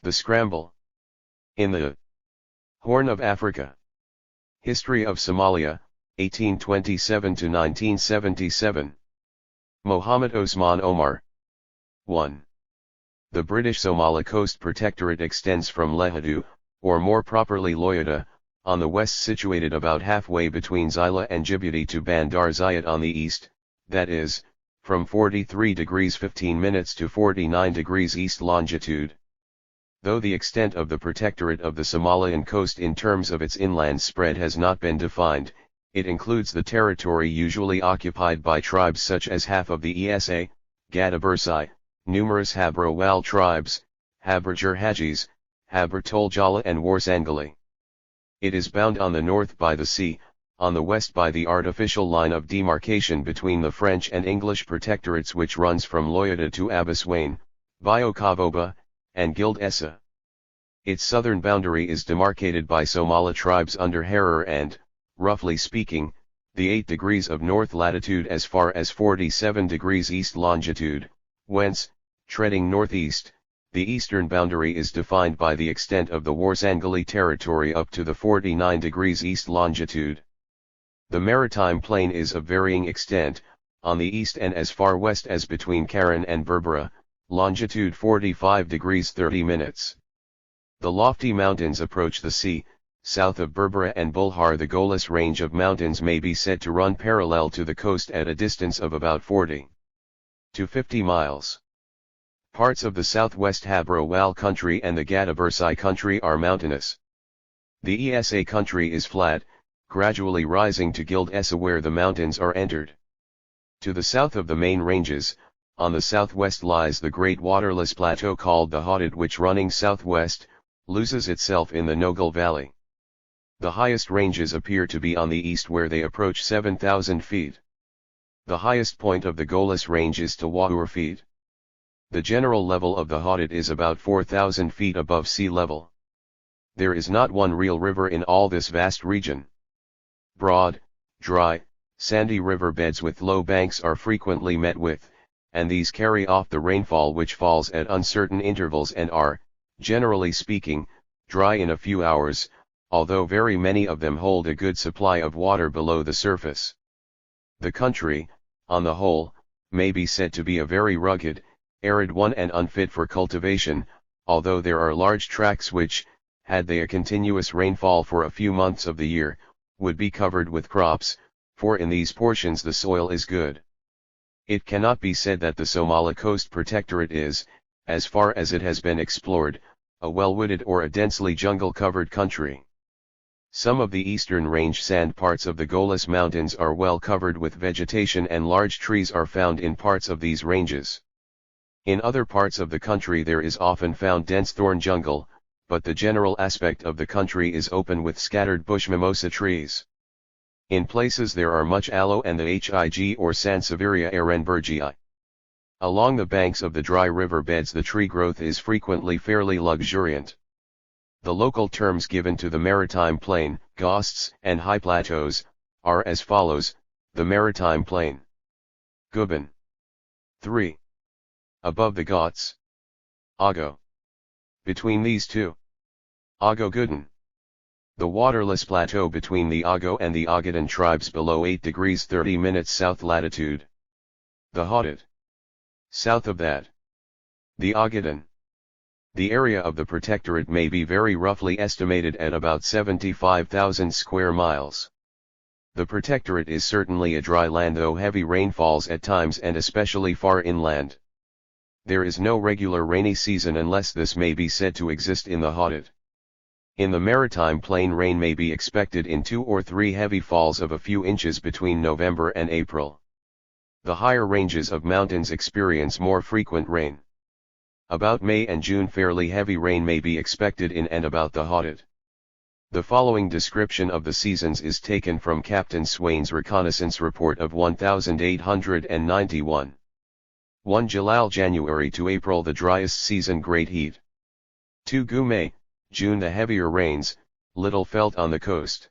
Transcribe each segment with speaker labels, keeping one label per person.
Speaker 1: The scramble. In the Horn of Africa. History of Somalia, 1827 to 1977. Mohamed Osman Omar. 1. The British Somali Coast Protectorate extends from Lehadu, or more properly Loyada, on the west, situated about halfway between Zila and Djibouti, to Bandar Zayat on the east, that is, from 43 degrees 15 minutes to 49 degrees east longitude. Though the extent of the protectorate of the Somalian coast in terms of its inland spread has not been defined, it includes the territory usually occupied by tribes such as half of the Esa, Gadabursai, numerous Habro Wal tribes, Haberger Hajis, Haber Toljala and Warsangali. It is bound on the north by the sea, on the west by the artificial line of demarcation between the French and English protectorates, which runs from Loyada to Abaswane, Biokavoba, and Gild Essa. Its southern boundary is demarcated by Somali tribes under Harar and, roughly speaking, the 8 degrees of north latitude as far as 47 degrees east longitude, whence, treading northeast, the eastern boundary is defined by the extent of the Warsangali territory up to the 49 degrees east longitude. The maritime plain is of varying extent, on the east and as far west as between Karen and Berbera, longitude 45 degrees 30 minutes. The lofty mountains approach the sea. South of Berbera and Bulhar, the Golis range of mountains may be said to run parallel to the coast at a distance of about 40 to 50 miles. Parts of the southwest Habro Wal country and the Gadabursai country are mountainous. The Esa country is flat, gradually rising to Gild Essa where the mountains are entered. To the south of the main ranges, on the southwest lies the great waterless plateau called the Hadid, which, running southwest, loses itself in the Nogal Valley. The highest ranges appear to be on the east, where they approach 7,000 feet. The highest point of the Golis range is Tawahur feet. The general level of the Hadid is about 4,000 feet above sea level. There is not one real river in all this vast region. Broad, dry, sandy river beds with low banks are frequently met with, and these carry off the rainfall which falls at uncertain intervals and are, generally speaking, dry in a few hours, although very many of them hold a good supply of water below the surface. The country, on the whole, may be said to be a very rugged, arid one and unfit for cultivation, although there are large tracts which, had they a continuous rainfall for a few months of the year, would be covered with crops, for in these portions the soil is good. It cannot be said that the Somali Coast Protectorate is, as far as it has been explored, a well-wooded or a densely jungle-covered country. Some of the eastern range sand parts of the Golis Mountains are well covered with vegetation, and large trees are found in parts of these ranges. In other parts of the country there is often found dense thorn jungle, but the general aspect of the country is open with scattered bush mimosa trees. In places there are much aloe and the Hig or Sansevieria ehrenbergii. Along the banks of the dry river beds the tree growth is frequently fairly luxuriant. The local terms given to the maritime plain, Ghosts and high plateaus, are as follows: the maritime plain, Guban. 3. Above the Ghats, Ago. Between these two, Ago Gudan. The waterless plateau between the Ago and the Ogaden tribes below 8 degrees 30 minutes south latitude. The Hadid. South of that, the Ogaden. The area of the protectorate may be very roughly estimated at about 75,000 square miles. The protectorate is certainly a dry land, though heavy rain falls at times and especially far inland. There is no regular rainy season unless this may be said to exist in the Hadid. In the maritime plain rain may be expected in 2 or 3 heavy falls of a few inches between November and April. The higher ranges of mountains experience more frequent rain. About May and June fairly heavy rain may be expected in and about the Hadid. The following description of the seasons is taken from Captain Swain's reconnaissance report of 1891. 1 January to April the driest season, great heat. 2 May, June the heavier rains, little felt on the coast.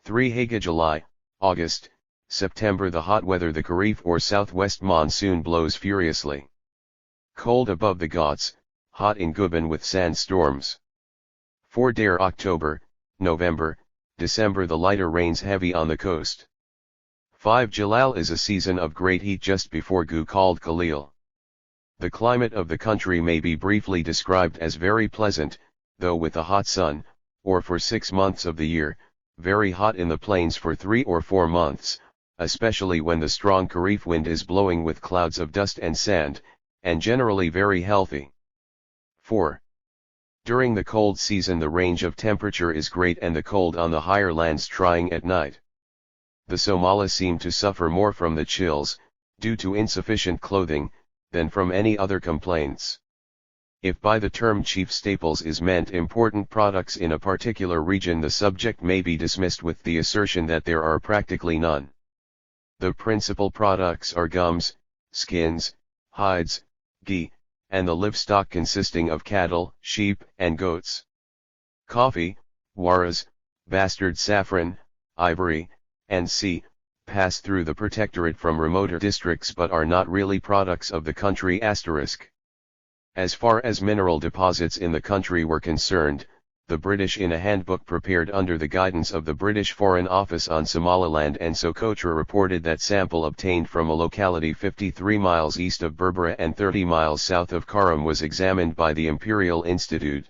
Speaker 1: 3 July, August, September the hot weather, the Kharif or southwest monsoon blows furiously. Cold above the Ghats, hot in Guban with sandstorms. 4 Dare October, November, December the lighter rains heavy on the coast. 5 Jalal is a season of great heat just before Gu called Khalil. The climate of the country may be briefly described as very pleasant, though with a hot sun, or for 6 months of the year, very hot in the plains for 3 or 4 months, especially when the strong Kharif wind is blowing with clouds of dust and sand, and generally very healthy. 4. During the cold season the range of temperature is great and the cold on the higher lands trying at night. The Somalis seem to suffer more from the chills, due to insufficient clothing, than from any other complaints. If by the term chief staples is meant important products in a particular region, the subject may be dismissed with the assertion that there are practically none. The principal products are gums, skins, hides, ghee, and the livestock consisting of cattle, sheep, and goats. Coffee, waras, bastard saffron, ivory, and pass through the protectorate from remoter districts but are not really products of the country. As far as mineral deposits in the country were concerned, the British in a handbook prepared under the guidance of the British Foreign Office on Somaliland and Socotra reported that sample obtained from a locality 53 miles east of Berbera and 30 miles south of Karam was examined by the Imperial Institute.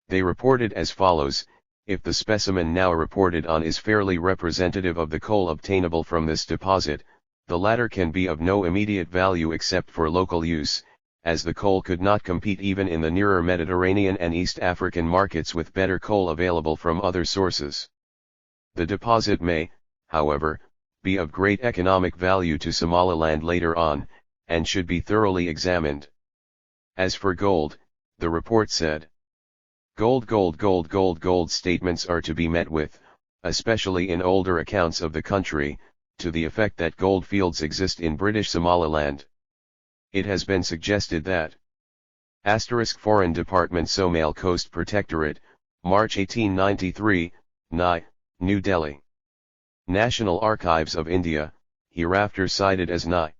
Speaker 1: They reported as follows: if the specimen now reported on is fairly representative of the coal obtainable from this deposit, the latter can be of no immediate value except for local use, as the coal could not compete even in the nearer Mediterranean and East African markets with better coal available from other sources. The deposit may, however, be of great economic value to Somaliland later on, and should be thoroughly examined. As for gold, the report said, Gold statements are to be met with, especially in older accounts of the country, to the effect that gold fields exist in British Somaliland. It has been suggested that Foreign Department Somali Coast Protectorate, March 1893, New Delhi. National Archives of India, hereafter cited as NI.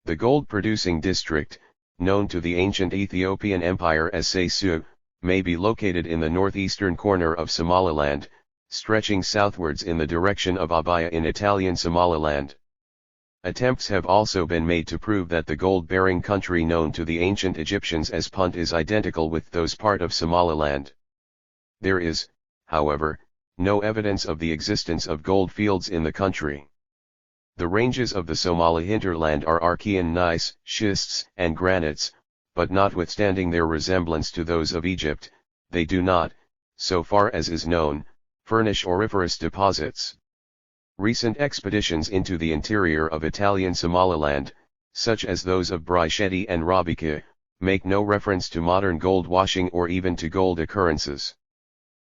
Speaker 1: The gold-producing district, known to the ancient Ethiopian Empire as Seysu, may be located in the northeastern corner of Somaliland, stretching southwards in the direction of Abaya in Italian Somaliland. Attempts have also been made to prove that the gold-bearing country known to the ancient Egyptians as Punt is identical with those part of Somaliland. There is, however, no evidence of the existence of gold fields in the country. The ranges of the Somali hinterland are Archean gneiss, schists, and granites, but notwithstanding their resemblance to those of Egypt, they do not, so far as is known, furnish auriferous deposits. Recent expeditions into the interior of Italian Somaliland, such as those of Brichetti and Robica, make no reference to modern gold washing or even to gold occurrences.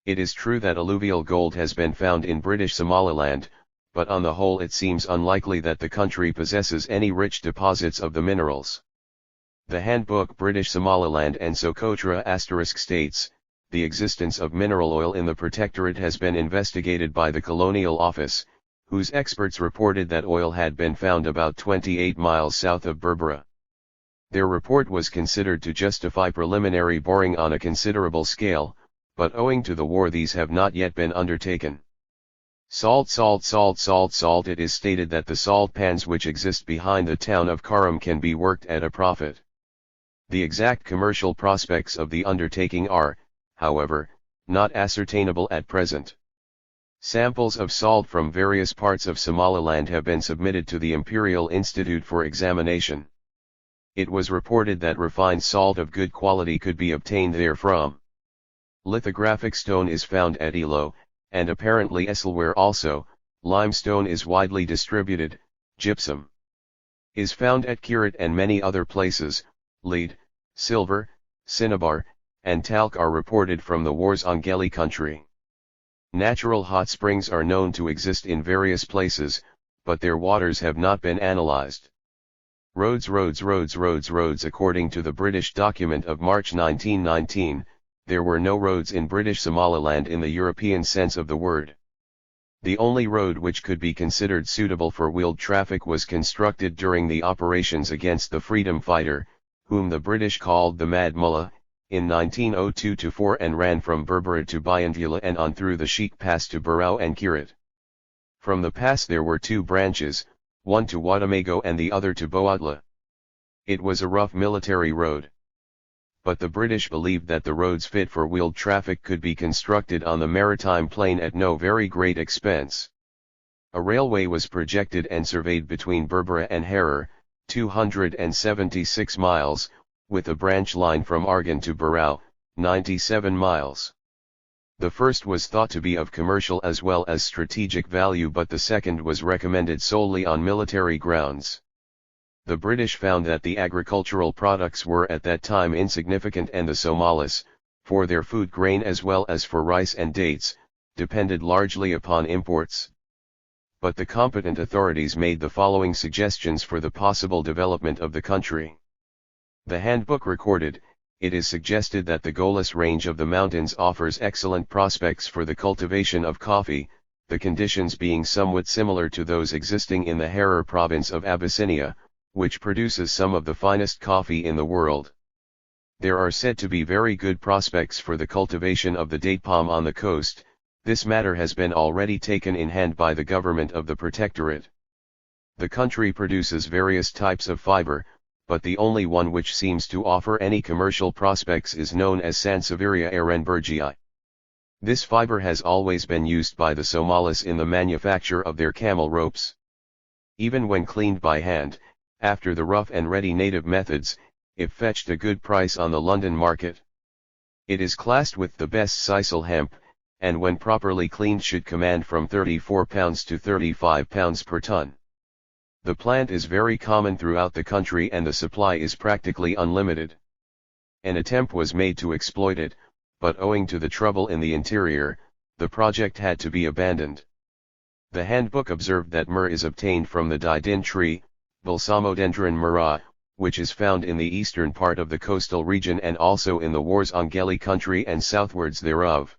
Speaker 1: It is true that alluvial gold has been found in British Somaliland, but on the whole it seems unlikely that the country possesses any rich deposits of the minerals. The handbook British Somaliland and Socotra * states, the existence of mineral oil in the protectorate has been investigated by the Colonial Office, whose experts reported that oil had been found about 28 miles south of Berbera. Their report was considered to justify preliminary boring on a considerable scale, but owing to the war these have not yet been undertaken. Salt. It is stated that the salt pans which exist behind the town of Karam can be worked at a profit. The exact commercial prospects of the undertaking are, however, not ascertainable at present. Samples of salt from various parts of Somaliland have been submitted to the Imperial Institute for examination. It was reported that refined salt of good quality could be obtained therefrom. Lithographic stone is found at Ilo, and apparently elsewhere also. Limestone is widely distributed. Gypsum is found at Kirat and many other places. Lead, silver, cinnabar, and talc are reported from the Warzongeli country. Natural hot springs are known to exist in various places, but their waters have not been analyzed. Roads. According to the British document of March 1919, there were no roads in British Somaliland in the European sense of the word. The only road which could be considered suitable for wheeled traffic was constructed during the operations against the freedom fighter, whom the British called the Mad Mullah, in 1902-4 and ran from Berbera to Bayandula and on through the Sheikh Pass to Barao and Kirit. From the pass there were two branches, one to Wadamago and the other to Boadla. It was a rough military road. But the British believed that the roads fit for wheeled traffic could be constructed on the maritime plain at no very great expense. A railway was projected and surveyed between Berbera and Harar, 276 miles, with a branch line from Argan to Barao, 97 miles. The first was thought to be of commercial as well as strategic value, but the second was recommended solely on military grounds. The British found that the agricultural products were at that time insignificant, and the Somalis, for their food grain as well as for rice and dates, depended largely upon imports. But the competent authorities made the following suggestions for the possible development of the country. The handbook recorded, it is suggested that the Golis range of the mountains offers excellent prospects for the cultivation of coffee, the conditions being somewhat similar to those existing in the Harar province of Abyssinia, which produces some of the finest coffee in the world. There are said to be very good prospects for the cultivation of the date palm on the coast. This matter has been already taken in hand by the government of the Protectorate. The country produces various types of fiber, but the only one which seems to offer any commercial prospects is known as Sansevieria ehrenbergii. This fiber has always been used by the Somalis in the manufacture of their camel ropes. Even when cleaned by hand, after the rough and ready native methods, it fetched a good price on the London market. It is classed with the best sisal hemp, and when properly cleaned should command from £34 to £35 per ton. The plant is very common throughout the country and the supply is practically unlimited. An attempt was made to exploit it, but owing to the trouble in the interior, the project had to be abandoned. The handbook observed that myrrh is obtained from the didin tree, Balsamodendron myrrha, which is found in the eastern part of the coastal region and also in the Warzongeli country and southwards thereof.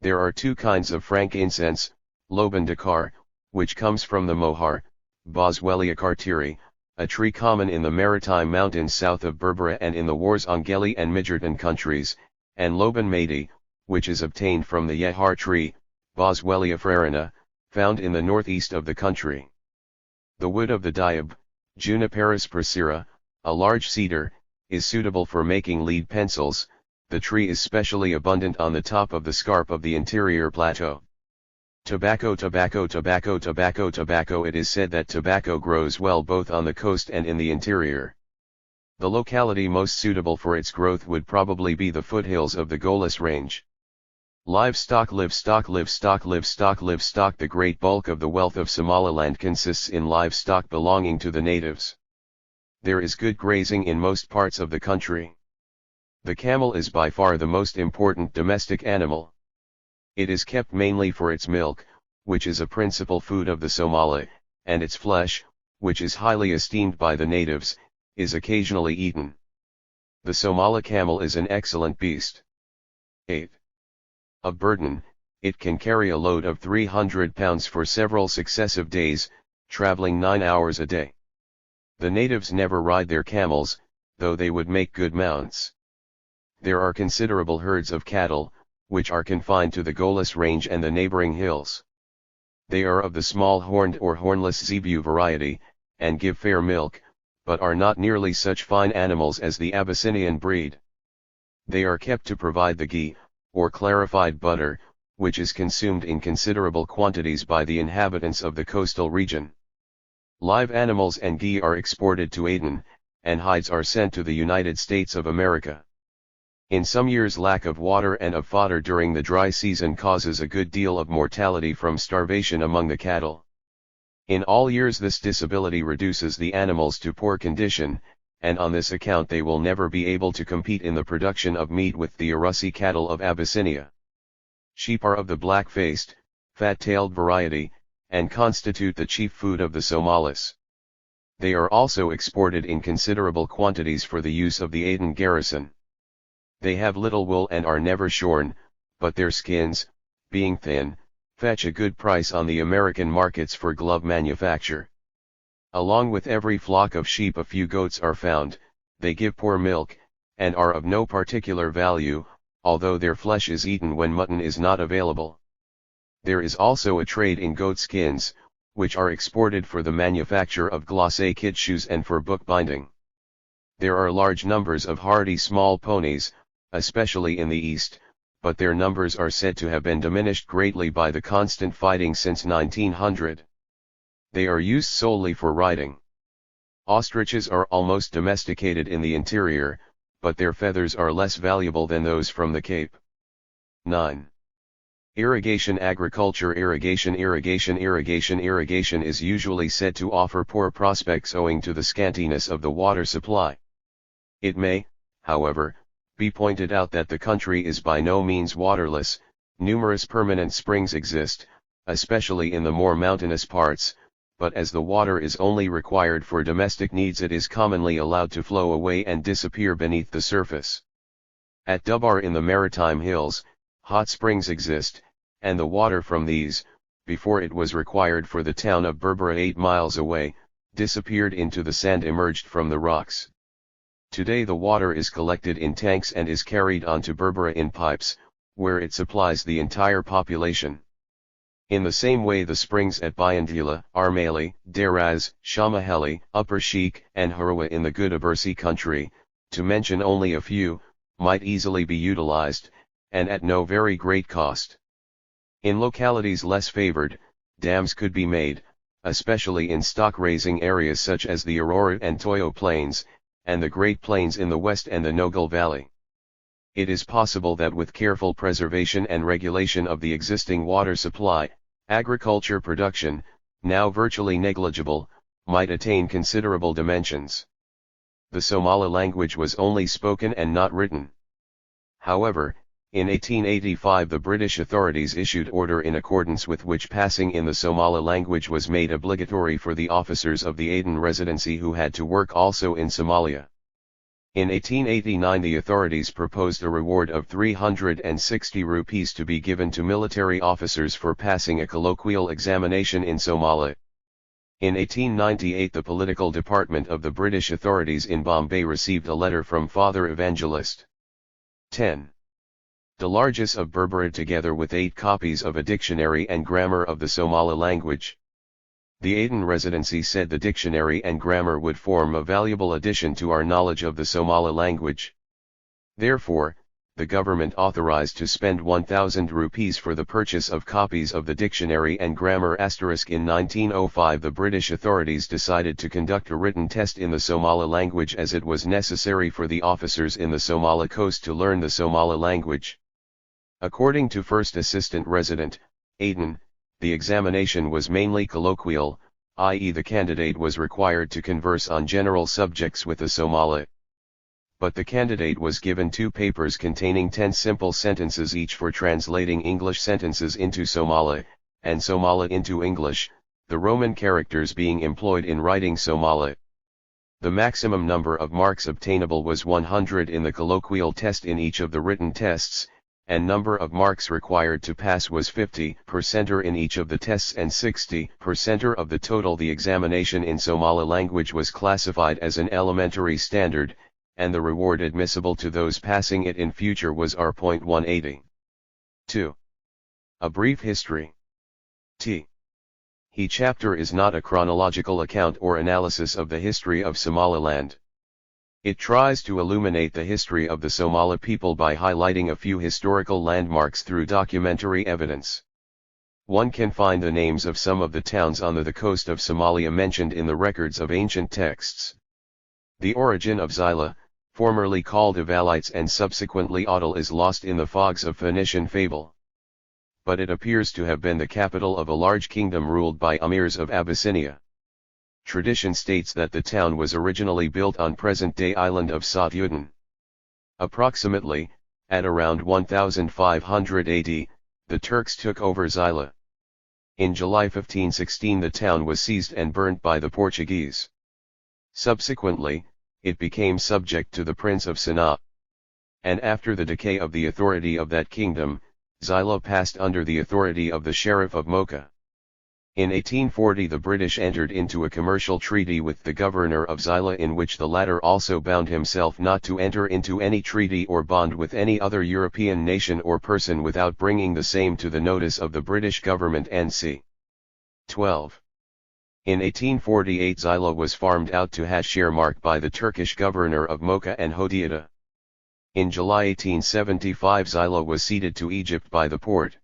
Speaker 1: There are two kinds of frankincense, Loban Dakar, which comes from the mohar, Boswellia carteri, a tree common in the maritime mountains south of Berbera and in the Warzongeli and Midgerton countries, and Loban Madi, which is obtained from the Yehar tree, Boswellia frerina, found in the northeast of the country. The wood of the diab, Juniperus procera, a large cedar, is suitable for making lead pencils. The tree is specially abundant on the top of the scarp of the interior plateau. Tobacco. It is said that tobacco grows well both on the coast and in the interior. The locality most suitable for its growth would probably be the foothills of the Golis range. Livestock. The great bulk of the wealth of Somaliland consists in livestock belonging to the natives. There is good grazing in most parts of the country. The camel is by far the most important domestic animal. It is kept mainly for its milk, which is a principal food of the Somali, and its flesh, which is highly esteemed by the natives, is occasionally eaten. The Somali camel is an excellent beast. 8. Of burden, it can carry a load of 300 pounds for several successive days, traveling 9 hours a day. The natives never ride their camels, though they would make good mounts. There are considerable herds of cattle, which are confined to the Golis range and the neighboring hills. They are of the small horned or hornless zebu variety, and give fair milk, but are not nearly such fine animals as the Abyssinian breed. They are kept to provide the ghee, or clarified butter, which is consumed in considerable quantities by the inhabitants of the coastal region. Live animals and ghee are exported to Aden, and hides are sent to the United States of America. In some years lack of water and of fodder during the dry season causes a good deal of mortality from starvation among the cattle. In all years this disability reduces the animals to poor condition, and on this account they will never be able to compete in the production of meat with the Arussi cattle of Abyssinia. Sheep are of the black-faced, fat-tailed variety, and constitute the chief food of the Somalis. They are also exported in considerable quantities for the use of the Aden garrison. They have little wool and are never shorn, but their skins, being thin, fetch a good price on the American markets for glove manufacture. Along with every flock of sheep a few goats are found, they give poor milk, and are of no particular value, although their flesh is eaten when mutton is not available. There is also a trade in goat skins, which are exported for the manufacture of glacé kid shoes and for bookbinding. There are large numbers of hardy small ponies, especially in the east, but their numbers are said to have been diminished greatly by the constant fighting since 1900. They are used solely for riding. Ostriches are almost domesticated in the interior, but their feathers are less valuable than those from the Cape. 9. Irrigation agriculture. Irrigation is usually said to offer poor prospects owing to the scantiness of the water supply. It may, however, be pointed out that the country is by no means waterless. Numerous permanent springs exist, especially in the more mountainous parts, but as the water is only required for domestic needs, it is commonly allowed to flow away and disappear beneath the surface. At Dubar in the Maritime Hills, hot springs exist, and the water from these, before it was required for the town of Berbera 8 miles away, disappeared into the sand emerged from the rocks. Today the water is collected in tanks and is carried on to Berbera in pipes, where it supplies the entire population. In the same way the springs at Bayandila, Armali, Daraz, Shamaheli, Upper Sheikh, and Harawa in the Gudabursi country, to mention only a few, might easily be utilized, and at no very great cost. In localities less favored, dams could be made, especially in stock-raising areas such as the Aurora and Toyo Plains, and the Great Plains in the west and the Nogal Valley. It is possible that with careful preservation and regulation of the existing water supply, agriculture production, now virtually negligible, might attain considerable dimensions. The Somali language was only spoken and not written. However, in 1885 the British authorities issued order in accordance with which passing in the Somali language was made obligatory for the officers of the Aden Residency who had to work also in Somalia. In 1889 the authorities proposed a reward of 360 rupees to be given to military officers for passing a colloquial examination in Somali. In 1898 the political department of the British authorities in Bombay received a letter from Father Evangelist. 10. De Largis of Berbera together with 8 copies of a dictionary and grammar of the Somali language. The Aden Residency said the dictionary and grammar would form a valuable addition to our knowledge of the Somali language. Therefore, the government authorized to spend 1,000 rupees for the purchase of copies of the dictionary and grammar. In 1905 the British authorities decided to conduct a written test in the Somali language as it was necessary for the officers in the Somali coast to learn the Somali language. According to First Assistant Resident, Aden, the examination was mainly colloquial, i.e. the candidate was required to converse on general subjects with the Somali. But the candidate was given 2 papers containing 10 simple sentences each for translating English sentences into Somali, and Somali into English, the Roman characters being employed in writing Somali. The maximum number of marks obtainable was 100 in the colloquial test in each of the written tests, and number of marks required to pass was 50% in each of the tests and 60% of the total. The examination in Somali language was classified as an elementary standard, and the reward admissible to those passing it in future was R.180. 2. A brief history. He chapter is not a chronological account or analysis of the history of Somaliland. It tries to illuminate the history of the Somali people by highlighting a few historical landmarks through documentary evidence. One can find the names of some of the towns on the coast of Somalia mentioned in the records of ancient texts. The origin of Zila, formerly called Ivalites and subsequently Adal, is lost in the fogs of Phoenician fable. But it appears to have been the capital of a large kingdom ruled by emirs of Abyssinia. Tradition states that the town was originally built on present-day island of Satyudin. Approximately, at around 1500 AD, the Turks took over Zila. In July 1516 the town was seized and burnt by the Portuguese. Subsequently, it became subject to the Prince of Sana'a. And after the decay of the authority of that kingdom, Zila passed under the authority of the Sheriff of Mocha. In 1840 the British entered into a commercial treaty with the governor of Xyla in which the latter also bound himself not to enter into any treaty or bond with any other European nation or person without bringing the same to the notice of the British government and c. 12. In 1848 Xyla was farmed out to Hashirmark by the Turkish governor of Mocha and Hodeidah. In July 1875 Xyla was ceded to Egypt by the Porte.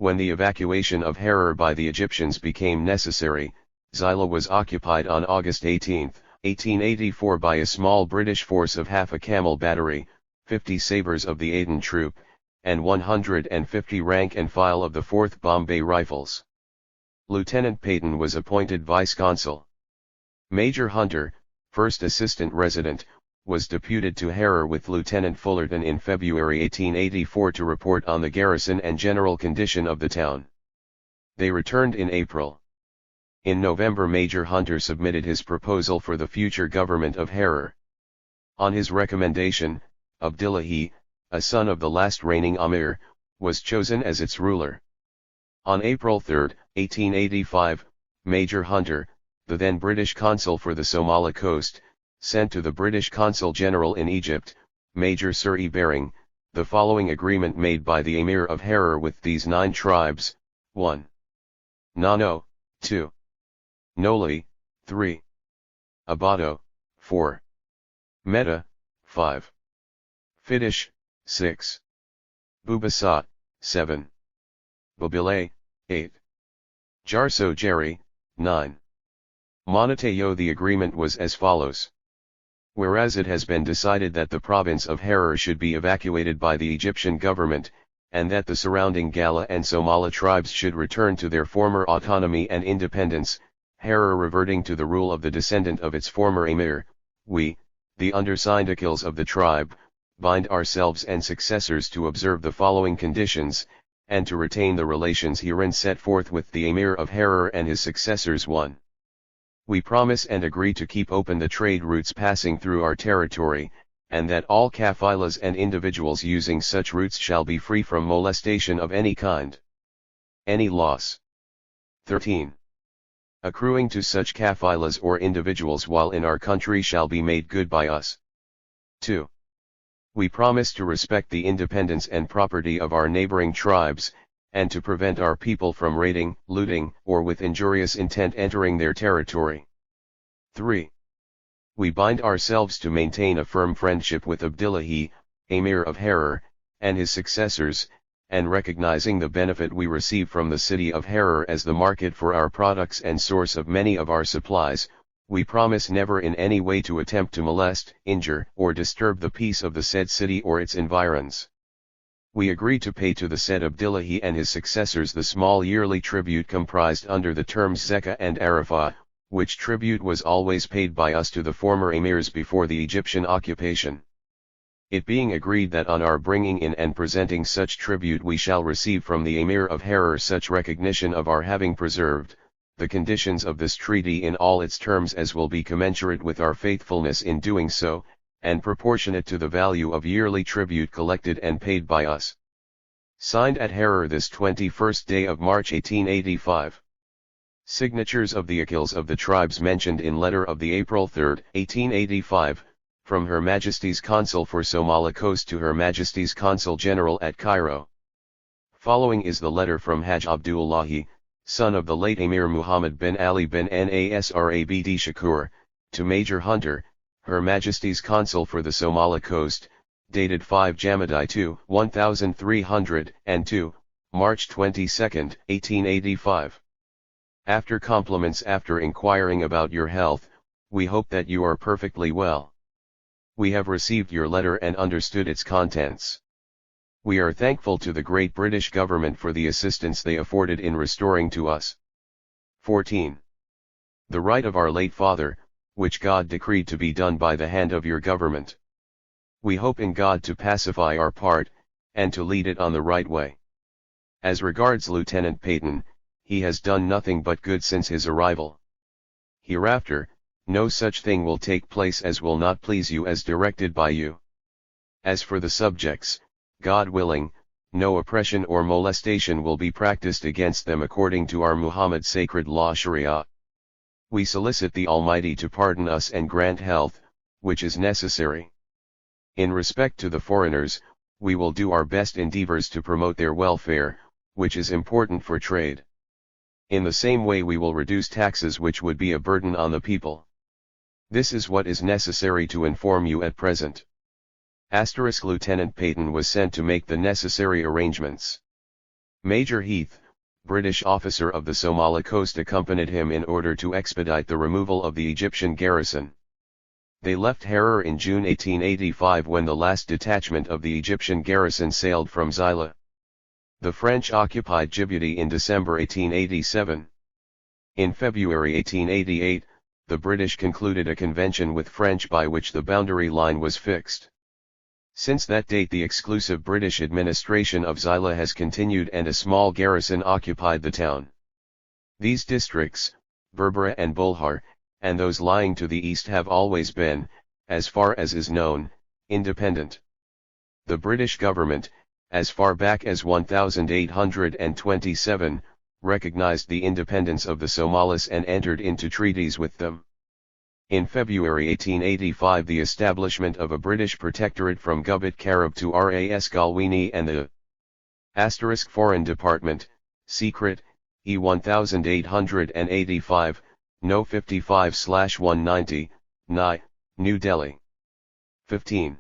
Speaker 1: When the evacuation of Harar by the Egyptians became necessary, Xyla was occupied on August 18, 1884 by a small British force of half a camel battery, 50 sabres of the Aden troop, and 150 rank and file of the 4th Bombay Rifles. Lieutenant Peyton was appointed vice-consul. Major Hunter, first assistant resident, was deputed to Harar with Lieutenant Fullerton in February 1884 to report on the garrison and general condition of the town. They returned in April. In November Major Hunter submitted his proposal for the future government of Harar. On his recommendation, Abdillahi, a son of the last reigning Amir, was chosen as its ruler. On April 3, 1885, Major Hunter, the then British consul for the Somali coast, sent to the British Consul General in Egypt, Major Sir E. Baring, the following agreement made by the Emir of Harar with these 9 tribes: 1. Nano, 2. Noli, 3. Abado, 4. Meta, 5. Fiddish, 6. Bubasat, 7. Babile, 8. Jarso Jerry, 9. Monoteo. The agreement was as follows. Whereas it has been decided that the province of Harar should be evacuated by the Egyptian government, and that the surrounding Gala and Somali tribes should return to their former autonomy and independence, Harar reverting to the rule of the descendant of its former emir, we, the undersigned akils of the tribe, bind ourselves and successors to observe the following conditions, and to retain the relations herein set forth with the emir of Harar and his successors. 1. We promise and agree to keep open the trade routes passing through our territory, and that all kafilas and individuals using such routes shall be free from molestation of any kind. Any loss 13. Accruing to such kafilas or individuals while in our country shall be made good by us. 2. We promise to respect the independence and property of our neighboring tribes, and to prevent our people from raiding, looting, or with injurious intent entering their territory. 3. We bind ourselves to maintain a firm friendship with Abdillahi, Emir of Harar, and his successors, and recognizing the benefit we receive from the city of Harar as the market for our products and source of many of our supplies, we promise never in any way to attempt to molest, injure, or disturb the peace of the said city or its environs. We agree to pay to the said Abdillahi and his successors the small yearly tribute comprised under the terms Zekah and Arafah, which tribute was always paid by us to the former emirs before the Egyptian occupation. It being agreed that on our bringing in and presenting such tribute we shall receive from the Emir of Harar such recognition of our having preserved the conditions of this treaty in all its terms as will be commensurate with our faithfulness in doing so, and proportionate to the value of yearly tribute collected and paid by us. Signed at Harar this 21st day of March 1885. Signatures of the akils of the tribes mentioned in letter of the April 3, 1885, from Her Majesty's Consul for Somali Coast to Her Majesty's Consul General at Cairo. Following is the letter from Haj Abdullahi, son of the late Emir Muhammad bin Ali bin Nasrabd Shakur, to Major Hunter, Her Majesty's Consul for the Somali Coast, dated 5 Jamadai 2, 1302, March 22, 1885. After compliments. After inquiring about your health, we hope that you are perfectly well. We have received your letter and understood its contents. We are thankful to the great British government for the assistance they afforded in restoring to us. 14. The right of our late father, which God decreed to be done by the hand of your government. We hope in God to pacify our part, and to lead it on the right way. As regards Lieutenant Peyton, he has done nothing but good since his arrival. Hereafter, no such thing will take place as will not please you as directed by you. As for the subjects, God willing, no oppression or molestation will be practiced against them according to our Muhammad's sacred law Sharia. We solicit the Almighty to pardon us and grant health, which is necessary. In respect to the foreigners, we will do our best endeavors to promote their welfare, which is important for trade. In the same way we will reduce taxes which would be a burden on the people. This is what is necessary to inform you at present. Lieutenant Peyton was sent to make the necessary arrangements. Major Heath, British officer of the Somali coast, accompanied him in order to expedite the removal of the Egyptian garrison. They left Harar in June 1885 when the last detachment of the Egyptian garrison sailed from Zila. The French occupied Djibouti in December 1887. In February 1888, the British concluded a convention with French by which the boundary line was fixed. Since that date the exclusive British administration of Zila has continued and a small garrison occupied the town. These districts, Berbera and Bulhar, and those lying to the east have always been, as far as is known, independent. The British government, as far back as 1827, recognized the independence of the Somalis and entered into treaties with them. In February 1885 the establishment of a British protectorate from Gubat Karab to Ras Galwini and the Foreign Department, Secret, E 1885, No 55/190, Nye, New Delhi. 15.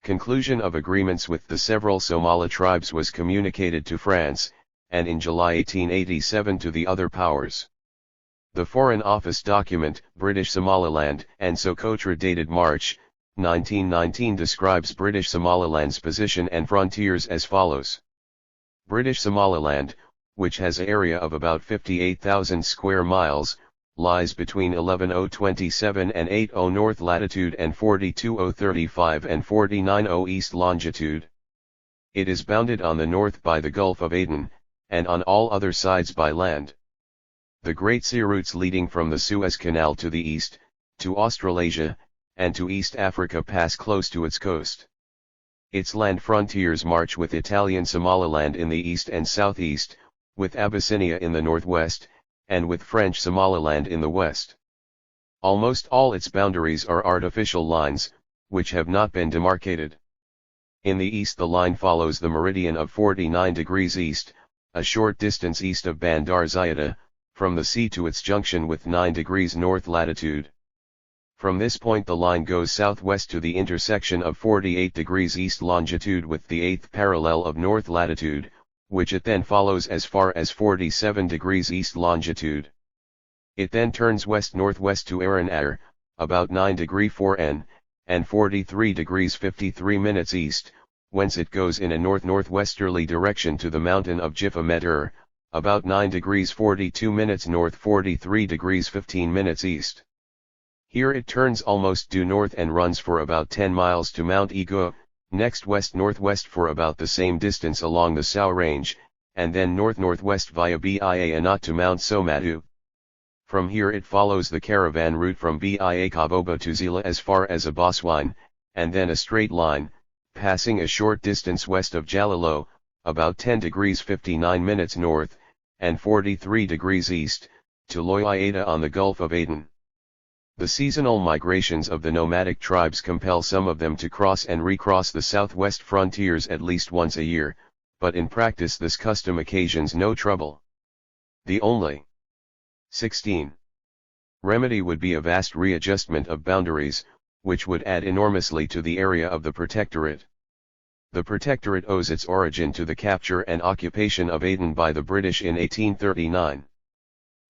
Speaker 1: Conclusion of agreements with the several Somali tribes was communicated to France, and in July 1887 to the other powers. The Foreign Office document, British Somaliland and Socotra dated March, 1919 describes British Somaliland's position and frontiers as follows. British Somaliland, which has an area of about 58,000 square miles, lies between 11,027 and 80 north latitude and 42,035 and 49,0 east longitude. It is bounded on the north by the Gulf of Aden, and on all other sides by land. The great sea routes leading from the Suez Canal to the east, to Australasia, and to East Africa pass close to its coast. Its land frontiers march with Italian Somaliland in the east and southeast, with Abyssinia in the northwest, and with French Somaliland in the west. Almost all its boundaries are artificial lines, which have not been demarcated. In the east the line follows the meridian of 49 degrees east, a short distance east of Bandar Zayada, from the sea to its junction with 9 degrees north latitude. From this point the line goes southwest to the intersection of 48 degrees east longitude with the 8th parallel of north latitude, which it then follows as far as 47 degrees east longitude. It then turns west-northwest to Aranare, about 9 degrees 4 N, and 43 degrees 53 minutes east, whence it goes in a north-northwesterly direction to the mountain of Jiffa Medur, about 9 degrees 42 minutes north 43 degrees 15 minutes east. Here it turns almost due north and runs for about 10 miles to Mount Ego, next west-northwest for about the same distance along the Sao Range, and then north-northwest via Bia Anat to Mount Somadu. From here it follows the caravan route from Bia Kaboba to Zila as far as Abaswine, and then a straight line, passing a short distance west of Jalilo, about 10 degrees 59 minutes north, and 43 degrees east, to Loyada on the Gulf of Aden. The seasonal migrations of the nomadic tribes compel some of them to cross and recross the southwest frontiers at least once a year, but in practice this custom occasions no trouble. The only 16. Remedy would be a vast readjustment of boundaries, which would add enormously to the area of the protectorate. The protectorate owes its origin to the capture and occupation of Aden by the British in 1839.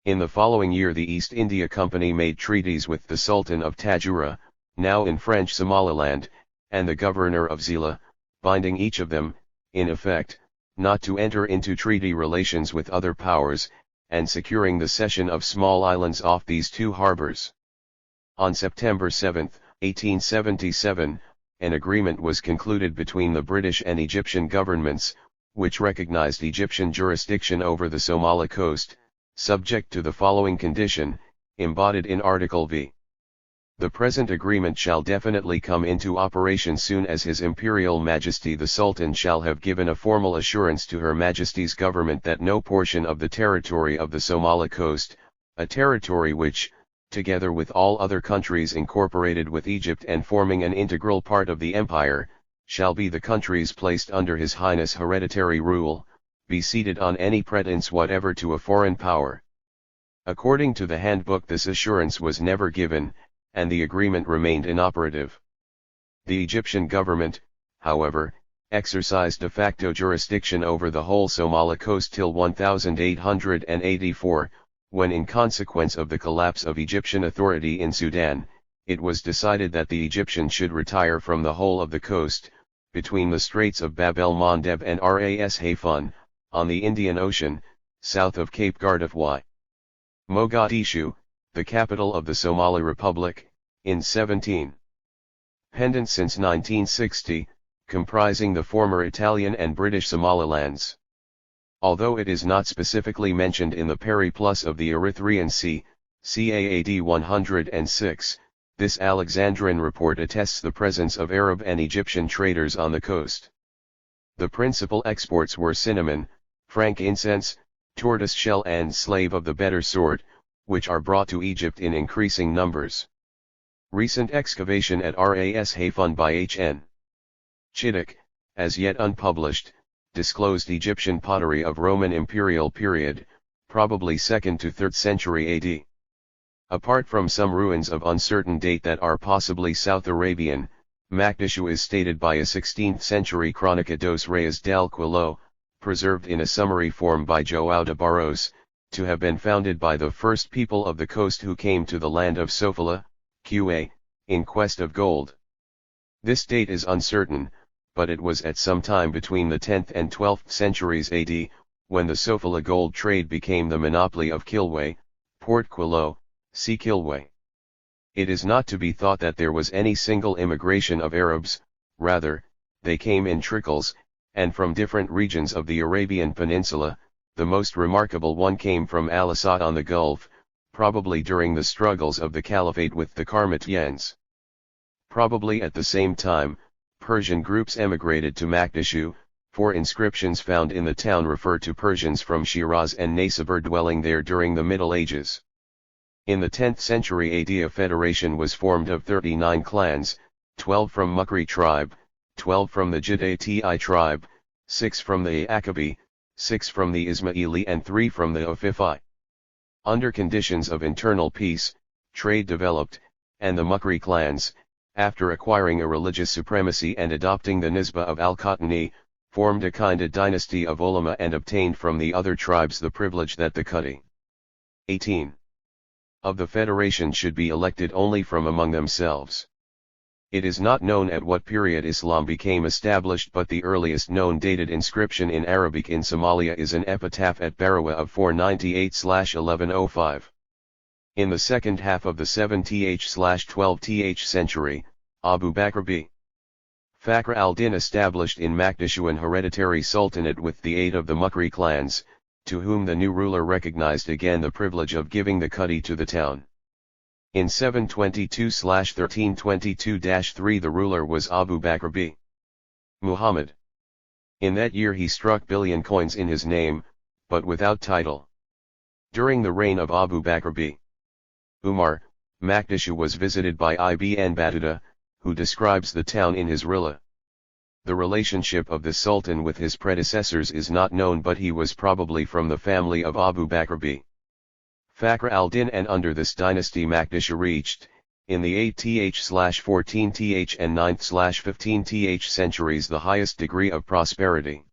Speaker 1: In the following year the East India Company made treaties with the Sultan of Tajura, now in French Somaliland, and the governor of Zila, binding each of them, in effect, not to enter into treaty relations with other powers, and securing the cession of small islands off these two harbors. On September 7, 1877, an agreement was concluded between the British and Egyptian governments, which recognized Egyptian jurisdiction over the Somali coast, subject to the following condition, embodied in Article V. The present agreement shall definitely come into operation soon as His Imperial Majesty the Sultan shall have given a formal assurance to Her Majesty's government that no portion of the territory of the Somali coast, a territory which, together with all other countries incorporated with Egypt and forming an integral part of the empire, shall be the countries placed under His Highness hereditary rule, be ceded on any pretence whatever to a foreign power. According to the handbook, this assurance was never given, and the agreement remained inoperative. The Egyptian government, however, exercised de facto jurisdiction over the whole Somali coast till 1884, when in consequence of the collapse of Egyptian authority in Sudan, it was decided that the Egyptians should retire from the whole of the coast, between the Straits of Bab el-Mandeb and Ras Hafun, on the Indian Ocean, south of Cape Gardafwy. Mogadishu, the capital of the Somali Republic, in 17. Pendant since 1960, comprising the former Italian and British Somalilands. Although it is not specifically mentioned in the Periplus of the Erythraean Sea, CAAD 106, this Alexandrian report attests the presence of Arab and Egyptian traders on the coast. The principal exports were cinnamon, frankincense, tortoiseshell and slave of the better sort, which are brought to Egypt in increasing numbers. Recent excavation at Ras Hafun by H.N. Chittick, as yet unpublished, disclosed Egyptian pottery of Roman imperial period, probably 2nd to 3rd century AD. Apart from some ruins of uncertain date that are possibly South Arabian, Makdishu is stated by a 16th century Chronica dos Reis del Quilo, preserved in a summary form by João de Barros, to have been founded by the first people of the coast who came to the land of Sofala, Qa, in quest of gold. This date is uncertain, but it was at some time between the 10th and 12th centuries AD, when the Sofala gold trade became the monopoly of Kilwa, Port Quilo, see Kilwa. It is not to be thought that there was any single immigration of Arabs, rather, they came in trickles, and from different regions of the Arabian Peninsula. The most remarkable one came from Al-Asad on the Gulf, probably during the struggles of the Caliphate with the Karmatians. Probably at the same time, Persian groups emigrated to Makdishu, for inscriptions found in the town refer to Persians from Shiraz and Nasabur dwelling there during the Middle Ages. In the 10th century AD a federation was formed of 39 clans, 12 from Mukri tribe, 12 from the Judai tribe, 6 from the Akabi, 6 from the Ismaili and 3 from the Ofifi. Under conditions of internal peace, trade developed, and the Mukri clans, after acquiring a religious supremacy and adopting the Nisba of Al-Qatani, formed a kind of dynasty of ulama and obtained from the other tribes the privilege that the Qadi 18 of the federation should be elected only from among themselves. It is not known at what period Islam became established, but the earliest known dated inscription in Arabic in Somalia is an epitaph at Barawa of 498/1105. In the second half of the 7th/12th century, Abu Bakr b. Fakhr al-Din established in Makdishu an hereditary sultanate with the aid of the Mukri clans, to whom the new ruler recognized again the privilege of giving the Qadi to the town. In 722/1322-3 the ruler was Abu Bakr b. Muhammad. In that year he struck billion coins in his name, but without title. During the reign of Abu Bakr b. Umar, Makdishu was visited by Ibn Battuta, who describes the town in his Rilla. The relationship of the Sultan with his predecessors is not known, but he was probably from the family of Abu Bakr b. Fakhr al-Din, and under this dynasty Makdishu reached, in the 8th/14th and 9th/15th centuries, the highest degree of prosperity.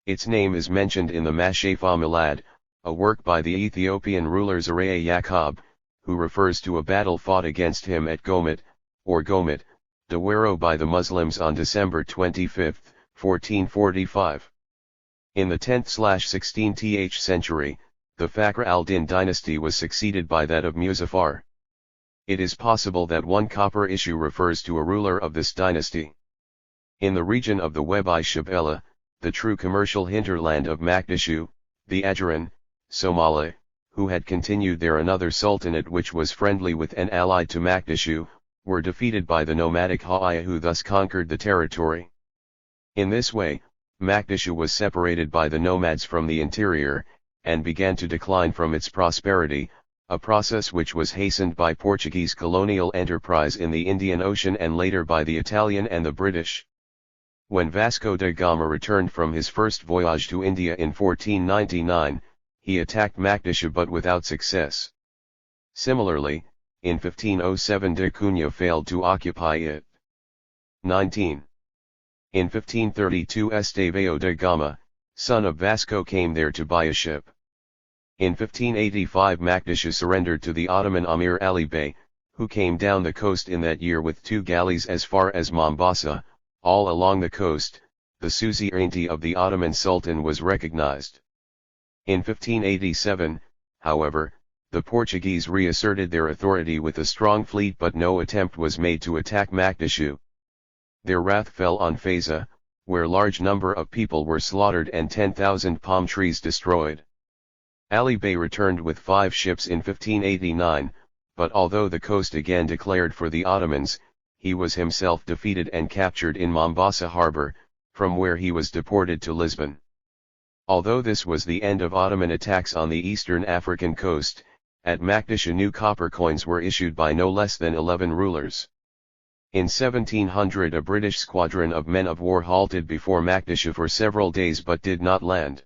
Speaker 1: Its name is mentioned in the Mashafa Milad, a work by the Ethiopian ruler Zaraya Yaqub, who refers to a battle fought against him at Gomet, or Gomet, Dawaro by the Muslims on December 25, 1445. In the 10th/16th century, the Fakhr al-Din dynasty was succeeded by that of Muzaffar. It is possible that one copper issue refers to a ruler of this dynasty. In the region of the Webi Shabela, the true commercial hinterland of Makdishu, the Ajuran, Somali, who had continued there another sultanate which was friendly with and allied to Makdishu, were defeated by the nomadic Ha'aya, who thus conquered the territory. In this way, Makdishu was separated by the nomads from the interior, and began to decline from its prosperity, a process which was hastened by Portuguese colonial enterprise in the Indian Ocean and later by the Italian and the British. When Vasco da Gama returned from his first voyage to India in 1499, he attacked Makdishu but without success. Similarly, in 1507 da Cunha failed to occupy it. 19. In 1532 Estevao da Gama, son of Vasco, came there to buy a ship. In 1585 Makdishu surrendered to the Ottoman Amir Ali Bey, who came down the coast in that year with 2 galleys as far as Mombasa. All along the coast, the suzerainty of the Ottoman Sultan was recognized. In 1587, however, the Portuguese reasserted their authority with a strong fleet, but no attempt was made to attack Makdishu. Their wrath fell on Feza, where large number of people were slaughtered and 10,000 palm trees destroyed. Ali Bey returned with 5 ships in 1589, but although the coast again declared for the Ottomans, he was himself defeated and captured in Mombasa harbor, from where he was deported to Lisbon. Although this was the end of Ottoman attacks on the eastern African coast, at Makdishu new copper coins were issued by no less than 11 rulers. In 1700 a British squadron of men of war halted before Makdishu for several days but did not land.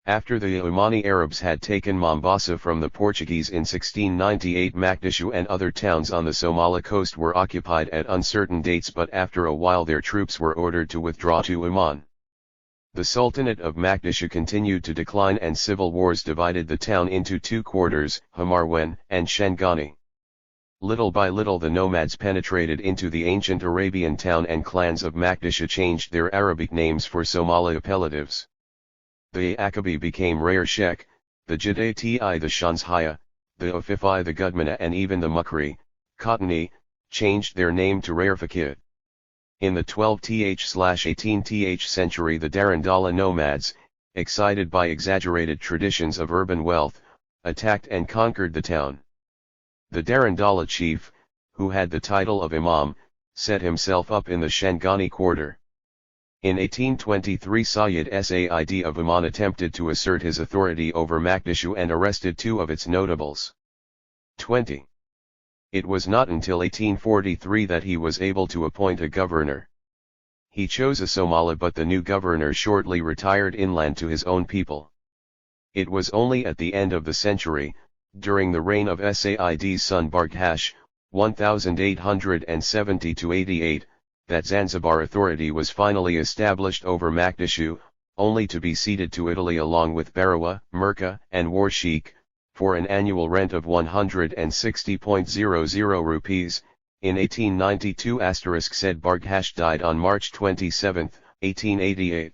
Speaker 1: After the Omani Arabs had taken Mombasa from the Portuguese in 1698, Makdishu and other towns on the Somali coast were occupied at uncertain dates, but after a while their troops were ordered to withdraw to Oman. The Sultanate of Makdishu continued to decline and civil wars divided the town into 2 quarters, Hamarwen and Shangani. Little by little the nomads penetrated into the ancient Arabian town, and clans of Makdishu changed their Arabic names for Somali appellatives. The Akabi became Rayar Sheikh, the Jadati the Shanshaya, the Ofifi the Gudmana, and even the Mukri, Khatani, changed their name to Rayar Fakid. In the 12th/18th century the Darandala nomads, excited by exaggerated traditions of urban wealth, attacked and conquered the town. The Darandala chief, who had the title of Imam, set himself up in the Shangani quarter. In 1823 Sayyid Said of Oman attempted to assert his authority over Makdishu and arrested 2 of its notables. 20. It was not until 1843 that he was able to appoint a governor. He chose a Somali, but the new governor shortly retired inland to his own people. It was only at the end of the century, during the reign of Said's son Barghash, 1870–88, that Zanzibar authority was finally established over Makdishu, only to be ceded to Italy along with Barawa, Merka, and Warshik, for an annual rent of 160.00 rupees. In 1892 said Barghash died on March 27, 1888.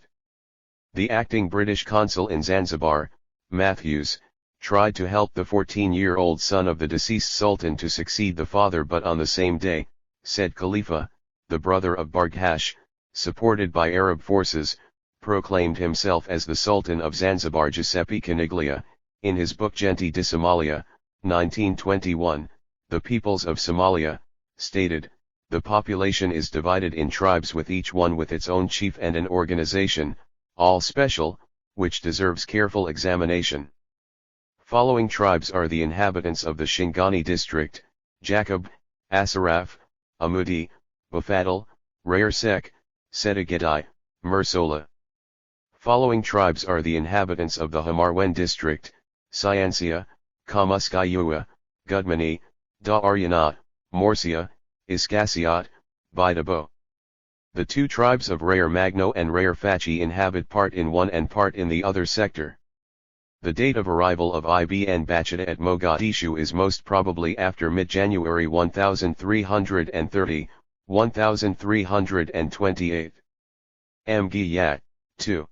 Speaker 1: The acting British consul in Zanzibar, Matthews, tried to help the 14-year-old son of the deceased sultan to succeed the father, but on the same day, said Khalifa, the brother of Barghash, supported by Arab forces, proclaimed himself as the Sultan of Zanzibar. Giuseppe Caniglia, in his book Genti di Somalia, 1921, The Peoples of Somalia, stated, "The population is divided in tribes with each one with its own chief and an organization, all special, which deserves careful examination. Following tribes are the inhabitants of the Shingani district: Jacob, Asaraf, Amudi, Bafadal, Rayersek, Setagadai, Mursola. Following tribes are the inhabitants of the Hamarwen district: Sciancia, Kamuskayua, Gudmani, Da Aryanat, Morsia, Iskasiat, Bidabo. The 2 tribes of Rayar Magno and Rayar Fachi inhabit part in one and part in the other sector. The date of arrival of Ibn Battuta at Mogadishu is most probably after mid-January 1330, 1328. Mgiyat, 2.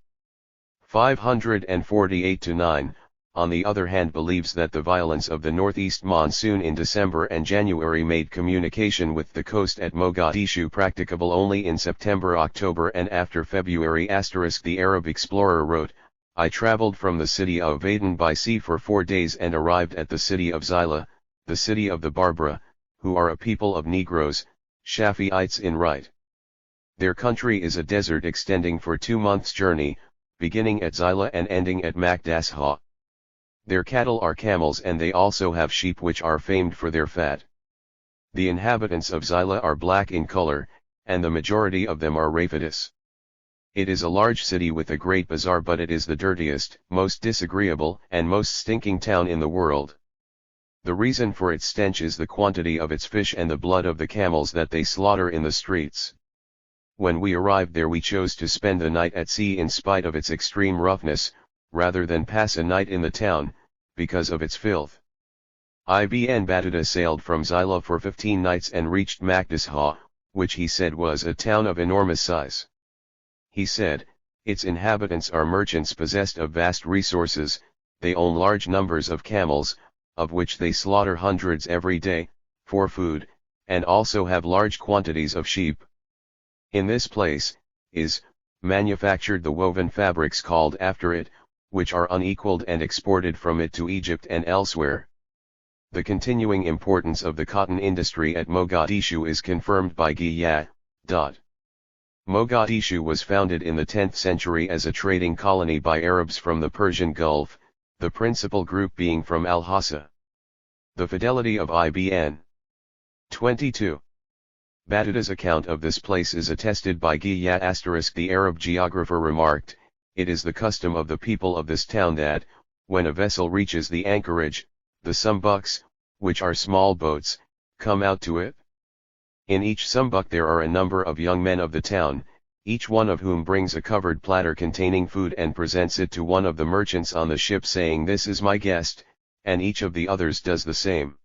Speaker 1: 548–9, on the other hand, believes that the violence of the northeast monsoon in December and January made communication with the coast at Mogadishu practicable only in September–October and after February. The Arab explorer wrote, I traveled from the city of Aden by sea for 4 days and arrived at the city of Zila, the city of the Barbara, who are a people of Negroes, Shafi'ites in right. Their country is a desert extending for 2 months' journey, beginning at Zila and ending at Makdasha. Their cattle are camels and they also have sheep which are famed for their fat. The inhabitants of Zila are black in color, and the majority of them are Rafidis. It is a large city with a great bazaar, but it is the dirtiest, most disagreeable, and most stinking town in the world. The reason for its stench is the quantity of its fish and the blood of the camels that they slaughter in the streets. When we arrived there we chose to spend the night at sea in spite of its extreme roughness, rather than pass a night in the town, because of its filth. Ibn Battuta sailed from Zila for 15 nights and reached Makdasha, which he said was a town of enormous size. He said, its inhabitants are merchants possessed of vast resources, they own large numbers of camels, of which they slaughter hundreds every day, for food, and also have large quantities of sheep. In this place, is manufactured the woven fabrics called after it, which are unequaled and exported from it to Egypt and elsewhere. The continuing importance of the cotton industry at Mogadishu is confirmed by Ghiyah. Mogadishu was founded in the 10th century as a trading colony by Arabs from the Persian Gulf, the principal group being from Al-Hassa. The fidelity of Ibn 22. Battuta's account of this place is attested by Ghiyah*. The Arab geographer remarked, it is the custom of the people of this town that, when a vessel reaches the anchorage, the sumbuks, which are small boats, come out to it. In each sumbuk there are a number of young men of the town, each one of whom brings a covered platter containing food and presents it to one of the merchants on the ship saying, "This is my guest," and each of the others does the same.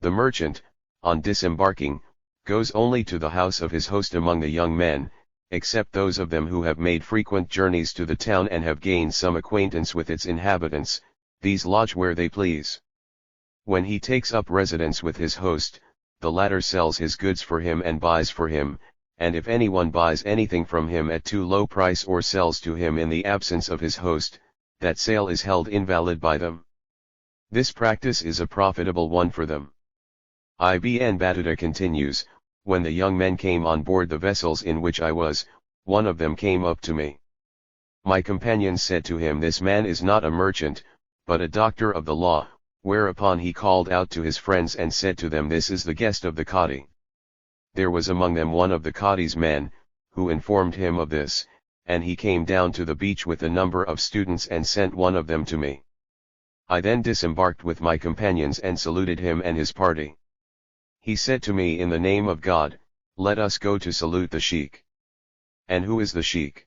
Speaker 1: The merchant, on disembarking, goes only to the house of his host among the young men, except those of them who have made frequent journeys to the town and have gained some acquaintance with its inhabitants, these lodge where they please. When he takes up residence with his host, the latter sells his goods for him and buys for him, and if anyone buys anything from him at too low price or sells to him in the absence of his host, that sale is held invalid by them. This practice is a profitable one for them. Ibn Battuta continues, when the young men came on board the vessels in which I was, one of them came up to me. My companions said to him, "This man is not a merchant, but a doctor of the law," whereupon he called out to his friends and said to them, "This is the guest of the Qadi." There was among them one of the Qadi's men, who informed him of this, and he came down to the beach with a number of students and sent one of them to me. I then disembarked with my companions and saluted him and his party. He said to me, "In the name of God, let us go to salute the sheikh." "And who is the sheikh?"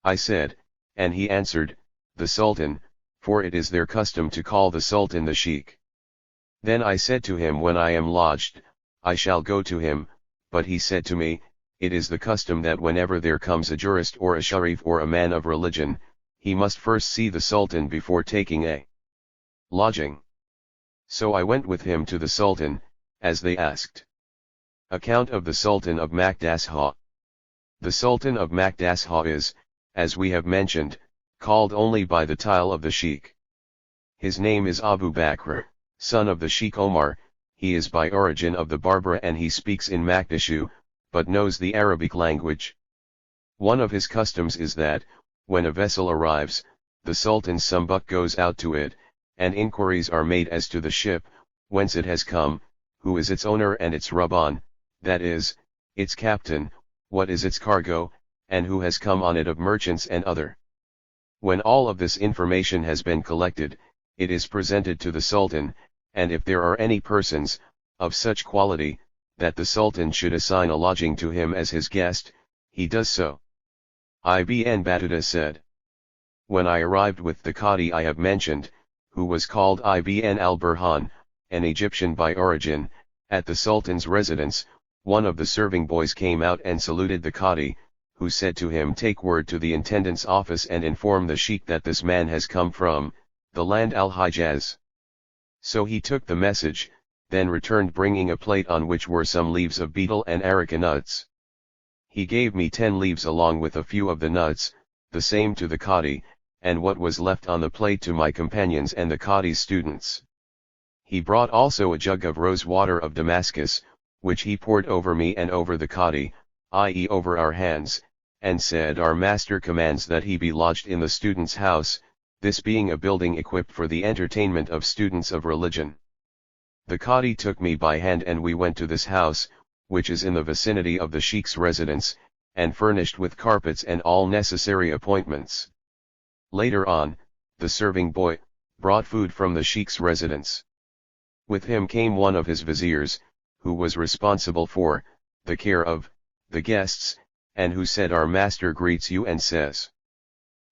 Speaker 1: I said, and he answered, "The Sultan, for it is their custom to call the Sultan the sheikh." Then I said to him, "When I am lodged, I shall go to him," but he said to me, "It is the custom that whenever there comes a jurist or a sharif or a man of religion, he must first see the Sultan before taking a lodging." So I went with him to the Sultan, as they asked. Account of the Sultan of Makdasha. The Sultan of Makdasha is, as we have mentioned, called only by the title of the Sheikh. His name is Abu Bakr, son of the Sheikh Omar. He is by origin of the Barbara and he speaks in Makdashu, but knows the Arabic language. One of his customs is that, when a vessel arrives, the Sultan's sumbuk goes out to it, and inquiries are made as to the ship, whence it has come, who is its owner and its Rabban, that is, its captain, what is its cargo, and who has come on it of merchants and other. When all of this information has been collected, it is presented to the Sultan, and if there are any persons, of such quality, that the Sultan should assign a lodging to him as his guest, he does so. Ibn Battuta said, when I arrived with the Qadi I have mentioned, who was called Ibn al-Burhan, an Egyptian by origin, at the Sultan's residence, one of the serving boys came out and saluted the Qadi, who said to him, "Take word to the intendant's office and inform the sheikh that this man has come from the land al-Hijaz." So he took the message, then returned bringing a plate on which were some leaves of betel and areca nuts. He gave me 10 leaves along with a few of the nuts, the same to the Qadi, and what was left on the plate to my companions and the Qadi's students. He brought also a jug of rose water of Damascus, which he poured over me and over the Qadi, i.e. over our hands, and said, our master commands that he be lodged in the student's house, this being a building equipped for the entertainment of students of religion. The Qadi took me by hand and we went to this house, which is in the vicinity of the Sheikh's residence, and furnished with carpets and all necessary appointments. Later on, the serving boy brought food from the Sheikh's residence. With him came one of his viziers, who was responsible for the care of the guests, and who said, our master greets you and says,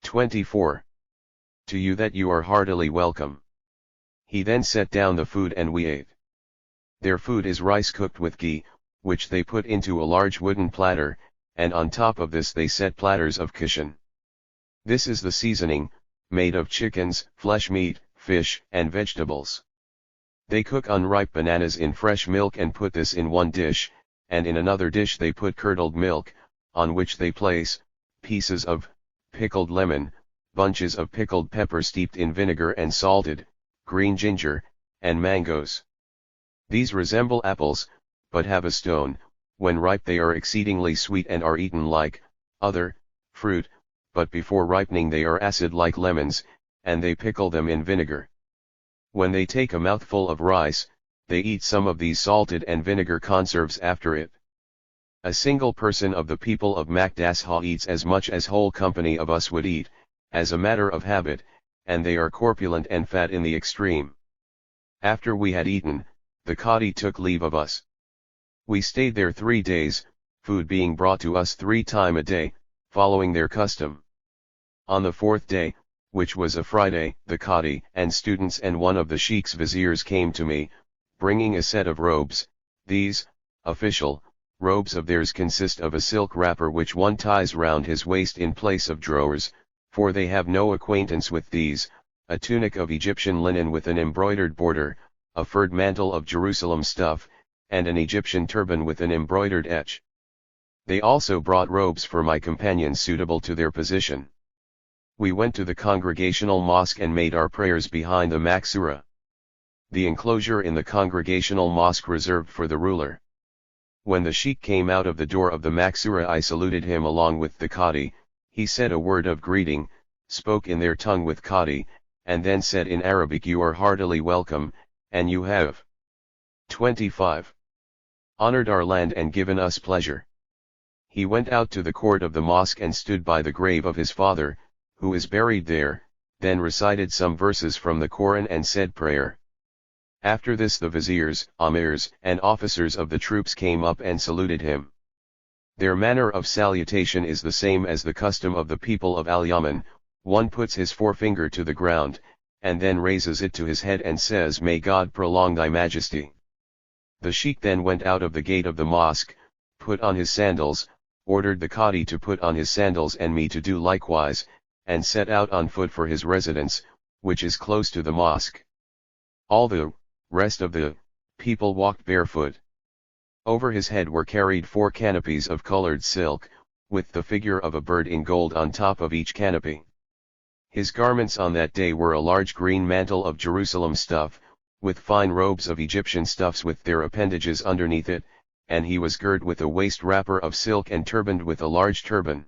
Speaker 1: 24. To you that you are heartily welcome. He then set down the food and we ate. Their food is rice cooked with ghee, which they put into a large wooden platter, and on top of this they set platters of kishan. This is the seasoning, made of chickens, flesh meat, fish, and vegetables. They cook unripe bananas in fresh milk and put this in one dish, and in another dish they put curdled milk, on which they place pieces of pickled lemon, bunches of pickled pepper steeped in vinegar and salted, green ginger, and mangoes. These resemble apples, but have a stone. When ripe they are exceedingly sweet and are eaten like other fruit, but before ripening they are acid like lemons, and they pickle them in vinegar. When they take a mouthful of rice, they eat some of these salted and vinegar conserves after it. A single person of the people of Makdasha eats as much as whole company of us would eat, as a matter of habit, and they are corpulent and fat in the extreme. After we had eaten, the Qadi took leave of us. We stayed there 3 days, food being brought to us 3 times a day, following their custom. On the 4th day, which was a Friday, the Qadi and students and one of the Sheikh's viziers came to me, bringing a set of robes. These, official, robes of theirs consist of a silk wrapper which one ties round his waist in place of drawers, for they have no acquaintance with these, a tunic of Egyptian linen with an embroidered border, a furred mantle of Jerusalem stuff, and an Egyptian turban with an embroidered etch. They also brought robes for my companions suitable to their position. We went to the congregational mosque and made our prayers behind the Maksura, the enclosure in the congregational mosque reserved for the ruler. When the sheikh came out of the door of the Maksura, I saluted him along with the Qadi. He said a word of greeting, spoke in their tongue with Qadi, and then said in Arabic, you are heartily welcome, and you have 25. Honored our land and given us pleasure. He went out to the court of the mosque and stood by the grave of his father, who is buried there, then recited some verses from the Quran and said prayer. After this the viziers, amirs, and officers of the troops came up and saluted him. Their manner of salutation is the same as the custom of the people of Al-Yaman. One puts his forefinger to the ground, and then raises it to his head and says, may God prolong thy majesty. The sheikh then went out of the gate of the mosque, put on his sandals, ordered the Qadi to put on his sandals and me to do likewise, and set out on foot for his residence, which is close to the mosque. All the rest of the people walked barefoot. Over his head were carried 4 canopies of colored silk, with the figure of a bird in gold on top of each canopy. His garments on that day were a large green mantle of Jerusalem stuff, with fine robes of Egyptian stuffs with their appendages underneath it, and he was girt with a waist wrapper of silk and turbaned with a large turban.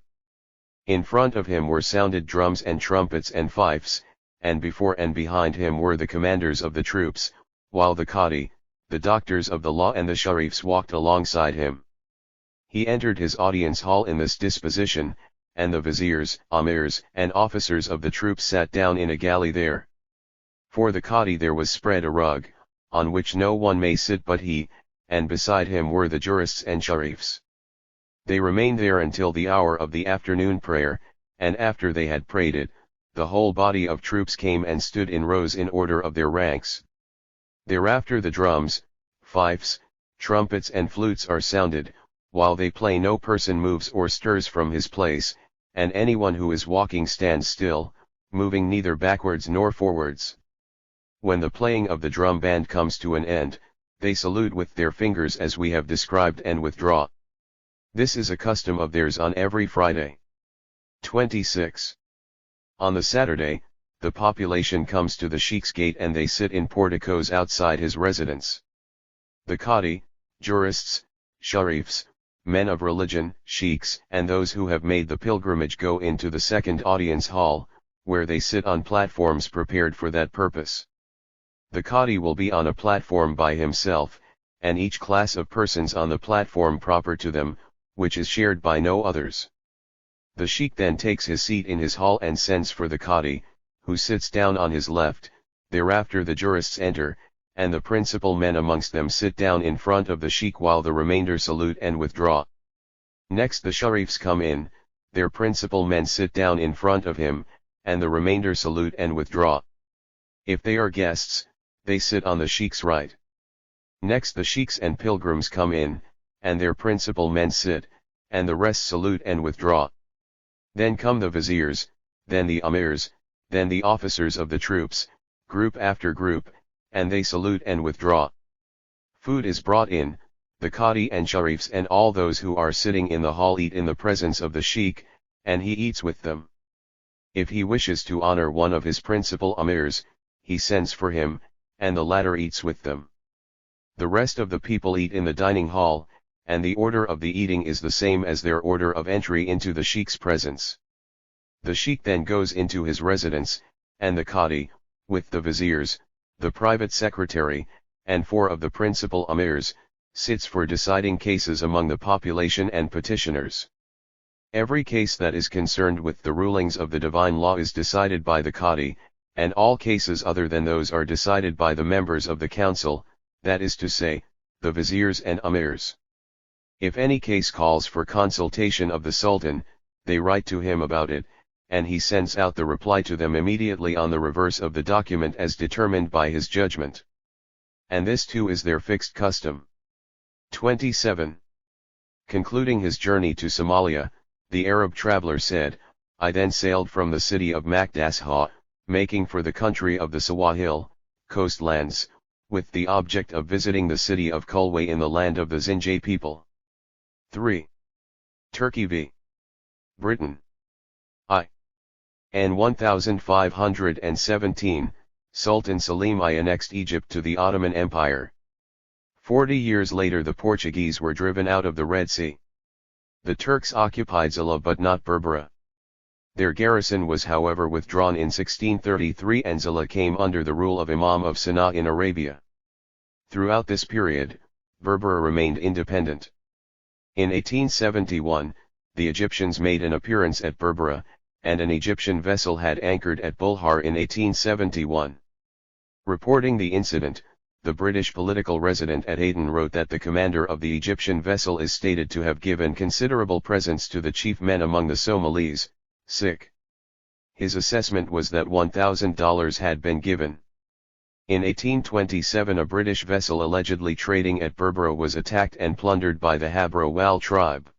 Speaker 1: In front of him were sounded drums and trumpets and fifes, and before and behind him were the commanders of the troops, while the Qadi, the doctors of the law and the Sharifs walked alongside him. He entered his audience hall in this disposition, and the viziers, amirs, and officers of the troops sat down in a galley there. For the Qadi there was spread a rug, on which no one may sit but he, and beside him were the jurists and Sharifs. They remained there until the hour of the afternoon prayer, and after they had prayed it, the whole body of troops came and stood in rows in order of their ranks. Thereafter the drums, fifes, trumpets and flutes are sounded. While they play no person moves or stirs from his place, and anyone who is walking stands still, moving neither backwards nor forwards. When the playing of the drum band comes to an end, they salute with their fingers as we have described and withdraw. This is a custom of theirs on every Friday. 26. On the Saturday, the population comes to the Sheikh's gate and they sit in porticos outside his residence. The Qadi, jurists, sharifs, men of religion, sheikhs, and those who have made the pilgrimage go into the second audience hall, where they sit on platforms prepared for that purpose. The Qadi will be on a platform by himself, and each class of persons on the platform proper to them, which is shared by no others. The sheikh then takes his seat in his hall and sends for the Qadi, who sits down on his left. Thereafter the jurists enter, and the principal men amongst them sit down in front of the sheikh while the remainder salute and withdraw. Next the sharifs come in, their principal men sit down in front of him, and the remainder salute and withdraw. If they are guests, they sit on the sheikh's right. Next the sheikhs and pilgrims come in, and their principal men sit, and the rest salute and withdraw. Then come the viziers, then the amirs, then the officers of the troops, group after group, and they salute and withdraw. Food is brought in, the Qadi and sharifs and all those who are sitting in the hall eat in the presence of the sheikh, and he eats with them. If he wishes to honor one of his principal amirs, he sends for him, and the latter eats with them. The rest of the people eat in the dining hall, and the order of the eating is the same as their order of entry into the sheikh's presence. The sheikh then goes into his residence, and the Qadi, with the viziers, the private secretary, and 4 of the principal amirs, sits for deciding cases among the population and petitioners. Every case that is concerned with the rulings of the divine law is decided by the Qadi, and all cases other than those are decided by the members of the council, that is to say, the viziers and amirs. If any case calls for consultation of the Sultan, they write to him about it, and he sends out the reply to them immediately on the reverse of the document as determined by his judgment. And this too is their fixed custom. 27. Concluding his journey to Somalia, the Arab traveler said, I then sailed from the city of Makdasha, making for the country of the Sawahil, coastlands, with the object of visiting the city of Kulwe in the land of the Zinjay people. 3. Turkey v. Britain. In 1517, Sultan Selim I annexed Egypt to the Ottoman Empire. 40 years later the Portuguese were driven out of the Red Sea. The Turks occupied Zila but not Berbera. Their garrison was however withdrawn in 1633 and Zila came under the rule of Imam of Sana'a in Arabia. Throughout this period, Berbera remained independent. In 1871, the Egyptians made an appearance at Berbera, and an Egyptian vessel had anchored at Bulhar in 1871. Reporting the incident, the British political resident at Aden wrote that the commander of the Egyptian vessel is stated to have given considerable presents to the chief men among the Somalis, sick. His assessment was that $1,000 had been given. In 1827 a British vessel allegedly trading at Berbera was attacked and plundered by the Habro Wal tribe.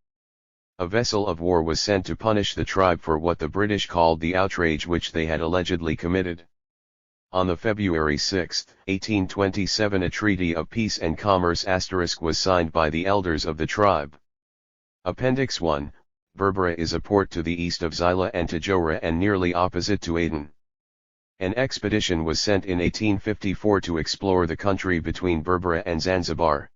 Speaker 1: A vessel of war was sent to punish the tribe for what the British called the outrage which they had allegedly committed. On the February 6, 1827 a treaty of peace and commerce * was signed by the elders of the tribe. Appendix 1, Berbera is a port to the east of Zila and Tajora and nearly opposite to Aden. An expedition was sent in 1854 to explore the country between Berbera and Zanzibar.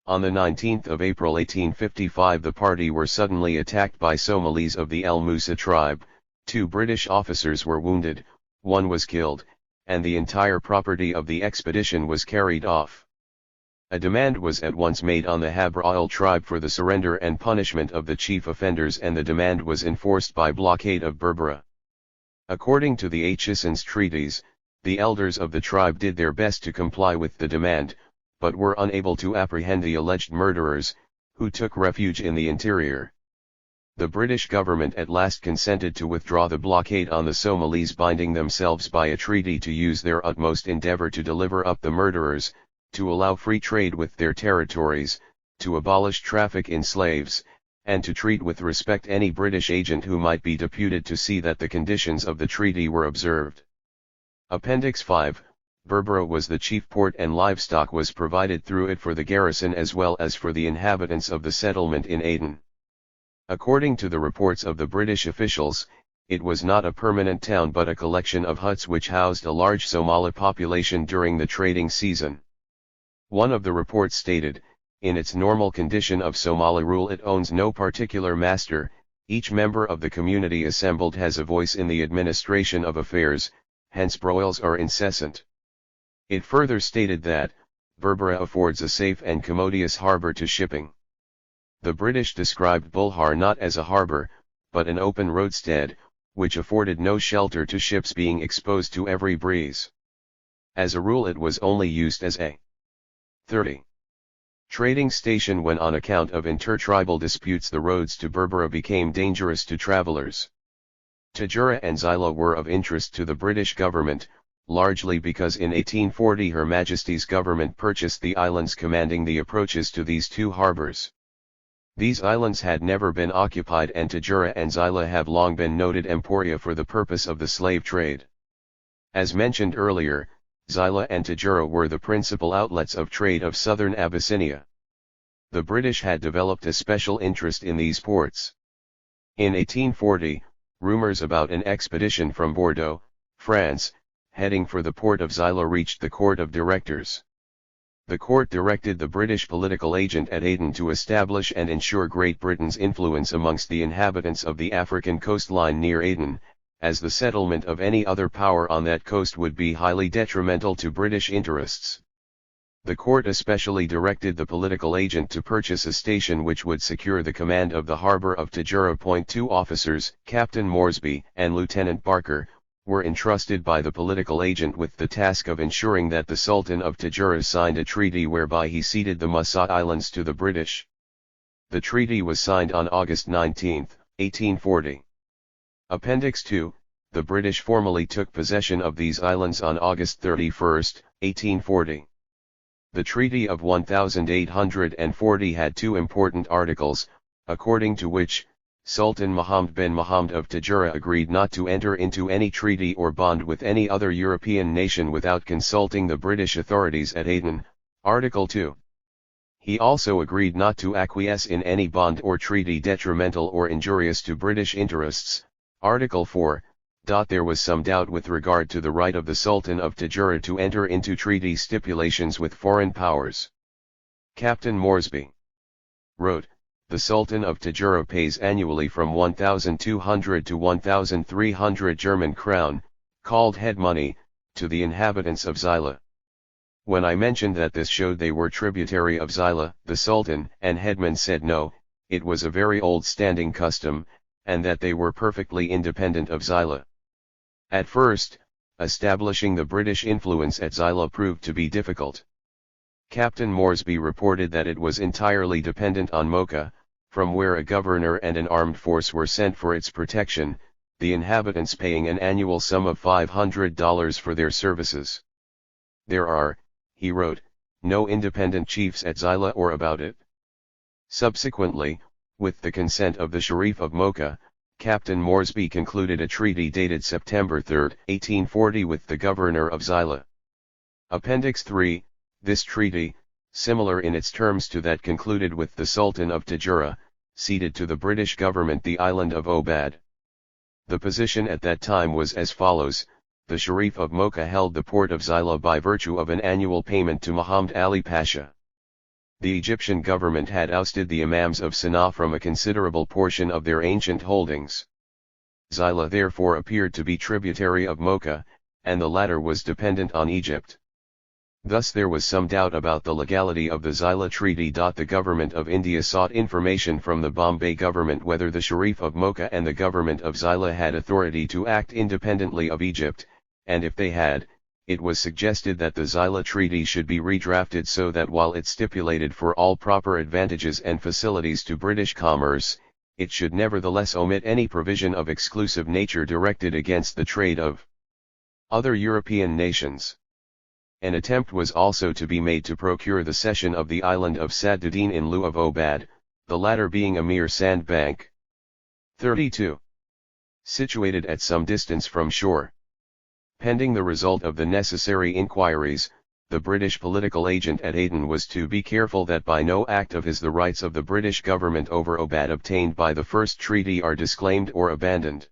Speaker 1: On the 19th of April 1855 the party were suddenly attacked by Somalis of the El Musa tribe, 2 British officers were wounded, 1 was killed, and the entire property of the expedition was carried off. A demand was at once made on the Habro tribe for the surrender and punishment of the chief offenders and the demand was enforced by blockade of Berbera. According to the Atchison's treaties, the elders of the tribe did their best to comply with the demand, but were unable to apprehend the alleged murderers, who took refuge in the interior. The British government at last consented to withdraw the blockade on the Somalis, binding themselves by a treaty to use their utmost endeavour to deliver up the murderers, to allow free trade with their territories, to abolish traffic in slaves, and to treat with respect any British agent who might be deputed to see that the conditions of the treaty were observed. Appendix 5. Berbera was the chief port and livestock was provided through it for the garrison as well as for the inhabitants of the settlement in Aden. According to the reports of the British officials, it was not a permanent town but a collection of huts which housed a large Somali population during the trading season. One of the reports stated, in its normal condition of Somali rule it owns no particular master, each member of the community assembled has a voice in the administration of affairs, hence broils are incessant. It further stated that, Berbera affords a safe and commodious harbour to shipping. The British described Bulhar not as a harbour, but an open roadstead, which afforded no shelter to ships being exposed to every breeze. As a rule it was only used as a 30. trading station when on account of intertribal disputes the roads to Berbera became dangerous to travellers. Tajura and Xyla were of interest to the British government, largely because in 1840 Her Majesty's government purchased the islands commanding the approaches to these two harbours. These islands had never been occupied and Tajura and Xyla have long been noted emporia for the purpose of the slave trade. As mentioned earlier, Xyla and Tajura were the principal outlets of trade of southern Abyssinia. The British had developed a special interest in these ports. In 1840, rumours about an expedition from Bordeaux, France, heading for the port of Xyla reached the Court of Directors. The court directed the British political agent at Aden to establish and ensure Great Britain's influence amongst the inhabitants of the African coastline near Aden, as the settlement of any other power on that coast would be highly detrimental to British interests. The court especially directed the political agent to purchase a station which would secure the command of the harbour of Tajura. 2 officers, Captain Moresby and Lieutenant Barker, were entrusted by the political agent with the task of ensuring that the Sultan of Tajura signed a treaty whereby he ceded the Musa Islands to the British. The treaty was signed on August 19, 1840. Appendix 2, the British formally took possession of these islands on August 31, 1840. The Treaty of 1840 had 2 important articles, according to which, Sultan Muhammad bin Muhammad of Tajura agreed not to enter into any treaty or bond with any other European nation without consulting the British authorities at Aden, Article 2. He also agreed not to acquiesce in any bond or treaty detrimental or injurious to British interests, Article 4. There was some doubt with regard to the right of the Sultan of Tajura to enter into treaty stipulations with foreign powers. Captain Moresby wrote, the Sultan of Tajura pays annually from 1,200 to 1,300 German crown, called head money, to the inhabitants of Xyla. When I mentioned that this showed they were tributary of Xyla, the Sultan and headman said no, it was a very old standing custom, and that they were perfectly independent of Xyla. At first, establishing the British influence at Xyla proved to be difficult. Captain Moresby reported that it was entirely dependent on Mocha, from where a governor and an armed force were sent for its protection, the inhabitants paying an annual sum of $500 for their services. There are, he wrote, no independent chiefs at Xyla or about it. Subsequently, with the consent of the Sharif of Mocha, Captain Moresby concluded a treaty dated September 3, 1840 with the governor of Xyla. Appendix 3, this treaty, similar in its terms to that concluded with the Sultan of Tajura, ceded to the British government the island of Obad. The position at that time was as follows: the Sharif of Mocha held the port of Xyla by virtue of an annual payment to Muhammad Ali Pasha. The Egyptian government had ousted the Imams of Sana'a from a considerable portion of their ancient holdings. Xyla therefore appeared to be tributary of Mocha, and the latter was dependent on Egypt. Thus there was some doubt about the legality of the Xyla Treaty. The Government of India sought information from the Bombay government whether the Sharif of Mocha and the government of Xyla had authority to act independently of Egypt, and if they had, it was suggested that the Xyla Treaty should be redrafted so that while it stipulated for all proper advantages and facilities to British commerce, it should nevertheless omit any provision of exclusive nature directed against the trade of other European nations. An attempt was also to be made to procure the cession of the island of Sadduddin in lieu of Obad, the latter being a mere sandbank. 32. Situated at some distance from shore. Pending the result of the necessary inquiries, the British political agent at Aden was to be careful that by no act of his the rights of the British government over Obad obtained by the first treaty are disclaimed or abandoned.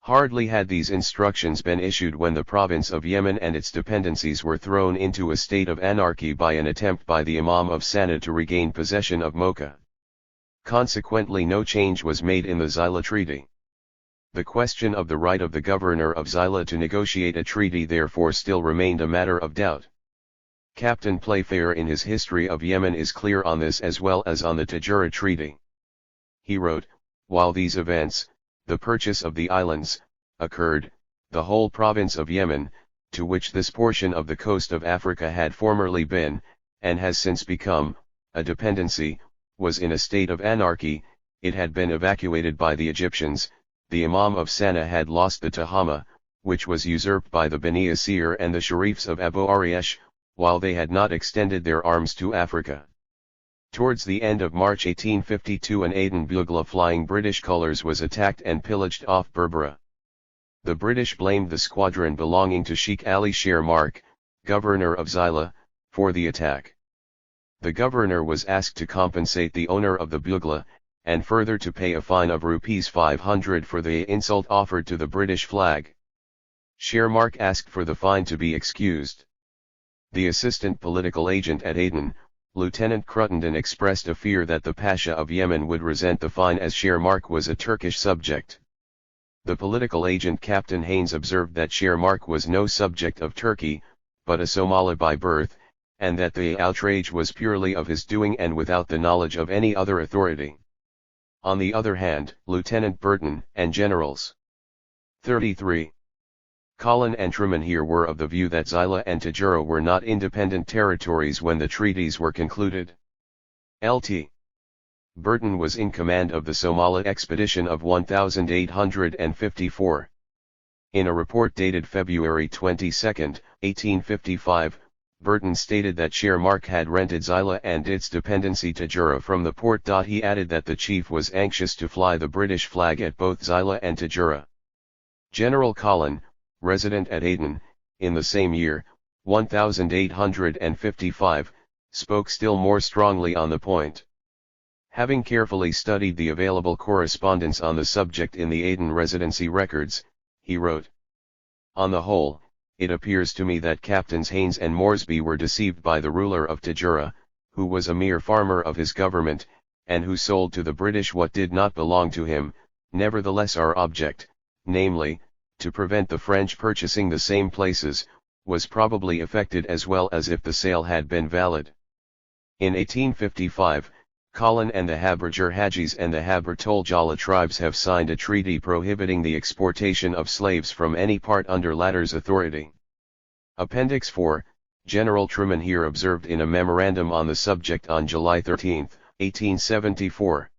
Speaker 1: Hardly had these instructions been issued when the province of Yemen and its dependencies were thrown into a state of anarchy by an attempt by the Imam of Sana'a to regain possession of Mocha. Consequently, no change was made in the Zila Treaty. The question of the right of the governor of Zila to negotiate a treaty therefore still remained a matter of doubt. Captain Playfair in his History of Yemen is clear on this as well as on the Tajura Treaty. He wrote, "While these events, the purchase of the islands, occurred, the whole province of Yemen, to which this portion of the coast of Africa had formerly been, and has since become, a dependency, was in a state of anarchy. It had been evacuated by the Egyptians, the Imam of Sana'a had lost the Tahama, which was usurped by the Bani Asir and the Sharifs of Abu Arish, while they had not extended their arms to Africa." Towards the end of March 1852 an Aden Bugla flying British colours was attacked and pillaged off Berbera. The British blamed the squadron belonging to Sheikh Ali Sher Mark, governor of Zila, for the attack. The governor was asked to compensate the owner of the Bugla, and further to pay a fine of ₹500 for the insult offered to the British flag. Sher Mark asked for the fine to be excused. The assistant political agent at Aden, Lieutenant Cruttenden, expressed a fear that the Pasha of Yemen would resent the fine as Sher Mark was a Turkish subject. The political agent Captain Haynes observed that Sher Mark was no subject of Turkey, but a Somali by birth, and that the outrage was purely of his doing and without the knowledge of any other authority. On the other hand, Lieutenant Burton and Generals 33. Colin and Truman here were of the view that Zila and Tajura were not independent territories when the treaties were concluded. Lt. Burton was in command of the Somali expedition of 1854. In a report dated February 22, 1855, Burton stated that Sher Mark had rented Zila and its dependency Tajura from the port. He added that the chief was anxious to fly the British flag at both Zila and Tajura. General Colin, resident at Aden, in the same year, 1855, spoke still more strongly on the point. Having carefully studied the available correspondence on the subject in the Aden residency records, he wrote, "On the whole, it appears to me that Captains Haynes and Moresby were deceived by the ruler of Tajura, who was a mere farmer of his government, and who sold to the British what did not belong to him. Nevertheless our object, namely, to prevent the French purchasing the same places, was probably effected as well as if the sale had been valid." In 1855, Colin and the Haberger Hajis and the Haber Toljala tribes have signed a treaty prohibiting the exportation of slaves from any part under latter's authority. Appendix 4, General Truman here observed in a memorandum on the subject on July 13, 1874.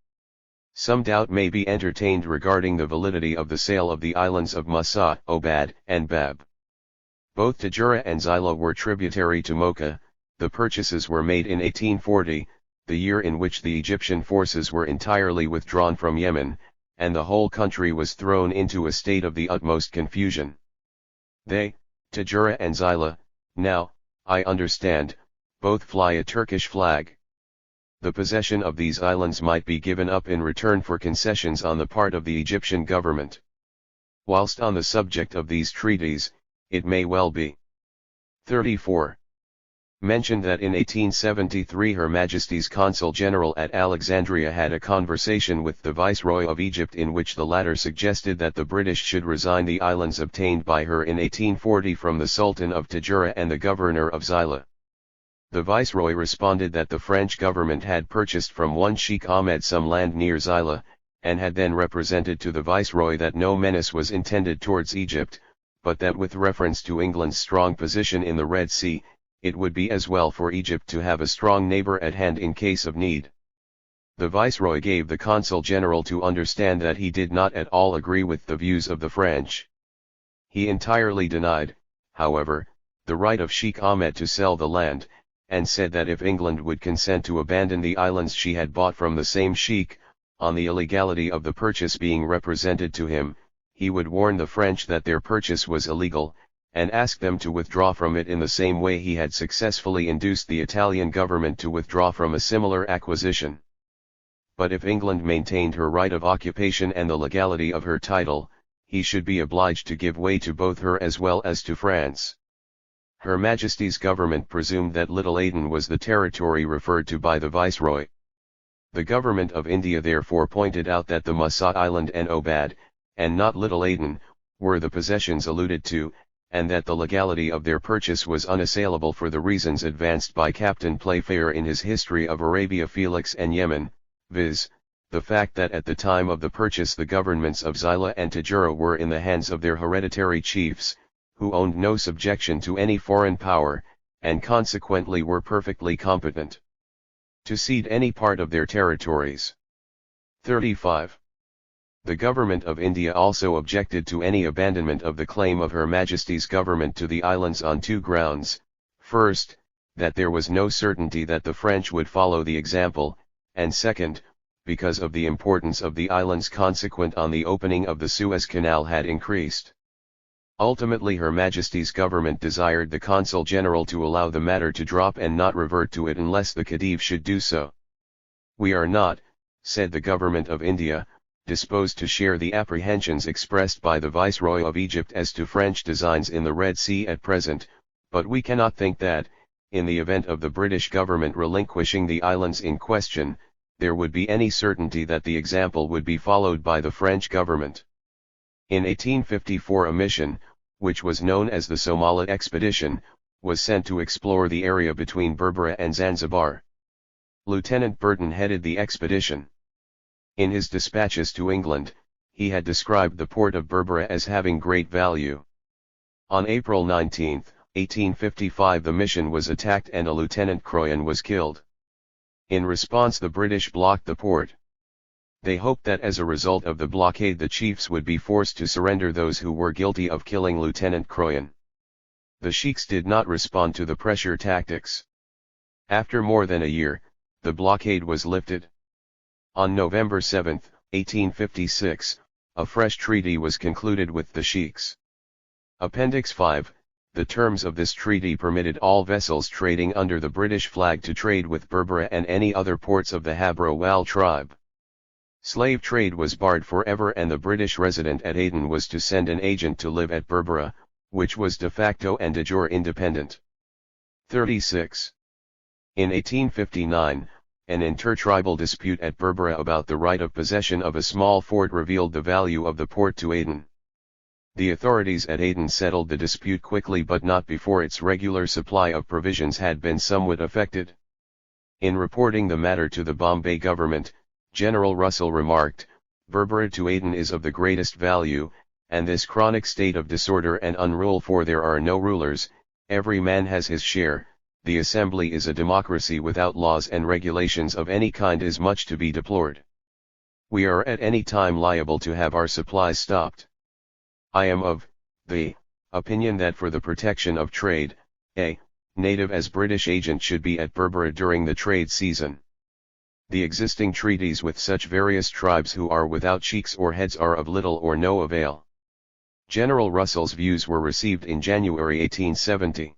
Speaker 1: Some doubt may be entertained regarding the validity of the sale of the islands of Masa, Obad, and Bab. Both Tajura and Zila were tributary to Mocha. The purchases were made in 1840, the year in which the Egyptian forces were entirely withdrawn from Yemen, and the whole country was thrown into a state of the utmost confusion. They, Tajura and Zila, now, I understand, both fly a Turkish flag. The possession of these islands might be given up in return for concessions on the part of the Egyptian government. Whilst on the subject of these treaties, it may well be 34. Mentioned that in 1873 Her Majesty's Consul General at Alexandria had a conversation with the Viceroy of Egypt in which the latter suggested that the British should resign the islands obtained by her in 1840 from the Sultan of Tajura and the Governor of Zila. The Viceroy responded that the French government had purchased from one Sheikh Ahmed some land near Zila, and had then represented to the Viceroy that no menace was intended towards Egypt, but that with reference to England's strong position in the Red Sea, it would be as well for Egypt to have a strong neighbor at hand in case of need. The Viceroy gave the Consul General to understand that he did not at all agree with the views of the French. He entirely denied, however, the right of Sheikh Ahmed to sell the land, and said that if England would consent to abandon the islands she had bought from the same sheikh, on the illegality of the purchase being represented to him, he would warn the French that their purchase was illegal, and ask them to withdraw from it in the same way he had successfully induced the Italian government to withdraw from a similar acquisition. But if England maintained her right of occupation and the legality of her title, he should be obliged to give way to both her as well as to France. Her Majesty's government presumed that Little Aden was the territory referred to by the Viceroy. The government of India therefore pointed out that the Musa Island and Obad, and not Little Aden, were the possessions alluded to, and that the legality of their purchase was unassailable for the reasons advanced by Captain Playfair in his History of Arabia Felix and Yemen, viz., the fact that at the time of the purchase the governments of Zila and Tajura were in the hands of their hereditary chiefs, who owned no subjection to any foreign power, and consequently were perfectly competent to cede any part of their territories. 35. The government of India also objected to any abandonment of the claim of Her Majesty's government to the islands on two grounds: first, that there was no certainty that the French would follow the example, and second, because of the importance of the islands consequent on the opening of the Suez Canal had increased. Ultimately Her Majesty's government desired the Consul General to allow the matter to drop and not revert to it unless the Khedive should do so. "We are not," said the government of India, "disposed to share the apprehensions expressed by the Viceroy of Egypt as to French designs in the Red Sea at present, but we cannot think that, in the event of the British government relinquishing the islands in question, there would be any certainty that the example would be followed by the French government." In 1854 a mission, which was known as the Somalia Expedition, was sent to explore the area between Berbera and Zanzibar. Lieutenant Burton headed the expedition. In his dispatches to England, he had described the port of Berbera as having great value. On April 19, 1855 the mission was attacked and a Lieutenant Croyan was killed. In response the British blocked the port. They hoped that as a result of the blockade the chiefs would be forced to surrender those who were guilty of killing Lieutenant Croyan. The sheiks did not respond to the pressure tactics. After more than a year, the blockade was lifted. On November 7, 1856, a fresh treaty was concluded with the sheiks. Appendix 5, the terms of this treaty permitted all vessels trading under the British flag to trade with Berbera and any other ports of the Habro-Wal tribe. Slave trade was barred forever and the British resident at Aden was to send an agent to live at Berbera, which was de facto and de jure independent. 36. In 1859, an intertribal dispute at Berbera about the right of possession of a small fort revealed the value of the port to Aden. The authorities at Aden settled the dispute quickly but not before its regular supply of provisions had been somewhat affected. In reporting the matter to the Bombay government, General Russell remarked, "Berbera to Aden is of the greatest value, and this chronic state of disorder and unrule, for there are no rulers, every man has his share, the assembly is a democracy without laws and regulations of any kind, is much to be deplored. We are at any time liable to have our supplies stopped. I am of the opinion that for the protection of trade, a native as British agent should be at Berbera during the trade season. The existing treaties with such various tribes who are without chiefs or heads are of little or no avail." General Russell's views were received in January 1870.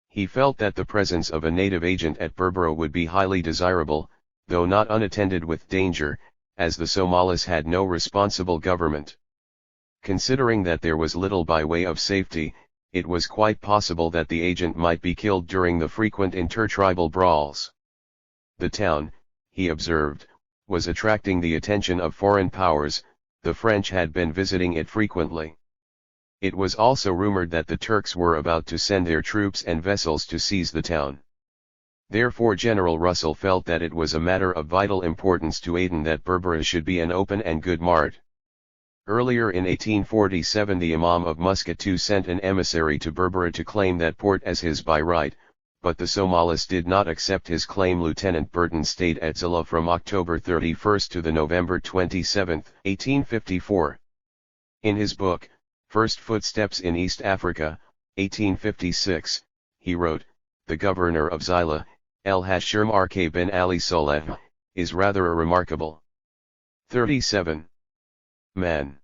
Speaker 1: He felt that the presence of a native agent at Berbera would be highly desirable, though not unattended with danger, as the Somalis had no responsible government. Considering that there was little by way of safety, it was quite possible that the agent might be killed during the frequent intertribal brawls. The town, he observed, was attracting the attention of foreign powers, the French had been visiting it frequently. It was also rumored that the Turks were about to send their troops and vessels to seize the town. Therefore General Russell felt that it was a matter of vital importance to Aden that Berbera should be an open and good mart. Earlier in 1847 the Imam of Muscat too sent an emissary to Berbera to claim that port as his by right, but the Somalis did not accept his claim. Lieutenant Burton stayed at Zila from October 31 to the November 27, 1854. In his book, First Footsteps in East Africa, 1856, he wrote, "The governor of Zila, El-Hashim Rk bin Ali Soleh, is rather a remarkable 37. man.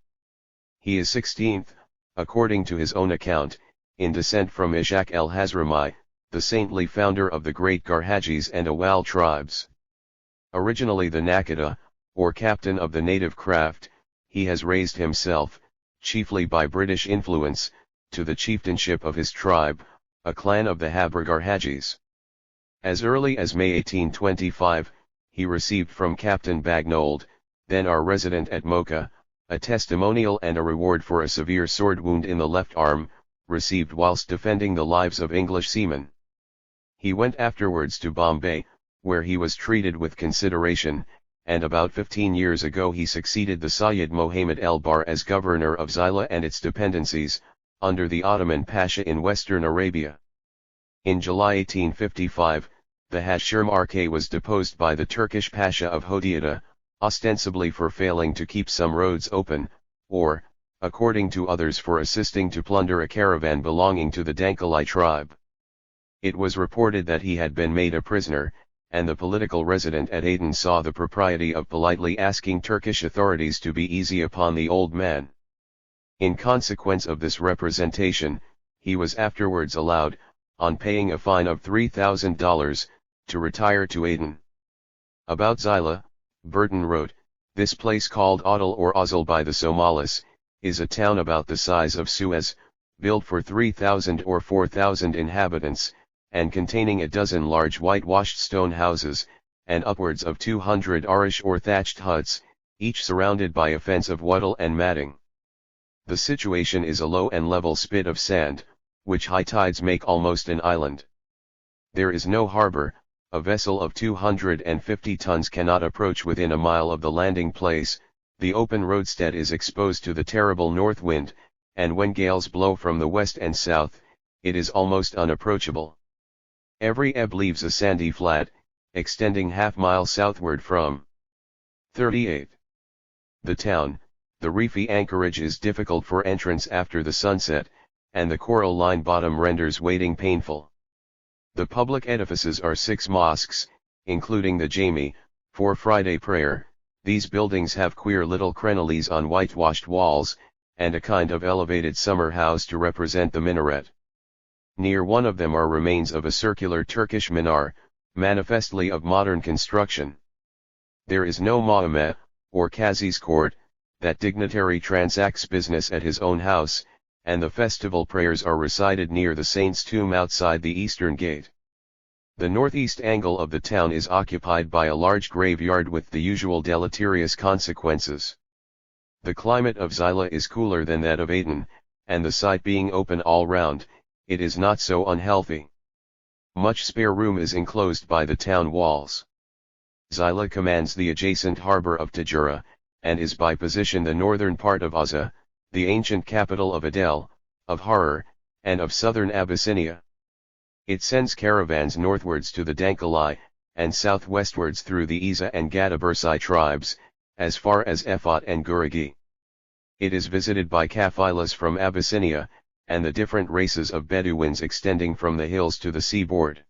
Speaker 1: He is 16th, according to his own account, in descent from Ishaq el-Hazrami, the saintly founder of the great Garhajis and Awal tribes. Originally the Nakada, or captain of the native craft, he has raised himself, chiefly by British influence, to the chieftainship of his tribe, a clan of the Habrigar Hajis. As early as May 1825, he received from Captain Bagnold, then our resident at Mocha, a testimonial and a reward for a severe sword wound in the left arm, received whilst defending the lives of English seamen. He went afterwards to Bombay, where he was treated with consideration, and about 15 years ago he succeeded the Sayyid Mohammed El-Bar as governor of Zila and its dependencies, under the Ottoman Pasha in western Arabia. In July 1855, the Hashim Arke was deposed by the Turkish Pasha of Hodeidah, ostensibly for failing to keep some roads open, or, according to others, for assisting to plunder a caravan belonging to the Dankalai tribe. It was reported that he had been made a prisoner, and the political resident at Aden saw the propriety of politely asking Turkish authorities to be easy upon the old man. In consequence of this representation, he was afterwards allowed, on paying a fine of $3,000, to retire to Aden. About Zila, Burton wrote, "This place called Adal or Azal by the Somalis, is a town about the size of Suez, built for 3,000 or 4,000 inhabitants, and containing a dozen large whitewashed stone houses, and upwards of 200 arish or thatched huts, each surrounded by a fence of wattle and matting. The situation is a low and level spit of sand, which high tides make almost an island. There is no harbour, a vessel of 250 tons cannot approach within a mile of the landing place, the open roadstead is exposed to the terrible north wind, and when gales blow from the west and south, it is almost unapproachable. Every ebb leaves a sandy flat, extending half-mile southward from 38. The town, the reefy anchorage is difficult for entrance after the sunset, and the coral line bottom renders wading painful. The public edifices are 6 mosques, including the Jami, for Friday prayer. These buildings have queer little crenellaes on whitewashed walls, and a kind of elevated summer house to represent the minaret. Near one of them are remains of a circular Turkish minar, manifestly of modern construction. There is no Mahomet, or Qazi's court, that dignitary transacts business at his own house, and the festival prayers are recited near the saint's tomb outside the eastern gate. The northeast angle of the town is occupied by a large graveyard with the usual deleterious consequences. The climate of Zila is cooler than that of Aden, and the site being open all round, it is not so unhealthy. Much spare room is enclosed by the town walls. Zila commands the adjacent harbour of Tajura, and is by position the northern part of Azza, the ancient capital of Adel, of Harar, and of southern Abyssinia. It sends caravans northwards to the Dankalai, and southwestwards through the Isa and Gadabursai tribes, as far as Efat and Guragi. It is visited by kafilas from Abyssinia, and the different races of Bedouins extending from the hills to the seaboard.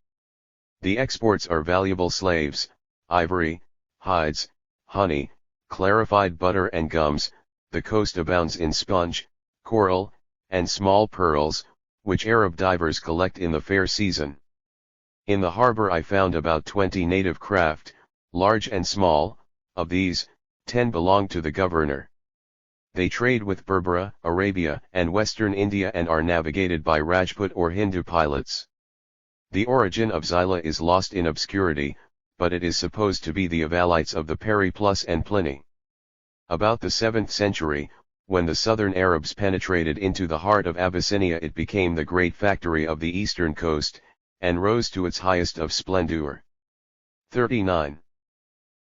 Speaker 1: The exports are valuable slaves, ivory, hides, honey, clarified butter and gums. The coast abounds in sponge, coral, and small pearls, which Arab divers collect in the fair season. In the harbour I found about 20 native craft, large and small. Of these, 10 belong to the governor. They trade with Berbera, Arabia, and Western India and are navigated by Rajput or Hindu pilots. The origin of Zila is lost in obscurity, but it is supposed to be the Avalites of the Periplus and Pliny. About the 7th century, when the southern Arabs penetrated into the heart of Abyssinia, it became the great factory of the eastern coast, and rose to its highest of splendor. 39.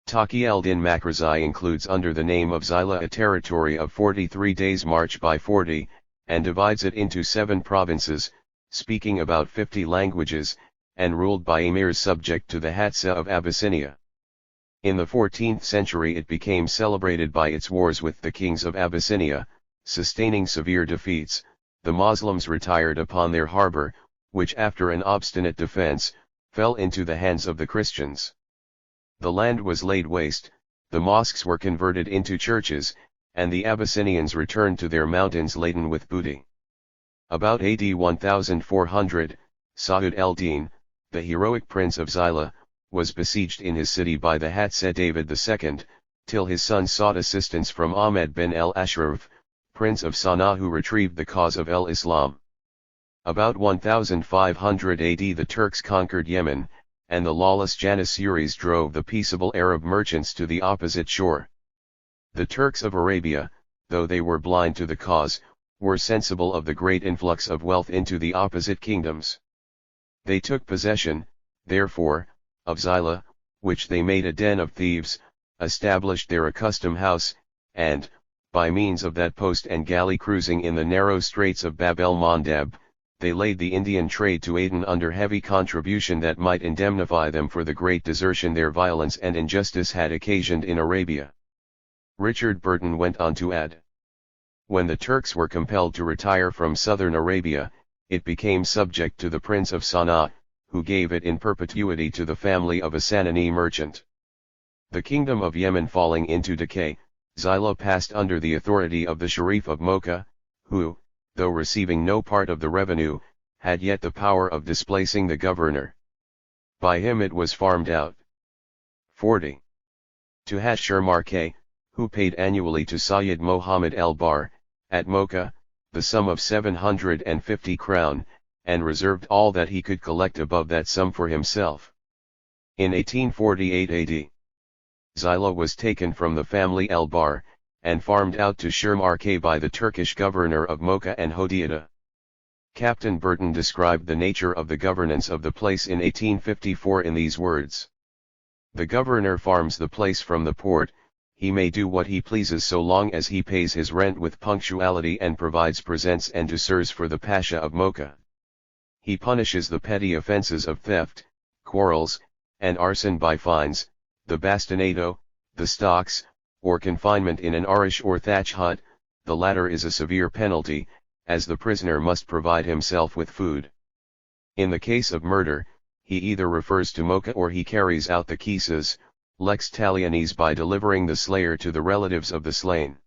Speaker 1: Taqi el-Din Makrazai includes under the name of Zila a territory of 43 days' march by 40, and divides it into 7 provinces, speaking about 50 languages, and ruled by emirs subject to the Hatsa of Abyssinia. In the 14th century it became celebrated by its wars with the kings of Abyssinia. Sustaining severe defeats, the Muslims retired upon their harbour, which after an obstinate defence, fell into the hands of the Christians. The land was laid waste, the mosques were converted into churches, and the Abyssinians returned to their mountains laden with booty. About AD 1400, Saud el-Din, the heroic prince of Zila, was besieged in his city by the Hatsa David II, till his son sought assistance from Ahmed bin el-Ashraf, Prince of Sana'a, who retrieved the cause of el-Islam. About 1500 AD the Turks conquered Yemen, and the lawless Janissaries drove the peaceable Arab merchants to the opposite shore. The Turks of Arabia, though they were blind to the cause, were sensible of the great influx of wealth into the opposite kingdoms. They took possession, therefore, of Zila, which they made a den of thieves, established their accustomed house, and, by means of that post and galley cruising in the narrow straits of Bab el-Mandab, they laid the Indian trade to Aden under heavy contribution that might indemnify them for the great desertion their violence and injustice had occasioned in Arabia. Richard Burton went on to add, when the Turks were compelled to retire from southern Arabia, it became subject to the Prince of Sana'a, who gave it in perpetuity to the family of a Sanani merchant. The kingdom of Yemen falling into decay, Zila passed under the authority of the Sharif of Mocha, who, though receiving no part of the revenue, had yet the power of displacing the governor. By him it was farmed out. 40. To Hash-Sharmarke, who paid annually to Sayyid Mohammed el-Bar, at Mocha, the sum of 750 crown, and reserved all that he could collect above that sum for himself. In 1848 AD, Zila was taken from the family el-Bar, and farmed out to Sharmarke by the Turkish governor of Mocha and Hodeidah. Captain Burton described the nature of the governance of the place in 1854 in these words. The governor farms the place from the port. He may do what he pleases so long as he pays his rent with punctuality and provides presents and douceurs for the Pasha of Mocha. He punishes the petty offences of theft, quarrels, and arson by fines, the bastinado, the stocks, or confinement in an arish or thatch hut. The latter is a severe penalty, as the prisoner must provide himself with food. In the case of murder, he either refers to Mocha or he carries out the qisas, lex talionis, by delivering the slayer to the relatives of the slain.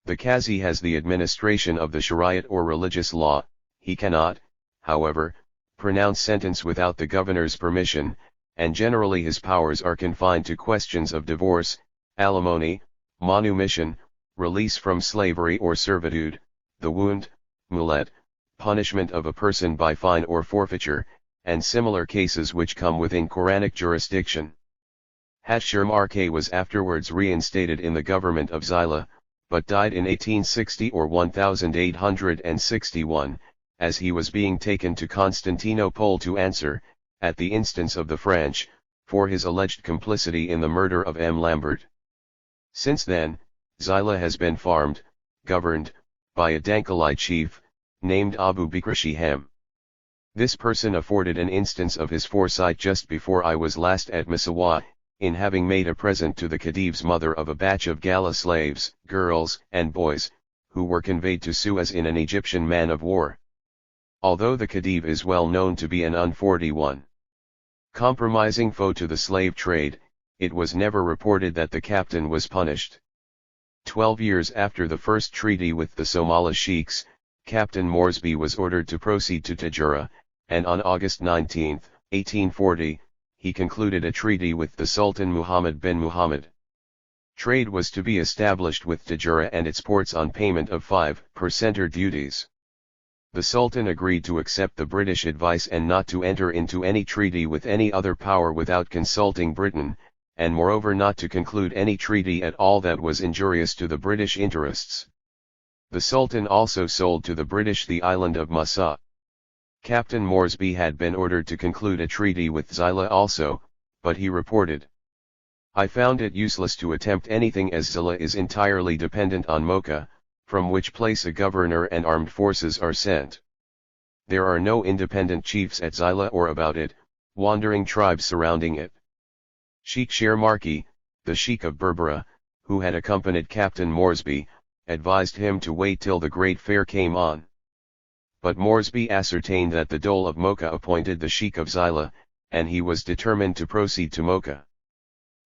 Speaker 1: The Qazi has the administration of the Shariat or religious law. He cannot, however, pronounce sentence without the governor's permission, and generally his powers are confined to questions of divorce, alimony, manumission, release from slavery or servitude, the wound, mulet, punishment of a person by fine or forfeiture, and similar cases which come within Quranic jurisdiction. Hash-Sharmarke was afterwards reinstated in the government of Zila, but died in 1860 or 1861, as he was being taken to Constantinople to answer, at the instance of the French, for his alleged complicity in the murder of M. Lambert. Since then, Zila has been farmed, governed, by a Dankali chief, named Abu Bakr Shiham. This person afforded an instance of his foresight just before I was last at Masawa, in having made a present to the Khedive's mother of a batch of galley slaves, girls, and boys, who were conveyed to Suez in an Egyptian man of war. Although the Khedive is well known to be an un-41 compromising foe to the slave trade, it was never reported that the captain was punished. 12 years after the first treaty with the Somali sheiks, Captain Moresby was ordered to proceed to Tajura, and on August 19, 1840, he concluded a treaty with the Sultan Muhammad bin Muhammad. Trade was to be established with Tajura and its ports on payment of 5% duties. The Sultan agreed to accept the British advice and not to enter into any treaty with any other power without consulting Britain, and moreover not to conclude any treaty at all that was injurious to the British interests. The Sultan also sold to the British the island of Massa. Captain Moresby had been ordered to conclude a treaty with Zila also, but he reported, "I found it useless to attempt anything as Zila is entirely dependent on Mocha, from which place a governor and armed forces are sent. There are no independent chiefs at Zila or about it, wandering tribes surrounding it." Sheikh Sharmarke, the Sheikh of Berbera, who had accompanied Captain Moresby, advised him to wait till the great fair came on. But Moresby ascertained that the Dole of Mocha appointed the Sheikh of Zila, and he was determined to proceed to Mocha.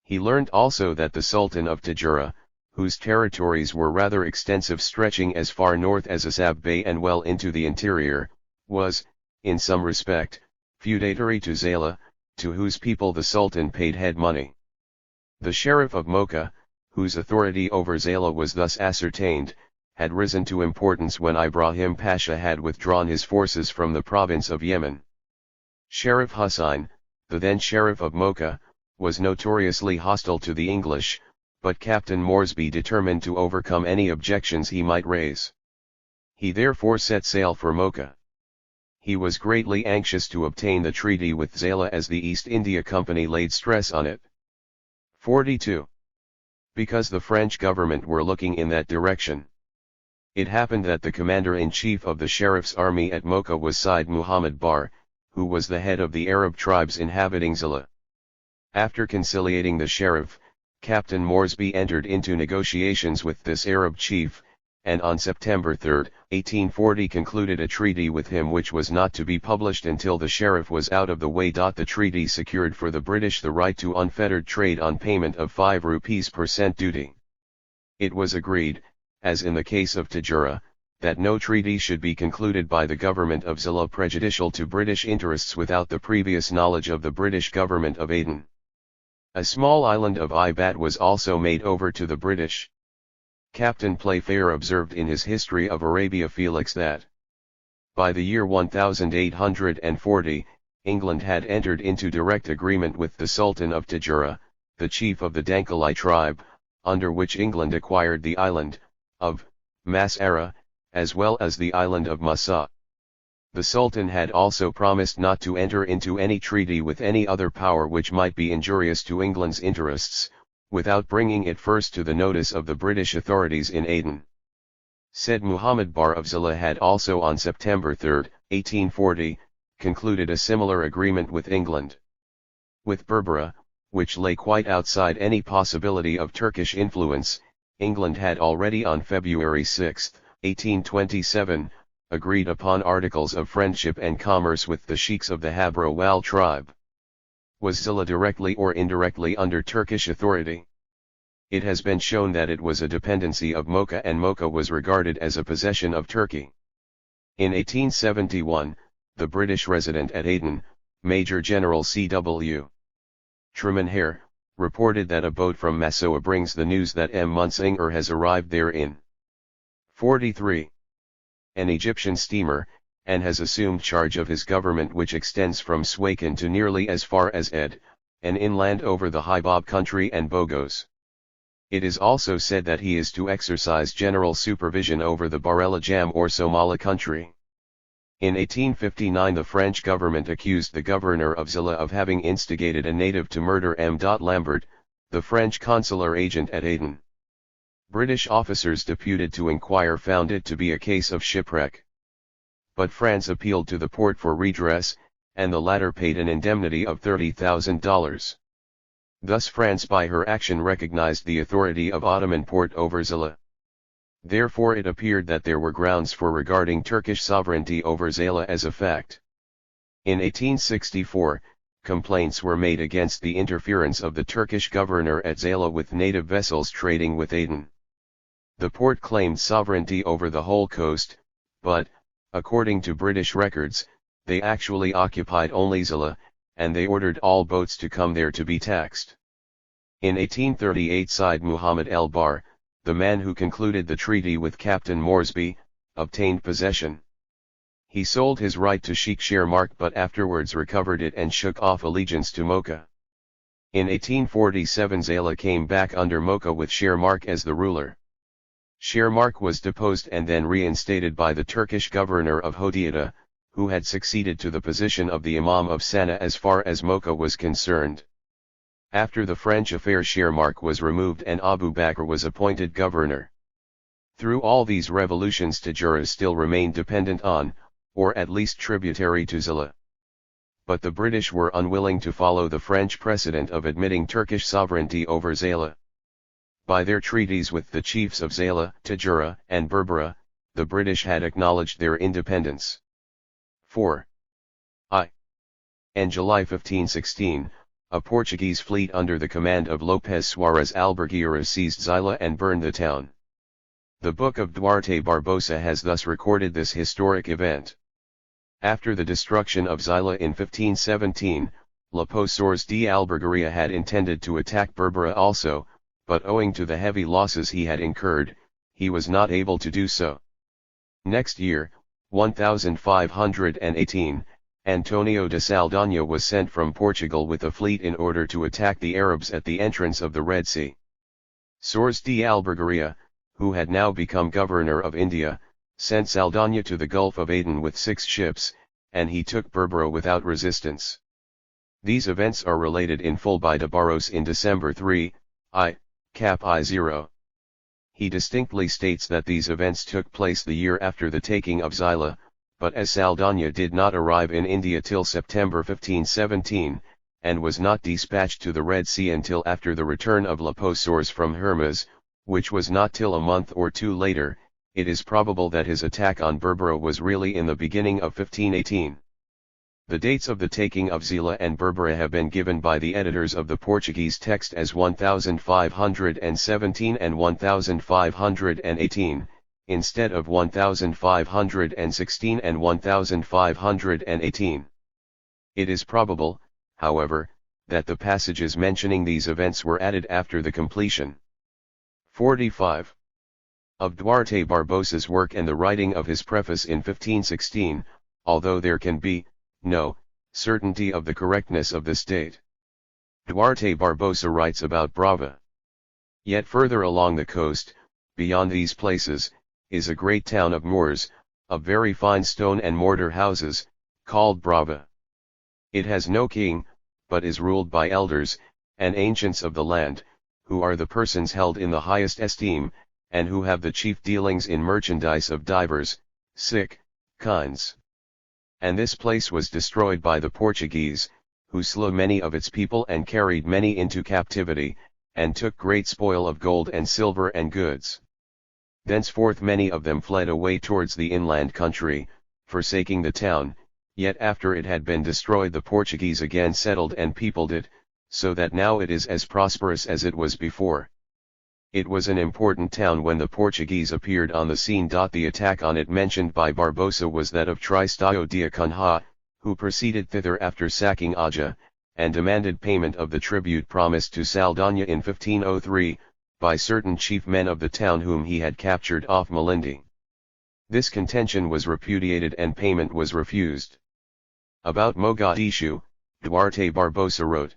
Speaker 1: He learned also that the Sultan of Tajura, whose territories were rather extensive, stretching as far north as Asab Bay and well into the interior, was, in some respect, feudatory to Zila, to whose people the Sultan paid head money. The Sheriff of Mocha, whose authority over Zila was thus ascertained, had risen to importance when Ibrahim Pasha had withdrawn his forces from the province of Yemen. Sheriff Hussein, the then Sheriff of Mocha, was notoriously hostile to the English, but Captain Moresby determined to overcome any objections he might raise. He therefore set sail for Mocha. He was greatly anxious to obtain the treaty with Zayla as the East India Company laid stress on it. 42. Because the French government were looking in that direction. It happened that the commander-in-chief of the Sheriff's army at Mocha was Said Muhammad Bar, who was the head of the Arab tribes inhabiting Zayla. After conciliating the Sheriff, Captain Moresby entered into negotiations with this Arab chief, and on September 3, 1840 concluded a treaty with him which was not to be published until the Sheriff was out of the way. The treaty secured for the British the right to unfettered trade on payment of 5 rupees per cent duty. It was agreed, as in the case of Tajura, that no treaty should be concluded by the government of Zayla prejudicial to British interests without the previous knowledge of the British government of Aden. A small island of Ibat was also made over to the British. Captain Playfair observed in his History of Arabia Felix that by the year 1840, England had entered into direct agreement with the Sultan of Tajura, the chief of the Dankalai tribe, under which England acquired the island of Masara, as well as the island of Masa. The Sultan had also promised not to enter into any treaty with any other power which might be injurious to England's interests, without bringing it first to the notice of the British authorities in Aden. Said Muhammad Bar of Zayla had also on September 3, 1840, concluded a similar agreement with England. With Berbera, which lay quite outside any possibility of Turkish influence, England had already on February 6, 1827, agreed upon articles of friendship and commerce with the sheikhs of the Habro-Wal tribe. Was Zayla directly or indirectly under Turkish authority? It has been shown that it was a dependency of Mocha and Mocha was regarded as a possession of Turkey. In 1871, the British resident at Aden, Major General C.W. Tremenhere, reported that a boat from Massoa brings the news that M. Munsinger has arrived therein. 43. An Egyptian steamer, and has assumed charge of his government which extends from Suakin to nearly as far as Ed, and inland over the Haibab country and Bogos. It is also said that he is to exercise general supervision over the Barela Jam or Somali country. In 1859 the French government accused the governor of Zayla of having instigated a native to murder M. Lambert, the French consular agent at Aden. British officers deputed to inquire found it to be a case of shipwreck. But France appealed to the Porte for redress, and the latter paid an indemnity of $30,000. Thus France by her action recognized the authority of Ottoman Porte over Zayla. Therefore it appeared that there were grounds for regarding Turkish sovereignty over Zayla as a fact. In 1864, complaints were made against the interference of the Turkish governor at Zayla with native vessels trading with Aden. The Porte claimed sovereignty over the whole coast, but, according to British records, they actually occupied only Zayla, and they ordered all boats to come there to be taxed. In 1838 Said Muhammad el-Bar, the man who concluded the treaty with Captain Moresby, obtained possession. He sold his right to Sheikh Shermark but afterwards recovered it and shook off allegiance to Mocha. In 1847 Zayla came back under Mocha with Shermark as the ruler. Shermark was deposed and then reinstated by the Turkish governor of Hodeidah, who had succeeded to the position of the Imam of Sana'a as far as Mocha was concerned. After the French affair Shermark was removed and Abu Bakr was appointed governor. Through all these revolutions Tajura still remained dependent on, or at least tributary to Zayla. But the British were unwilling to follow the French precedent of admitting Turkish sovereignty over Zayla. By their treaties with the chiefs of Zayla, Tajura, and Berbera, the British had acknowledged their independence. 4. In July 1516, a Portuguese fleet under the command of Lopes Soares Albergueira seized Zayla and burned the town. The Book of Duarte Barbosa has thus recorded this historic event. After the destruction of Zayla in 1517, Lopes Soares de Albergueira had intended to attack Berbera also, but owing to the heavy losses he had incurred, he was not able to do so. Next year, 1518, Antonio de Saldanha was sent from Portugal with a fleet in order to attack the Arabs at the entrance of the Red Sea. Soares de Albergaria, who had now become governor of India, sent Saldanha to the Gulf of Aden with 6 ships, and he took Berbera without resistance. These events are related in full by de Barros in December 3, cap I0. He distinctly states that these events took place the year after the taking of Zila, but as Saldanha did not arrive in India till September 1517, and was not dispatched to the Red Sea until after the return of Leposores from Hermes, which was not till a month or two later, it is probable that his attack on Berbera was really in the beginning of 1518. The dates of the taking of Zila and Berbera have been given by the editors of the Portuguese text as 1517 and 1518, instead of 1516 and 1518. It is probable, however, that the passages mentioning these events were added after the completion. 45. Of Duarte Barbosa's work and the writing of his preface in 1516, although there can be no certainty of the correctness of this date. Duarte Barbosa writes about Brava. Yet further along the coast, beyond these places, is a great town of Moors, of very fine stone and mortar houses, called Brava. It has no king, but is ruled by elders, and ancients of the land, who are the persons held in the highest esteem, and who have the chief dealings in merchandise of divers, kinds. And this place was destroyed by the Portuguese, who slew many of its people and carried many into captivity, and took great spoil of gold and silver and goods. Thenceforth many of them fled away towards the inland country, forsaking the town, yet after it had been destroyed the Portuguese again settled and peopled it, so that now it is as prosperous as it was before. It was an important town when the Portuguese appeared on the scene. The attack on it mentioned by Barbosa was that of Tristão de Acunha, who proceeded thither after sacking Aja, and demanded payment of the tribute promised to Saldanha in 1503, by certain chief men of the town whom he had captured off Malindi. This contention was repudiated and payment was refused. About Mogadishu, Duarte Barbosa wrote: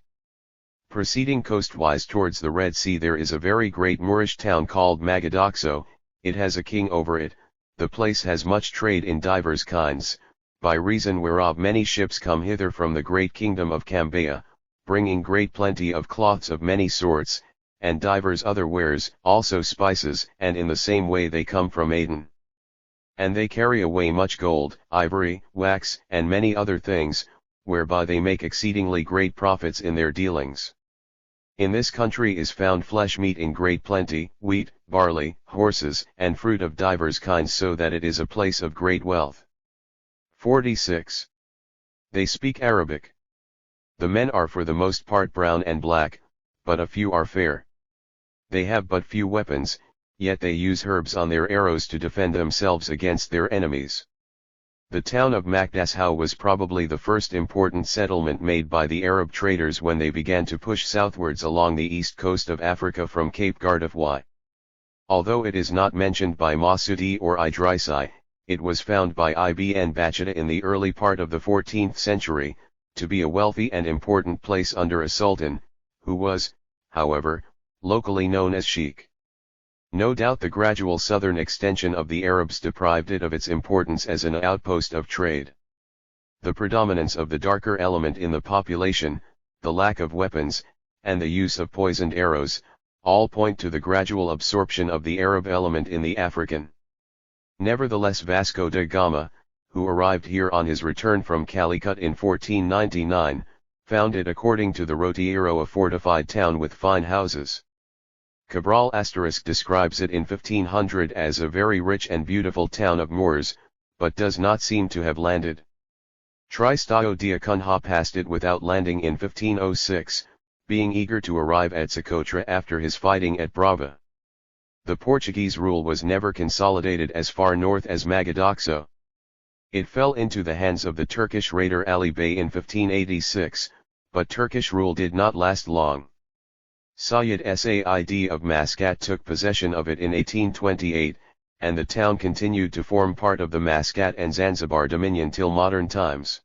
Speaker 1: proceeding coastwise towards the Red Sea there is a very great Moorish town called Magadoxo, it has a king over it, the place has much trade in divers kinds, by reason whereof many ships come hither from the great kingdom of Cambaya, bringing great plenty of cloths of many sorts, and divers other wares, also spices, and in the same way they come from Aden. And they carry away much gold, ivory, wax, and many other things, whereby they make exceedingly great profits in their dealings. In this country is found flesh meat in great plenty, wheat, barley, horses, and fruit of divers kinds, so that it is a place of great wealth. 46. They speak Arabic. The men are for the most part brown and black, but a few are fair. They have but few weapons, yet they use herbs on their arrows to defend themselves against their enemies. The town of Macdashow was probably the first important settlement made by the Arab traders when they began to push southwards along the east coast of Africa from Cape Guardafui. Although it is not mentioned by Masudi or Idrisi, it was found by Ibn Battuta in the early part of the 14th century, to be a wealthy and important place under a sultan, who was, however, locally known as Sheikh. No doubt the gradual southern extension of the Arabs deprived it of its importance as an outpost of trade. The predominance of the darker element in the population, the lack of weapons, and the use of poisoned arrows, all point to the gradual absorption of the Arab element in the African. Nevertheless Vasco da Gama, who arrived here on his return from Calicut in 1499, found it according to the Roteiro a fortified town with fine houses. Cabral * describes it in 1500 as a very rich and beautiful town of Moors, but does not seem to have landed. Tristão de Acunha passed it without landing in 1506, being eager to arrive at Socotra after his fighting at Brava. The Portuguese rule was never consolidated as far north as Magadoxo. It fell into the hands of the Turkish raider Ali Bey in 1586, but Turkish rule did not last long. Sayyid Said of Muscat took possession of it in 1828, and the town continued to form part of the Muscat and Zanzibar dominion till modern times.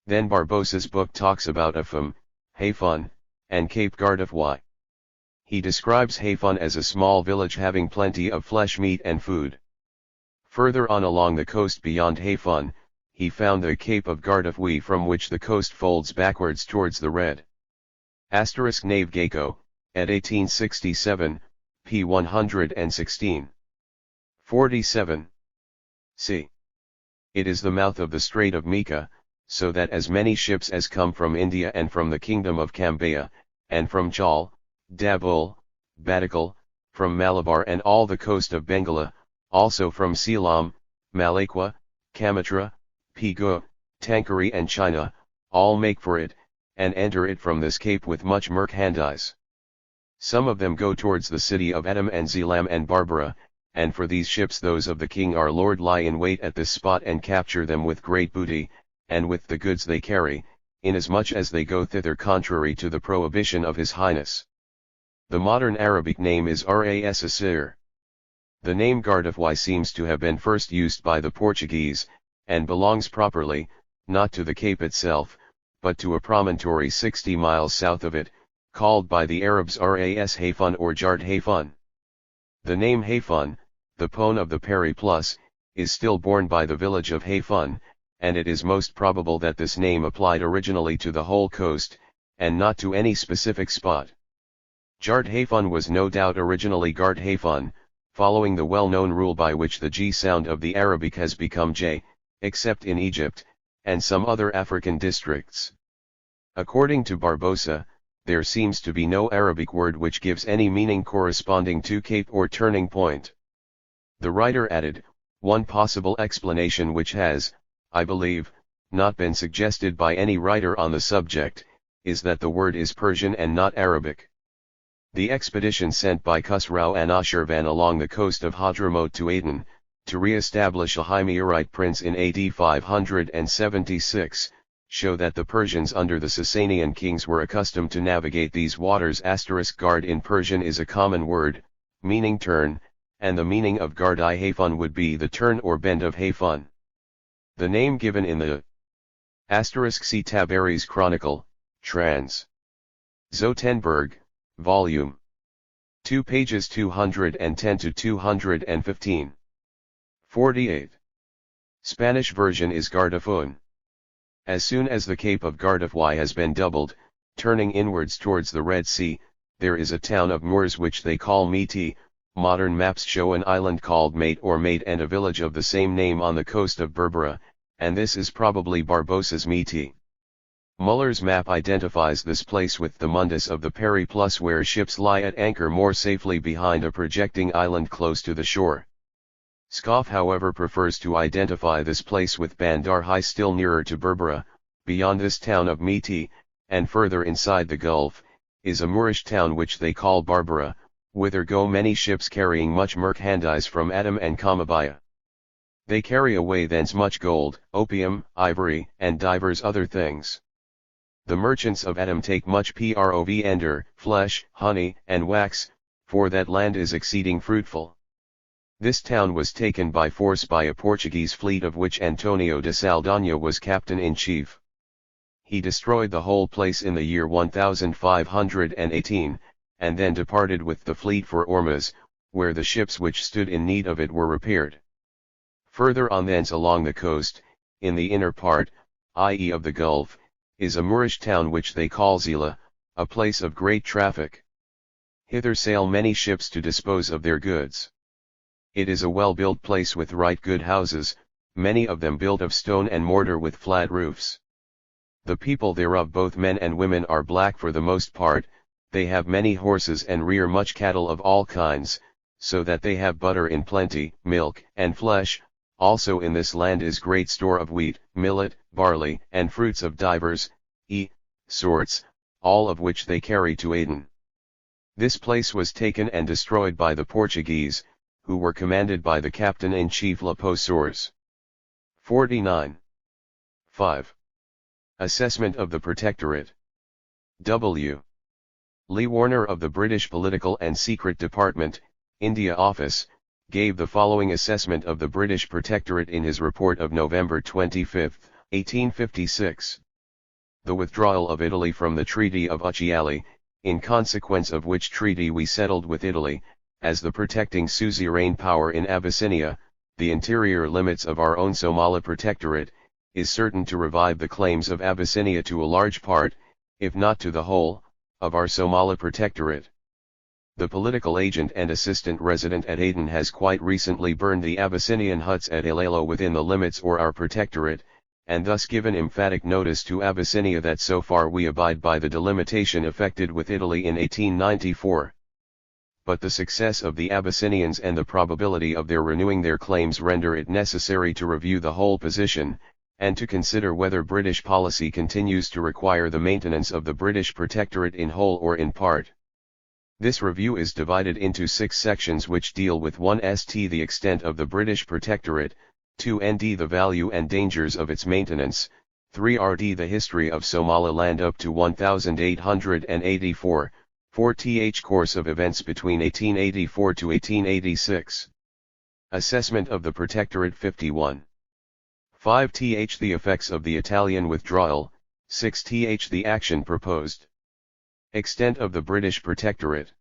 Speaker 1: Then Barbossa's book talks about Afam, Hafun, and Cape Gardefwy. He describes Hafun as a small village having plenty of flesh meat and food. Further on along the coast beyond Hafun, he found the Cape of Gardefwy, from which the coast folds backwards towards the Red. Nave Gecko, at 1867, p. 116. 47. C. It is the mouth of the Strait of Mika, so that as many ships as come from India and from the kingdom of Cambaya, and from Chal, Dabul, Badakal, from Malabar and all the coast of Bengala, also from Ceylon, Malacca, Kamatra, Pegu, Tankari and China, all make for it, and enter it from this cape with much merchandise. Some of them go towards the city of Edam and Zeelam and Barbara, and for these ships those of the king our lord lie in wait at this spot and capture them with great booty, and with the goods they carry, inasmuch as they go thither contrary to the prohibition of his highness. The modern Arabic name is Ras Asir. The name Gardefwy seems to have been first used by the Portuguese, and belongs properly, not to the cape itself, but to a promontory 60 miles south of it, called by the Arabs Ras Hafun or Jard Hafun. The name Hafun, the pone of the Periplus, is still borne by the village of Hafun, and it is most probable that this name applied originally to the whole coast, and not to any specific spot. Jard Hafun was no doubt originally Gard Hafun, following the well-known rule by which the G sound of the Arabic has become J, except in Egypt, and some other African districts. According to Barbossa, there seems to be no Arabic word which gives any meaning corresponding to cape or turning point. The writer added, one possible explanation which has, I believe, not been suggested by any writer on the subject, is that the word is Persian and not Arabic. The expedition sent by Khusrau and Ashurban along the coast of Hadramaut to Aden, to re-establish a Himyarite prince in AD 576, show that the Persians under the Sasanian kings were accustomed to navigate these waters. Guard in Persian is a common word, meaning turn, and the meaning of Gard-I Hafun would be the turn or bend of Hafun. The name given in the *C. Tabari's Chronicle, trans. Zotenberg, Volume 2 pages 210 to 215. 48. Spanish version is Gardefun. As soon as the Cape of Gardefwy has been doubled, turning inwards towards the Red Sea, there is a town of Moors which they call Miti. Modern maps show an island called Mate or Mate and a village of the same name on the coast of Berbera, and this is probably Barbossa's Miti. Muller's map identifies this place with the Mundus of the Periplus, where ships lie at anchor more safely behind a projecting island close to the shore. Scoff however prefers to identify this place with Bandar High, still nearer to Berbera, beyond this town of Miti, and further inside the Gulf, is a Moorish town which they call Barbara, whither go many ships carrying much merchandise from Adam and Kamabaya. They carry away thence much gold, opium, ivory, and divers other things. The merchants of Adam take much provender, flesh, honey, and wax, for that land is exceeding fruitful. This town was taken by force by a Portuguese fleet of which Antonio de Saldanha was captain-in-chief. He destroyed the whole place in the year 1518, and then departed with the fleet for Ormuz, where the ships which stood in need of it were repaired. Further on thence along the coast, in the inner part, i.e. of the Gulf, is a Moorish town which they call Zila, a place of great traffic. Hither sail many ships to dispose of their goods. It is a well-built place with right good houses, many of them built of stone and mortar with flat roofs. The people thereof, both men and women, are black for the most part. They have many horses and rear much cattle of all kinds, so that they have butter in plenty, milk and flesh. Also in this land is great store of wheat, millet, barley, and fruits of divers sorts, all of which they carry to Aden. This place was taken and destroyed by the Portuguese, who were commanded by the captain-in-chief Leposores. 49. 5. Assessment of the Protectorate. W. Lee Warner of the British Political and Secret Department, India Office, gave the following assessment of the British Protectorate in his report of November 25, 1856. The withdrawal of Italy from the Treaty of Ucciali, in consequence of which treaty we settled with Italy, as the protecting suzerain power in Abyssinia, the interior limits of our own Somali Protectorate, is certain to revive the claims of Abyssinia to a large part, if not to the whole, of our Somali Protectorate. The political agent and assistant resident at Aden has quite recently burned the Abyssinian huts at Iloilo within the limits or our Protectorate, and thus given emphatic notice to Abyssinia that so far we abide by the delimitation effected with Italy in 1894. But the success of the Abyssinians and the probability of their renewing their claims render it necessary to review the whole position, and to consider whether British policy continues to require the maintenance of the British Protectorate in whole or in part. This review is divided into 6 sections which deal with 1st the extent of the British Protectorate, 2nd the value and dangers of its maintenance, 3rd the history of Somaliland up to 1884, 4th course of events between 1884 to 1886. Assessment of the Protectorate 51. 5th the effects of the Italian withdrawal, 6th the action proposed. Extent of the British Protectorate.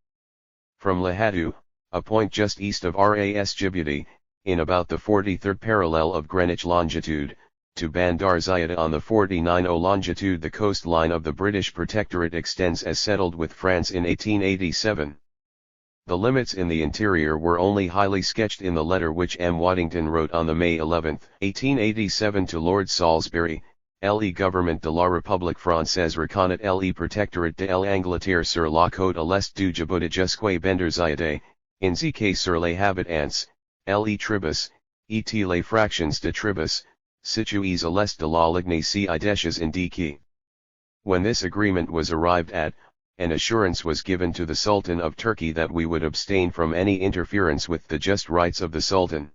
Speaker 1: From Lahadu, a point just east of Ras Djibouti, in about the 43rd parallel of Greenwich longitude, to Bandar Zayada on the 49th longitude, the coastline of the British Protectorate extends as settled with France in 1887. The limits in the interior were only highly sketched in the letter which M. Waddington wrote on the May 11, 1887 to Lord Salisbury, Le Gouvernement de la République Française reconnaît le Protectorat de l'Angleterre sur la côte à l'est du Djibouti jusqu'à Bandar Zayada, indiqué sur les habitants, les tribus, et les fractions de tribus, situées à l'est de la ligne ci déchets indiquées. When this agreement was arrived at, an assurance was given to the Sultan of Turkey that we would abstain from any interference with the just rights of the Sultan.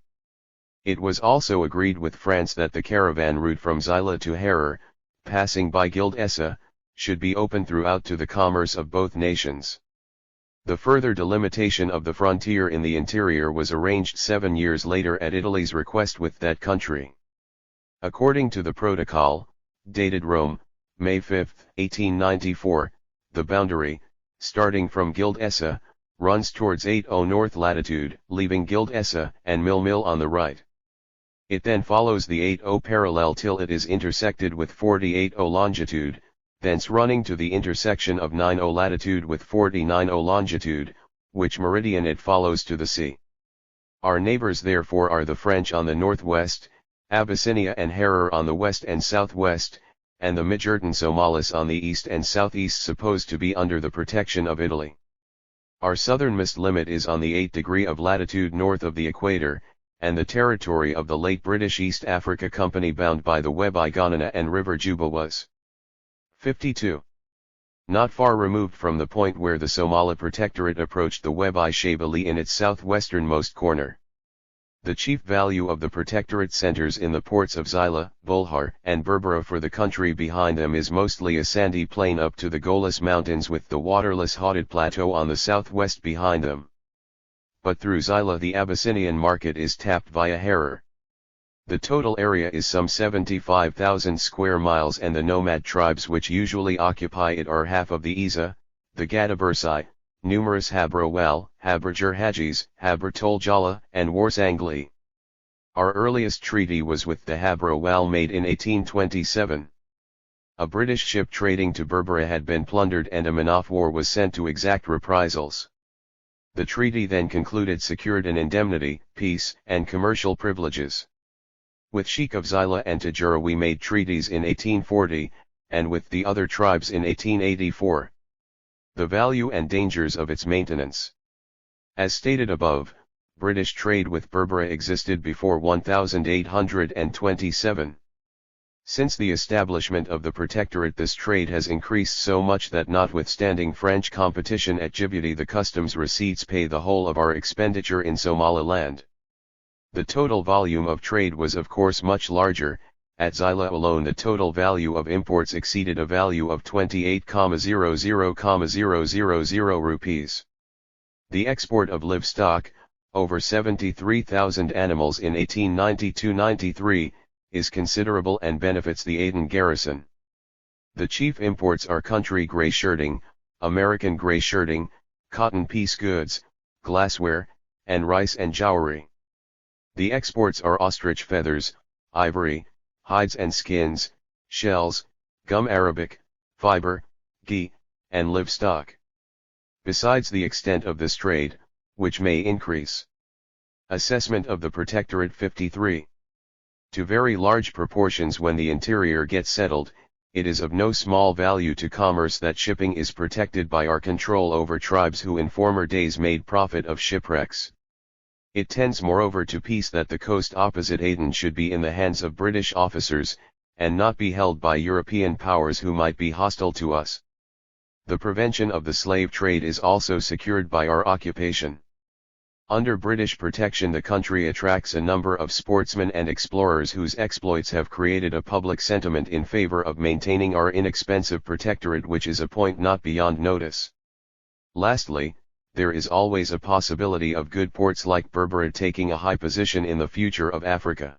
Speaker 1: It was also agreed with France that the caravan route from Zila to Harar, passing by Gild Essa, should be open throughout to the commerce of both nations. The further delimitation of the frontier in the interior was arranged 7 years later at Italy's request with that country. According to the protocol, dated Rome, May 5, 1894, the boundary, starting from Gild Essa, runs towards 80 north latitude, leaving Gild Essa and Mil on the right. It then follows the 80 parallel till it is intersected with 48 longitude, thence running to the intersection of 90 latitude with 49 longitude, which meridian it follows to the sea. Our neighbors therefore are the French on the northwest, Abyssinia and Harar on the west and southwest, and the Midjurtan Somalis on the east and southeast supposed to be under the protection of Italy. Our southernmost limit is on the 8th degree of latitude north of the equator, and the territory of the late British East Africa Company bound by the Webi Ghanana and River Juba was 52. Not far removed from the point where the Somali Protectorate approached the Webi Shabali in its southwesternmost corner. The chief value of the Protectorate centers in the ports of Zila, Bulhar, and Berbera, for the country behind them is mostly a sandy plain up to the Golis Mountains with the waterless Hadid Plateau on the southwest behind them. But through Zila the Abyssinian market is tapped via Harar. The total area is some 75,000 square miles, and the nomad tribes which usually occupy it are half of the Isa, the Gadabursai, numerous Habrawal, Haberger Hajis, Haber Toljala, and Warsangli. Our earliest treaty was with the Habrawal made in 1827. A British ship trading to Berbera had been plundered and a man of war was sent to exact reprisals. The treaty then concluded secured an indemnity, peace, and commercial privileges. With Sheikh of Zila and Tajura we made treaties in 1840, and with the other tribes in 1884. The value and dangers of its maintenance. As stated above, British trade with Berbera existed before 1827. Since the establishment of the Protectorate this trade has increased so much that notwithstanding French competition at Djibouti the customs receipts pay the whole of our expenditure in Somaliland. The total volume of trade was of course much larger, At Xyla alone the total value of imports exceeded a value of 28,000,000 rupees. The export of livestock, over 73,000 animals in 1892-93, is considerable and benefits the Aden garrison. The chief imports are country grey shirting, American grey shirting, cotton piece goods, glassware, and rice and jowelry. The exports are ostrich feathers, ivory, hides and skins, shells, gum arabic, fiber, ghee, and livestock. Besides the extent of this trade, which may increase. Assessment of the Protectorate 53. To very large proportions when the interior gets settled, it is of no small value to commerce that shipping is protected by our control over tribes who in former days made profit of shipwrecks. It tends moreover to peace that the coast opposite Aden should be in the hands of British officers, and not be held by European powers who might be hostile to us. The prevention of the slave trade is also secured by our occupation. Under British protection the country attracts a number of sportsmen and explorers whose exploits have created a public sentiment in favor of maintaining our inexpensive protectorate, which is a point not beyond notice. Lastly, there is always a possibility of good ports like Berbera taking a high position in the future of Africa.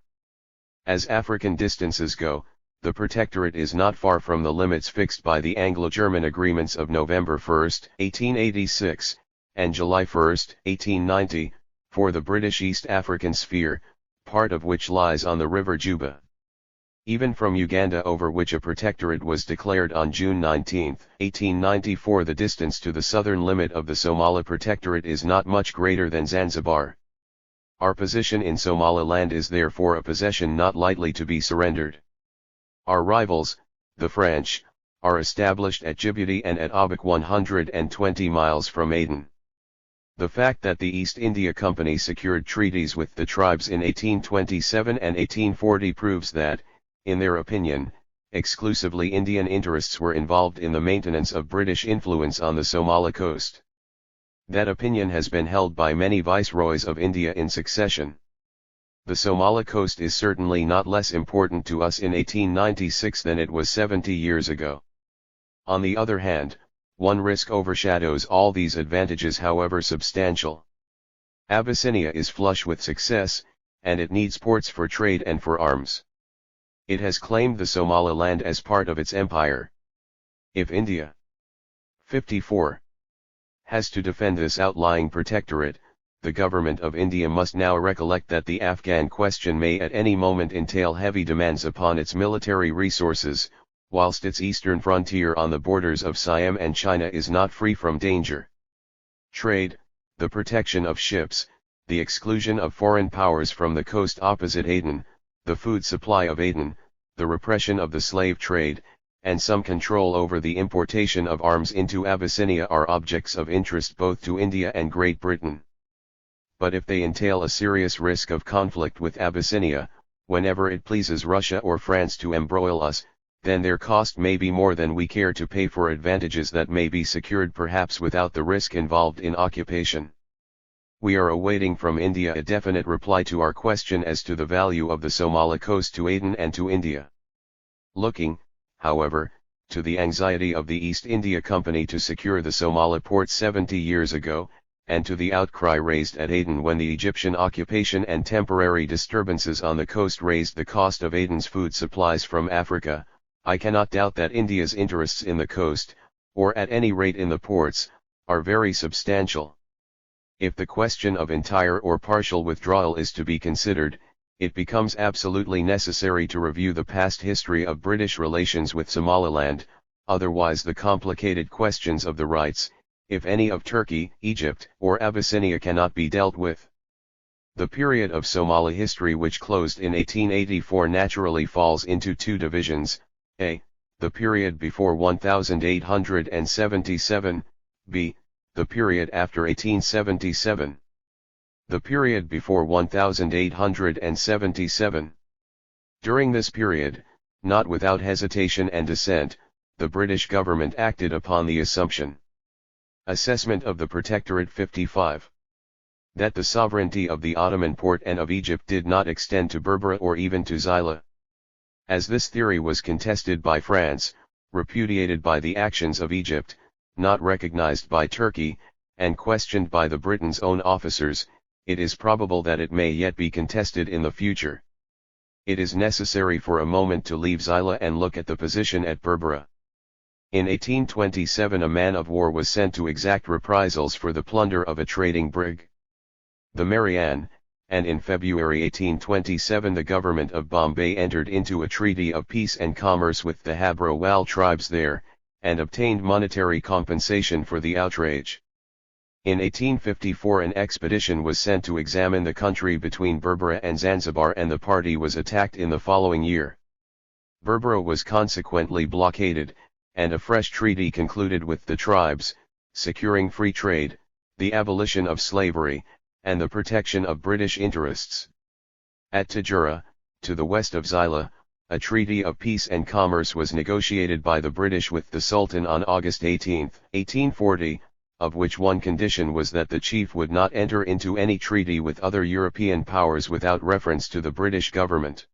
Speaker 1: As African distances go, the protectorate is not far from the limits fixed by the Anglo-German agreements of November 1, 1886, and July 1, 1890, for the British East African sphere, part of which lies on the river Juba. Even from Uganda, over which a protectorate was declared on June 19, 1894, the distance to the southern limit of the Somali protectorate is not much greater than Zanzibar. Our position in Somaliland is therefore a possession not lightly to be surrendered. Our rivals, the French, are established at Djibouti and at Abuk 120 miles from Aden. The fact that the East India Company secured treaties with the tribes in 1827 and 1840 proves that, in their opinion, exclusively Indian interests were involved in the maintenance of British influence on the Somali coast. That opinion has been held by many viceroys of India in succession. The Somali coast is certainly not less important to us in 1896 than it was 70 years ago. On the other hand, one risk overshadows all these advantages, however substantial. Abyssinia is flush with success, and it needs ports for trade and for arms. It has claimed the Somaliland as part of its empire. If India 54 has to defend this outlying protectorate, the government of India must now recollect that the Afghan question may at any moment entail heavy demands upon its military resources, whilst its eastern frontier on the borders of Siam and China is not free from danger. Trade, the protection of ships, the exclusion of foreign powers from the coast opposite Aden, the food supply of Aden, the repression of the slave trade, and some control over the importation of arms into Abyssinia are objects of interest both to India and Great Britain. But if they entail a serious risk of conflict with Abyssinia, whenever it pleases Russia or France to embroil us, then their cost may be more than we care to pay for advantages that may be secured perhaps without the risk involved in occupation. We are awaiting from India a definite reply to our question as to the value of the Somali coast to Aden and to India. Looking, however, to the anxiety of the East India Company to secure the Somali port 70 years ago, and to the outcry raised at Aden when the Egyptian occupation and temporary disturbances on the coast raised the cost of Aden's food supplies from Africa, I cannot doubt that India's interests in the coast, or at any rate in the ports, are very substantial. If the question of entire or partial withdrawal is to be considered, it becomes absolutely necessary to review the past history of British relations with Somaliland, otherwise the complicated questions of the rights, if any, of Turkey, Egypt, or Abyssinia cannot be dealt with. The period of Somali history which closed in 1884 naturally falls into two divisions: a. the period before 1877, b. the period after 1877. The period before 1877. During this period, not without hesitation and dissent, the British government acted upon the assumption. Assessment of the Protectorate 55. That the sovereignty of the Ottoman Porte and of Egypt did not extend to Berbera or even to Xyla. As this theory was contested by France, repudiated by the actions of Egypt, not recognized by Turkey, and questioned by the Britain's own officers, it is probable that it may yet be contested in the future. It is necessary for a moment to leave Xyla and look at the position at Berbera. In 1827 a man of war was sent to exact reprisals for the plunder of a trading brig, the Marianne, and in February 1827 the government of Bombay entered into a treaty of peace and commerce with the Habro-Wal tribes there, and obtained monetary compensation for the outrage. In 1854 an expedition was sent to examine the country between Berbera and Zanzibar, and the party was attacked in the following year. Berbera was consequently blockaded, and a fresh treaty concluded with the tribes, securing free trade, the abolition of slavery, and the protection of British interests. At Tajura, to the west of Xyla, a treaty of peace and commerce was negotiated by the British with the Sultan on August 18, 1840, of which one condition was that the chief would not enter into any treaty with other European powers without reference to the British government.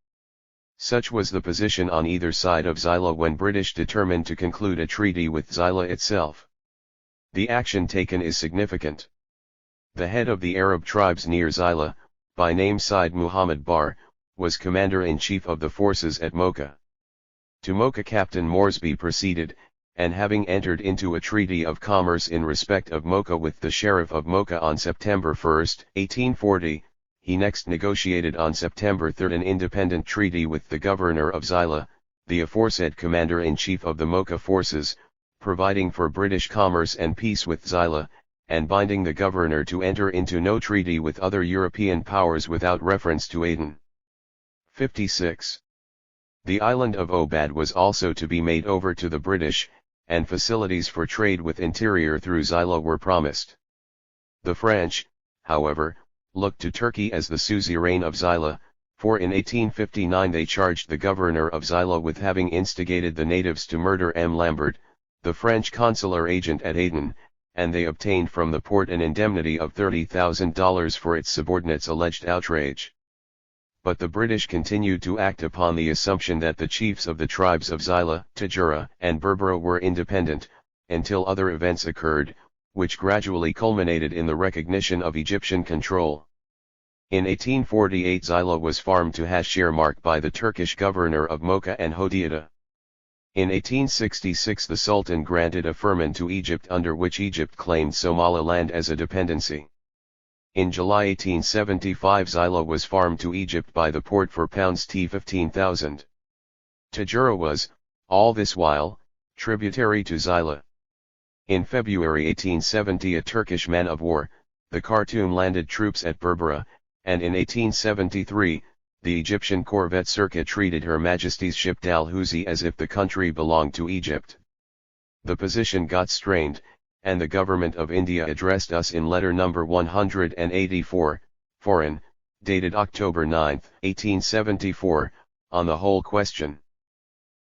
Speaker 1: Such was the position on either side of Xyla when British determined to conclude a treaty with Xyla itself. The action taken is significant. The head of the Arab tribes near Xyla, by name Said Muhammad Bar, was commander-in-chief of the forces at Mocha. To Mocha Captain Moresby proceeded, and having entered into a treaty of commerce in respect of Mocha with the Sheriff of Mocha on September 1, 1840, he next negotiated on September 3 an independent treaty with the governor of Xyla, the aforesaid commander-in-chief of the Mocha forces, providing for British commerce and peace with Xyla, and binding the governor to enter into no treaty with other European powers without reference to Aden. 56. The island of Obad was also to be made over to the British, and facilities for trade with interior through Xyla were promised. The French, however, looked to Turkey as the suzerain of Xyla, for in 1859 they charged the governor of Xyla with having instigated the natives to murder M. Lambert, the French consular agent at Aden, and they obtained from the port an indemnity of $30,000 for its subordinates' alleged outrage. But the British continued to act upon the assumption that the chiefs of the tribes of Xyla, Tajura, and Berbera were independent, until other events occurred, which gradually culminated in the recognition of Egyptian control. In 1848 Xyla was farmed to Hashirmark by the Turkish governor of Mocha and Hodeidah. In 1866 the Sultan granted a firman to Egypt under which Egypt claimed Somaliland as a dependency. In July 1875 Xyla was farmed to Egypt by the Porte for £15,000. Tajura was, all this while, tributary to Xyla. In February 1870 a Turkish man of war, the Khartoum landed troops at Berbera, and in 1873, the Egyptian corvette Circa treated Her Majesty's ship Dalhousie as if the country belonged to Egypt. The position got strained, and the Government of India addressed us in letter number 184, foreign, dated October 9, 1874, on the whole question.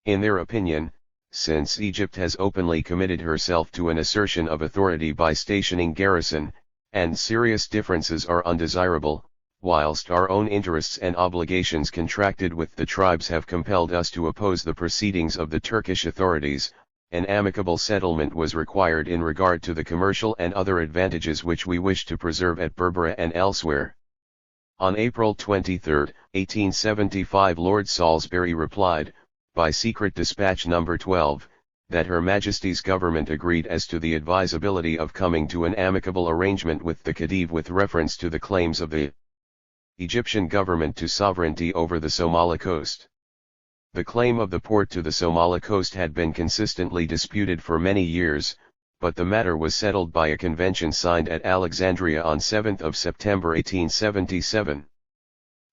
Speaker 1: In their opinion, since Egypt has openly committed herself to an assertion of authority by stationing garrison, and serious differences are undesirable, whilst our own interests and obligations contracted with the tribes have compelled us to oppose the proceedings of the Turkish authorities, an amicable settlement was required in regard to the commercial and other advantages which we wish to preserve at Berbera and elsewhere. On April 23, 1875 Lord Salisbury replied, by secret dispatch number 12, that Her Majesty's government agreed as to the advisability of coming to an amicable arrangement with the Khedive with reference to the claims of the Egyptian government to sovereignty over the Somali coast. The claim of the Porte to the Somali coast had been consistently disputed for many years, but the matter was settled by a convention signed at Alexandria on 7 September 1877.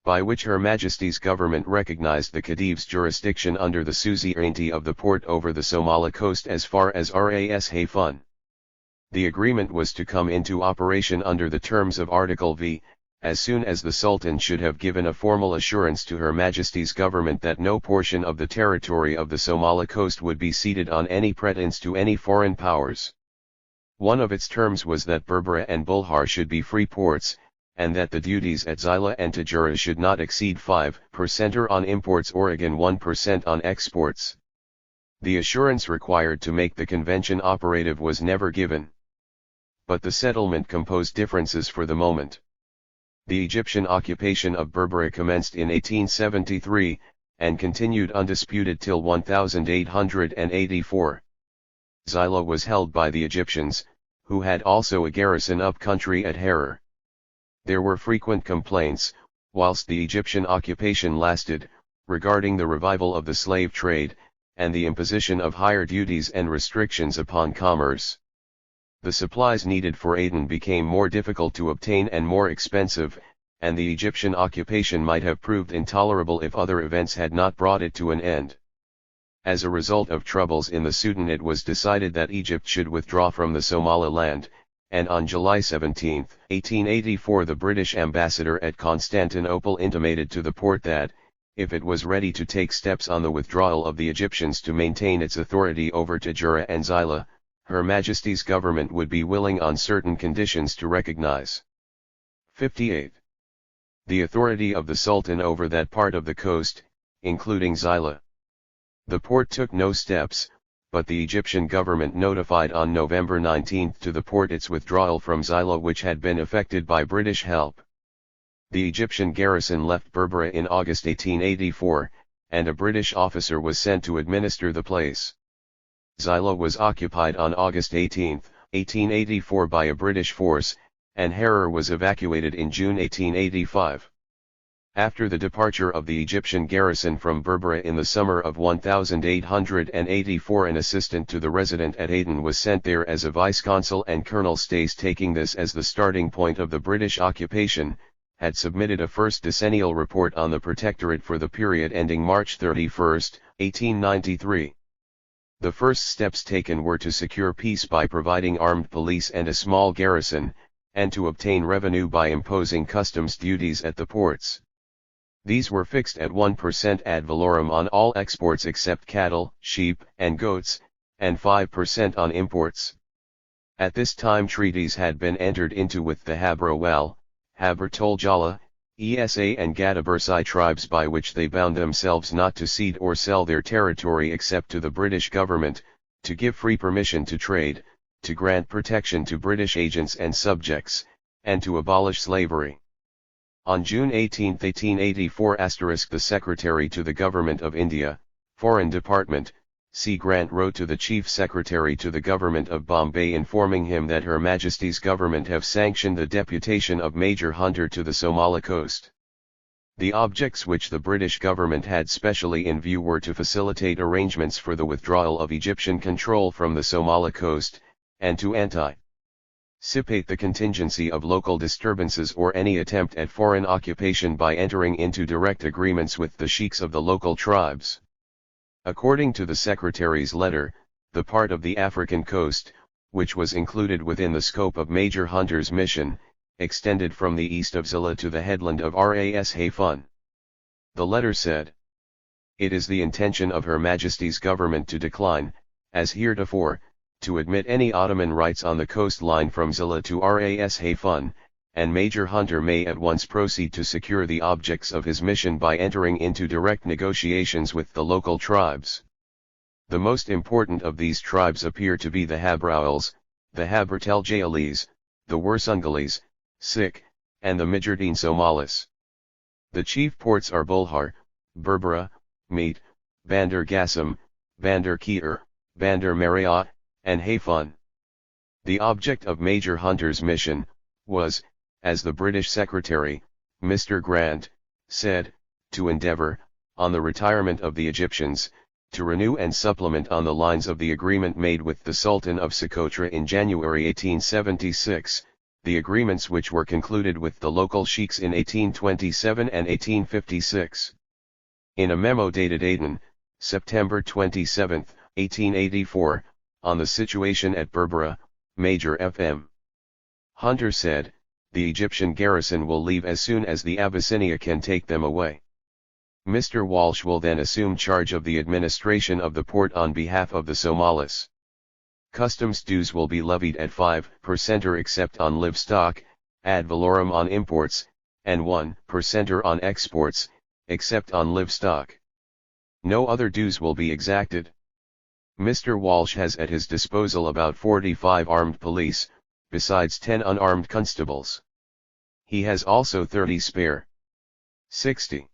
Speaker 1: By which Her Majesty's government recognized the Khedive's jurisdiction under the suzerainty of the Porte over the Somali coast as far as Ras Hayfun. The agreement was to come into operation under the terms of Article V, as soon as the Sultan should have given a formal assurance to Her Majesty's government that no portion of the territory of the Somali coast would be ceded on any pretence to any foreign powers. One of its terms was that Berbera and Bulhar should be free ports, and that the duties at Xyla and Tajura should not exceed 5% on imports or again 1% on exports. The assurance required to make the convention operative was never given. But the settlement composed differences for the moment. The Egyptian occupation of Berbera commenced in 1873, and continued undisputed till 1884. Xyla was held by the Egyptians, who had also a garrison up country at Harar. There were frequent complaints, whilst the Egyptian occupation lasted, regarding the revival of the slave trade, and the imposition of higher duties and restrictions upon commerce. The supplies needed for Aden became more difficult to obtain and more expensive, and the Egyptian occupation might have proved intolerable if other events had not brought it to an end. As a result of troubles in the Sudan, it was decided that Egypt should withdraw from the Somaliland, and on July 17, 1884 the British ambassador at Constantinople intimated to the Porte that, if it was ready to take steps on the withdrawal of the Egyptians to maintain its authority over Tajura and Xyla, Her Majesty's government would be willing on certain conditions to recognize. 58. The authority of the Sultan over that part of the coast, including Xyla. The Porte took no steps, but the Egyptian government notified on November 19 to the Porte its withdrawal from Xyla, which had been effected by British help. The Egyptian garrison left Berbera in August 1884, and a British officer was sent to administer the place. Xyla was occupied on August 18, 1884 by a British force, and Harar was evacuated in June 1885. After the departure of the Egyptian garrison from Berbera in the summer of 1884, an assistant to the resident at Aden was sent there as a vice-consul, and Colonel Stace, taking this as the starting point of the British occupation, had submitted a first decennial report on the Protectorate for the period ending March 31, 1893. The first steps taken were to secure peace by providing armed police and a small garrison, and to obtain revenue by imposing customs duties at the ports. These were fixed at 1% ad valorem on all exports except cattle, sheep, and goats, and 5% on imports. At this time treaties had been entered into with the Habrawal, Haber Toljala, Esa and Gadabursai tribes, by which they bound themselves not to cede or sell their territory except to the British government, to give free permission to trade, to grant protection to British agents and subjects, and to abolish slavery. On June 18, 1884 the Secretary to the Government of India, Foreign Department, C. Grant, wrote to the Chief Secretary to the Government of Bombay informing him that Her Majesty's Government have sanctioned the deputation of Major Hunter to the Somali coast. The objects which the British government had specially in view were to facilitate arrangements for the withdrawal of Egyptian control from the Somali coast, and to anticipate the contingency of local disturbances or any attempt at foreign occupation by entering into direct agreements with the sheiks of the local tribes. According to the Secretary's letter, the part of the African coast, which was included within the scope of Major Hunter's mission, extended from the east of Xyla to the headland of Ras Hafun. The letter said, "It is the intention of Her Majesty's government to decline, as heretofore, to admit any Ottoman rights on the coastline from Xyla to Ras Hafun, and Major Hunter may at once proceed to secure the objects of his mission by entering into direct negotiations with the local tribes. The most important of these tribes appear to be the Habrawals, the Haberteljalis, the Wursungalis, Sikh, and the Mijardin Somalis. The chief ports are Bulhar, Berbera, Meet, Bandar Gassam, Bandar Keir, Bandar Maria, and Hafun. The object of Major Hunter's mission was, as the British Secretary, Mr. Grant, said, to endeavour, on the retirement of the Egyptians, to renew and supplement on the lines of the agreement made with the Sultan of Socotra in January 1876, the agreements which were concluded with the local sheiks in 1827 and 1856. In a memo dated Aden, September 27, 1884, on the situation at Berbera, Major F.M. Hunter said, "The Egyptian garrison will leave as soon as the Abyssinia can take them away. Mr. Walsh will then assume charge of the administration of the port on behalf of the Somalis. Customs dues will be levied at 5% except on livestock, ad valorem on imports, and 1% on exports, except on livestock. No other dues will be exacted. Mr. Walsh has at his disposal about 45 armed police, besides 10 unarmed constables. He has also 30 spare 60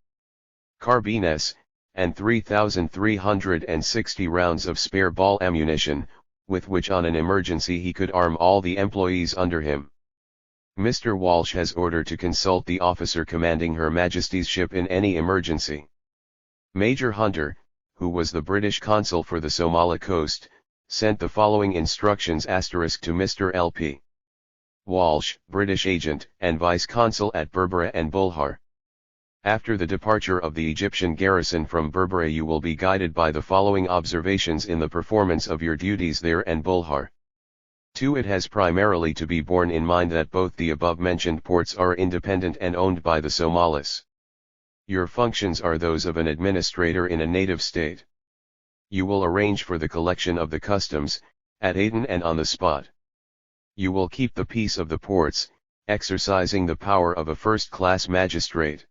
Speaker 1: carbines, and 3,360 rounds of spare ball ammunition, with which on an emergency he could arm all the employees under him. Mr. Walsh has ordered to consult the officer commanding Her Majesty's ship in any emergency. Major Hunter, who was the British consul for the Somali coast, sent the following instructions to Mr. L.P. Walsh, British agent and vice-consul at Berbera and Bulhar. After the departure of the Egyptian garrison from Berbera, you will be guided by the following observations in the performance of your duties there and Bulhar. 2. It has primarily to be borne in mind that both the above-mentioned ports are independent and owned by the Somalis. Your functions are those of an administrator in a native state. You will arrange for the collection of the customs, at Aden and on the spot. You will keep the peace of the ports, exercising the power of a first-class magistrate.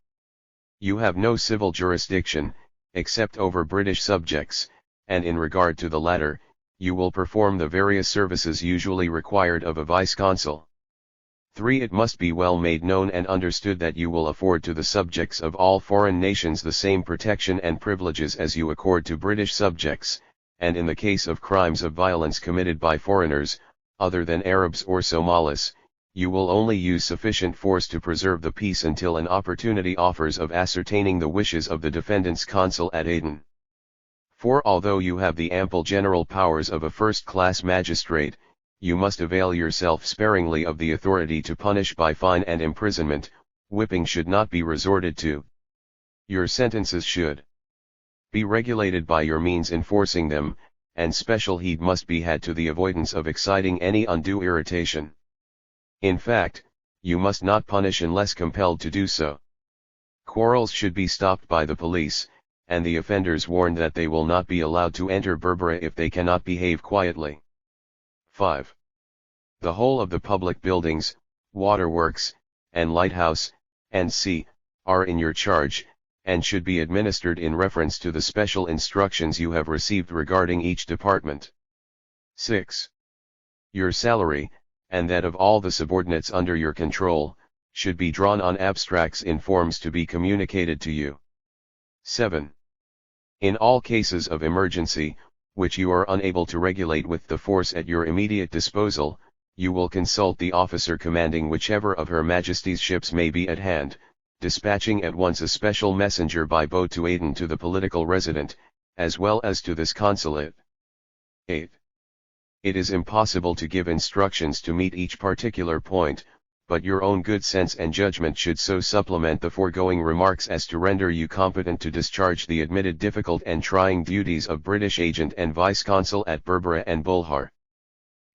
Speaker 1: You have no civil jurisdiction, except over British subjects, and in regard to the latter, you will perform the various services usually required of a vice-consul. 3. It must be well made known and understood that you will afford to the subjects of all foreign nations the same protection and privileges as you accord to British subjects, and in the case of crimes of violence committed by foreigners, other than Arabs or Somalis, you will only use sufficient force to preserve the peace until an opportunity offers of ascertaining the wishes of the defendant's consul at Aden. 4. Although you have the ample general powers of a first-class magistrate, you must avail yourself sparingly of the authority to punish by fine and imprisonment. Whipping should not be resorted to. Your sentences should be regulated by your means enforcing them, and special heed must be had to the avoidance of exciting any undue irritation. In fact, you must not punish unless compelled to do so. Quarrels should be stopped by the police, and the offenders warned that they will not be allowed to enter Berbera if they cannot behave quietly. 5. The whole of the public buildings, waterworks, and lighthouse, &c., are in your charge, and should be administered in reference to the special instructions you have received regarding each department. 6. Your salary, and that of all the subordinates under your control, should be drawn on abstracts in forms to be communicated to you. 7. In all cases of emergency, which you are unable to regulate with the force at your immediate disposal, you will consult the officer commanding whichever of Her Majesty's ships may be at hand, dispatching at once a special messenger by boat to Aden to the political resident, as well as to this consulate. 8. It is impossible to give instructions to meet each particular point, but your own good sense and judgment should so supplement the foregoing remarks as to render you competent to discharge the admitted difficult and trying duties of British agent and vice-consul at Berbera and Bulhar.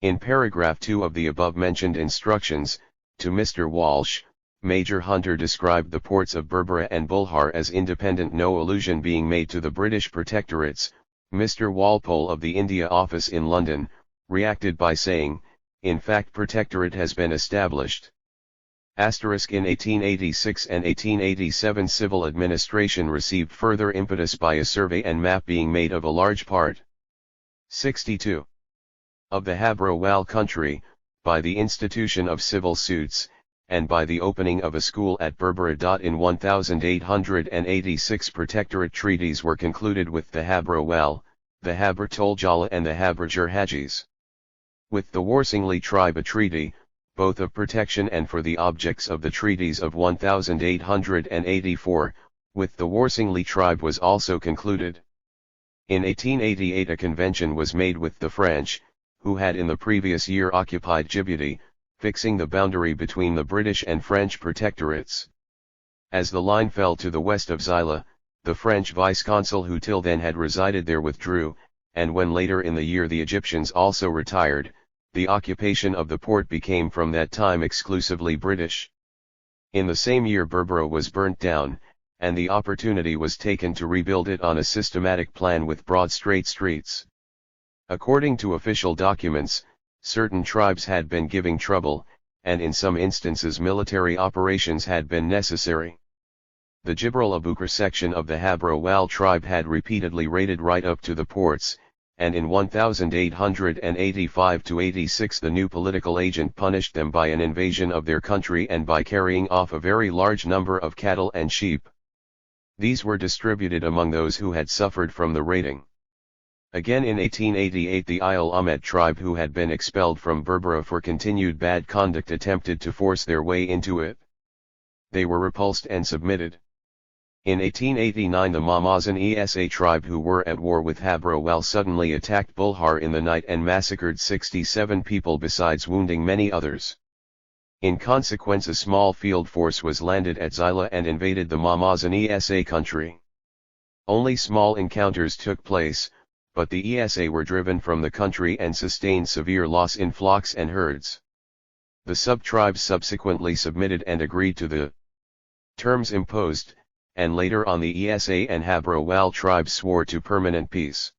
Speaker 1: In paragraph 2 of the above-mentioned instructions, to Mr. Walsh, Major Hunter described the ports of Berbera and Bulhar as independent, no allusion being made to the British protectorates. Mr. Walpole of the India Office in London reacted by saying, "In fact, protectorate has been established." In 1886 and 1887 civil administration received further impetus by a survey and map being made of a large part 62 of the Habro Wal country, by the institution of civil suits, and by the opening of a school at Berbera. In 1886 protectorate treaties were concluded with the Habro Wal, the Habra Toljala and the Habra Hajis. With the Warsingly tribe a treaty, both of protection and for the objects of the treaties of 1884, with the Warsingly tribe was also concluded. In 1888 a convention was made with the French, who had in the previous year occupied Djibouti, fixing the boundary between the British and French protectorates. As the line fell to the west of Zila, the French vice-consul who till then had resided there withdrew, and when later in the year the Egyptians also retired, the occupation of the port became from that time exclusively British. In the same year Berbera was burnt down, and the opportunity was taken to rebuild it on a systematic plan with broad straight streets. According to official documents, certain tribes had been giving trouble, and in some instances military operations had been necessary. The Jibril Abukar section of the Habro Wal tribe had repeatedly raided right up to the ports, and in 1885-86 the new political agent punished them by an invasion of their country and by carrying off a very large number of cattle and sheep. These were distributed among those who had suffered from the raiding. Again in 1888 the Isle Ahmed tribe, who had been expelled from Berbera for continued bad conduct, attempted to force their way into it. They were repulsed and submitted. In 1889 the Mamazan Esa tribe, who were at war with Habro Wal, suddenly attacked Bulhar in the night and massacred 67 people besides wounding many others. In consequence a small field force was landed at Zila and invaded the Mamazan Esa country. Only small encounters took place, but the Esa were driven from the country and sustained severe loss in flocks and herds. The sub-tribes subsequently submitted and agreed to the terms imposed, and later on the Esa and Habro Wal tribes swore to permanent peace.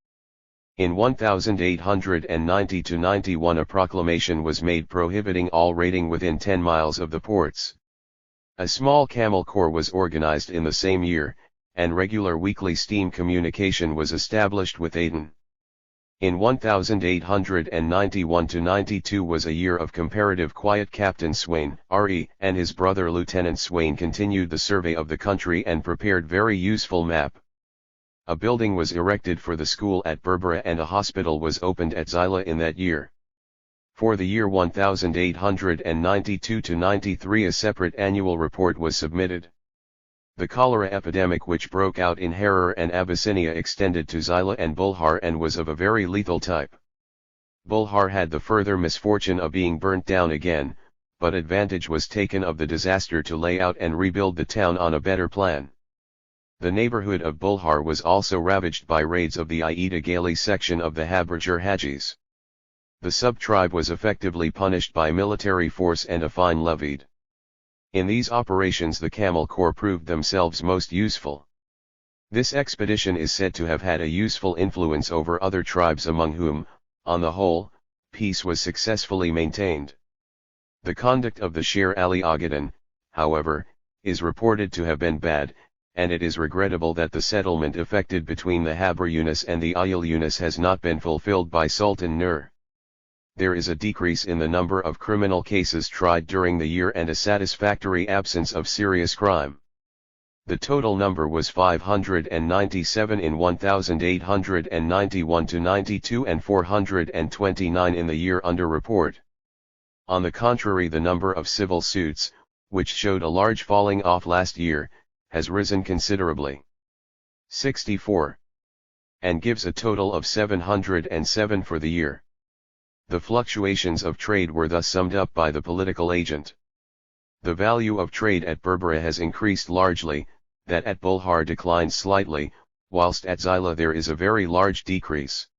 Speaker 1: In 1890-91 a proclamation was made prohibiting all raiding within 10 miles of the ports. A small camel corps was organized in the same year, and regular weekly steam communication was established with Aden. In 1891-92 was a year of comparative quiet. Captain Swain, R.E., and his brother Lieutenant Swain continued the survey of the country and prepared very useful map. A building was erected for the school at Berbera and a hospital was opened at Zila in that year. For the year 1892-93 a separate annual report was submitted. The cholera epidemic which broke out in Harar and Abyssinia extended to Zila and Bulhar and was of a very lethal type. Bulhar had the further misfortune of being burnt down again, but advantage was taken of the disaster to lay out and rebuild the town on a better plan. The neighborhood of Bulhar was also ravaged by raids of the Aida Gali section of the Habrajar Hajis. The sub-tribe was effectively punished by military force and a fine levied. In these operations the Camel Corps proved themselves most useful. This expedition is said to have had a useful influence over other tribes, among whom, on the whole, peace was successfully maintained. The conduct of the Sher Ali Agadan, however, is reported to have been bad, and it is regrettable that the settlement effected between the Habr Yunus and the Ayil Yunus has not been fulfilled by Sultan Nur. There is a decrease in the number of criminal cases tried during the year and a satisfactory absence of serious crime. The total number was 597 in 1891-92 and 429 in the year under report. On the contrary, the number of civil suits, which showed a large falling off last year, has risen considerably. 64. And gives a total of 707 for the year. The fluctuations of trade were thus summed up by the political agent. The value of trade at Berbera has increased largely, that at Bulhar declined slightly, whilst at Zila there is a very large decrease.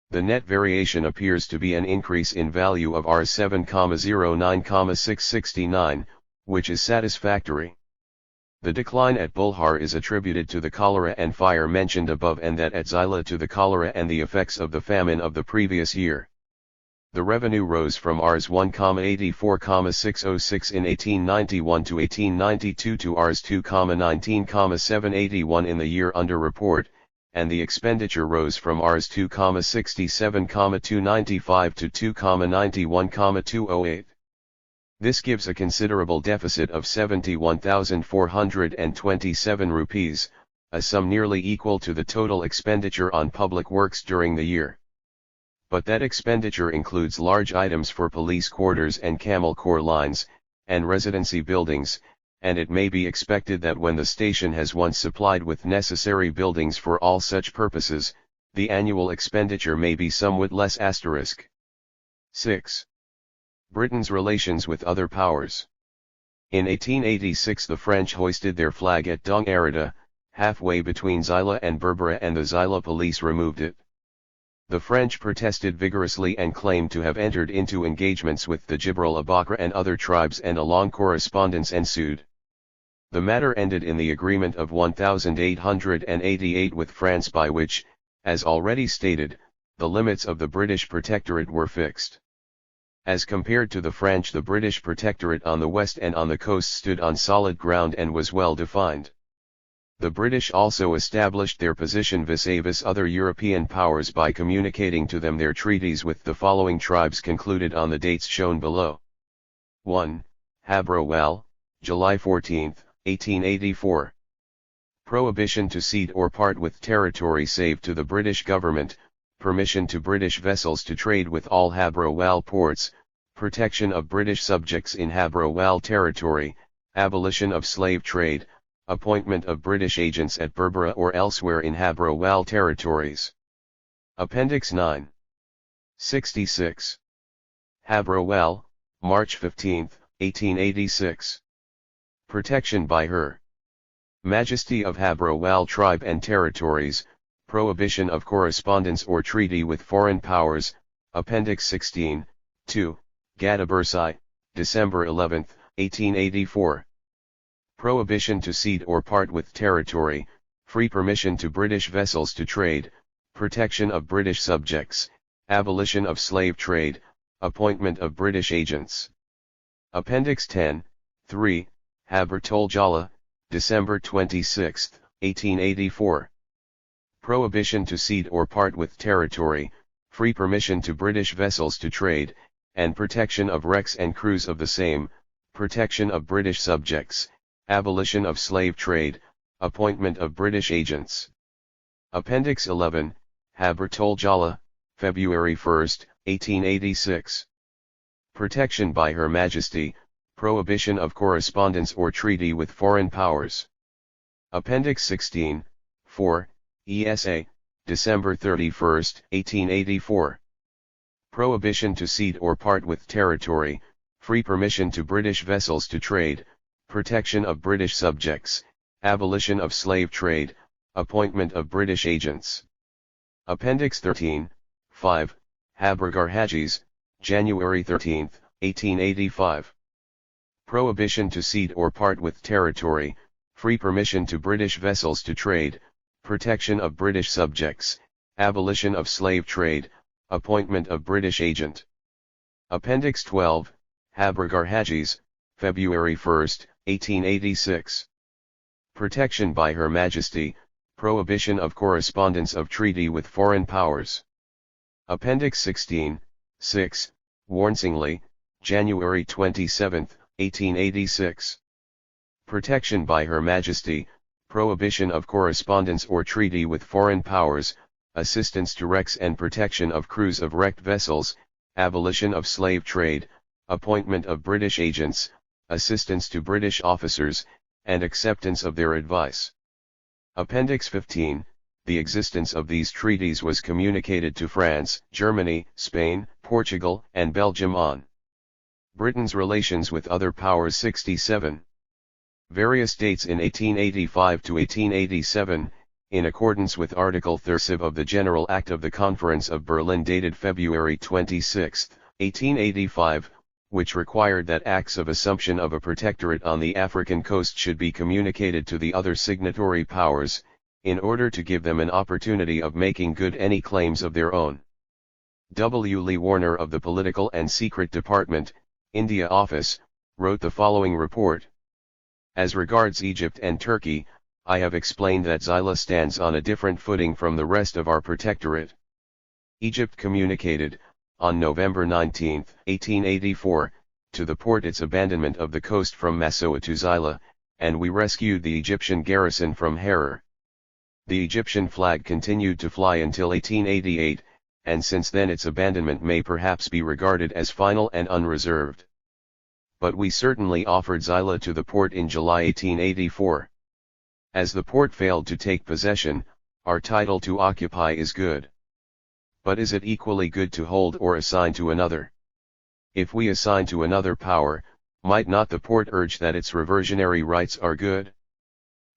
Speaker 1: The net variation appears to be an increase in value of Rs 7,09,669, which is satisfactory. The decline at Bulhar is attributed to the cholera and fire mentioned above, and that at Zila to the cholera and the effects of the famine of the previous year. The revenue rose from Rs 1,84,606 in 1891 to 1892 to Rs 2,19,781 in the year under report, and the expenditure rose from Rs 2,67,295 to 2,91,208. This gives a considerable deficit of 71,427 rupees, a sum nearly equal to the total expenditure on public works during the year. But that expenditure includes large items for police quarters and Camel Corps lines, and residency buildings, and it may be expected that when the station has once supplied with necessary buildings for all such purposes, the annual expenditure may be somewhat less. 6. Britain's relations with other powers. In 1886 the French hoisted their flag at Dong Arida, halfway between Zila and Berbera, and the Zila police removed it. The French protested vigorously and claimed to have entered into engagements with the Jibril Abakra and other tribes, and a long correspondence ensued. The matter ended in the agreement of 1888 with France, by which, as already stated, the limits of the British protectorate were fixed. As compared to the French, the British protectorate on the west and on the coast stood on solid ground and was well defined. The British also established their position vis-a-vis other European powers by communicating to them their treaties with the following tribes concluded on the dates shown below. 1. Habrowal, July 14, 1884. Prohibition to cede or part with territory save to the British government, permission to British vessels to trade with all Habrowal ports, protection of British subjects in Habrowal territory, abolition of slave trade, appointment of British agents at Berbera or elsewhere in Habrowal territories. Appendix 9. 66. Habrowal, March 15, 1886. Protection by Her Majesty of Habrowal tribe and territories, prohibition of correspondence or treaty with foreign powers, Appendix 16, 2, Gadabursai, December 11, 1884. Prohibition to cede or part with territory, free permission to British vessels to trade, protection of British subjects, abolition of slave trade, appointment of British agents. Appendix 10, 3, Haber-Toljala, December 26, 1884. Prohibition to cede or part with territory, free permission to British vessels to trade, and protection of wrecks and crews of the same, protection of British subjects, abolition of slave trade, appointment of British agents. Appendix 11, Haber-Toljala, February 1, 1886. Protection by Her Majesty, prohibition of correspondence or treaty with foreign powers. Appendix 16, 4, ESA, December 31, 1884. Prohibition to cede or part with territory, free permission to British vessels to trade, protection of British subjects, abolition of slave trade, appointment of British agents. Appendix 13, 5, Habergar Hajis, January 13, 1885. Prohibition to cede or part with territory, free permission to British vessels to trade, protection of British subjects, abolition of slave trade, appointment of British agent. Appendix 12, Habergar Hajis, February 1, 1886. Protection by Her Majesty, prohibition of correspondence of treaty with foreign powers. Appendix 16, 6, Warnsingley, January 27, 1886. Protection by Her Majesty, prohibition of correspondence or treaty with foreign powers, assistance to wrecks and protection of crews of wrecked vessels, abolition of slave trade, appointment of British agents, assistance to British officers, and acceptance of their advice. Appendix 15, the existence of these treaties was communicated to France, Germany, Spain, Portugal, and Belgium on Britain's relations with other powers. 67. Various dates in 1885 to 1887, in accordance with Article 30 of the General Act of the Conference of Berlin dated February 26, 1885, which required that acts of assumption of a protectorate on the African coast should be communicated to the other signatory powers, in order to give them an opportunity of making good any claims of their own. W. Lee Warner of the Political and Secret Department, India Office, wrote the following report. As regards Egypt and Turkey, I have explained that Xyla stands on a different footing from the rest of our protectorate. Egypt communicated, on November 19, 1884, to the Porte its abandonment of the coast from Massoua to Xyla, and we rescued the Egyptian garrison from Harar. The Egyptian flag continued to fly until 1888, and since then its abandonment may perhaps be regarded as final and unreserved. But we certainly offered Xyla to the Porte in July 1884. As the Porte failed to take possession, our title to occupy is good. But is it equally good to hold or assign to another? If we assign to another power, might not the Porte urge that its reversionary rights are good?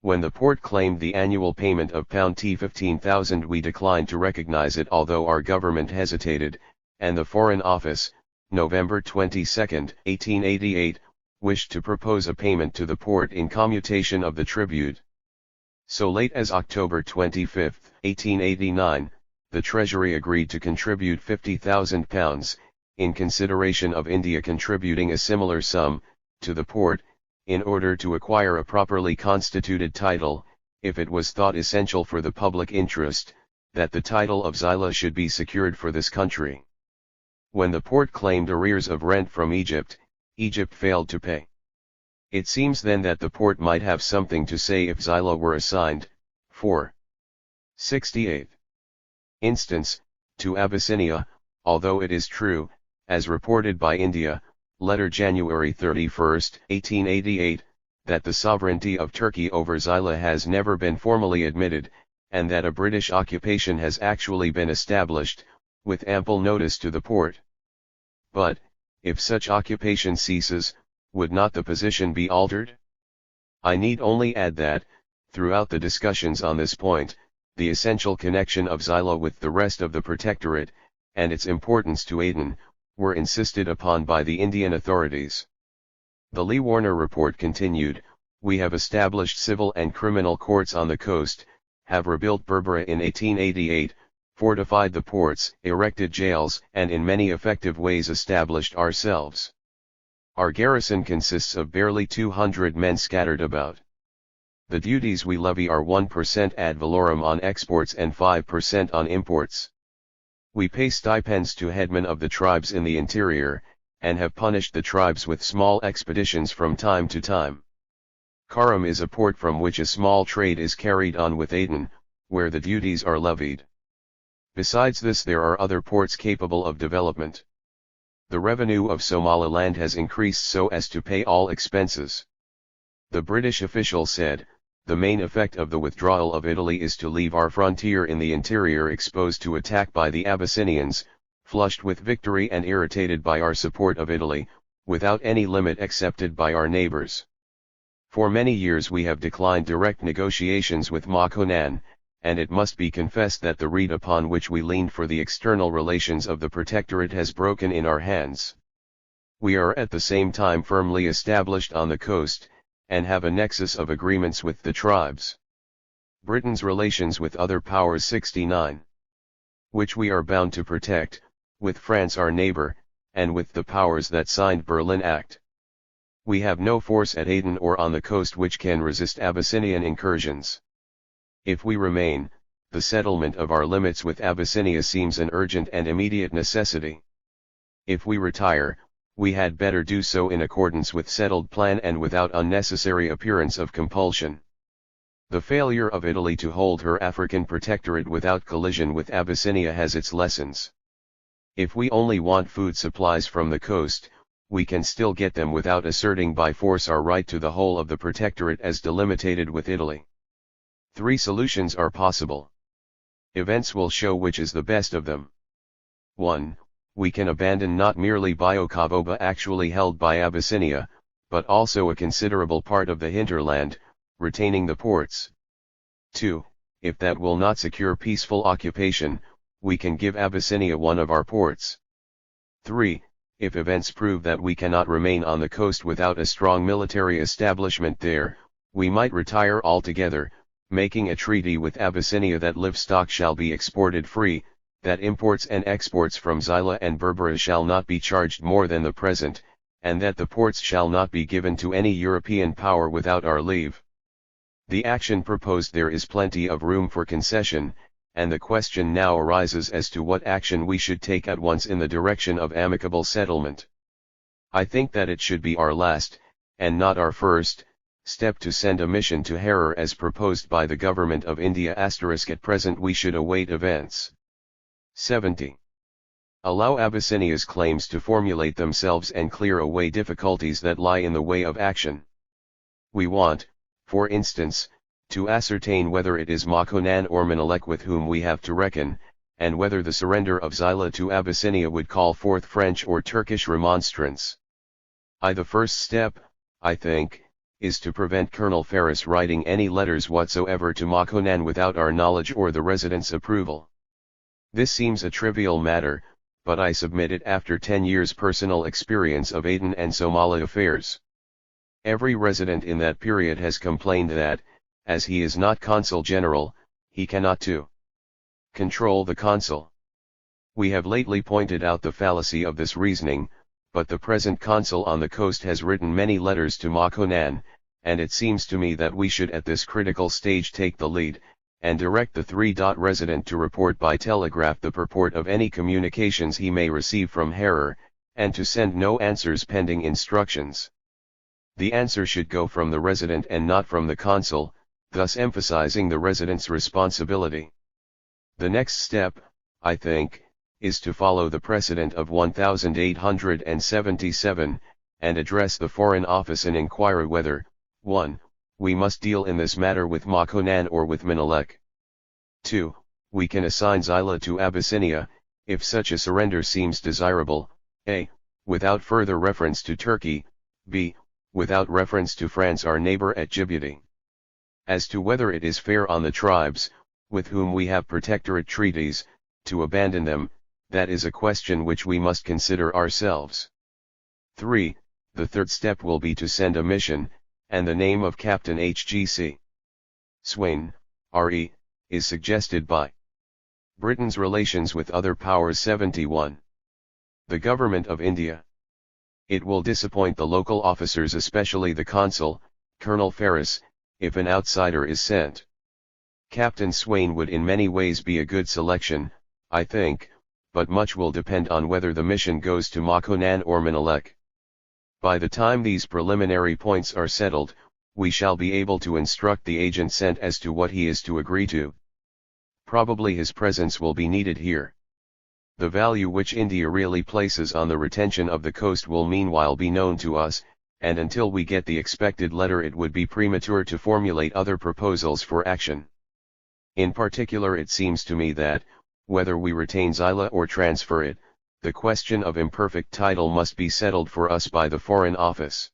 Speaker 1: When the Porte claimed the annual payment of £15,000, we declined to recognize it, although our government hesitated, and the Foreign Office, November 22, 1888, wished to propose a payment to the Porte in commutation of the tribute. So late as October 25, 1889, the Treasury agreed to contribute £50,000, in consideration of India contributing a similar sum, to the port, in order to acquire a properly constituted title, if it was thought essential for the public interest, that the title of Xyla should be secured for this country. When the port claimed arrears of rent from Egypt, Egypt failed to pay. It seems then that the port might have something to say if Xyla were assigned, 468 instance, to Abyssinia, although it is true, as reported by India, letter January 31, 1888, that the sovereignty of Turkey over Xyla has never been formally admitted, and that a British occupation has actually been established, with ample notice to the port. But, if such occupation ceases, would not the position be altered? I need only add that, throughout the discussions on this point, the essential connection of Xyla with the rest of the protectorate, and its importance to Aden, were insisted upon by the Indian authorities. The Lee Warner report continued, "We have established civil and criminal courts on the coast, have rebuilt Berbera in 1888, fortified the ports, erected jails, and in many effective ways established ourselves. Our garrison consists of barely 200 men scattered about. The duties we levy are 1% ad valorem on exports and 5% on imports. We pay stipends to headmen of the tribes in the interior, and have punished the tribes with small expeditions from time to time. Karam is a port from which a small trade is carried on with Aden, where the duties are levied. Besides this there are other ports capable of development. The revenue of Somaliland has increased so as to pay all expenses." The British official said, "The main effect of the withdrawal of Italy is to leave our frontier in the interior exposed to attack by the Abyssinians, flushed with victory and irritated by our support of Italy, without any limit accepted by our neighbors. For many years we have declined direct negotiations with Makonan, and it must be confessed that the reed upon which we leaned for the external relations of the Protectorate has broken in our hands. We are at the same time firmly established on the coast, and have a nexus of agreements with the tribes. Britain's relations with other powers 69. Which we are bound to protect, with France our neighbor, and with the powers that signed Berlin Act. We have no force at Aden or on the coast which can resist Abyssinian incursions. If we remain, the settlement of our limits with Abyssinia seems an urgent and immediate necessity. If we retire, we had better do so in accordance with settled plan and without unnecessary appearance of compulsion. The failure of Italy to hold her African protectorate without collision with Abyssinia has its lessons. If we only want food supplies from the coast, we can still get them without asserting by force our right to the whole of the protectorate as delimited with Italy. 3 solutions are possible. Events will show which is the best of them. 1. We can abandon not merely Biokaboba actually held by Abyssinia, but also a considerable part of the hinterland, retaining the ports. 2. If that will not secure peaceful occupation, we can give Abyssinia one of our ports. 3. If events prove that we cannot remain on the coast without a strong military establishment there, we might retire altogether, making a treaty with Abyssinia that livestock shall be exported free, that imports and exports from Xyla and Berbera shall not be charged more than the present, and that the ports shall not be given to any European power without our leave. The action proposed there is plenty of room for concession, and the question now arises as to what action we should take at once in the direction of amicable settlement. I think that it should be our last, and not our first, step to send a mission to Harar as proposed by the Government of India. At present we should await events. 70. Allow Abyssinia's claims to formulate themselves and clear away difficulties that lie in the way of action. We want, for instance, to ascertain whether it is Makonan or Menelik with whom we have to reckon, and whether the surrender of Xyla to Abyssinia would call forth French or Turkish remonstrance. The first step, I think, is to prevent Colonel Ferris writing any letters whatsoever to Makonan without our knowledge or the resident's approval. This seems a trivial matter, but I submit it after 10 years' personal experience of Aden and Somali affairs. Every resident in that period has complained that, as he is not consul general, he cannot control the consul. We have lately pointed out the fallacy of this reasoning, but the present consul on the coast has written many letters to Makonan, and it seems to me that we should at this critical stage take the lead, and direct the resident to report by telegraph the purport of any communications he may receive from Harar, and to send no answers pending instructions. The answer should go from the resident and not from the consul, thus emphasizing the resident's responsibility. The next step, I think, is to follow the precedent of 1877, and address the Foreign Office and inquire whether, 1. We must deal in this matter with Makonan or with Menelik. 2. We can assign Xyla to Abyssinia, if such a surrender seems desirable, a. Without further reference to Turkey, b. Without reference to France our neighbor at Djibouti. As to whether it is fair on the tribes, with whom we have protectorate treaties, to abandon them, that is a question which we must consider ourselves. 3. The third step will be to send a mission, and the name of Captain H.G.C. Swain, R.E., is suggested by Britain's Relations with Other Powers 71. The Government of India. It will disappoint the local officers, especially the consul, Colonel Ferris, if an outsider is sent. Captain Swain would in many ways be a good selection, I think, but much will depend on whether the mission goes to Makonan or Menelik. By the time these preliminary points are settled, we shall be able to instruct the agent sent as to what he is to agree to. Probably his presence will be needed here. The value which India really places on the retention of the coast will meanwhile be known to us, and until we get the expected letter it would be premature to formulate other proposals for action. In particular, it seems to me that, whether we retain Xyla or transfer it, the question of imperfect title must be settled for us by the Foreign Office.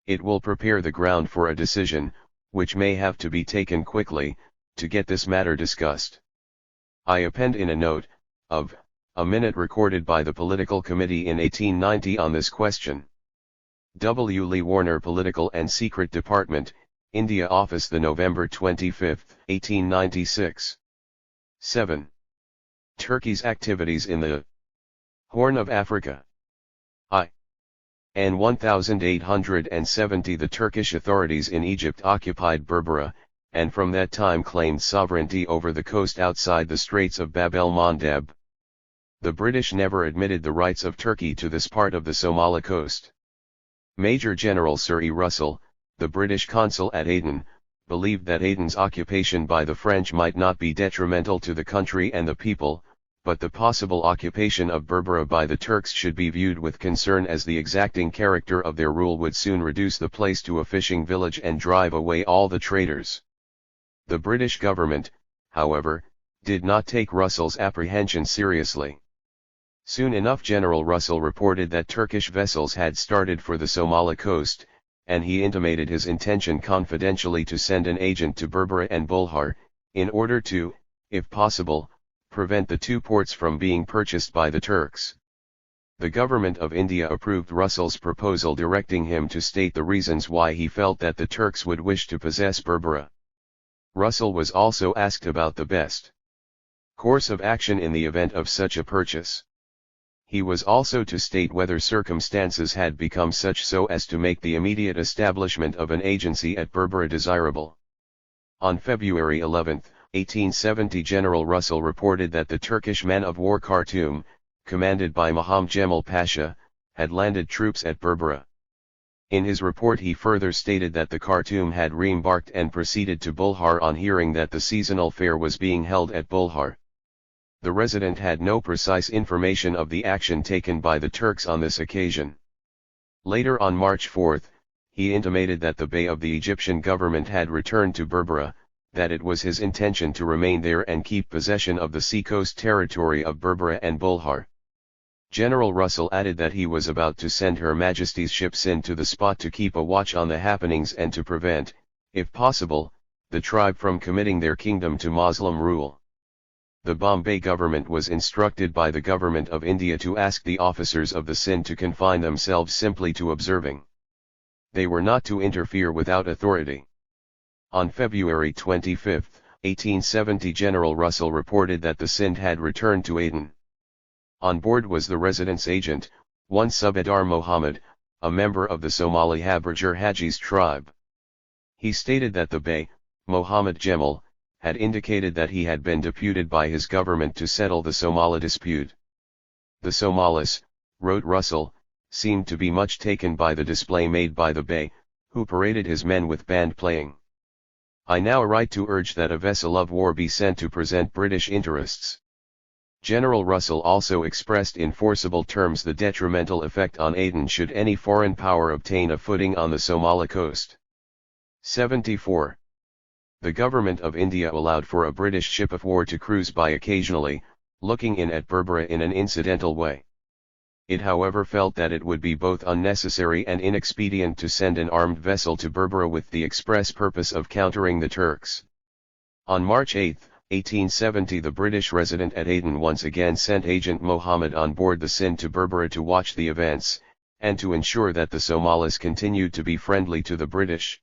Speaker 1: It will prepare the ground for a decision, which may have to be taken quickly, to get this matter discussed. I append in a note, of a minute recorded by the Political Committee in 1890 on this question. W. Lee Warner, Political and Secret Department, India Office, the November 25, 1896. 7. Turkey's activities in the Horn of Africa. In 1870 the Turkish authorities in Egypt occupied Berbera, and from that time claimed sovereignty over the coast outside the Straits of Bab el-Mandeb. The British never admitted the rights of Turkey to this part of the Somali coast. Major General Sir E. Russell, the British consul at Aden, believed that Aden's occupation by the French might not be detrimental to the country and the people, but the possible occupation of Berbera by the Turks should be viewed with concern, as the exacting character of their rule would soon reduce the place to a fishing village and drive away all the traders. The British government, however, did not take Russell's apprehension seriously. Soon enough General Russell reported that Turkish vessels had started for the Somali coast, and he intimated his intention confidentially to send an agent to Berbera and Bulhar, in order to, if possible, prevent the two ports from being purchased by the Turks. The Government of India approved Russell's proposal, directing him to state the reasons why he felt that the Turks would wish to possess Berbera. Russell was also asked about the best course of action in the event of such a purchase. He was also to state whether circumstances had become such so as to make the immediate establishment of an agency at Berbera desirable. On February 11, 1870 General Russell reported that the Turkish man-of-war Khartoum, commanded by Muhammad Jemal Pasha, had landed troops at Berbera. In his report he further stated that the Khartoum had re-embarked and proceeded to Bulhar on hearing that the seasonal fair was being held at Bulhar. The resident had no precise information of the action taken by the Turks on this occasion. Later, on March 4, he intimated that the Bey of the Egyptian government had returned to Berbera, that it was his intention to remain there and keep possession of the seacoast territory of Berbera and Bulhar. General Russell added that he was about to send Her Majesty's ships in to the spot to keep a watch on the happenings and to prevent, if possible, the tribe from committing their kingdom to Moslem rule. The Bombay government was instructed by the Government of India to ask the officers of the Sind to confine themselves simply to observing. They were not to interfere without authority. On February 25, 1870 General Russell reported that the Sind had returned to Aden. On board was the residence agent, one Subedar Mohammed, a member of the Somali Haberdasher Hajis tribe. He stated that the Bey, Mohammed Jemal, had indicated that he had been deputed by his government to settle the Somali dispute. The Somalis, wrote Russell, seemed to be much taken by the display made by the Bey, who paraded his men with band playing. I now write to urge that a vessel of war be sent to present British interests. General Russell also expressed in forcible terms the detrimental effect on Aden should any foreign power obtain a footing on the Somali coast. 74. The government of India allowed for a British ship of war to cruise by occasionally, looking in at Berbera in an incidental way. It however felt that it would be both unnecessary and inexpedient to send an armed vessel to Berbera with the express purpose of countering the Turks. On March 8, 1870 the British resident at Aden once again sent Agent Mohammed on board the Sind to Berbera to watch the events, and to ensure that the Somalis continued to be friendly to the British.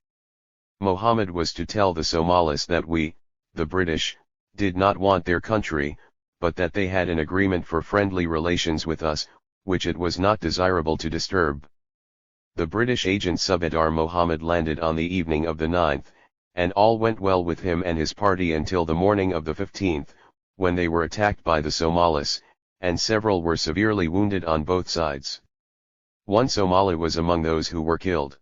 Speaker 1: Mohammed was to tell the Somalis that we, the British, did not want their country, but that they had an agreement for friendly relations with us, which it was not desirable to disturb. The British agent Subedar Mohammed landed on the evening of the 9th, and all went well with him and his party until the morning of the 15th, when they were attacked by the Somalis, and several were severely wounded on both sides. One Somali was among those who were killed.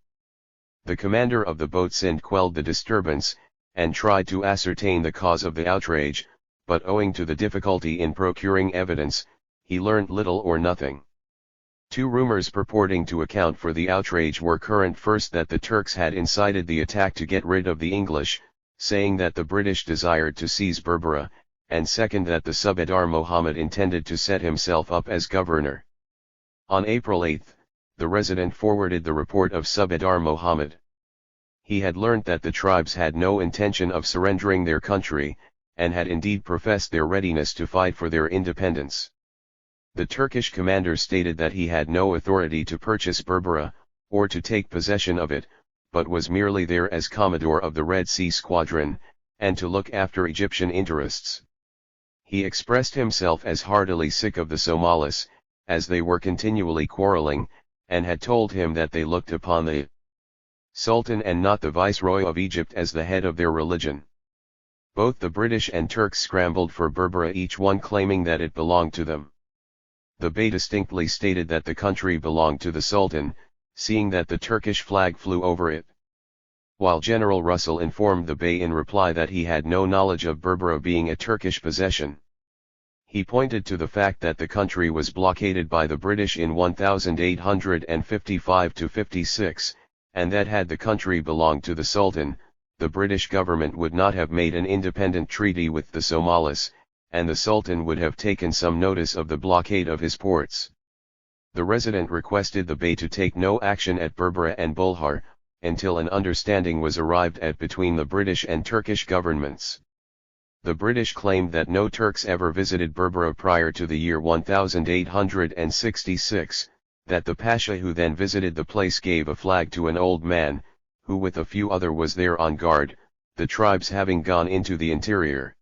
Speaker 1: The commander of the boat Sind quelled the disturbance, and tried to ascertain the cause of the outrage, but owing to the difficulty in procuring evidence, he learnt little or nothing. Two rumors purporting to account for the outrage were current: first, that the Turks had incited the attack to get rid of the English, saying that the British desired to seize Berbera, and second, that the Subedar Mohammed intended to set himself up as governor. On April 8, the resident forwarded the report of Subedar Mohammed. He had learnt that the tribes had no intention of surrendering their country, and had indeed professed their readiness to fight for their independence. The Turkish commander stated that he had no authority to purchase Berbera, or to take possession of it, but was merely there as Commodore of the Red Sea Squadron, and to look after Egyptian interests. He expressed himself as heartily sick of the Somalis, as they were continually quarreling, and had told him that they looked upon the Sultan and not the Viceroy of Egypt as the head of their religion. Both the British and Turks scrambled for Berbera, each one claiming that it belonged to them. The Bey distinctly stated that the country belonged to the Sultan, seeing that the Turkish flag flew over it. While General Russell informed the Bey in reply that he had no knowledge of Berbera being a Turkish possession. He pointed to the fact that the country was blockaded by the British in 1855–56, and that had the country belonged to the Sultan, the British government would not have made an independent treaty with the Somalis, and the Sultan would have taken some notice of the blockade of his ports. The resident requested the Bey to take no action at Berbera and Bulhar, until an understanding was arrived at between the British and Turkish governments. The British claimed that no Turks ever visited Berbera prior to the year 1866, that the Pasha who then visited the place gave a flag to an old man, who with a few other was there on guard, the tribes having gone into the interior.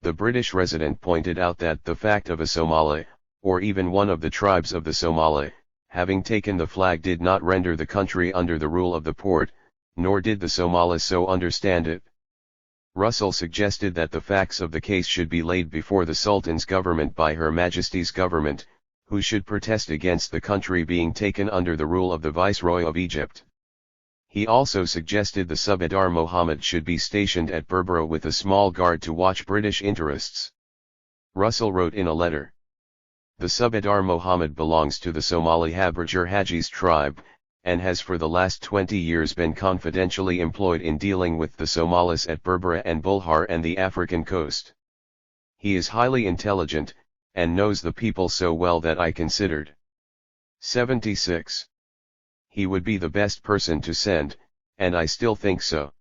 Speaker 1: The British resident pointed out that the fact of a Somali, or even one of the tribes of the Somali, having taken the flag did not render the country under the rule of the Porte, nor did the Somalis so understand it. Russell suggested that the facts of the case should be laid before the Sultan's government by Her Majesty's government, who should protest against the country being taken under the rule of the Viceroy of Egypt. He also suggested the Subedar Mohammed should be stationed at Berbera with a small guard to watch British interests. Russell wrote in a letter, "The Subedar Mohammed belongs to the Somali Haberdasher Hajis tribe, and has for the last 20 years been confidentially employed in dealing with the Somalis at Berbera and Bulhar and the African coast. He is highly intelligent, and knows the people so well that I considered 76. He would be the best person to send, and I still think so."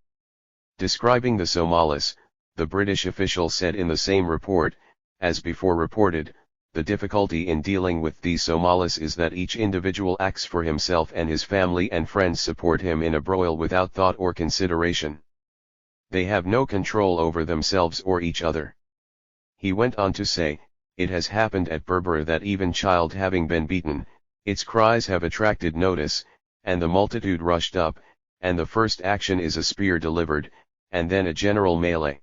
Speaker 1: Describing the Somalis, the British official said in the same report, as before reported, "The difficulty in dealing with these Somalis is that each individual acts for himself and his family, and friends support him in a broil without thought or consideration. They have no control over themselves or each other." He went on to say, it has happened at Berbera that even child having been beaten, its cries have attracted notice, and the multitude rushed up, and the first action is a spear delivered, and then a general melee.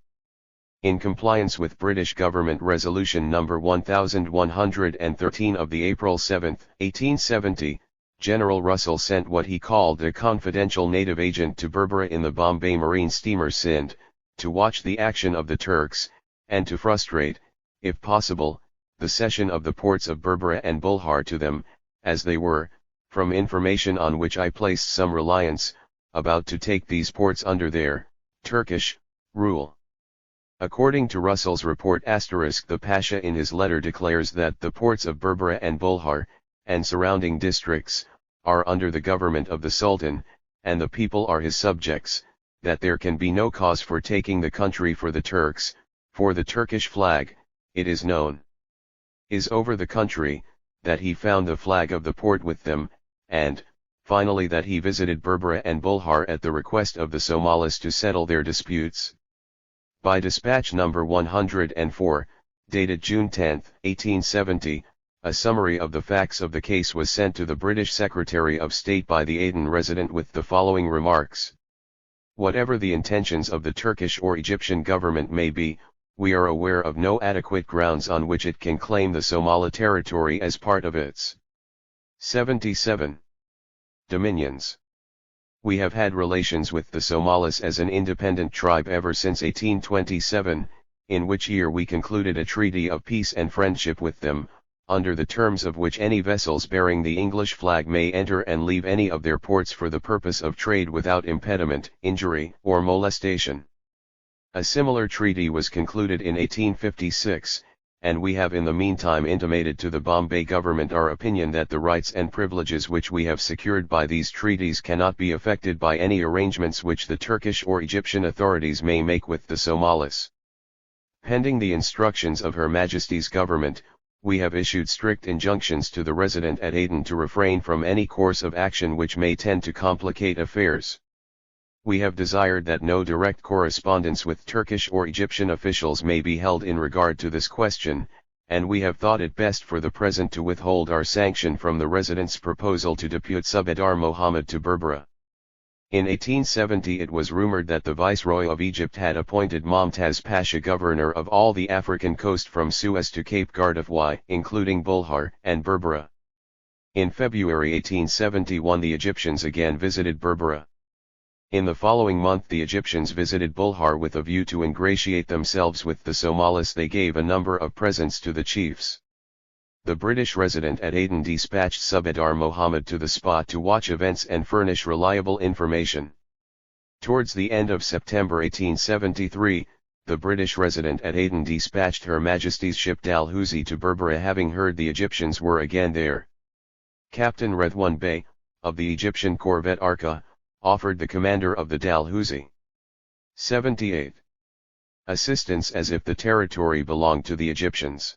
Speaker 1: In compliance with British Government Resolution No. 1113 of the April 7, 1870, General Russell sent what he called a confidential native agent to Berbera in the Bombay marine steamer Sindh, to watch the action of the Turks, and to frustrate, if possible, the cession of the ports of Berbera and Bulhar to them, as they were, from information on which I placed some reliance, about to take these ports under their Turkish rule. According to Russell's report the Pasha in his letter declares that the ports of Berbera and Bulhar, and surrounding districts, are under the government of the Sultan, and the people are his subjects, that there can be no cause for taking the country for the Turks, for the Turkish flag, it is known, is over the country, that he found the flag of the port with them, and, finally that he visited Berbera and Bulhar at the request of the Somalis to settle their disputes. By dispatch number 104, dated June 10, 1870, a summary of the facts of the case was sent to the British Secretary of State by the Aden resident with the following remarks. Whatever the intentions of the Turkish or Egyptian government may be, we are aware of no adequate grounds on which it can claim the Somali territory as part of its 77 dominions. We have had relations with the Somalis as an independent tribe ever since 1827, in which year we concluded a treaty of peace and friendship with them, under the terms of which any vessels bearing the English flag may enter and leave any of their ports for the purpose of trade without impediment, injury, or molestation. A similar treaty was concluded in 1856, and we have in the meantime intimated to the Bombay government our opinion that the rights and privileges which we have secured by these treaties cannot be affected by any arrangements which the Turkish or Egyptian authorities may make with the Somalis. Pending the instructions of Her Majesty's government, we have issued strict injunctions to the resident at Aden to refrain from any course of action which may tend to complicate affairs. We have desired that no direct correspondence with Turkish or Egyptian officials may be held in regard to this question, and we have thought it best for the present to withhold our sanction from the resident's proposal to depute Subedar Mohammed to Berbera. In 1870 it was rumored that the Viceroy of Egypt had appointed Momtaz Pasha governor of all the African coast from Suez to Cape Gardafui, including Bulhar and Berbera. In February 1871 the Egyptians again visited Berbera. In the following month the Egyptians visited Bulhar with a view to ingratiate themselves with the Somalis. They gave a number of presents to the chiefs. The British resident at Aden dispatched Subedar Mohammed to the spot to watch events and furnish reliable information. Towards the end of September 1873, the British resident at Aden dispatched Her Majesty's ship Dalhousie to Berbera having heard the Egyptians were again there. Captain Redwan Bey, of the Egyptian corvette Arka, offered the commander of the Dalhousie 78 assistance as if the territory belonged to the Egyptians.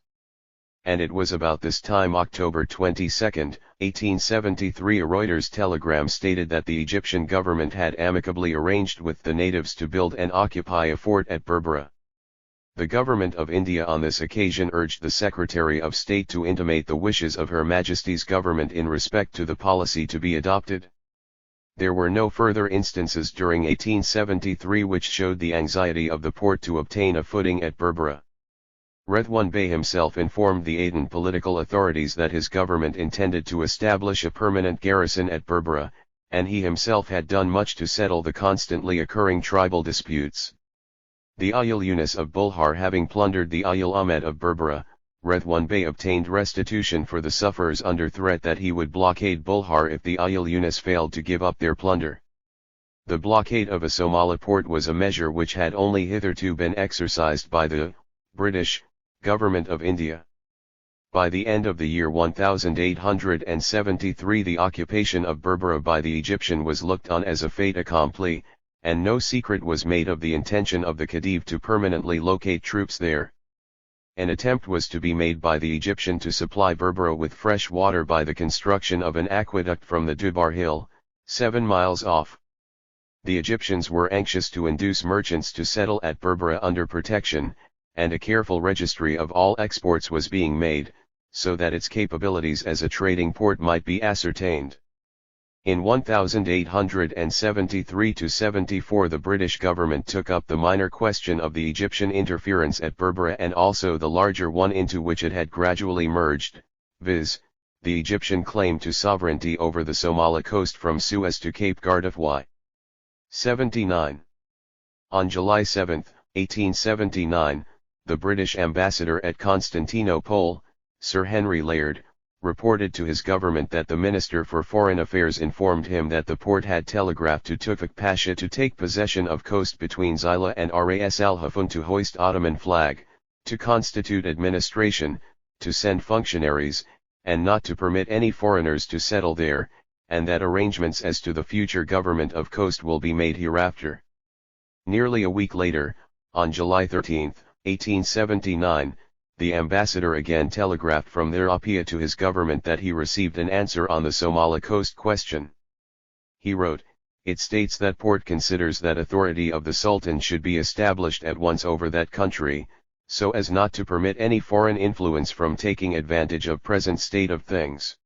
Speaker 1: And it was about this time, October 22, 1873, a Reuters telegram stated that the Egyptian government had amicably arranged with the natives to build and occupy a fort at Berbera. The government of India on this occasion urged the Secretary of State to intimate the wishes of Her Majesty's government in respect to the policy to be adopted. There were no further instances during 1873 which showed the anxiety of the Porte to obtain a footing at Berbera. Redwan Bey himself informed the Aden political authorities that his government intended to establish a permanent garrison at Berbera, and he himself had done much to settle the constantly occurring tribal disputes. The Ayil Yunus of Bulhar having plundered the Ayil Ahmed of Berbera, Redwan Bey obtained restitution for the sufferers under threat that he would blockade Bulhar if the Ayil Yunus failed to give up their plunder. The blockade of a Somali port was a measure which had only hitherto been exercised by the British Government of India. By the end of the year 1873 the occupation of Berbera by the Egyptian was looked on as a fait accompli, and no secret was made of the intention of the Khedive to permanently locate troops there. An attempt was to be made by the Egyptian to supply Berbera with fresh water by the construction of an aqueduct from the Dubar Hill, 7 miles off. The Egyptians were anxious to induce merchants to settle at Berbera under protection, and a careful registry of all exports was being made, so that its capabilities as a trading port might be ascertained. In 1873–74 the British government took up the minor question of the Egyptian interference at Berbera and also the larger one into which it had gradually merged, viz., the Egyptian claim to sovereignty over the Somali coast from Suez to Cape Gardefwy. 79. On July 7, 1879, the British ambassador at Constantinople, Sir Henry Layard, reported to his government that the Minister for Foreign Affairs informed him that the port had telegraphed to Tufik Pasha to take possession of coast between Zila and Ras Al Hafun to hoist Ottoman flag, to constitute administration, to send functionaries, and not to permit any foreigners to settle there, and that arrangements as to the future government of coast will be made hereafter. Nearly a week later, on July 13, 1879, the ambassador again telegraphed from their Apia to his government that he received an answer on the Somali coast question. He wrote, "It states that port considers that authority of the Sultan should be established at once over that country, so as not to permit any foreign influence from taking advantage of present state of things.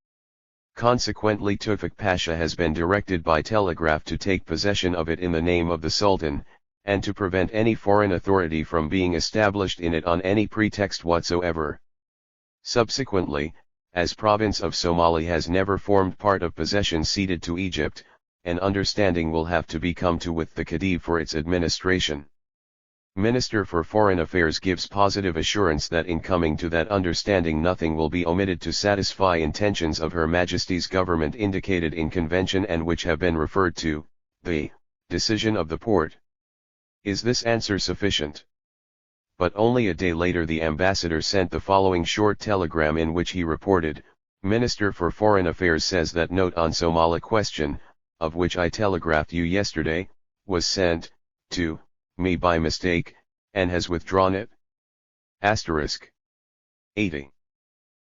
Speaker 1: Consequently Tufik Pasha has been directed by telegraph to take possession of it in the name of the Sultan, and to prevent any foreign authority from being established in it on any pretext whatsoever. Subsequently, as province of Somali has never formed part of possession ceded to Egypt, an understanding will have to be come to with the Khedive for its administration. Minister for Foreign Affairs gives positive assurance that in coming to that understanding nothing will be omitted to satisfy intentions of Her Majesty's government indicated in convention and which have been referred to, the decision of the port. Is this answer sufficient?" But only a day later the ambassador sent the following short telegram in which he reported, "Minister for Foreign Affairs says that note on Somali question, of which I telegraphed you yesterday, was sent, to, me by mistake, and has withdrawn it. **. 80.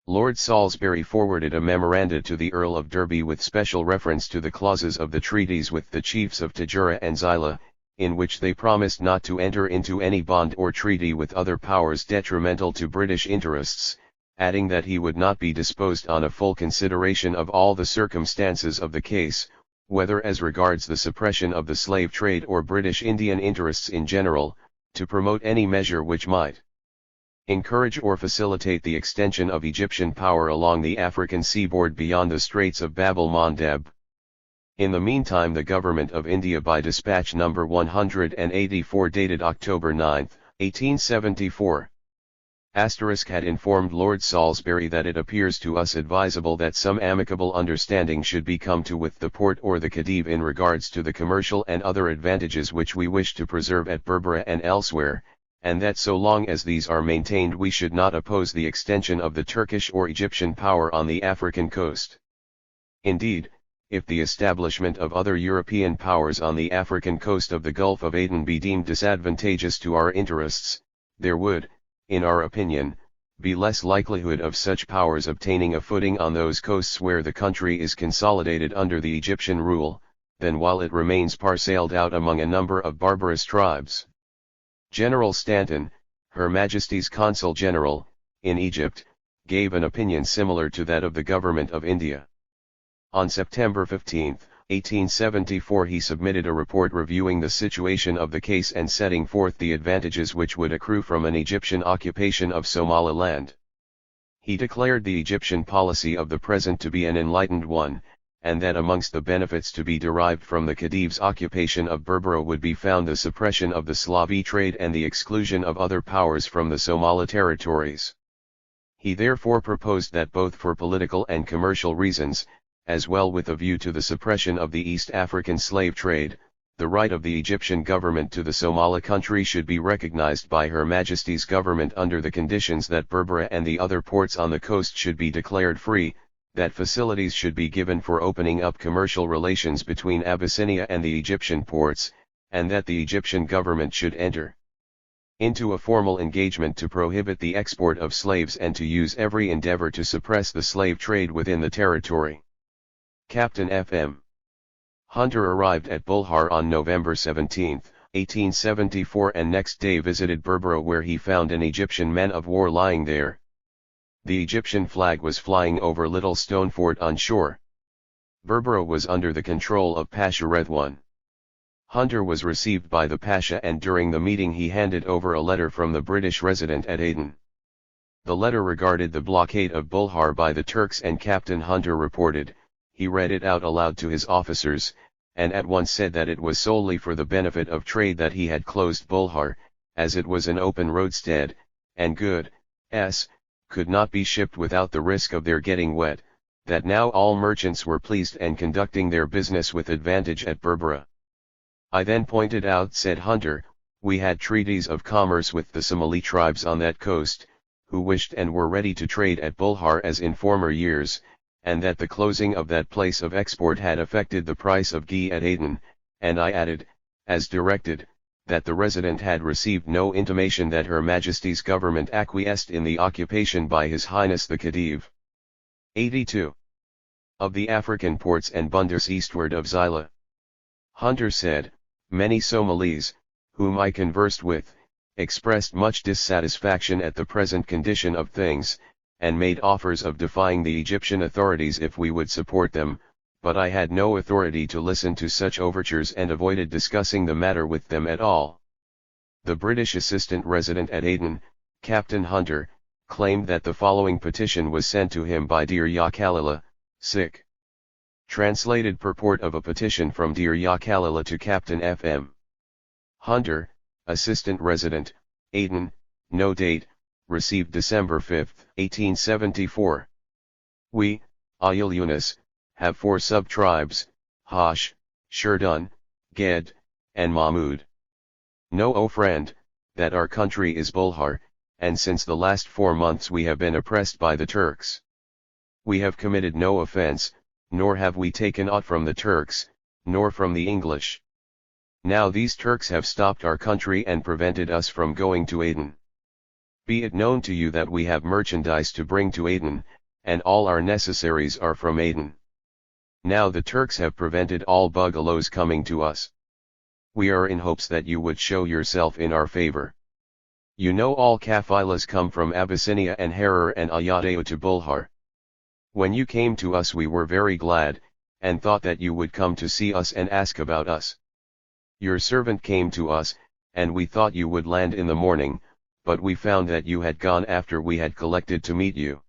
Speaker 1: Lord Salisbury forwarded a memoranda to the Earl of Derby with special reference to the clauses of the treaties with the chiefs of Tajura and Zila, in which they promised not to enter into any bond or treaty with other powers detrimental to British interests, adding that he would not be disposed on a full consideration of all the circumstances of the case, whether as regards the suppression of the slave trade or British Indian interests in general, to promote any measure which might encourage or facilitate the extension of Egyptian power along the African seaboard beyond the Straits of Bab el-Mandeb. In the meantime the Government of India by Dispatch No. 184 dated October 9, 1874, had informed Lord Salisbury that it appears to us advisable that some amicable understanding should be come to with the Port or the Khedive in regards to the commercial and other advantages which we wish to preserve at Berbera and elsewhere, and that so long as these are maintained we should not oppose the extension of the Turkish or Egyptian power on the African coast. Indeed, if the establishment of other European powers on the African coast of the Gulf of Aden be deemed disadvantageous to our interests, there would, in our opinion, be less likelihood of such powers obtaining a footing on those coasts where the country is consolidated under the Egyptian rule, than while it remains parcelled out among a number of barbarous tribes. General Stanton, Her Majesty's Consul General, in Egypt, gave an opinion similar to that of the Government of India. On September 15, 1874 he submitted a report reviewing the situation of the case and setting forth the advantages which would accrue from an Egyptian occupation of Somaliland. He declared the Egyptian policy of the present to be an enlightened one, and that amongst the benefits to be derived from the Khedive's occupation of Berbera would be found the suppression of the Slavi trade and the exclusion of other powers from the Somali territories. He therefore proposed that both for political and commercial reasons, as well with a view to the suppression of the East African slave trade, the right of the Egyptian government to the Somali country should be recognized by Her Majesty's government under the conditions that Berbera and the other ports on the coast should be declared free, that facilities should be given for opening up commercial relations between Abyssinia and the Egyptian ports, and that the Egyptian government should enter into a formal engagement to prohibit the export of slaves and to use every endeavor to suppress the slave trade within the territory. Captain F.M. Hunter arrived at Bulhar on November 17, 1874, and next day visited Berbera, where he found an Egyptian man of war lying there. The Egyptian flag was flying over little stone fort on shore. Berbera was under the control of Pasha Redwan. Hunter was received by the Pasha, and during the meeting he handed over a letter from the British resident at Aden. The letter regarded the blockade of Bulhar by the Turks, and Captain Hunter reported, he read it out aloud to his officers, and at once said that it was solely for the benefit of trade that he had closed Bulhar, as it was an open roadstead, and goods could not be shipped without the risk of their getting wet, that now all merchants were pleased and conducting their business with advantage at Berbera. I then pointed out, said Hunter, we had treaties of commerce with the Somali tribes on that coast, who wished and were ready to trade at Bulhar as in former years, and that the closing of that place of export had affected the price of ghee at Aden, and I added, as directed, that the resident had received no intimation that Her Majesty's government acquiesced in the occupation by His Highness the Khedive. 82. Of the African ports and bunders eastward of Zila. Hunter said, many Somalis, whom I conversed with, expressed much dissatisfaction at the present condition of things, and made offers of defying the Egyptian authorities if we would support them, but I had no authority to listen to such overtures and avoided discussing the matter with them at all. The British assistant resident at Aden, Captain Hunter, claimed that the following petition was sent to him by Dir Yakalila, sick. Translated purport of a petition from Dir Yakalila to Captain F.M. Hunter, assistant resident, Aden, no date, received December 5, 1874. We, Ayil Yunus, have 4 sub-tribes, Hash, Sherdun, Ged, and Mahmud. Know, O friend, that our country is Bulhar, and since the last 4 months we have been oppressed by the Turks. We have committed no offense, nor have we taken aught from the Turks, nor from the English. Now these Turks have stopped our country and prevented us from going to Aden. Be it known to you that we have merchandise to bring to Aden, and all our necessaries are from Aden. Now the Turks have prevented all bugalows coming to us. We are in hopes that you would show yourself in our favor. You know all kafilas come from Abyssinia and Harar and Ayadeu to Bulhar. When you came to us we were very glad, and thought that you would come to see us and ask about us. Your servant came to us, and we thought you would land in the morning, but we found that you had gone after we had collected to meet you.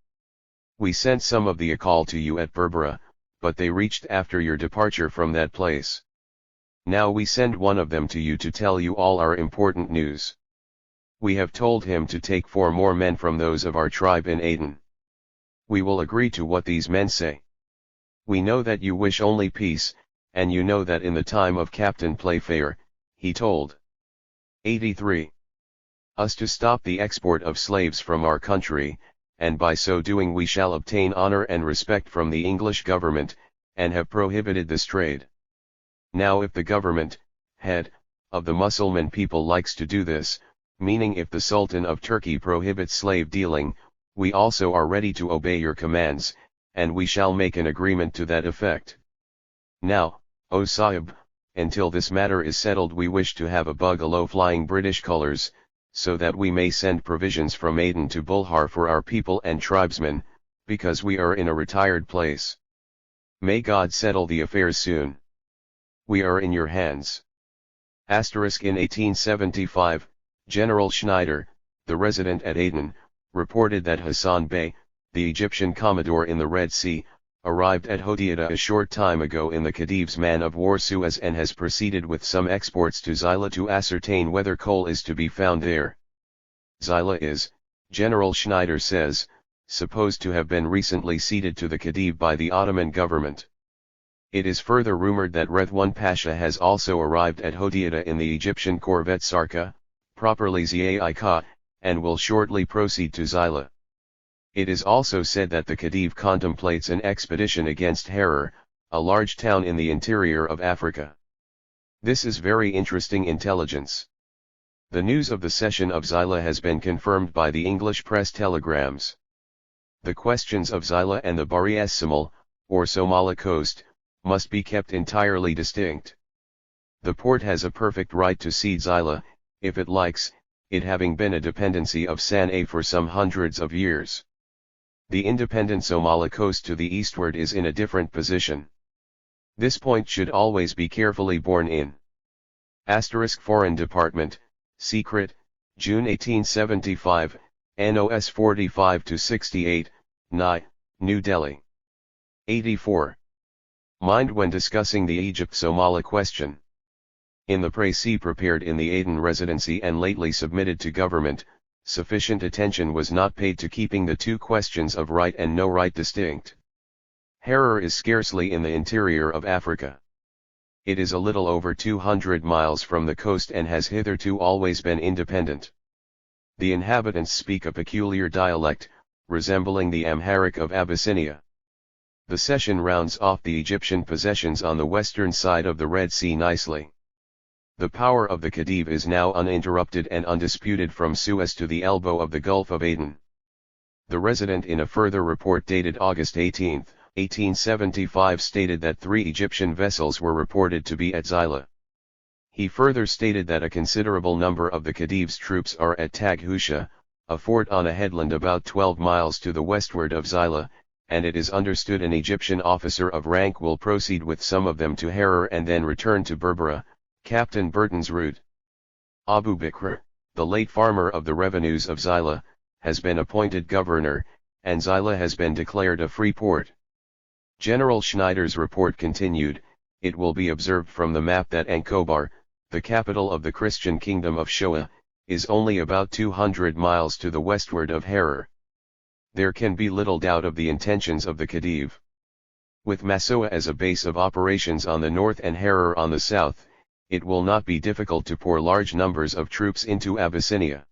Speaker 1: We sent some of the Akal to you at Berbera, but they reached after your departure from that place. Now we send one of them to you to tell you all our important news. We have told him to take 4 more men from those of our tribe in Aden. We will agree to what these men say. We know that you wish only peace, and you know that in the time of Captain Playfair, he told 83. Us to stop the export of slaves from our country, and by so doing we shall obtain honor and respect from the English government, and have prohibited this trade. Now if the government, head, of the Mussulman people likes to do this, meaning if the Sultan of Turkey prohibits slave dealing, we also are ready to obey your commands, and we shall make an agreement to that effect. Now, O Sahib, until this matter is settled we wish to have a bugalow flying British colors, so that we may send provisions from Aden to Bulhar for our people and tribesmen, because we are in a retired place. May God settle the affairs soon. We are in your hands. In 1875, General Schneider, the resident at Aden, reported that Hassan Bey, the Egyptian commodore in the Red Sea, arrived at Hodeidah a short time ago in the Khedive's man-of-war Suez and has proceeded with some exports to Zila to ascertain whether coal is to be found there. Zila is, General Schneider says, supposed to have been recently ceded to the Khedive by the Ottoman government. It is further rumored that Redwan Pasha has also arrived at Hodeidah in the Egyptian corvette Sarka, properly Zia-i-Ka, and will shortly proceed to Zila. It is also said that the Khedive contemplates an expedition against Harar, a large town in the interior of Africa. This is very interesting intelligence. The news of the cession of Zila has been confirmed by the English press telegrams. The questions of Zila and the Bahri es Somal, or Somali coast, must be kept entirely distinct. The port has a perfect right to cede Xyla, if it likes, it having been a dependency of Sana'a for some hundreds of years. The independent Somali coast to the eastward is in a different position. This point should always be carefully borne in. Foreign Department, Secret, June 1875, NOS 45-68, New Delhi. 84. Mind when discussing the Egypt-Somalia question. In the précis prepared in the Aden Residency and lately submitted to government, sufficient attention was not paid to keeping the two questions of right and no right distinct. Harar is scarcely in the interior of Africa. It is a little over 200 miles from the coast and has hitherto always been independent. The inhabitants speak a peculiar dialect, resembling the Amharic of Abyssinia. The cession rounds off the Egyptian possessions on the western side of the Red Sea nicely. The power of the Khedive is now uninterrupted and undisputed from Suez to the elbow of the Gulf of Aden. The Resident in a further report dated August 18, 1875 stated that 3 Egyptian vessels were reported to be at Xyla. He further stated that a considerable number of the Khedive's troops are at Taghusha, a fort on a headland about 12 miles to the westward of Xyla, and it is understood an Egyptian officer of rank will proceed with some of them to Harar and then return to Berbera, Captain Burton's route. Abu Bakr, the late farmer of the revenues of Xyla, has been appointed governor, and Xyla has been declared a free port. General Schneider's report continued, it will be observed from the map that Ankobar, the capital of the Christian kingdom of Shoa, is only about 200 miles to the westward of Harar. There can be little doubt of the intentions of the Khedive. With Massoua as a base of operations on the north and Harar on the south, it will not be difficult to pour large numbers of troops into Abyssinia.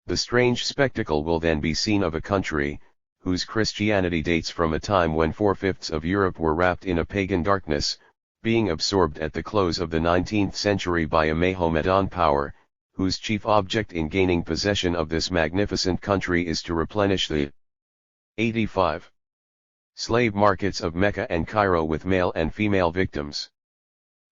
Speaker 1: The strange spectacle will then be seen of a country, whose Christianity dates from a time when 4/5 of Europe were wrapped in a pagan darkness, being absorbed at the close of the 19th century by a Mohammedan power, whose chief object in gaining possession of this magnificent country is to replenish the 85 slave markets of Mecca and Cairo with male and female victims.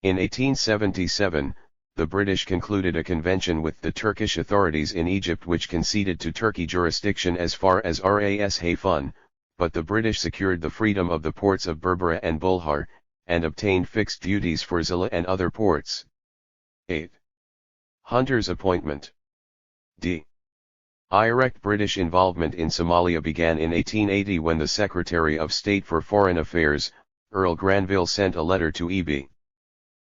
Speaker 1: In 1877, the British concluded a convention with the Turkish authorities in Egypt which conceded to Turkey jurisdiction as far as Ras Hafun, but the British secured the freedom of the ports of Berbera and Bulhar, and obtained fixed duties for Xyla and other ports. 8. Hunter's appointment. D. Direct British involvement in Somalia began in 1880 when the Secretary of State for Foreign Affairs, Earl Granville, sent a letter to E.B.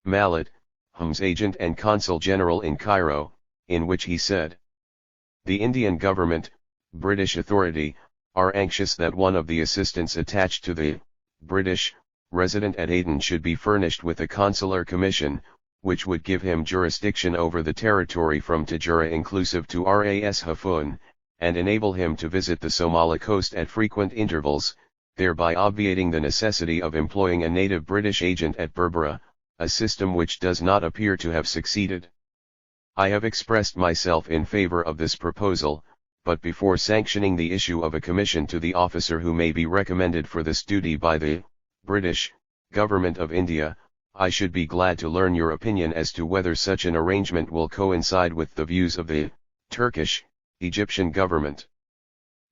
Speaker 1: Mallet, Hum's agent and consul general in Cairo, in which he said, "The Indian government, British authority, are anxious that one of the assistants attached to the British resident at Aden should be furnished with a consular commission, which would give him jurisdiction over the territory from Tajura inclusive to Ras Hafun, and enable him to visit the Somali coast at frequent intervals, thereby obviating the necessity of employing a native British agent at Berbera, a system which does not appear to have succeeded. I have expressed myself in favor of this proposal, but before sanctioning the issue of a commission to the officer who may be recommended for this duty by the British Government of India, I should be glad to learn your opinion as to whether such an arrangement will coincide with the views of the Turkish, Egyptian government."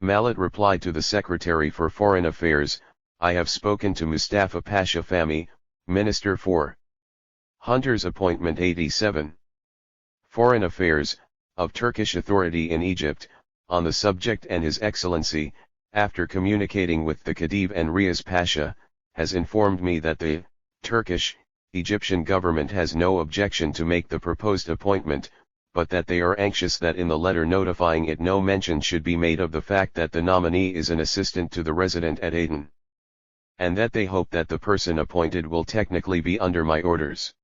Speaker 1: Mallet replied to the Secretary for Foreign Affairs, "I have spoken to Mustafa Pasha Fahmy, Minister for Hunter's appointment 87. Foreign Affairs, of Turkish authority in Egypt, on the subject, and His Excellency, after communicating with the Khedive and Riaz Pasha, has informed me that the Turkish, Egyptian government has no objection to make the proposed appointment, but that they are anxious that in the letter notifying it no mention should be made of the fact that the nominee is an assistant to the resident at Aden, and that they hope that the person appointed will technically be under my orders."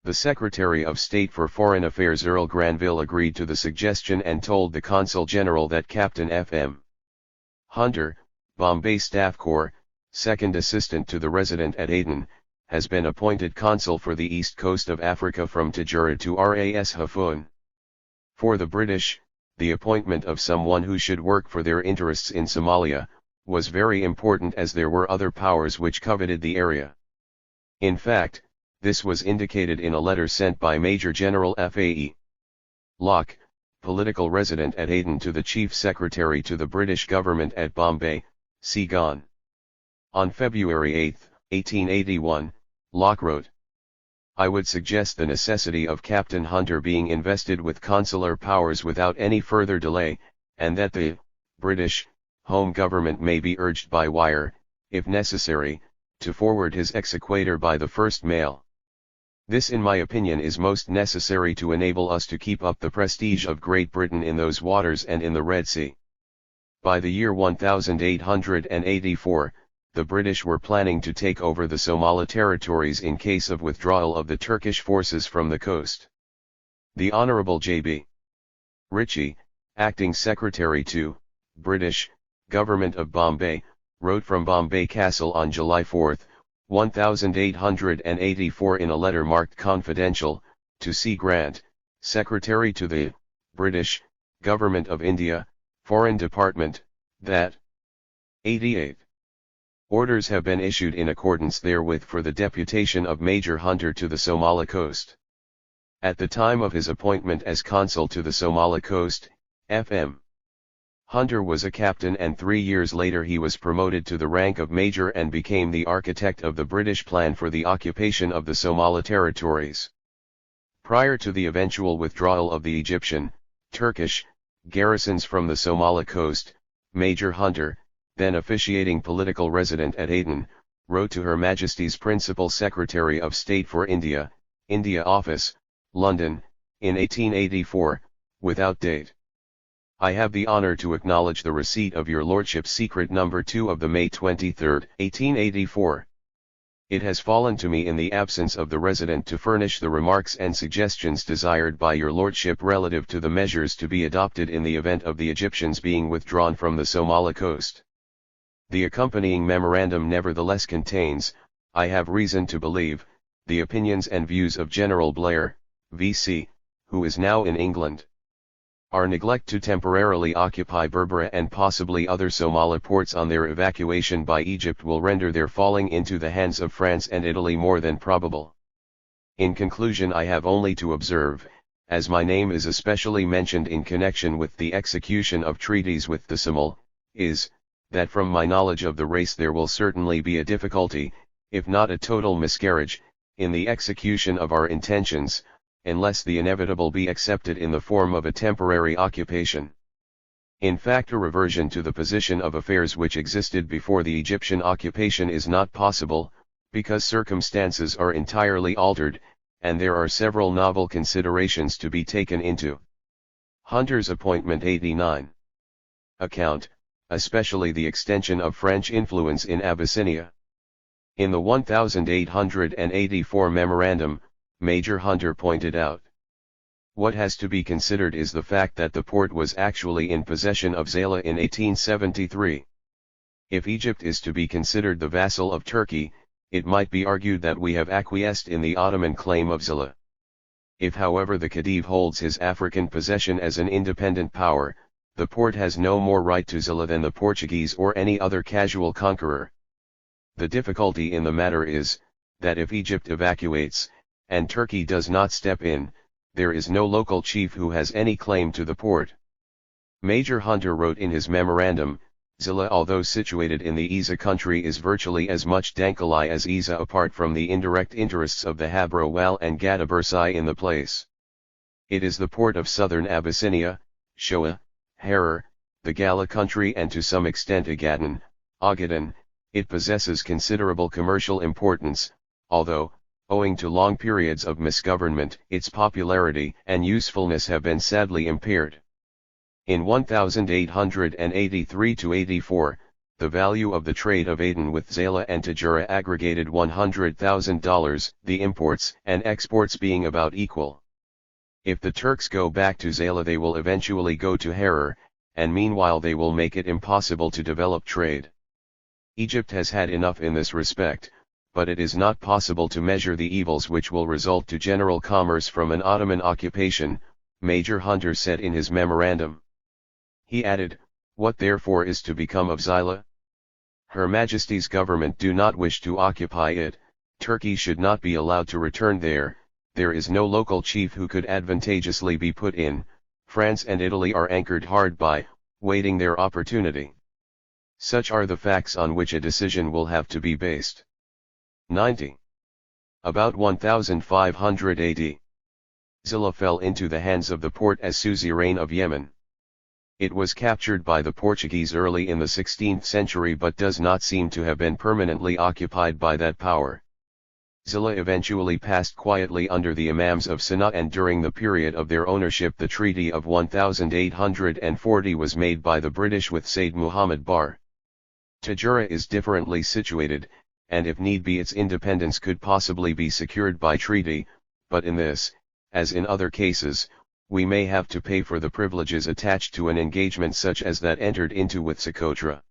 Speaker 1: The Secretary of State for Foreign Affairs Earl Granville agreed to the suggestion and told the Consul General that Captain F.M. Hunter, Bombay Staff Corps, second assistant to the resident at Aden, has been appointed consul for the east coast of Africa from Tajura to Ras Hafun. For the British, the appointment of someone who should work for their interests in Somalia, was very important as there were other powers which coveted the area. In fact, This was indicated in a letter sent by Major General Fae Locke, political resident at Aden, to the Chief Secretary to the British government at Bombay, Saigon. On February 8, 1881, Locke wrote, "I would suggest the necessity of Captain Hunter being invested with consular powers without any further delay, and that the British Home Government may be urged by wire, if necessary, to forward his exequatur by the first mail. This, in my opinion, is most necessary to enable us to keep up the prestige of Great Britain in those waters and in the Red Sea." By the year 1884, the British were planning to take over the Somali territories in case of withdrawal of the Turkish forces from the coast. The Honourable J.B. Ritchie, acting secretary to British Government of Bombay, wrote from Bombay Castle on July 4, 1884, in a letter marked confidential, to C. Grant, Secretary to the British Government of India, Foreign Department, that 88. Orders have been issued in accordance therewith for the deputation of Major Hunter to the Somali coast. At the time of his appointment as consul to the Somali coast, F.M. Hunter was a captain, and 3 years later he was promoted to the rank of major and became the architect of the British plan for the occupation of the Somali territories. Prior to the eventual withdrawal of the Egyptian, Turkish, garrisons from the Somali coast, Major Hunter, then officiating political resident at Aden, wrote to Her Majesty's Principal Secretary of State for India, India Office, London, in 1884, without date. "I have the honour to acknowledge the receipt of your Lordship's secret No. 2 of the May 23, 1884. It has fallen to me in the absence of the Resident to furnish the remarks and suggestions desired by your Lordship relative to the measures to be adopted in the event of the Egyptians being withdrawn from the Somali coast. The accompanying memorandum nevertheless contains, I have reason to believe, the opinions and views of General Blair, V.C., who is now in England. Our neglect to temporarily occupy Berbera and possibly other Somali ports on their evacuation by Egypt will render their falling into the hands of France and Italy more than probable. In conclusion, I have only to observe, as my name is especially mentioned in connection with the execution of treaties with the Somali, is, that from my knowledge of the race there will certainly be a difficulty, if not a total miscarriage, in the execution of our intentions, unless the inevitable be accepted in the form of a temporary occupation. In fact, a reversion to the position of affairs which existed before the Egyptian occupation is not possible, because circumstances are entirely altered, and there are several novel considerations to be taken into Hunter's appointment. 89. Account, especially the extension of French influence in Abyssinia. In the 1884 memorandum, Major Hunter pointed out, "What has to be considered is the fact that the port was actually in possession of Zala in 1873. If Egypt is to be considered the vassal of Turkey, it might be argued that we have acquiesced in the Ottoman claim of Zala. If however the Khedive holds his African possession as an independent power, the port has no more right to Zala than the Portuguese or any other casual conqueror. The difficulty in the matter is, that if Egypt evacuates, and Turkey does not step in, there is no local chief who has any claim to the port." Major Hunter wrote in his memorandum, "Zala, although situated in the Isa country, is virtually as much Dankali as Isa apart from the indirect interests of the Habro Wal and Gadabursai in the place. It is the port of southern Abyssinia, Shoa, Harar, the Gala country, and to some extent Agadan, Agadan. It possesses considerable commercial importance, although, owing to long periods of misgovernment, its popularity and usefulness have been sadly impaired. In 1883–84, the value of the trade of Aden with Zala and Tajura aggregated $100,000, the imports and exports being about equal. If the Turks go back to Zala, they will eventually go to Harar, and meanwhile they will make it impossible to develop trade. Egypt has had enough in this respect, but it is not possible to measure the evils which will result to general commerce from an Ottoman occupation," Major Hunter said in his memorandum. He added, "What therefore is to become of Zila? Her Majesty's government do not wish to occupy it, Turkey should not be allowed to return there. There is no local chief who could advantageously be put in. France and Italy are anchored hard by, waiting their opportunity. Such are the facts on which a decision will have to be based. 90. About 1500 AD. Zila fell into the hands of the Port as suzerain of Yemen. It was captured by the Portuguese early in the 16th century but does not seem to have been permanently occupied by that power. Zila eventually passed quietly under the Imams of Sana'a, and during the period of their ownership the Treaty of 1840 was made by the British with Sayyid Muhammad Bar. Tajura is differently situated, and if need be its independence could possibly be secured by treaty, but in this, as in other cases, we may have to pay for the privileges attached to an engagement such as that entered into with Socotra.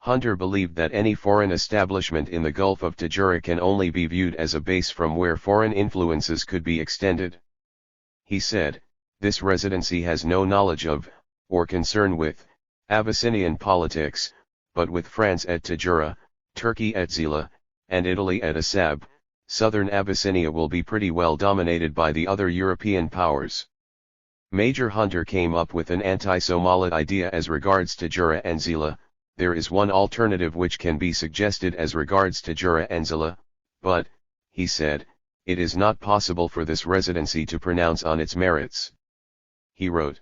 Speaker 1: Hunter believed that any foreign establishment in the Gulf of Tajura can only be viewed as a base from where foreign influences could be extended. He said, this residency has no knowledge of, or concern with, Abyssinian politics, but with France at Tajura, Turkey at Zila, and Italy at Assab, southern Abyssinia will be pretty well dominated by the other European powers. Major Hunter came up with an anti-Somali idea as regards Tajura and Zila. There is one alternative which can be suggested as regards Tajura and Zila, but, he said, it is not possible for this residency to pronounce on its merits. He wrote,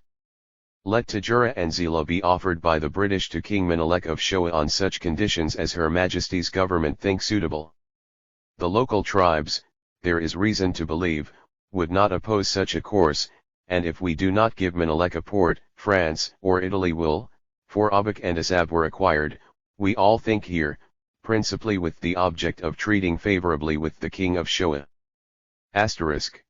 Speaker 1: let Tajura and Zila be offered by the British to King Menelik of Shoa on such conditions as Her Majesty's government think suitable. The local tribes, there is reason to believe, would not oppose such a course, and if we do not give Menelik a port, France or Italy will, for Abuk and Assab were acquired, we all think here, principally with the object of treating favorably with the King of Shoa. Asterisk.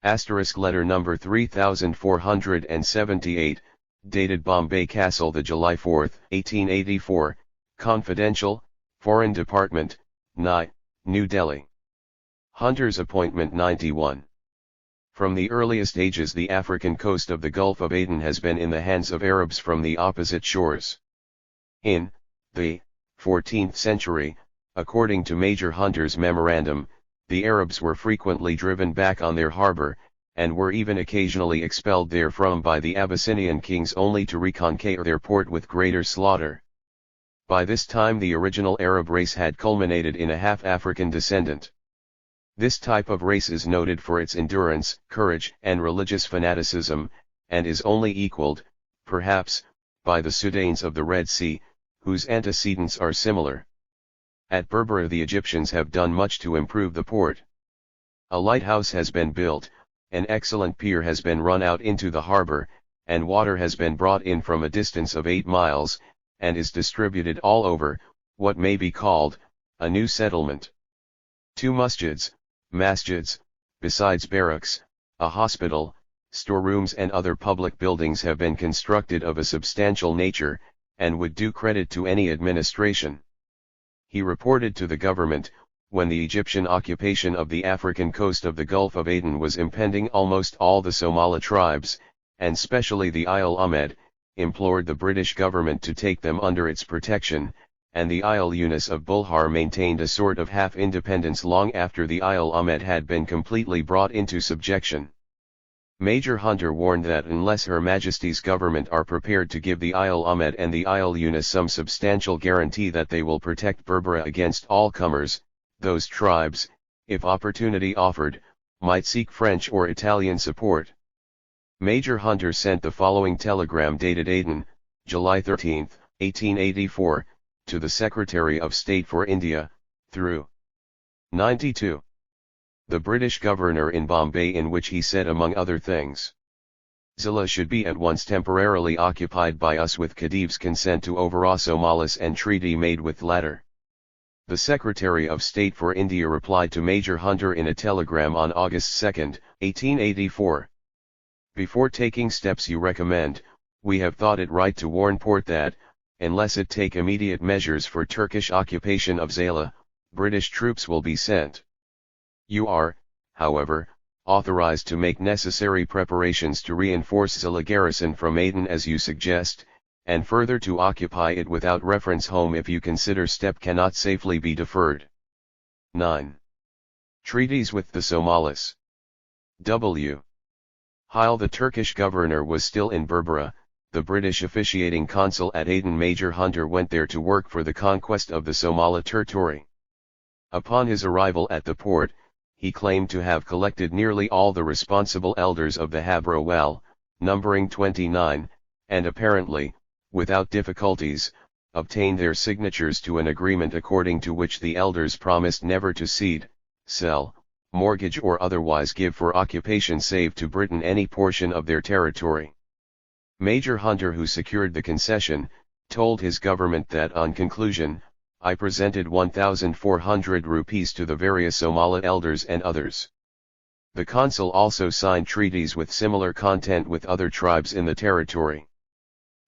Speaker 1: Asterisk letter number 3478, dated Bombay Castle the July 4, 1884, confidential, Foreign Department, New Delhi. Hunter's appointment 91. From the earliest ages the African coast of the Gulf of Aden has been in the hands of Arabs from the opposite shores. In the 14th century, according to Major Hunter's memorandum, the Arabs were frequently driven back on their harbor, and were even occasionally expelled therefrom by the Abyssinian kings only to reconquer their port with greater slaughter. By this time the original Arab race had culminated in a half-African descendant. This type of race is noted for its endurance, courage, and religious fanaticism, and is only equaled, perhaps, by the Sudanes of the Red Sea, whose antecedents are similar. At Berbera the Egyptians have done much to improve the port. A lighthouse has been built, an excellent pier has been run out into the harbor, and water has been brought in from a distance of 8 miles, and is distributed all over, what may be called, a new settlement. 2 masjids, besides barracks, a hospital, storerooms and other public buildings have been constructed of a substantial nature, and would do credit to any administration. He reported to the government, when the Egyptian occupation of the African coast of the Gulf of Aden was impending, almost all the Somali tribes, and specially the Isle Ahmed, implored the British government to take them under its protection, and the Isle Yunus of Bulhar maintained a sort of half-independence long after the Isle Ahmed had been completely brought into subjection. Major Hunter warned that unless Her Majesty's government are prepared to give the Isle Ahmed and the Isle Yunus some substantial guarantee that they will protect Berbera against all comers, those tribes, if opportunity offered, might seek French or Italian support. Major Hunter sent the following telegram dated Aden, July 13, 1884, to the Secretary of State for India, through 92. The British governor in Bombay, in which he said among other things, Zila should be at once temporarily occupied by us with Khedive's consent to overawe Somalis and treaty made with latter. The Secretary of State for India replied to Major Hunter in a telegram on August 2, 1884. Before taking steps you recommend, we have thought it right to warn Port that, unless it take immediate measures for Turkish occupation of Zala, British troops will be sent. You are, however, authorized to make necessary preparations to reinforce Zala garrison from Aden as you suggest, and further to occupy it without reference home if you consider step cannot safely be deferred. 9. Treaties with the Somalis. While the Turkish governor was still in Berbera, the British officiating consul at Aden Major Hunter went there to work for the conquest of the Somali territory. Upon his arrival at the port, he claimed to have collected nearly all the responsible elders of the Habro Well, numbering 29, and apparently, without difficulties, obtained their signatures to an agreement according to which the elders promised never to cede, sell, mortgage or otherwise give for occupation save to Britain any portion of their territory. Major Hunter, who secured the concession, told his government that on conclusion, I presented 1,400 rupees to the various Somali elders and others. The consul also signed treaties with similar content with other tribes in the territory.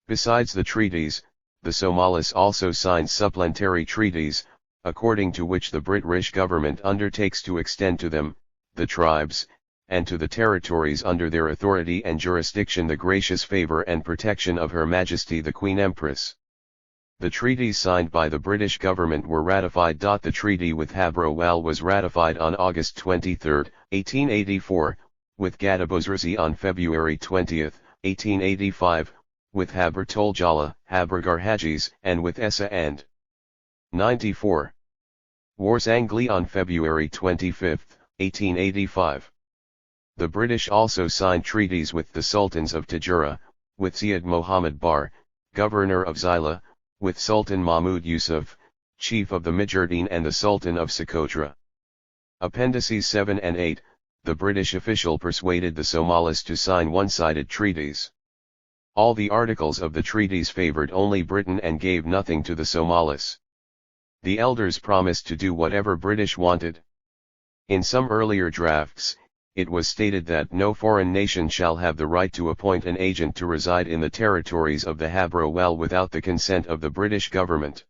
Speaker 1: Besides the treaties, the Somalis also signed supplementary treaties, according to which the British government undertakes to extend to them, the tribes, and to the territories under their authority and jurisdiction the gracious favour and protection of Her Majesty the Queen Empress. The treaties signed by the British government were ratified. The treaty with Habro Well was ratified on August 23, 1884, with Gadabozrasi on February 20, 1885, with Habr Toljala, Habr Garhajis, and with Essa and 94. Warsangli on February 25, 1885. The British also signed treaties with the Sultans of Tajura, with Syed Mohammad Bar, Governor of Zila, with Sultan Mahmud Yusuf, Chief of the Mujahideen, and the Sultan of Socotra. Appendices 7 and 8, the British official persuaded the Somalis to sign one-sided treaties. All the articles of the treaties favoured only Britain and gave nothing to the Somalis. The elders promised to do whatever British wanted. In some earlier drafts, it was stated that no foreign nation shall have the right to appoint an agent to reside in the territories of the Habro Well without the consent of the British government.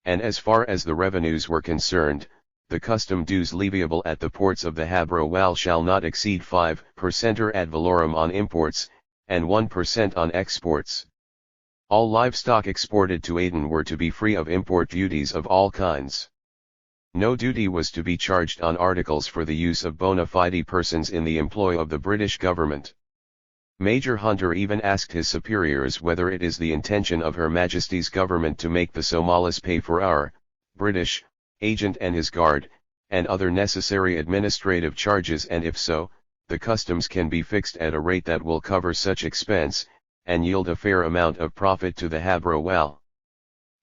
Speaker 1: And as far as the revenues were concerned, the custom dues leviable at the ports of the Habro Well shall not exceed 5% ad valorem on imports, and 1% on exports. All livestock exported to Aden were to be free of import duties of all kinds. No duty was to be charged on articles for the use of bona fide persons in the employ of the British government. Major Hunter even asked his superiors whether it is the intention of Her Majesty's government to make the Somalis pay for our, British, agent and his guard, and other necessary administrative charges, and if so, the customs can be fixed at a rate that will cover such expense, and yield a fair amount of profit to the Habro Well.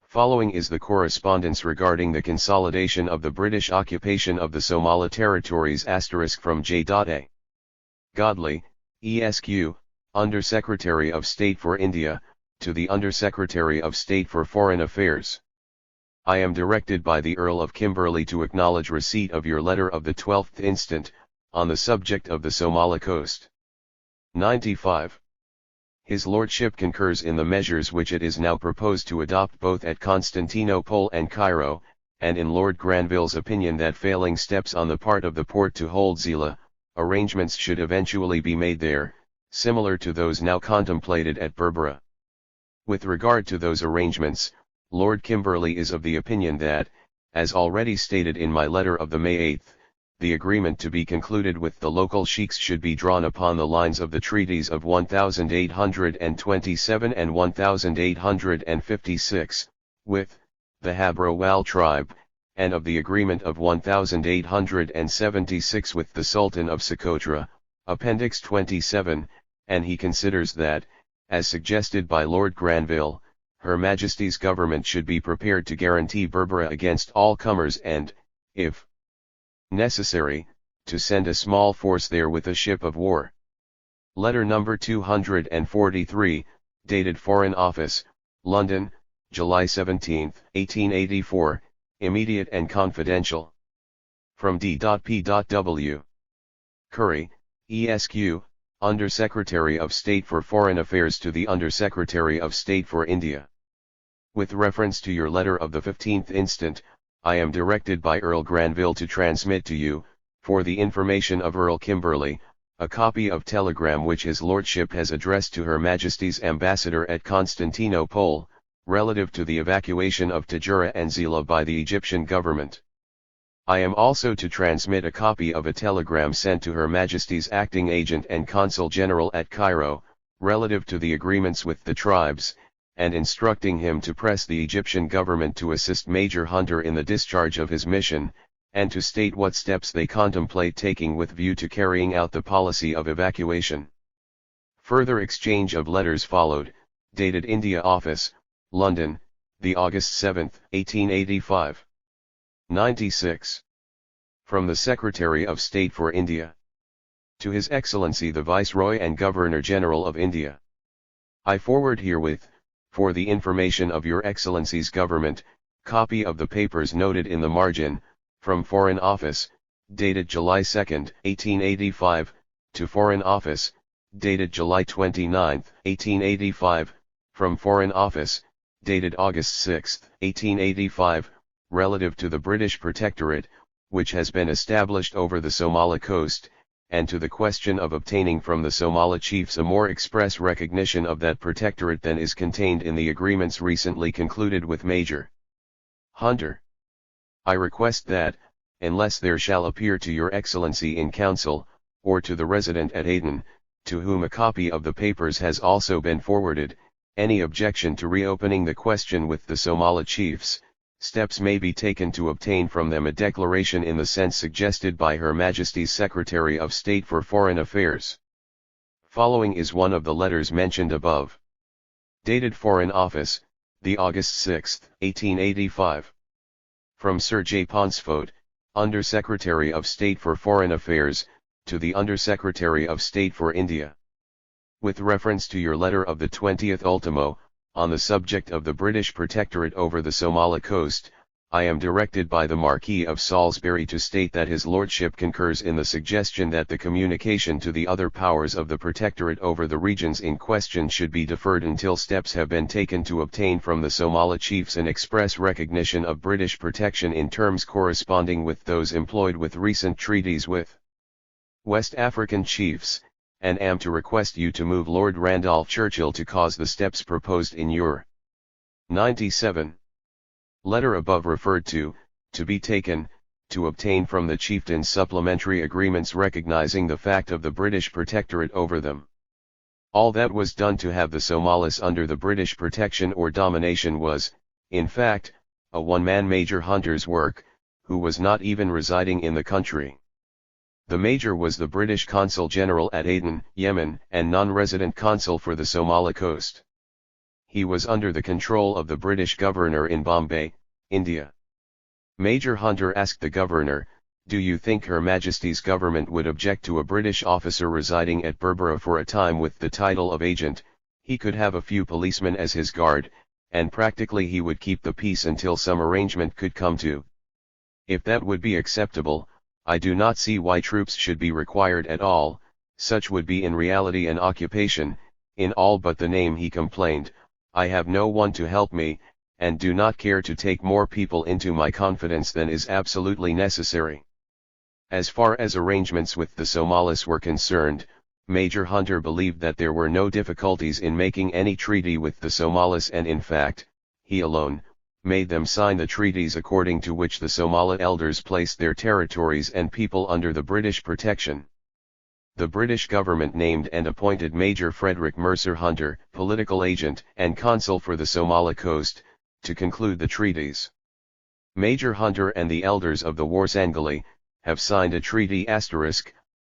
Speaker 1: Following is the correspondence regarding the consolidation of the British occupation of the Somali territories * from J.A. Godley, Esq., Under-Secretary of State for India, to the Under-Secretary of State for Foreign Affairs. I am directed by the Earl of Kimberley to acknowledge receipt of your letter of the 12th instant, on the subject of the Somali coast. 95. His Lordship concurs in the measures which it is now proposed to adopt both at Constantinople and Cairo, and in Lord Granville's opinion that failing steps on the part of the Porte to hold Zila, arrangements should eventually be made there, similar to those now contemplated at Berbera. With regard to those arrangements, Lord Kimberley is of the opinion that, as already stated in my letter of the May 8, the agreement to be concluded with the local sheiks should be drawn upon the lines of the treaties of 1827 and 1856, with the Habro Well tribe, and of the agreement of 1876 with the Sultan of Socotra, Appendix 27, and he considers that, as suggested by Lord Granville, Her Majesty's government should be prepared to guarantee Berbera against all comers and, if necessary, to send a small force there with a ship of war. Letter number 243, dated Foreign Office, London, July 17, 1884, immediate and confidential. From D.P.W. Curry, Esq., Under-Secretary of State for Foreign Affairs to the Under-Secretary of State for India. With reference to your letter of the 15th instant, I am directed by Earl Granville to transmit to you, for the information of Earl Kimberley, a copy of telegram which his lordship has addressed to Her Majesty's ambassador at Constantinople, relative to the evacuation of Tajura and Zila by the Egyptian government. I am also to transmit a copy of a telegram sent to Her Majesty's acting agent and Consul General at Cairo, relative to the agreements with the tribes, and instructing him to press the Egyptian government to assist Major Hunter in the discharge of his mission, and to state what steps they contemplate taking with view to carrying out the policy of evacuation. Further exchange of letters followed, dated India Office, London, the August 7, 1885. 96. From the Secretary of State for India. To His Excellency the Viceroy and Governor-General of India. I forward herewith, for the information of Your Excellency's Government, copy of the papers noted in the margin, from Foreign Office, dated July 2, 1885, to Foreign Office, dated July 29, 1885, from Foreign Office, dated August 6, 1885, relative to the British Protectorate, which has been established over the Somali coast, and to the question of obtaining from the Somali chiefs a more express recognition of that protectorate than is contained in the agreements recently concluded with Major Hunter. I request that, unless there shall appear to Your Excellency in Council, or to the resident at Aden, to whom a copy of the papers has also been forwarded, any objection to reopening the question with the Somali chiefs, steps may be taken to obtain from them a declaration in the sense suggested by Her Majesty's Secretary of State for Foreign Affairs. Following is one of the letters mentioned above. Dated Foreign Office, the August 6, 1885. From Sir J. Ponsford, Under-Secretary of State for Foreign Affairs, to the Under-Secretary of State for India. With reference to your letter of the 20th ultimo, on the subject of the British Protectorate over the Somali coast, I am directed by the Marquis of Salisbury to state that His Lordship concurs in the suggestion that the communication to the other powers of the Protectorate over the regions in question should be deferred until steps have been taken to obtain from the Somali chiefs an express recognition of British protection in terms corresponding with those employed with recent treaties with West African chiefs, and am to request you to move Lord Randolph Churchill to cause the steps proposed in your 97. Letter above referred to be taken, to obtain from the chieftains supplementary agreements recognizing the fact of the British Protectorate over them. All that was done to have the Somalis under the British protection or domination was, in fact, a one-man Major Hunter's work, who was not even residing in the country. The Major was the British Consul General at Aden, Yemen, and non-resident consul for the Somali coast. He was under the control of the British Governor in Bombay, India. Major Hunter asked the Governor, "Do you think Her Majesty's government would object to a British officer residing at Berbera for a time with the title of agent? He could have a few policemen as his guard, and practically he would keep the peace until some arrangement could come to. If that would be acceptable, I do not see why troops should be required at all. Such would be in reality an occupation, in all but the name," he complained. "I have no one to help me, and do not care to take more people into my confidence than is absolutely necessary." As far as arrangements with the Somalis were concerned, Major Hunter believed that there were no difficulties in making any treaty with the Somalis, and in fact, he alone made them sign the treaties according to which the Somali elders placed their territories and people under the British protection. The British government named and appointed Major Frederick Mercer Hunter, political agent and consul for the Somali coast, to conclude the treaties. Major Hunter and the elders of the Warsangali have signed a treaty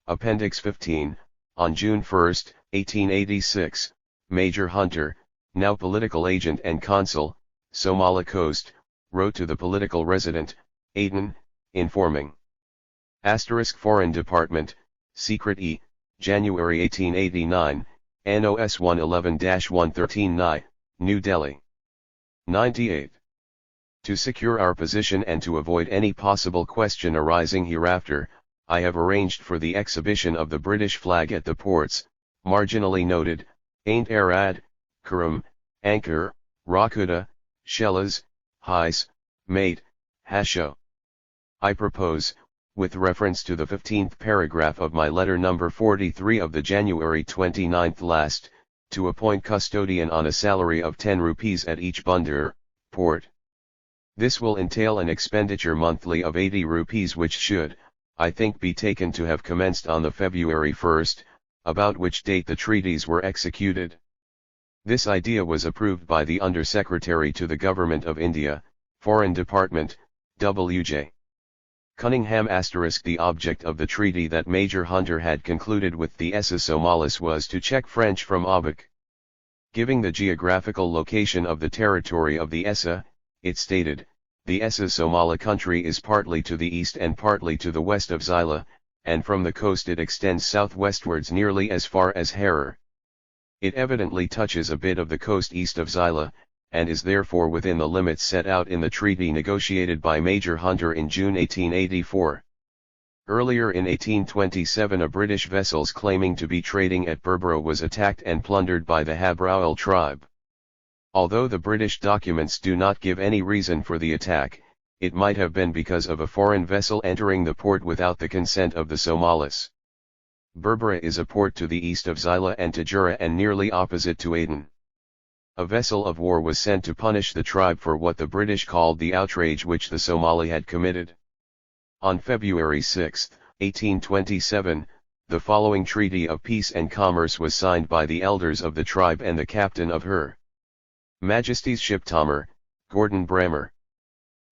Speaker 1: Appendix 15, on June 1, 1886. Major Hunter, now political agent and consul, Somali coast, wrote to the political resident, Aden, informing. Foreign Department, Secret E, January 1889, NOS 111-113 Nai, New Delhi. 98. To secure our position and to avoid any possible question arising hereafter, I have arranged for the exhibition of the British flag at the ports, marginally noted, Ain Arad, Kurum, Ankara, Rakuta, Shellas, Hais, Mate, Hasho. I propose, with reference to the 15th paragraph of my letter number 43 of the January 29th last, to appoint custodian on a salary of 10 rupees at each bandar, port. This will entail an expenditure monthly of 80 rupees, which should, I think, be taken to have commenced on the February 1st, about which date the treaties were executed. This idea was approved by the Under-Secretary to the Government of India, Foreign Department, W.J. Cunningham. The object of the treaty that Major Hunter had concluded with the Essa Somalis was to check French from Abuk. Giving the geographical location of the territory of the Essa, it stated, the Essa Somali country is partly to the east and partly to the west of Zila, and from the coast it extends southwestwards nearly as far as Harar. It evidently touches a bit of the coast east of Zila, and is therefore within the limits set out in the treaty negotiated by Major Hunter in June 1884. Earlier in 1827 a British vessel claiming to be trading at Berbera was attacked and plundered by the Habrowal tribe. Although the British documents do not give any reason for the attack, it might have been because of a foreign vessel entering the port without the consent of the Somalis. Berbera is a port to the east of Zila and Tajura and nearly opposite to Aden. A vessel of war was sent to punish the tribe for what the British called the outrage which the Somali had committed. On February 6, 1827, the following Treaty of Peace and Commerce was signed by the elders of the tribe and the captain of Her Majesty's ship Tomer, Gordon Brammer.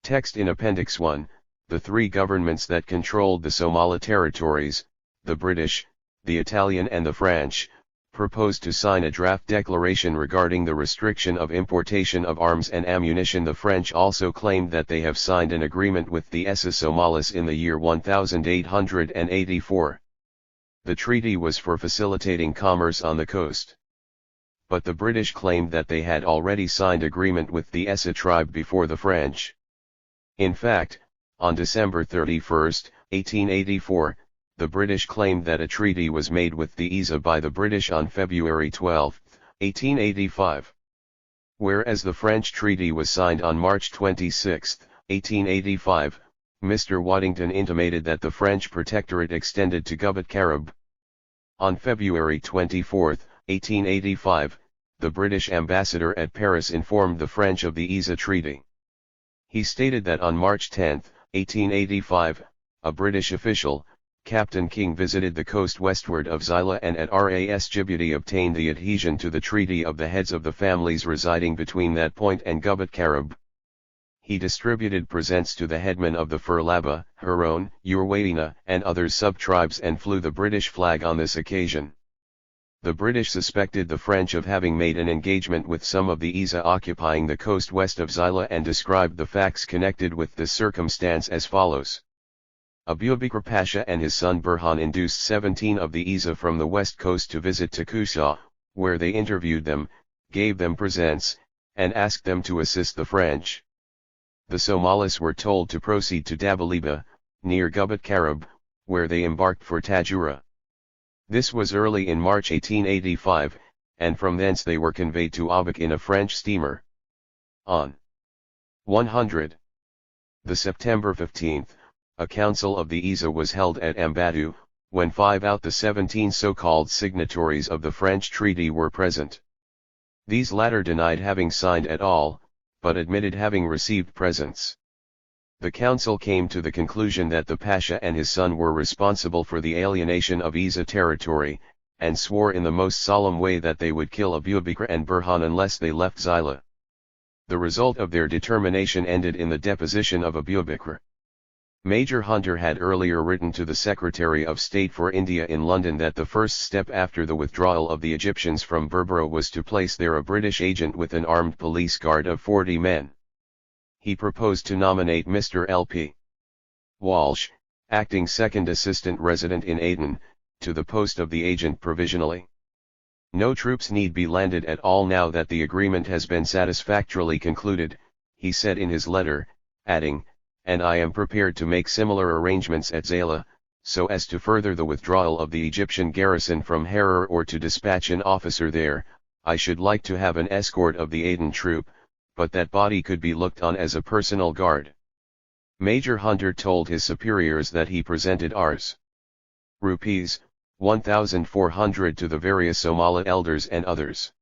Speaker 1: Text in Appendix 1, the three governments that controlled the Somali territories, the British, the Italian and the French, proposed to sign a draft declaration regarding the restriction of importation of arms and ammunition. The French also claimed that they have signed an agreement with the Essa Somalis in the year 1884. The treaty was for facilitating commerce on the coast. But the British claimed that they had already signed agreement with the Essa tribe before the French. In fact, on December 31, 1884, the British claimed that a treaty was made with the Essa by the British on February 12, 1885. Whereas the French treaty was signed on March 26, 1885, Mr. Waddington intimated that the French protectorate extended to Gubat Karib. On February 24, 1885, the British ambassador at Paris informed the French of the Essa treaty. He stated that on March 10, 1885, a British official, Captain King, visited the coast westward of Zila and at Ras Djibouti obtained the adhesion to the treaty of the heads of the families residing between that point and Gubat Karib. He distributed presents to the headmen of the Furlaba, Huron, Urwadina and other sub-tribes and flew the British flag on this occasion. The British suspected the French of having made an engagement with some of the Essa occupying the coast west of Zila and described the facts connected with this circumstance as follows. Abubakr Pasha and his son Burhan induced 17 of the Essa from the west coast to visit Takusha, where they interviewed them, gave them presents, and asked them to assist the French. The Somalis were told to proceed to Dabaliba, near Gubat Karib, where they embarked for Tajura. This was early in March 1885, and from thence they were conveyed to Abuk in a French steamer. On 100. The September 15th, a council of the Essa was held at Ambatu, when 5 out the 17 so-called signatories of the French treaty were present. These latter denied having signed at all, but admitted having received presents. The council came to the conclusion that the Pasha and his son were responsible for the alienation of Essa territory, and swore in the most solemn way that they would kill Abubakr and Burhan unless they left Zila. The result of their determination ended in the deposition of Abubakr. Major Hunter had earlier written to the Secretary of State for India in London that the first step after the withdrawal of the Egyptians from Berbera was to place there a British agent with an armed police guard of 40 men. He proposed to nominate Mr. L.P. Walsh, acting second assistant resident in Aden, to the post of the agent provisionally. No troops need be landed at all now that the agreement has been satisfactorily concluded, he said in his letter, adding, and I am prepared to make similar arrangements at Zala, so as to further the withdrawal of the Egyptian garrison from Harar or to dispatch an officer there. I should like to have an escort of the Aden troop, but that body could be looked on as a personal guard. Major Hunter told his superiors that he presented Rs. Rupees, 1,400 to the various Somali elders and others.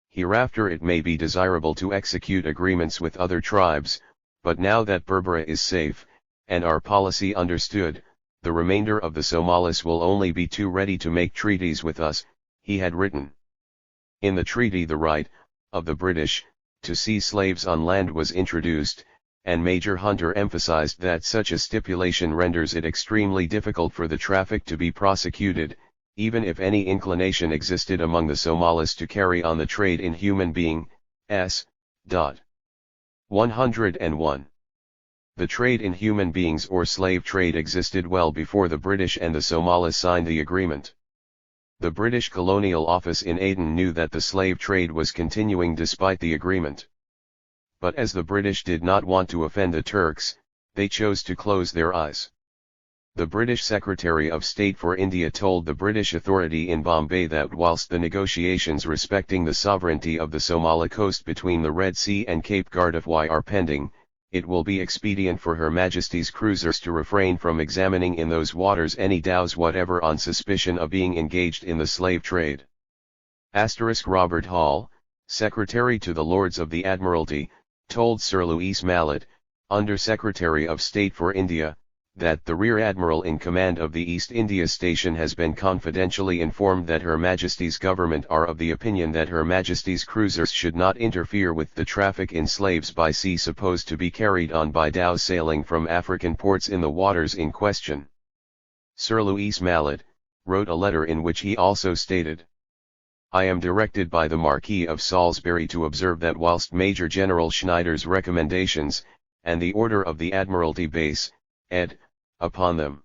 Speaker 1: Hereafter it may be desirable to execute agreements with other tribes, But now that Berbera is safe, and our policy understood, the remainder of the Somalis will only be too ready to make treaties with us, he had written. In the treaty the right, of the British, to seize slaves on land was introduced, and Major Hunter emphasized that such a stipulation renders it extremely difficult for the traffic to be prosecuted, even if any inclination existed among the Somalis to carry on the trade in human beings. 101. The trade in human beings or slave trade existed well before the British and the Somalis signed the agreement. The British Colonial Office in Aden knew that the slave trade was continuing despite the agreement. But as the British did not want to offend the Turks, they chose to close their eyes. The British Secretary of State for India told the British authority in Bombay that whilst the negotiations respecting the sovereignty of the Somali coast between the Red Sea and Cape Gardefwy are pending, it will be expedient for Her Majesty's cruisers to refrain from examining in those waters any dhows whatever on suspicion of being engaged in the slave trade. Robert Hall, Secretary to the Lords of the Admiralty, told Sir Louis Mallet, Under-Secretary of State for India, that the Rear Admiral in command of the East India Station has been confidentially informed that Her Majesty's government are of the opinion that Her Majesty's cruisers should not interfere with the traffic in slaves by sea supposed to be carried on by dhows sailing from African ports in the waters in question. Sir Louis Mallet wrote a letter in which he also stated, I am directed by the Marquis of Salisbury to observe that whilst Major General Schneider's recommendations, and the order of the Admiralty base, ed. upon them,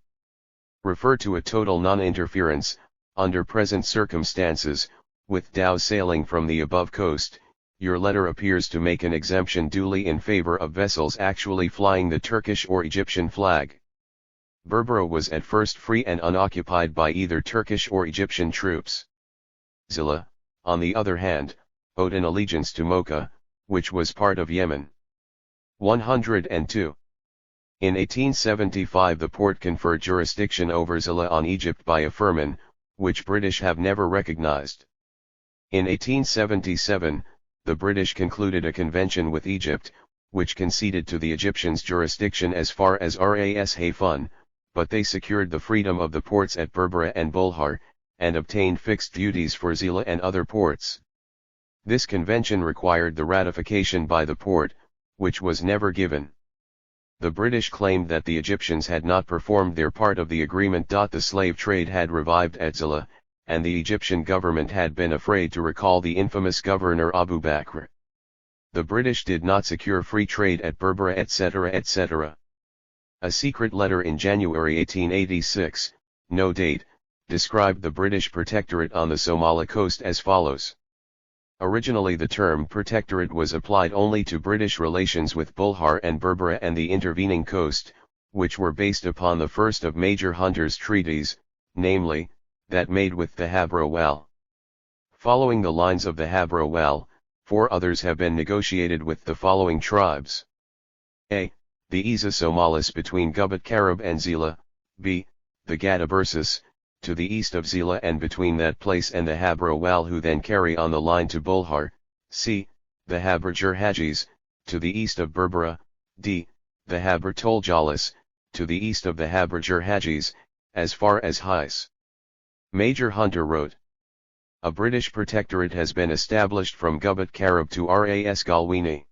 Speaker 1: refer to a total non-interference, under present circumstances, with dhows sailing from the above coast, your letter appears to make an exemption duly in favor of vessels actually flying the Turkish or Egyptian flag. Berbera was at first free and unoccupied by either Turkish or Egyptian troops. Zila, on the other hand, owed an allegiance to Mocha, which was part of Yemen. 102. In 1875 the port conferred jurisdiction over Zila on Egypt by a firman, which British have never recognized. In 1877, the British concluded a convention with Egypt, which conceded to the Egyptians jurisdiction as far as Ras Haifa, but they secured the freedom of the ports at Berbera and Bulhar, and obtained fixed duties for Zila and other ports. This convention required the ratification by the port, which was never given. The British claimed that the Egyptians had not performed their part of the agreement. The slave trade had revived at Zila, and the Egyptian government had been afraid to recall the infamous Governor Abu Bakr. The British did not secure free trade at Berbera etc. etc. A secret letter in January 1886, no date, described the British protectorate on the Somali coast as follows. Originally the term protectorate was applied only to British relations with Bulhar and Berbera and the intervening coast, which were based upon the first of Major Hunter's treaties, namely, that made with the Habra Wal. Following the lines of the Habra Wal, 4 others have been negotiated with the following tribes. A. The Isa Somalis between Gubat Karab and Zila, B. The Gadabursis, to the east of Zila and between that place and the Habra Wal who then carry on the line to Bulhar, C. The Habrajar Hajis, to the east of Berbera, D. The Habra Toljalis, to the east of the Habrajar Hajis, as far as Hais. Major Hunter wrote, a British protectorate has been established from Gubat Karab to Ras Galwini.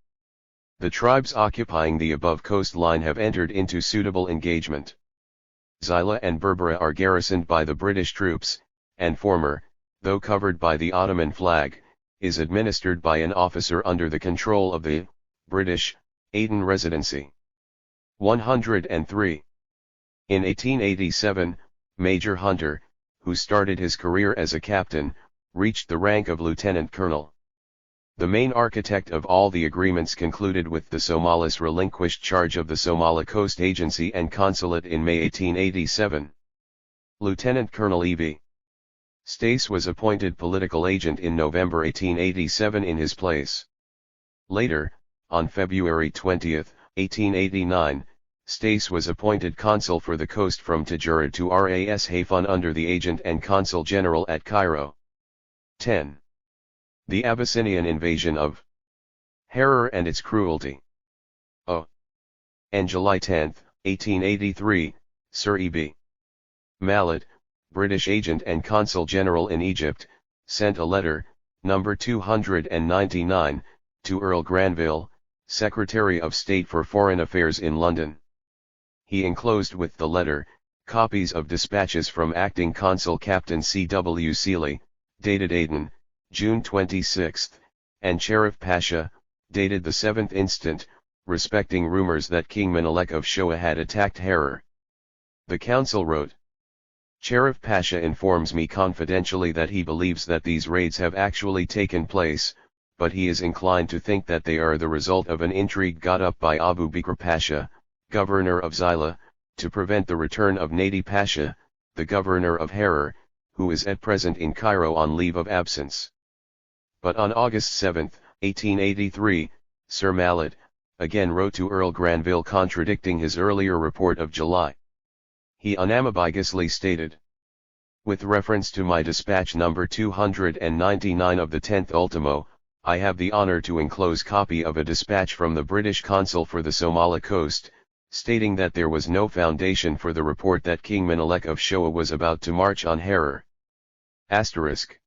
Speaker 1: The tribes occupying the above coastline have entered into suitable engagement. Zila and Berbera are garrisoned by the British troops, and former, though covered by the Ottoman flag, is administered by an officer under the control of the British Aden Residency. 103. In 1887, Major Hunter, who started his career as a captain, reached the rank of lieutenant colonel. The main architect of all the agreements concluded with the Somalis relinquished charge of the Somali Coast Agency and Consulate in May 1887. Lieutenant Colonel E.V. Stace was appointed political agent in November 1887 in his place. Later, on February 20, 1889, Stace was appointed consul for the coast from Tajura to Ras Haifa under the agent and consul general at Cairo. 10. The Abyssinian invasion of Harar and its cruelty. and July 10, 1883, Sir E.B. Mallet, British agent and consul general in Egypt, sent a letter, number 299, to Earl Granville, Secretary of State for Foreign Affairs in London. He enclosed with the letter, copies of dispatches from Acting Consul Captain C.W. Seeley, dated Aden, June 26, and Cherif Pasha, dated the 7th instant, respecting rumors that King Menelik of Shoa had attacked Harar. The council wrote, Cherif Pasha informs me confidentially that he believes that these raids have actually taken place, but he is inclined to think that they are the result of an intrigue got up by Abu Bakr Pasha, governor of Zila, to prevent the return of Nadi Pasha, the governor of Harar, who is at present in Cairo on leave of absence. But on August 7, 1883, Sir Mallet, again wrote to Earl Granville contradicting his earlier report of July. He unambiguously stated, with reference to my dispatch number 299 of the 10th ultimo, I have the honor to enclose copy of a dispatch from the British consul for the Somalia coast, stating that there was no foundation for the report that King Menelik of Shoa was about to march on Harar. Asterisk.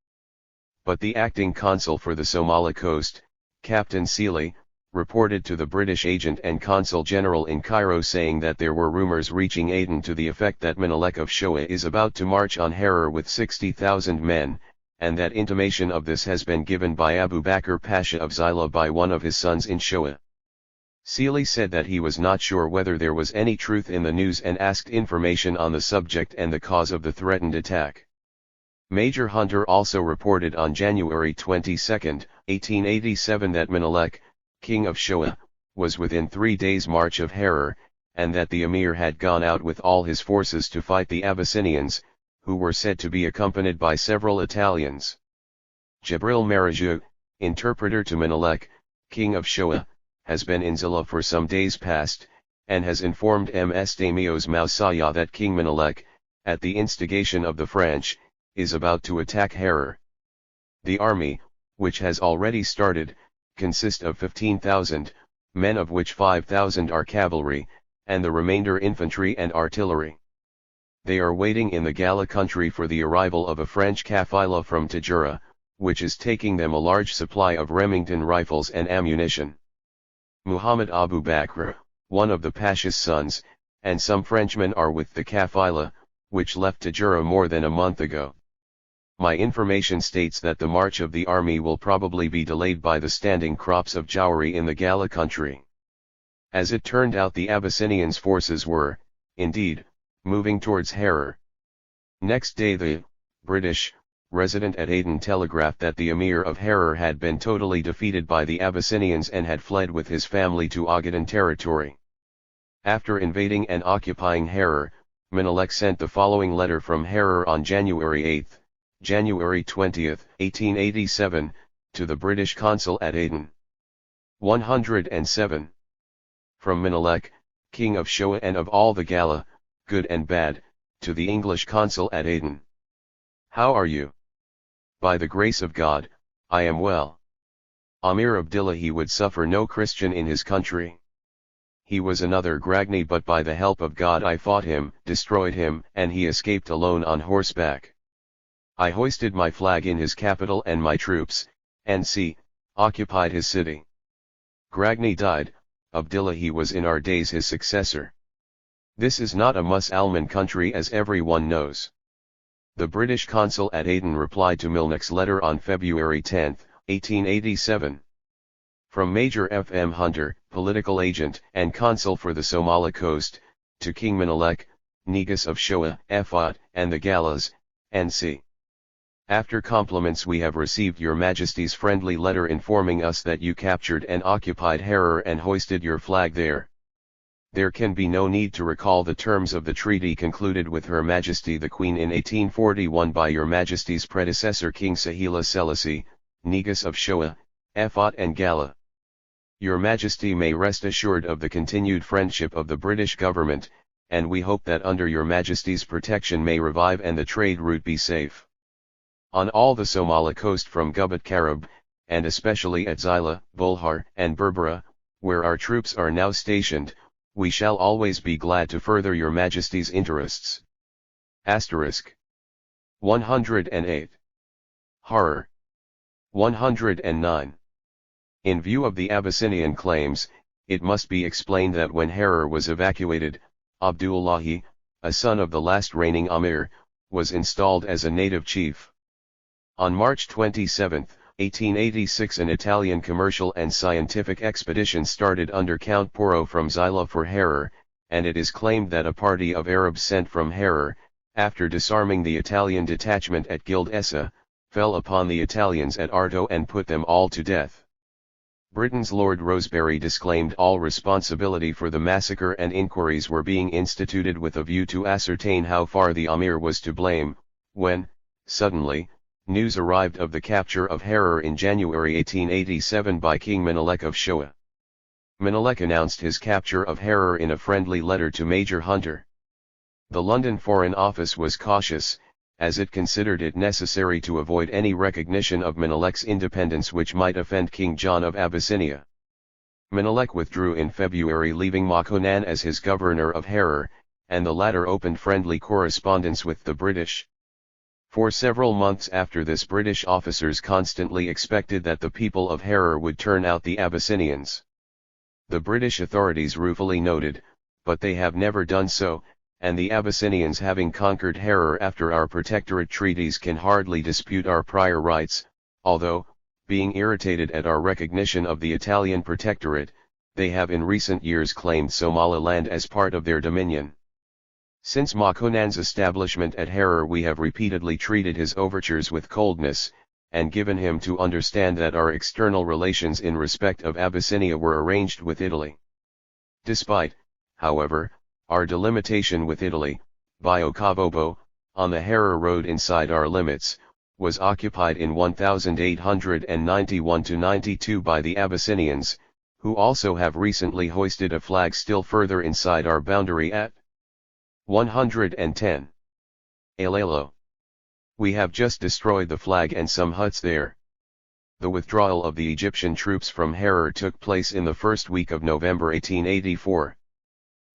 Speaker 1: But the acting consul for the Somalia coast, Captain Seeley, reported to the British agent and consul general in Cairo saying that there were rumors reaching Aden to the effect that Menelik of Shoa is about to march on Harar with 60,000 men, and that intimation of this has been given by Abu Bakr Pasha of Zila by one of his sons in Shoa. Seeley said that he was not sure whether there was any truth in the news and asked information on the subject and the cause of the threatened attack. Major Hunter also reported on January 22, 1887 that Menelik, king of Shoa, was within 3 days' march of Harar, and that the emir had gone out with all his forces to fight the Abyssinians, who were said to be accompanied by several Italians. Jibril Maraju, interpreter to Menelik, king of Shoa, has been in Zila for some days past, and has informed Ms. Damios Mausaya that King Menelik, at the instigation of the French, is about to attack Harar. The army, which has already started, consists of 15,000, men of which 5,000 are cavalry, and the remainder infantry and artillery. They are waiting in the Gala country for the arrival of a French kafila from Tajura, which is taking them a large supply of Remington rifles and ammunition. Muhammad Abu Bakr, one of the Pasha's sons, and some Frenchmen are with the kafila, which left Tajura more than a month ago. My information states that the march of the army will probably be delayed by the standing crops of Jowari in the Gala country. As it turned out, the Abyssinians' forces were, indeed, moving towards Harar. Next day the British resident at Aden telegraphed that the emir of Harar had been totally defeated by the Abyssinians and had fled with his family to Ogaden territory. After invading and occupying Harar, Menelik sent the following letter from Harar on January 8, January 20, 1887, to the British consul at Aden. 107. From Menelik, king of Shoa and of all the Gala, good and bad, to the English consul at Aden. How are you? By the grace of God, I am well. Amir Abdillahi would suffer no Christian in his country. He was another Gragni, but by the help of God I fought him, destroyed him, and he escaped alone on horseback. I hoisted my flag in his capital and my troops, NC, occupied his city. Gragni died, Abdillahi was in our days his successor. This is not a Mussalman country, as everyone knows. The British consul at Aden replied to Menelik's letter on February 10, 1887. From Major F. M. Hunter, political agent and consul for the Somalia coast, to King Menelik, Negus of Shoa, Efat, and the Galas, NC. After compliments, we have received your Majesty's friendly letter informing us that you captured and occupied Harar and hoisted your flag there. There can be no need to recall the terms of the treaty concluded with Her Majesty the Queen in 1841 by your Majesty's predecessor King Sahila Selassie, Negus of Shoa, Efat and Gala. Your Majesty may rest assured of the continued friendship of the British government, and we hope that under your Majesty's protection may revive and the trade route be safe. On all the Somalia coast from Gubat Karab, and especially at Zila, Bulhar, and Berbera, where our troops are now stationed, We shall always be glad to further your Majesty's interests. Asterisk. 108. Horror. 109. In view of the Abyssinian claims, it must be explained that when Harar was evacuated, Abdullahi, a son of the last reigning Amir, was installed as a native chief. On March 27, 1886, an Italian commercial and scientific expedition started under Count Porro from Zila for Harar, and it is claimed that a party of Arabs sent from Harar, after disarming the Italian detachment at Gild Essa, fell upon the Italians at Arto and put them all to death. Britain's Lord Rosebery disclaimed all responsibility for the massacre, and inquiries were being instituted with a view to ascertain how far the Amir was to blame, when, suddenly, news arrived of the capture of Harar in January 1887 by King Menelik of Shoa. Menelik announced his capture of Harar in a friendly letter to Major Hunter. The London Foreign Office was cautious, as it considered it necessary to avoid any recognition of Menelik's independence which might offend King John of Abyssinia. Menelik withdrew in February, leaving Makonnen as his governor of Harar, and the latter opened friendly correspondence with the British. For several months after this, British officers constantly expected that the people of Harar would turn out the Abyssinians. The British authorities ruefully noted, but they have never done so, and the Abyssinians, having conquered Harar after our protectorate treaties, can hardly dispute our prior rights, although, being irritated at our recognition of the Italian protectorate, they have in recent years claimed Somaliland as part of their dominion. Since Makonnen's establishment at Harar, we have repeatedly treated his overtures with coldness, and given him to understand that our external relations in respect of Abyssinia were arranged with Italy. Despite, however, our delimitation with Italy, Biokavobo, on the Harar road inside our limits, was occupied in 1891–92 by the Abyssinians, who also have recently hoisted a flag still further inside our boundary at 110. Alelo. We have just destroyed the flag and some huts there. The withdrawal of the Egyptian troops from Harar took place in the first week of November 1884.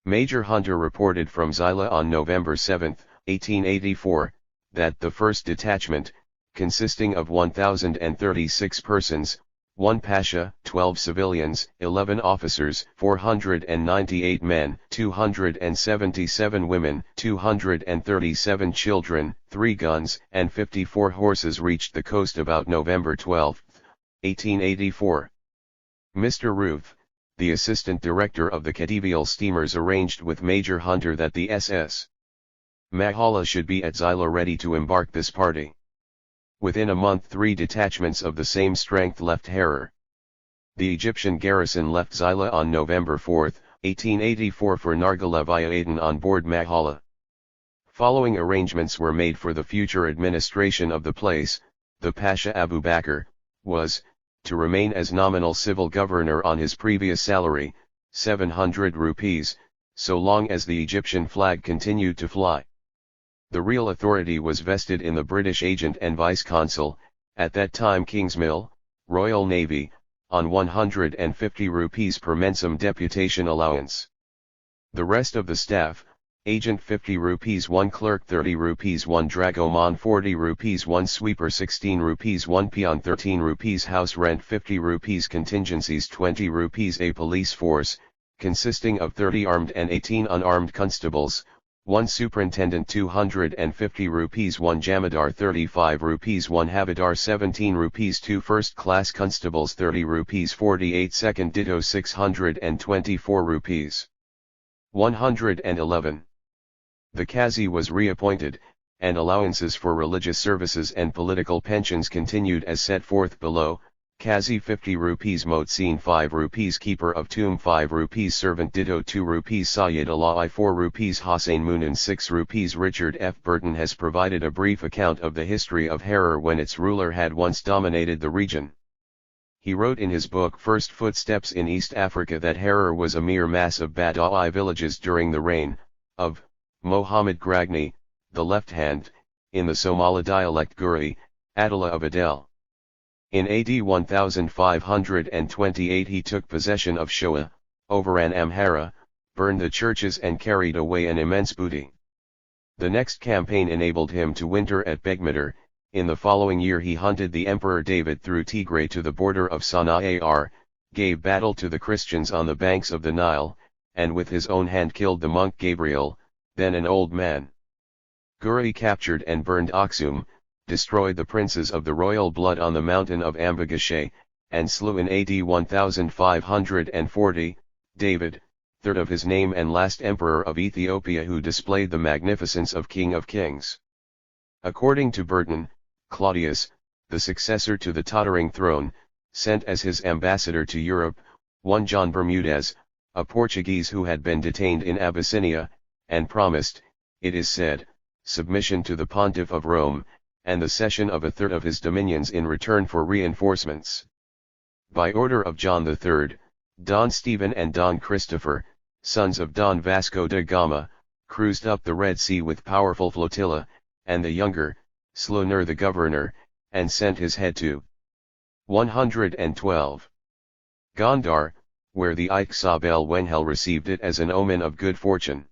Speaker 1: Major Hunter reported from Zila on November 7, 1884, that the first detachment, consisting of 1,036 persons, 1 pasha, 12 civilians, 11 officers, 498 men, 277 women, 237 children, 3 guns, and 54 horses, reached the coast about November 12, 1884. Mr. Ruth, the assistant director of the Khedivial steamers, arranged with Major Hunter that the SS Mahala should be at Zila ready to embark this party. Within a month 3 detachments of the same strength left Harar. The Egyptian garrison left Zila on November 4, 1884 for Nargala via Aden on board Mahala. Following arrangements were made for the future administration of the place. The Pasha Abu Bakr was to remain as nominal civil governor on his previous salary, 700 rupees, so long as the Egyptian flag continued to fly. The real authority was vested in the British agent and vice-consul, at that time Kingsmill, Royal Navy, on 150 rupees per mensum deputation allowance. The rest of the staff, agent 50 rupees, 1 clerk 30 rupees, 1 dragoman 40 rupees, 1 sweeper 16 rupees, 1 peon 13 rupees, house rent 50 rupees, contingencies 20 rupees, a police force, consisting of 30 armed and 18 unarmed constables, 1 superintendent 250 rupees, 1 jamadar 35 rupees, 1 havildar 17 rupees, 2 first-class constables 30 rupees, 48 second ditto 624 rupees. 111. The Qazi was reappointed, and allowances for religious services and political pensions continued as set forth below. Qazi 50 rupees, Motsin 5 rupees, keeper of tomb 5 rupees, servant ditto 2 rupees, Sayyid Ala'i 4 rupees, Hossein Moonin 6 rupees. Richard F. Burton has provided a brief account of the history of Harar when its ruler had once dominated the region. He wrote in his book First Footsteps in East Africa that Harar was a mere mass of Badawi villages during the reign of Mohammed Gragni, the left hand, in the Somali dialect Guri, Adila of Adel. In AD 1528 he took possession of Shoa, overran Amhara, burned the churches and carried away an immense booty. The next campaign enabled him to winter at Begmeter. In the following year he hunted the Emperor David through Tigray to the border of Sanaar, gave battle to the Christians on the banks of the Nile, and with his own hand killed the monk Gabriel, then an old man. Guri captured and burned Aksum, destroyed the princes of the royal blood on the mountain of Ambagashe, and slew in AD 1540, David, third of his name and last emperor of Ethiopia, who displayed the magnificence of King of Kings. According to Burton, Claudius, the successor to the tottering throne, sent as his ambassador to Europe, one John Bermudez, a Portuguese who had been detained in Abyssinia, and promised, it is said, submission to the Pontiff of Rome, and the cession of a third of his dominions in return for reinforcements. By order of John III, Don Stephen and Don Christopher, sons of Don Vasco da Gama, cruised up the Red Sea with powerful flotilla, and the younger, Slonur the governor, and sent his head to 112. Gondar, where the Ixabel Wenhel received it as an omen of good fortune.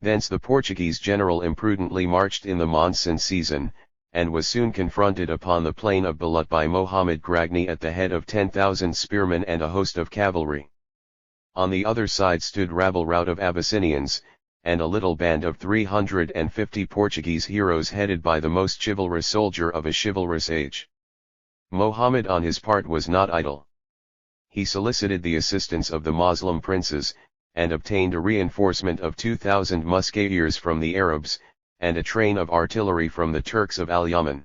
Speaker 1: Thence the Portuguese general imprudently marched in the monsoon season, and was soon confronted upon the plain of Balut by Mohamed Gragni at the head of 10,000 spearmen and a host of cavalry. On the other side stood rabble-rout of Abyssinians, and a little band of 350 Portuguese heroes headed by the most chivalrous soldier of a chivalrous age. Mohammed on his part was not idle. He solicited the assistance of the Moslem princes, and obtained a reinforcement of 2,000 musketeers from the Arabs, and a train of artillery from the Turks of Al-Yaman.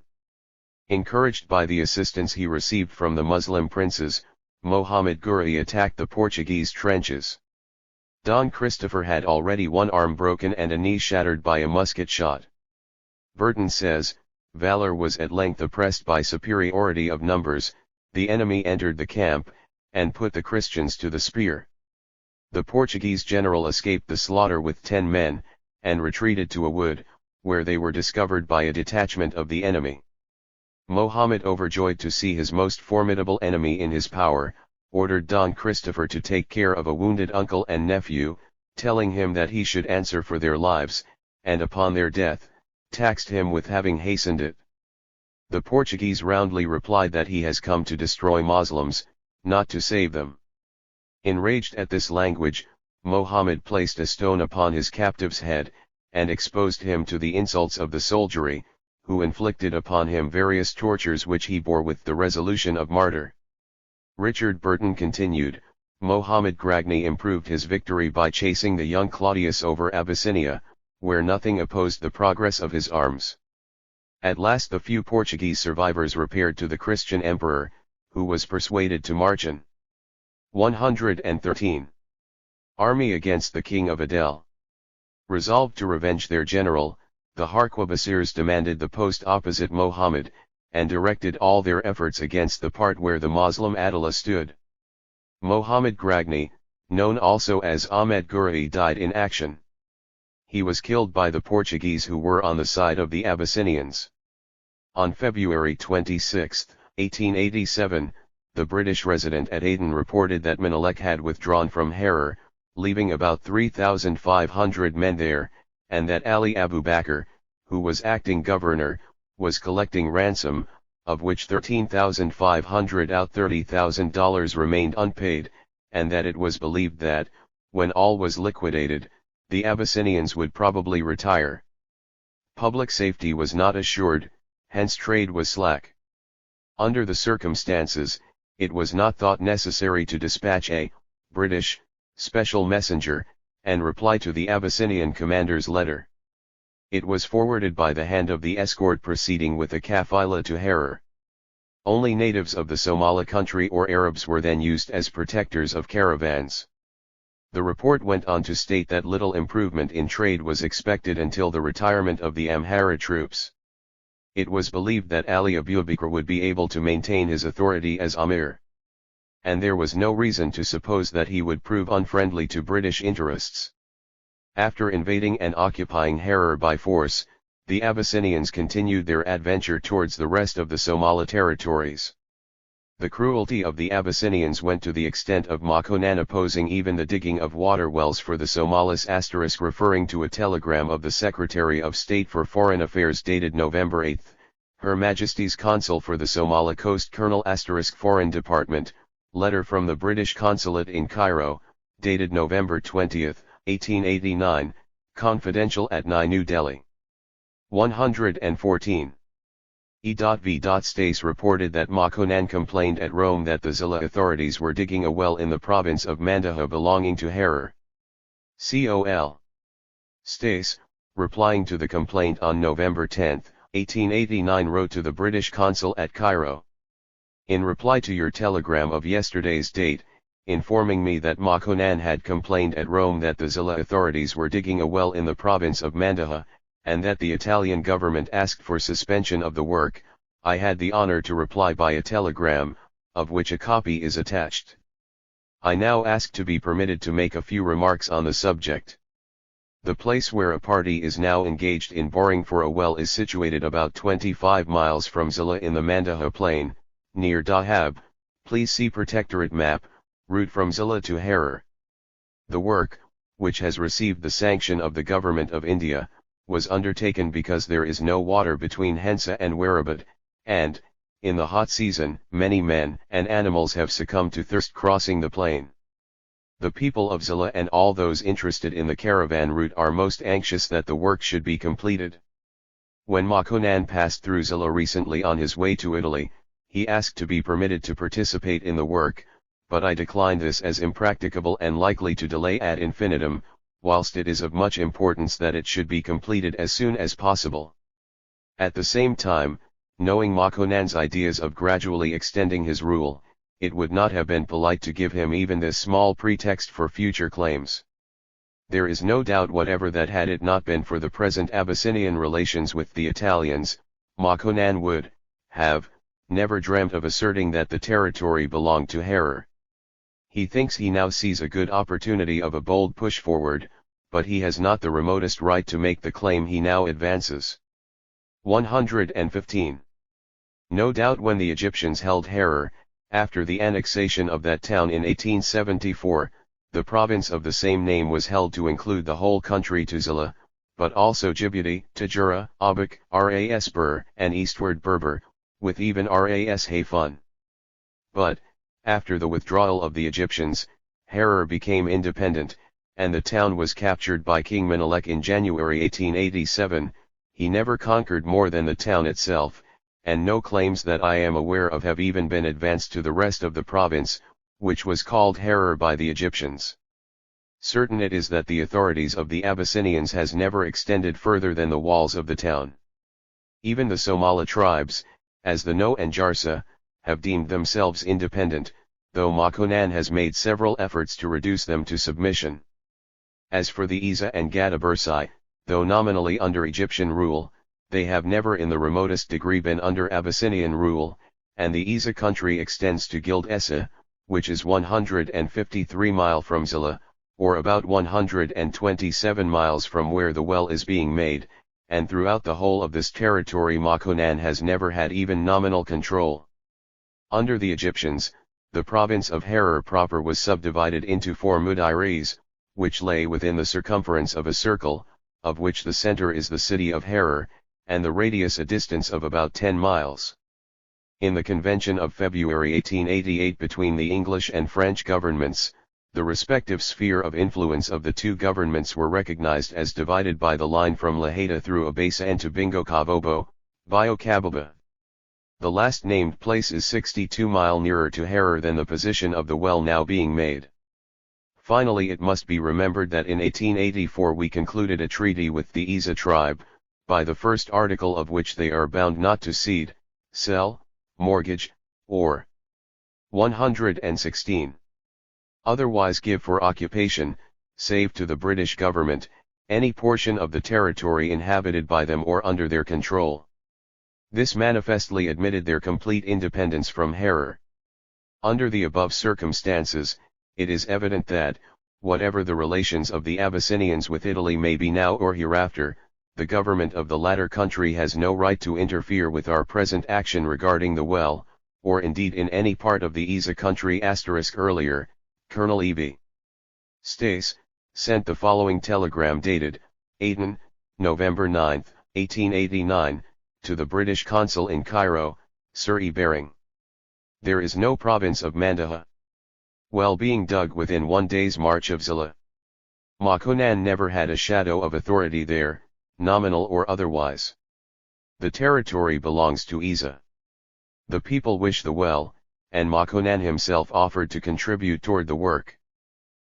Speaker 1: Encouraged by the assistance he received from the Muslim princes, Mohamed Guri attacked the Portuguese trenches. Don Christopher had already one arm broken and a knee shattered by a musket shot. Burton says, valor was at length oppressed by superiority of numbers, the enemy entered the camp, and put the Christians to the spear. The Portuguese general escaped the slaughter with 10 men, and retreated to a wood, where they were discovered by a detachment of the enemy. Mohammed, overjoyed to see his most formidable enemy in his power, ordered Don Christopher to take care of a wounded uncle and nephew, telling him that he should answer for their lives, and upon their death, taxed him with having hastened it. The Portuguese roundly replied that he has come to destroy Moslems, not to save them. Enraged at this language, Mohammed placed a stone upon his captive's head, and exposed him to the insults of the soldiery, who inflicted upon him various tortures which he bore with the resolution of martyr. Richard Burton continued, Mohamed Gragni improved his victory by chasing the young Claudius over Abyssinia, where nothing opposed the progress of his arms. At last the few Portuguese survivors repaired to the Christian emperor, who was persuaded to march in 113. Army against the king of Adel. Resolved to revenge their general, the Harquabassirs demanded the post opposite Mohammed, and directed all their efforts against the part where the Moslem Adela stood. Mohamed Gragni, known also as Ahmed Guri, died in action. He was killed by the Portuguese who were on the side of the Abyssinians. On February 26, 1887, the British resident at Aden reported that Menelik had withdrawn from Harar, leaving about 3,500 men there, and that Ali Abu Bakr, who was acting governor, was collecting ransom, of which 13,500 out $30,000 remained unpaid, and that it was believed that, when all was liquidated, the Abyssinians would probably retire. Public safety was not assured, hence trade was slack. Under the circumstances, it was not thought necessary to dispatch a British special messenger, and reply to the Abyssinian commander's letter. It was forwarded by the hand of the escort proceeding with a kafila to Harar. Only natives of the Somali country or Arabs were then used as protectors of caravans. The report went on to state that little improvement in trade was expected until the retirement of the Amhara troops. It was believed that Ali Abu Bakr would be able to maintain his authority as Amir. And there was no reason to suppose that he would prove unfriendly to British interests. After invading and occupying Harar by force, the Abyssinians continued their adventure towards the rest of the Somali territories. The cruelty of the Abyssinians went to the extent of Makonnen opposing even the digging of water wells for the Somalis * referring to a telegram of the Secretary of State for Foreign Affairs dated November 8, Her Majesty's Consul for the Somali Coast Colonel * Foreign Department, letter from the British Consulate in Cairo, dated November 20, 1889, confidential at 9 New Delhi. 114. E.V. Stace reported that Makonnen complained at Rome that the Zilla authorities were digging a well in the province of Mandaha belonging to Harar. Col. Stace, replying to the complaint on November 10, 1889 wrote to the British consul at Cairo. In reply to your telegram of yesterday's date, informing me that Makonnen had complained at Rome that the Zilla authorities were digging a well in the province of Mandaha, and that the Italian government asked for suspension of the work, I had the honor to reply by a telegram, of which a copy is attached. I now ask to be permitted to make a few remarks on the subject. The place where a party is now engaged in boring for a well is situated about 25 miles from Zilla in the Mandaha Plain, near Dahab. Please see Protectorate map, route from Zilla to Harar. The work, which has received the sanction of the Government of India, was undertaken because there is no water between Hensa and Warabat, and, in the hot season, many men and animals have succumbed to thirst crossing the plain. The people of Zilla and all those interested in the caravan route are most anxious that the work should be completed. When Makonnen passed through Zilla recently on his way to Italy, he asked to be permitted to participate in the work, but I declined this as impracticable and likely to delay ad infinitum, whilst it is of much importance that it should be completed as soon as possible. At the same time, knowing Makonnen's ideas of gradually extending his rule, it would not have been polite to give him even this small pretext for future claims. There is no doubt whatever that had it not been for the present Abyssinian relations with the Italians, Makonnen would have never dreamt of asserting that the territory belonged to Harar. He thinks he now sees a good opportunity of a bold push forward, but he has not the remotest right to make the claim he now advances. 115. No doubt when the Egyptians held Harar, after the annexation of that town in 1874, the province of the same name was held to include the whole country to Zilla, but also Djibouti, Tajura, Abuk, Ras Bur, and eastward Berber, with even Ras Hayfun. But, after the withdrawal of the Egyptians, Harar became independent, and the town was captured by King Menelik in January 1887. He never conquered more than the town itself, and no claims that I am aware of have even been advanced to the rest of the province, which was called Harar by the Egyptians. Certain it is that the authorities of the Abyssinians has never extended further than the walls of the town. Even the Somali tribes, as the No and Jarsa, have deemed themselves independent, though Makonnen has made several efforts to reduce them to submission. As for the Isa and Gadabursai, though nominally under Egyptian rule, they have never in the remotest degree been under Abyssinian rule, and the Isa country extends to Gild Essa, which is 153 miles from Zilla, or about 127 miles from where the well is being made, and throughout the whole of this territory Makonnen has never had even nominal control. Under the Egyptians, the province of Harar proper was subdivided into 4 Mudiris, which lay within the circumference of a circle, of which the center is the city of Harar, and the radius a distance of about 10 miles. In the Convention of February 1888 between the English and French governments, the respective sphere of influence of the two governments were recognized as divided by the line from Laheta through Abasa and to Bingo Kabobo, Biokababa. The last named place is 62 miles nearer to Harar than the position of the well now being made. Finally, it must be remembered that in 1884 we concluded a treaty with the Isa tribe, by the first article of which they are bound not to cede, sell, mortgage, or 116. Otherwise give for occupation, save to the British government, any portion of the territory inhabited by them or under their control. This manifestly admitted their complete independence from Harar. Under the above circumstances, it is evident that, whatever the relations of the Abyssinians with Italy may be now or hereafter, the government of the latter country has no right to interfere with our present action regarding the well, or indeed in any part of the Isa country earlier, Colonel E.B. Stace, sent the following telegram dated, Aden, November 9, 1889, to the British consul in Cairo, Sir E. Baring. There is no province of Mandahah. Well being dug within 1 day's march of Zillah. Makonan never had a shadow of authority there, nominal or otherwise. The territory belongs to Isa. The people wish the well, and Makonan himself offered to contribute toward the work.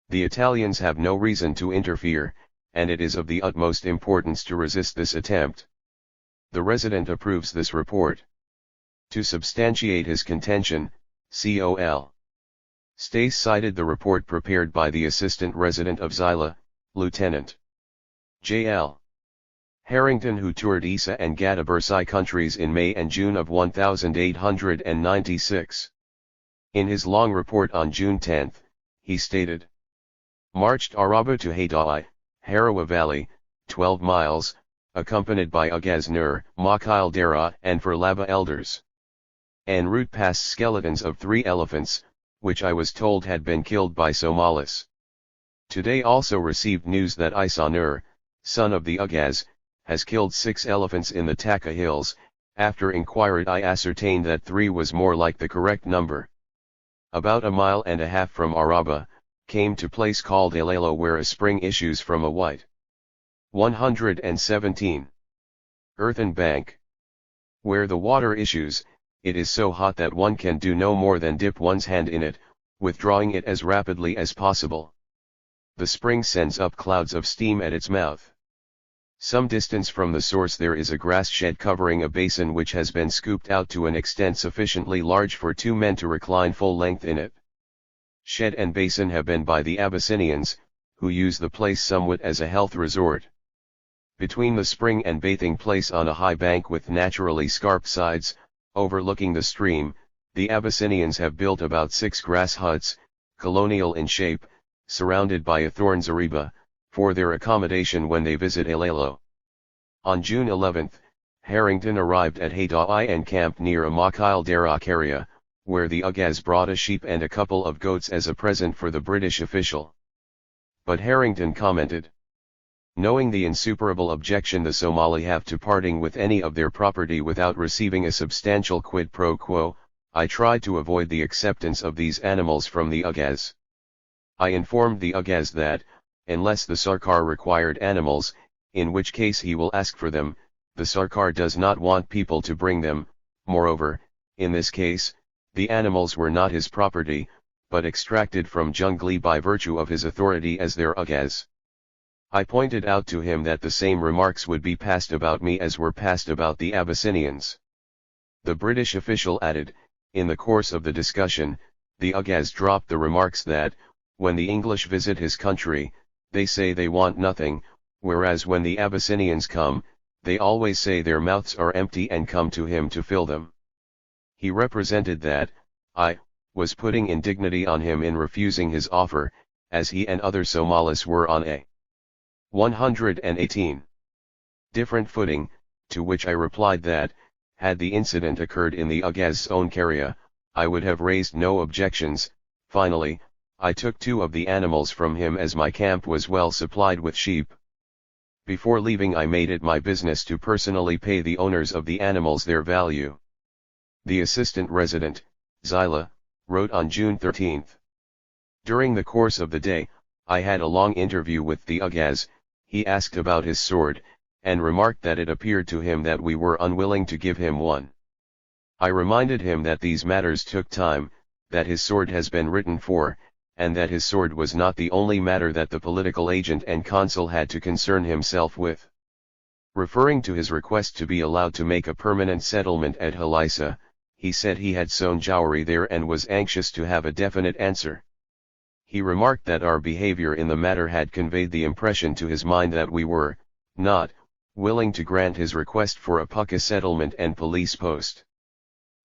Speaker 1: The Italians have no reason to interfere, and it is of the utmost importance to resist this attempt. The resident approves this report. To substantiate his contention, Col. Stace cited the report prepared by the assistant resident of Zila, Lieutenant J.L. Harrington, who toured Isa and Gadabursai countries in May and June of 1896. In his long report on June 10, he stated, "Marched Araba to Hadai, Harawa Valley, 12 miles, accompanied by Ugaz Nur, Makil Dara and Furlaba elders. En route past skeletons of 3 elephants, which I was told had been killed by Somalis. Today also received news that Isa Nur, son of the Ugaz, has killed 6 elephants in the Taka Hills. After inquiry I ascertained that 3 was more like the correct number. About 1.5 miles from Araba, came to place called Elelo where a spring issues from a white 117 earthen bank. Where the water issues, it is so hot that one can do no more than dip one's hand in it, withdrawing it as rapidly as possible. The spring sends up clouds of steam at its mouth. Some distance from the source there is a grass shed covering a basin which has been scooped out to an extent sufficiently large for 2 men to recline full length in it. Shed and basin have been by the Abyssinians, who use the place somewhat as a health resort. Between the spring and bathing place on a high bank with naturally scarp sides, overlooking the stream, the Abyssinians have built about 6 grass huts, colonial in shape, surrounded by a thorn zariba, for their accommodation when they visit Elelo. On June 11, Harrington arrived at Hadai and camped near a Makil Darak area, where the Ugaz brought a sheep and a couple of goats as a present for the British official. But Harrington commented, "Knowing the insuperable objection the Somali have to parting with any of their property without receiving a substantial quid pro quo, I tried to avoid the acceptance of these animals from the Ugaz. I informed the Ugaz that, unless the Sarkar required animals, in which case he will ask for them, the Sarkar does not want people to bring them. Moreover, in this case, the animals were not his property, but extracted from Jungli by virtue of his authority as their Ugaz. I pointed out to him that the same remarks would be passed about me as were passed about the Abyssinians." The British official added, in the course of the discussion, the Ugaz dropped the remarks that, when the English visit his country, they say they want nothing, whereas when the Abyssinians come, they always say their mouths are empty and come to him to fill them. He represented that, I was putting indignity on him in refusing his offer, as he and other Somalis were on a 118 different footing, to which I replied that, had the incident occurred in the Ugaz's own area, I would have raised no objections. Finally, I took 2 of the animals from him as my camp was well supplied with sheep. Before leaving I made it my business to personally pay the owners of the animals their value. The assistant resident, Zila, wrote on June 13. During the course of the day, I had a long interview with the Ugaz. He asked about his sword, and remarked that it appeared to him that we were unwilling to give him one. I reminded him that these matters took time, that his sword has been written for, and that his sword was not the only matter that the political agent and consul had to concern himself with. Referring to his request to be allowed to make a permanent settlement at Halisa, he said he had sown jowari there and was anxious to have a definite answer. He remarked that our behavior in the matter had conveyed the impression to his mind that we were not willing to grant his request for a pucca settlement and police post.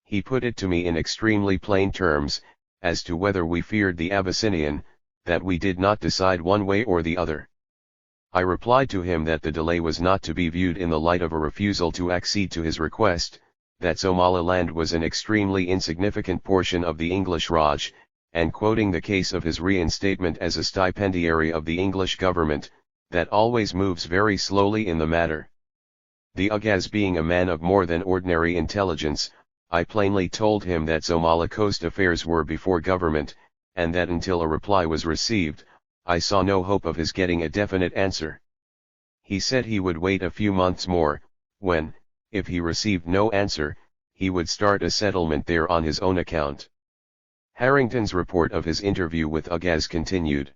Speaker 1: He put it to me in extremely plain terms, as to whether we feared the Abyssinian, that we did not decide one way or the other. I replied to him that the delay was not to be viewed in the light of a refusal to accede to his request, that Somaliland was an extremely insignificant portion of the English Raj, and quoting the case of his reinstatement as a stipendiary of the English government, that always moves very slowly in the matter. The Ugaz being a man of more than ordinary intelligence, I plainly told him that Somali coast affairs were before government, and that until a reply was received, I saw no hope of his getting a definite answer. He said he would wait a few months more, when, if he received no answer, he would start a settlement there on his own account. Harrington's report of his interview with Ugaz continued.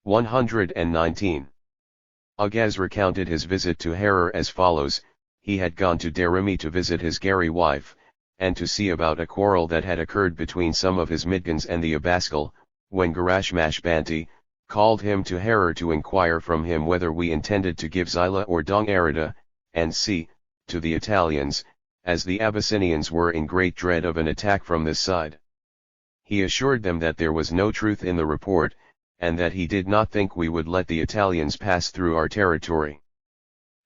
Speaker 1: 119. Ugaz recounted his visit to Harar as follows: he had gone to Darimi to visit his Gari wife, and to see about a quarrel that had occurred between some of his Midgans and the Abaskal, when Garashmash Banti called him to Harar to inquire from him whether we intended to give Zila or Dong Arida, and C, to the Italians, as the Abyssinians were in great dread of an attack from this side. He assured them that there was no truth in the report, and that he did not think we would let the Italians pass through our territory.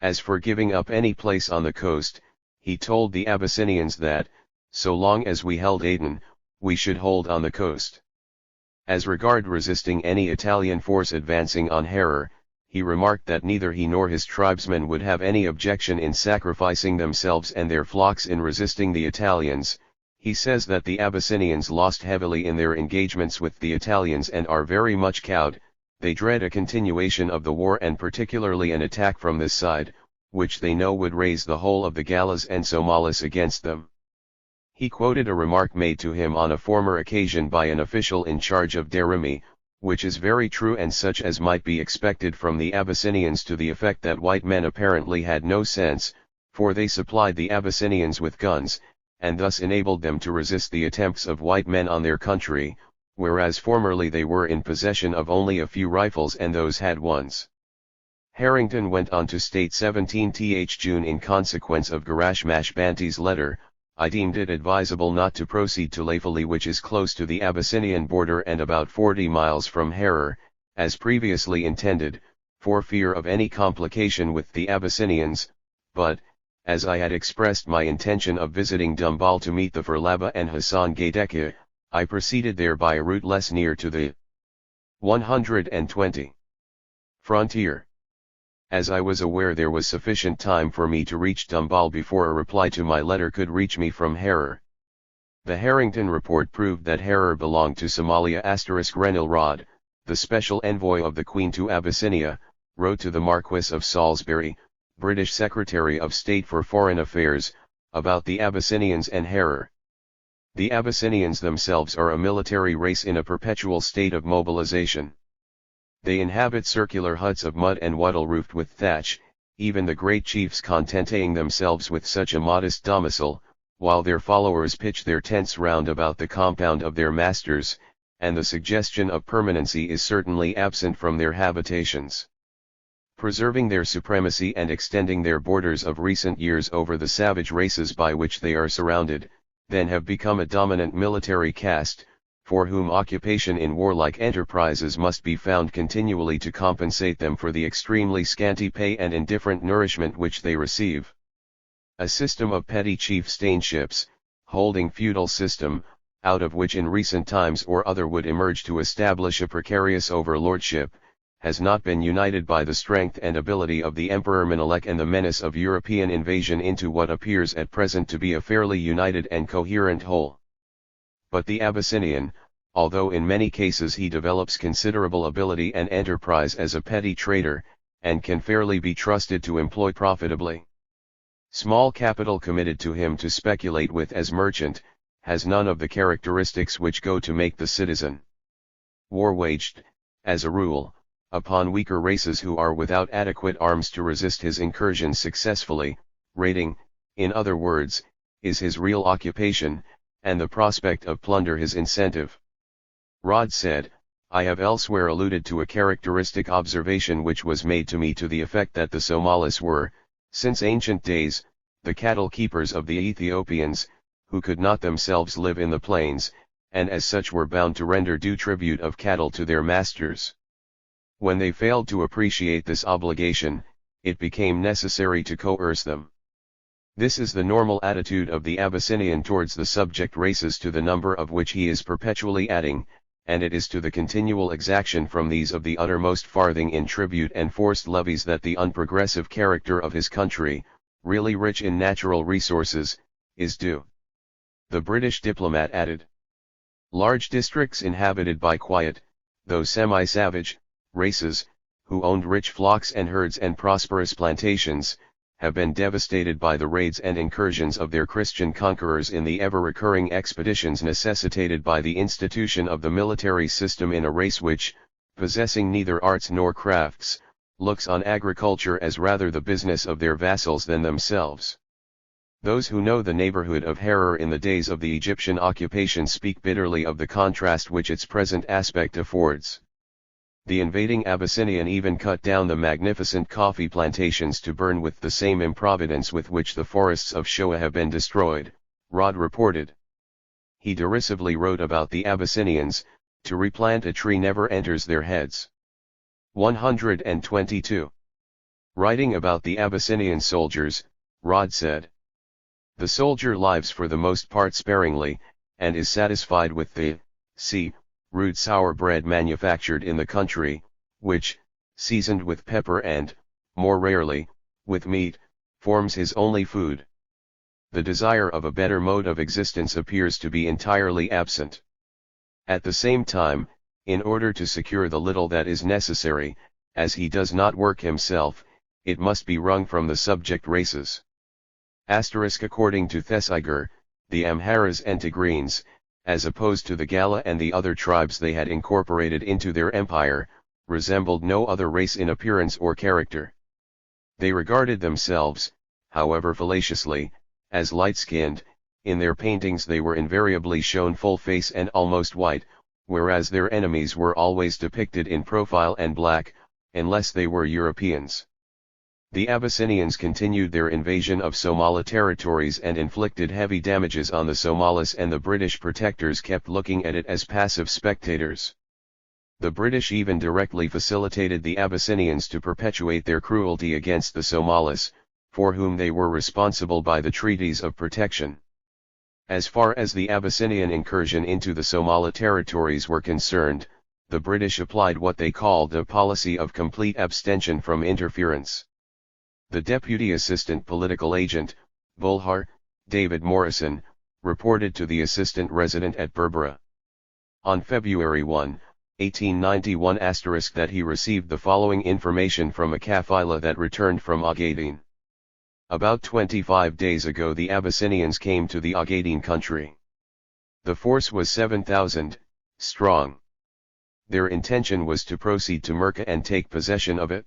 Speaker 1: As for giving up any place on the coast, he told the Abyssinians that, so long as we held Aden, we should hold on the coast. As regard resisting any Italian force advancing on Harar, he remarked that neither he nor his tribesmen would have any objection in sacrificing themselves and their flocks in resisting the Italians. He says that the Abyssinians lost heavily in their engagements with the Italians and are very much cowed. They dread a continuation of the war and particularly an attack from this side, which they know would raise the whole of the Galas and Somalis against them. He quoted a remark made to him on a former occasion by an official in charge of Darimi, which is very true and such as might be expected from the Abyssinians, to the effect that white men apparently had no sense, for they supplied the Abyssinians with guns, and thus enabled them to resist the attempts of white men on their country, whereas formerly they were in possession of only a few rifles and those had ones. Harrington went on to state 17th June, in consequence of Garashmash Banti's letter, I deemed it advisable not to proceed to Laifali, which is close to the Abyssinian border and about 40 miles from Harar, as previously intended, for fear of any complication with the Abyssinians, but, as I had expressed my intention of visiting Dumbal to meet the Furlaba and Hassan Gadeka, I proceeded there by a route less near to the 120 frontier. As I was aware there was sufficient time for me to reach Dumbal before a reply to my letter could reach me from Harar. The Harrington report proved that Harar belonged to Somalia. Renil Rod, the special envoy of the Queen to Abyssinia, wrote to the Marquis of Salisbury, British Secretary of State for Foreign Affairs, about the Abyssinians and Harar. The Abyssinians themselves are a military race in a perpetual state of mobilization. They inhabit circular huts of mud and wattle roofed with thatch, even the great chiefs contenting themselves with such a modest domicile, while their followers pitch their tents round about the compound of their masters, and the suggestion of permanency is certainly absent from their habitations. Preserving their supremacy and extending their borders of recent years over the savage races by which they are surrounded, then have become a dominant military caste, for whom occupation in warlike enterprises must be found continually to compensate them for the extremely scanty pay and indifferent nourishment which they receive. A system of petty chiefstainships, holding feudal system, out of which in recent times or other would emerge to establish a precarious overlordship, has not been united by the strength and ability of the Emperor Menelik and the menace of European invasion into what appears at present to be a fairly united and coherent whole. But the Abyssinian, although in many cases he develops considerable ability and enterprise as a petty trader, and can fairly be trusted to employ profitably small capital committed to him to speculate with as merchant, has none of the characteristics which go to make the citizen. War waged, as a rule, upon weaker races who are without adequate arms to resist his incursions successfully, raiding, in other words, is his real occupation, and the prospect of plunder his incentive. Rod said, I have elsewhere alluded to a characteristic observation which was made to me to the effect that the Somalis were, since ancient days, the cattle keepers of the Ethiopians, who could not themselves live in the plains, and as such were bound to render due tribute of cattle to their masters. When they failed to appreciate this obligation, it became necessary to coerce them. This is the normal attitude of the Abyssinian towards the subject races, to the number of which he is perpetually adding, and it is to the continual exaction from these of the uttermost farthing in tribute and forced levies that the unprogressive character of his country, really rich in natural resources, is due. The British diplomat added, large districts inhabited by quiet, though semi-savage, races, who owned rich flocks and herds and prosperous plantations, have been devastated by the raids and incursions of their Christian conquerors in the ever-recurring expeditions necessitated by the institution of the military system in a race which, possessing neither arts nor crafts, looks on agriculture as rather the business of their vassals than themselves. Those who know the neighborhood of Harar in the days of the Egyptian occupation speak bitterly of the contrast which its present aspect affords. The invading Abyssinian even cut down the magnificent coffee plantations to burn with the same improvidence with which the forests of Shoa have been destroyed, Rod reported. He derisively wrote about the Abyssinians, to replant a tree never enters their heads. 122. Writing about the Abyssinian soldiers, Rod said, the soldier lives for the most part sparingly, and is satisfied with the rude sour bread manufactured in the country, which, seasoned with pepper and, more rarely, with meat, forms his only food. The desire of a better mode of existence appears to be entirely absent. At the same time, in order to secure the little that is necessary, as he does not work himself, it must be wrung from the subject races. According to Thesiger, the Amharas and Tigrenes, as opposed to the Gala and the other tribes they had incorporated into their empire, resembled no other race in appearance or character. They regarded themselves, however fallaciously, as light-skinned. In their paintings they were invariably shown full face and almost white, whereas their enemies were always depicted in profile and black, unless they were Europeans. The Abyssinians continued their invasion of Somali territories and inflicted heavy damages on the Somalis, and the British protectors kept looking at it as passive spectators. The British even directly facilitated the Abyssinians to perpetuate their cruelty against the Somalis, for whom they were responsible by the treaties of protection. As far as the Abyssinian incursion into the Somali territories were concerned, the British applied what they called a policy of complete abstention from interference. The Deputy Assistant Political Agent, Bulhar, David Morrison, reported to the Assistant Resident at Berbera on February 1, 1891 that he received the following information from a kafila that returned from Ogaden. About 25 days ago the Abyssinians came to the Ogaden country. The force was 7,000 strong. Their intention was to proceed to Merka and take possession of it.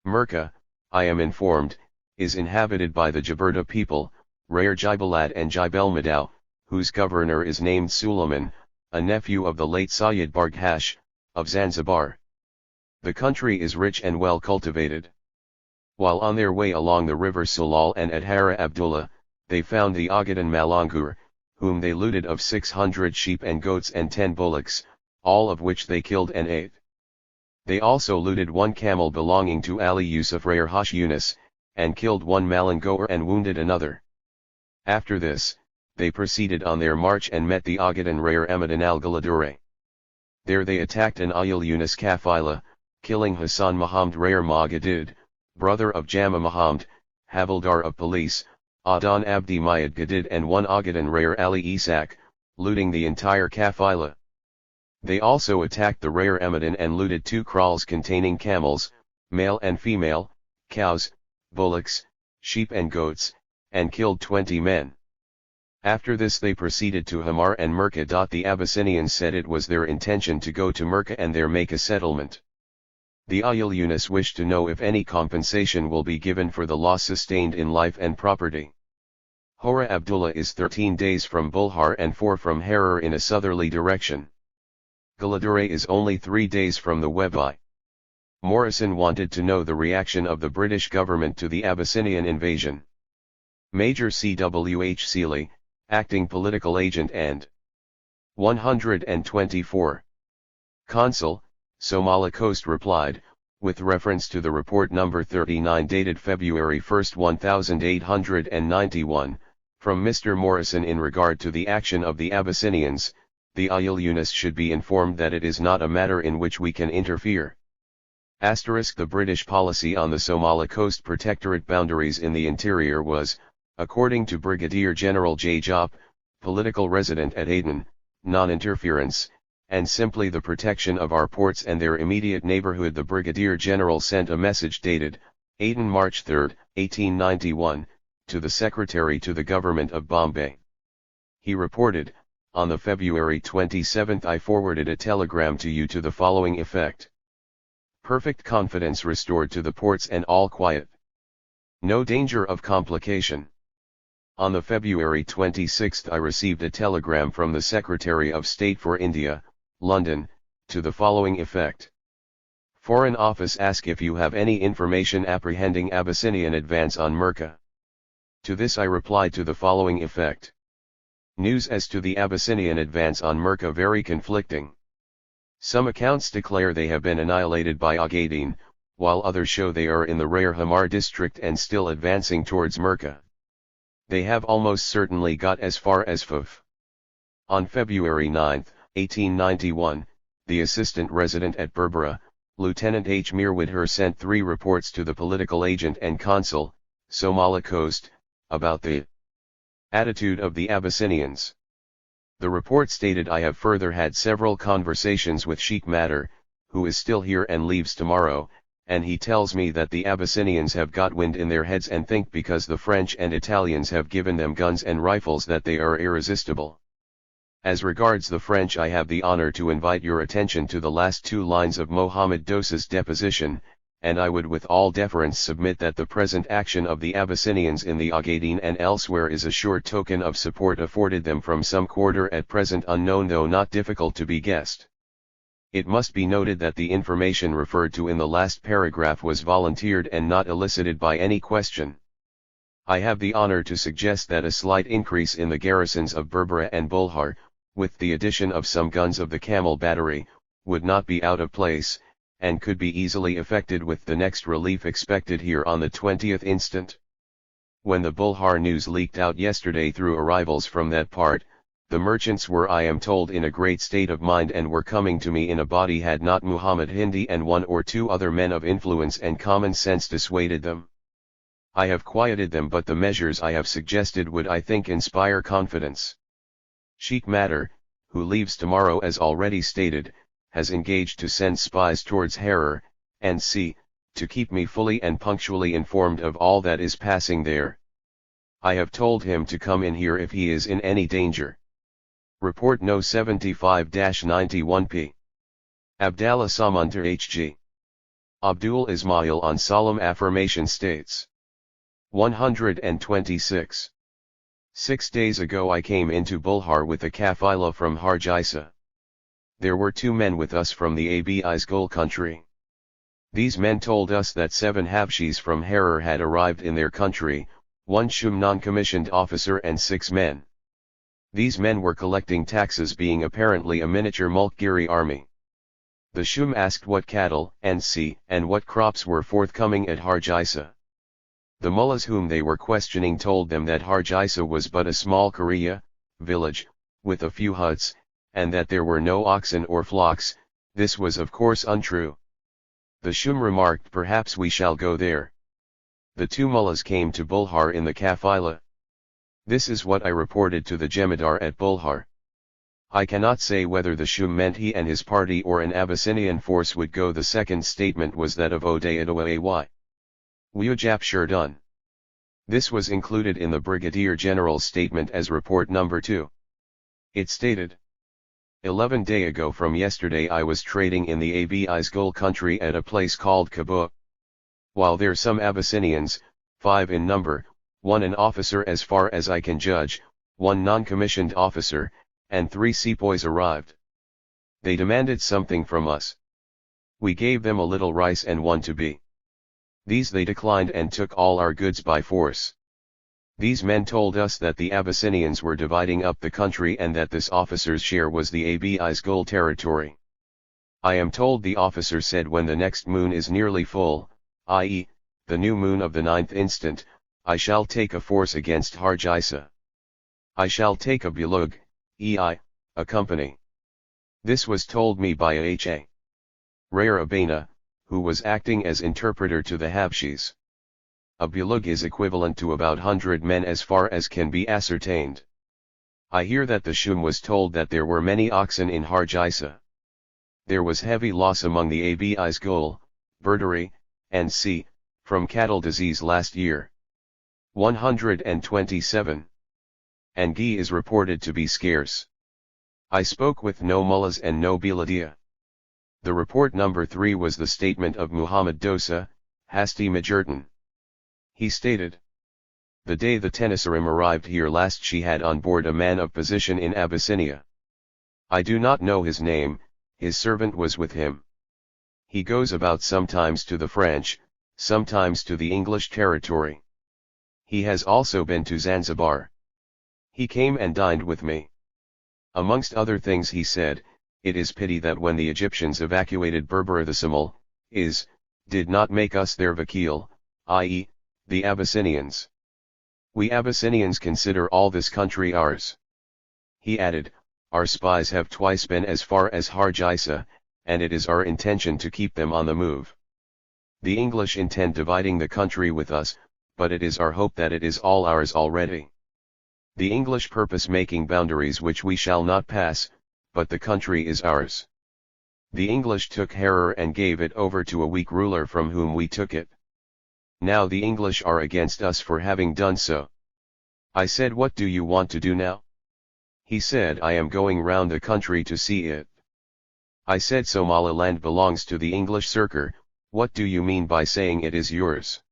Speaker 1: Merka, I am informed, is inhabited by the Jaberta people, Rare Jibalad and Jibel Madao, whose governor is named Suleiman, a nephew of the late Sayyid Barghash, of Zanzibar. The country is rich and well cultivated. While on their way along the river Sulal and at Hara Abdullah, they found the Ogaden Malangur, whom they looted of 600 sheep and goats and 10 bullocks, all of which they killed and ate. They also looted one camel belonging to Ali Yusuf Rare Hash Yunus, and killed one Malangoer and wounded another. After this, they proceeded on their march and met the Ogaden Rare Emadan al-Galadure. There they attacked an Ayil Yunus Kafila, killing Hassan Muhammad Rare Magadid, brother of Jama Muhammad, Havildar of police, Adan Abdi Mayad Gadid and one Ogaden Rare Ali Isak, looting the entire Kafila. They also attacked the Rare Emadan and looted 2 kraals containing camels, male and female, cows, bullocks, sheep and goats, and killed 20 men. After this they proceeded to Hamar and Merka. The Abyssinians said it was their intention to go to Merka and there make a settlement. The Ayil Yunus wished to know if any compensation will be given for the loss sustained in life and property. Hora Abdullah is 13 days from Bulhar and 4 from Harar in a southerly direction. Galadure is only 3 days from the Webai. Morrison wanted to know the reaction of the British government to the Abyssinian invasion. Major C.W.H. Seeley, acting political agent and 124. Consul, Somali Coast replied, With reference to the report number 39 dated February 1, 1891, from Mr. Morrison in regard to the action of the Abyssinians, the ILUNIS should be informed that it is not a matter in which we can interfere. The British policy on the Somali Coast Protectorate boundaries in the interior was, according to Brigadier General J. Jop, political resident at Aden, non-interference, and simply the protection of our ports and their immediate neighborhood. The Brigadier General sent a message dated, Aden March 3, 1891, to the Secretary to the Government of Bombay. He reported, on the February 27 I forwarded a telegram to you to the following effect. Perfect confidence restored to the ports and all quiet. No danger of complication. On the February 26 I received a telegram from the Secretary of State for India, London, to the following effect. Foreign Office ask if you have any information apprehending Abyssinian advance on Merka. To this I replied to the following effect. News as to the Abyssinian advance on Merka very conflicting. Some accounts declare they have been annihilated by Ogaden, while others show they are in the Rare Hamar district and still advancing towards Merka. They have almost certainly got as far as Fuf. On February 9, 1891, the assistant resident at Berbera, Lieutenant H. Mirwidher sent 3 reports to the political agent and consul, Somali Coast, about the attitude of the Abyssinians. The report stated I have further had several conversations with Sheikh Matter, who is still here and leaves tomorrow, and he tells me that the Abyssinians have got wind in their heads and think because the French and Italians have given them guns and rifles that they are irresistible. As regards the French, I have the honor to invite your attention to the last 2 lines of Mohamed Dosa's deposition, and I would with all deference submit that the present action of the Abyssinians in the Ogaden and elsewhere is a sure token of support afforded them from some quarter at present unknown though not difficult to be guessed. It must be noted that the information referred to in the last paragraph was volunteered and not elicited by any question. I have the honor to suggest that a slight increase in the garrisons of Berbera and Bulhar, with the addition of some guns of the Camel Battery, would not be out of place, and could be easily effected with the next relief expected here on the 20th instant. When the Bulhar news leaked out yesterday through arrivals from that part, the merchants were, I am told, in a great state of mind and were coming to me in a body had not Muhammad Hindi and 1 or 2 other men of influence and common sense dissuaded them. I have quieted them, but the measures I have suggested would, I think, inspire confidence. Sheikh Matter, who leaves tomorrow as already stated, has engaged to send spies towards Harar, and C, to keep me fully and punctually informed of all that is passing there. I have told him to come in here if he is in any danger. Report No 75-91p. Abdallah Samantar H.G. Abdul Ismail on solemn affirmation states. 126. 6 days ago I came into Bulhar with a kafila from Hargeisa. There were 2 men with us from the Abi's Gul country. These men told us that 7 Habshis from Harar had arrived in their country, 1 Shum non-commissioned officer and 6 men. These men were collecting taxes, being apparently a miniature Mulkgiri army. The Shum asked what cattle, and what crops were forthcoming at Hargeisa. The mullahs whom they were questioning told them that Hargeisa was but a small Korea, village, with a few huts, and that there were no oxen or flocks. This was of course untrue. The Shum remarked, perhaps we shall go there. The 2 mullahs came to Bulhar in the kafila. This is what I reported to the Jemadar at Bulhar. I cannot say whether the Shum meant he and his party or an Abyssinian force would go. The second statement was that of Odayadoay. Wujap Sherdun. This was included in the Brigadier General's statement as report number 2. It stated, 11 days ago from yesterday I was trading in the Abi's Gul country at a place called Kabu. While there some Abyssinians, 5 in number, 1 an officer as far as I can judge, 1 non-commissioned officer, and 3 sepoys arrived. They demanded something from us. We gave them a little rice and 1 to be. These they declined and took all our goods by force. These men told us that the Abyssinians were dividing up the country and that this officer's share was the Abi's Gul territory. I am told the officer said when the next moon is nearly full, i.e., the new moon of the 9th instant, I shall take a force against Hargeisa. I shall take a bulug, ei, a company. This was told me by H.A. Rayabana, who was acting as interpreter to the Habshis. A bulug is equivalent to about 100 men as far as can be ascertained. I hear that the Shum was told that there were many oxen in Hargeisa. There was heavy loss among the Abis Gul, Berdari, and C, from cattle disease last year. 127. And ghee is reported to be scarce. I spoke with no mullahs and no biladia. The report number 3 was the statement of Muhammad Dosa, Hasti Majurtan. He stated, the day the Tenasserim arrived here last she had on board a man of position in Abyssinia. I do not know his name, his servant was with him. He goes about sometimes to the French, sometimes to the English territory. He has also been to Zanzibar. He came and dined with me. Amongst other things he said, it is pity that when the Egyptians evacuated Berbera the Somal, did not make us their vakil, i.e., the Abyssinians. We Abyssinians consider all this country ours. He added, our spies have twice been as far as Hargeisa, and it is our intention to keep them on the move. The English intend dividing the country with us, but it is our hope that it is all ours already. The English purpose making boundaries which we shall not pass, but the country is ours. The English took Harar and gave it over to a weak ruler from whom we took it. Now the English are against us for having done so. I said, what do you want to do now? He said, I am going round the country to see it. I said, Somaliland belongs to the English Circar, what do you mean by saying it is yours?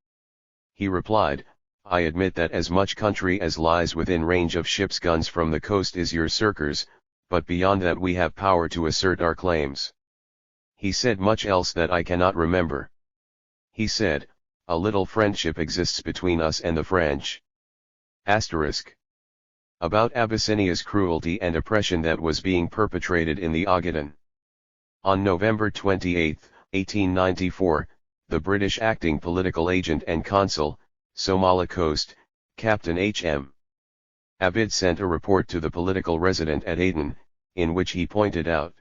Speaker 1: He replied, I admit that as much country as lies within range of ships' guns from the coast is your Circar's, but beyond that we have power to assert our claims. He said much else that I cannot remember. He said, a little friendship exists between us and the French. Asterisk. About Abyssinia's cruelty and oppression that was being perpetrated in the Ogaden. On November 28, 1894, the British acting political agent and consul, Somali Coast, Captain H.M. Abid sent a report to the political resident at Aden, in which he pointed out,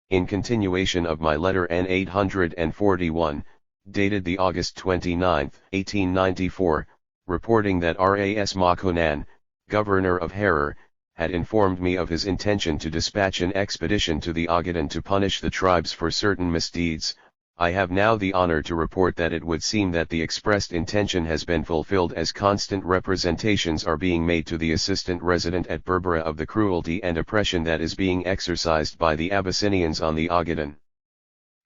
Speaker 1: in continuation of my letter N841, dated the August 29, 1894, reporting that Ras Makonan, governor of Harar, had informed me of his intention to dispatch an expedition to the Ogaden to punish the tribes for certain misdeeds, I have now the honor to report that it would seem that the expressed intention has been fulfilled, as constant representations are being made to the assistant resident at Berbera of the cruelty and oppression that is being exercised by the Abyssinians on the Ogaden.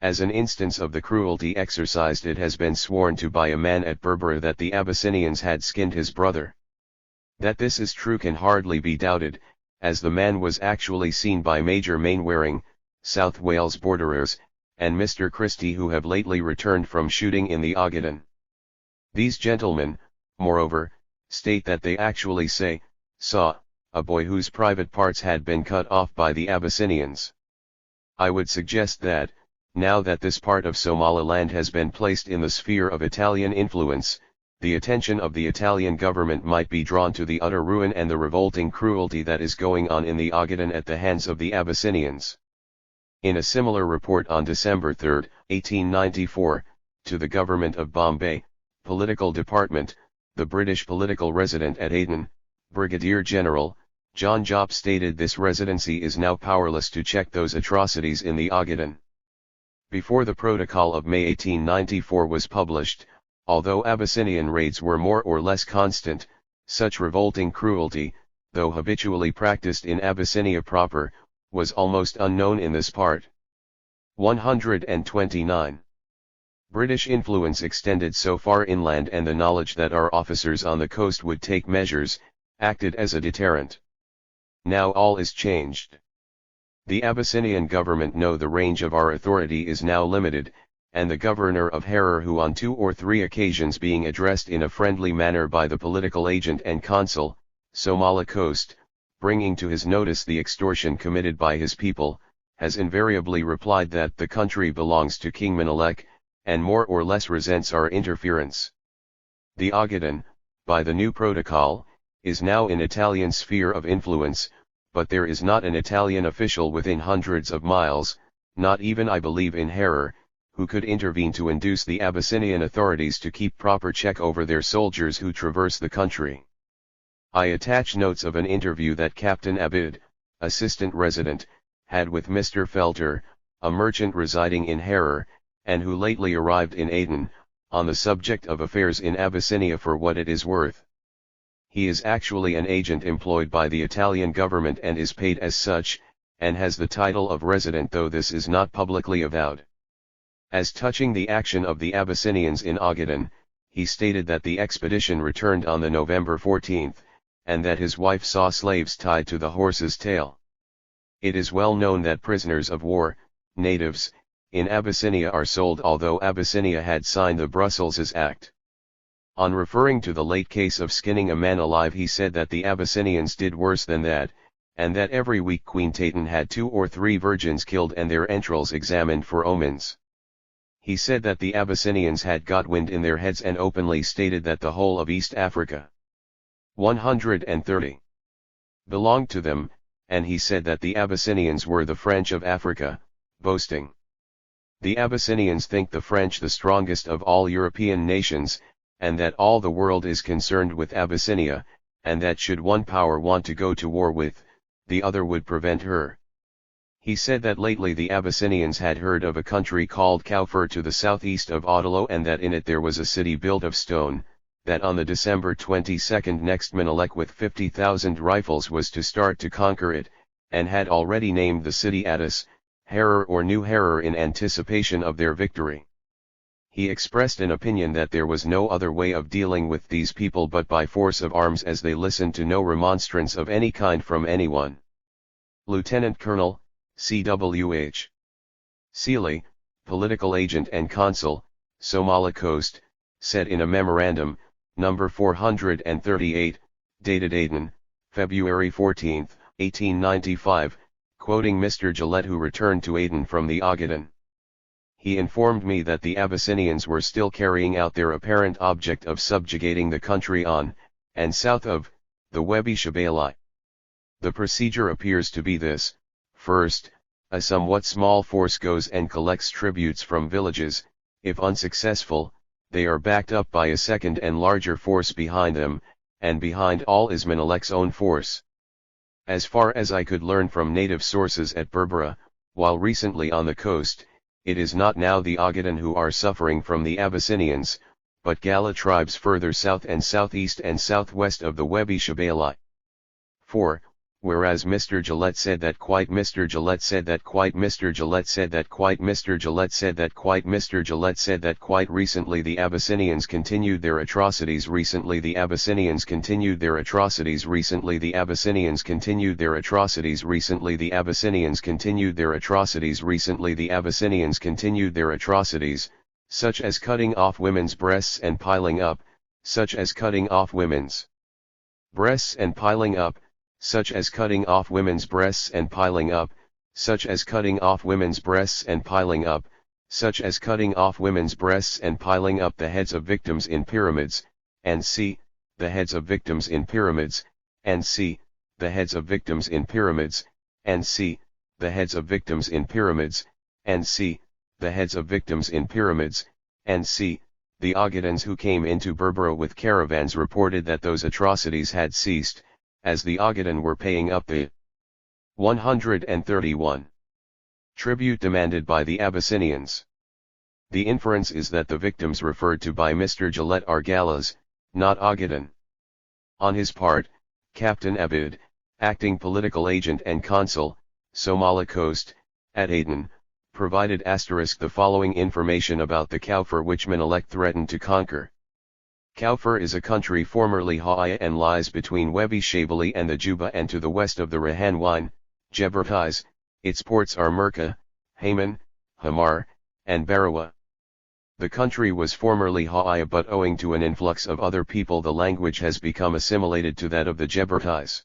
Speaker 1: As an instance of the cruelty exercised, it has been sworn to by a man at Berbera that the Abyssinians had skinned his brother. That this is true can hardly be doubted, as the man was actually seen by Major Mainwaring, South Wales Borderers, and Mr. Christie, who have lately returned from shooting in the Ogaden. These gentlemen, moreover, state that they actually saw a boy whose private parts had been cut off by the Abyssinians. I would suggest that, now that this part of Somaliland has been placed in the sphere of Italian influence, the attention of the Italian government might be drawn to the utter ruin and the revolting cruelty that is going on in the Ogaden at the hands of the Abyssinians. In a similar report on December 3, 1894, to the government of Bombay, Political Department, the British political resident at Aden, Brigadier General John Jopp stated this residency is now powerless to check those atrocities in the Ogaden. Before the Protocol of May 1894 was published, although Abyssinian raids were more or less constant, such revolting cruelty, though habitually practiced in Abyssinia proper, was almost unknown in this part. 129. British influence extended so far inland, and the knowledge that our officers on the coast would take measures, acted as a deterrent. Now all is changed. The Abyssinian government know the range of our authority is now limited, and the governor of Harar, who on 2 or 3 occasions being addressed in a friendly manner by the political agent and consul, Somali Coast, bringing to his notice the extortion committed by his people, has invariably replied that the country belongs to King Menelik, and more or less resents our interference. The Ogaden, by the new protocol, is now in Italian sphere of influence, but there is not an Italian official within hundreds of miles, not even I believe in Harar, who could intervene to induce the Abyssinian authorities to keep proper check over their soldiers who traverse the country. I attach notes of an interview that Captain Abid, assistant resident, had with Mr. Felter, a merchant residing in Harar, and who lately arrived in Aden, on the subject of affairs in Abyssinia. For what it is worth, he is actually an agent employed by the Italian government and is paid as such, and has the title of resident, though this is not publicly avowed. As touching the action of the Abyssinians in Ogaden, he stated that the expedition returned on the November 14th, and that his wife saw slaves tied to the horse's tail. It is well known that prisoners of war, natives, in Abyssinia are sold, although Abyssinia had signed the Brussels Act. On referring to the late case of skinning a man alive, he said that the Abyssinians did worse than that, and that every week Queen Taytan had 2 or 3 virgins killed and their entrails examined for omens. He said that the Abyssinians had got wind in their heads and openly stated that the whole of East Africa, 130, belonged to them, and he said that the Abyssinians were the French of Africa, boasting. The Abyssinians think the French the strongest of all European nations, and that all the world is concerned with Abyssinia, and that should one power want to go to war with, the other would prevent her. He said that lately the Abyssinians had heard of a country called Kaufur to the southeast of Odilo, and that in it there was a city built of stone, that on the December 22nd next Menelik with 50,000 rifles was to start to conquer it, and had already named the city Addis, Harar or New Harar in anticipation of their victory. He expressed an opinion that there was no other way of dealing with these people but by force of arms, as they listened to no remonstrance of any kind from anyone. Lieutenant Colonel C.W.H. Seeley, political agent and consul, Somali Coast, said in a memorandum, number 438, dated Aden, February 14, 1895, quoting Mr. Gillette, who returned to Aden from the Ogaden. He informed me that the Abyssinians were still carrying out their apparent object of subjugating the country on, and south of, the Webi Shabali. The procedure appears to be this: first, a somewhat small force goes and collects tributes from villages. If unsuccessful, they are backed up by a second and larger force behind them, and behind all is Menelik's own force. As far as I could learn from native sources at Berbera, while recently on the coast, it is not now the Ogaden who are suffering from the Abyssinians, but Gala tribes further south and southeast and southwest of the Webi Shabali. 4. Whereas Mr. Gillette said that quite Mr. Gillette said that quite Mr. Gillette said that quite Mr. Gillette said that quite Mr. Gillette said that quite recently the Abyssinians continued their atrocities recently the Abyssinians continued their atrocities recently the Abyssinians continued their atrocities recently the Abyssinians continued their atrocities recently the Abyssinians continued their atrocities, such as cutting off women's breasts and piling up, such as cutting off women's breasts and piling up, such as cutting off women's breasts and piling up, such as cutting off women's breasts and piling up, such as cutting off women's breasts and piling up the heads of victims in pyramids, and c. the heads of victims in pyramids, and c. the heads of victims in pyramids, and c. the heads of victims in pyramids, and c. the heads of victims in pyramids, and c. The Ogadens who came into Berbera with caravans reported that those atrocities had ceased, as the Ogaden were paying up the 131 tribute demanded by the Abyssinians. The inference is that the victims referred to by Mr. Gillette are Galas, not Ogaden. On his part, Captain Abid, acting political agent and consul, Somali Coast, at Aden, provided the following information about the Kaufur which Menelik threatened to conquer. Kaufur is a country formerly Haaya and lies between Webi Shabali and the Juba and to the west of the Rahanwine, Jebertais. Its ports are Merka, Haman, Hamar, and Barawa. The country was formerly Haaya, but owing to an influx of other people the language has become assimilated to that of the Jebertais.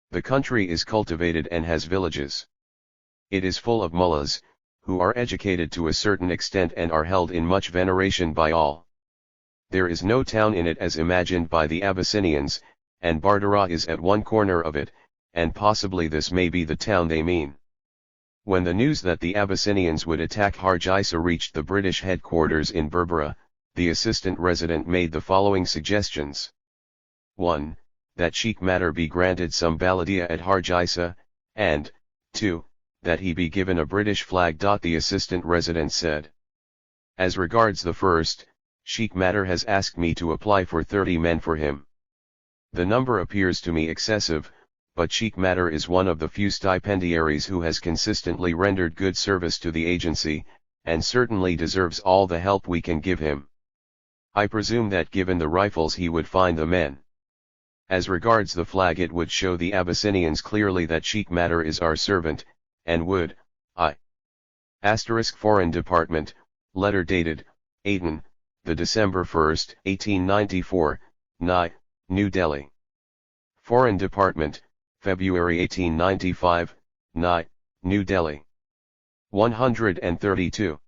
Speaker 1: The country is cultivated and has villages. It is full of mullahs, who are educated to a certain extent and are held in much veneration by all. There is no town in it as imagined by the Abyssinians, and Bardara is at one corner of it, and possibly this may be the town they mean. When the news that the Abyssinians would attack Hargeisa reached the British headquarters in Berbera, the assistant resident made the following suggestions. 1. That Sheikh Madar be granted some baladia at Hargeisa, and, 2. That he be given a British flag. The assistant resident said. As regards the first, Sheikh Madar has asked me to apply for 30 men for him. The number appears to me excessive, but Sheikh Madar is one of the few stipendiaries who has consistently rendered good service to the agency, and certainly deserves all the help we can give him. I presume that given the rifles he would find the men. As regards the flag, it would show the Abyssinians clearly that Sheikh Madar is our servant, and would, Foreign Department, letter dated, Aden, the December 1, 1894, New Delhi. Foreign Department, February 1895, New Delhi. 132.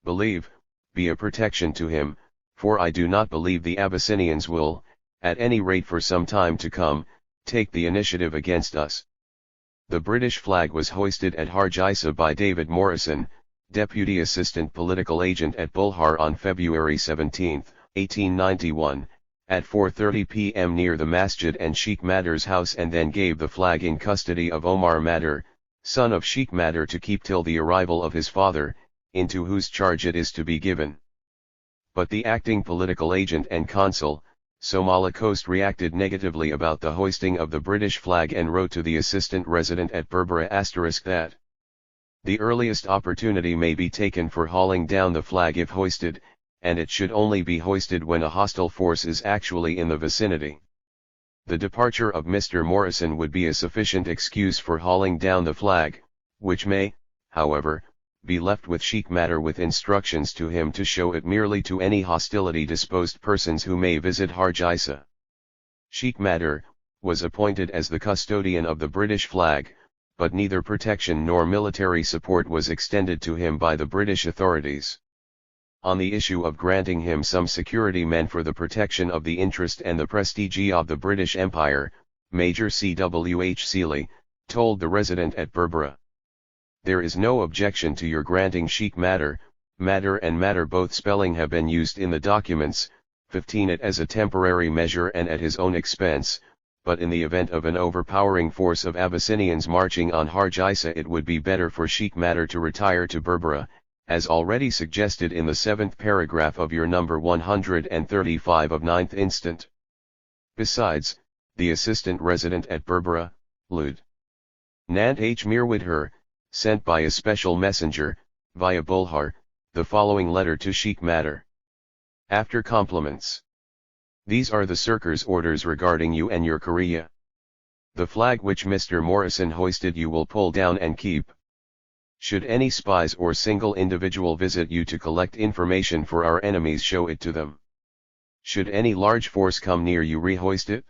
Speaker 1: Believe, be a protection to him, for I do not believe the Abyssinians will, at any rate for some time to come, take the initiative against us. The British flag was hoisted at Hargeisa by David Morrison, Deputy Assistant Political Agent at Bulhar on February 17, 1891, at 4:30 p.m. near the masjid and Sheikh Madar's house, and then gave the flag in custody of Omar Madar, son of Sheikh Madar, to keep till the arrival of his father, into whose charge it is to be given. But the acting political agent and consul, Somali Coast, reacted negatively about the hoisting of the British flag and wrote to the assistant resident at Berbera * that the earliest opportunity may be taken for hauling down the flag if hoisted, and it should only be hoisted when a hostile force is actually in the vicinity. The departure of Mr. Morrison would be a sufficient excuse for hauling down the flag, which may, however, be left with Sheikh Madar with instructions to him to show it merely to any hostility disposed persons who may visit Hargeisa. Sheikh Madar was appointed as the custodian of the British flag, but neither protection nor military support was extended to him by the British authorities. On the issue of granting him some security men for the protection of the interest and the prestige of the British Empire, Major C.W.H. Seeley told the resident at Berbera, "There is no objection to your granting Sheikh Madar. Madar and Madar both spelling have been used in the documents, 15 it as a temporary measure and at his own expense, but in the event of an overpowering force of Abyssinians marching on Hargeisa, it would be better for Sheikh Madar to retire to Berbera, as already suggested in the 7th paragraph of your number 135 of 9th instant. Besides, the assistant resident at Berbera, Lud. Nant H. Mirwidher, sent by a special messenger, via Bulhar, the following letter to Sheikh Madar. After compliments. These are the Sirkar's orders regarding you and your Korea. The flag which Mr. Morrison hoisted you will pull down and keep. Should any spies or single individual visit you to collect information for our enemies, show it to them. Should any large force come near you, rehoist it.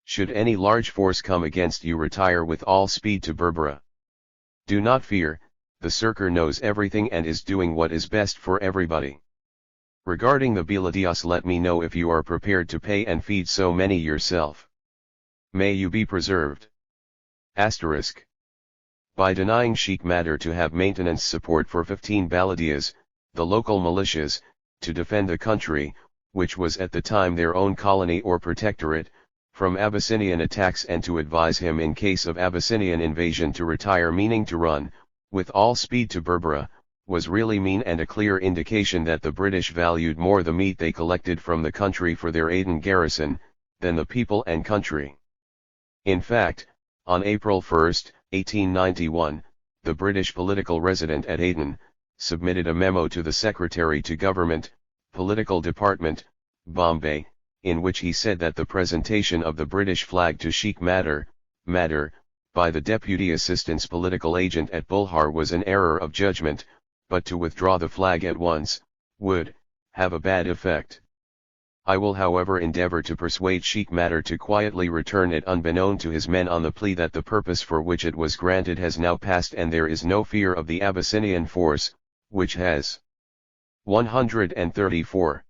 Speaker 1: Should any large force come against you, retire with all speed to Berbera. Do not fear, the Sirkar knows everything and is doing what is best for everybody. Regarding the Biladias, let me know if you are prepared to pay and feed so many yourself. May you be preserved. Asterisk. By denying Sheikh Madar to have maintenance support for 15 baladias, the local militias, to defend the country, which was at the time their own colony or protectorate, from Abyssinian attacks, and to advise him in case of Abyssinian invasion to retire, meaning to run, with all speed to Berbera, was really mean and a clear indication that the British valued more the meat they collected from the country for their Aden garrison, than the people and country. In fact, on April 1, 1891, the British political resident at Aden submitted a memo to the Secretary to Government, Political Department, Bombay, in which he said that the presentation of the British flag to Sheikh Madar, by the Deputy Assistant's political agent at Bulhar was an error of judgment, but to withdraw the flag at once, would have a bad effect. I will however endeavor to persuade Sheikh Matter to quietly return it unbeknown to his men on the plea that the purpose for which it was granted has now passed and there is no fear of the Abyssinian force, which has 134.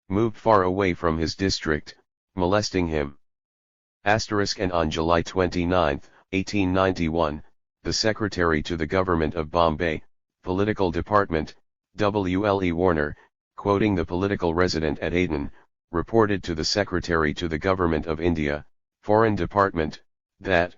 Speaker 1: Moved far away from his district, molesting him. And on July 29, 1891, the Secretary to the Government of Bombay, Political Department, W.L.E. Warner, quoting the political resident at Aden, reported to the Secretary to the Government of India, Foreign Department, that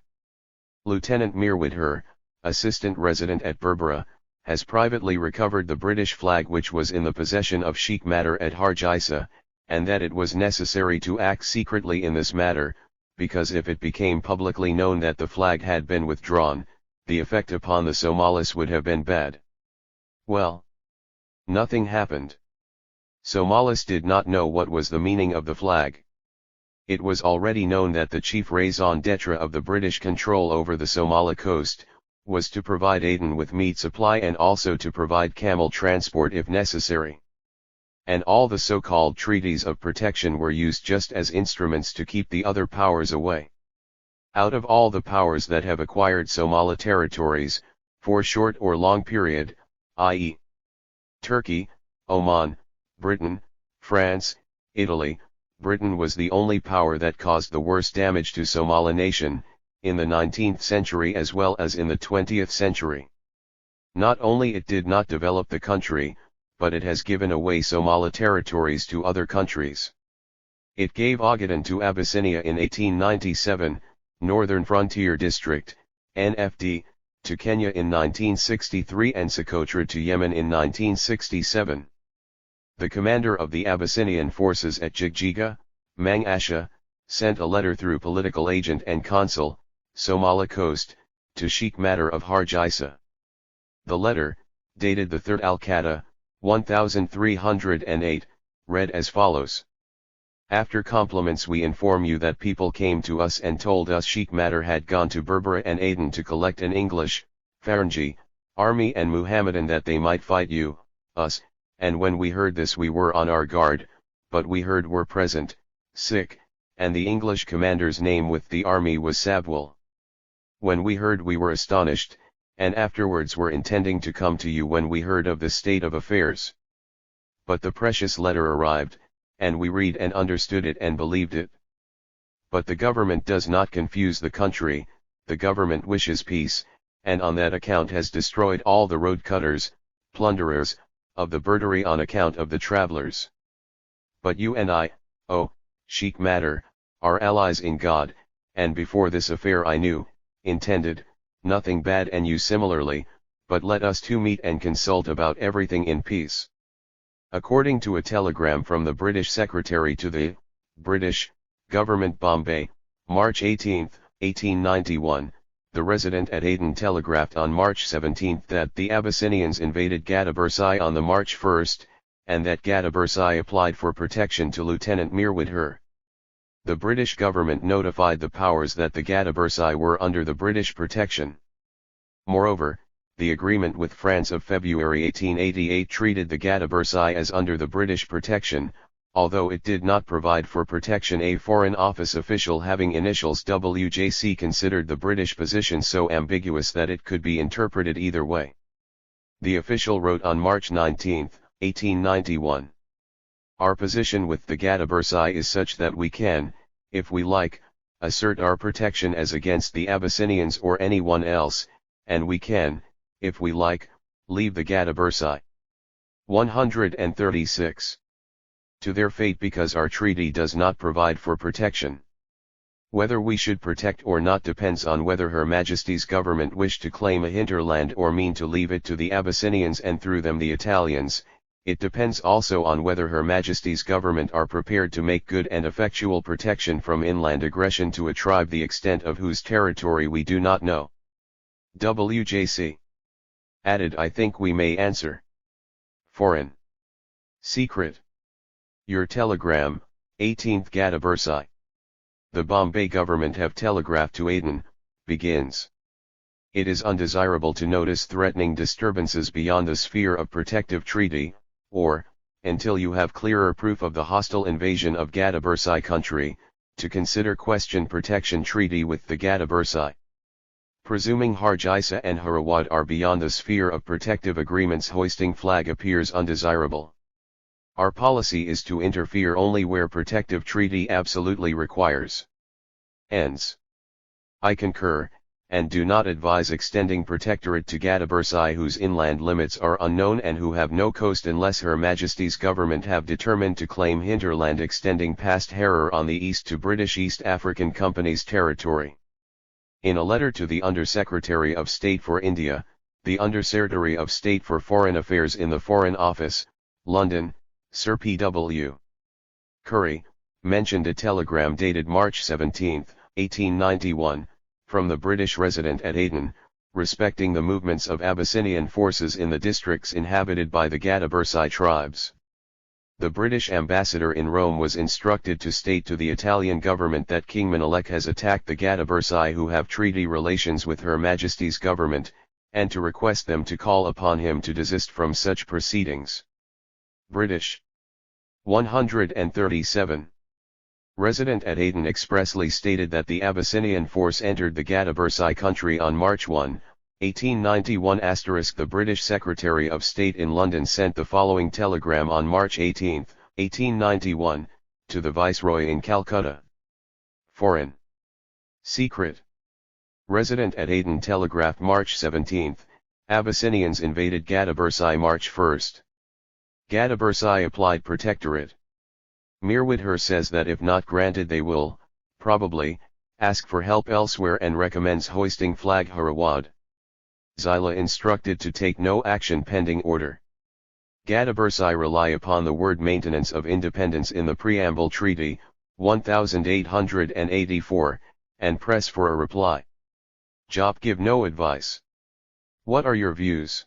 Speaker 1: Lieutenant Mirwidher, assistant resident at Berbera, has privately recovered the British flag which was in the possession of Sheikh Matter at Hargeisa, and that it was necessary to act secretly in this matter, because if it became publicly known that the flag had been withdrawn, the effect upon the Somalis would have been bad. Well, nothing happened. Somalis did not know what was the meaning of the flag. It was already known that the chief raison d'etre of the British control over the Somali coast, was to provide Aden with meat supply and also to provide camel transport if necessary. And all the so-called treaties of protection were used just as instruments to keep the other powers away. Out of all the powers that have acquired Somali territories, for short or long period, i.e. Turkey, Oman, Britain, France, Italy, Britain was the only power that caused the worst damage to Somali nation, in the 19th century as well as in the 20th century. Not only it did not develop the country, but it has given away Somali territories to other countries. It gave Ogaden to Abyssinia in 1897, Northern Frontier District, NFD, to Kenya in 1963 and Socotra to Yemen in 1967. The commander of the Abyssinian forces at Jigjiga, Mang Asha, sent a letter through political agent and consul, Somali Coast, to Sheikh Matter of Hargeisa. The letter, dated the 3rd Al-Qa'dah, 1308, read as follows. After compliments we inform you that people came to us and told us Sheikh Matter had gone to Berbera and Aden to collect an English, Farangi, army and Muhammadan that they might fight you, us, and when we heard this we were on our guard, but we heard were present, sick, and the English commander's name with the army was Sabwell. When we heard we were astonished, and afterwards were intending to come to you when we heard of the state of affairs. But the precious letter arrived, and we read and understood it and believed it. But the government does not confuse the country, the government wishes peace, and on that account has destroyed all the road cutters, plunderers, of the Berdari on account of the travelers. But you and I, oh, Sheikh Matter, are allies in God, and before this affair I knew, intended, nothing bad and you similarly, but let us two meet and consult about everything in peace. According to a telegram from the British Secretary to the British Government Bombay, March 18, 1891, the resident at Aden telegraphed on March 17 that the Abyssinians invaded Gadabursai on the March 1, and that Gadabursai applied for protection to Lieutenant Mirwidher. The British government notified the powers that the Gadabursai were under the British protection. Moreover, the agreement with France of February 1888 treated the Gadabursai as under the British protection, although it did not provide for protection. A Foreign Office official having initials WJC considered the British position so ambiguous that it could be interpreted either way. The official wrote on March 19, 1891. Our position with the Gadabursai is such that we can, if we like, assert our protection as against the Abyssinians or anyone else, and we can, if we like, leave the Gadabursai. 136. To their fate because our treaty does not provide for protection. Whether we should protect or not depends on whether Her Majesty's government wish to claim a hinterland or mean to leave it to the Abyssinians and through them the Italians. It depends also on whether Her Majesty's government are prepared to make good and effectual protection from inland aggression to a tribe the extent of whose territory we do not know. WJC. Added I think we may answer. Foreign. Secret. Your telegram, 18th Gadabursai. The Bombay government have telegraphed to Aden, begins. It is undesirable to notice threatening disturbances beyond the sphere of protective treaty, or, until you have clearer proof of the hostile invasion of Gadabursai country, to consider question protection treaty with the Gadabursai. Presuming Hargeisa and Harawat are beyond the sphere of protective agreements, hoisting flag appears undesirable. Our policy is to interfere only where protective treaty absolutely requires. Ends. I concur, and do not advise extending protectorate to Gadabursai whose inland limits are unknown and who have no coast unless Her Majesty's government have determined to claim hinterland extending past Harar on the east to British East African Company's territory. In a letter to the Under-Secretary of State for India, the Under-Secretary of State for Foreign Affairs in the Foreign Office, London, Sir P.W. Curry, mentioned a telegram dated March 17, 1891, from the British resident at Aden, respecting the movements of Abyssinian forces in the districts inhabited by the Gadabursai tribes. The British ambassador in Rome was instructed to state to the Italian government that King Menelik has attacked the Gadabursai who have treaty relations with Her Majesty's government, and to request them to call upon him to desist from such proceedings. British 137. Resident at Aden expressly stated that the Abyssinian force entered the Gadabursai country on March 1, 1891. The British Secretary of State in London sent the following telegram on March 18, 1891, to the Viceroy in Calcutta. Foreign. Secret. Resident at Aden telegraphed March 17, Abyssinians invaded Gadabursai March 1. Gadabursai applied protectorate. Mirwidher says that if not granted they will, probably, ask for help elsewhere and recommends hoisting flag Harawad. Zila instructed to take no action pending order. Gadabursai rely upon the word maintenance of independence in the Preamble Treaty, 1884, and press for a reply. Jop give no advice. What are your views?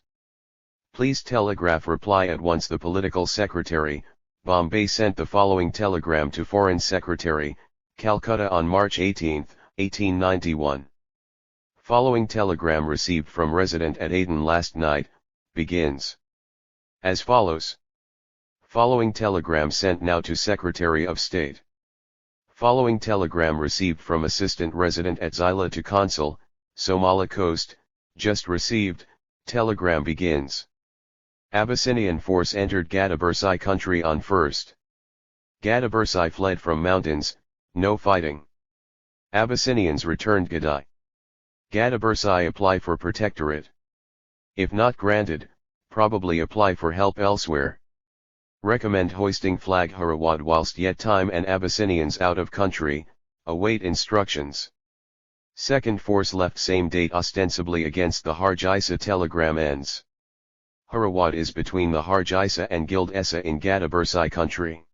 Speaker 1: Please telegraph reply at once. The Political Secretary, Bombay sent the following telegram to Foreign Secretary, Calcutta on March 18, 1891. Following telegram received from resident at Aden last night, begins as follows. Following telegram sent now to Secretary of State. Following telegram received from Assistant Resident at Zila to Consul, Somali Coast, just received, telegram begins. Abyssinian force entered Gadabursai country on 1st. Gadabursai fled from mountains, no fighting. Abyssinians returned Gadai. Gadabursai apply for protectorate. If not granted, probably apply for help elsewhere. Recommend hoisting flag Harawad whilst yet time and Abyssinians out of country, await instructions. Second force left same date ostensibly against the Hargeisa. Telegram ends. Harawat is between the Hargeisa and Gild Essa in Gadabursai country.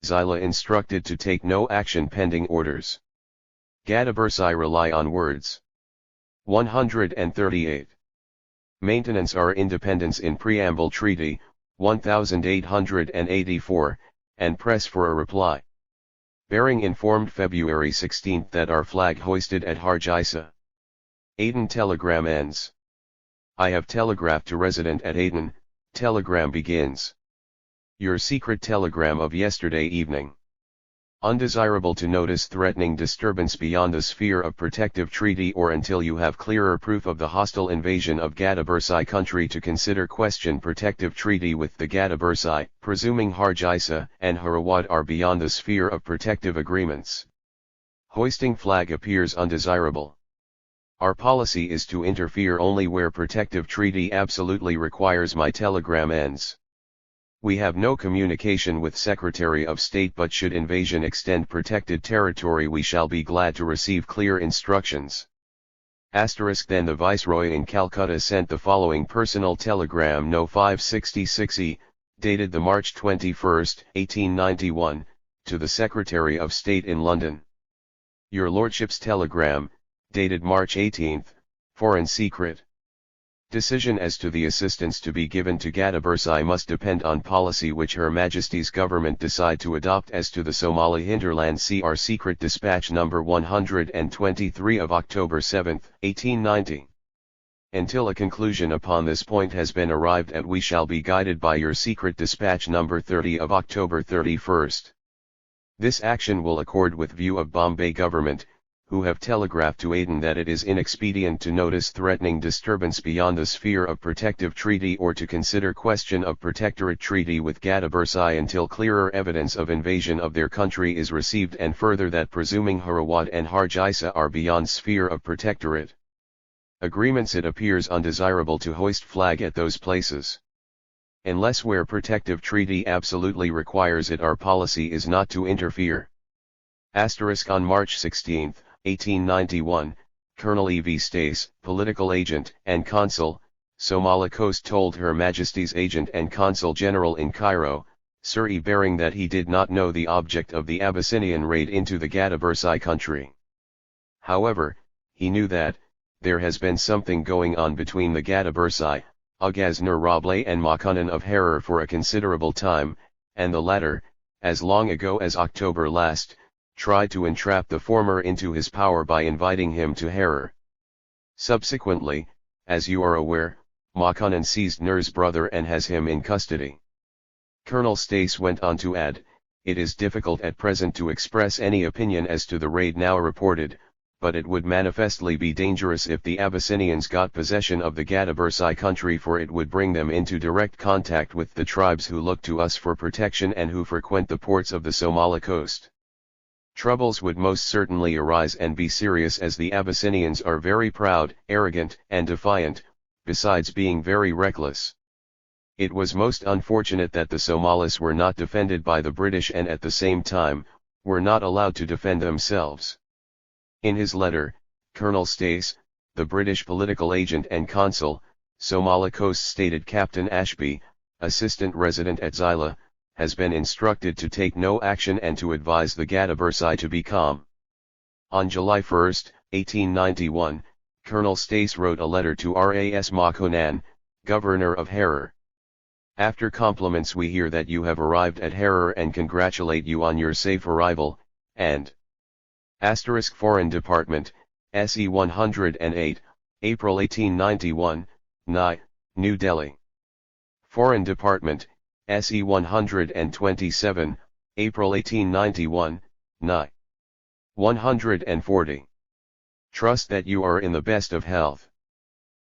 Speaker 1: Zila instructed to take no action pending orders. Gadabursai rely on words. 138. Maintenance our independence in Preamble Treaty, 1884, and press for a reply. Bearing informed February 16 that our flag hoisted at Hargeisa. Aden telegram ends. I have telegraphed to resident at Aden, telegram begins. Your secret telegram of yesterday evening. Undesirable to notice threatening disturbance beyond the sphere of protective treaty or until you have clearer proof of the hostile invasion of Gadabursai country to consider question protective treaty with the Gadabursai, presuming Hargeisa and Harawat are beyond the sphere of protective agreements. Hoisting flag appears undesirable. Our policy is to interfere only where protective treaty absolutely requires. My telegram ends. We have no communication with Secretary of State, but should invasion extend protected territory we shall be glad to receive clear instructions. Then the Viceroy in Calcutta sent the following personal telegram No. 566E, dated the March 21, 1891, to the Secretary of State in London. Your Lordship's telegram, dated March 18, Foreign Secret. Decision as to the assistance to be given to Gadabursai must depend on policy which Her Majesty's government decide to adopt as to the Somali hinterland. See our secret dispatch number 123 of October 7, 1890. Until a conclusion upon this point has been arrived at, we shall be guided by your secret dispatch number 30 of October 31st. This action will accord with view of Bombay government, who have telegraphed to Aden that it is inexpedient to notice threatening disturbance beyond the sphere of protective treaty or to consider question of protectorate treaty with Gadabursai until clearer evidence of invasion of their country is received, and further that presuming Harawat and Hargeisa are beyond sphere of protectorate agreements, it appears undesirable to hoist flag at those places. Unless where protective treaty absolutely requires it, our policy is not to interfere. On March 16, 1891, Colonel E.V. Stace, political agent and consul, Somali Coast, told Her Majesty's agent and consul general in Cairo, Sir E. Baring, that he did not know the object of the Abyssinian raid into the Gadabursai country. However, he knew that there has been something going on between the Gadabursai, Agaz Nur Roble and Makunan of Harar for a considerable time, and the latter, as long ago as October last, tried to entrap the former into his power by inviting him to Harar. Subsequently, as you are aware, Makunan seized Nur's brother and has him in custody. Colonel Stace went on to add, it is difficult at present to express any opinion as to the raid now reported, but it would manifestly be dangerous if the Abyssinians got possession of the Gadabursai country, for it would bring them into direct contact with the tribes who look to us for protection and who frequent the ports of the Somali coast. Troubles would most certainly arise and be serious, as the Abyssinians are very proud, arrogant, and defiant, besides being very reckless. It was most unfortunate that the Somalis were not defended by the British and at the same time, were not allowed to defend themselves. In his letter, Colonel Stace, the British political agent and consul, Somali Coast, stated Captain Ashby, assistant resident at Zila, has been instructed to take no action and to advise the Gadabursai to be calm. On July 1, 1891, Colonel Stace wrote a letter to Ras Makunan, governor of Harar. After compliments, we hear that you have arrived at Harar and congratulate you on your safe arrival, and Foreign Department, SE 108, April 1891, New Delhi. Foreign Department, SE 127, April 1891, 140. Trust that you are in the best of health.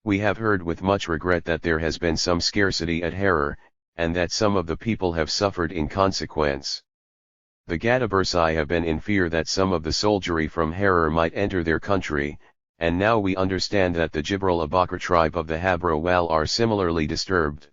Speaker 1: We have heard with much regret that there has been some scarcity at Harar, and that some of the people have suffered in consequence. The Gadabursai have been in fear that some of the soldiery from Harar might enter their country, and now we understand that the Jibril Abakar tribe of the Habro Wal are similarly disturbed.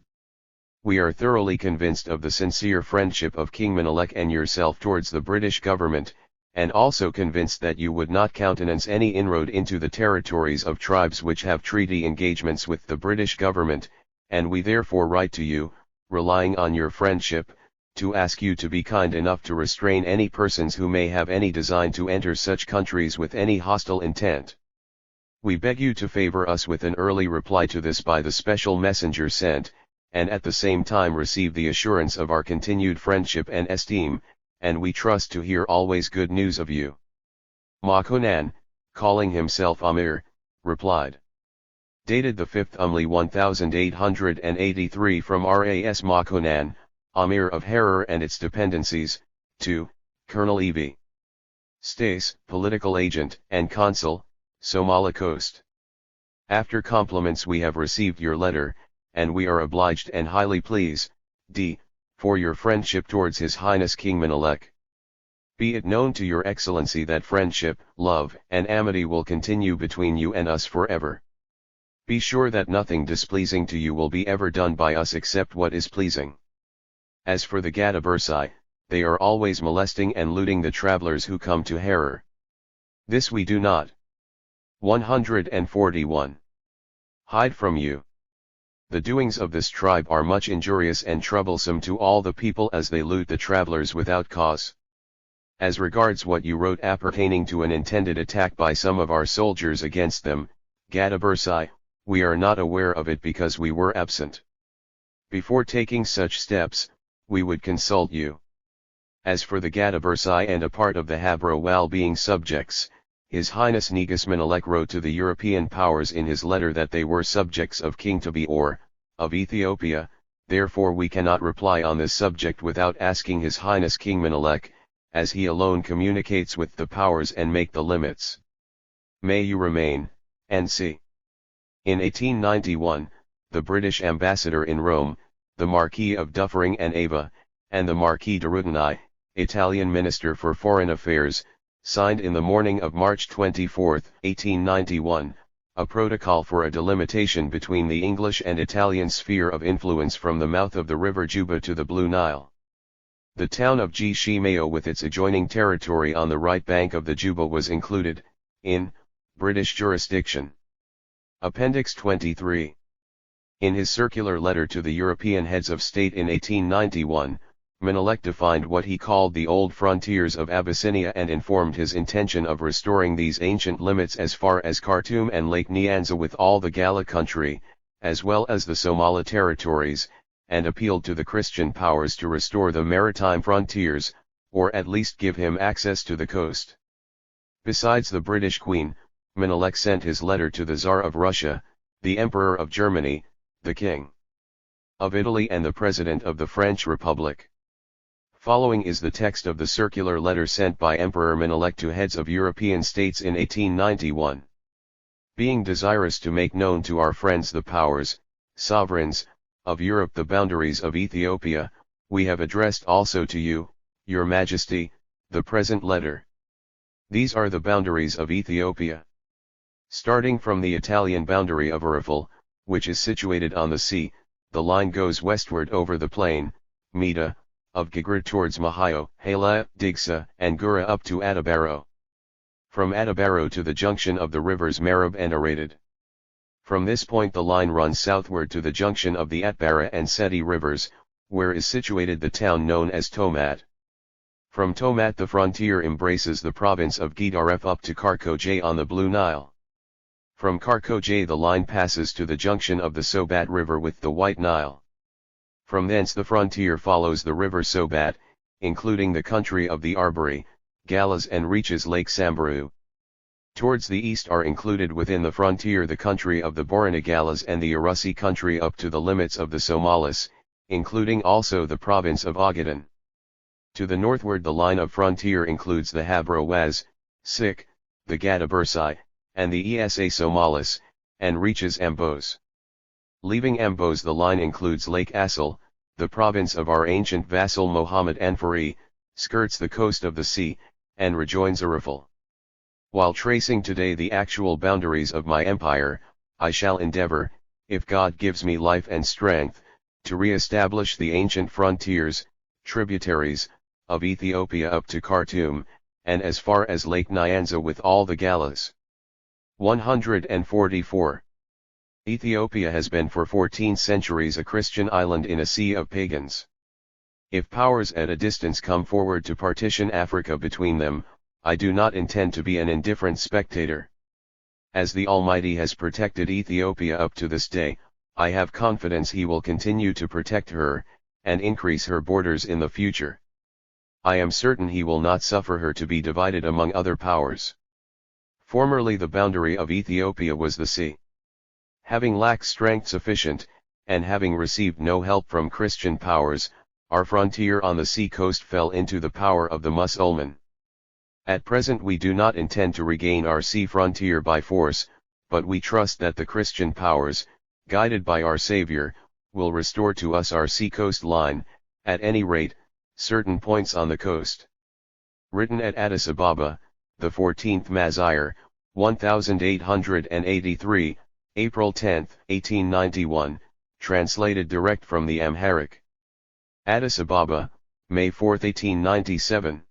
Speaker 1: We are thoroughly convinced of the sincere friendship of King Menelik and yourself towards the British government, and also convinced that you would not countenance any inroad into the territories of tribes which have treaty engagements with the British government, and we therefore write to you, relying on your friendship, to ask you to be kind enough to restrain any persons who may have any design to enter such countries with any hostile intent. We beg you to favor us with an early reply to this by the special messenger sent, and at the same time receive the assurance of our continued friendship and esteem, and we trust to hear always good news of you. Makunan, calling himself Amir, replied. Dated the 5th Umli 1883 from Ras Makunan, Amir of Harar and its dependencies, to Colonel E.V. Stace, political agent and consul, Somali Coast. After compliments, we have received your letter, and we are obliged and highly pleased, for your friendship towards His Highness King Menelik. Be it known to your Excellency that friendship, love, and amity will continue between you and us forever. Be sure that nothing displeasing to you will be ever done by us except what is pleasing. As for the Gadabursai, they are always molesting and looting the travelers who come to Harar. This we do not 141 hide from you. The doings of this tribe are much injurious and troublesome to all the people, as they loot the travelers without cause. As regards what you wrote appertaining to an intended attack by some of our soldiers against them, Gadabursai, we are not aware of it because we were absent. Before taking such steps, we would consult you. As for the Gadabursai and a part of the Habro Wal being subjects, His Highness Negus Menelik wrote to the European powers in his letter that they were subjects of King Tobi or, of Ethiopia, therefore we cannot reply on this subject without asking His Highness King Menelik, as he alone communicates with the powers and make the limits. May you remain, N.C. In 1891, the British ambassador in Rome, the Marquis of Dufferin and Ava, and the Marquis de Rutini, Italian Minister for Foreign Affairs, signed in the morning of March 24, 1891, a protocol for a delimitation between the English and Italian sphere of influence from the mouth of the river Juba to the Blue Nile. The town of Gishimayo with its adjoining territory on the right bank of the Juba was included, in, British jurisdiction. Appendix 23. In his circular letter to the European heads of state in 1891, Menelik defined what he called the old frontiers of Abyssinia and informed his intention of restoring these ancient limits as far as Khartoum and Lake Nyanza with all the Gala country, as well as the Somali territories, and appealed to the Christian powers to restore the maritime frontiers, or at least give him access to the coast. Besides the British Queen, Menelik sent his letter to the Tsar of Russia, the Emperor of Germany, the King of Italy and the President of the French Republic. Following is the text of the circular letter sent by Emperor Menelik to heads of European states in 1891. Being desirous to make known to our friends the powers, sovereigns, of Europe the boundaries of Ethiopia, we have addressed also to you, Your Majesty, the present letter. These are the boundaries of Ethiopia. Starting from the Italian boundary of Arafel, which is situated on the sea, the line goes westward over the plain, Meta, of Gigrid towards Mahayo, Hala, Digsa, and Gura up to Adabaro. From Adabaro to the junction of the rivers Marab and Aradid. From this point the line runs southward to the junction of the Atbara and Seti rivers, where is situated the town known as Tomat. From Tomat the frontier embraces the province of Gidaref up to Karkoj on the Blue Nile. From Karkoj the line passes to the junction of the Sobat River with the White Nile. From thence the frontier follows the river Sobat, including the country of the Arbari, Galas and reaches Lake Sambaru. Towards the east are included within the frontier the country of the Borana Galas and the Arusi country up to the limits of the Somalis, including also the province of Ogaden. To the northward the line of frontier includes the Habro Waz, Sik, the Gada Bursai, and the Esa Somalis, and reaches Ambos. Leaving Ambos the line includes Lake Assal, the province of our ancient vassal Mohammed Anfari, skirts the coast of the sea, and rejoins Arafel. While tracing today the actual boundaries of my empire, I shall endeavor, if God gives me life and strength, to re-establish the ancient frontiers, tributaries, of Ethiopia up to Khartoum, and as far as Lake Nyanza with all the Galas. 144. Ethiopia has been for 14 centuries a Christian island in a sea of pagans. If powers at a distance come forward to partition Africa between them, I do not intend to be an indifferent spectator. As the Almighty has protected Ethiopia up to this day, I have confidence He will continue to protect her, and increase her borders in the future. I am certain He will not suffer her to be divided among other powers. Formerly the boundary of Ethiopia was the sea. Having lacked strength sufficient, and having received no help from Christian powers, our frontier on the sea coast fell into the power of the Mussulman. At present we do not intend to regain our sea frontier by force, but we trust that the Christian powers, guided by our Savior, will restore to us our sea coast line, at any rate, certain points on the coast. Written at Addis Ababa, the 14th Mazire, 1883, April 10, 1891, translated direct from the Amharic. Addis Ababa, May 4, 1897.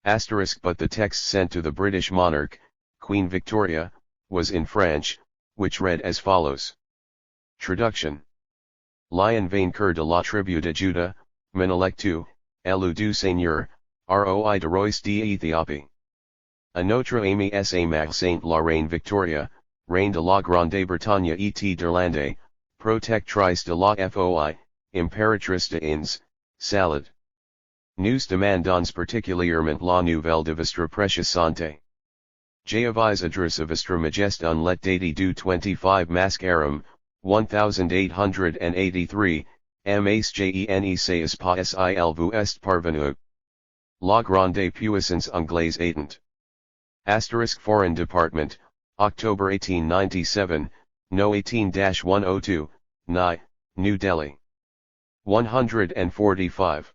Speaker 1: But the text sent to the British monarch, Queen Victoria, was in French, which read as follows. Traduction. Lion vainqueur de la tribu de Juda, Menelik II, élu du Seigneur, roi de rois d'Éthiopie. A notre ami sa mère Sainte la Reine Victoria, Reine de la Grande Bretagne et d'Irlande, protectrice de la foi, impératrice de Inns, Salad. Nous demandons particulièrement la nouvelle de votre précieuse santé. Javis address of Astra Majestan let dati do 25 mascarum, 1883, mas jene seis pa sil vu est parvenu. La grande puissance anglaise aidant. Asterisk Foreign Department, October 1897, No 18-102, Nye, New Delhi. 145.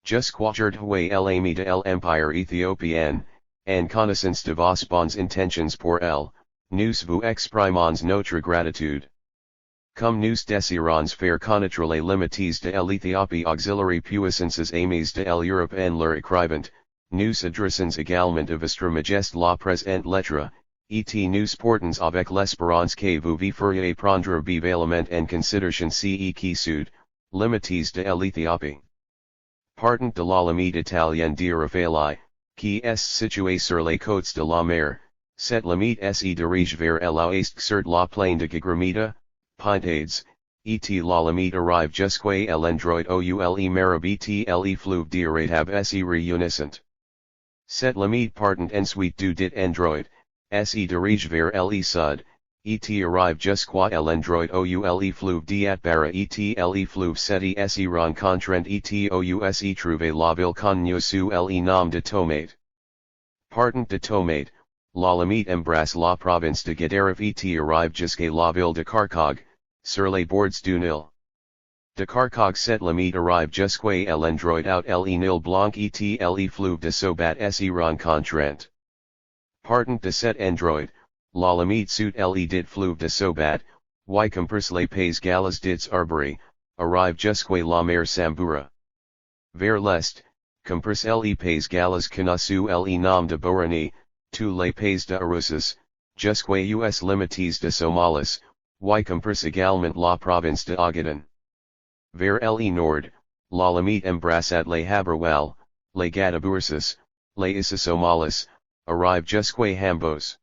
Speaker 1: Jusquajert Huay el ami de el Empire Ethiopian, en connaissance de vos bons intentions pour elle, nous vous exprimons notre gratitude. Comme nous désirons faire connaître les limites de l'Ethiopie auxiliary puissances amies de l'Europe en leur écrivant, nous adressons également à votre majesté la présente lettre, et nous portons avec l'espérance que vous vous feriez prendre bivallement en considération ce qui sud, limites de l'Ethiopie. Partant de la limite italienne de Raffaele, qui est située sur les côtes de la mer, cette limite se dirige vers l'ouest sur la plaine de Gagramita, Pintades, et la limite arrive jusqu'à l'endroit oule marabit le fleuve d'Iratab se réunissant. Cette limite partant ensuite du dit endroit, se dirige vers le sud, et arrive jusqu'à l'endroit oule fleuve d'Atbara et le fleuve seti se rencontrant et ous trouve la ville connue sous le nom de Tomate. Partant de Tomate, la limite embrasse la province de Guadarif et arrive jusqu'à la ville de Karkog, sur les bords du Nil. De Karkog cette limite arrive jusqu'à l'endroit out le Nil Blanc et le fleuve de Sobat se rencontrant. Partant de cet endroit, la limite sud le dit fleuve de Sobat, y compris les pays galles dits Arbori, arrive jusqu'à la mer Sambura. Vers l'est, compris les pays galles connaissent le nom de Borani, tous les pays de Arusas, jusqu'à us limites de Somalis, y compris également la province de Ogaden. Vers le nord, la limite embrasse les Habrawal, les Gadabursas, les Issa Somalis, arrive jusqu'à Hambos.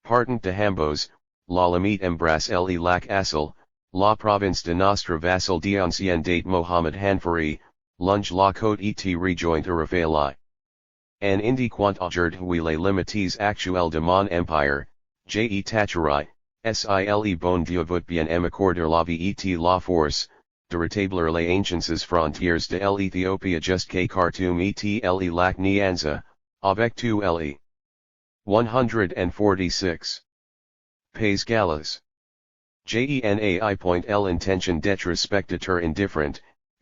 Speaker 1: Partant de Hambos, la limite embrasse le lac Assel, la province de Nostra vassal d'ancien date Mohamed Hanfari, longe la côte et rejoint à Raffaele. En indiquant aujourd'hui les limites actuelles de mon empire, je tâcherai, sile bon Dieu vout bien m'accorder la vie et la force, de rétablir les anciennes frontières de l'Ethiopie jusqu'à Khartoum et le lac Nyanza, avec tout le. 146. Pays Galles. Genai point l'intention d'être spectateur indifferent,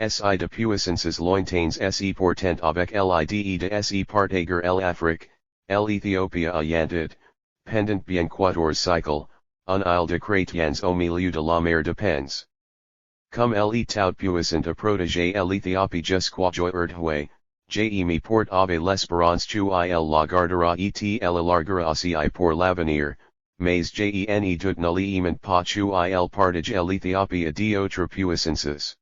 Speaker 1: si de puissances lointaines se portant avec l'ide de se partager l'Afrique, l'Ethiopia ayantid, pendant bien 14 cycle, un île de chrétiens au milieu de la mer depends. Comme elle tout puissant à protéger l'Ethiopie jusqu'à aujourd'hui, je me porte avec l'espérance qu'il la gardera et l'élargira aussi pour l'avenir, mais je ne doute nullement pas qu'il partage l'Ethiopie à d'autres puissances.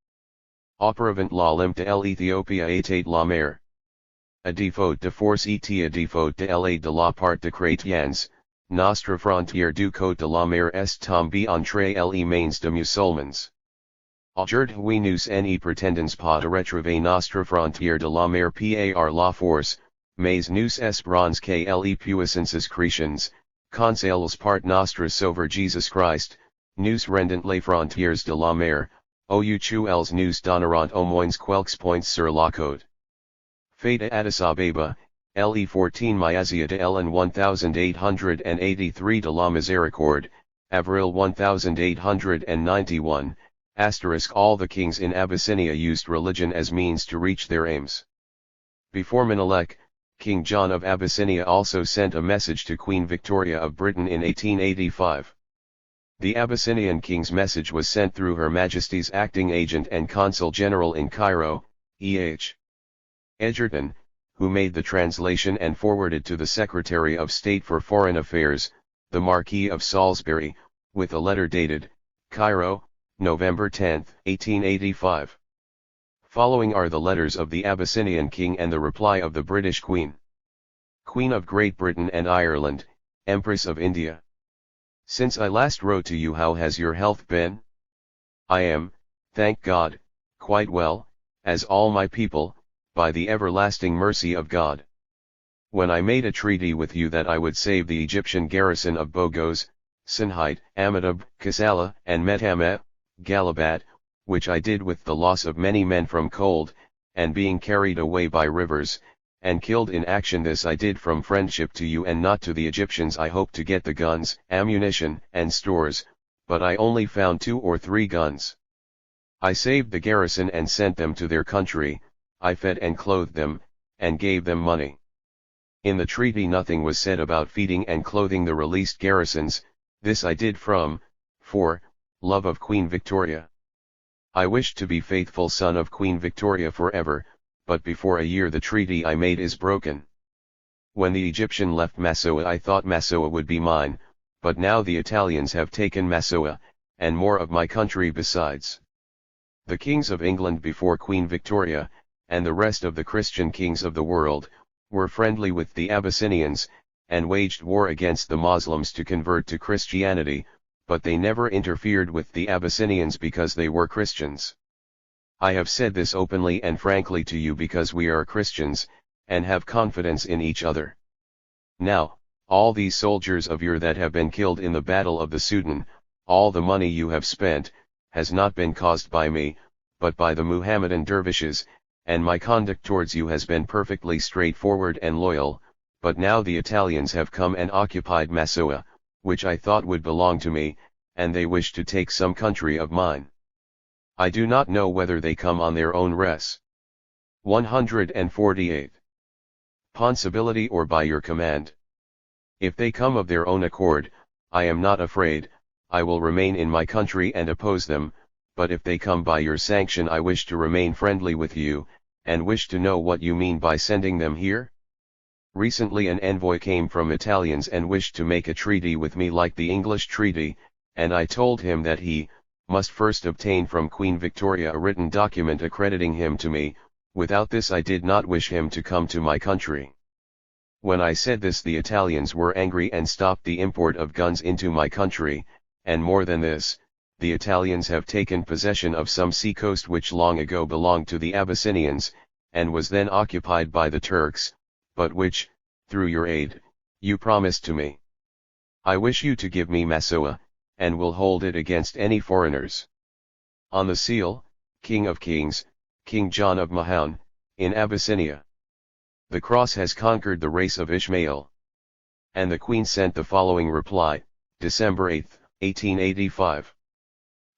Speaker 1: Auparavant la limite de l'Ethiopie était la mer. A défaut de force et à défaut de l'aide de la part de chrétiens, notre frontière du côté de la mer est tombée entre les mains de musulmans. Aujourd'hui nous ne pretendons pas de retrouver notre frontière de la mer par la force, mais nous espérons que les puissances chrétiennes, conseillées par notre Sauveur Jesus Christ, nous rendent les frontières de la mer, ouquelles nous donneront au moins quelques points sur la côte. Fait de Addis Ababa, le 14 Miazia de l'an 1883 de la Miséricorde, Avril 1891, asterisk all the kings in Abyssinia used religion as means to reach their aims. Before Menelik, King John of Abyssinia also sent a message to Queen Victoria of Britain in 1885. The Abyssinian king's message was sent through Her Majesty's acting agent and consul general in Cairo, E.H. Edgerton, who made the translation and forwarded to the Secretary of State for Foreign Affairs, the Marquis of Salisbury, with a letter dated, Cairo, November 10, 1885. Following are the letters of the Abyssinian king and the reply of the British Queen. Queen of Great Britain and Ireland, Empress of India. Since I last wrote to you, how has your health been? I am, thank God, quite well, as all my people, by the everlasting mercy of God. when I made a treaty with you that I would save the Egyptian garrison of Bogos, Sinhite, Amadab, Kassala, and Methamet, Galabat, which I did with the loss of many men from cold, and being carried away by rivers, and killed in action, this I did from friendship to you and not to the Egyptians. I hoped to get the guns, ammunition, and stores, but I only found 2 or 3 guns. I saved the garrison and sent them to their country. I fed and clothed them, and gave them money. In the treaty nothing was said about feeding and clothing the released garrisons. This I did from, for, love of Queen Victoria. I wished to be faithful son of Queen Victoria forever, but before a year the treaty I made is broken. When the Egyptian left Massoa I thought Massoa would be mine, but now the Italians have taken Massoa, and more of my country besides. The kings of England before Queen Victoria, and the rest of the Christian kings of the world, were friendly with the Abyssinians, and waged war against the Muslims to convert to Christianity, but they never interfered with the Abyssinians because they were Christians. I have said this openly and frankly to you because we are Christians, and have confidence in each other. Now, all these soldiers of yours that have been killed in the battle of the Sudan, all the money you have spent, has not been caused by me, but by the Muhammadan dervishes, and my conduct towards you has been perfectly straightforward and loyal, but now the Italians have come and occupied Massoa, which I thought would belong to me, and they wish to take some country of mine. I do not know whether they come on their own res. 148. Possibility or by your command. If they come of their own accord, I am not afraid, I will remain in my country and oppose them, but if they come by your sanction I wish to remain friendly with you, and wish to know what you mean by sending them here? Recently an envoy came from Italians and wished to make a treaty with me like the English treaty, and I told him that he must first obtain from Queen Victoria a written document accrediting him to me. Without this I did not wish him to come to my country. When I said this the Italians were angry and stopped the import of guns into my country, and more than this, the Italians have taken possession of some sea coast which long ago belonged to the Abyssinians, and was then occupied by the Turks, but which, through your aid, you promised to me. I wish you to give me Massoa, and will hold it against any foreigners. On the seal, King of Kings, King John of Mahound, in Abyssinia. The cross has conquered the race of Ishmael. And the Queen sent the following reply, December 8, 1885.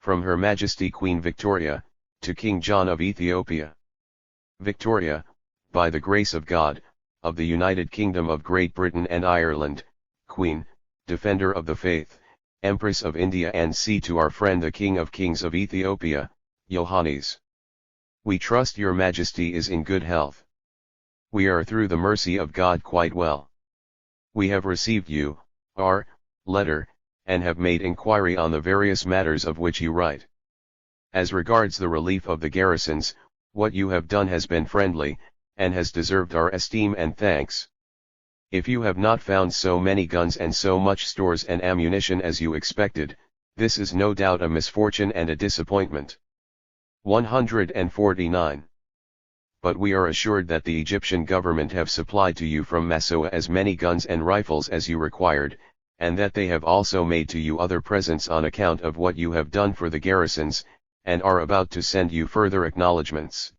Speaker 1: From Her Majesty Queen Victoria, to King John of Ethiopia. Victoria, by the grace of God, of the United Kingdom of Great Britain and Ireland, Queen, Defender of the Faith, Empress of India and Sea, to our friend the King of Kings of Ethiopia, Yohannes. We trust your Majesty is in good health. We are through the mercy of God quite well. We have received our letter, and have made inquiry on the various matters of which you write. As regards the relief of the garrisons, what you have done has been friendly, and has deserved our esteem and thanks. If you have not found so many guns and so much stores and ammunition as you expected, this is no doubt a misfortune and a disappointment. 149. But we are assured that the Egyptian government have supplied to you from Massoa as many guns and rifles as you required, and that they have also made to you other presents on account of what you have done for the garrisons, and are about to send you further acknowledgments.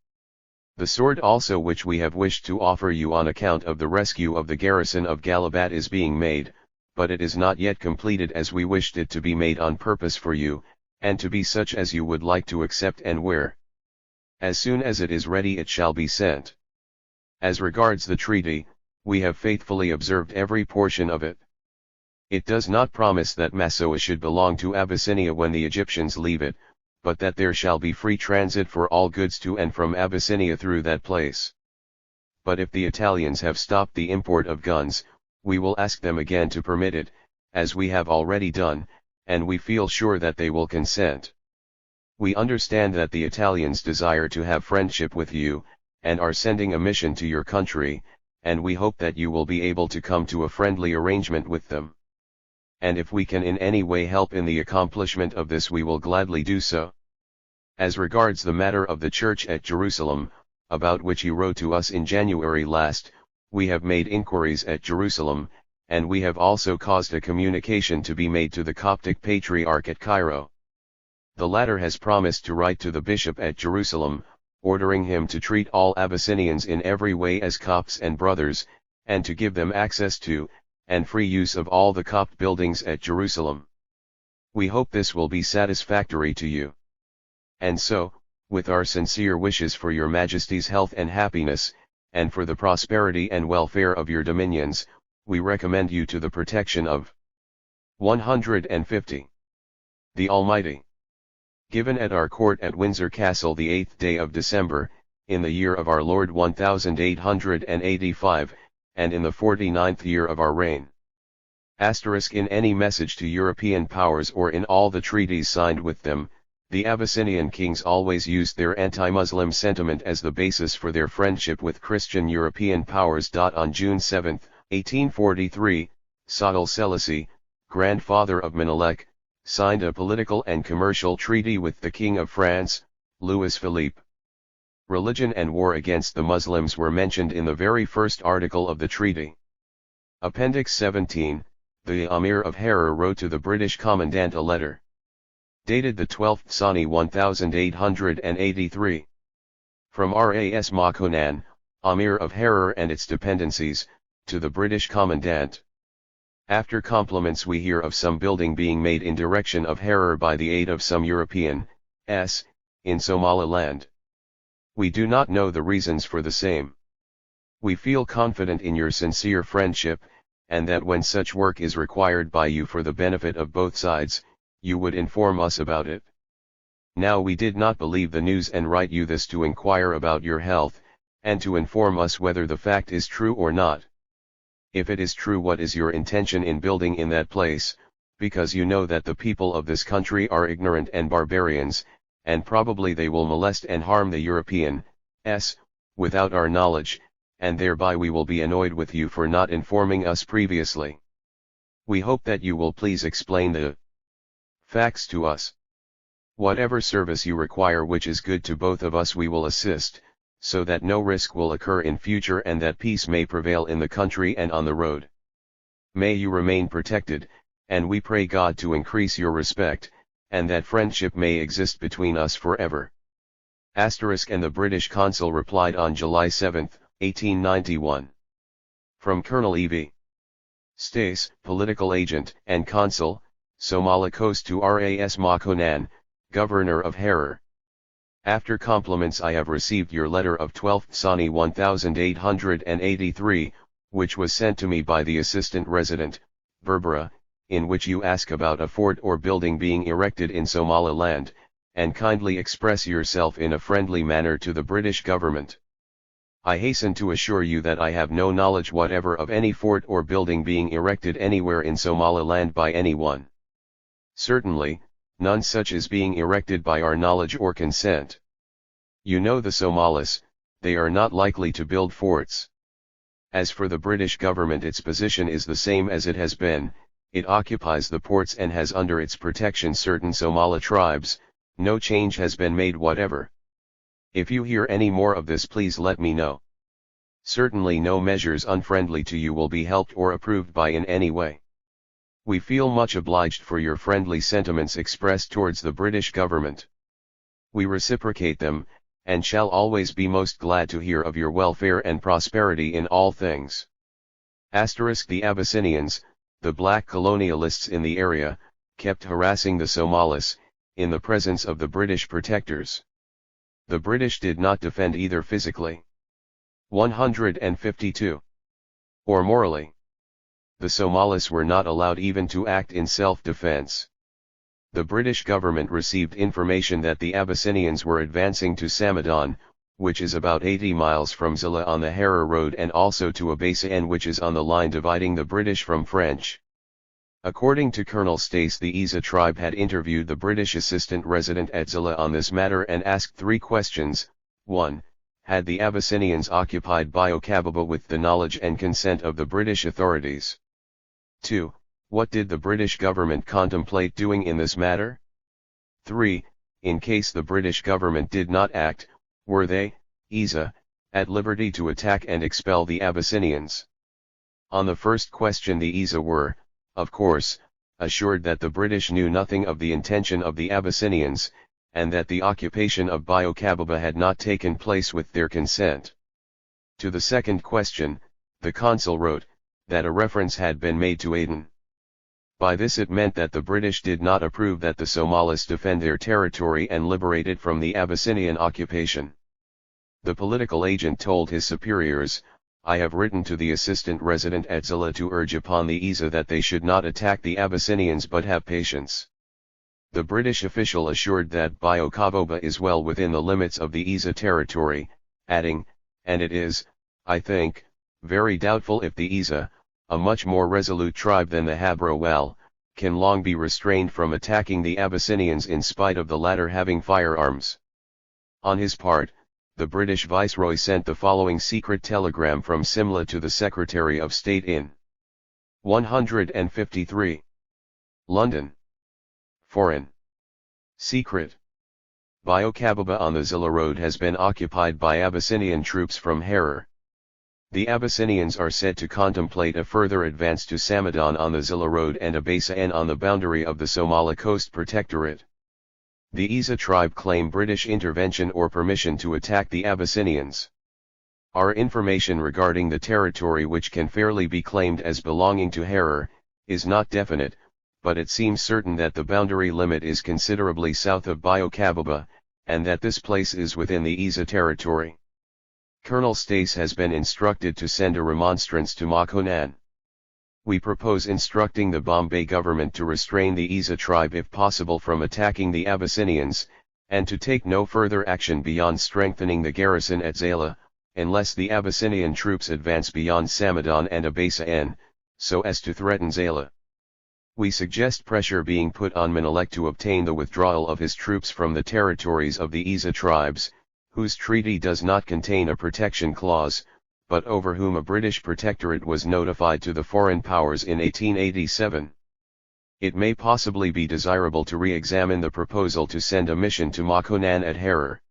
Speaker 1: The sword also which we have wished to offer you on account of the rescue of the garrison of Galabat is being made, but it is not yet completed as we wished it to be made on purpose for you, and to be such as you would like to accept and wear. As soon as it is ready it shall be sent. As regards the treaty, we have faithfully observed every portion of it. It does not promise that Massoa should belong to Abyssinia when the Egyptians leave it, but that there shall be free transit for all goods to and from Abyssinia through that place. But if the Italians have stopped the import of guns, we will ask them again to permit it, as we have already done, and we feel sure that they will consent. We understand that the Italians desire to have friendship with you, and are sending a mission to your country, and we hope that you will be able to come to a friendly arrangement with them. And if we can in any way help in the accomplishment of this we will gladly do so. As regards the matter of the church at Jerusalem, about which you wrote to us in January last, We have made inquiries at Jerusalem, and we have also caused a communication to be made to the Coptic Patriarch at Cairo. The latter has promised to write to the bishop at Jerusalem, ordering him to treat all Abyssinians in every way as Copts and brothers, and to give them access to, and free use of all the Copt buildings at Jerusalem. We hope this will be satisfactory to you. And so, with our sincere wishes for your Majesty's health and happiness, and for the prosperity and welfare of your dominions, we recommend you to the protection of 150. The Almighty. Given at our court at Windsor Castle the 8th day of December, in the year of our Lord 1885, and in the 49th year of our reign. In any message to European powers or in all the treaties signed with them, the Abyssinian kings always used their anti-Muslim sentiment as the basis for their friendship with Christian European powers. On June 7, 1843, Sahle Selassie, grandfather of Menelik, signed a political and commercial treaty with the King of France, Louis Philippe. Religion and war against the Muslims were mentioned in the very first article of the treaty. Appendix 17, the Amir of Herer wrote to the British Commandant a letter. Dated the 12th Sani 1883. From Ras Makonan, Amir of Herer and its dependencies, to the British Commandant. After compliments we hear of some building being made in direction of Herer by the aid of some Europeans, in Somaliland. We do not know the reasons for the same. We feel confident in your sincere friendship, and that when such work is required by you for the benefit of both sides, you would inform us about it. Now we did not believe the news and write you this to inquire about your health, and to inform us whether the fact is true or not. If it is true, what is your intention in building in that place, because you know that the people of this country are ignorant and barbarians, and probably they will molest and harm the Europeans, without our knowledge, and thereby we will be annoyed with you for not informing us previously. We hope that you will please explain the facts to us. Whatever service you require which is good to both of us we will assist, so that no risk will occur in future and that peace may prevail in the country and on the road. May you remain protected, and we pray God to increase your respect, and that friendship may exist between us forever. And the British consul replied on July 7, 1891. From Colonel E.V. Stace, political agent and consul, Somali Coast to Ras Makonan, Governor of Herer. After compliments I have received your letter of 12th Sani 1883, which was sent to me by the Assistant Resident, Berbera, in which you ask about a fort or building being erected in Somaliland, and kindly express yourself in a friendly manner to the British government. I hasten to assure you that I have no knowledge whatever of any fort or building being erected anywhere in Somaliland by anyone. Certainly, none such is being erected by our knowledge or consent. You know the Somalis, they are not likely to build forts. As for the British government, its position is the same as it has been, it occupies the ports and has under its protection certain Somali tribes, no change has been made whatever. If you hear any more of this, please let me know. Certainly no measures unfriendly to you will be helped or approved by in any way. We feel much obliged for your friendly sentiments expressed towards the British government. We reciprocate them, and shall always be most glad to hear of your welfare and prosperity in all things. The Abyssinians, the black colonialists in the area, kept harassing the Somalis, in the presence of the British protectors. The British did not defend either physically, 152, or morally. The Somalis were not allowed even to act in self-defense. The British government received information that the Abyssinians were advancing to Samadan, which is about 80 miles from Zilla on the Herer Road, and also to Abasan, which is on the line dividing the British from French. According to Colonel Stace, the Isa tribe had interviewed the British assistant resident at Zilla on this matter and asked 3 questions. 1. Had the Abyssinians occupied Biokababa with the knowledge and consent of the British authorities? 2. What did the British government contemplate doing in this matter? 3. In case the British government did not act, were they, Isa, at liberty to attack and expel the Abyssinians. On the first question the Isa were, of course, assured that the British knew nothing of the intention of the Abyssinians, and that the occupation of Biokababa had not taken place with their consent. To the second question, the consul wrote, that a reference had been made to Aden. By this it meant that the British did not approve that the Somalis defend their territory and liberate it from the Abyssinian occupation. The political agent told his superiors, I have written to the assistant resident at Zilla to urge upon the Isa that they should not attack the Abyssinians but have patience. The British official assured that Biokababa is well within the limits of the Isa territory, adding, and it is, I think, very doubtful if the Isa, a much more resolute tribe than the Habro can long be restrained from attacking the Abyssinians in spite of the latter having firearms. On his part, the British Viceroy sent the following secret telegram from Simla to the Secretary of State in 153. London. Foreign. Secret. Biokababa on the Zilla Road has been occupied by Abyssinian troops from Harar. The Abyssinians are said to contemplate a further advance to Samadan on the Zilla Road and Abaysan on the boundary of the Somali Coast Protectorate. The Isa tribe claim British intervention or permission to attack the Abyssinians. Our information regarding the territory, which can fairly be claimed as belonging to Harar, is not definite, but it seems certain that the boundary limit is considerably south of Biokababa, and that this place is within the Isa territory. Colonel Stace has been instructed to send a remonstrance to Makonan. We propose instructing the Bombay government to restrain the Isa tribe if possible from attacking the Abyssinians, and to take no further action beyond strengthening the garrison at Zala, unless the Abyssinian troops advance beyond Samadan and Abaysan, so as to threaten Zala. We suggest pressure being put on Menelik to obtain the withdrawal of his troops from the territories of the Isa tribes, whose treaty does not contain a protection clause, but over whom a British protectorate was notified to the foreign powers in 1887. It may possibly be desirable to re-examine the proposal to send a mission to Makonan at Harar.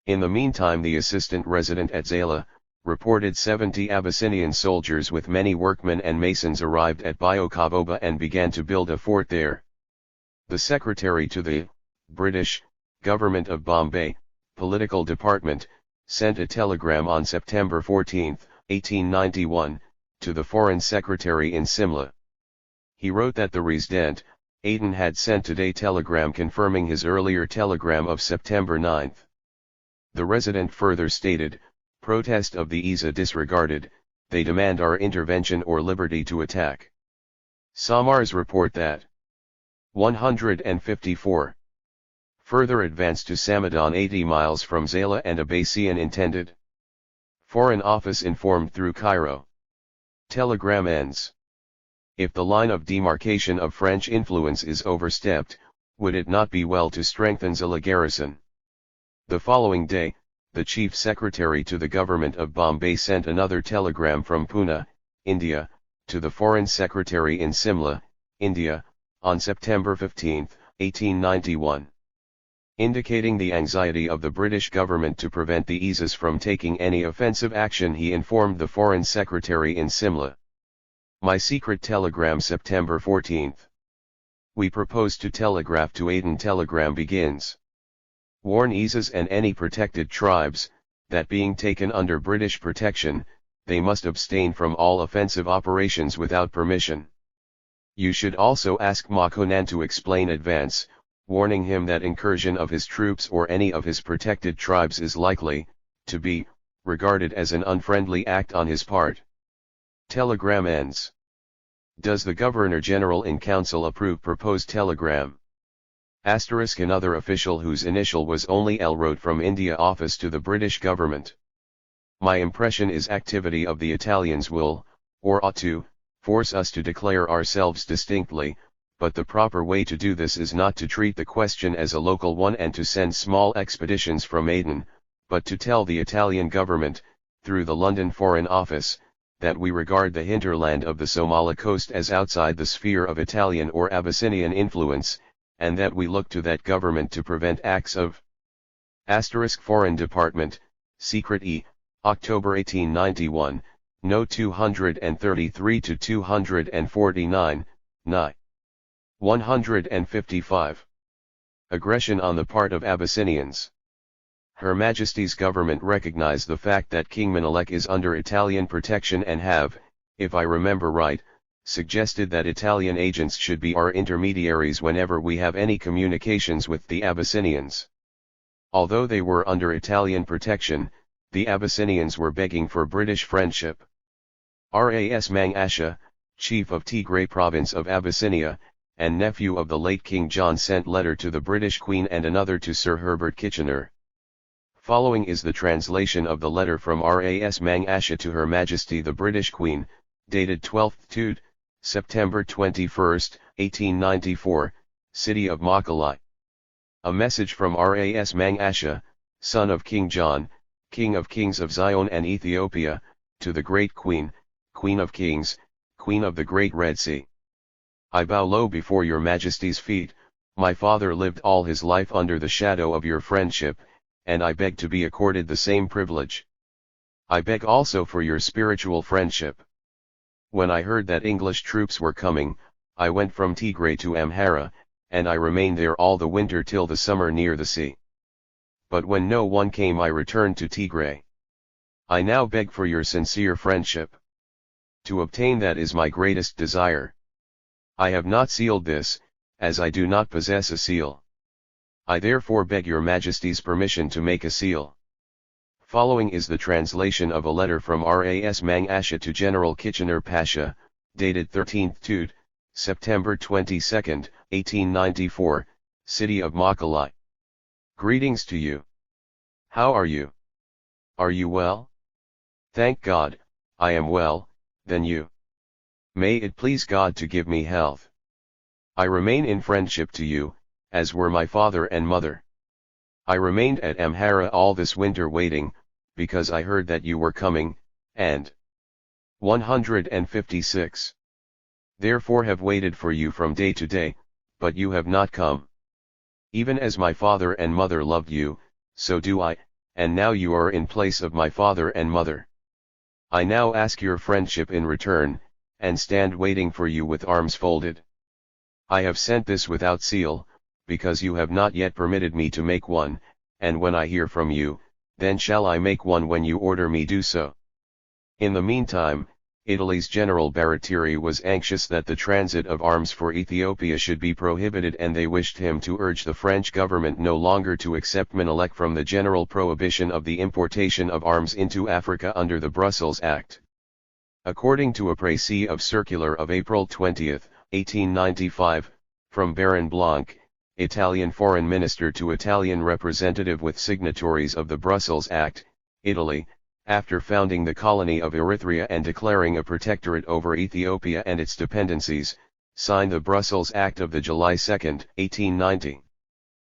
Speaker 1: In the meantime the assistant resident at Zala, reported 70 Abyssinian soldiers with many workmen and masons arrived at Biokababa and began to build a fort there. The secretary to the British Government of Bombay Political Department sent a telegram on September 14, 1891, to the Foreign Secretary in Simla. He wrote that the Resident, Aden had sent today telegram confirming his earlier telegram of September 9. The resident further stated, protest of the Isa disregarded, they demand our intervention or liberty to attack. Samar's report that 154. Further advance to Samadan 80 miles from Zala and Abaysan intended. Foreign Office informed through Cairo. Telegram ends. If the line of demarcation of French influence is overstepped, would it not be well to strengthen Zala garrison? The following day, the Chief Secretary to the Government of Bombay sent another telegram from Pune, India, to the Foreign Secretary in Simla, India, on September 15, 1891. Indicating the anxiety of the British government to prevent the Isas from taking any offensive action, he informed the Foreign Secretary in Simla. My secret telegram September 14. We propose to telegraph to Aden. Telegram begins. Warn Isas and any protected tribes, that being taken under British protection, they must abstain from all offensive operations without permission. You should also ask Makonan to explain advance, warning him that incursion of his troops or any of his protected tribes is likely to be regarded as an unfriendly act on his part. Telegram ends. Does the Governor-General in Council approve proposed telegram? Asterisk. Another official whose initial was only L wrote from India office to the British government. My impression is activity of the Italians will, or ought to, force us to declare ourselves distinctly, but the proper way to do this is not to treat the question as a local one and to send small expeditions from Aden, but to tell the Italian government, through the London Foreign Office, that we regard the hinterland of the Somali coast as outside the sphere of Italian or Abyssinian influence, and that we look to that government to prevent acts of Foreign Department, Secret E, October 1891, No. 233 to 249, Ni. 155. Aggression on the part of Abyssinians. Her Majesty's government recognize the fact that King Menelik is under Italian protection and have, if I remember right, suggested that Italian agents should be our intermediaries whenever we have any communications with the Abyssinians. Although they were under Italian protection, the Abyssinians were begging for British friendship. Ras Mang Asha, chief of Tigray province of Abyssinia, and nephew of the late King John, sent letter to the British Queen and another to Sir Herbert Kitchener. Following is the translation of the letter from Ras Mang Asha to Her Majesty the British Queen, dated 12th September 21, 1894, City of Makalai. A message from Ras Mang Asha, son of King John, King of Kings of Zion and Ethiopia, to the Great Queen, Queen of Kings, Queen of the Great Red Sea. I bow low before your Majesty's feet. My father lived all his life under the shadow of your friendship, and I beg to be accorded the same privilege. I beg also for your spiritual friendship. When I heard that English troops were coming, I went from Tigray to Amhara, and I remained there all the winter till the summer near the sea. But when no one came, I returned to Tigray. I now beg for your sincere friendship. To obtain that is my greatest desire. I have not sealed this, as I do not possess a seal. I therefore beg your Majesty's permission to make a seal. Following is the translation of a letter from Ras Mang Asha to General Kitchener Pasha, dated 13th September 22, 1894, City of Makalai. Greetings to you. How are you? Are you well? Thank God, I am well, then you. May it please God to give me health. I remain in friendship to you, as were my father and mother. I remained at Amhara all this winter waiting, because I heard that you were coming, and 156. Therefore have waited for you from day to day, but you have not come. Even as my father and mother loved you, so do I, and now you are in place of my father and mother. I now ask your friendship in return, and stand waiting for you with arms folded. I have sent this without seal, because you have not yet permitted me to make one, and when I hear from you, then shall I make one when you order me do so. In the meantime, Italy's General Baratieri was anxious that the transit of arms for Ethiopia should be prohibited, and they wished him to urge the French government no longer to accept Menelik from the general prohibition of the importation of arms into Africa under the Brussels Act. According to a précis of circular of April 20, 1895, from Baron Blanc, Italian Foreign Minister to Italian representative with signatories of the Brussels Act, Italy, after founding the colony of Eritrea and declaring a protectorate over Ethiopia and its dependencies, signed the Brussels Act of the July 2, 1890.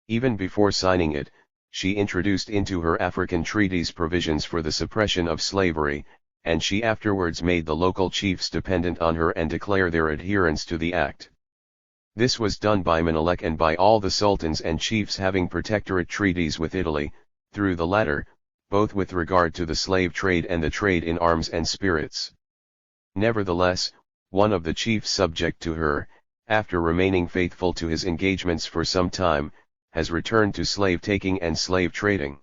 Speaker 1: Even before signing it, she introduced into her African treaties provisions for the suppression of slavery, and she afterwards made the local chiefs dependent on her and declare their adherence to the act. This was done by Menelik and by all the sultans and chiefs having protectorate treaties with Italy, through the latter, both with regard to the slave trade and the trade in arms and spirits. Nevertheless, one of the chiefs subject to her, after remaining faithful to his engagements for some time, has returned to slave taking and slave trading.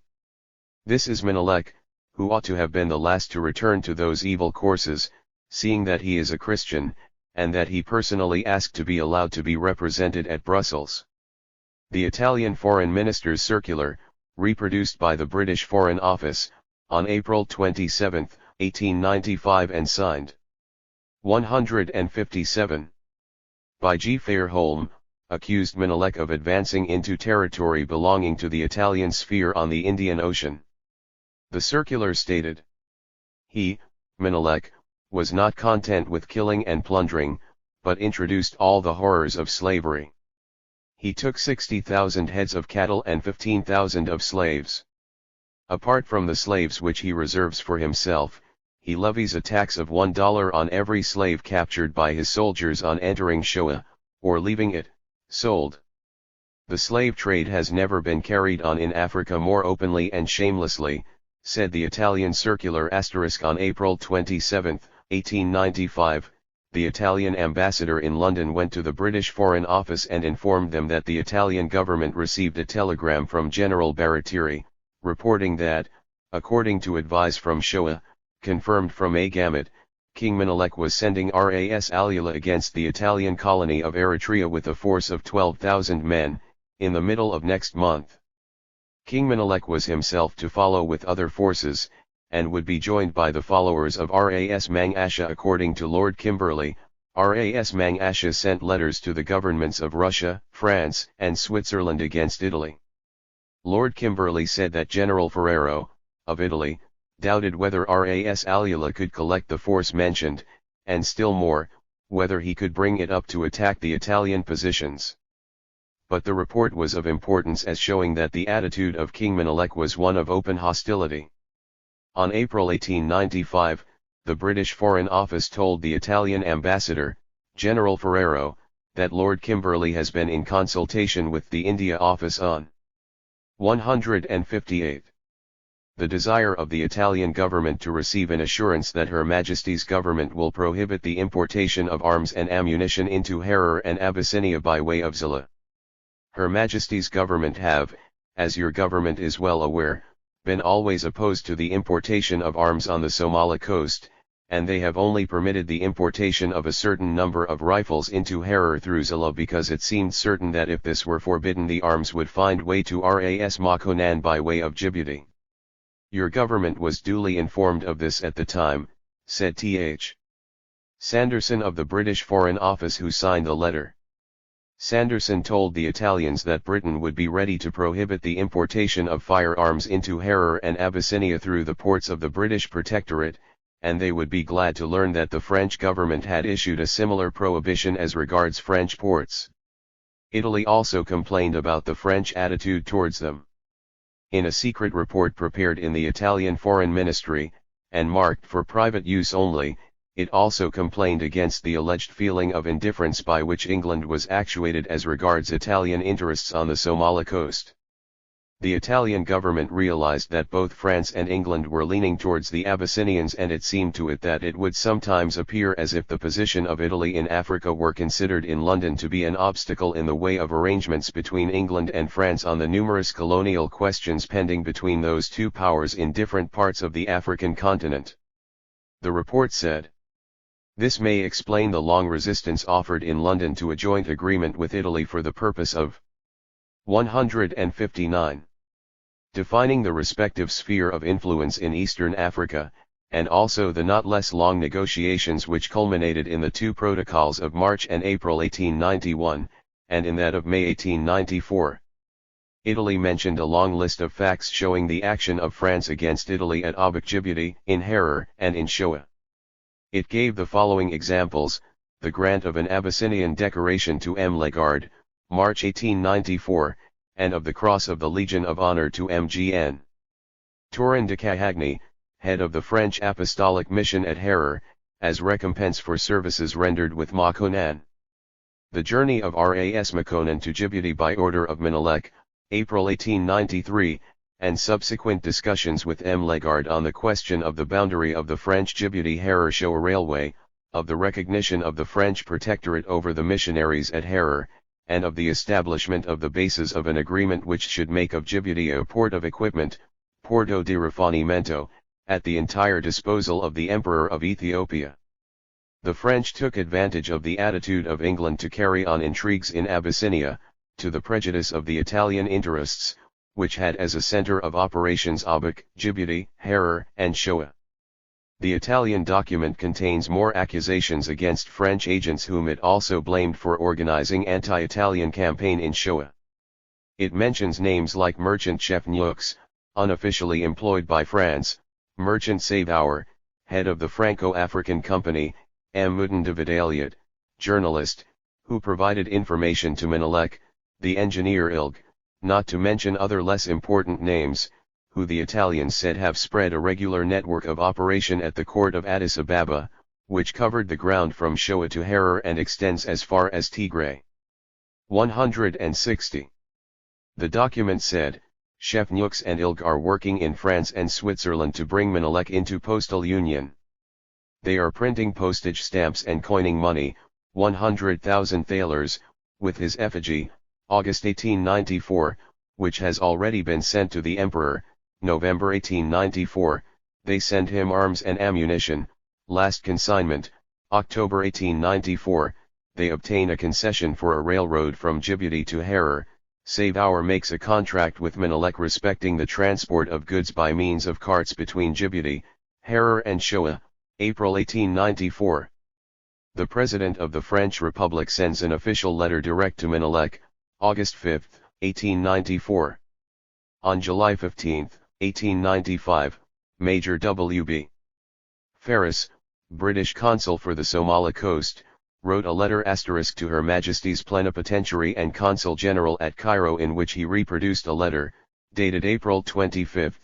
Speaker 1: This is Menelik, who ought to have been the last to return to those evil courses, seeing that he is a Christian, and that he personally asked to be allowed to be represented at Brussels. The Italian Foreign Minister's circular, reproduced by the British Foreign Office, on April 27, 1895 and signed 157. By G. Fairholm, accused Menelik of advancing into territory belonging to the Italian sphere on the Indian Ocean. The circular stated, he, Menelik, was not content with killing and plundering, but introduced all the horrors of slavery. He took 60,000 heads of cattle and 15,000 of slaves. Apart from the slaves which he reserves for himself, he levies a tax of $1 on every slave captured by his soldiers on entering Shoa, or leaving it, sold. The slave trade has never been carried on in Africa more openly and shamelessly, said the Italian circular * on April 27, 1895, the Italian ambassador in London went to the British Foreign Office and informed them that the Italian government received a telegram from General Baratieri, reporting that, according to advice from Shoa, confirmed from Agamet, King Menelik was sending Ras Alula against the Italian colony of Eritrea with a force of 12,000 men, in the middle of next month. King Menelik was himself to follow with other forces, and would be joined by the followers of Ras Mang Asha. According to Lord Kimberley, Ras Mang Asha sent letters to the governments of Russia, France, and Switzerland against Italy. Lord Kimberley said that General Ferrero, of Italy, doubted whether Ras Alula could collect the force mentioned, and still more, whether he could bring it up to attack the Italian positions. But the report was of importance as showing that the attitude of King Menelik was one of open hostility. On April 1895, the British Foreign Office told the Italian ambassador, General Ferrero, that Lord Kimberley has been in consultation with the India Office on 158. The desire of the Italian government to receive an assurance that Her Majesty's government will prohibit the importation of arms and ammunition into Harar and Abyssinia by way of Zala. Her Majesty's government have, as your government is well aware, been always opposed to the importation of arms on the Somali coast, and they have only permitted the importation of a certain number of rifles into Harar through Zala because it seemed certain that if this were forbidden the arms would find way to Ras Makonan by way of Djibouti. Your government was duly informed of this at the time, said Th. Sanderson of the British Foreign Office, who signed the letter. Sanderson told the Italians that Britain would be ready to prohibit the importation of firearms into Harar and Abyssinia through the ports of the British Protectorate, and they would be glad to learn that the French government had issued a similar prohibition as regards French ports. Italy also complained about the French attitude towards them. In a secret report prepared in the Italian Foreign Ministry, and marked for private use only, it also complained against the alleged feeling of indifference by which England was actuated as regards Italian interests on the Somali coast. The Italian government realized that both France and England were leaning towards the Abyssinians, and it seemed to it that it would sometimes appear as if the position of Italy in Africa were considered in London to be an obstacle in the way of arrangements between England and France on the numerous colonial questions pending between those two powers in different parts of the African continent. The report said, "This may explain the long resistance offered in London to a joint agreement with Italy for the purpose of 159. Defining the respective sphere of influence in Eastern Africa, and also the not less long negotiations which culminated in the two protocols of March and April 1891, and in that of May 1894. Italy mentioned a long list of facts showing the action of France against Italy at Abuk Djibouti, in Harar, and in Shoa. It gave the following examples: the grant of an Abyssinian decoration to M. Lagarde, March 1894, and of the Cross of the Legion of Honor to Mgn. Tourin de Cahagny, head of the French Apostolic Mission at Harar, as recompense for services rendered with Makonan. The journey of Ras Makonan to Djibouti by order of Menelik, April 1893, and subsequent discussions with M. Lagarde on the question of the boundary of the French Djibouti-Harar-Shoa Railway, of the recognition of the French protectorate over the missionaries at Harar, and of the establishment of the basis of an agreement which should make of Djibouti a port of equipment, Porto de Refinamento, at the entire disposal of the Emperor of Ethiopia. The French took advantage of the attitude of England to carry on intrigues in Abyssinia, to the prejudice of the Italian interests, which had as a center of operations Abuk, Djibouti, Harar, and Shoa. The Italian document contains more accusations against French agents whom it also blamed for organizing anti-Italian campaign in Shoa. It mentions names like Merchant Chef Nux, unofficially employed by France, Merchant Save-Our, head of the Franco-African Company, M. Mouton de Vidaliat, journalist, who provided information to Menelik, the engineer Ilg, not to mention other less important names, who the Italians said have spread a regular network of operation at the court of Addis Ababa, which covered the ground from Shoa to Harar and extends as far as Tigray. 160. The document said, Chefneux and Ilg are working in France and Switzerland to bring Menelek into postal union. They are printing postage stamps and coining money, 100,000 thalers, with his effigy, August 1894, which has already been sent to the Emperor, November 1894, they send him arms and ammunition, last consignment, October 1894, they obtain a concession for a railroad from Djibouti to Harar, Save-Our makes a contract with Menelek respecting the transport of goods by means of carts between Djibouti, Harar and Shoa, April 1894. The President of the French Republic sends an official letter direct to Menelek, August 5, 1894. On July 15, 1895, Major W.B. Ferris, British consul for the Somali coast, wrote a letter * to Her Majesty's Plenipotentiary and Consul General at Cairo in which he reproduced a letter, dated April 25,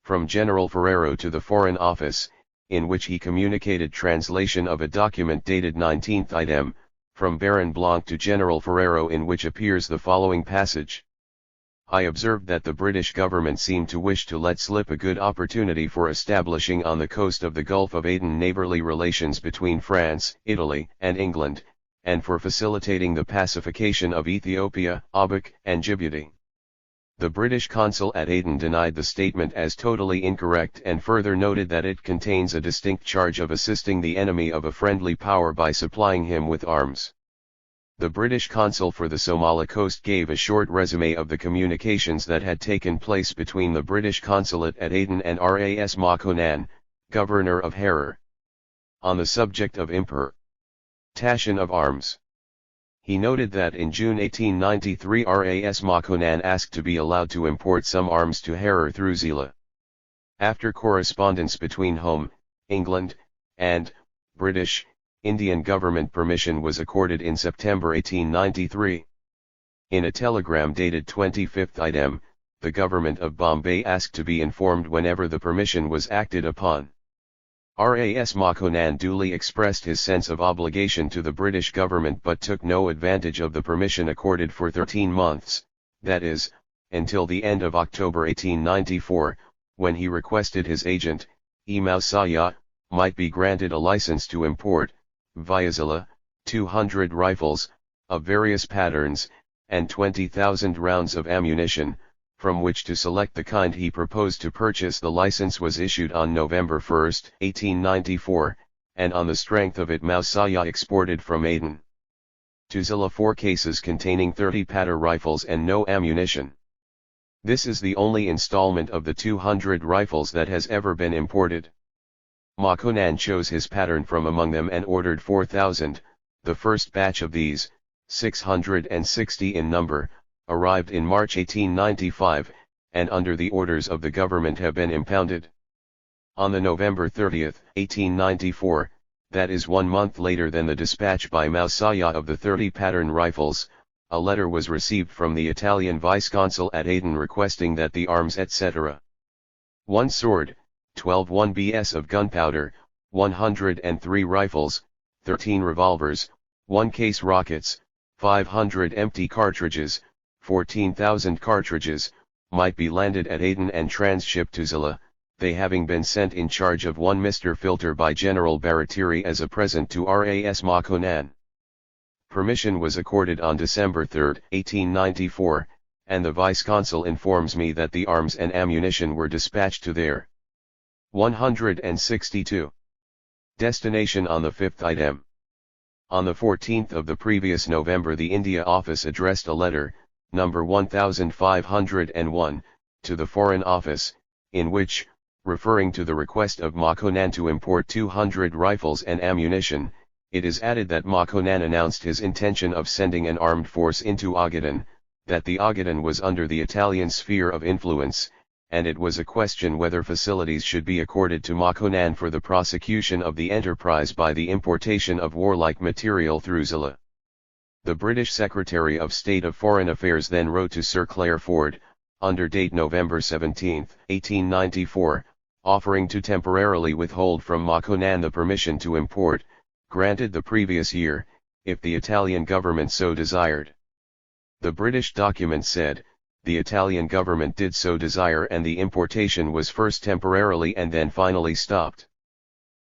Speaker 1: from General Ferrero to the Foreign Office, in which he communicated translation of a document dated 19th idem, from Baron Blanc to General Ferrero in which appears the following passage. I observed that the British government seemed to wish to let slip a good opportunity for establishing on the coast of the Gulf of Aden neighborly relations between France, Italy, and England, and for facilitating the pacification of Ethiopia, Abuk, and Djibouti. The British consul at Aden denied the statement as totally incorrect and further noted that it contains a distinct charge of assisting the enemy of a friendly power by supplying him with arms. The British consul for the Somali coast gave a short resume of the communications that had taken place between the British consulate at Aden and Ras Makonnen, governor of Harar, on the subject of importation of arms. He noted that in June 1893 Ras Makonnen asked to be allowed to import some arms to Harar through Zila. After correspondence between Home, England, and British, Indian government permission was accorded in September 1893. In a telegram dated 25th idem, the government of Bombay asked to be informed whenever the permission was acted upon. Ras Makonnen duly expressed his sense of obligation to the British government but took no advantage of the permission accorded for 13 months, that is, until the end of October 1894, when he requested his agent, Mausaya, might be granted a license to import, via Zila, 200 rifles, of various patterns, and 20,000 rounds of ammunition, from which to select the kind he proposed to purchase. The license was issued on November 1, 1894, and on the strength of it Mausaya exported from Aden to Zila 4 cases containing 30 patter rifles and no ammunition. This is the only installment of the 200 rifles that has ever been imported. Makonnen chose his pattern from among them and ordered 4,000, the first batch of these, 660 in number, arrived in March 1895, and under the orders of the government have been impounded. On the November 30, 1894, that is 1 month later than the dispatch by Mausaya of the 30 pattern rifles, a letter was received from the Italian vice-consul at Aden requesting that the arms etc. 1 sword, 12 1bs of gunpowder, 103 rifles, 13 revolvers, 1 case rockets, 500 empty cartridges, 14,000 cartridges, might be landed at Aden and transshipped to Zila, they having been sent in charge of 1 Mr. Filter by General Baratieri as a present to Ras Makonnen. Permission was accorded on December 3, 1894, and the vice-consul informs me that the arms and ammunition were dispatched to their 162 destination on the 5th idem. On the 14th of the previous November the India Office addressed a letter, number 1501, to the Foreign Office, in which, referring to the request of Makonnen to import 200 rifles and ammunition, it is added that Makonnen announced his intention of sending an armed force into Ogaden, that the Ogaden was under the Italian sphere of influence, and it was a question whether facilities should be accorded to Makonnen for the prosecution of the enterprise by the importation of warlike material through Zila. The British Secretary of State of Foreign Affairs then wrote to Sir Clare Ford, under date November 17, 1894, offering to temporarily withhold from Makonnen the permission to import, granted the previous year, if the Italian government so desired. The British document said, the Italian government did so desire, and the importation was first temporarily and then finally stopped.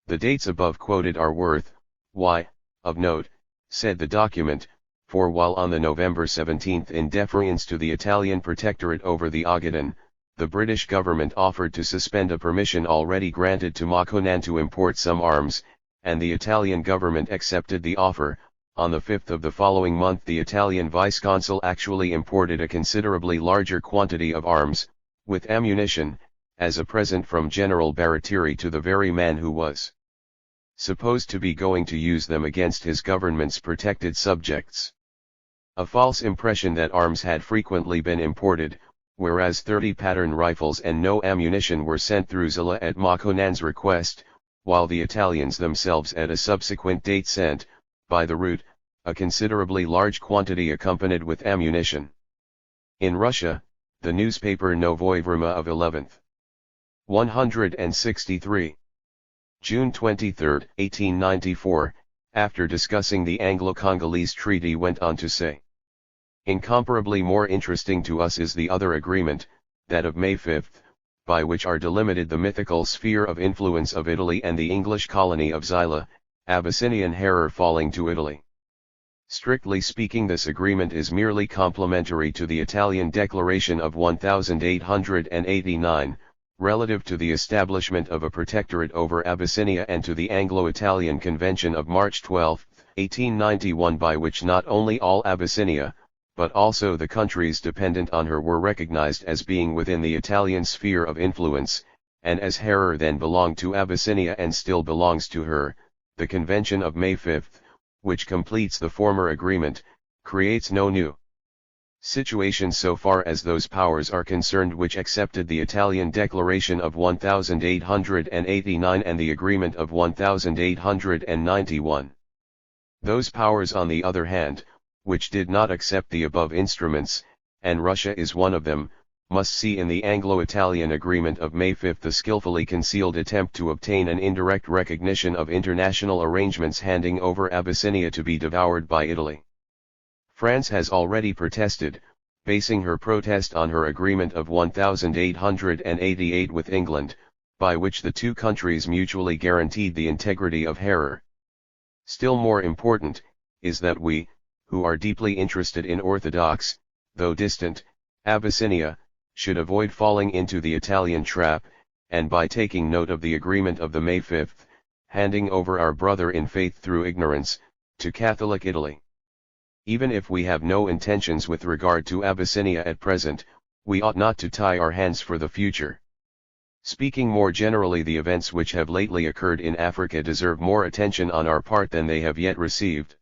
Speaker 1: The dates above quoted are worth while of note, said the document, for while on the November 17 in deference to the Italian protectorate over the Ogaden, the British government offered to suspend a permission already granted to Makonan to import some arms, and the Italian government accepted the offer. On the 5th of the following month the Italian vice-consul actually imported a considerably larger quantity of arms, with ammunition, as a present from General Baratieri to the very man who was supposed to be going to use them against his government's protected subjects. A false impression that arms had frequently been imported, whereas 30 pattern rifles and no ammunition were sent through Zala at Makonan's request, while the Italians themselves at a subsequent date sent, by the route, a considerably large quantity accompanied with ammunition. In Russia, the newspaper Novoye Vremya of 11th. 163. June 23, 1894, after discussing the Anglo-Congolese treaty went on to say, incomparably more interesting to us is the other agreement, that of May 5, by which are delimited the mythical sphere of influence of Italy and the English colony of Zila, Abyssinian Harar falling to Italy. Strictly speaking, this agreement is merely complementary to the Italian Declaration of 1889, relative to the establishment of a protectorate over Abyssinia, and to the Anglo-Italian Convention of March 12, 1891, by which not only all Abyssinia, but also the countries dependent on her were recognized as being within the Italian sphere of influence, and as Harar then belonged to Abyssinia and still belongs to her. The Convention of May 5, which completes the former agreement, creates no new situation so far as those powers are concerned which accepted the Italian Declaration of 1889 and the Agreement of 1891. Those powers, on the other hand, which did not accept the above instruments, and Russia is one of them, must see in the Anglo-Italian Agreement of May 5 the skillfully concealed attempt to obtain an indirect recognition of international arrangements handing over Abyssinia to be devoured by Italy. France has already protested, basing her protest on her agreement of 1888 with England, by which the two countries mutually guaranteed the integrity of Harar. Still more important, is that we, who are deeply interested in orthodox, though distant, Abyssinia, should avoid falling into the Italian trap, and by taking note of the agreement of the May 5, handing over our brother in faith through ignorance, to Catholic Italy. Even if we have no intentions with regard to Abyssinia at present, we ought not to tie our hands for the future. Speaking more generally, the events which have lately occurred in Africa deserve more attention on our part than they have yet received.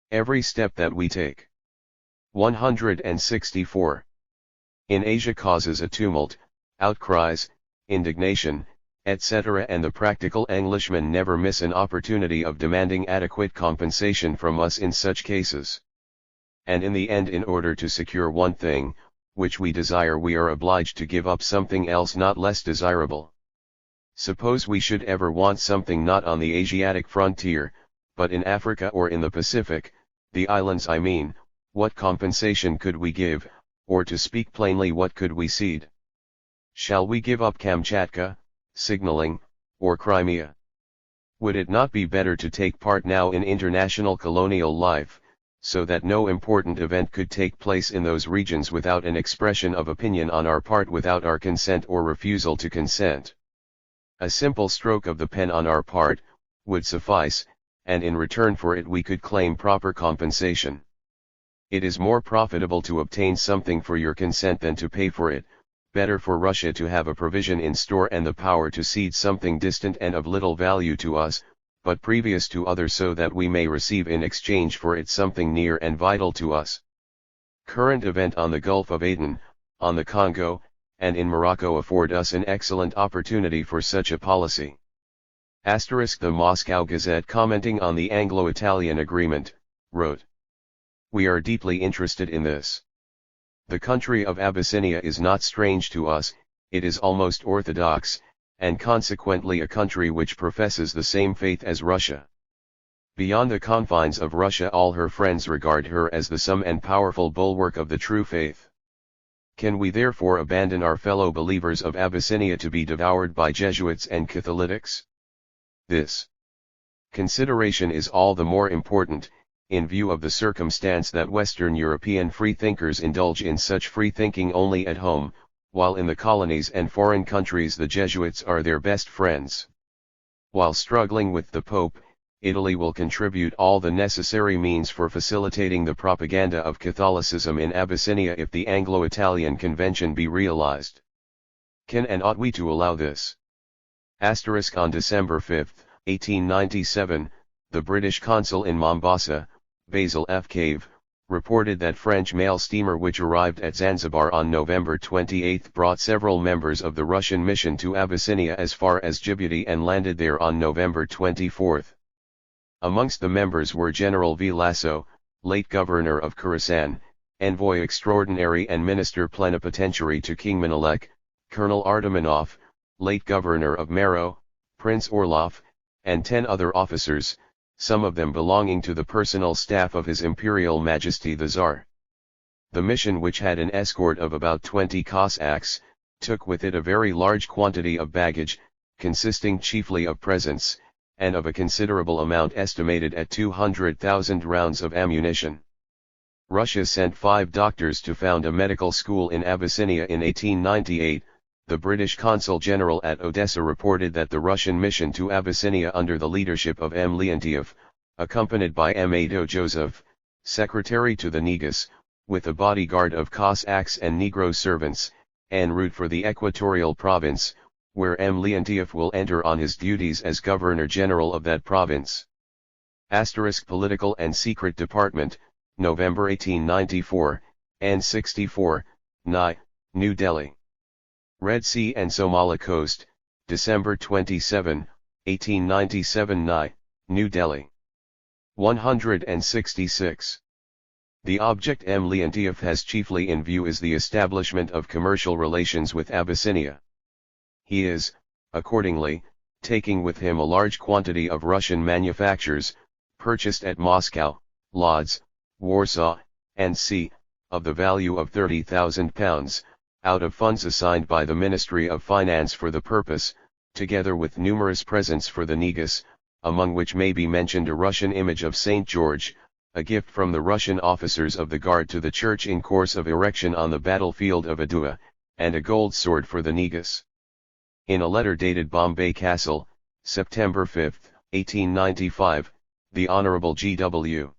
Speaker 1: Every step that we take. 164. In Asia causes a tumult, outcries, indignation, etc., and the practical Englishmen never miss an opportunity of demanding adequate compensation from us in such cases. And in the end, in order to secure one thing, which we desire, we are obliged to give up something else not less desirable. Suppose we should ever want something not on the Asiatic frontier, but in Africa or in the Pacific, the islands I mean, what compensation could we give, or to speak plainly, what could we cede? Shall we give up Kamchatka, signaling, or Crimea? Would it not be better to take part now in international colonial life, so that no important event could take place in those regions without an expression of opinion on our part, without our consent or refusal to consent? A simple stroke of the pen on our part would suffice, and in return for it we could claim proper compensation. It is more profitable to obtain something for your consent than to pay for it, better for Russia to have a provision in store and the power to cede something distant and of little value to us, but previous to others, so that we may receive in exchange for it something near and vital to us. Current event on the Gulf of Aden, on the Congo, and in Morocco afford us an excellent opportunity for such a policy. The Moscow Gazette, commenting on the Anglo-Italian agreement, wrote, "We are deeply interested in this. The country of Abyssinia is not strange to us, it is almost orthodox, and consequently a country which professes the same faith as Russia. Beyond the confines of Russia all her friends regard her as the some and powerful bulwark of the true faith. Can we therefore abandon our fellow believers of Abyssinia to be devoured by Jesuits and Catholicos? This consideration is all the more important, in view of the circumstance that Western European freethinkers indulge in such freethinking only at home, while in the colonies and foreign countries the Jesuits are their best friends. While struggling with the Pope, Italy will contribute all the necessary means for facilitating the propaganda of Catholicism in Abyssinia if the Anglo-Italian Convention be realized. Can and ought we to allow this? On December 5, 1897, the British consul in Mombasa, Basil F. Cave, reported that French mail steamer which arrived at Zanzibar on November 28 brought several members of the Russian mission to Abyssinia as far as Djibouti and landed there on November 24. Amongst the members were General V. Lasso, late governor of Khorasan, envoy extraordinary and minister plenipotentiary to King Menelik, Colonel Artemanov, late governor of Maro, Prince Orlov, and 10 other officers, some of them belonging to the personal staff of His Imperial Majesty the Tsar. The mission, which had an escort of about 20 Cossacks, took with it a very large quantity of baggage, consisting chiefly of presents, and of a considerable amount estimated at 200,000 rounds of ammunition. Russia sent 5 doctors to found a medical school in Abyssinia in 1898. The British Consul General at Odessa reported that the Russian mission to Abyssinia under the leadership of M. Leontiev, accompanied by M. Ado Joseph, secretary to the Negus, with a bodyguard of Cossacks and Negro servants, en route for the Equatorial Province, where M. Leontiev will enter on his duties as Governor-General of that province. Political and Secret Department, November 1894, N64, New Delhi. Red Sea and Somali Coast, December 27, 1897 New Delhi. 166. The object M. Leontiev has chiefly in view is the establishment of commercial relations with Abyssinia. He is, accordingly, taking with him a large quantity of Russian manufactures, purchased at Moscow, Lodz, Warsaw, and C., of the value of £30,000, out of funds assigned by the Ministry of Finance for the purpose, together with numerous presents for the Negus, among which may be mentioned a Russian image of St. George, a gift from the Russian officers of the guard to the church in course of erection on the battlefield of Adua, and a gold sword for the Negus. In a letter dated Bombay Castle, September 5, 1895, the Honorable G.W.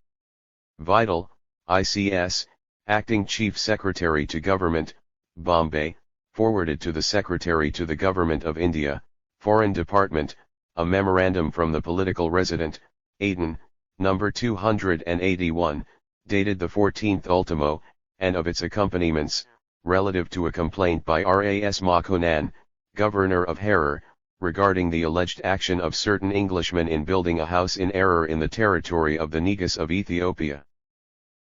Speaker 1: Vidal, ICS, Acting Chief Secretary to Government, Bombay, forwarded to the Secretary to the Government of India, Foreign Department, a memorandum from the political resident, Aden, number 281, dated the 14th ultimo, and of its accompaniments, relative to a complaint by Ras Makonnen, Governor of Harar, regarding the alleged action of certain Englishmen in building a house in error in the territory of the Negus of Ethiopia.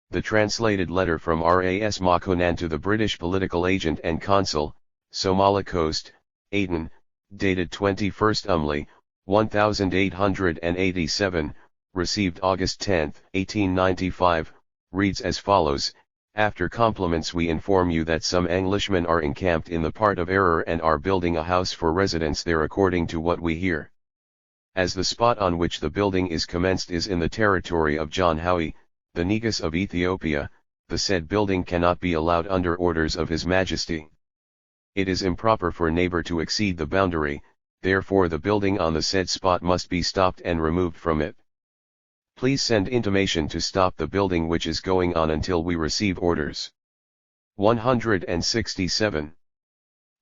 Speaker 1: The translated letter from Ras Makonnen to the British political agent and consul, Somali Coast, Aden, dated 21st Umli, 1887, received August 10, 1895, reads as follows: After compliments we inform you that some Englishmen are encamped in the part of error and are building a house for residence there according to what we hear. As the spot on which the building is commenced is in the territory of John Howie, the Negus of Ethiopia, the said building cannot be allowed under orders of His Majesty. It is improper for neighbor to exceed the boundary, therefore the building on the said spot must be stopped and removed from it. Please send intimation to stop the building which is going on until we receive orders. 167.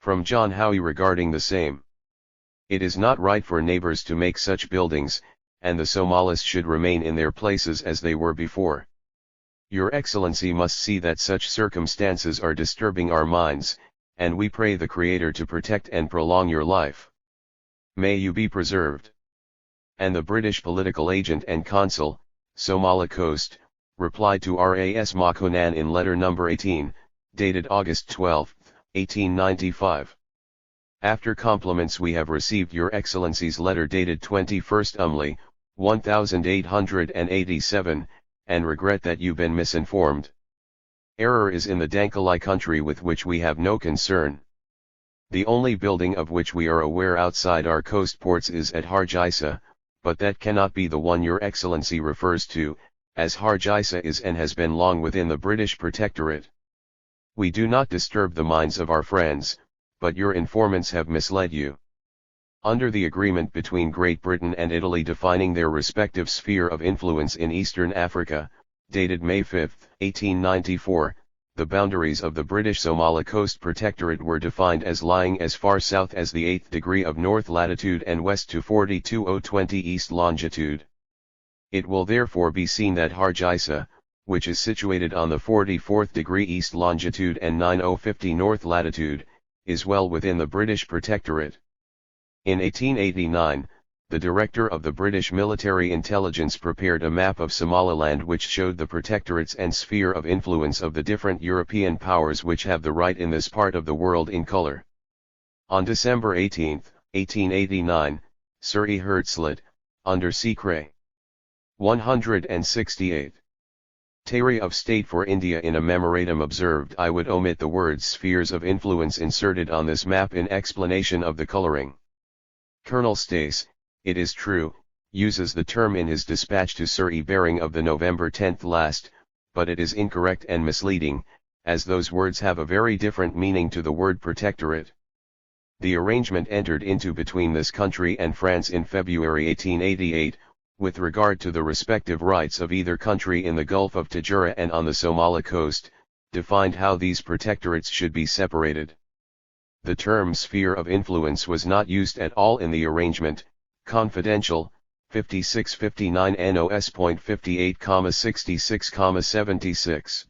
Speaker 1: From John Howie regarding the same. It is not right for neighbors to make such buildings, and the Somalis should remain in their places as they were before. Your Excellency must see that such circumstances are disturbing our minds, and we pray the Creator to protect and prolong your life. May you be preserved. And the British political agent and consul, Somali Coast, replied to Ras Makonnen in letter number 18, dated August 12, 1895. After compliments we have received your Excellency's letter dated 21st Umli, 1887, and regret that you've been misinformed. Error is in the Dankalai country with which we have no concern. The only building of which we are aware outside our coast ports is at Hargeisa, but that cannot be the one your excellency refers to, as Hargeisa is and has been long within the British Protectorate. We do not disturb the minds of our friends, but your informants have misled you. Under the agreement between Great Britain and Italy defining their respective sphere of influence in Eastern Africa, dated May 5, 1894, the boundaries of the British Somali Coast Protectorate were defined as lying as far south as the 8th degree of north latitude and west to 42°20 east longitude. It will therefore be seen that Hargeisa, which is situated on the 44th degree east longitude and 9050 north latitude, is well within the British Protectorate. In 1889, the director of the British Military Intelligence prepared a map of Somaliland which showed the protectorates and sphere of influence of the different European powers which have the right in this part of the world in color. On December 18, 1889, Sir E. Hertzlet, under Secret 168. Secretary of State for India in a memorandum observed I would omit the words spheres of influence inserted on this map in explanation of the coloring. Colonel Stace, it is true, uses the term in his dispatch to Sir E. Baring of the November 10 last, but it is incorrect and misleading, as those words have a very different meaning to the word protectorate. The arrangement entered into between this country and France in February 1888, with regard to the respective rights of either country in the Gulf of Tajura and on the Somali coast, defined how these protectorates should be separated. The term sphere of influence was not used at all in the arrangement. Confidential, 5659 NOS.58,66,76.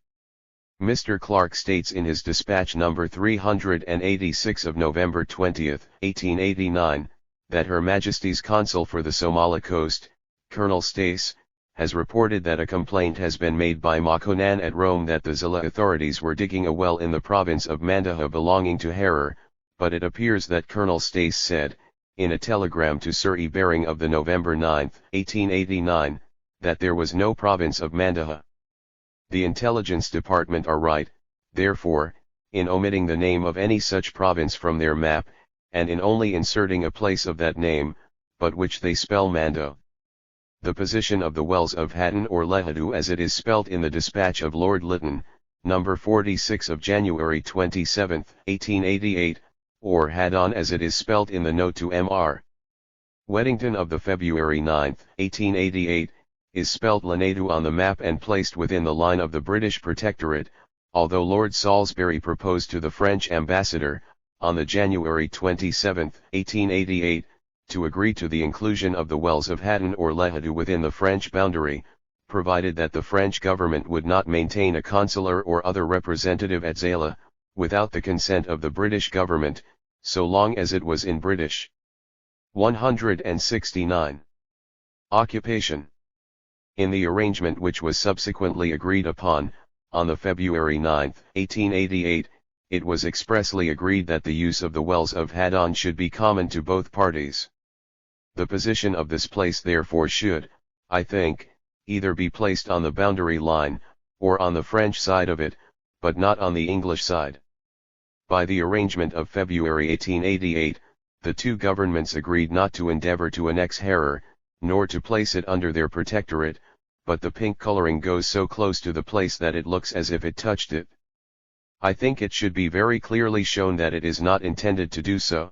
Speaker 1: Mr. Clark states in his dispatch number 386 of November 20, 1889, that Her Majesty's Consul for the Somali Coast, Colonel Stace, has reported that a complaint has been made by Makonan at Rome that the Zilla authorities were digging a well in the province of Mandaha belonging to Harar, but it appears that Colonel Stace said, in a telegram to Sir E. Baring of the November 9, 1889, that there was no province of Mandaha. The Intelligence Department are right, therefore, in omitting the name of any such province from their map, and in only inserting a place of that name, but which they spell Mando. The position of the wells of Hatton or Lehadu as it is spelt in the dispatch of Lord Lytton, number 46 of January 27, 1888, or Haddon as it is spelt in the note to Mr. Weddington of the February 9, 1888, is spelt Lanadu on the map and placed within the line of the British Protectorate, although Lord Salisbury proposed to the French ambassador, on the January 27, 1888, to agree to the inclusion of the wells of Hatton or Lehadu within the French boundary, provided that the French government would not maintain a consular or other representative at Zala, without the consent of the British government, so long as it was in British. 169. Occupation. In the arrangement which was subsequently agreed upon, on the February 9, 1888, it was expressly agreed that the use of the wells of Haddon should be common to both parties. The position of this place therefore should, I think, either be placed on the boundary line, or on the French side of it, but not on the English side. By the arrangement of February 1888, the two governments agreed not to endeavor to annex Harar, nor to place it under their protectorate, but the pink coloring goes so close to the place that it looks as if it touched it. I think it should be very clearly shown that it is not intended to do so.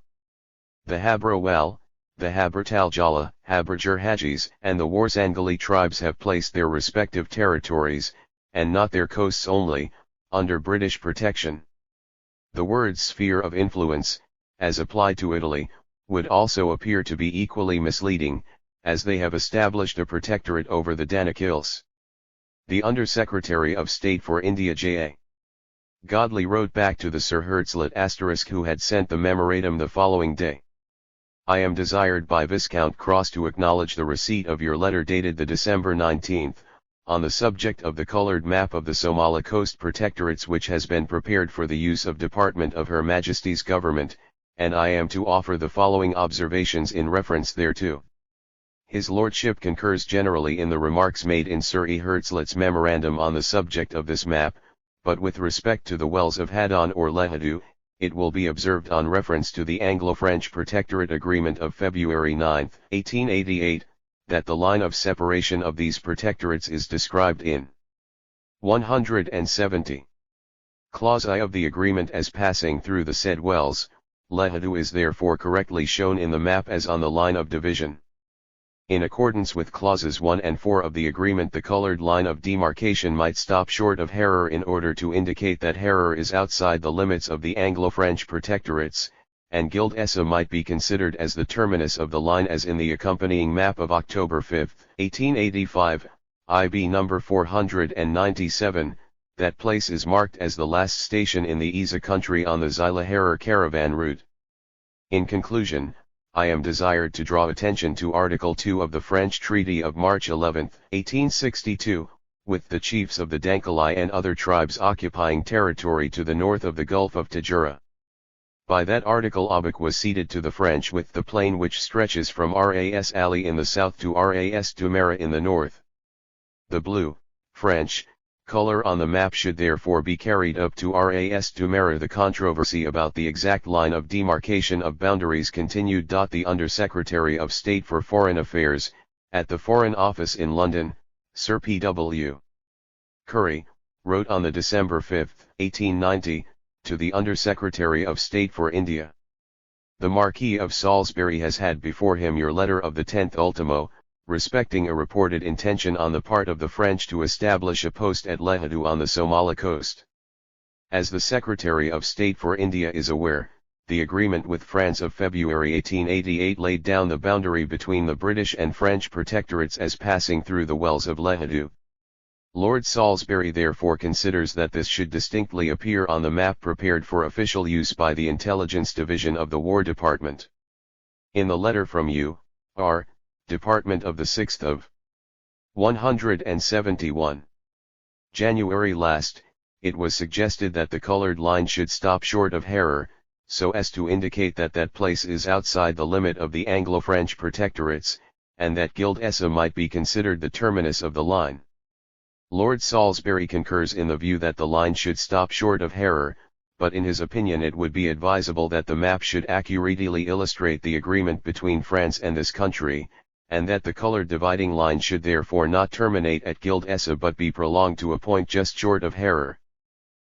Speaker 1: The Habrawal, the Habertaljala, Haberger Hajis, and the Warzangali tribes have placed their respective territories, and not their coasts only, under British protection. The word sphere of influence, as applied to Italy, would also appear to be equally misleading, as they have established a protectorate over the Danakils. The Under-Secretary of State for India J.A. Godley wrote back to the Sir Hertzlet *, who had sent the memorandum the following day. I am desired by Viscount Cross to acknowledge the receipt of your letter dated the December 19th, on the subject of the coloured map of the Somali Coast Protectorates which has been prepared for the use of Department of Her Majesty's Government, and I am to offer the following observations in reference thereto. His Lordship concurs generally in the remarks made in Sir E. Hertzlet's memorandum on the subject of this map, but with respect to the wells of Haddon or Lehadu, it will be observed on reference to the Anglo-French Protectorate Agreement of February 9, 1888, that the line of separation of these protectorates is described in 170. Clause I of the agreement as passing through the said wells. Lehadu is therefore correctly shown in the map as on the line of division. In accordance with clauses 1 and 4 of the agreement, the colored line of demarcation might stop short of Harar in order to indicate that Harar is outside the limits of the Anglo-French protectorates, and Gild Essa might be considered as the terminus of the line as in the accompanying map of October 5, 1885, IB number 497, that place is marked as the last station in the Isa country on the Zila-Harar caravan route. In conclusion, I am desired to draw attention to Article 2 of the French Treaty of March 11, 1862, with the chiefs of the Dankalai and other tribes occupying territory to the north of the Gulf of Tajura. By that article Abuk was ceded to the French with the plain which stretches from Ras Ali in the south to Ras Dumera in the north. The blue, French, color on the map should therefore be carried up to Ras Dumera. The controversy about the exact line of demarcation of boundaries continued. The Under-Secretary of State for Foreign Affairs, at the Foreign Office in London, Sir P.W. Curry, wrote on the December 5, 1890, to the Under-Secretary of State for India. The Marquis of Salisbury has had before him your letter of the 10th ultimo, respecting a reported intention on the part of the French to establish a post at Lehadu on the Somali coast. As the Secretary of State for India is aware, the agreement with France of February 1888 laid down the boundary between the British and French protectorates as passing through the wells of Lehadu. Lord Salisbury therefore considers that this should distinctly appear on the map prepared for official use by the Intelligence Division of the War Department. In the letter from U.R. Department of the 6th of 171 January last, it was suggested that the colored line should stop short of Harar, so as to indicate that that place is outside the limit of the Anglo-French protectorates, and that Gild Essa might be considered the terminus of the line. Lord Salisbury concurs in the view that the line should stop short of Harar, but in his opinion it would be advisable that the map should accurately illustrate the agreement between France and this country, and that the colored dividing line should therefore not terminate at Gild Essa but be prolonged to a point just short of Harar.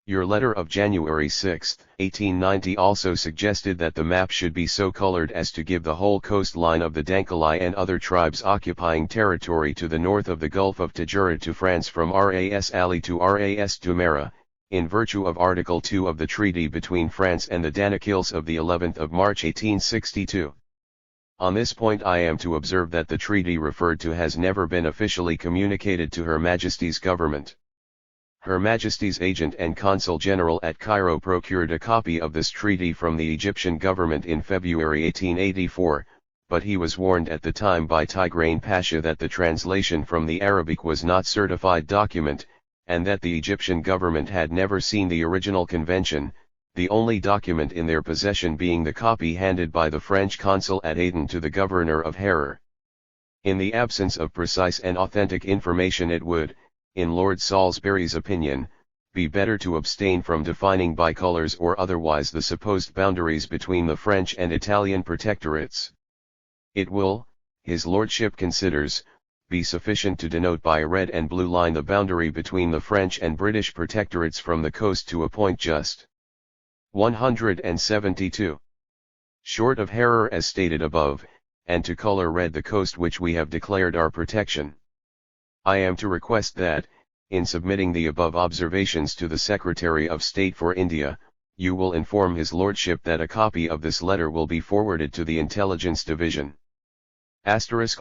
Speaker 1: Your letter of January 6, 1890 also suggested that the map should be so colored as to give the whole coastline of the Dankalai and other tribes occupying territory to the north of the Gulf of Tajura to France from Ras Ali to Ras Dumera, in virtue of Article 2 of the treaty between France and the Danakils of the 11th of March 1862. On this point I am to observe that the treaty referred to has never been officially communicated to Her Majesty's government. Her Majesty's agent and Consul General at Cairo procured a copy of this treaty from the Egyptian government in February 1884, but he was warned at the time by Tigrain Pasha that the translation from the Arabic was not certified document, and that the Egyptian government had never seen the original convention, the only document in their possession being the copy handed by the French consul at Aden to the governor of Harar. In the absence of precise and authentic information it would, in Lord Salisbury's opinion, be better to abstain from defining by colors or otherwise the supposed boundaries between the French and Italian protectorates. It will, his lordship considers, be sufficient to denote by a red and blue line the boundary between the French and British protectorates from the coast to a point just 172 short of Harar as stated above, and to color red the coast which we have declared our protection. I am to request that, in submitting the above observations to the Secretary of State for India, you will inform his lordship that a copy of this letter will be forwarded to the Intelligence Division.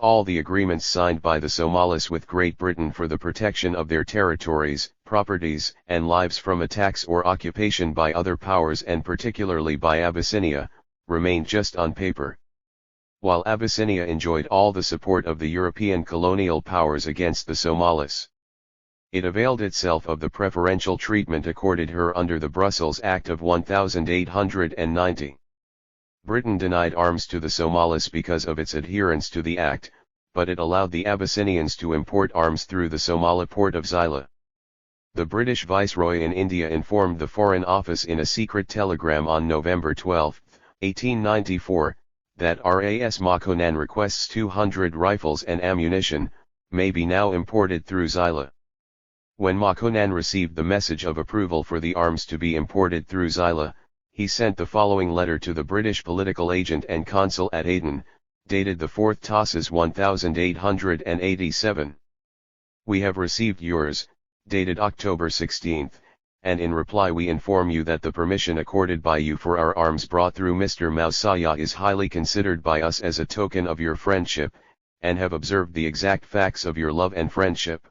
Speaker 1: All the agreements signed by the Somalis with Great Britain for the protection of their territories, properties, and lives from attacks or occupation by other powers and particularly by Abyssinia, remained just on paper. While Abyssinia enjoyed all the support of the European colonial powers against the Somalis, it availed itself of the preferential treatment accorded her under the Brussels Act of 1890. Britain denied arms to the Somalis because of its adherence to the act, but it allowed the Abyssinians to import arms through the Somali port of Zila. The British Viceroy in India informed the Foreign Office in a secret telegram on November 12, 1894, that RAS Makonan requests 200 rifles and ammunition, may be now imported through Xyla. When Makonan received the message of approval for the arms to be imported through Xyla, he sent the following letter to the British political agent and consul at Aden, dated the 4th Tasas 1887. We have received yours, dated October 16, and in reply we inform you that the permission accorded by you for our arms brought through Mr. Mausaya is highly considered by us as a token of your friendship, and have observed the exact facts of your love and friendship.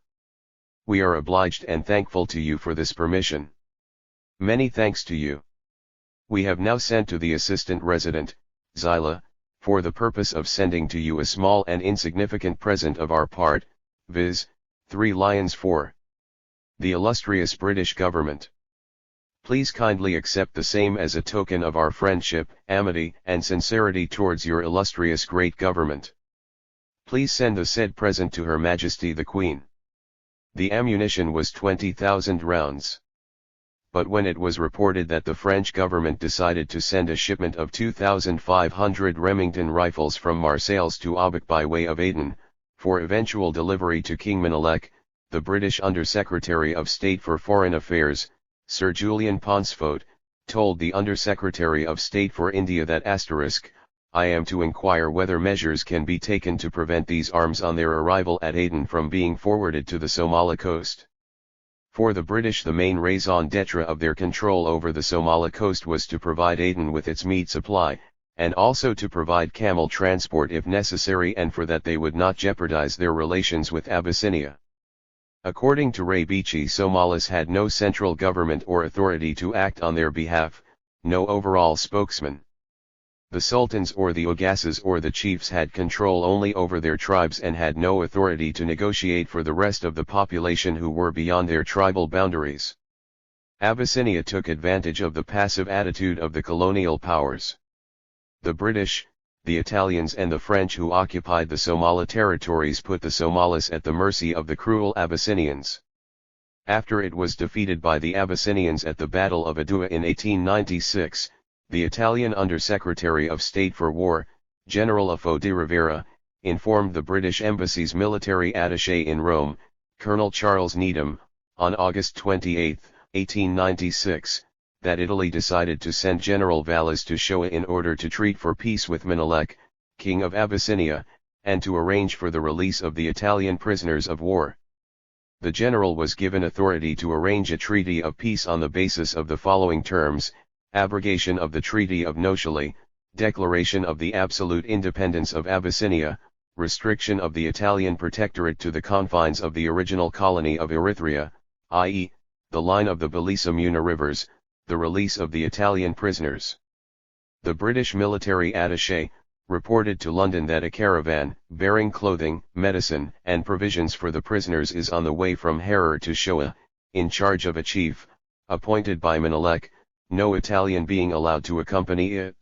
Speaker 1: We are obliged and thankful to you for this permission. Many thanks to you. We have now sent to the Assistant Resident, Xyla, for the purpose of sending to you a small and insignificant present of our part, viz., 3 lions for the illustrious British Government. Please kindly accept the same as a token of our friendship, amity, and sincerity towards your illustrious great government. Please send the said present to Her Majesty the Queen. The ammunition was 20,000 rounds. But when it was reported that the French government decided to send a shipment of 2,500 Remington rifles from Marseilles to Abuk by way of Aden, for eventual delivery to King Menelik, the British Under-Secretary of State for Foreign Affairs, Sir Julian Pansford, told the Under-Secretary of State for India that I am to inquire whether measures can be taken to prevent these arms on their arrival at Aden from being forwarded to the Somali coast. For the British, the main raison d'etre of their control over the Somali coast was to provide Aden with its meat supply, and also to provide camel transport if necessary, and for that they would not jeopardize their relations with Abyssinia. According to Ray Beachy, Somalis had no central government or authority to act on their behalf, no overall spokesman. The sultans or the ogasas or the chiefs had control only over their tribes and had no authority to negotiate for the rest of the population who were beyond their tribal boundaries. Abyssinia took advantage of the passive attitude of the colonial powers. The British, the Italians and the French who occupied the Somali territories put the Somalis at the mercy of the cruel Abyssinians. After it was defeated by the Abyssinians at the Battle of Adua in 1896, the Italian Under-Secretary of State for War, General Afo de Rivera, informed the British Embassy's military attaché in Rome, Colonel Charles Needham, on August 28, 1896, that Italy decided to send General Valles to Shoa in order to treat for peace with Menelik, King of Abyssinia, and to arrange for the release of the Italian prisoners of war. The general was given authority to arrange a treaty of peace on the basis of the following terms: abrogation of the Treaty of Noshali, declaration of the absolute independence of Abyssinia, restriction of the Italian protectorate to the confines of the original colony of Erythrea, i.e., the line of the Bellissima rivers, the release of the Italian prisoners. The British military attaché reported to London that a caravan, bearing clothing, medicine, and provisions for the prisoners is on the way from Harar to Shoa, in charge of a chief, appointed by Menelik, no Italian being allowed to accompany it.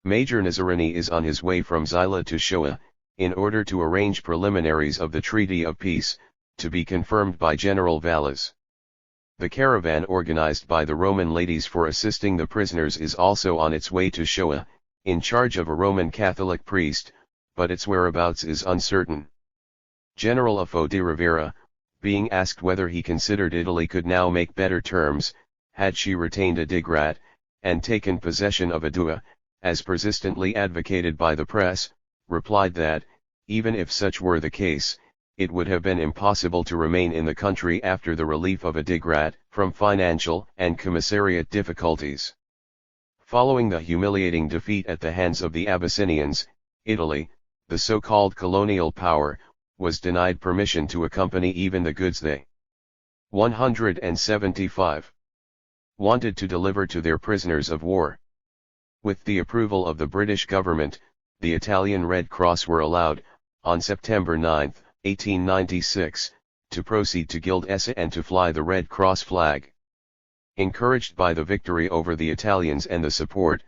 Speaker 1: Major Nazarini is on his way from Xyla to Shoa, in order to arrange preliminaries of the Treaty of Peace, to be confirmed by General Valles. The caravan organized by the Roman ladies for assisting the prisoners is also on its way to Shoa, in charge of a Roman Catholic priest, but its whereabouts is uncertain. General Afo de Rivera, being asked whether he considered Italy could now make better terms, had she retained a Digrat, and taken possession of Adua, as persistently advocated by the press, replied that, even if such were the case, it would have been impossible to remain in the country after the relief of a Digrat, from financial and commissariat difficulties. Following the humiliating defeat at the hands of the Abyssinians, Italy, the so-called colonial power, was denied permission to accompany even the goods they 175 wanted to deliver to their prisoners of war. With the approval of the British government, the Italian Red Cross were allowed, on September 9, 1896, to proceed to Gild Essa and to fly the Red Cross flag. Encouraged by the victory over the Italians and the support,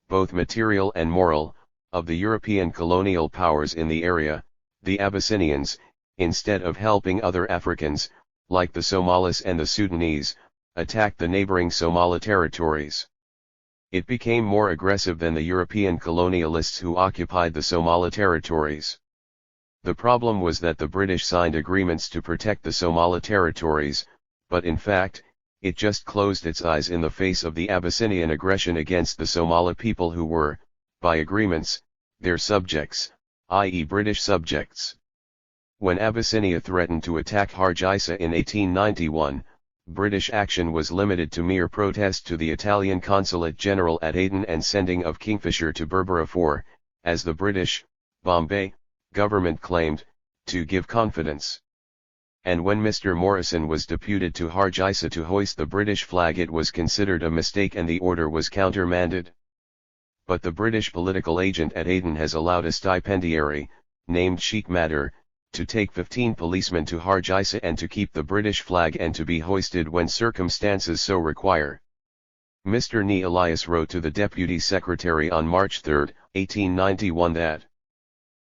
Speaker 1: both material and moral, of the European colonial powers in the area, the Abyssinians, instead of helping other Africans, like the Somalis and the Sudanese, attacked the neighboring Somali territories. It became more aggressive than the European colonialists who occupied the Somali territories. The problem was that the British signed agreements to protect the Somali territories, but in fact, it just closed its eyes in the face of the Abyssinian aggression against the Somali people who were, by agreements, their subjects, i.e. British subjects. When Abyssinia threatened to attack Hargeisa in 1891, British action was limited to mere protest to the Italian Consulate General at Aden and sending of Kingfisher to Berbera for, as the British, Bombay, government claimed, to give confidence. And when Mr. Morrison was deputed to Hargeisa to hoist the British flag, it was considered a mistake and the order was countermanded. But the British political agent at Aden has allowed a stipendiary, named Sheikh Madar, to take 15 policemen to Hargeisa and to keep the British flag and to be hoisted when circumstances so require. Mr. Ni Elias wrote to the Deputy Secretary on March 3, 1891 that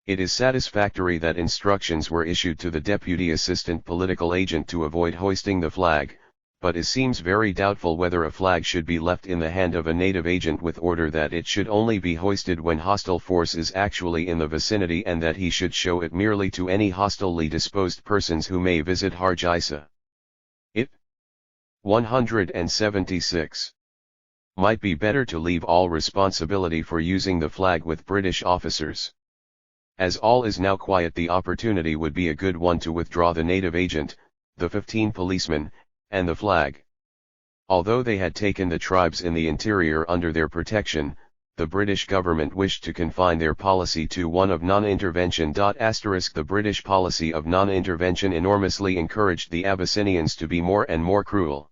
Speaker 1: it is satisfactory that instructions were issued to the Deputy Assistant Political Agent to avoid hoisting the flag, but it seems very doubtful whether a flag should be left in the hand of a native agent with order that it should only be hoisted when hostile force is actually in the vicinity and that he should show it merely to any hostilely disposed persons who may visit Hargeisa. It 176 might be better to leave all responsibility for using the flag with British officers. As all is now quiet, the opportunity would be a good one to withdraw the native agent, the 15 policemen, and the flag. Although they had taken the tribes in the interior under their protection, the British government wished to confine their policy to one of non-intervention. The British policy of non-intervention enormously encouraged the Abyssinians to be more and more cruel.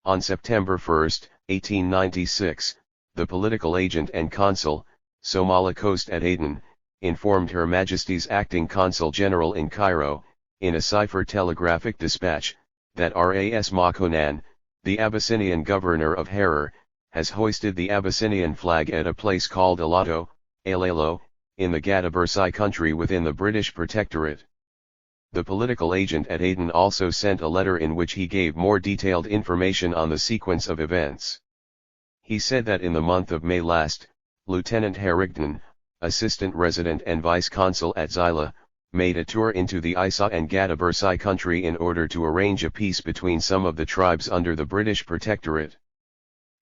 Speaker 1: On September 1, 1896, the political agent and consul, Somali Coast at Aden, informed Her Majesty's Acting Consul General in Cairo, in a cipher telegraphic dispatch, that Ras Makonnen, the Abyssinian governor of Harar, has hoisted the Abyssinian flag at a place called Alato, Alelo, in the Gadabursai country within the British Protectorate. The political agent at Aden also sent a letter in which he gave more detailed information on the sequence of events. He said that in the month of May last, Lieutenant Harrington, assistant resident and vice-consul at Zila, made a tour into the Isa and Gadabursai country in order to arrange a peace between some of the tribes under the British Protectorate.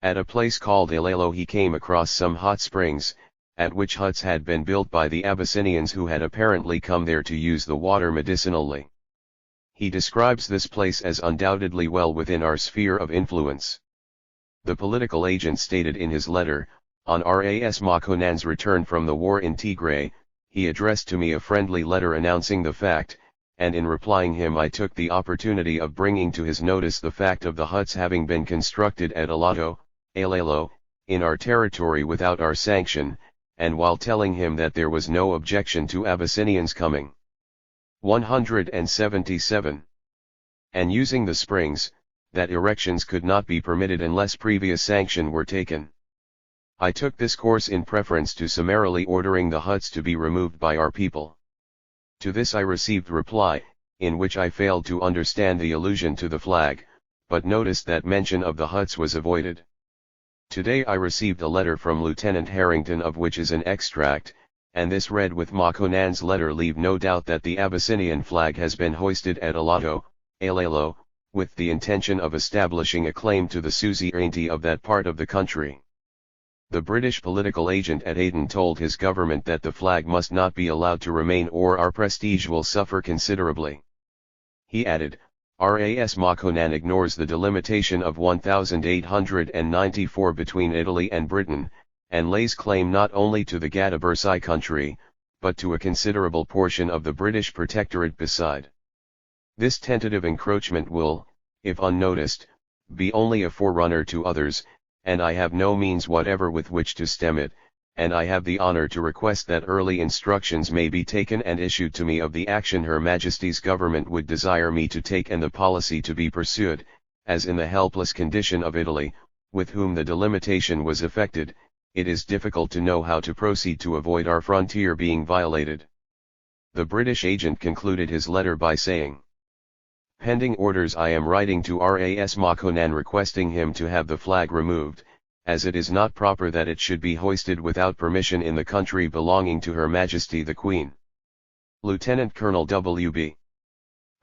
Speaker 1: At a place called Alelo he came across some hot springs, at which huts had been built by the Abyssinians who had apparently come there to use the water medicinally. He describes this place as undoubtedly well within our sphere of influence. The political agent stated in his letter, on Ras Makonnen's return from the war in Tigray, he addressed to me a friendly letter announcing the fact, and in replying him I took the opportunity of bringing to his notice the fact of the huts having been constructed at Alato, Alelo, in our territory without our sanction, and while telling him that there was no objection to Abyssinians coming. 177. And using the springs, that erections could not be permitted unless previous sanction were taken. I took this course in preference to summarily ordering the huts to be removed by our people. To this I received reply, in which I failed to understand the allusion to the flag, but noticed that mention of the huts was avoided. Today I received a letter from Lieutenant Harrington of which is an extract, and this read with Makonnen's letter leave no doubt that the Abyssinian flag has been hoisted at Alato, Alelo, with the intention of establishing a claim to the suzerainty of that part of the country. The British political agent at Aden told his government that the flag must not be allowed to remain or our prestige will suffer considerably. He added, Ras Makonnen ignores the delimitation of 1894 between Italy and Britain, and lays claim not only to the Gadabursai country, but to a considerable portion of the British Protectorate beside. This tentative encroachment will, if unnoticed, be only a forerunner to others, and I have no means whatever with which to stem it, and I have the honor to request that early instructions may be taken and issued to me of the action Her Majesty's government would desire me to take and the policy to be pursued, as in the helpless condition of Italy, with whom the delimitation was effected, it is difficult to know how to proceed to avoid our frontier being violated. The British agent concluded his letter by saying, Pending orders, I am writing to Ras Makonnen requesting him to have the flag removed, as it is not proper that it should be hoisted without permission in the country belonging to Her Majesty the Queen. Lieutenant Colonel W.B.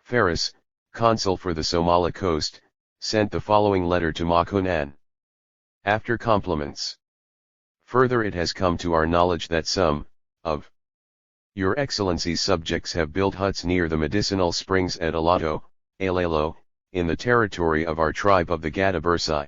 Speaker 1: Ferris, Consul for the Somali coast, sent the following letter to Makonnen. After compliments. Further, it has come to our knowledge that some, of Your Excellency's subjects have built huts near the medicinal springs at Alato, Alelo, in the territory of our tribe of the Gadabursai.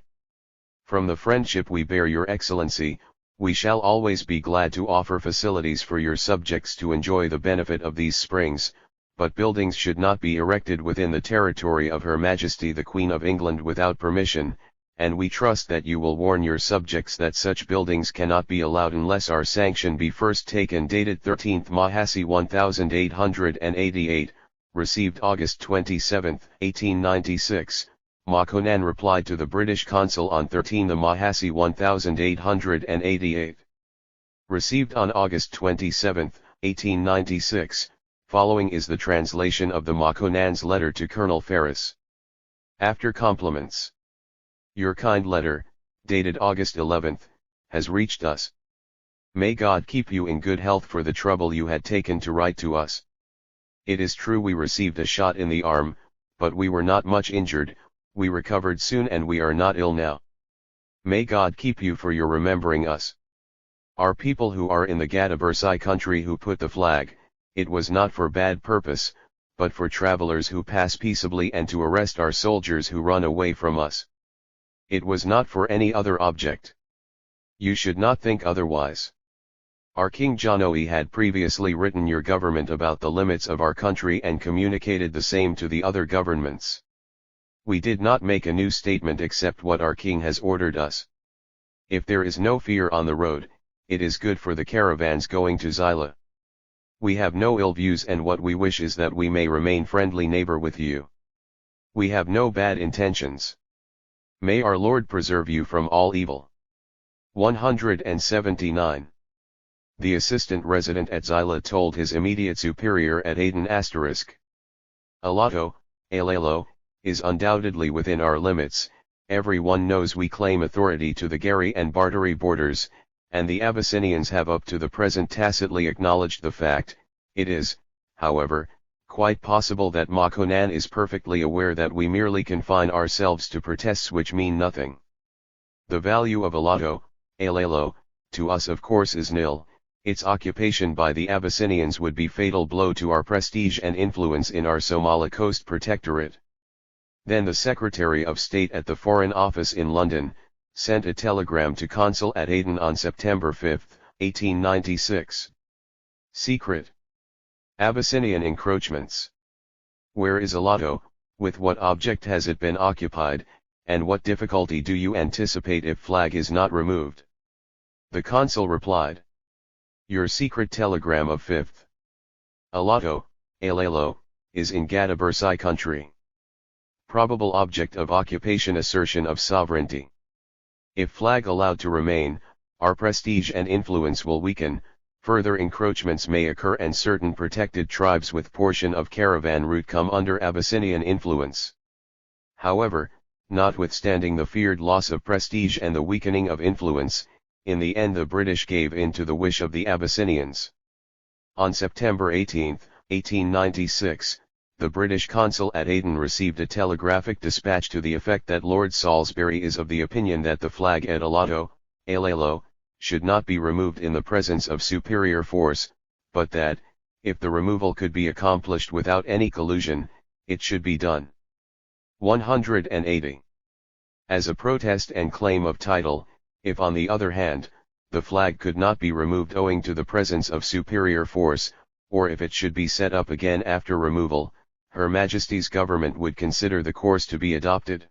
Speaker 1: From the friendship we bear Your Excellency, we shall always be glad to offer facilities for your subjects to enjoy the benefit of these springs, but buildings should not be erected within the territory of Her Majesty the Queen of England without permission, and we trust that you will warn your subjects that such buildings cannot be allowed unless our sanction be first taken. Dated 13th Mahasi 1888, received August 27, 1896, Makonnen replied to the British consul on 13 Mahasi 1888. Received on August 27, 1896, following is the translation of the Makonnen's letter to Colonel Ferris. After compliments. Your kind letter, dated August 11, has reached us. May God keep you in good health for the trouble you had taken to write to us. It is true we received a shot in the arm, but we were not much injured, we recovered soon and we are not ill now. May God keep you for your remembering us. Our people who are in the Gadabursai country who put the flag, it was not for bad purpose, but for travelers who pass peaceably and to arrest our soldiers who run away from us. It was not for any other object. You should not think otherwise. Our King Jonoi had previously written your government about the limits of our country and communicated the same to the other governments. We did not make a new statement except what our king has ordered us. If there is no fear on the road, it is good for the caravans going to Zila. We have no ill views and what we wish is that we may remain friendly neighbor with you. We have no bad intentions. May our Lord preserve you from all evil. 179. The assistant resident at Zila told his immediate superior at Aden *. Alato, Alelo, is undoubtedly within our limits, everyone knows we claim authority to the Gari and Bartari borders, and the Abyssinians have up to the present tacitly acknowledged the fact. It is, however, quite possible that Makonnen is perfectly aware that we merely confine ourselves to protests which mean nothing. The value of Alato, Alelo, to us of course is nil, its occupation by the Abyssinians would be fatal blow to our prestige and influence in our Somali Coast Protectorate. Then the Secretary of State at the Foreign Office in London, sent a telegram to Consul at Aden on September 5, 1896. Secret. Abyssinian encroachments. Where is Alato, with what object has it been occupied, and what difficulty do you anticipate if flag is not removed? The consul replied. Your secret telegram of 5th. Alato, Alelo, is in Gadabursai country. Probable object of occupation assertion of sovereignty. If flag allowed to remain, our prestige and influence will weaken, further encroachments may occur and certain protected tribes with portion of caravan route come under Abyssinian influence. However, notwithstanding the feared loss of prestige and the weakening of influence, in the end the British gave in to the wish of the Abyssinians. On September 18, 1896, the British consul at Aden received a telegraphic dispatch to the effect that Lord Salisbury is of the opinion that the flag at Alato, Alelo, should not be removed in the presence of superior force, but that, if the removal could be accomplished without any collusion, it should be done. 180. As a protest and claim of title, if on the other hand, the flag could not be removed owing to the presence of superior force, or if it should be set up again after removal, Her Majesty's government would consider the course to be adopted.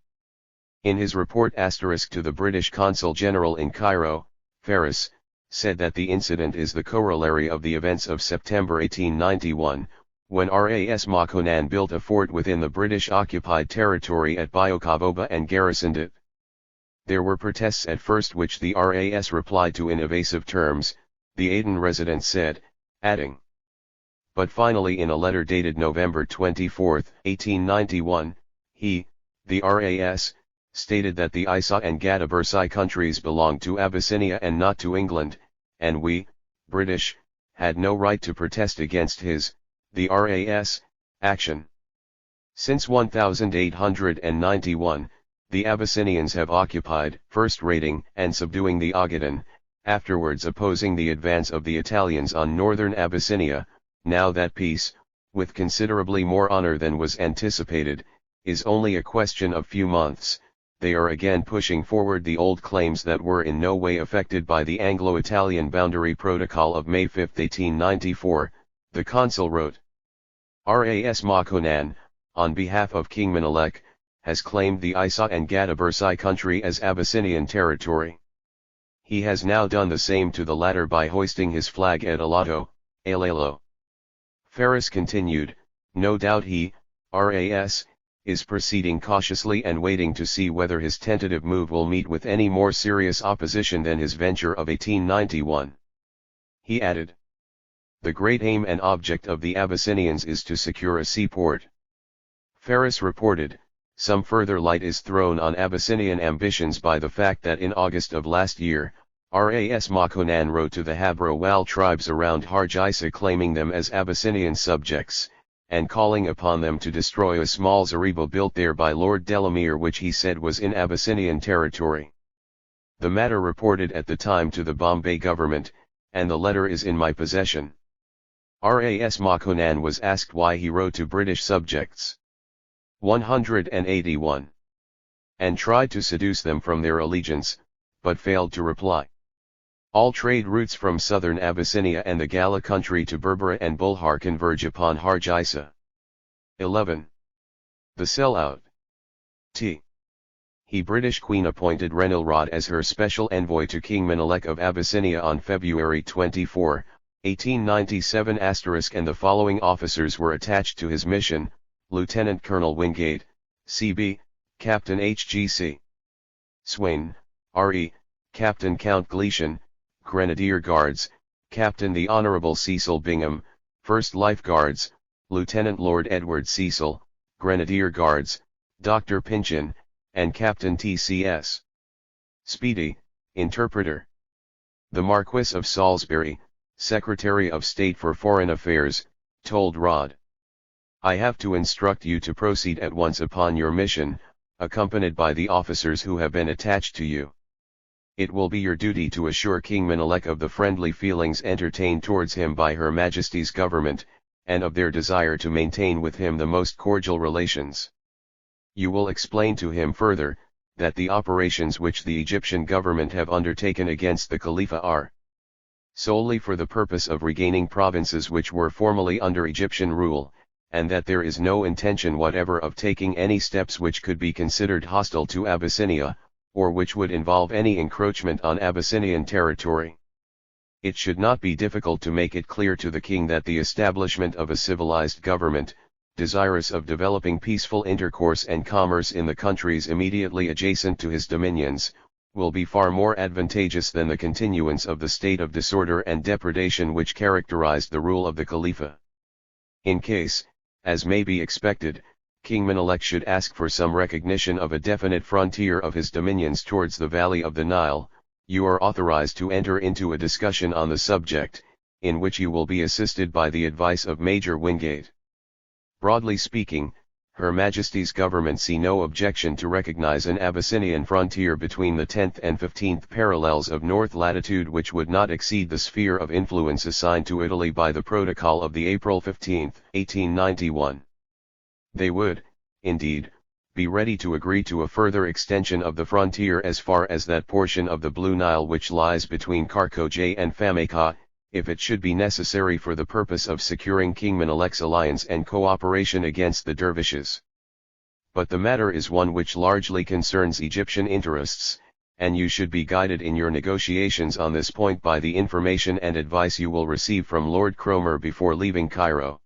Speaker 1: In his report to the British Consul General in Cairo, Ferris said that the incident is the corollary of the events of September 1891, when Ras Makonnen built a fort within the British-occupied territory at Biokaboba and garrisoned it. There were protests at first which the RAS replied to in evasive terms, the Aden resident said, adding, but finally in a letter dated November 24, 1891, he, the RAS, stated that the Isa and Gadabursai countries belonged to Abyssinia and not to England, and we, British, had no right to protest against his, the RAS, action. Since 1891, the Abyssinians have occupied, first raiding and subduing the Ogaden, afterwards opposing the advance of the Italians on northern Abyssinia. Now that peace, with considerably more honor than was anticipated, is only a question of few months, they are again pushing forward the old claims that were in no way affected by the Anglo-Italian Boundary Protocol of May 5, 1894, the consul wrote. Ras Makonnen, on behalf of King Menelik, has claimed the Isa and Gadabursai country as Abyssinian territory. He has now done the same to the latter by hoisting his flag at Alato, Alelo. Ferris continued, no doubt he, RAS, is proceeding cautiously and waiting to see whether his tentative move will meet with any more serious opposition than his venture of 1891. He added, the great aim and object of the Abyssinians is to secure a seaport. Ferris reported, some further light is thrown on Abyssinian ambitions by the fact that in August of last year, Ras Makonnen wrote to the Habro-Wal tribes around Harj Isa claiming them as Abyssinian subjects, and calling upon them to destroy a small zareba built there by Lord Delamere which he said was in Abyssinian territory. The matter reported at the time to the Bombay government, and the letter is in my possession. Ras Makonnen was asked why he wrote to British subjects. 181. And tried to seduce them from their allegiance, but failed to reply. All trade routes from southern Abyssinia and the Gala country to Berbera and Bulhar converge upon Harj Isa. 11. The sellout. He British Queen appointed Renilrod as her special envoy to King Menelik of Abyssinia on February 24, 1897 and the following officers were attached to his mission: Lieutenant Colonel Wingate, C.B., Captain H.G.C. Swain, R.E., Captain Count Gleason, Grenadier Guards, Captain the Honourable Cecil Bingham, 1st Life Guards, Lieutenant Lord Edward Cecil, Grenadier Guards, Dr. Pynchon, and Captain T.C.S. Speedy, Interpreter. The Marquis of Salisbury, Secretary of State for Foreign Affairs, told Rod, I have to instruct you to proceed at once upon your mission, accompanied by the officers who have been attached to you. It will be your duty to assure King Menelik of the friendly feelings entertained towards him by Her Majesty's government, and of their desire to maintain with him the most cordial relations. You will explain to him further, that the operations which the Egyptian government have undertaken against the Khalifa are solely for the purpose of regaining provinces which were formerly under Egyptian rule, and that there is no intention whatever of taking any steps which could be considered hostile to Abyssinia, or which would involve any encroachment on Abyssinian territory. It should not be difficult to make it clear to the king that the establishment of a civilized government, desirous of developing peaceful intercourse and commerce in the countries immediately adjacent to his dominions, will be far more advantageous than the continuance of the state of disorder and depredation which characterized the rule of the Khalifa. In case, as may be expected, King Menelik should ask for some recognition of a definite frontier of his dominions towards the valley of the Nile, you are authorized to enter into a discussion on the subject, in which you will be assisted by the advice of Major Wingate. Broadly speaking, Her Majesty's government see no objection to recognize an Abyssinian frontier between the 10th and 15th parallels of north latitude which would not exceed the sphere of influence assigned to Italy by the Protocol of the April 15, 1891. They would, indeed, be ready to agree to a further extension of the frontier as far as that portion of the Blue Nile which lies between Karkoj and Fameka, if it should be necessary for the purpose of securing King Menelik's alliance and cooperation against the dervishes. But the matter is one which largely concerns Egyptian interests, and you should be guided in your negotiations on this point by the information and advice you will receive from Lord Cromer before leaving Cairo.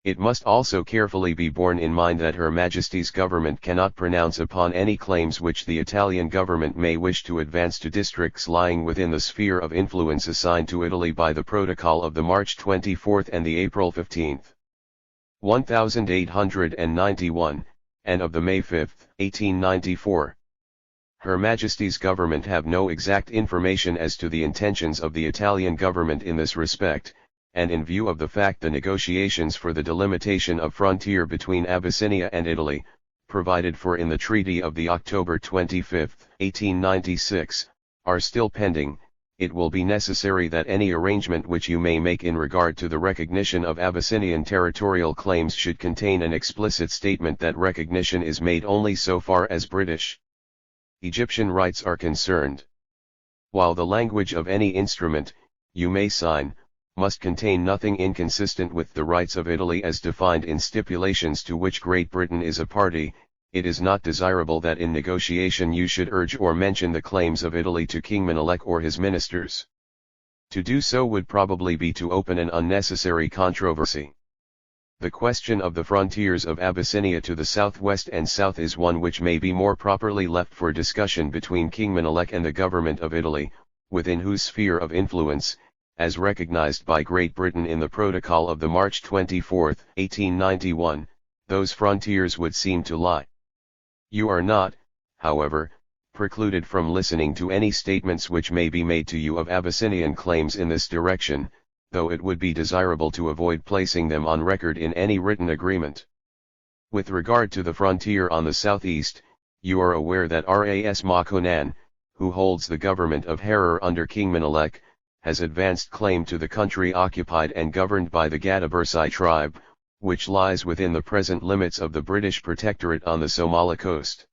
Speaker 1: It must also carefully be borne in mind that Her Majesty's government cannot pronounce upon any claims which the Italian government may wish to advance to districts lying within the sphere of influence assigned to Italy by the Protocol of the March 24 and the April 15, 1891, and of the May 5, 1894. Her Majesty's government have no exact information as to the intentions of the Italian government in this respect, and in view of the fact the negotiations for the delimitation of frontier between Abyssinia and Italy, provided for in the Treaty of the October 25, 1896, are still pending, it will be necessary that any arrangement which you may make in regard to the recognition of Abyssinian territorial claims should contain an explicit statement that recognition is made only so far as British Egyptian rights are concerned. While the language of any instrument you may sign must contain nothing inconsistent with the rights of Italy as defined in stipulations to which Great Britain is a party, it is not desirable that in negotiation you should urge or mention the claims of Italy to King Menelik or his ministers. To do so would probably be to open an unnecessary controversy. The question of the frontiers of Abyssinia to the southwest and south is one which may be more properly left for discussion between King Menelik and the government of Italy, within whose sphere of influence, as recognized by Great Britain in the Protocol of the March 24, 1891, those frontiers would seem to lie. You are not, however, precluded from listening to any statements which may be made to you of Abyssinian claims in this direction, though it would be desirable to avoid placing them on record in any written agreement. With regard to the frontier on the southeast, you are aware that Ras Makonnen, who holds the government of Harar under King Menelik, has advanced claim to the country occupied and governed by the Gadabursai tribe, which lies within the present limits of the British Protectorate on the Somali coast.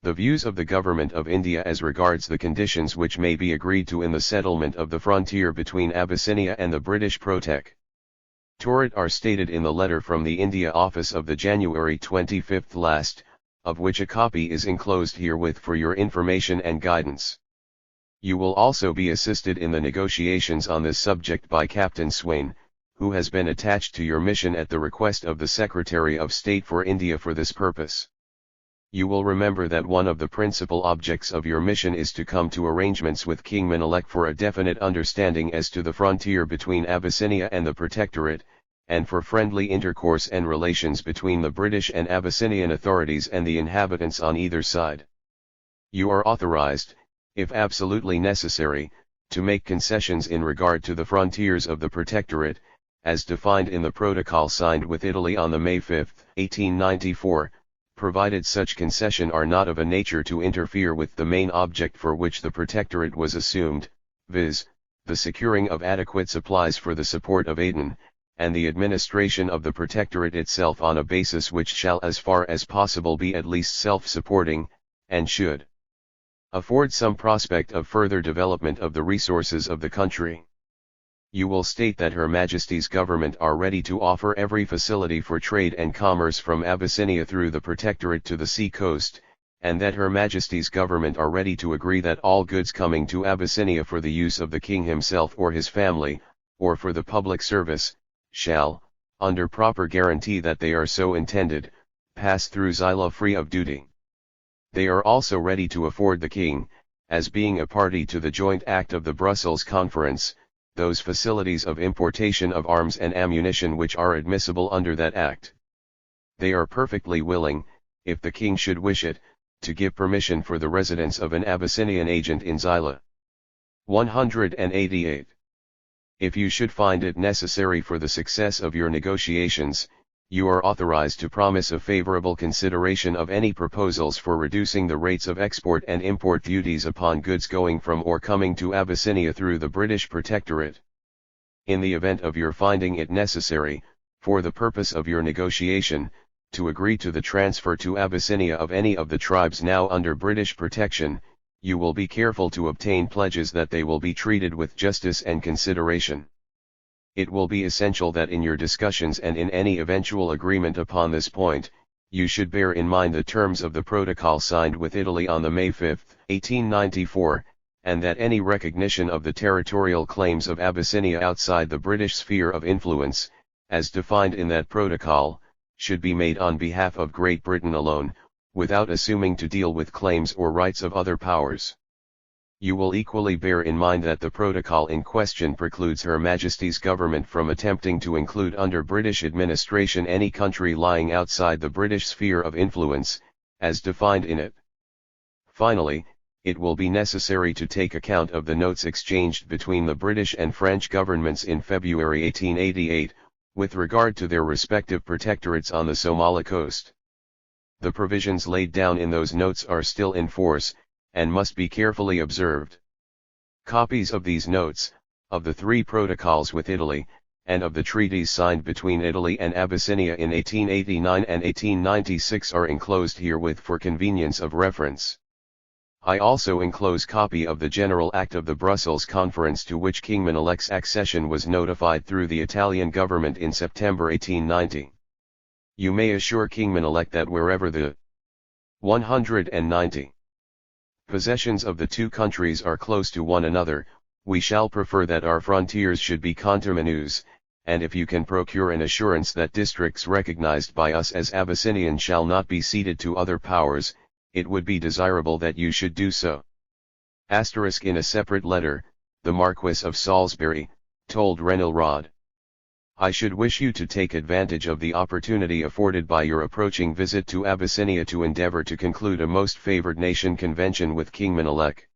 Speaker 1: The views of the Government of India as regards the conditions which may be agreed to in the settlement of the frontier between Abyssinia and the British Protectorate are stated in the letter from the India Office of the January 25 last, of which a copy is enclosed herewith for your information and guidance. You will also be assisted in the negotiations on this subject by Captain Swain, who has been attached to your mission at the request of the Secretary of State for India for this purpose. You will remember that one of the principal objects of your mission is to come to arrangements with King Menelik for a definite understanding as to the frontier between Abyssinia and the Protectorate, and for friendly intercourse and relations between the British and Abyssinian authorities and the inhabitants on either side. You are authorized, if absolutely necessary, to make concessions in regard to the frontiers of the Protectorate, as defined in the protocol signed with Italy on the May 5, 1894, provided such concession are not of a nature to interfere with the main object for which the Protectorate was assumed, viz., the securing of adequate supplies for the support of Aden, and the administration of the Protectorate itself on a basis which shall as far as possible be at least self-supporting, and should afford some prospect of further development of the resources of the country. You will state that Her Majesty's government are ready to offer every facility for trade and commerce from Abyssinia through the Protectorate to the sea coast, and that Her Majesty's government are ready to agree that all goods coming to Abyssinia for the use of the king himself or his family, or for the public service, shall, under proper guarantee that they are so intended, pass through Xyla free of duty. They are also ready to afford the king, as being a party to the joint act of the Brussels Conference, those facilities of importation of arms and ammunition which are admissible under that act. They are perfectly willing, if the king should wish it, to give permission for the residence of an Abyssinian agent in Xyla. 188. If you should find it necessary for the success of your negotiations, you are authorized to promise a favorable consideration of any proposals for reducing the rates of export and import duties upon goods going from or coming to Abyssinia through the British Protectorate. In the event of your finding it necessary, for the purpose of your negotiation, to agree to the transfer to Abyssinia of any of the tribes now under British protection, you will be careful to obtain pledges that they will be treated with justice and consideration. It will be essential that in your discussions and in any eventual agreement upon this point, you should bear in mind the terms of the protocol signed with Italy on the May 5, 1894, and that any recognition of the territorial claims of Abyssinia outside the British sphere of influence, as defined in that protocol, should be made on behalf of Great Britain alone, without assuming to deal with claims or rights of other powers. You will equally bear in mind that the protocol in question precludes Her Majesty's government from attempting to include under British administration any country lying outside the British sphere of influence, as defined in it. Finally, it will be necessary to take account of the notes exchanged between the British and French governments in February 1888, with regard to their respective protectorates on the Somali coast. The provisions laid down in those notes are still in force, and must be carefully observed. Copies of these notes, of the three protocols with Italy, and of the treaties signed between Italy and Abyssinia in 1889 and 1896 are enclosed herewith for convenience of reference. I also enclose copy of the General Act of the Brussels Conference to which King Menelek's accession was notified through the Italian government in September 1890. You may assure King Menelek that wherever the 190 possessions of the two countries are close to one another, we shall prefer that our frontiers should be conterminous, and if you can procure an assurance that districts recognized by us as Abyssinian shall not be ceded to other powers, it would be desirable that you should do so. In a separate letter, the Marquis of Salisbury told Renil Rod, I should wish you to take advantage of the opportunity afforded by your approaching visit to Abyssinia to endeavor to conclude a most favored nation convention with King Menelek.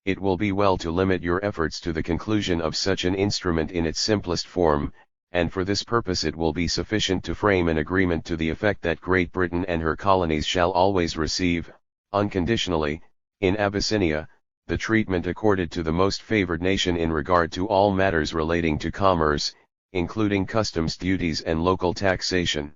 Speaker 1: It will be well to limit your efforts to the conclusion of such an instrument in its simplest form, and for this purpose it will be sufficient to frame an agreement to the effect that Great Britain and her colonies shall always receive, unconditionally, in Abyssinia, the treatment accorded to the most favored nation in regard to all matters relating to commerce, including customs duties and local taxation.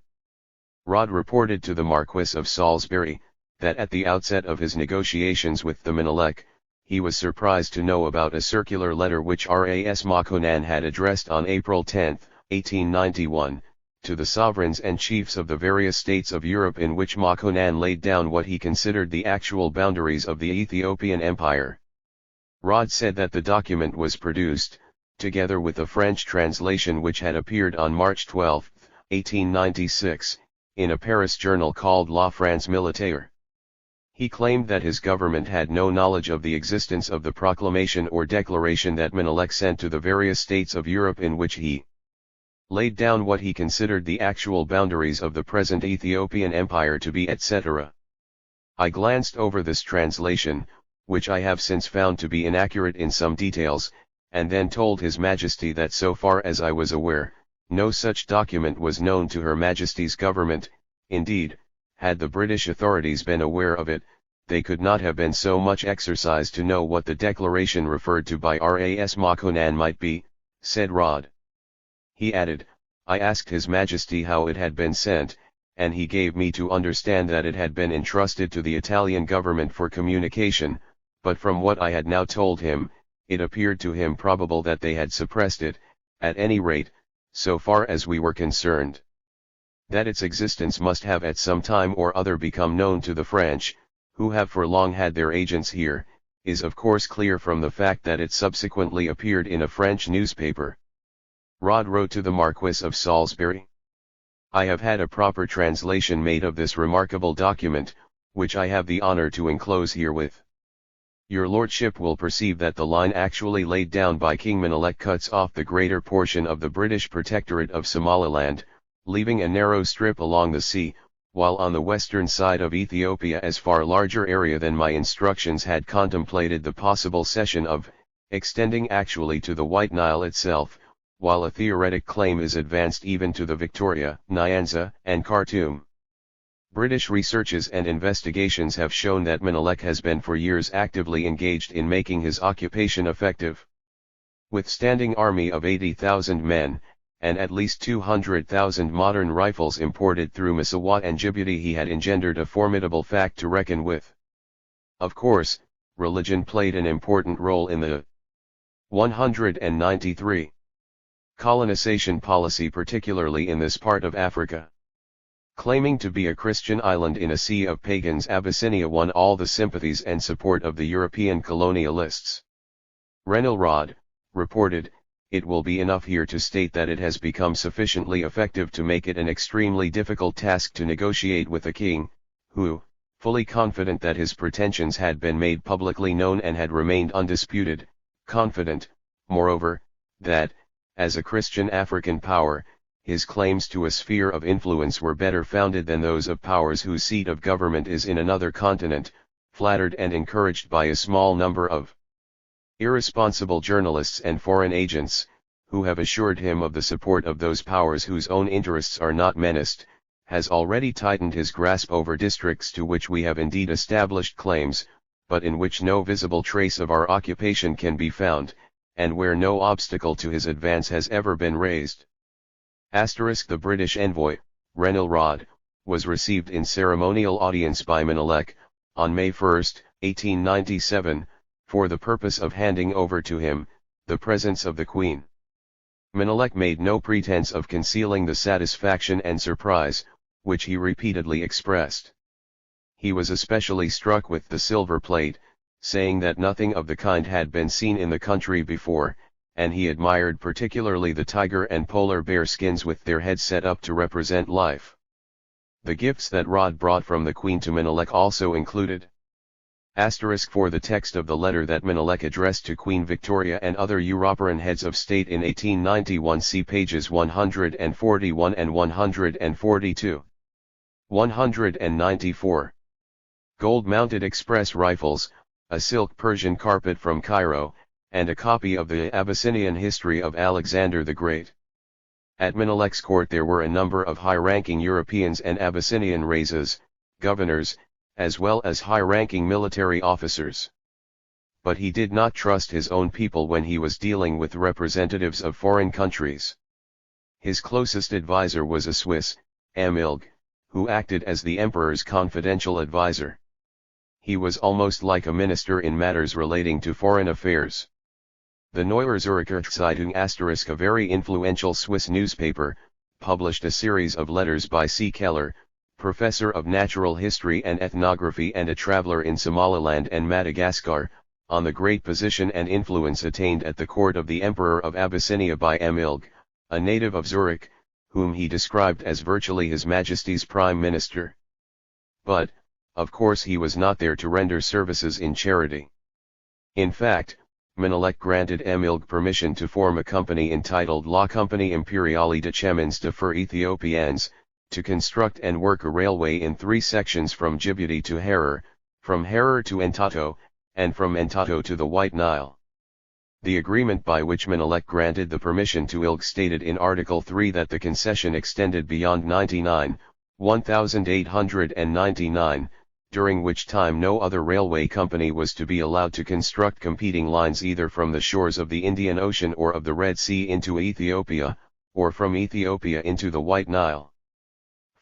Speaker 1: Rod reported to the Marquis of Salisbury, that at the outset of his negotiations with the Menelek, he was surprised to know about a circular letter which Ras Makonnen had addressed on April 10, 1891, to the sovereigns and chiefs of the various states of Europe, in which Makonnen laid down what he considered the actual boundaries of the Ethiopian Empire. Rod said that the document was produced, together with a French translation which had appeared on March 12, 1896, in a Paris journal called La France Militaire. He claimed that his government had no knowledge of the existence of the proclamation or declaration that Menelek sent to the various states of Europe, in which he laid down what he considered the actual boundaries of the present Ethiopian Empire to be, etc. I glanced over this translation, which I have since found to be inaccurate in some details, and then told His Majesty that so far as I was aware, no such document was known to Her Majesty's government. Indeed, had the British authorities been aware of it, they could not have been so much exercised to know what the declaration referred to by Ras Makonnen might be, said Rod. He added, I asked His Majesty how it had been sent, and he gave me to understand that it had been entrusted to the Italian government for communication, but from what I had now told him, it appeared to him probable that they had suppressed it, at any rate, so far as we were concerned. That its existence must have at some time or other become known to the French, who have for long had their agents here, is of course clear from the fact that it subsequently appeared in a French newspaper. Rod wrote to the Marquis of Salisbury, I have had a proper translation made of this remarkable document, which I have the honor to enclose herewith. Your lordship will perceive that the line actually laid down by King Menelek cuts off the greater portion of the British protectorate of Somaliland, leaving a narrow strip along the sea, while on the western side of Ethiopia as far larger area than my instructions had contemplated the possible cession of, extending actually to the White Nile itself, while a theoretic claim is advanced even to the Victoria, Nyanza, and Khartoum. British researches and investigations have shown that Menelek has been for years actively engaged in making his occupation effective. With standing army of 80,000 men, and at least 200,000 modern rifles imported through Massawa and Djibouti, he had engendered a formidable fact to reckon with. Of course, religion played an important role in the 193 colonization policy, particularly in this part of Africa. Claiming to be a Christian island in a sea of pagans, Abyssinia won all the sympathies and support of the European colonialists. Renil Rod reported, It will be enough here to state that it has become sufficiently effective to make it an extremely difficult task to negotiate with a king, who, fully confident that his pretensions had been made publicly known and had remained undisputed, confident, moreover, that, as a Christian African power, his claims to a sphere of influence were better founded than those of powers whose seat of government is in another continent, flattered and encouraged by a small number of irresponsible journalists and foreign agents, who have assured him of the support of those powers whose own interests are not menaced, has already tightened his grasp over districts to which we have indeed established claims, but in which no visible trace of our occupation can be found, and where no obstacle to his advance has ever been raised. The British envoy, Renil Rod, was received in ceremonial audience by Menelik, on May 1, 1897, for the purpose of handing over to him, the presents of the Queen. Menelik made no pretense of concealing the satisfaction and surprise, which he repeatedly expressed. He was especially struck with the silver plate, saying that nothing of the kind had been seen in the country before, and he admired particularly the tiger and polar bear skins with their heads set up to represent life. The gifts that Rod brought from the Queen to Menelik also included for the text of the letter that Menelik addressed to Queen Victoria and other European heads of state in 1891, see pages 141 and 142. 194. Gold-mounted express rifles, a silk Persian carpet from Cairo, and a copy of the Abyssinian history of Alexander the Great. At Menelik's court there were a number of high-ranking Europeans and Abyssinian races, governors, as well as high-ranking military officers. But he did not trust his own people when he was dealing with representatives of foreign countries. His closest advisor was a Swiss, Amilg, who acted as the emperor's confidential advisor. He was almost like a minister in matters relating to foreign affairs. The Neue Zürcher Zeitung *, a very influential Swiss newspaper, published a series of letters by C. Keller, professor of natural history and ethnography and a traveler in Somaliland and Madagascar, on the great position and influence attained at the court of the Emperor of Abyssinia by Amilg, a native of Zurich, whom he described as virtually His Majesty's Prime Minister. But, of course, he was not there to render services in charity. In fact, Menelik granted Amilg permission to form a company entitled La Compagnie Impériale de Chemins de Fer Ethiopiens, to construct and work a railway in 3 sections from Djibouti to Harar, from Harar to Entato, and from Entato to the White Nile. The agreement by which Menelik granted the permission to Ilg stated in Article 3 that the concession extended beyond 1899, during which time no other railway company was to be allowed to construct competing lines either from the shores of the Indian Ocean or of the Red Sea into Ethiopia, or from Ethiopia into the White Nile.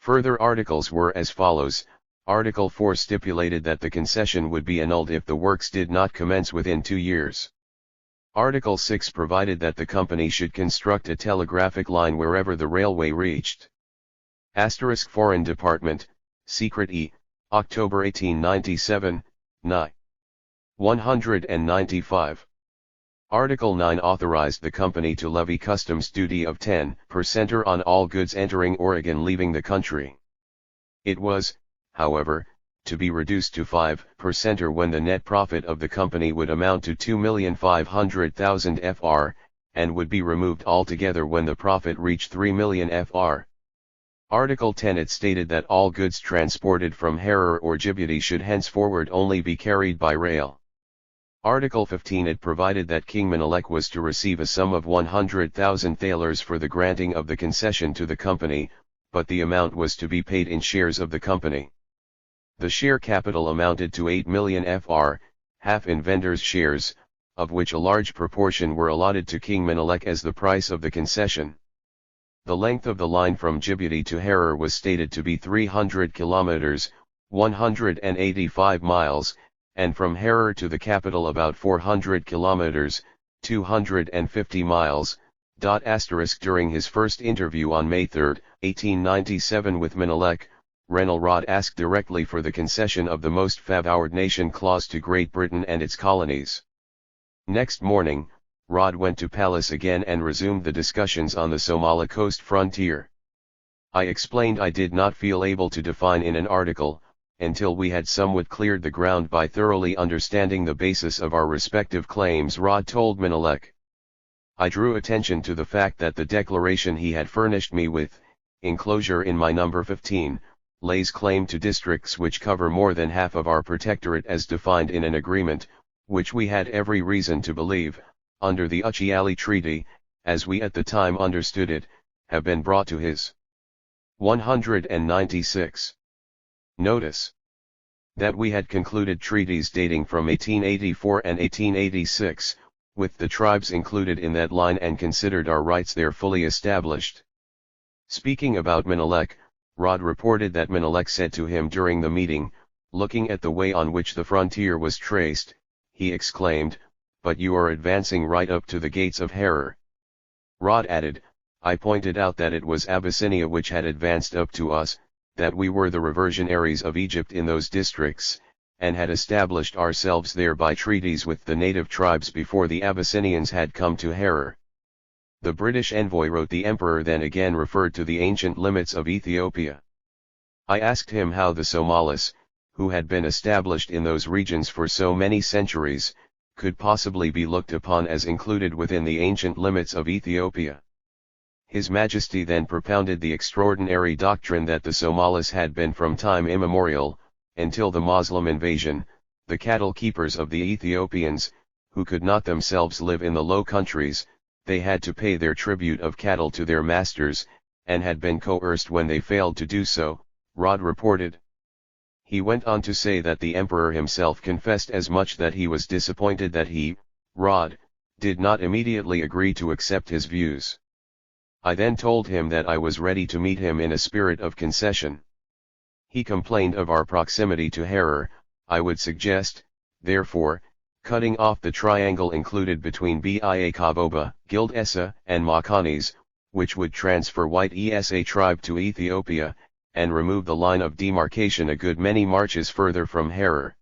Speaker 1: Further articles were as follows. Article 4 stipulated that the concession would be annulled if the works did not commence within 2 years. Article 6 provided that the company should construct a telegraphic line wherever the railway reached. Foreign Department, Secret E, October 1897, Ni. 195. Article 9 authorized the company to levy customs duty of 10% on all goods entering Oregon leaving the country. It was, however, to be reduced to 5% when the net profit of the company would amount to 2,500,000 Fr, and would be removed altogether when the profit reached 3 million Fr. Article 10 it stated that all goods transported from Harar or Djibouti should henceforward only be carried by rail. Article 15 it provided that King Menelik was to receive a sum of 100,000 thalers for the granting of the concession to the company, but the amount was to be paid in shares of the company. The share capital amounted to 8 million Fr, half in vendors' shares, of which a large proportion were allotted to King Menelik as the price of the concession. The length of the line from Djibouti to Harar was stated to be 300 kilometers, 185 miles, and from Harar to the capital about 400 kilometers, 250 miles. During his first interview on May 3, 1897 with Menelik, Renil Rod asked directly for the concession of the most favored nation clause to Great Britain and its colonies. Next morning, Rod went to palace again and resumed the discussions on the Somali coast frontier. I explained I did not feel able to define in an article, until we had somewhat cleared the ground by thoroughly understanding the basis of our respective claims. Rod told Menelik. I drew attention to the fact that the declaration he had furnished me with, enclosure in my number 15, lays claim to districts which cover more than half of our protectorate as defined in an agreement, which we had every reason to believe, under the Uchiali Treaty, as we at the time understood it, have been brought to his 196. Notice that we had concluded treaties dating from 1884 and 1886, with the tribes included in that line, and considered our rights there fully established. Speaking about Menelik, Rod reported that Menelik said to him during the meeting, looking at the way on which the frontier was traced, he exclaimed, "But you are advancing right up to the gates of Harar." Rod added, "I pointed out that it was Abyssinia which had advanced up to us, that we were the reversionaries of Egypt in those districts, and had established ourselves there by treaties with the native tribes before the Abyssinians had come to Harar." The British envoy wrote, "The emperor then again referred to the ancient limits of Ethiopia. I asked him how the Somalis, who had been established in those regions for so many centuries, could possibly be looked upon as included within the ancient limits of Ethiopia. His Majesty then propounded the extraordinary doctrine that the Somalis had been from time immemorial, until the Moslem invasion, the cattle keepers of the Ethiopians, who could not themselves live in the Low Countries. They had to pay their tribute of cattle to their masters, and had been coerced when they failed to do so," Rod reported. He went on to say that the emperor himself confessed as much, that he was disappointed that he, Rod, did not immediately agree to accept his views. I then told him that I was ready to meet him in a spirit of concession. He complained of our proximity to Harar. I would suggest, therefore, cutting off the triangle included between Bia Kaboba, Gild Essa, and Makanis, which would transfer White Esa tribe to Ethiopia, and remove the line of demarcation a good many marches further from Harar.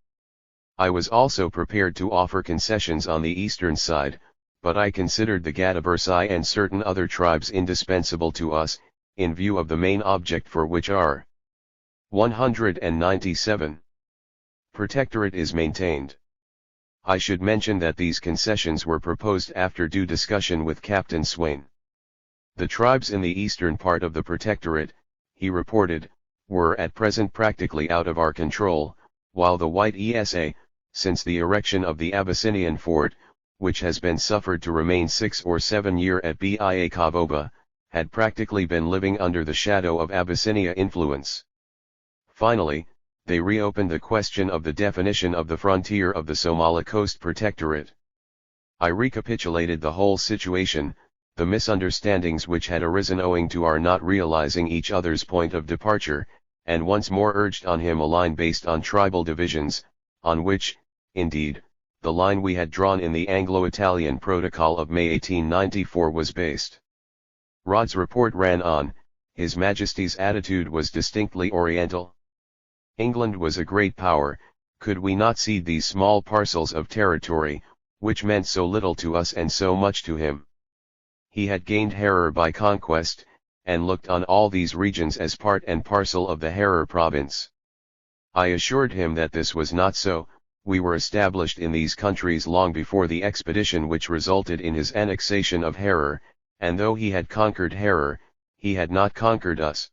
Speaker 1: I was also prepared to offer concessions on the eastern side, but I considered the Gadabursai and certain other tribes indispensable to us, in view of the main object for which our 197 protectorate is maintained. I should mention that these concessions were proposed after due discussion with Captain Swain. The tribes in the eastern part of the protectorate, he reported, were at present practically out of our control, while the White Esa, since the erection of the Abyssinian fort, which has been suffered to remain 6 or 7 years at Bia Kaboba, had practically been living under the shadow of Abyssinia influence. Finally, they reopened the question of the definition of the frontier of the Somali Coast Protectorate. I recapitulated the whole situation, the misunderstandings which had arisen owing to our not realizing each other's point of departure, and once more urged on him a line based on tribal divisions, on which, indeed, the line we had drawn in the Anglo-Italian Protocol of May 1894 was based. Rod's report ran on. His Majesty's attitude was distinctly Oriental. England was a great power. Could we not cede these small parcels of territory, which meant so little to us and so much to him? He had gained Harar by conquest, and looked on all these regions as part and parcel of the Harar province. I assured him that this was not so. We were established in these countries long before the expedition which resulted in his annexation of Harar, and though he had conquered Harar, he had not conquered us.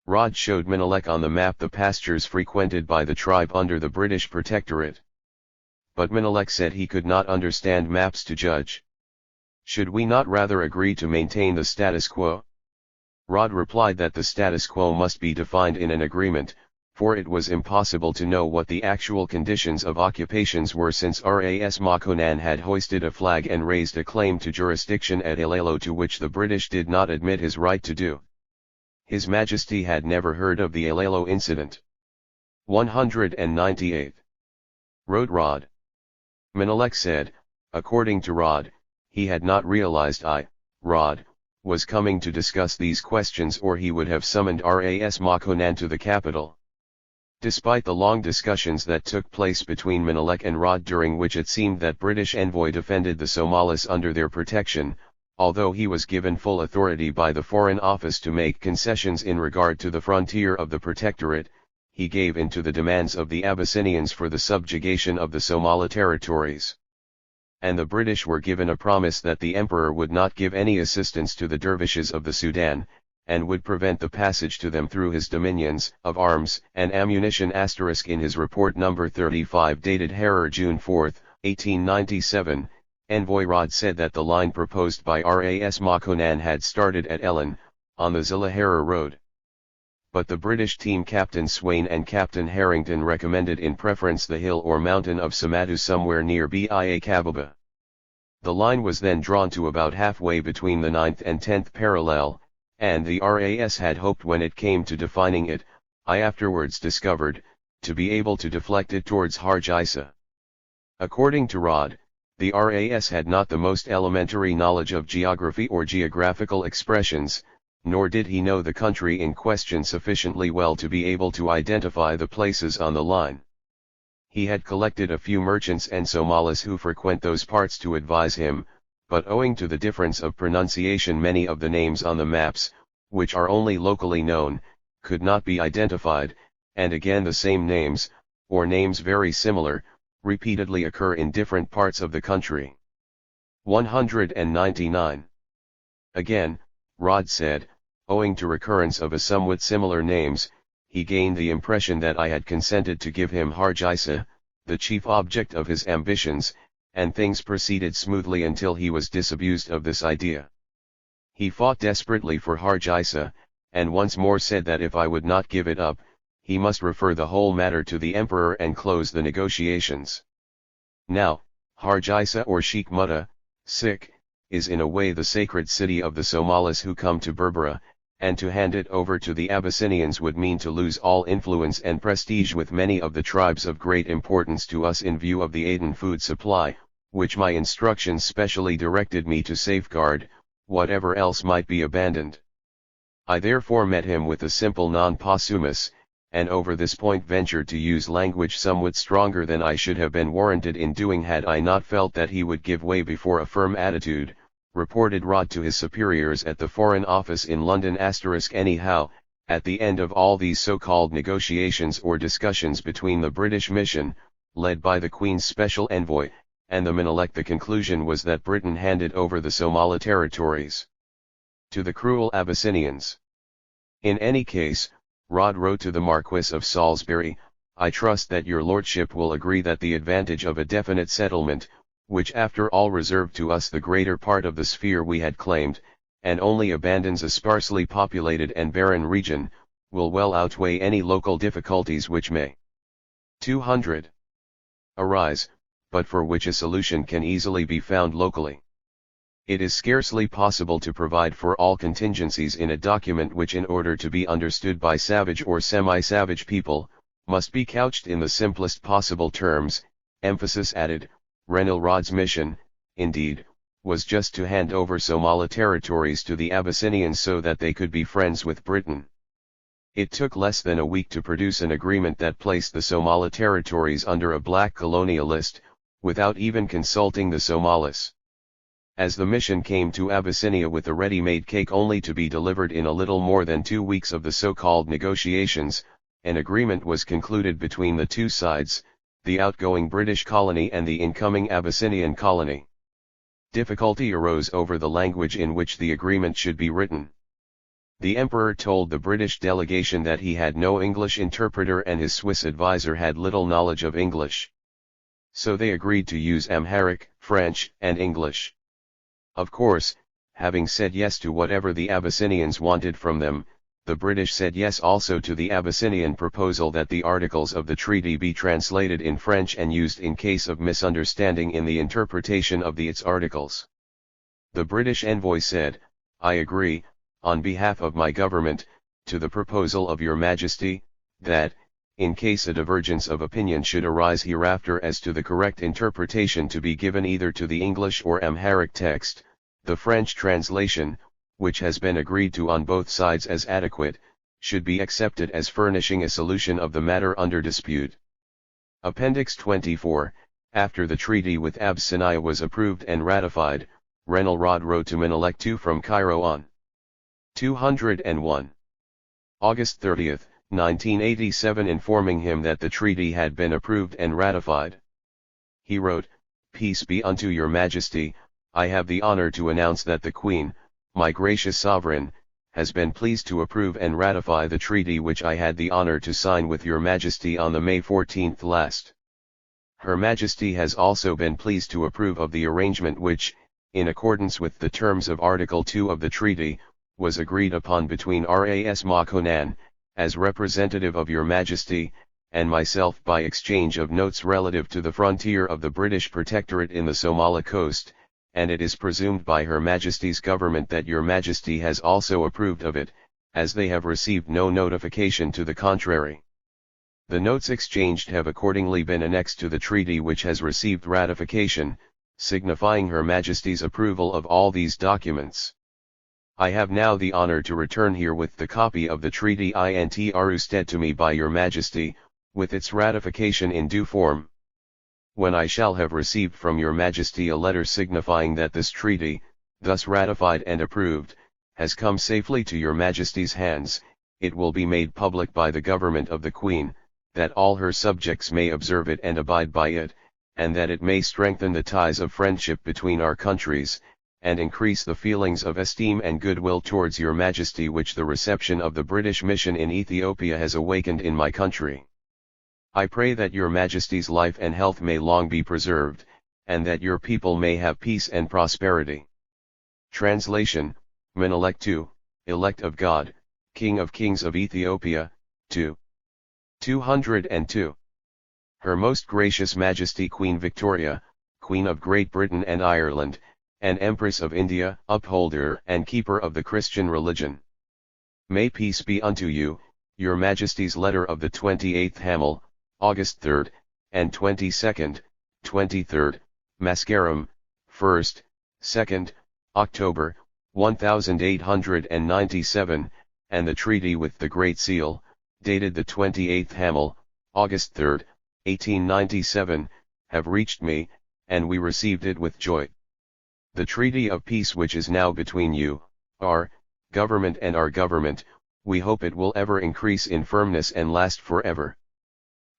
Speaker 1: Rod showed Menelik on the map the pastures frequented by the tribe under the British Protectorate. But Menelik said he could not understand maps to judge. Should we not rather agree to maintain the status quo? Rod replied that the status quo must be defined in an agreement, for it was impossible to know what the actual conditions of occupations were, since Ras Makonnen had hoisted a flag and raised a claim to jurisdiction at Iloilo, to which the British did not admit his right to do. His Majesty had never heard of the Iloilo incident. 198. Wrote Rod. Menelik said, according to Rod, he had not realized Rod, was coming to discuss these questions, or he would have summoned Ras Makonnen to the capital. Despite the long discussions that took place between Menelik and Rod, during which it seemed that British envoy defended the Somalis under their protection, although he was given full authority by the Foreign Office to make concessions in regard to the frontier of the Protectorate, he gave in to the demands of the Abyssinians for the subjugation of the Somali territories. And the British were given a promise that the Emperor would not give any assistance to the dervishes of the Sudan, and would prevent the passage to them through his dominions, of arms and ammunition. In his report number 35 dated Harar, June 4, 1897, Envoy Rod said that the line proposed by Ras Makonnen had started at Ellen, on the Zilla-Harar road. But the British team Captain Swain and Captain Harrington recommended in preference the hill or mountain of Samatu somewhere near Bia Kababa. The line was then drawn to about halfway between the 9th and 10th parallel, and the RAS had hoped, when it came to defining it, I afterwards discovered, to be able to deflect it towards Harj Isa. According to Rod, the RAS had not the most elementary knowledge of geography or geographical expressions, nor did he know the country in question sufficiently well to be able to identify the places on the line. He had collected a few merchants and Somalis who frequent those parts to advise him, but owing to the difference of pronunciation, many of the names on the maps, which are only locally known, could not be identified, and again the same names, or names very similar, repeatedly occur in different parts of the country. 199. Again, Rod said, owing to recurrence of a somewhat similar names, he gained the impression that I had consented to give him Harj Isa, the chief object of his ambitions, and things proceeded smoothly until he was disabused of this idea. He fought desperately for Harj Isa, and once more said that if I would not give it up, he must refer the whole matter to the Emperor and close the negotiations. Now, Harj Isa, or Sheikh Mutta, is in a way the sacred city of the Somalis who come to Berbera, and to hand it over to the Abyssinians would mean to lose all influence and prestige with many of the tribes of great importance to us in view of the Aden food supply, which my instructions specially directed me to safeguard, whatever else might be abandoned. I therefore met him with a simple non-possumus, and over this point ventured to use language somewhat stronger than I should have been warranted in doing had I not felt that he would give way before a firm attitude, reported Rod to his superiors at the Foreign Office in London. Anyhow, at the end of all these so-called negotiations or discussions between the British mission, led by the Queen's special envoy, and the Menelik, the conclusion was that Britain handed over the Somali territories to the cruel Abyssinians. In any case, Rod wrote to the Marquis of Salisbury, I trust that your lordship will agree that the advantage of a definite settlement, which after all reserved to us the greater part of the sphere we had claimed, and only abandons a sparsely populated and barren region, will well outweigh any local difficulties which may 200 arise, but for which a solution can easily be found locally. It is scarcely possible to provide for all contingencies in a document which, in order to be understood by savage or semi-savage people, must be couched in the simplest possible terms. Emphasis added. Renil Rod's mission, indeed, was just to hand over Somali territories to the Abyssinians so that they could be friends with Britain. It took less than a week to produce an agreement that placed the Somali territories under a black colonial list, without even consulting the Somalis. As the mission came to Abyssinia with a ready-made cake only to be delivered in a little more than 2 weeks of the so-called negotiations, an agreement was concluded between the two sides, the outgoing British colony and the incoming Abyssinian colony. Difficulty arose over the language in which the agreement should be written. The Emperor told the British delegation that he had no English interpreter and his Swiss advisor had little knowledge of English. So they agreed to use Amharic, French, and English. Of course, having said yes to whatever the Abyssinians wanted from them, the British said yes also to the Abyssinian proposal that the articles of the treaty be translated in French and used in case of misunderstanding in the interpretation of its articles. The British envoy said, I agree, on behalf of my government, to the proposal of your Majesty, that, in case a divergence of opinion should arise hereafter as to the correct interpretation to be given either to the English or Amharic text, the French translation, which has been agreed to on both sides as adequate, should be accepted as furnishing a solution of the matter under dispute. Appendix 24, after the treaty with Abyssinia was approved and ratified, Renelrod wrote to Menelik II from Cairo on 201. August 30, 1987, informing him that the treaty had been approved and ratified. He wrote, "Peace be unto your majesty, I have the honor to announce that the Queen, my gracious sovereign, has been pleased to approve and ratify the treaty which I had the honor to sign with your majesty on the May 14th last. Her majesty has also been pleased to approve of the arrangement which, in accordance with the terms of Article 2 of the treaty, was agreed upon between Ras Makonnen, as representative of your majesty, and myself by exchange of notes relative to the frontier of the British Protectorate in the Somali coast, and it is presumed by Her Majesty's government that your majesty has also approved of it, as they have received no notification to the contrary. The notes exchanged have accordingly been annexed to the treaty which has received ratification, signifying Her Majesty's approval of all these documents. I have now the honor to return here with the copy of the treaty intrusted to me by your majesty, with its ratification in due form. When I shall have received from your majesty a letter signifying that this treaty, thus ratified and approved, has come safely to your majesty's hands, it will be made public by the government of the Queen, that all her subjects may observe it and abide by it, and that it may strengthen the ties of friendship between our countries, and increase the feelings of esteem and goodwill towards your majesty which the reception of the British mission in Ethiopia has awakened in my country. I pray that your majesty's life and health may long be preserved, and that your people may have peace and prosperity." Translation, Menelik II, Elect of God, King of Kings of Ethiopia, 202. Her Most Gracious Majesty Queen Victoria, Queen of Great Britain and Ireland, and Empress of India, upholder and keeper of the Christian religion. May peace be unto you, your majesty's letter of the 28th Hamil, August 3rd, and 22nd, 23rd, Mascarum, 1st, 2nd, October, 1897, and the treaty with the Great Seal, dated the 28th Hamil, August 3rd, 1897, have reached me, and we received it with joy. The treaty of peace which is now between you, our government and our government, we hope it will ever increase in firmness and last forever.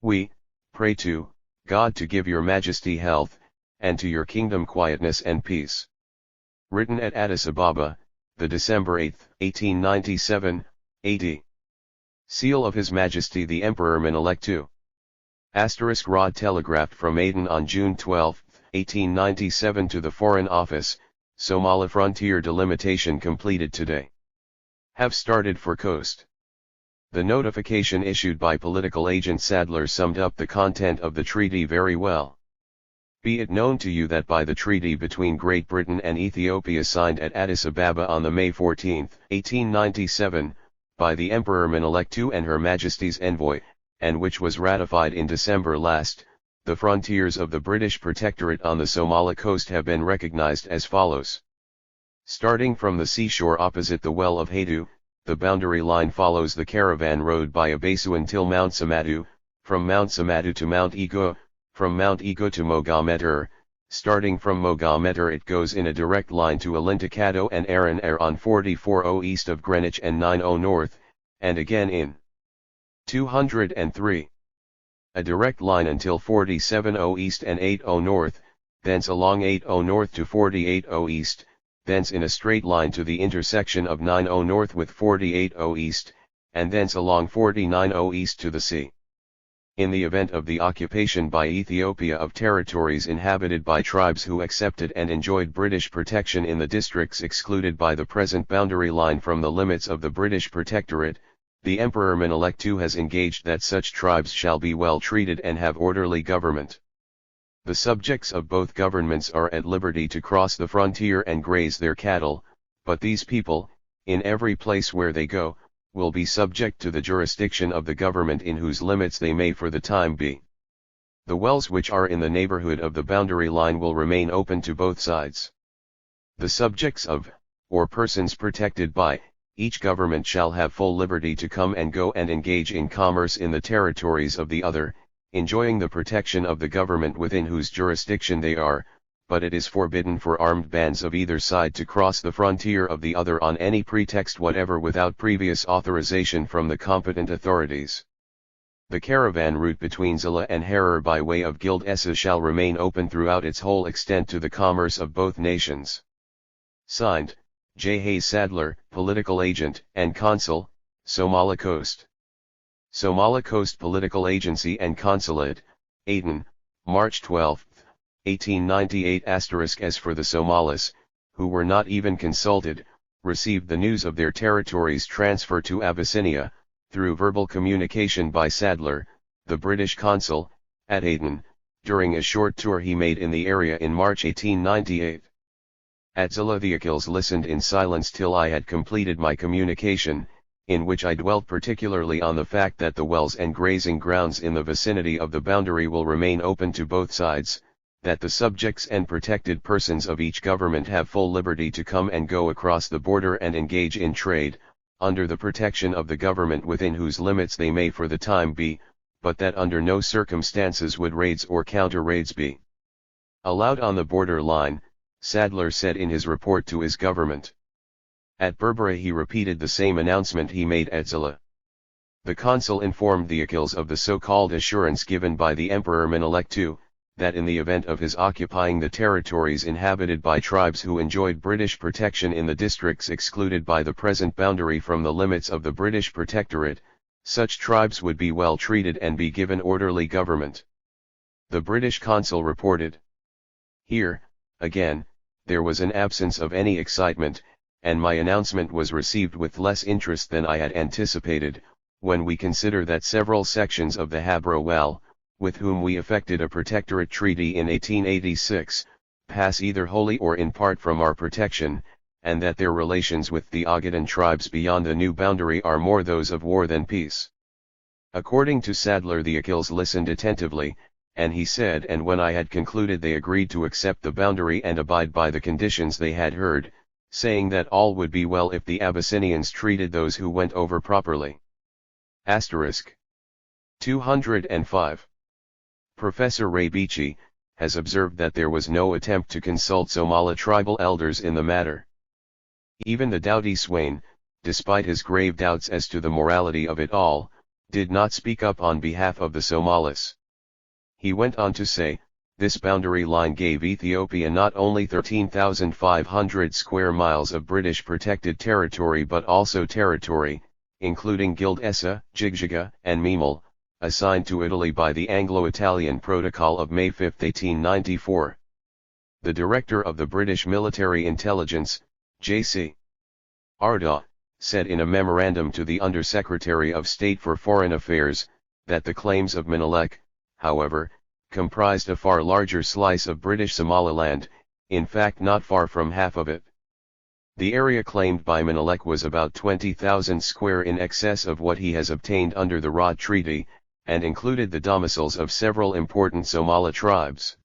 Speaker 1: We pray to God to give your majesty health, and to your kingdom quietness and peace. Written at Addis Ababa, the December 8, 1897, AD. Seal of His Majesty the Emperor Menelik II. * Rod telegraphed from Aden on June 12, 1897 to the Foreign Office, Somali frontier delimitation completed today. Have started for coast. The notification issued by political agent Sadler summed up the content of the treaty very well. Be it known to you that by the treaty between Great Britain and Ethiopia signed at Addis Ababa on the May 14, 1897, by the Emperor Menelik II and Her Majesty's envoy, and which was ratified in December last, the frontiers of the British Protectorate on the Somali coast have been recognized as follows. Starting from the seashore opposite the Well of Hadu, the boundary line follows the caravan road by Abasu until Mount Samadu, from Mount Samadu to Mount Ego, from Mount Ego to Mogameter. Starting from Mogameter it goes in a direct line to Alintakado and Aran Air on 44O east of Greenwich and 90 north, and again in 203. A direct line until 47O east and 80 north, thence along 80 north to 48O east, thence in a straight line to the intersection of 90 north with 48O east, and thence along 49O east to the sea. In the event of the occupation by Ethiopia of territories inhabited by tribes who accepted and enjoyed British protection in the districts excluded by the present boundary line from the limits of the British Protectorate, the Emperor Menelik II has engaged that such tribes shall be well treated and have orderly government. The subjects of both governments are at liberty to cross the frontier and graze their cattle, but these people, in every place where they go, will be subject to the jurisdiction of the government in whose limits they may for the time be. The wells which are in the neighborhood of the boundary line will remain open to both sides. The subjects of, or persons protected by, each government shall have full liberty to come and go and engage in commerce in the territories of the other, enjoying the protection of the government within whose jurisdiction they are, but it is forbidden for armed bands of either side to cross the frontier of the other on any pretext whatever without previous authorization from the competent authorities. The caravan route between Zilla and Harar by way of Gild Essa shall remain open throughout its whole extent to the commerce of both nations. Signed, J. Hayes Sadler, Political Agent and Consul, Somali Coast. Somali Coast Political Agency and Consulate, Aden, March 12, 1898 *. As for the Somalis, who were not even consulted, received the news of their territories' transfer to Abyssinia, through verbal communication by Sadler, the British consul, at Aden, during a short tour he made in the area in March 1898. At Zilla the Akils listened in silence till I had completed my communication, in which I dwelt particularly on the fact that the wells and grazing grounds in the vicinity of the boundary will remain open to both sides, that the subjects and protected persons of each government have full liberty to come and go across the border and engage in trade, under the protection of the government within whose limits they may for the time be, but that under no circumstances would raids or counter-raids be allowed on the border line, Sadler said in his report to his government. At Berbera he repeated the same announcement he made at Zilla. The consul informed the Akils of the so-called assurance given by the Emperor Menelik II, that in the event of his occupying the territories inhabited by tribes who enjoyed British protection in the districts excluded by the present boundary from the limits of the British Protectorate, such tribes would be well treated and be given orderly government. The British consul reported. Here, again, there was an absence of any excitement, and my announcement was received with less interest than I had anticipated, when we consider that several sections of the Habro Well, with whom we effected a protectorate treaty in 1886, pass either wholly or in part from our protection, and that their relations with the Ogaden tribes beyond the new boundary are more those of war than peace. According to Sadler the Akils listened attentively, and he said and when I had concluded they agreed to accept the boundary and abide by the conditions they had heard, saying that all would be well if the Abyssinians treated those who went over properly. * 205. Professor Ray Beachy has observed that there was no attempt to consult Somali tribal elders in the matter. Even the doughty Swain, despite his grave doubts as to the morality of it all, did not speak up on behalf of the Somalis. He went on to say, this boundary line gave Ethiopia not only 13,500 square miles of British protected territory but also territory, including Gild Essa, Jigjiga, and Memel, assigned to Italy by the Anglo-Italian Protocol of May 5, 1894. The director of the British Military Intelligence, J.C. Ardaugh, said in a memorandum to the Under-Secretary of State for Foreign Affairs, that the claims of Menelik, however, comprised a far larger slice of British Somaliland, in fact not far from half of it. The area claimed by Menelik was about 20,000 square in excess of what he has obtained under the Rod Treaty, and included the domiciles of several important Somali tribes.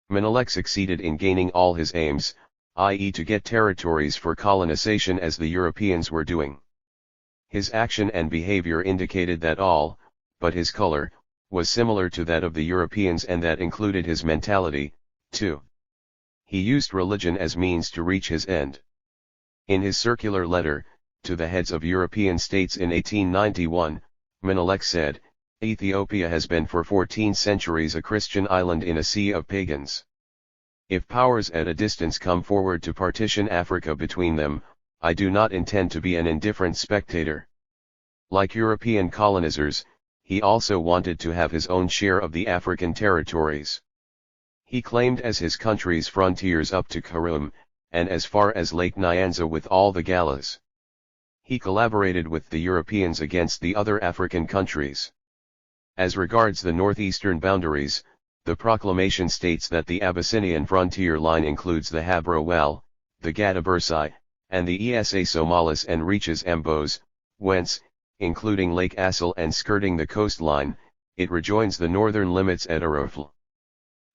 Speaker 1: Menelik succeeded in gaining all his aims, i.e. to get territories for colonization as the Europeans were doing. His action and behavior indicated that all, but his color, was similar to that of the Europeans and that included his mentality, too. He used religion as means to reach his end. In his circular letter, to the heads of European states in 1891, Menelik said, Ethiopia has been for 14 centuries a Christian island in a sea of pagans. If powers at a distance come forward to partition Africa between them, I do not intend to be an indifferent spectator. Like European colonizers, he also wanted to have his own share of the African territories. He claimed as his country's frontiers up to Khartoum, and as far as Lake Nyanza with all the Galas. He collaborated with the Europeans against the other African countries. As regards the northeastern boundaries, the proclamation states that the Abyssinian frontier line includes the Habro Well, the Gadabursai, and the Esa Somalis and reaches Ambos, whence, including Lake Assal and skirting the coastline, it rejoins the northern limits at Arofl.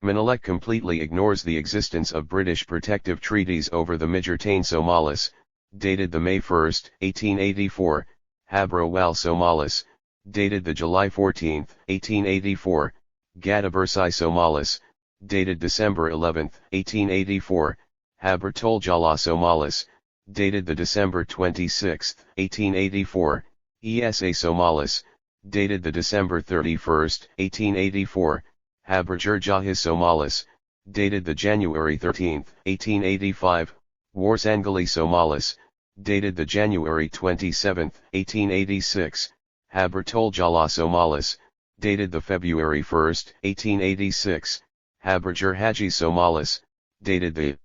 Speaker 1: Menelik completely ignores the existence of British protective treaties over the Midgertane Somalis, dated the May 1, 1884, Habro wal Somalis, dated the July 14, 1884, Gadabursai Somalis, dated December 11, 1884, Habr Toljala Somalis, dated the December 26, 1884, Esa Somalis, dated the December 31, 1884, Habr Jurjahis Somalis, dated the January 13, 1885, Warsangali Somalis, dated the January 27, 1886, Habr Toljala Somalis, dated the February 1, 1886, Habr Jurhaji Somalis, dated the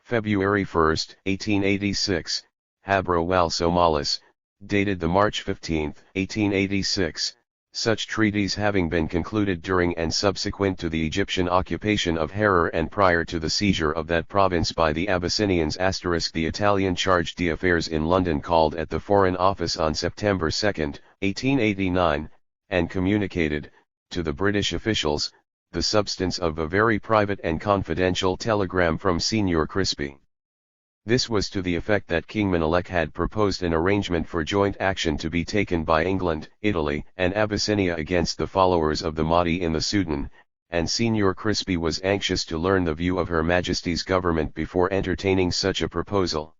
Speaker 1: February 1, 1886, Habro wal Somalis, dated the March 15, 1886, such treaties having been concluded during and subsequent to the Egyptian occupation of Harar and prior to the seizure of that province by the Abyssinians. The Italian charge d'affaires in London called at the Foreign Office on September 2, 1889, and communicated, to the British officials, the substance of a very private and confidential telegram from Signor Crispi. This was to the effect that King Menelik had proposed an arrangement for joint action to be taken by England, Italy, and Abyssinia against the followers of the Mahdi in the Sudan, and Signor Crispi was anxious to learn the view of Her Majesty's government before entertaining such a proposal.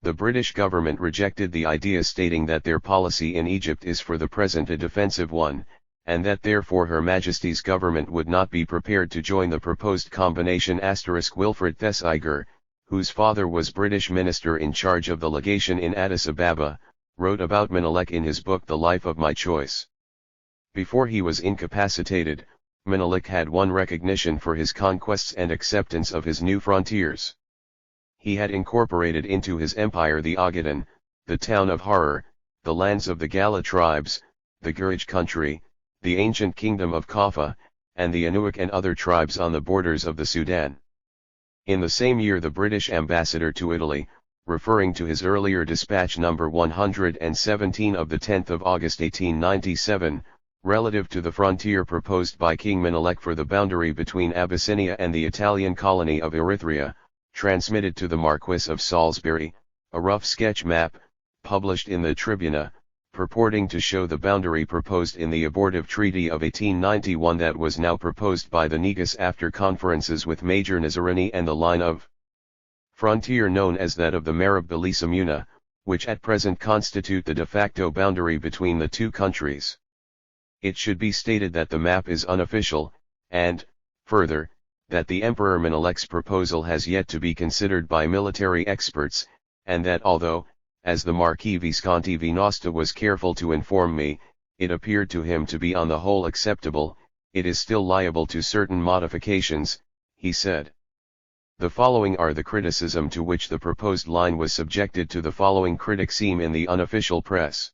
Speaker 1: The British government rejected the idea, stating that their policy in Egypt is for the present a defensive one, and that therefore Her Majesty's government would not be prepared to join the proposed combination. Wilfred Thesiger, whose father was British minister in charge of the legation in Addis Ababa, wrote about Menelik in his book The Life of My Choice. Before he was incapacitated, Menelik had won recognition for his conquests and acceptance of his new frontiers. He had incorporated into his empire the Ogaden, the town of Harar, the lands of the Gala tribes, the Gurij country, the ancient kingdom of Kaffa, and the Anuak and other tribes on the borders of the Sudan. In the same year the British ambassador to Italy, referring to his earlier dispatch number 117 of the 10th of August 1897, relative to the frontier proposed by King Menelik for the boundary between Abyssinia and the Italian colony of Erythrea, transmitted to the Marquis of Salisbury, a rough sketch map, published in the Tribuna, purporting to show the boundary proposed in the abortive Treaty of 1891 that was now proposed by the Negus after conferences with Major Nazarani, and the line of frontier known as that of the Marab Belisamuna, which at present constitute the de facto boundary between the two countries. It should be stated that the map is unofficial, and, further, that the Emperor Menelik's proposal has yet to be considered by military experts, and that although, as the Marquis Visconti Vinosta was careful to inform me, it appeared to him to be on the whole acceptable, it is still liable to certain modifications, he said. The following are the criticism to which the proposed line was subjected to the following criticism in the unofficial press.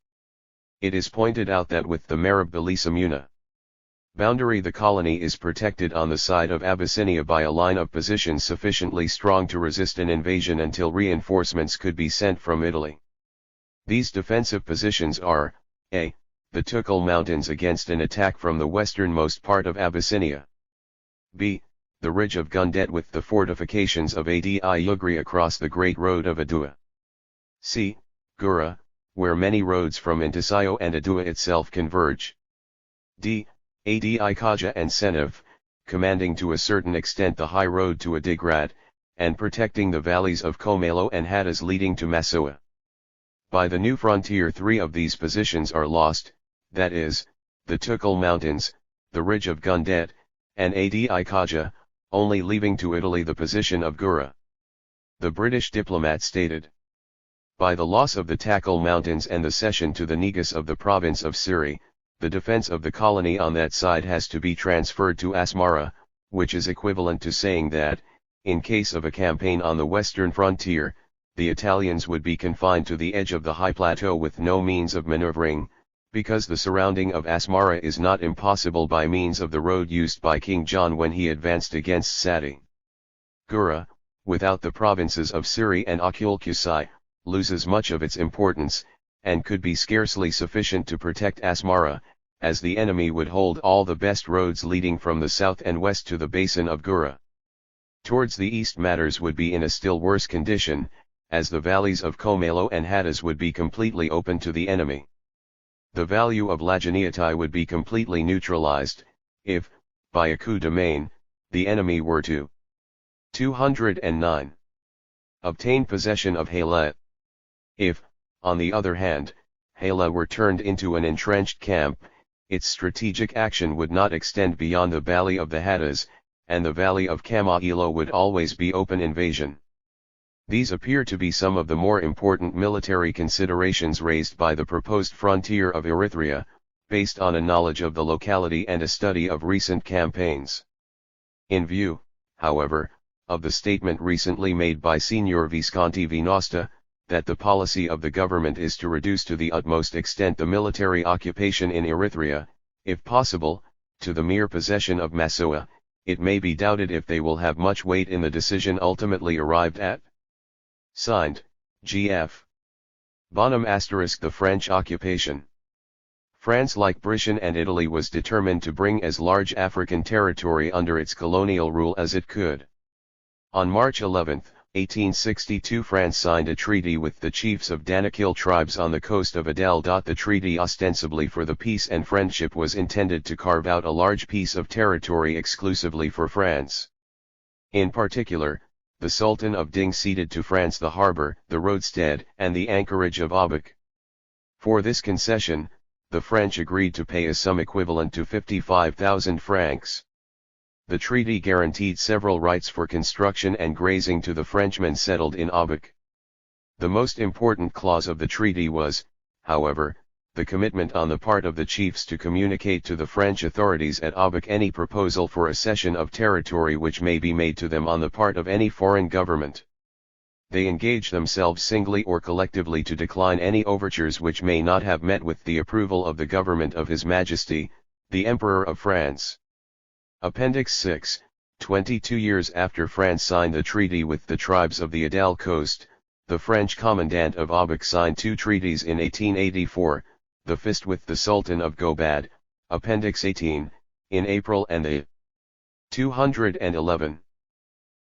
Speaker 1: It is pointed out that with the Marab Belisamuna boundary the colony is protected on the side of Abyssinia by a line of positions sufficiently strong to resist an invasion until reinforcements could be sent from Italy. These defensive positions are, a. the Tukul Mountains against an attack from the westernmost part of Abyssinia. b. the ridge of Gundet with the fortifications of Adi Ugri across the Great Road of Adua. c. Gura, where many roads from Intisayo and Adua itself converge. d. Adi Kaja and Senev, commanding to a certain extent the high road to Adigrat, and protecting the valleys of Komelo and Hadas leading to Masoa. By the new frontier 3 of these positions are lost, that is, the Tukul Mountains, the ridge of Gundet, and Adi Kaja, only leaving to Italy the position of Gura. The British diplomat stated, by the loss of the Takul Mountains and the cession to the Negus of the province of Siri, the defense of the colony on that side has to be transferred to Asmara, which is equivalent to saying that, in case of a campaign on the western frontier, the Italians would be confined to the edge of the high plateau with no means of maneuvering, because the surrounding of Asmara is not impossible by means of the road used by King John when he advanced against Sati. Gura, without the provinces of Siri and Akulkusai, loses much of its importance, and could be scarcely sufficient to protect Asmara, as the enemy would hold all the best roads leading from the south and west to the basin of Gura. Towards the east matters would be in a still worse condition, as the valleys of Comelo and Hadas would be completely open to the enemy. The value of Laguniatai would be completely neutralized, if, by a coup de main, the enemy were to 209. Obtain possession of Haila. If, on the other hand, Haila were turned into an entrenched camp, its strategic action would not extend beyond the valley of the Hadas, and the valley of Kamailo would always be open invasion. These appear to be some of the more important military considerations raised by the proposed frontier of Eritrea, based on a knowledge of the locality and a study of recent campaigns. In view, however, of the statement recently made by Signor Visconti Vinosta, that the policy of the government is to reduce to the utmost extent the military occupation in Eritrea, if possible, to the mere possession of Massawa, it may be doubted if they will have much weight in the decision ultimately arrived at. Signed, G.F. Bonham *. The French occupation. France, like Britain and Italy, was determined to bring as large African territory under its colonial rule as it could. On March 11, 1862, France signed a treaty with the chiefs of Danakil tribes on the coast of Adel. The treaty, ostensibly for the peace and friendship, was intended to carve out a large piece of territory exclusively for France. In particular, the Sultan of Ding ceded to France the harbour, the roadstead, and the anchorage of Abuk. For this concession, the French agreed to pay a sum equivalent to 55,000 francs. The treaty guaranteed several rights for construction and grazing to the Frenchmen settled in Abuk. The most important clause of the treaty was, however, the commitment on the part of the chiefs to communicate to the French authorities at Abuk any proposal for a cession of territory which may be made to them on the part of any foreign government. They engage themselves singly or collectively to decline any overtures which may not have met with the approval of the government of His Majesty, the Emperor of France. Appendix 6, 22 years after France signed the treaty with the tribes of the Adel coast, the French commandant of Abuk signed two treaties in 1884, the first with the Sultan of Gobad, Appendix 18, in April, and the 211.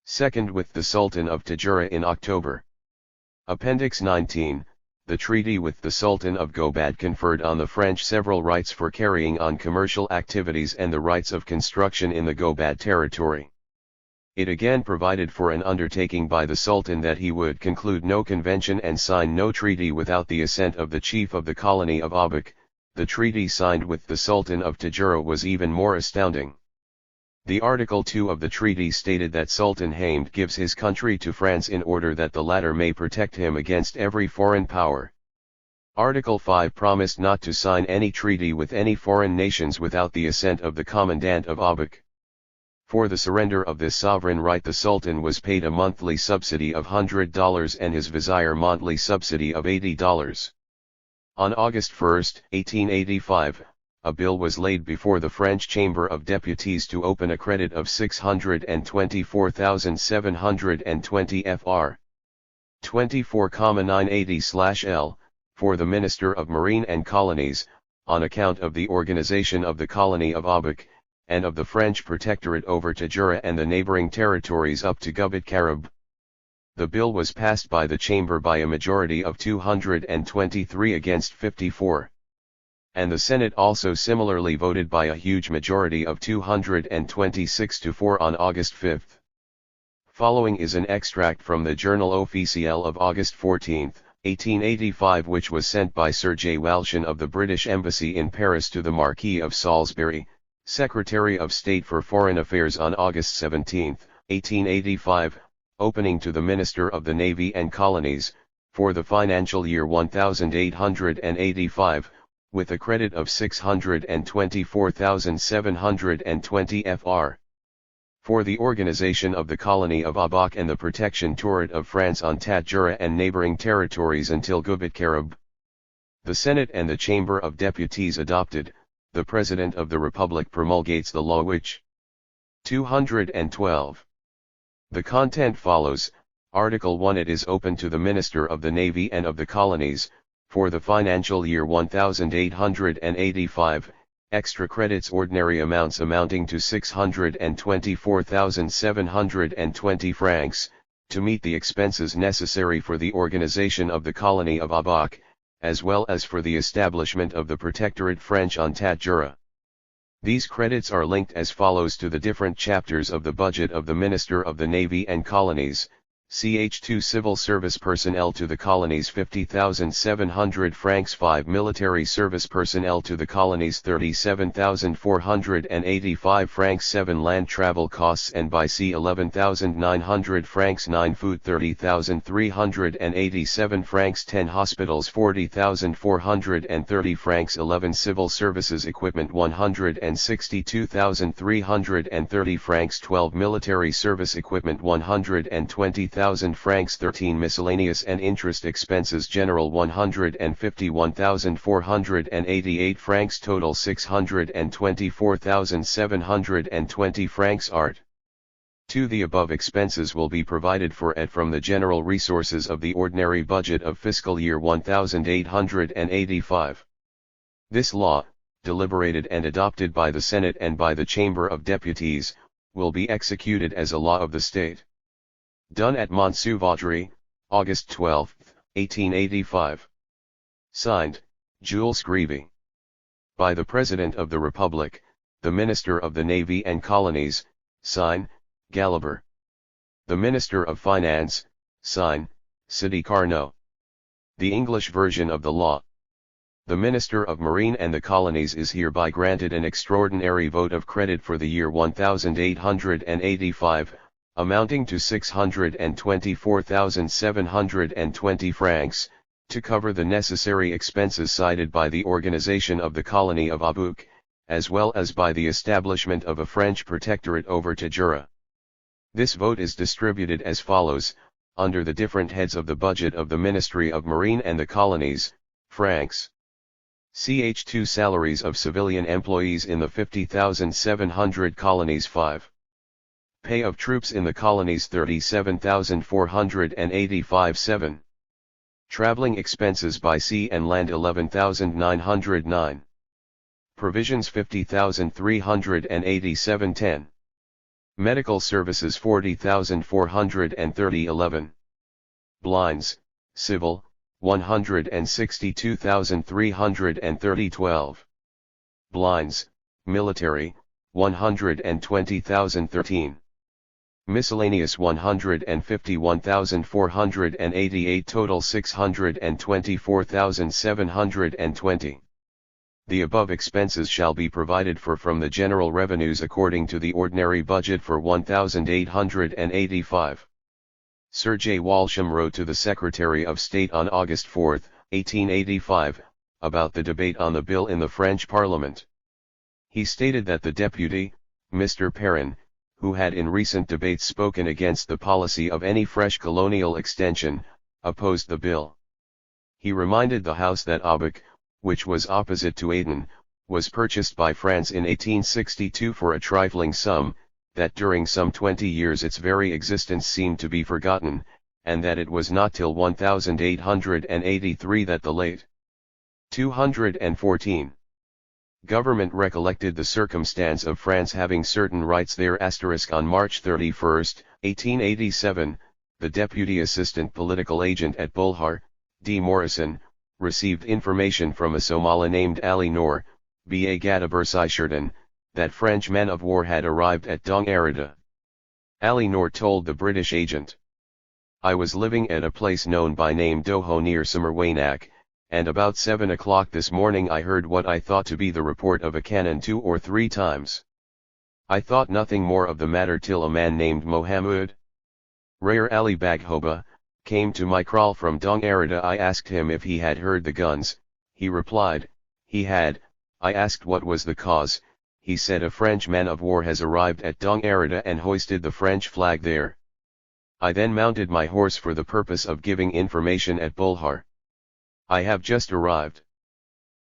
Speaker 1: Second with the Sultan of Tajura in October. Appendix 19, the treaty with the Sultan of Gobad conferred on the French several rights for carrying on commercial activities and the rights of construction in the Gobad territory. It again provided for an undertaking by the Sultan that he would conclude no convention and sign no treaty without the assent of the chief of the colony of Abuk. The treaty signed with the Sultan of Tajura was even more astounding. The Article 2 of the treaty stated that Sultan Hamd gives his country to France in order that the latter may protect him against every foreign power. Article 5 promised not to sign any treaty with any foreign nations without the assent of the Commandant of Abuk. For the surrender of this sovereign right the Sultan was paid a monthly subsidy of $100 and his vizier monthly subsidy of $80. On August 1, 1885, a bill was laid before the French Chamber of Deputies to open a credit of 624,720 Fr. 24,980/L, for the Minister of Marine and Colonies, on account of the organization of the colony of Abuk, and of the French protectorate over Tajura and the neighboring territories up to Gubit Karib. The bill was passed by the Chamber by a majority of 223 against 54. And the Senate also similarly voted by a huge majority of 226 to 4 on August 5. Following is an extract from the Journal Officiel of August 14, 1885, which was sent by Sir J. Walshon of the British Embassy in Paris to the Marquis of Salisbury, Secretary of State for Foreign Affairs, on August 17, 1885, opening to the Minister of the Navy and Colonies, for the financial year 1885, with a credit of 624,720 Fr. For the organization of the colony of Abuk and the protection turret of France on Tajura and neighboring territories until Gubit Karib. The Senate and the Chamber of Deputies adopted. The President of the Republic promulgates the law which 212. The content follows. Article 1. It is open to the Minister of the Navy and of the Colonies, for the financial year 1885, extra credits ordinary amounts amounting to 624,720 francs, to meet the expenses necessary for the organization of the colony of Abuk, as well as for the establishment of the Protectorate French on Tat-Jura. These credits are linked as follows to the different chapters of the budget of the Minister of the Navy and Colonies. Ch2 Civil Service Personnel to the Colonies 50,700 francs 5 Military Service Personnel to the Colonies 37,485 francs 7 Land Travel Costs and by Sea 11,900 francs 9 Food 30,387 francs 10 Hospitals 40,430 francs 11 Civil Services Equipment 162,330 francs 12 Military Service Equipment 120,000 francs 13 Miscellaneous and Interest Expenses General 151,488 francs Total 624,720 francs Art. 2. The above expenses will be provided for from the general resources of the ordinary budget of fiscal year 1885. This law, deliberated and adopted by the Senate and by the Chamber of Deputies, will be executed as a law of the state. Done at Montseau-Vaudreuil, August 12, 1885. Signed, Jules Grévy. By the President of the Republic, the Minister of the Navy and Colonies, sign, Gallagher. The Minister of Finance, sign, Sidi Carnot. The English version of the law. The Minister of Marine and the Colonies is hereby granted an extraordinary vote of credit for the year 1885, amounting to 624,720 francs, to cover the necessary expenses cited by the organization of the colony of Abuk, as well as by the establishment of a French protectorate over Tat-Jura. This vote is distributed as follows, under the different heads of the budget of the Ministry of Marine and the Colonies, francs. Ch2 Salaries of civilian employees in the 50,700 colonies 5. Pay of troops in the colonies 37,485 7. Traveling expenses by sea and land 11,909. Provisions 50,387 10. Medical services 40,430 11. Blinds, civil, 162,330 12. Blinds, military, 120,013. Miscellaneous 151,488 total 624,720. The above expenses shall be provided for from the general revenues according to the ordinary budget for 1885. Sir J. Walsham wrote to the Secretary of State on August 4, 1885, about the debate on the bill in the French Parliament. He stated that the deputy, Mr. Perrin, who had in recent debates spoken against the policy of any fresh colonial extension, opposed the bill. He reminded the House that Abuk, which was opposite to Aden, was purchased by France in 1862 for a trifling sum, that during some 20 years its very existence seemed to be forgotten, and that it was not till 1883 that the late 214 government recollected the circumstance of France having certain rights there. On March 31, 1887, the Deputy Assistant Political Agent at Bulhar, D. Morrison, received information from a Somali named Ali Noor, B.A. Gadabursishirdan, that French men of war had arrived at Dong Arida. Ali Noor told the British agent, "I was living at a place known by name Doho near Samarwanak, and about 7 o'clock this morning I heard what I thought to be the report of a cannon 2 or 3 times. I thought nothing more of the matter till a man named Mohammed Rayer Ali Baghoba came to my kraal from Dong Arida. I asked him if he had heard the guns. He replied, he had. I asked what was the cause. He said a French man of war has arrived at Dong Arida and hoisted the French flag there. I then mounted my horse for the purpose of giving information at Bulhar. I have just arrived.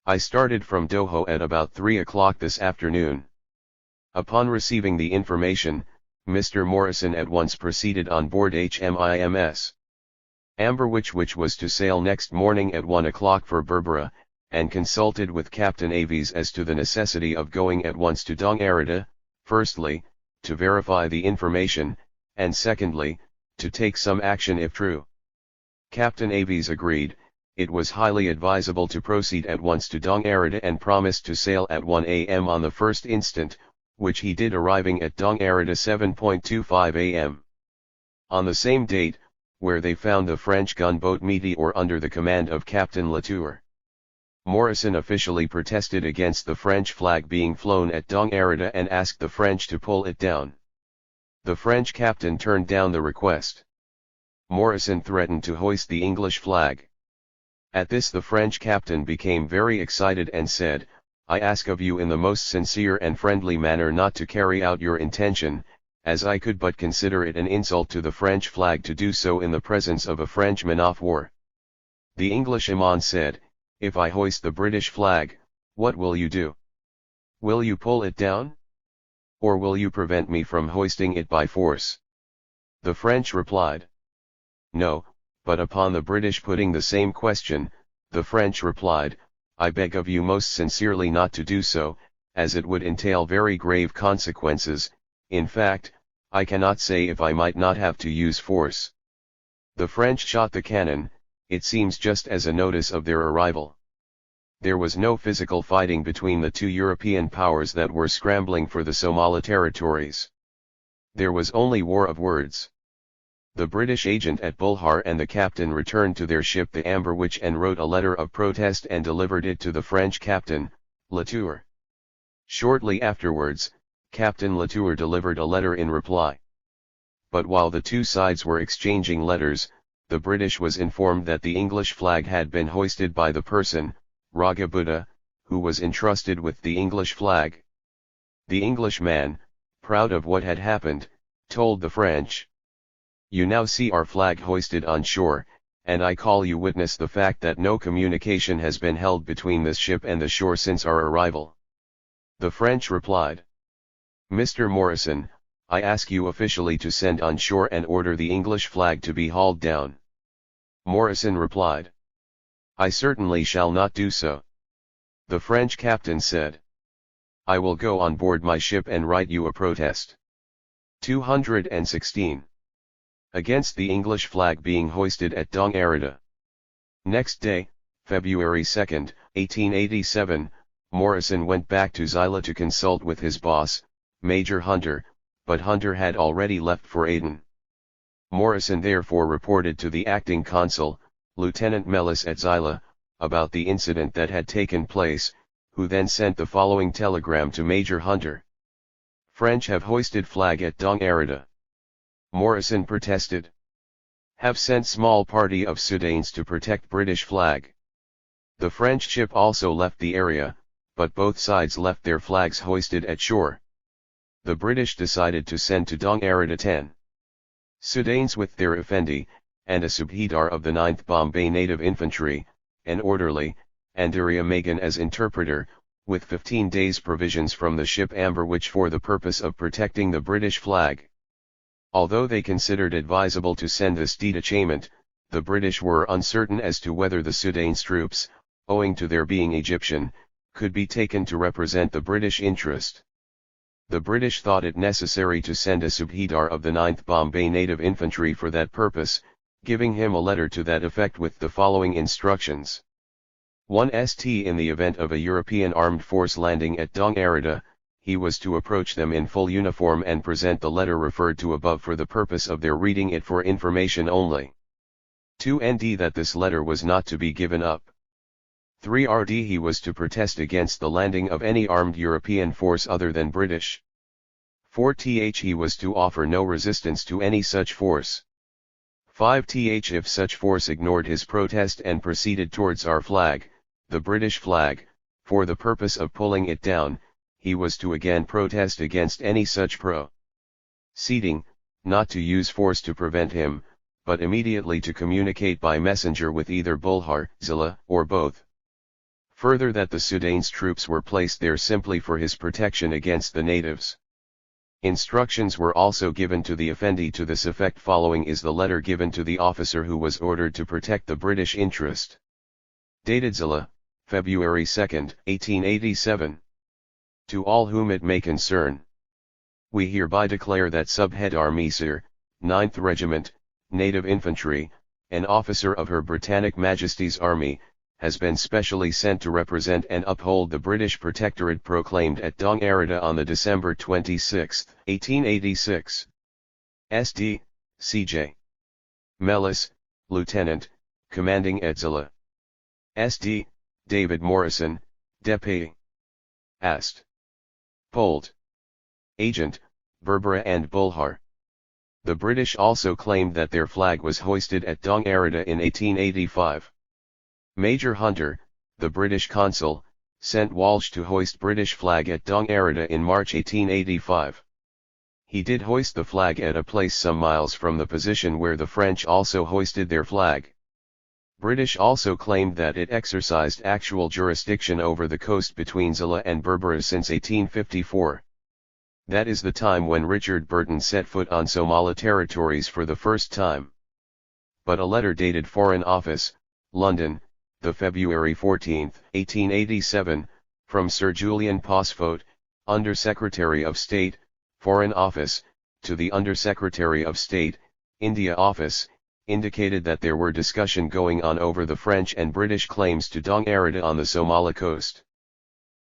Speaker 1: I started from Doho at about 3 o'clock this afternoon. Upon receiving the information, Mr. Morrison at once proceeded on board HMIMS Amberwich, which was to sail next morning at 1 o'clock for Berbera, and consulted with Captain Avies as to the necessity of going at once to Dong Arida, firstly, to verify the information, and secondly, to take some action if true. Captain Aves agreed. It was highly advisable to proceed at once to Dongarida and promised to sail at 1 a.m. on the 1st instant, which he did, arriving at Dongarida 7:25 a.m. On the same date, where they found the French gunboat Meteor under the command of Captain Latour. Morrison officially protested against the French flag being flown at Dongarida and asked the French to pull it down. The French captain turned down the request. Morrison threatened to hoist the English flag. At this the French captain became very excited and said, "I ask of you in the most sincere and friendly manner not to carry out your intention, as I could but consider it an insult to the French flag to do so in the presence of a French man of war." The Englishman said, "If I hoist the British flag, what will you do? Will you pull it down? Or will you prevent me from hoisting it by force?" The French replied, "No," but upon the British putting the same question, the French replied, "I beg of you most sincerely not to do so, as it would entail very grave consequences. In fact, I cannot say if I might not have to use force." The French shot the cannon, it seems just as a notice of their arrival. There was no physical fighting between the two European powers that were scrambling for the Somali territories. There was only war of words. The British agent at Bulhar and the captain returned to their ship the Amberwitch and wrote a letter of protest and delivered it to the French captain, Latour. Shortly afterwards, Captain Latour delivered a letter in reply. But while the two sides were exchanging letters, the British was informed that the English flag had been hoisted by the person, Ragabuddha, who was entrusted with the English flag. The Englishman, proud of what had happened, told the French, "You now see our flag hoisted on shore, and I call you witness the fact that no communication has been held between this ship and the shore since our arrival." The French replied, "Mr. Morrison, I ask you officially to send on shore and order the English flag to be hauled down." Morrison replied, "I certainly shall not do so." The French captain said, "I will go on board my ship and write you a protest." 216. Against the English flag being hoisted at Dongarida. Next day, February 2, 1887, Morrison went back to Zila to consult with his boss, Major Hunter, but Hunter had already left for Aden. Morrison therefore reported to the acting consul, Lieutenant Mellis at Zila, about the incident that had taken place, who then sent the following telegram to Major Hunter. "French have hoisted flag at Dongarida." Morrison protested. "Have sent small party of Sudanes to protect British flag." The French ship also left the area, but both sides left their flags hoisted at shore. The British decided to send to Dongarida 10 Sudanes with their Effendi, and a Subhedar of the 9th Bombay Native Infantry, an orderly, and Daria Magan as interpreter, with 15 days' provisions from the ship Amberwitch for the purpose of protecting the British flag. Although they considered advisable to send this detachment, the British were uncertain as to whether the Sudanese troops, owing to their being Egyptian, could be taken to represent the British interest. The British thought it necessary to send a Subhedar of the 9th Bombay Native Infantry for that purpose, giving him a letter to that effect with the following instructions. 1. In the event of a European armed force landing at Dongarida, he was to approach them in full uniform and present the letter referred to above for the purpose of their reading it for information only. 2. That this letter was not to be given up. 3. He was to protest against the landing of any armed European force other than British. 4. He was to offer no resistance to any such force. 5. If such force ignored his protest and proceeded towards our flag, the British flag, for the purpose of pulling it down, he was to again protest against any such proceeding, not to use force to prevent him, but immediately to communicate by messenger with either Bulhar, Zila, or both. Further, that the Sudanese troops were placed there simply for his protection against the natives. Instructions were also given to the Effendi to this effect. Following is the letter given to the officer who was ordered to protect the British interest. Dated Zila, February 2, 1887. To all whom it may concern. We hereby declare that Subhedar Misir, 9th Regiment, native infantry, an officer of Her Britannic Majesty's Army, has been specially sent to represent and uphold the British Protectorate proclaimed at Dong Arida on the December 26, 1886. SD, C.J. Mellis, Lieutenant, Commanding Edzela. SD, David Morrison, Deputy. Ast. Pold. Agent, Berbera and Bulhar. The British also claimed that their flag was hoisted at Dong Arida in 1885. Major Hunter, the British consul, sent Walsh to hoist British flag at Dong Arida in March 1885. He did hoist the flag at a place some miles from the position where the French also hoisted their flag. British also claimed that it exercised actual jurisdiction over the coast between Zilla and Berbera since 1854. That is the time when Richard Burton set foot on Somali territories for the first time. But a letter dated Foreign Office, London, the February 14, 1887, from Sir Julian Posfote, Under-Secretary of State, Foreign Office, to the Under-Secretary of State, India Office, indicated that there were discussion going on over the French and British claims to Dong Arida on the Somali coast.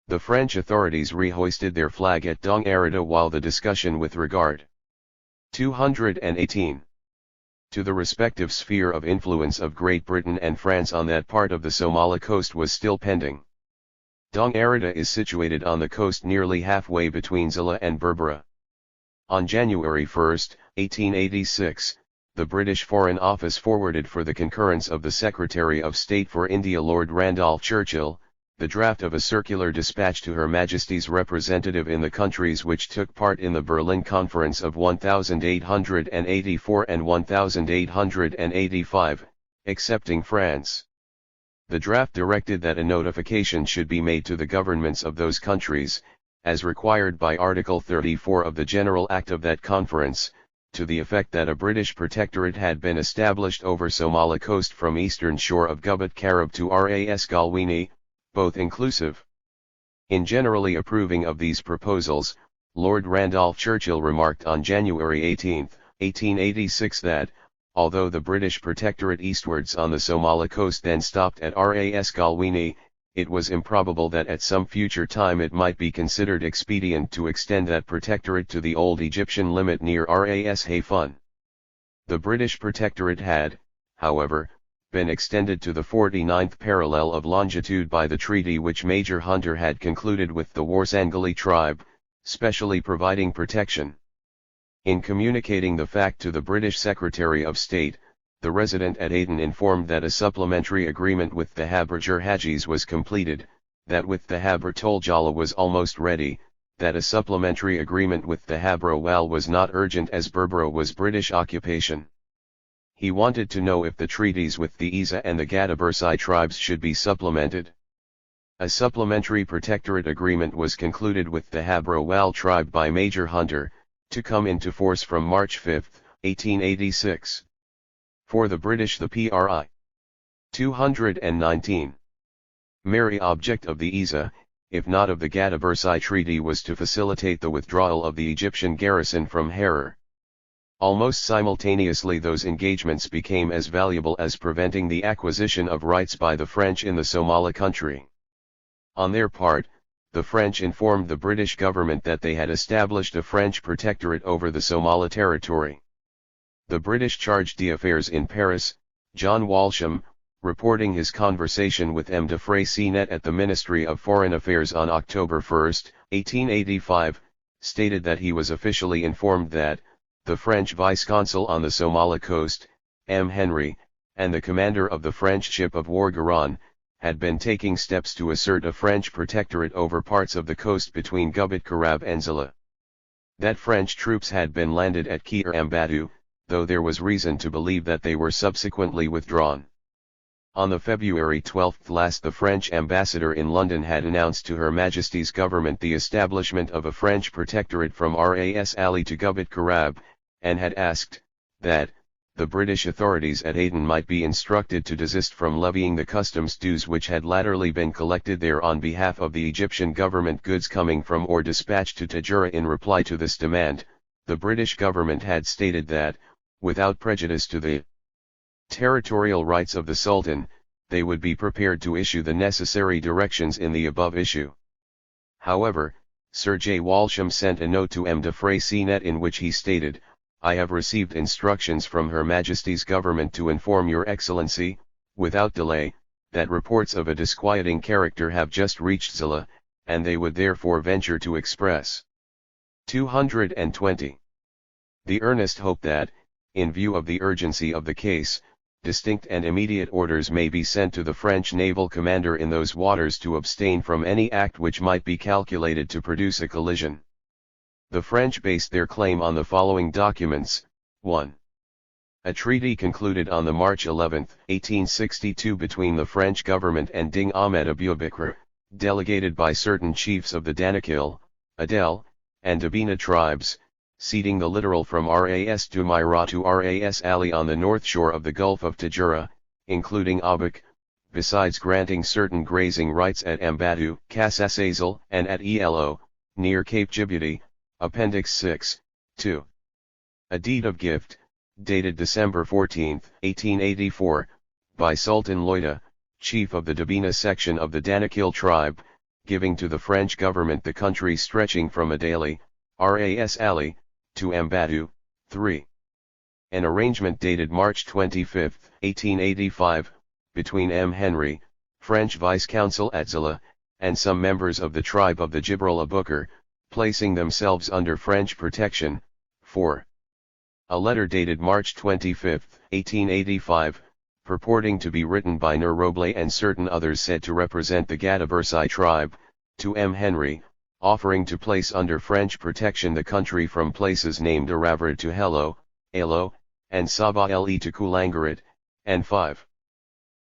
Speaker 1: The French authorities rehoisted their flag at Dong Arida while the discussion with regard 218 to the respective sphere of influence of Great Britain and France on that part of the Somali coast was still pending. Dong Arida is situated on the coast nearly halfway between Zilla and Berbera. On January 1, 1886, the British Foreign Office forwarded for the concurrence of the Secretary of State for India Lord Randolph Churchill, the draft of a circular dispatch to Her Majesty's representative in the countries which took part in the Berlin Conference of 1884 and 1885, excepting France. The draft directed that a notification should be made to the governments of those countries, as required by Article 34 of the General Act of that conference, to the effect that a British protectorate had been established over Somali coast from eastern shore of Gubat Karab to Ras Galwini, both inclusive. In generally approving of these proposals, Lord Randolph Churchill remarked on January 18, 1886 that, although the British protectorate eastwards on the Somali coast then stopped at Ras Galwini, it was improbable that at some future time it might be considered expedient to extend that protectorate to the old Egyptian limit near Ras Hafun. The British protectorate had, however, been extended to the 49th parallel of longitude by the treaty which Major Hunter had concluded with the Warsangali tribe, specially providing protection. In communicating the fact to the British Secretary of State, the resident at Aden informed that a supplementary agreement with the Haberger Hajis was completed, that with the Haber Toljala was almost ready, that a supplementary agreement with the Habra Wal was not urgent as Berbera was British occupation. He wanted to know if the treaties with the Isa and the Gadabursai tribes should be supplemented. A supplementary protectorate agreement was concluded with the Habra Wal tribe by Major Hunter, to come into force from March 5, 1886. For the British the Pri. 219. Merry object of the Isa, if not of the Gadabursai Treaty, was to facilitate the withdrawal of the Egyptian garrison from Harar. Almost simultaneously those engagements became as valuable as preventing the acquisition of rights by the French in the Somali country. On their part, the French informed the British government that they had established a French protectorate over the Somali territory. The British charge d'affaires in Paris, John Walsham, reporting his conversation with M. de Freycinet at the Ministry of Foreign Affairs on October 1, 1885, stated that he was officially informed that, the French vice-consul on the Somali coast, M. Henry, and the commander of the French ship of war Garonne, had been taking steps to assert a French protectorate over parts of the coast between Gubat Karab and Zilla. That French troops had been landed at Kir Ambadu, though there was reason to believe that they were subsequently withdrawn. On the February 12 last the French ambassador in London had announced to Her Majesty's government the establishment of a French protectorate from Ras Ali to Gubat Karab, and had asked, that, the British authorities at Aden might be instructed to desist from levying the customs dues which had latterly been collected there on behalf of the Egyptian government goods coming from or dispatched to Tajura. In reply to this demand, the British government had stated that, without prejudice to the territorial rights of the Sultan, they would be prepared to issue the necessary directions in the above issue. However, Sir J. Walsham sent a note to M. de Freycinet in which he stated, "I have received instructions from Her Majesty's Government to inform Your Excellency, without delay, that reports of a disquieting character have just reached Zilla, and they would therefore venture to express 220. The earnest hope that, in view of the urgency of the case, distinct and immediate orders may be sent to the French naval commander in those waters to abstain from any act which might be calculated to produce a collision." The French based their claim on the following documents: 1. A treaty concluded on the March 11, 1862 between the French government and Ding Ahmed Aboubakr, delegated by certain chiefs of the Danakil, Adel, and Dabina tribes, ceding the littoral from Ras Dumaira to Ras Ali on the north shore of the Gulf of Tajura, including Abak, besides granting certain grazing rights at Ambadu, Kassasazel, and at Elo, near Cape Djibouti, Appendix 6, 2. A deed of gift, dated December 14, 1884, by Sultan Loida, chief of the Dabina section of the Danakil tribe, giving to the French government the country stretching from Adali, Ras Ali, to Ambadu. 3. An arrangement dated March 25, 1885, between M. Henry, French vice-consul at Zilla, and some members of the tribe of the Jibril Abukar, placing themselves under French protection. 4. A letter dated March 25, 1885, purporting to be written by Nur Roble and certain others said to represent the Gadabursai tribe, to M. Henry, offering to place under French protection the country from places named Aravard to Hello, Elo, and Sabah Le to Kulangarat, and 5.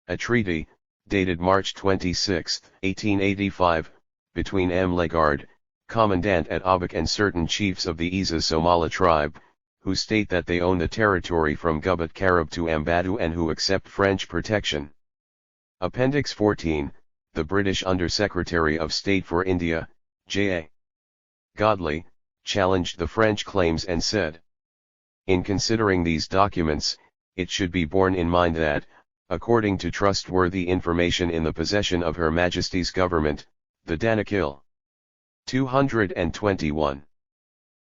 Speaker 1: A treaty, dated March 26, 1885, between M. Lagarde, commandant at Abak and certain chiefs of the Isa Somala tribe, who state that they own the territory from Gubat Karab to Ambadu and who accept French protection. Appendix 14, the British Under-Secretary of State for India, J.A. Godley, challenged the French claims and said, "In considering these documents, it should be borne in mind that, according to trustworthy information in the possession of Her Majesty's Government, the Danakil 221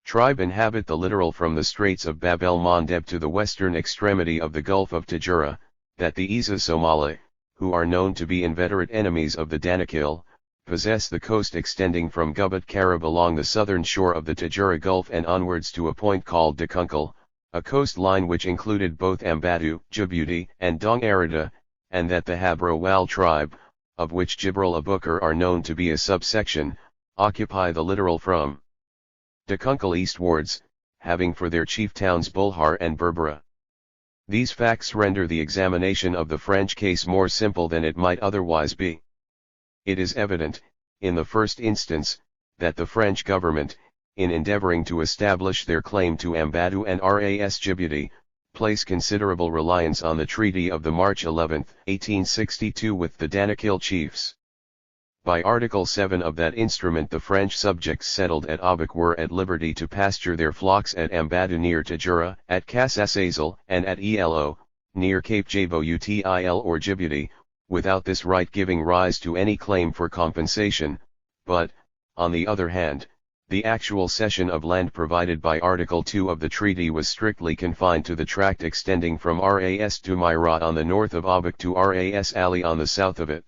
Speaker 1: tribe inhabit the littoral from the Straits of Bab el Mandeb to the western extremity of the Gulf of Tajura, that the Isa Somali, who are known to be inveterate enemies of the Danakil, possess the coast extending from Gubat Karab along the southern shore of the Tajura Gulf and onwards to a point called Dakunkal, a coastline which included both Ambadu, Djibouti, and Dong Arada, and that the Habro Wal tribe, of which Jibril Abukar are known to be a subsection, occupy the littoral from Dakunkal eastwards, having for their chief towns Bulhar and Berbera. These facts render the examination of the French case more simple than it might otherwise be. It is evident, in the first instance, that the French government, in endeavoring to establish their claim to Ambadu and Ras Djibouti, place considerable reliance on the Treaty of the March 11, 1862 with the Danakil chiefs. By Article 7 of that instrument the French subjects settled at Abak were at liberty to pasture their flocks at Ambadu near Tajura, at Kassasazel, and at Elo, near Cape Djiboutil or Djibouti, without this right giving rise to any claim for compensation, but, on the other hand, the actual cession of land provided by Article 2 of the treaty was strictly confined to the tract extending from Ras Dumaira on the north of Abak to Ras Ali on the south of it.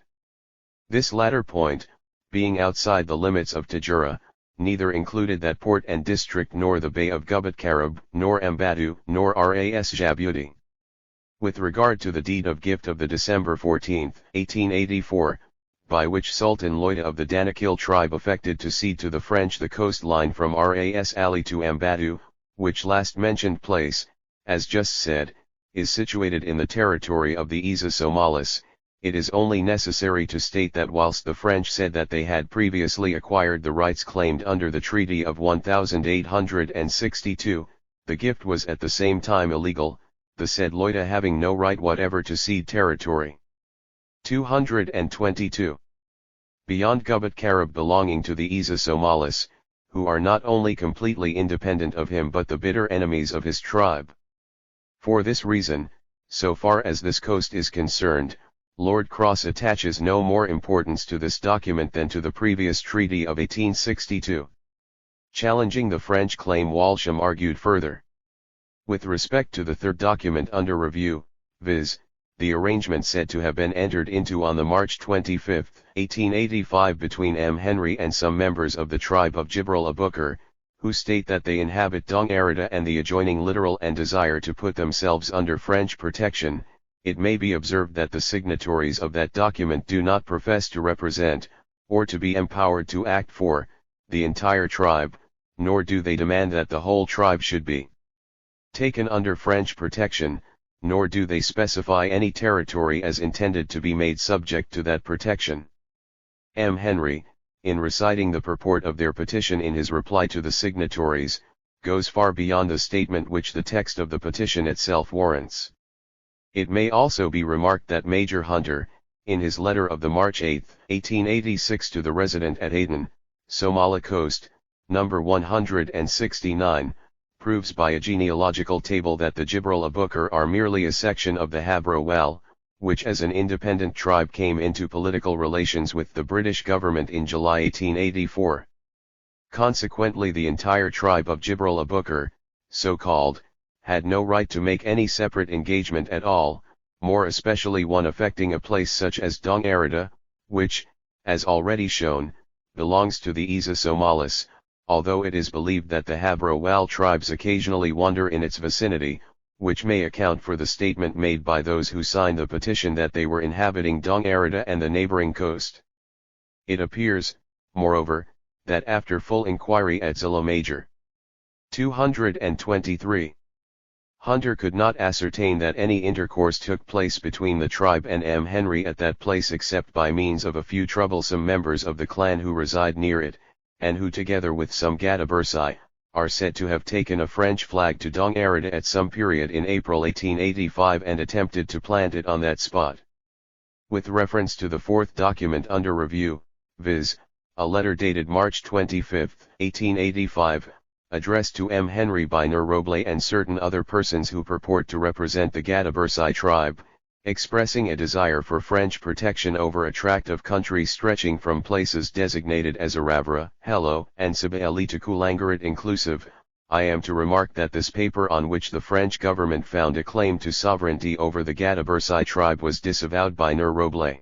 Speaker 1: This latter point, being outside the limits of Tajura, neither included that port and district nor the Bay of Gubat Karab, nor Ambadu, nor Ras Djibouti. With regard to the deed of gift of the December 14, 1884, by which Sultan Loida of the Danakil tribe affected to cede to the French the coastline from Ras Ali to Ambadu, which last mentioned place, as just said, is situated in the territory of the Isa Somalis, it is only necessary to state that whilst the French said that they had previously acquired the rights claimed under the Treaty of 1862, the gift was at the same time illegal, the said Loida having no right whatever to cede territory. 222. Beyond Gubat Karab belonging to the Isa Somalis, who are not only completely independent of him but the bitter enemies of his tribe. For this reason, so far as this coast is concerned, Lord Cross attaches no more importance to this document than to the previous treaty of 1862. Challenging the French claim, Walsham argued further. With respect to the third document under review, viz., the arrangement said to have been entered into on the March 25, 1885 between M. Henry and some members of the tribe of Jibril-a-Bukr, who state that they inhabit Dong-Arida and the adjoining littoral and desire to put themselves under French protection, it may be observed that the signatories of that document do not profess to represent, or to be empowered to act for, the entire tribe, nor do they demand that the whole tribe should be taken under French protection, nor do they specify any territory as intended to be made subject to that protection. M. Henry, in reciting the purport of their petition in his reply to the signatories, goes far beyond the statement which the text of the petition itself warrants. It may also be remarked that Major Hunter, in his letter of the March 8, 1886 to the resident at Aden, Somali Coast, number 169, proves by a genealogical table that the Jibril-a-Bukr are merely a section of the Habro-Wal, which as an independent tribe came into political relations with the British government in July 1884. Consequently, the entire tribe of Jibril-a-Bukr, so called, had no right to make any separate engagement at all, more especially one affecting a place such as Dong-Arida, which, as already shown, belongs to the Isa Somalis, although it is believed that the Habro-Wal tribes occasionally wander in its vicinity, which may account for the statement made by those who signed the petition that they were inhabiting Dong-Arida and the neighboring coast. It appears, moreover, that after full inquiry at Zilla Major 223, Hunter could not ascertain that any intercourse took place between the tribe and M. Henry at that place except by means of a few troublesome members of the clan who reside near it, and who together with some Gadabursai, are said to have taken a French flag to Dong-Arida at some period in April 1885 and attempted to plant it on that spot. With reference to the fourth document under review, viz., a letter dated March 25, 1885, addressed to M. Henry by Nur Roble and certain other persons who purport to represent the Gadabursai tribe, expressing a desire for French protection over a tract of country stretching from places designated as Aravra, Hello, and Sabaeli to Kulangarat inclusive, I am to remark that this paper on which the French government found a claim to sovereignty over the Gadabursai tribe was disavowed by Nur Roble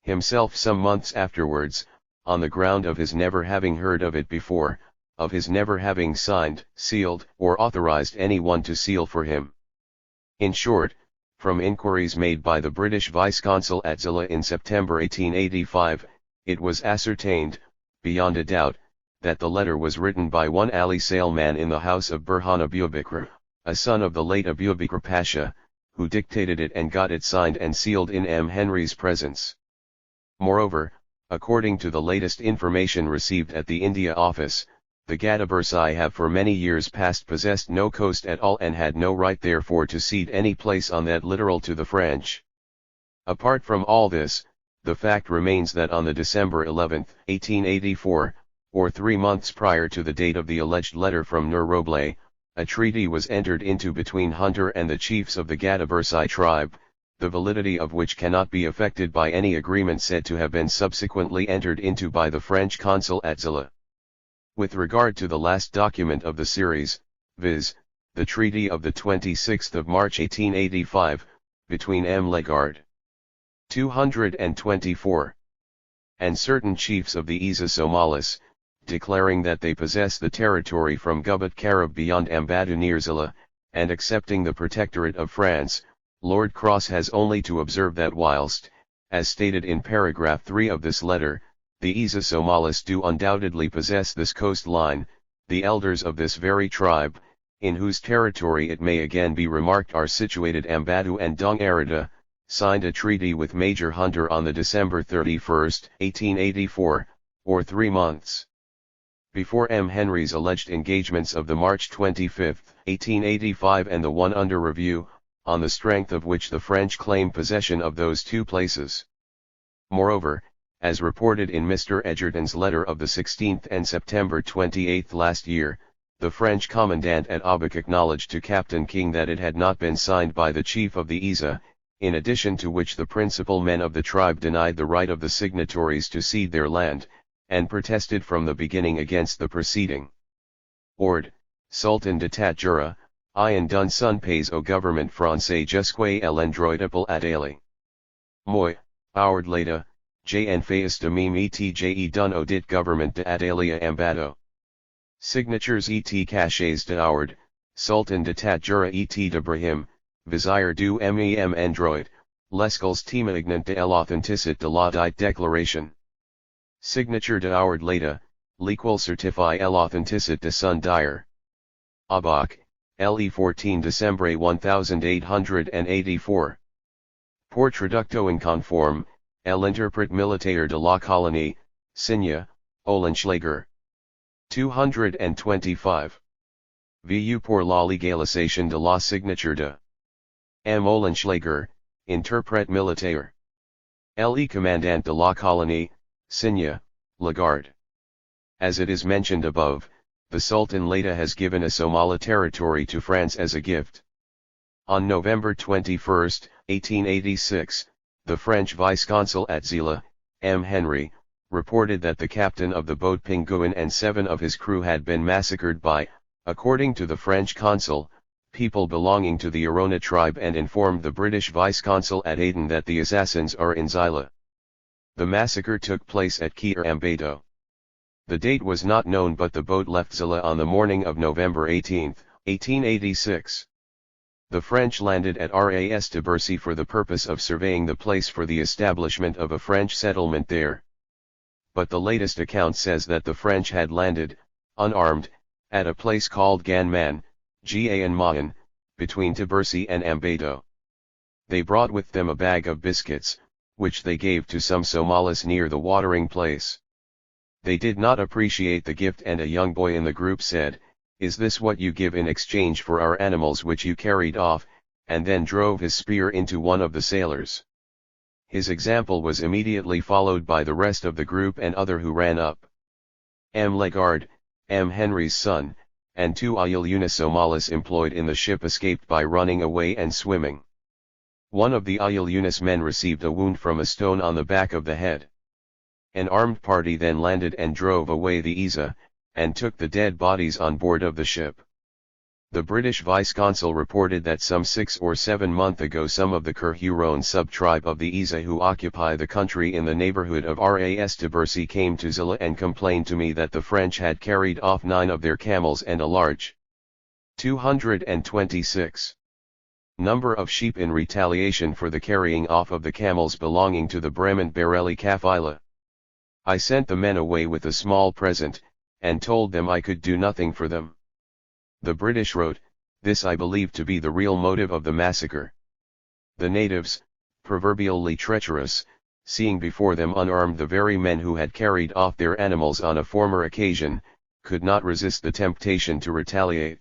Speaker 1: himself some months afterwards, on the ground of his never having heard of it before, of his never having signed, sealed, or authorized anyone to seal for him. In short, from inquiries made by the British Vice-Consul at Zilla in September 1885, it was ascertained, beyond a doubt, that the letter was written by one Ali Salman in the house of Burhan Abubakr, a son of the late Abubakr Pasha, who dictated it and got it signed and sealed in M. Henry's presence. Moreover, according to the latest information received at the India Office, the Gadabursai have for many years past possessed no coast at all and had no right therefore to cede any place on that littoral to the French. Apart from all this, the fact remains that on the December 11, 1884, or 3 months prior to the date of the alleged letter from Nur Roble, a treaty was entered into between Hunter and the chiefs of the Gadabursai tribe, the validity of which cannot be affected by any agreement said to have been subsequently entered into by the French consul at Zilla. With regard to the last document of the series, viz., the treaty of the 26th of March 1885, between M. Legard 224 and certain chiefs of the Isa Somalis, declaring that they possess the territory from Gubat Karab beyond Ambadu near Zilla, and accepting the protectorate of France, Lord Cross has only to observe that whilst, as stated in paragraph 3 of this letter, the Isa Somalis do undoubtedly possess this coastline, the elders of this very tribe, in whose territory it may again be remarked are situated Ambadu and Dong-Arida, signed a treaty with Major Hunter on the December 31, 1884, or 3 months before M. Henry's alleged engagements of the March 25, 1885 and the one under review, on the strength of which the French claim possession of those two places. Moreover, as reported in Mr. Edgerton's letter of the 16th and September 28 last year, The French commandant at Abuk acknowledged to Captain King that it had not been signed by the chief of the Isa, in addition to which the principal men of the tribe denied the right of the signatories to cede their land, and protested from the beginning against the proceeding. Ord, Sultan de Tatjura, Ian dun son pays au gouvernement français jusque l'endroitable adali. Moi, Howard Leda, J. Fais de meme etje dun audit gouvernement de Adalia ambado. Signatures et cachets de Howard, Sultan de Tatjura et d'Ibrahim, Vizier du mem Android, l'escals témoignant de l'authenticité de la dite déclaration. Signature de Howard Leda, l'équal certifie l'authenticité de son dire. Abak, le 14 décembre 1884. Pour traducto inconforme, l'interprète militaire de la colonie, signé, Olenschläger. 225. Vu pour la légalisation de la signature de M. Olenschläger, interprète militaire. Le commandant de la colonie, signé, Lagarde. As it is mentioned above, the Sultan Leda has given a Somali territory to France as a gift. On November 21, 1886, the French vice-consul at Zila, M. Henry, reported that the captain of the boat Penguin and 7 of his crew had been massacred by, according to the French consul, people belonging to the Arona tribe, and informed the British vice-consul at Aden that the assassins are in Zila. The massacre took place at Kir Ambato. The date was not known, but the boat left Zila on the morning of November 18, 1886. The French landed at Ras Tbilisi for the purpose of surveying the place for the establishment of a French settlement there. But the latest account says that the French had landed, unarmed, at a place called Ganman, Gan Mahan, between Tbilisi and Ambato. They brought with them a bag of biscuits, which they gave to some Somalis near the watering place. They did not appreciate the gift, and a young boy in the group said, "Is this what you give in exchange for our animals which you carried off?" and then drove his spear into one of the sailors. His example was immediately followed by the rest of the group and other who ran up. M. Lagarde, M. Henry's son, and 2 Ayil Yunus Somalis employed in the ship escaped by running away and swimming. One of the Ayil Yunus men received a wound from a stone on the back of the head. An armed party then landed and drove away the Isa, and took the dead bodies on board of the ship. The British vice-consul reported that some 6 or 7 months ago some of the Kerhuron sub-tribe of the Isa who occupy the country in the neighborhood of Ras Tbilisi came to Zila and complained to me that the French had carried off 9 of their camels and a large 226 number of sheep in retaliation for the carrying off of the camels belonging to the Brahmin Bareli Kafila. I sent the men away with a small present, and told them I could do nothing for them. The British wrote, "This I believe to be the real motive of the massacre." The natives, proverbially treacherous, seeing before them unarmed the very men who had carried off their animals on a former occasion, could not resist the temptation to retaliate.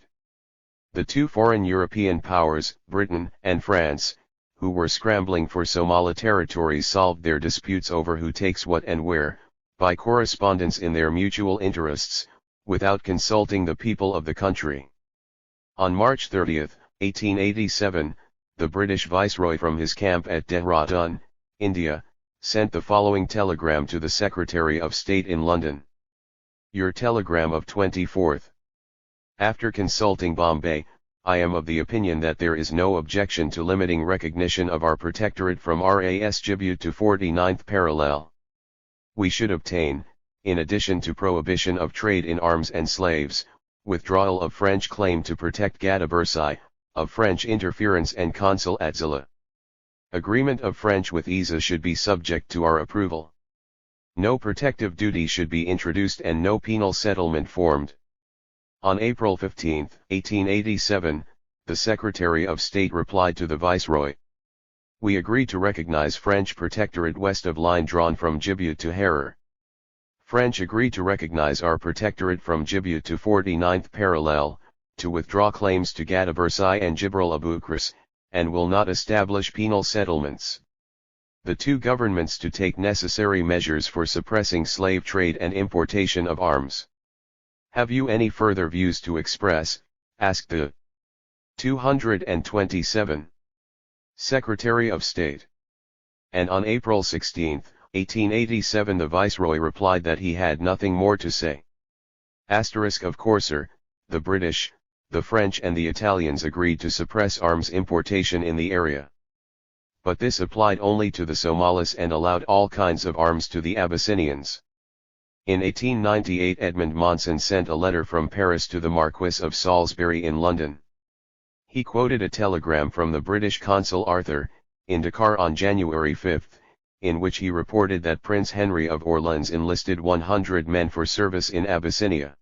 Speaker 1: The 2 foreign European powers, Britain and France, who were scrambling for Somali territories, solved their disputes over who takes what and where, by correspondence in their mutual interests, without consulting the people of the country. On March 30, 1887, the British Viceroy from his camp at Dehradun, India, sent the following telegram to the Secretary of State in London. Your telegram of 24th. After consulting Bombay, I am of the opinion that there is no objection to limiting recognition of our protectorate from Ras Djibouti to 49th parallel. We should obtain, in addition to prohibition of trade in arms and slaves, withdrawal of French claim to protect Gadabursai, of French interference and consul at Zila. Agreement of French with Isa should be subject to our approval. No protective duty should be introduced and no penal settlement formed. On April 15, 1887, the Secretary of State replied to the Viceroy. We agree to recognize French protectorate west of line drawn from Djibouti to Harar. French agree to recognize our protectorate from Djibouti to 49th parallel, to withdraw claims to Gadabursai and Gibraltar Abukras, and will not establish penal settlements. The 2 governments to take necessary measures for suppressing slave trade and importation of arms. "Have you any further views to express?" asked the 227 Secretary of State. And on April 16, 1887, the Viceroy replied that he had nothing more to say. Of course, the British, the French and the Italians agreed to suppress arms importation in the area. But this applied only to the Somalis and allowed all kinds of arms to the Abyssinians. In 1898, Edmund Monson sent a letter from Paris to the Marquis of Salisbury in London. He quoted a telegram from the British consul Arthur, in Dakar on January 5, in which he reported that Prince Henry of Orleans enlisted 100 men for service in Abyssinia.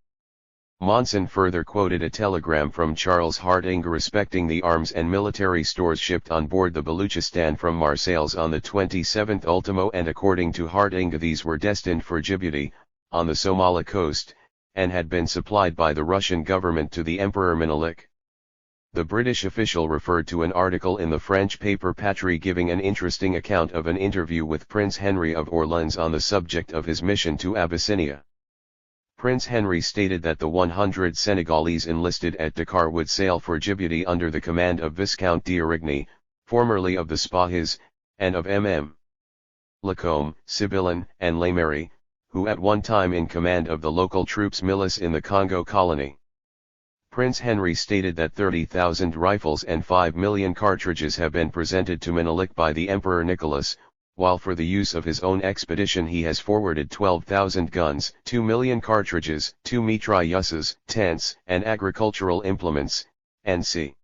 Speaker 1: Monson further quoted a telegram from Charles Hardinge respecting the arms and military stores shipped on board the Baluchistan from Marseilles on the 27th ultimo, and according to Hardinge these were destined for Djibouti, on the Somali coast, and had been supplied by the Russian government to the Emperor Menelik. The British official referred to an article in the French paper Patrie giving an interesting account of an interview with Prince Henry of Orleans on the subject of his mission to Abyssinia. Prince Henry stated that the 100 Senegalese enlisted at Dakar would sail for Djibouti under the command of Viscount d'Arigny, formerly of the Spahis, and of MM. Lacombe, Sibyllin, and Lemery, who at one time in command of the local troops milice in the Congo colony. Prince Henry stated that 30,000 rifles and 5 million cartridges have been presented to Menelik by the Emperor Nicholas, while for the use of his own expedition he has forwarded 12,000 guns, 2 million cartridges, 2 mitrailleuses, tents, and agricultural implements, and.c.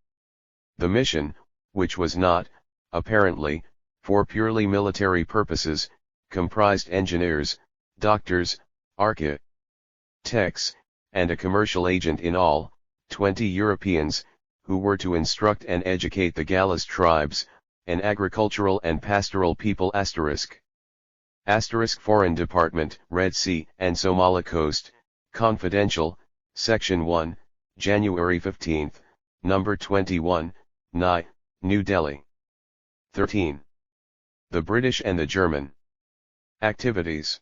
Speaker 1: The mission, which was not, apparently, for purely military purposes, comprised engineers, doctors, architects, and a commercial agent, in all, 20 Europeans, who were to instruct and educate the Galas tribes, an agricultural and pastoral people. Foreign Department, Red Sea and Somali Coast, Confidential, Section 1, January 15, Number 21, New Delhi. 13. The British and the German activities.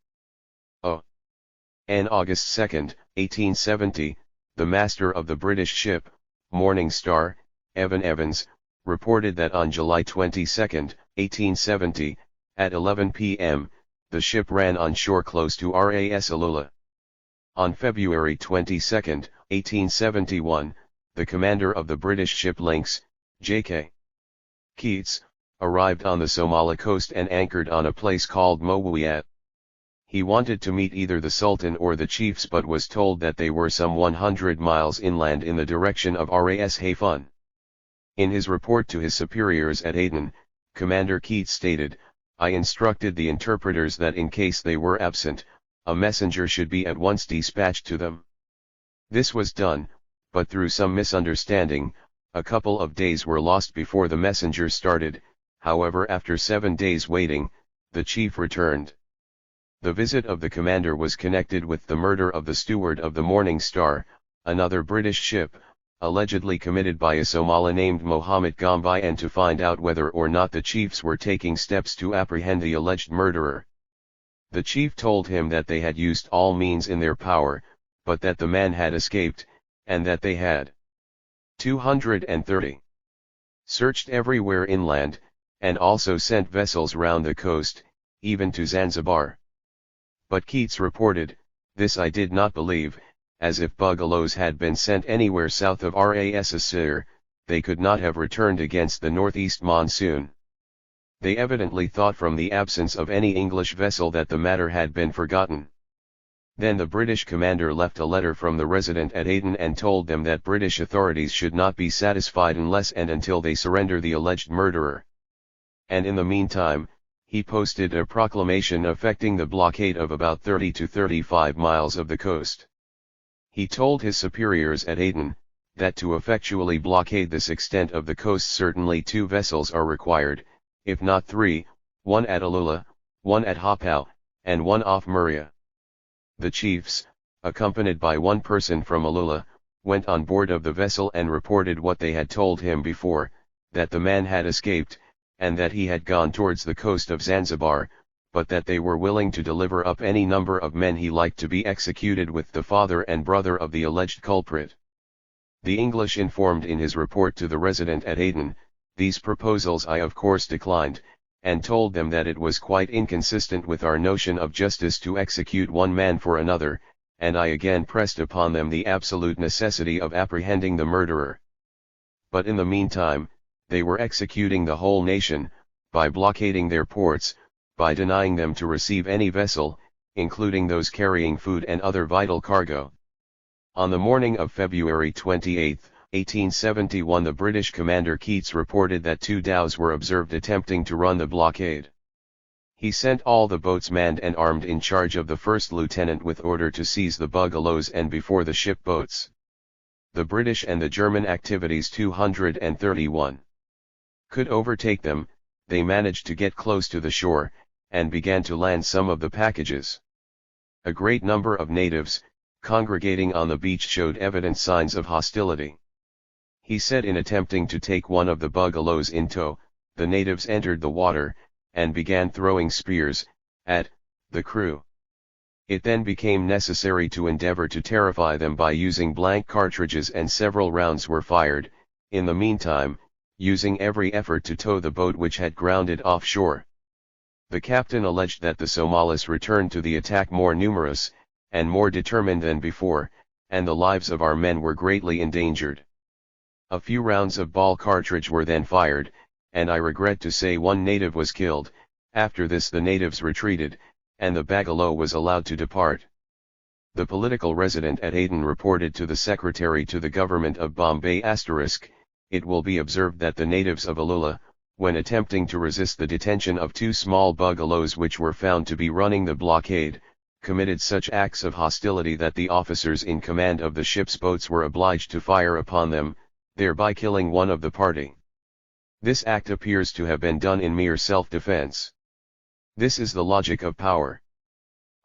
Speaker 1: On August 2, 1870, the master of the British ship, Morning Star, Evan Evans, reported that on July 22, 1870, at 11 p.m., the ship ran on shore close to Ras Alula. On February 22, 1871, the commander of the British ship Lynx, J.K. Keats, arrived on the Somali coast and anchored on a place called Mowiyat. He wanted to meet either the Sultan or the chiefs, but was told that they were some 100 miles inland in the direction of Ras Hafun. In his report to his superiors at Aden, Commander Keats stated, "I instructed the interpreters that in case they were absent, a messenger should be at once dispatched to them." This was done, but through some misunderstanding, a couple of days were lost before the messenger started. However, after 7 days waiting, the chief returned. The visit of the commander was connected with the murder of the steward of the Morning Star, another British ship, allegedly committed by a Somali named Mohammed Gombai, and to find out whether or not the chiefs were taking steps to apprehend the alleged murderer. The chief told him that they had used all means in their power, but that the man had escaped, and that they had 230 searched everywhere inland, and also sent vessels round the coast, even to Zanzibar. But Keats reported, "This I did not believe, as if bugalows had been sent anywhere south of Ras Asir, they could not have returned against the northeast monsoon." They evidently thought from the absence of any English vessel that the matter had been forgotten. Then the British commander left a letter from the resident at Aden and told them that British authorities should not be satisfied unless and until they surrender the alleged murderer. And in the meantime, he posted a proclamation affecting the blockade of about 30 to 35 miles of the coast. He told his superiors at Aden, that to effectually blockade this extent of the coast certainly 2 vessels are required, if not 3, one at Alula, one at Hapau, and one off Muria. The chiefs, accompanied by one person from Alula, went on board of the vessel and reported what they had told him before, that the man had escaped, and that he had gone towards the coast of Zanzibar, but that they were willing to deliver up any number of men he liked to be executed with the father and brother of the alleged culprit. The English informed in his report to the resident at Aden, these proposals I of course declined, and told them that it was quite inconsistent with our notion of justice to execute one man for another, and I again pressed upon them the absolute necessity of apprehending the murderer. But in the meantime, they were executing the whole nation, by blockading their ports, by denying them to receive any vessel, including those carrying food and other vital cargo. On the morning of February 28, 1871, the British commander Keats reported that 2 dhows were observed attempting to run the blockade. He sent all the boats manned and armed in charge of the first lieutenant with order to seize the bungalows and before the ship boats. The British and the German activities 231 could overtake them. They managed to get close to the shore, and began to land some of the packages. A great number of natives, congregating on the beach, showed evident signs of hostility. He said in attempting to take one of the bungalows in tow, the natives entered the water, and began throwing spears at the crew. It then became necessary to endeavor to terrify them by using blank cartridges, and several rounds were fired, in the meantime, using every effort to tow the boat which had grounded offshore. The captain alleged that the Somalis returned to the attack more numerous, and more determined than before, and the lives of our men were greatly endangered. A few rounds of ball cartridge were then fired, and I regret to say one native was killed. After this the natives retreated, and the bungalow was allowed to depart. The political resident at Aden reported to the secretary to the government of Bombay *. It will be observed that the natives of Alula, when attempting to resist the detention of 2 small bungalows which were found to be running the blockade, committed such acts of hostility that the officers in command of the ship's boats were obliged to fire upon them, thereby killing one of the party. This act appears to have been done in mere self-defense. This is the logic of power.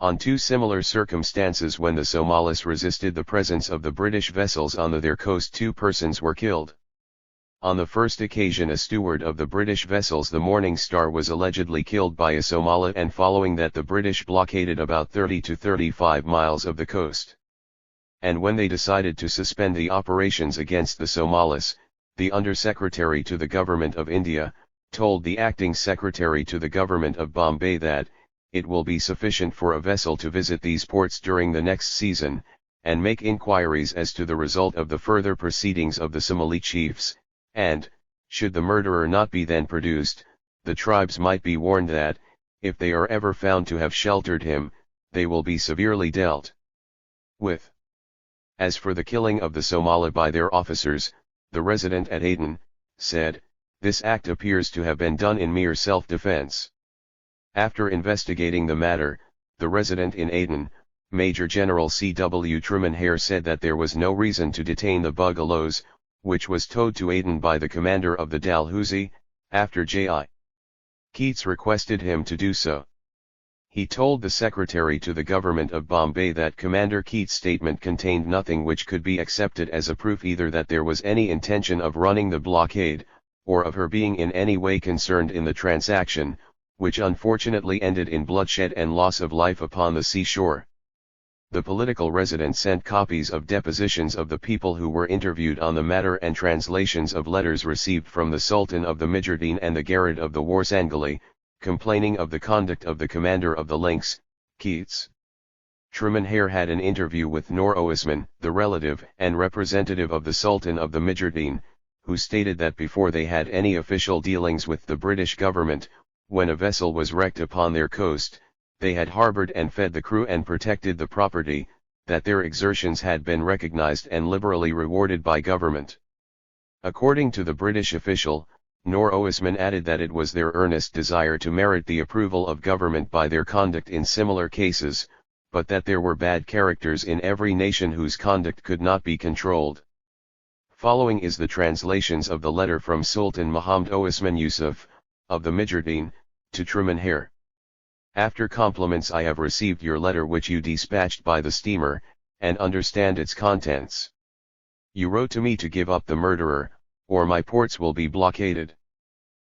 Speaker 1: On 2 similar circumstances, when the Somalis resisted the presence of the British vessels on their coast, 2 persons were killed. On the first occasion, a steward of the British vessels the Morning Star was allegedly killed by a Somali, and following that the British blockaded about 30 to 35 miles of the coast. And when they decided to suspend the operations against the Somalis, the Under-Secretary to the Government of India told the Acting Secretary to the Government of Bombay that it will be sufficient for a vessel to visit these ports during the next season, and make inquiries as to the result of the further proceedings of the Somali chiefs, and, should the murderer not be then produced, the tribes might be warned that, if they are ever found to have sheltered him, they will be severely dealt with. As for the killing of the Somali by their officers, the resident at Aden said, this act appears to have been done in mere self-defense. After investigating the matter, the resident in Aden, Major General C.W. Truman Hare, said that there was no reason to detain the bungalows, which was towed to Aden by the commander of the Dalhousie, after J.I. Keats requested him to do so. He told the secretary to the government of Bombay that Commander Keats' statement contained nothing which could be accepted as a proof either that there was any intention of running the blockade, or of her being in any way concerned in the transaction, which unfortunately ended in bloodshed and loss of life upon the seashore. The political resident sent copies of depositions of the people who were interviewed on the matter and translations of letters received from the Sultan of the Mujahideen and the Garrett of the Warsangali, complaining of the conduct of the commander of the Lynx, Keats. Truman Hare had an interview with Nur Osman, the relative and representative of the Sultan of the Mujahideen, who stated that before they had any official dealings with the British government, when a vessel was wrecked upon their coast, they had harbored and fed the crew and protected the property, that their exertions had been recognized and liberally rewarded by government. According to the British official, Nur Osman added that it was their earnest desire to merit the approval of government by their conduct in similar cases, but that there were bad characters in every nation whose conduct could not be controlled. Following is the translations of the letter from Sultan Mohamed Osman Yusuf, of the Mujahideen, to Truman Hare. After compliments, I have received your letter which you dispatched by the steamer, and understand its contents. You wrote to me to give up the murderer, or my ports will be blockaded.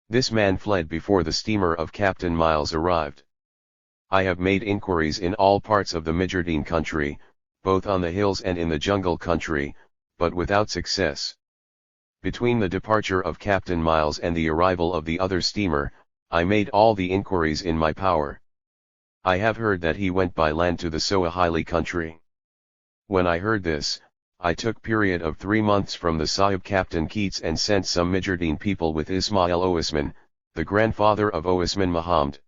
Speaker 1: This man fled before the steamer of Captain Miles arrived. I have made inquiries in all parts of the Mujahideen country, both on the hills and in the jungle country, but without success. Between the departure of Captain Miles and the arrival of the other steamer, I made all the inquiries in my power. I have heard that he went by land to the Sohili country. When I heard this, I took period of 3 months from the Sahib Captain Keats and sent some Mujahideen people with Ismail Osman, the grandfather of Osman Muhammad.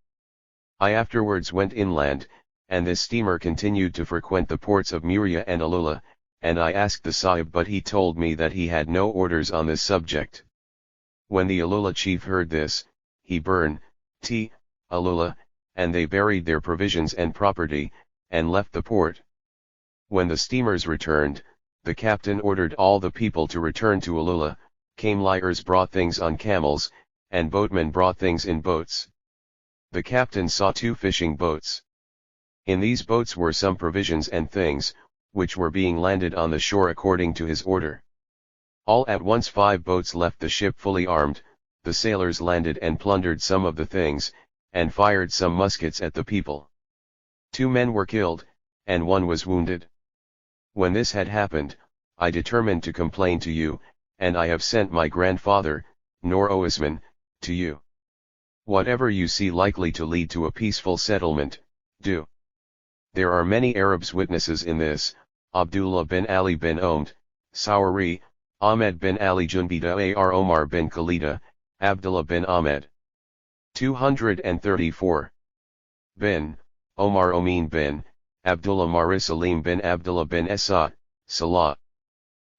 Speaker 1: I afterwards went inland, and this steamer continued to frequent the ports of Muria and Alula, and I asked the Sahib, but he told me that he had no orders on this subject. When the Alula chief heard this, he burned Alula, and they buried their provisions and property, and left the port. When the steamers returned, the captain ordered all the people to return to Alula. Cameliers brought things on camels, and boatmen brought things in boats. The captain saw 2 fishing boats. In these boats were some provisions and things, which were being landed on the shore according to his order. All at once 5 boats left the ship fully armed. The sailors landed and plundered some of the things, and fired some muskets at the people. 2 men were killed, and 1 was wounded. When this had happened, I determined to complain to you, and I have sent my grandfather, Nur Osman, to you. Whatever you see likely to lead to a peaceful settlement, do. There are many Arabs witnesses in this: Abdullah bin Ali bin Omd, Sawari, Ahmed bin Ali Junbida ar Omar bin Khalida, Abdullah bin Ahmed. 234. Bin Omar Omin bin Abdullah Marisalim bin Abdullah bin Esa, Salah.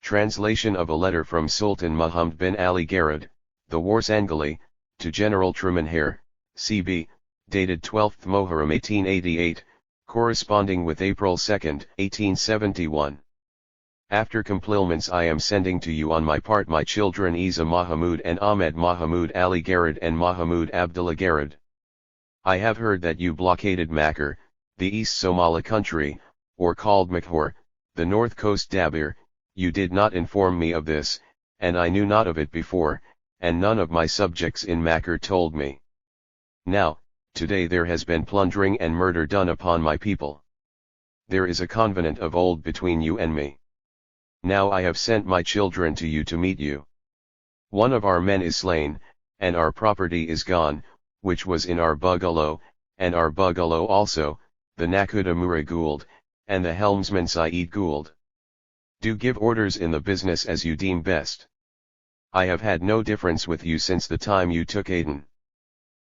Speaker 1: Translation of a letter from Sultan Muhammad bin Ali Garud, the Warsangali, to General Trumanhare, CB, dated 12th Moharram 1888, corresponding with April 2, 1871. After compliments I am sending to you on my part my children Isa Mahmud and Ahmed Mahmud Ali Garud and Mahmud Abdullah Garud. I have heard that you blockaded Makar, the East Somali country, or called Makhor, the north coast Dabir. You did not inform me of this, and I knew not of it before, and none of my subjects in Makar told me. Now, today there has been plundering and murder done upon my people. There is a covenant of old between you and me. Now I have sent my children to you to meet you. One of our men is slain, and our property is gone, which was in our bungalow, and our bungalow also, the Nakuda Mura Gould, and the helmsman Saeed Gould. Do give orders in the business as you deem best. I have had no difference with you since the time you took Aden.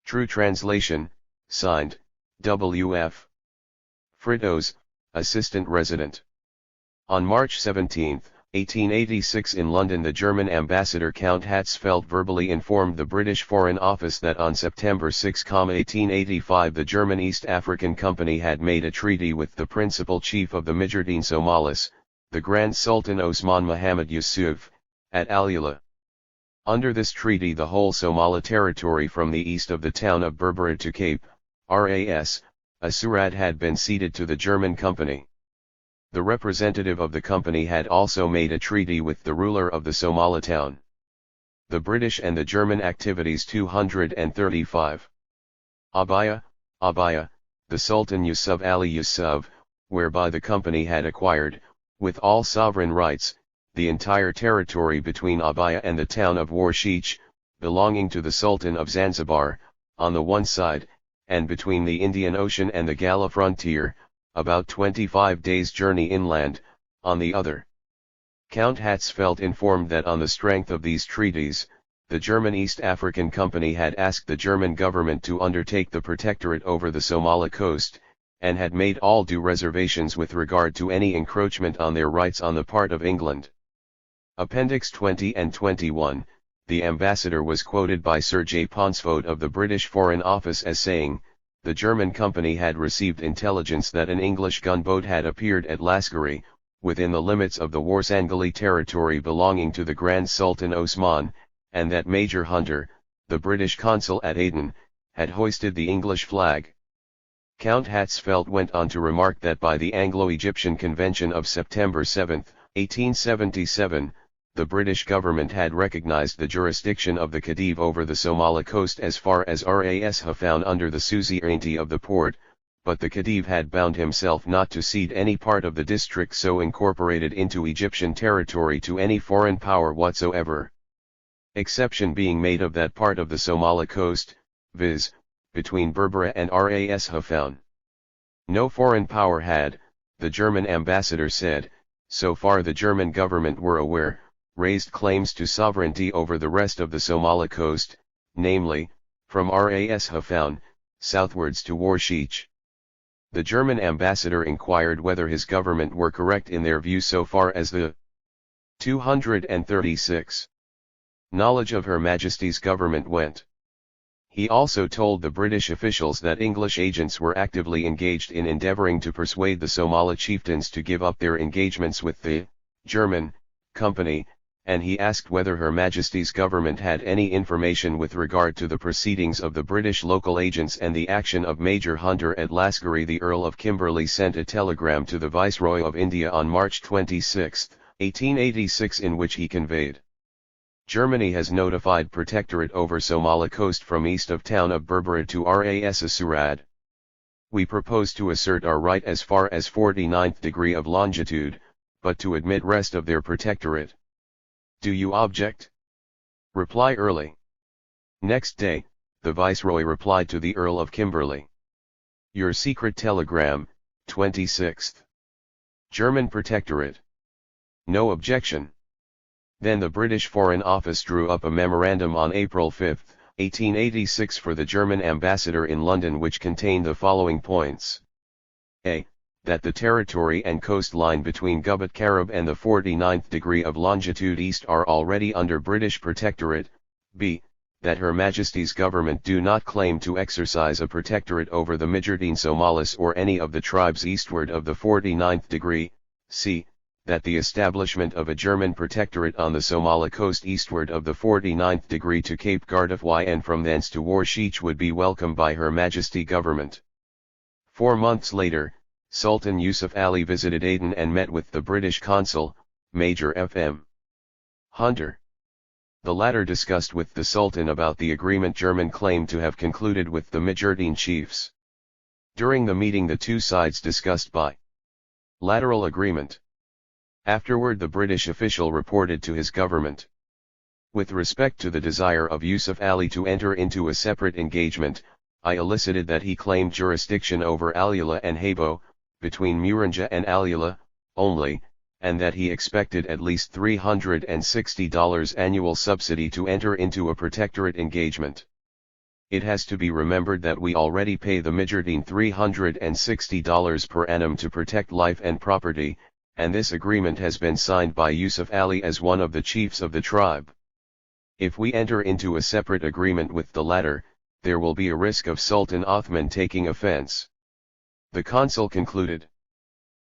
Speaker 1: True translation, signed, W.F. Fritos, Assistant Resident. On March 17, 1886 in London, the German ambassador Count Hatzfeldt verbally informed the British Foreign Office that on September 6, 1885 the German East African Company had made a treaty with the principal chief of the Mujahideen Somalis, the Grand Sultan Osman Muhammad Yusuf, at Alula. Under this treaty the whole Somali territory from the east of the town of Berbera to Cape, Ras, Asurat had been ceded to the German company. The representative of the company had also made a treaty with the ruler of the Somali town. The British and the German activities 235. Abaya, the Sultan Yusuf Ali Yusuf, whereby the company had acquired, with all sovereign rights, the entire territory between Abaya and the town of Warsheech, belonging to the Sultan of Zanzibar, on the one side, and between the Indian Ocean and the Gala frontier, about 25 days' journey inland, on the other. Count Hatzfeldt informed that on the strength of these treaties, the German East African Company had asked the German government to undertake the protectorate over the Somali coast, and had made all due reservations with regard to any encroachment on their rights on the part of England. Appendix 20 and 21, the ambassador was quoted by Sir J. Ponsford of the British Foreign Office as saying, the German company had received intelligence that an English gunboat had appeared at Lascari, within the limits of the Warsangali territory belonging to the Grand Sultan Osman, and that Major Hunter, the British consul at Aden, had hoisted the English flag. Count Hatzfeldt went on to remark that by the Anglo-Egyptian Convention of September 7, 1877, the British government had recognized the jurisdiction of the Khedive over the Somali coast as far as Ras Hafan under the suzerainty of the Porte, but the Khedive had bound himself not to cede any part of the district so incorporated into Egyptian territory to any foreign power whatsoever. Exception being made of that part of the Somali coast, viz., between Berbera and Ras Haifa. No foreign power had, the German ambassador said, so far the German government were aware, raised claims to sovereignty over the rest of the Somali coast, namely, from Ras Haifa, southwards to Warsheich. The German ambassador inquired whether his government were correct in their view so far as the 236 knowledge of Her Majesty's government went. He also told the British officials that English agents were actively engaged in endeavouring to persuade the Somali chieftains to give up their engagements with the German company, and he asked whether Her Majesty's government had any information with regard to the proceedings of the British local agents and the action of Major Hunter at Lascari. The Earl of Kimberley sent a telegram to the Viceroy of India on March 26, 1886, in which he conveyed: Germany has notified protectorate over Somali coast from east of town of Berbera to Ras Assurad. We propose to assert our right as far as 49th degree of longitude, but to admit rest of their protectorate. Do you object? Reply early. Next day, the Viceroy replied to the Earl of Kimberley: Your secret telegram, 26th. German protectorate. No objection. Then the British Foreign Office drew up a memorandum on April 5, 1886 for the German ambassador in London, which contained the following points. A. That the territory and coastline between Gubat Karib and the 49th degree of longitude east are already under British protectorate. B. That Her Majesty's government do not claim to exercise a protectorate over the Mujahideen Somalis or any of the tribes eastward of the 49th degree. C. That the establishment of a German protectorate on the Somali coast eastward of the 49th degree to Cape Gardefly and from thence to Warsheich would be welcomed by Her Majesty government. 4 months later, Sultan Yusuf Ali visited Aden and met with the British consul, Major F.M. Hunter. The latter discussed with the Sultan about the agreement German claimed to have concluded with the Mujahideen chiefs. During the meeting the two sides discussed bilateral agreement. Afterward the British official reported to his government. With respect to the desire of Yusuf Ali to enter into a separate engagement, I elicited that he claimed jurisdiction over Alula and Habo, between Muranja and Alula, only, and that he expected at least $360 annual subsidy to enter into a protectorate engagement. It has to be remembered that we already pay the Mujahideen $360 per annum to protect life and property, and this agreement has been signed by Yusuf Ali as one of the chiefs of the tribe. If we enter into a separate agreement with the latter, there will be a risk of Sultan Othman taking offense. The consul concluded.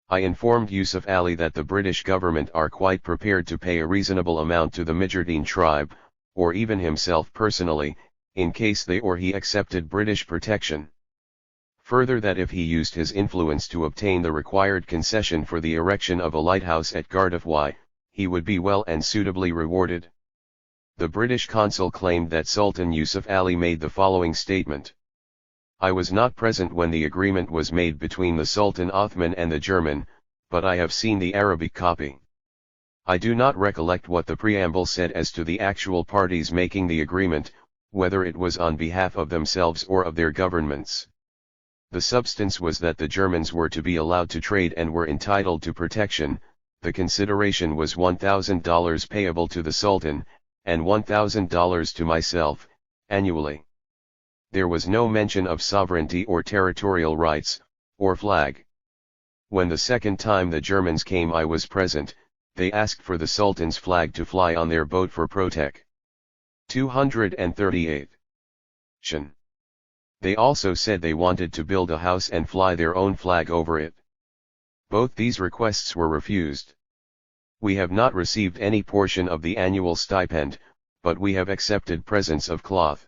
Speaker 1: I informed Yusuf Ali that the British government are quite prepared to pay a reasonable amount to the Mujahideen tribe, or even himself personally, in case they or he accepted British protection. Further, that if he used his influence to obtain the required concession for the erection of a lighthouse at Gardefly, he would be well and suitably rewarded. The British consul claimed that Sultan Yusuf Ali made the following statement: I was not present when the agreement was made between the Sultan Othman and the German, but I have seen the Arabic copy. I do not recollect what the preamble said as to the actual parties making the agreement, whether it was on behalf of themselves or of their governments. The substance was that the Germans were to be allowed to trade and were entitled to protection. The consideration was $1,000 payable to the Sultan, and $1,000 to myself, annually. There was no mention of sovereignty or territorial rights, or flag. When the second time the Germans came I was present. They asked for the Sultan's flag to fly on their boat for protect. 238. They also said they wanted to build a house and fly their own flag over it. Both these requests were refused. We have not received any portion of the annual stipend, but we have accepted presents of cloth.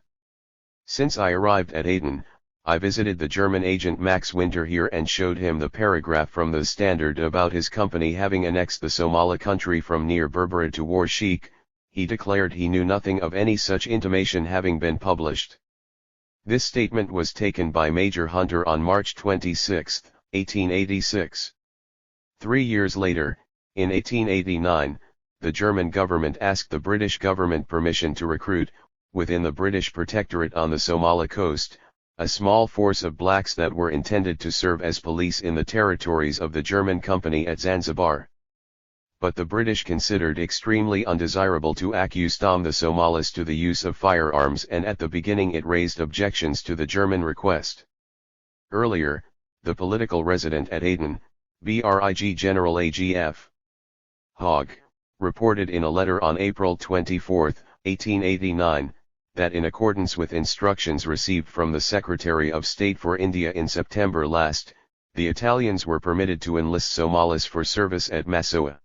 Speaker 1: Since I arrived at Aden, I visited the German agent Max Winter here and showed him the paragraph from the Standard about his company having annexed the Somali country from near Berbera to Warsheich. He declared he knew nothing of any such intimation having been published. This statement was taken by Major Hunter on March 26, 1886. 3 years later, in 1889, the German government asked the British government permission to recruit, within the British protectorate on the Somali coast, a small force of blacks that were intended to serve as police in the territories of the German company at Zanzibar. But the British considered extremely undesirable to accustom the Somalis to the use of firearms, and at the beginning it raised objections to the German request. Earlier, the political resident at Aden, Brig General AGF Hogg, reported in a letter on April 24, 1889, that in accordance with instructions received from the Secretary of State for India in September last, the Italians were permitted to enlist Somalis for service at Massoua.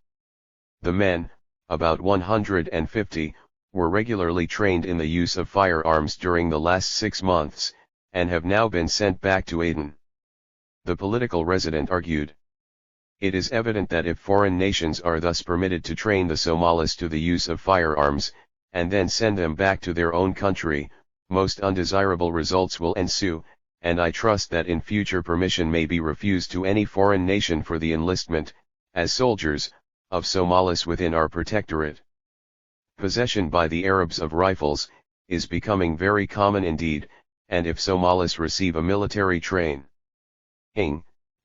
Speaker 1: The men, about 150, were regularly trained in the use of firearms during the last 6 months, and have now been sent back to Aden. The political resident argued. It is evident that if foreign nations are thus permitted to train the Somalis to the use of firearms, and then send them back to their own country, most undesirable results will ensue, and I trust that in future permission may be refused to any foreign nation for the enlistment, as soldiers, of Somalis within our protectorate. Possession by the Arabs of rifles is becoming very common indeed, and if Somalis receive a military training,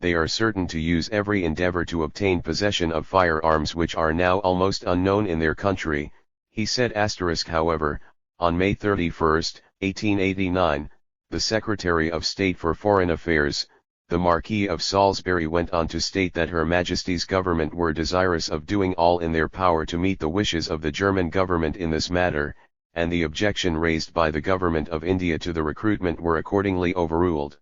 Speaker 1: they are certain to use every endeavor to obtain possession of firearms which are now almost unknown in their country, he said. However, on May 31, 1889, the Secretary of State for Foreign Affairs, the Marquis of Salisbury, went on to state that Her Majesty's government were desirous of doing all in their power to meet the wishes of the German government in this matter, and the objection raised by the government of India to the recruitment were accordingly overruled.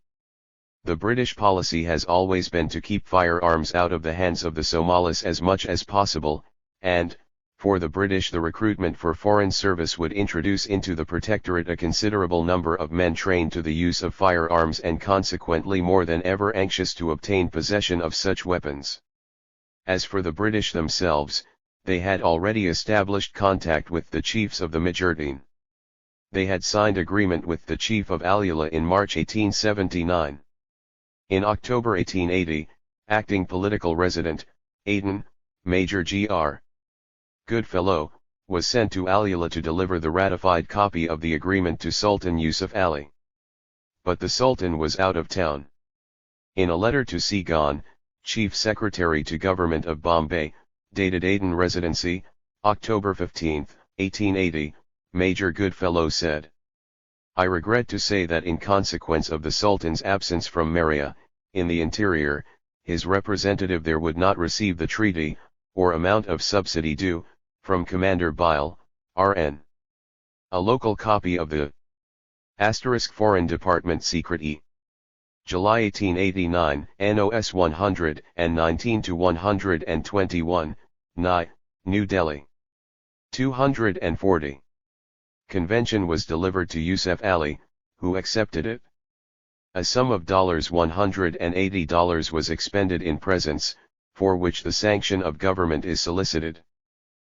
Speaker 1: The British policy has always been to keep firearms out of the hands of the Somalis as much as possible, and, for the British, the recruitment for foreign service would introduce into the protectorate a considerable number of men trained to the use of firearms and consequently more than ever anxious to obtain possession of such weapons. As for the British themselves, they had already established contact with the chiefs of the Mujahideen. They had signed agreement with the chief of Alula in March 1879. In October 1880, acting political resident, Aden, Major Gr. Goodfellow, was sent to Alula to deliver the ratified copy of the agreement to Sultan Yusuf Ali. But the Sultan was out of town. In a letter to Segan, Chief Secretary to Government of Bombay, dated Aden Residency, October 15, 1880, Major Goodfellow said, I regret to say that in consequence of the Sultan's absence from Maria, in the interior, his representative there would not receive the treaty, or amount of subsidy due, from Commander Bile, R.N. A local copy of the Foreign Department Secret E. July 1889, NOS 119-121, Nye, New Delhi. 240. Convention was delivered to Yusuf Ali, who accepted it. A sum of $180 was expended in presents, for which the sanction of government is solicited.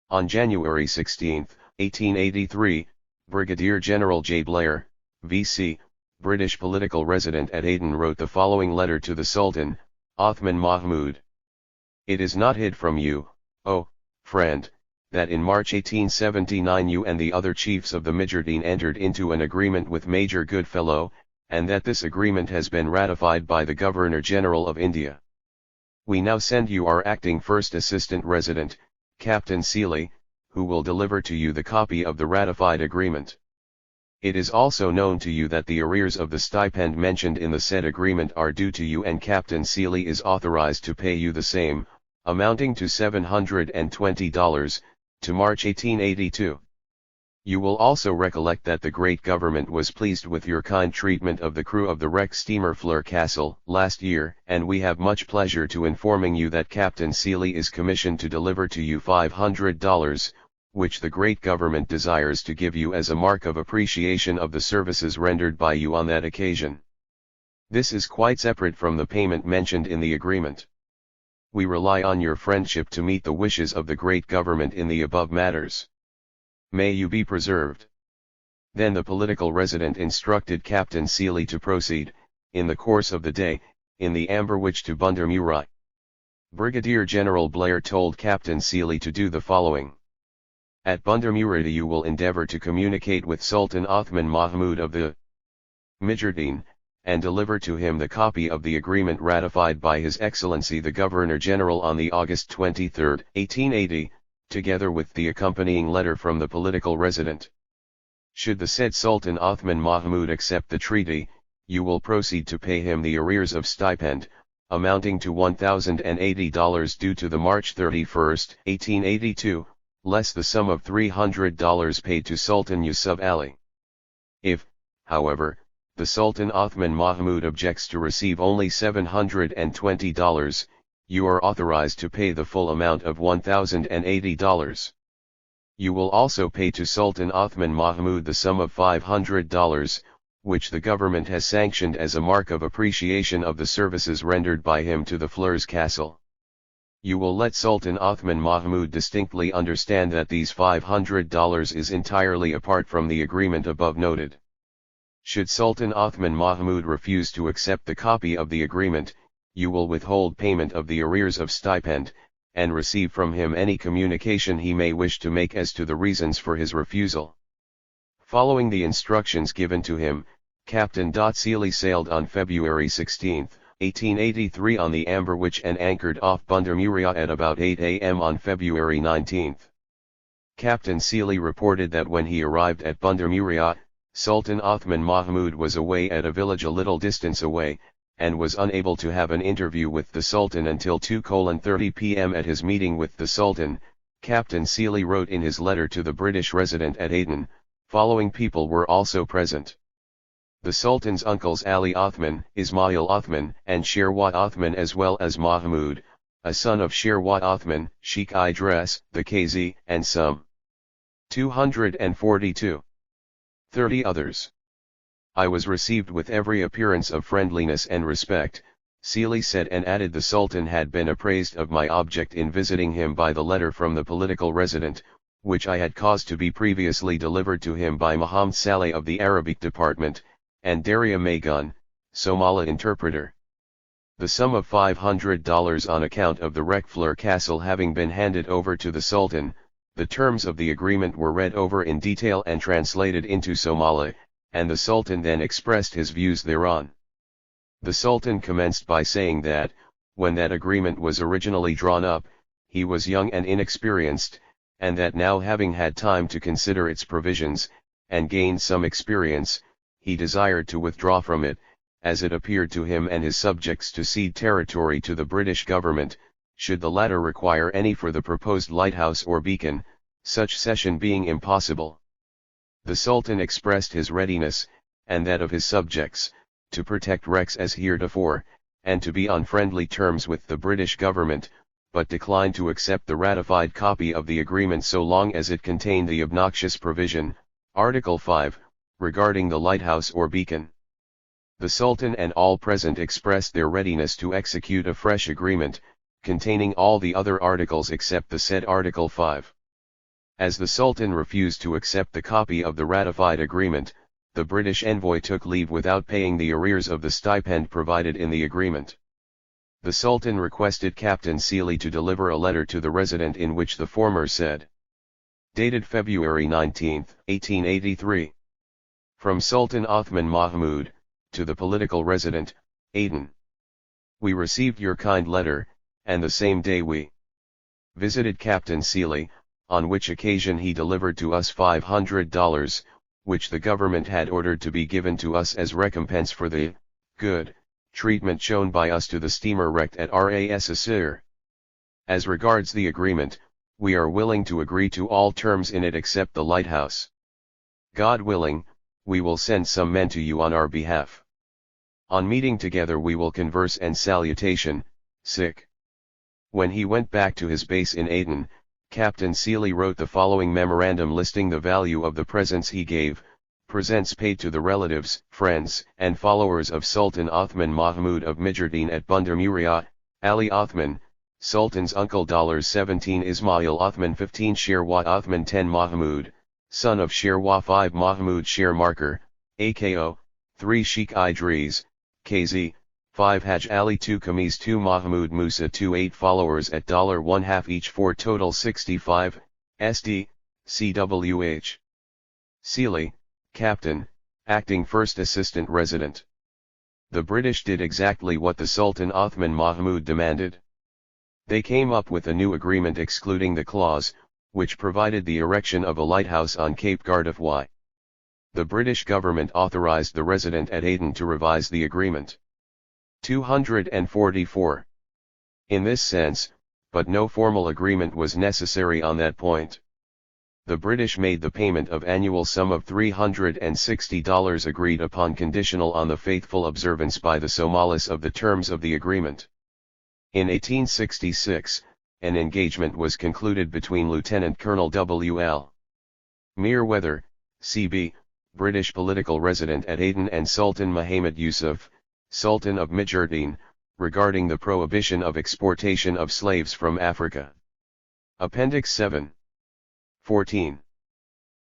Speaker 1: On January 16, 1883, Brigadier General J. Blair, V.C., British political resident at Aden, wrote the following letter to the Sultan, Othman Mahmud. It is not hid from you, O friend, that in March 1879 you and the other chiefs of the Mujahideen entered into an agreement with Major Goodfellow, and that this agreement has been ratified by the Governor-General of India. We now send you our acting first assistant resident, Captain Seeley, who will deliver to you the copy of the ratified agreement. It is also known to you that the arrears of the stipend mentioned in the said agreement are due to you, and Captain Seeley is authorized to pay you the same, amounting to $720, to March 1882. You will also recollect that the great government was pleased with your kind treatment of the crew of the wrecked steamer Fleur Castle last year, and we have much pleasure to informing you that Captain Seeley is commissioned to deliver to you $500, which the great government desires to give you as a mark of appreciation of the services rendered by you on that occasion. This is quite separate from the payment mentioned in the agreement. We rely on your friendship to meet the wishes of the great government in the above matters. May you be preserved. Then the political resident instructed Captain Sealy to proceed, in the course of the day, in the Amberwich to Bundermurray. Brigadier General Blair told Captain Sealy to do the following. At Bundermurray you will endeavour to communicate with Sultan Othman Mahmud of the Mujahideen, and deliver to him the copy of the agreement ratified by His Excellency the Governor-General on the August 23, 1880, together with the accompanying letter from the political resident. Should the said Sultan Othman Mahmud accept the treaty, you will proceed to pay him the arrears of stipend, amounting to $1,080 due to the March 31, 1882, less the sum of $300 paid to Sultan Yusuf Ali. If, however, the Sultan Othman Mahmud objects to receive only $720, you are authorized to pay the full amount of $1,080. You will also pay to Sultan Othman Mahmud the sum of $500, which the government has sanctioned as a mark of appreciation of the services rendered by him to the Flers Castle. You will let Sultan Othman Mahmud distinctly understand that these $500 is entirely apart from the agreement above noted. Should Sultan Othman Mahmud refuse to accept the copy of the agreement, you will withhold payment of the arrears of stipend, and receive from him any communication he may wish to make as to the reasons for his refusal. Following the instructions given to him, Captain Sealy sailed on February 16, 1883 on the Amberwich and anchored off Bundermurray at about 8 a.m. on February 19. Captain Sealy reported that when he arrived at Bundermurray, Sultan Othman Mahmud was away at a village a little distance away, and was unable to have an interview with the Sultan until 2:30 p.m. At his meeting with the Sultan, Captain Sealy wrote in his letter to the British resident at Aden, following people were also present. The Sultan's uncles Ali Othman, Ismail Othman, and Sherwat Othman, as well as Mahmud, a son of Sherwat Othman, Sheikh Idris, the Qazi, and some 242. 30 others. I was received with every appearance of friendliness and respect, Sealy said, and added the Sultan had been apprised of my object in visiting him by the letter from the political resident, which I had caused to be previously delivered to him by Muhammad Saleh of the Arabic Department, and Daria Magun, Somali interpreter. The sum of $500 on account of the Flers Castle having been handed over to the Sultan, the terms of the agreement were read over in detail and translated into Somali, and the Sultan then expressed his views thereon. The Sultan commenced by saying that, when that agreement was originally drawn up, he was young and inexperienced, and that now having had time to consider its provisions, and gained some experience, he desired to withdraw from it, as it appeared to him and his subjects to cede territory to the British government, should the latter require any for the proposed lighthouse or beacon, such cession being impossible. The Sultan expressed his readiness, and that of his subjects, to protect Rex as heretofore, and to be on friendly terms with the British government, but declined to accept the ratified copy of the agreement so long as it contained the obnoxious provision, Article 5, regarding the lighthouse or beacon. The Sultan and all present expressed their readiness to execute a fresh agreement, containing all the other articles except the said Article 5. As the Sultan refused to accept the copy of the ratified agreement, the British envoy took leave without paying the arrears of the stipend provided in the agreement. The Sultan requested Captain Sealy to deliver a letter to the resident in which the former said. Dated February 19, 1883. From Sultan Othman Mahmud, to the political resident, Aden. We received your kind letter, and the same day we visited Captain Sealy, on which occasion he delivered to us $500, which the government had ordered to be given to us as recompense for the good treatment shown by us to the steamer wrecked at Ras Asir. As regards the agreement, we are willing to agree to all terms in it except the lighthouse. God willing, we will send some men to you on our behalf. On meeting together we will converse and salutation, sick. When he went back to his base in Aden, Captain Sealy wrote the following memorandum listing the value of the presents he gave, presents paid to the relatives, friends, and followers of Sultan Othman Mahmud of Mujahideen at Bundermurray, Ali Othman, Sultan's uncle $17 Ismail Othman 15 Sherwat Othman 10 Mahmud, son of Sherwa 5 Mahmud Sher Marker, AKO, 3 Sheikh Idris, KZ, 5 Haj Ali 2 Kamis 2 Mahmud Musa 2 8 followers at $1/2 each for total 65, SD, CWH. Sealy, Captain, Acting First Assistant Resident. The British did exactly what the Sultan Othman Mahmud demanded. They came up with a new agreement excluding the clause, which provided the erection of a lighthouse on Cape Gardefwy. The British government authorized the resident at Aden to revise the agreement. 244. In this sense, but no formal agreement was necessary on that point. The British made the payment of annual sum of $360 agreed upon conditional on the faithful observance by the Somalis of the terms of the agreement. In 1866, an engagement was concluded between Lieutenant Colonel W.L. Meerweather, C.B., British political resident at Aden, and Sultan Muhammad Yusuf, Sultan of Mijerdin, regarding the prohibition of exportation of slaves from Africa. Appendix 7. 14.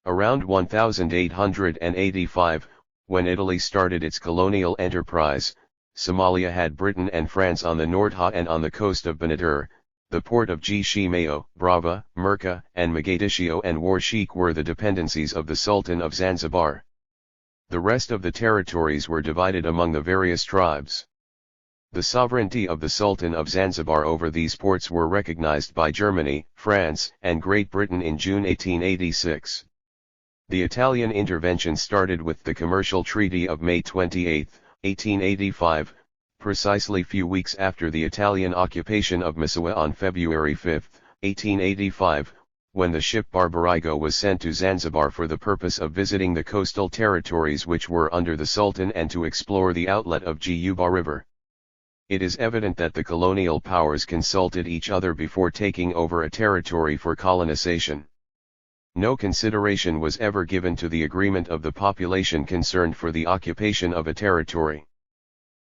Speaker 1: Around 1885, when Italy started its colonial enterprise, Somalia had Britain and France on the Nordha and on the coast of Benadir. The port of Gishimayo, Brava, Merka, and Mogadiscio and Warsheik were the dependencies of the Sultan of Zanzibar. The rest of the territories were divided among the various tribes. The sovereignty of the Sultan of Zanzibar over these ports were recognized by Germany, France, and Great Britain in June 1886. The Italian intervention started with the Commercial Treaty of May 28, 1885, precisely few weeks after the Italian occupation of Massawa on February 5, 1885, when the ship Barbarigo was sent to Zanzibar for the purpose of visiting the coastal territories which were under the Sultan and to explore the outlet of Juba River. It is evident that the colonial powers consulted each other before taking over a territory for colonization. No consideration was ever given to the agreement of the population concerned for the occupation of a territory.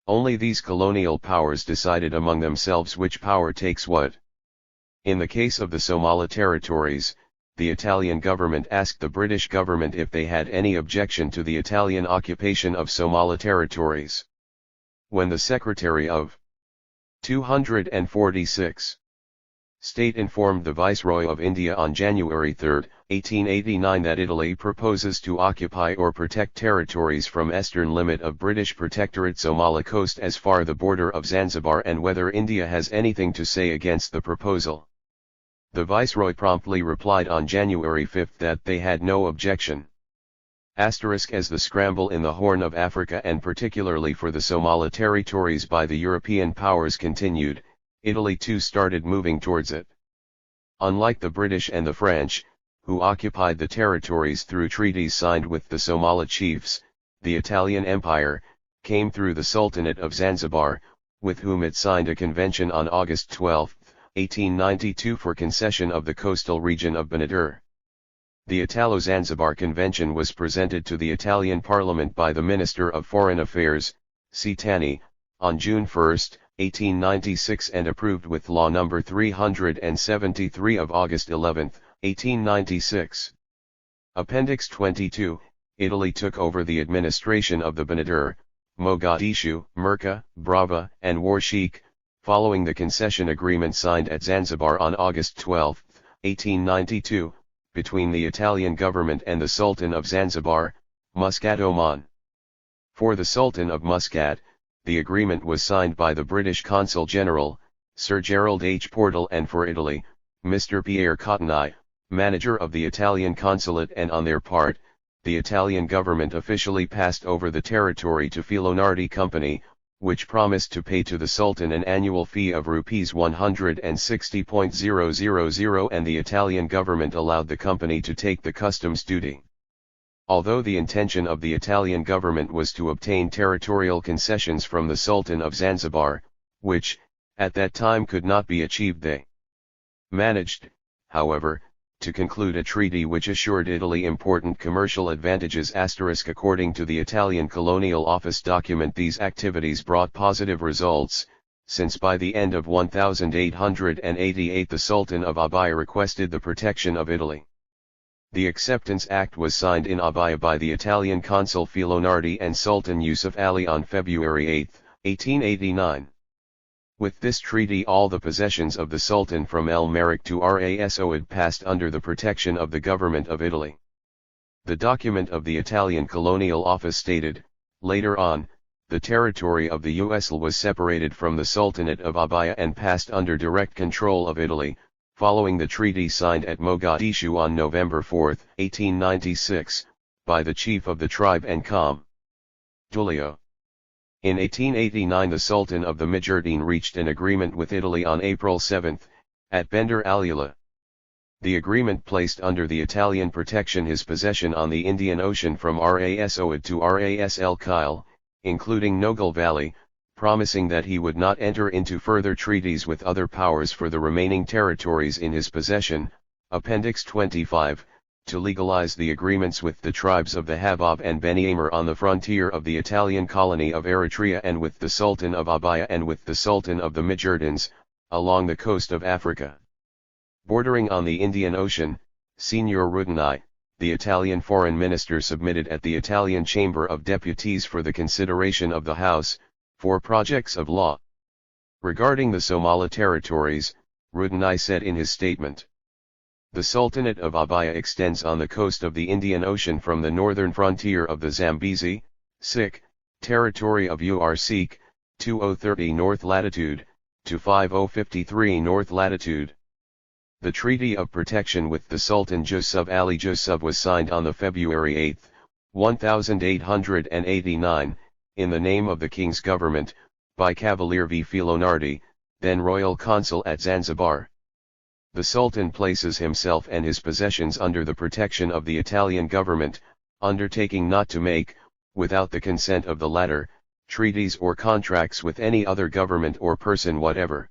Speaker 1: Only these colonial powers decided among themselves which power takes what. In the case of the Somali territories, the Italian government asked the British government if they had any objection to the Italian occupation of Somali territories. When the Secretary of 246 State informed the Viceroy of India on January 3, 1889 that Italy proposes to occupy or protect territories from eastern limit of British Protectorate Somali coast as far the border of Zanzibar and whether India has anything to say against the proposal. The Viceroy promptly replied on January 5 that they had no objection. As the scramble in the Horn of Africa and particularly for the Somali territories by the European powers continued, Italy too started moving towards it. Unlike the British and the French, who occupied the territories through treaties signed with the Somali chiefs, the Italian Empire came through the Sultanate of Zanzibar, with whom it signed a convention on August 12, 1892 for concession of the coastal region of Benadir. The Italo-Zanzibar Convention was presented to the Italian Parliament by the Minister of Foreign Affairs, Citani, on June 1, 1896 and approved with Law No. 373 of August 11, 1896. Appendix 22, Italy took over the administration of the Benadir, Mogadishu, Merka, Brava, and Warsheik, following the concession agreement signed at Zanzibar on August 12, 1892, between the Italian government and the Sultan of Zanzibar, Muscat Oman. For the Sultan of Muscat, the agreement was signed by the British Consul General, Sir Gerald H. Portal, and for Italy, Mr. Pierre Cottenay, manager of the Italian consulate, and on their part, the Italian government officially passed over the territory to Filonardi Company, which promised to pay to the Sultan an annual fee of Rs 160,000 and the Italian government allowed the company to take the customs duty. Although the intention of the Italian government was to obtain territorial concessions from the Sultan of Zanzibar, which, at that time could not be achieved, they managed, however, to conclude a treaty which assured Italy important commercial advantages. According to the Italian Colonial Office document, these activities brought positive results, since by the end of 1888 the Sultan of Abaya requested the protection of Italy. The Acceptance Act was signed in Abaya by the Italian consul Filonardi and Sultan Yusuf Ali on February 8, 1889. With this treaty all the possessions of the Sultan from El Merrick to Ras Oud passed under the protection of the government of Italy. The document of the Italian Colonial Office stated, later on, the territory of the USL was separated from the Sultanate of Abaya and passed under direct control of Italy, following the treaty signed at Mogadishu on November 4, 1896, by the chief of the tribe and Com. Giulio. In 1889 the Sultan of the Mujahideen reached an agreement with Italy on April 7, at Bender Alula. The agreement placed under the Italian protection his possession on the Indian Ocean from Ras Oud to Ras El Kyle, including Nogal Valley, promising that he would not enter into further treaties with other powers for the remaining territories in his possession. Appendix 25, to legalize the agreements with the tribes of the Habab and Beni Amr on the frontier of the Italian colony of Eritrea and with the Sultan of Abaya and with the Sultan of the Mujahideen, along the coast of Africa. Bordering on the Indian Ocean, Signor Rudinai, the Italian foreign minister submitted at the Italian Chamber of Deputies for the consideration of the House, 4 projects of law. Regarding the Somali territories, Rudinai said in his statement, the Sultanate of Abaya extends on the coast of the Indian Ocean from the northern frontier of the Zambezi, Sikh, territory of Sikh, 2030 north latitude, to 5053 north latitude. The Treaty of Protection with the Sultan Yusuf Ali Yusuf was signed on the February 8, 1889, in the name of the King's government, by Cavalier V. Filonardi, then Royal Consul at Zanzibar. The Sultan places himself and his possessions under the protection of the Italian government, undertaking not to make, without the consent of the latter, treaties or contracts with any other government or person whatever.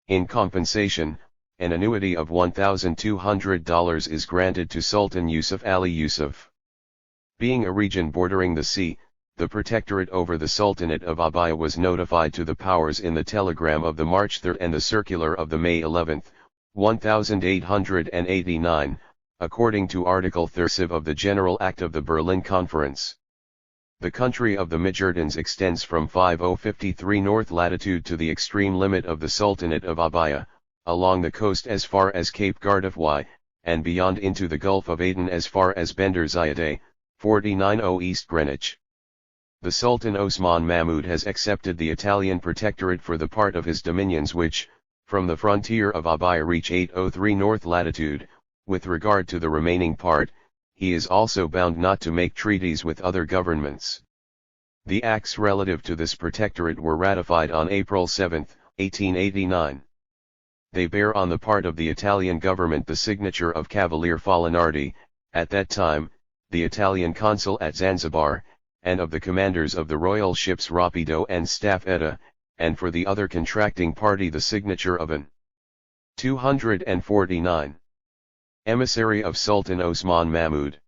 Speaker 1: In compensation, an annuity of $1,200 is granted to Sultan Yusuf Ali Yusuf. Being a region bordering the sea, the Protectorate over the Sultanate of Abaya was notified to the powers in the telegram of the March 3 and the circular of the May 11, 1889, according to Article 30 of the General Act of the Berlin Conference. The country of the Mujahideen extends from 5053 north latitude to the extreme limit of the Sultanate of Abaya, along the coast as far as Cape Gardefly, and beyond into the Gulf of Aden as far as Bender Zayedeh, 490 East Greenwich. The Sultan Osman Mahmud has accepted the Italian Protectorate for the part of his dominions which, from the frontier of Abaya reach 803 north latitude. With regard to the remaining part, he is also bound not to make treaties with other governments. The acts relative to this protectorate were ratified on April 7, 1889. They bear on the part of the Italian government the signature of Cavalier Filonardi, at that time, the Italian consul at Zanzibar, and of the commanders of the royal ships Rapido and Staffetta, and for the other contracting party the signature of an 249. Emissary of Sultan Osman Mahmud.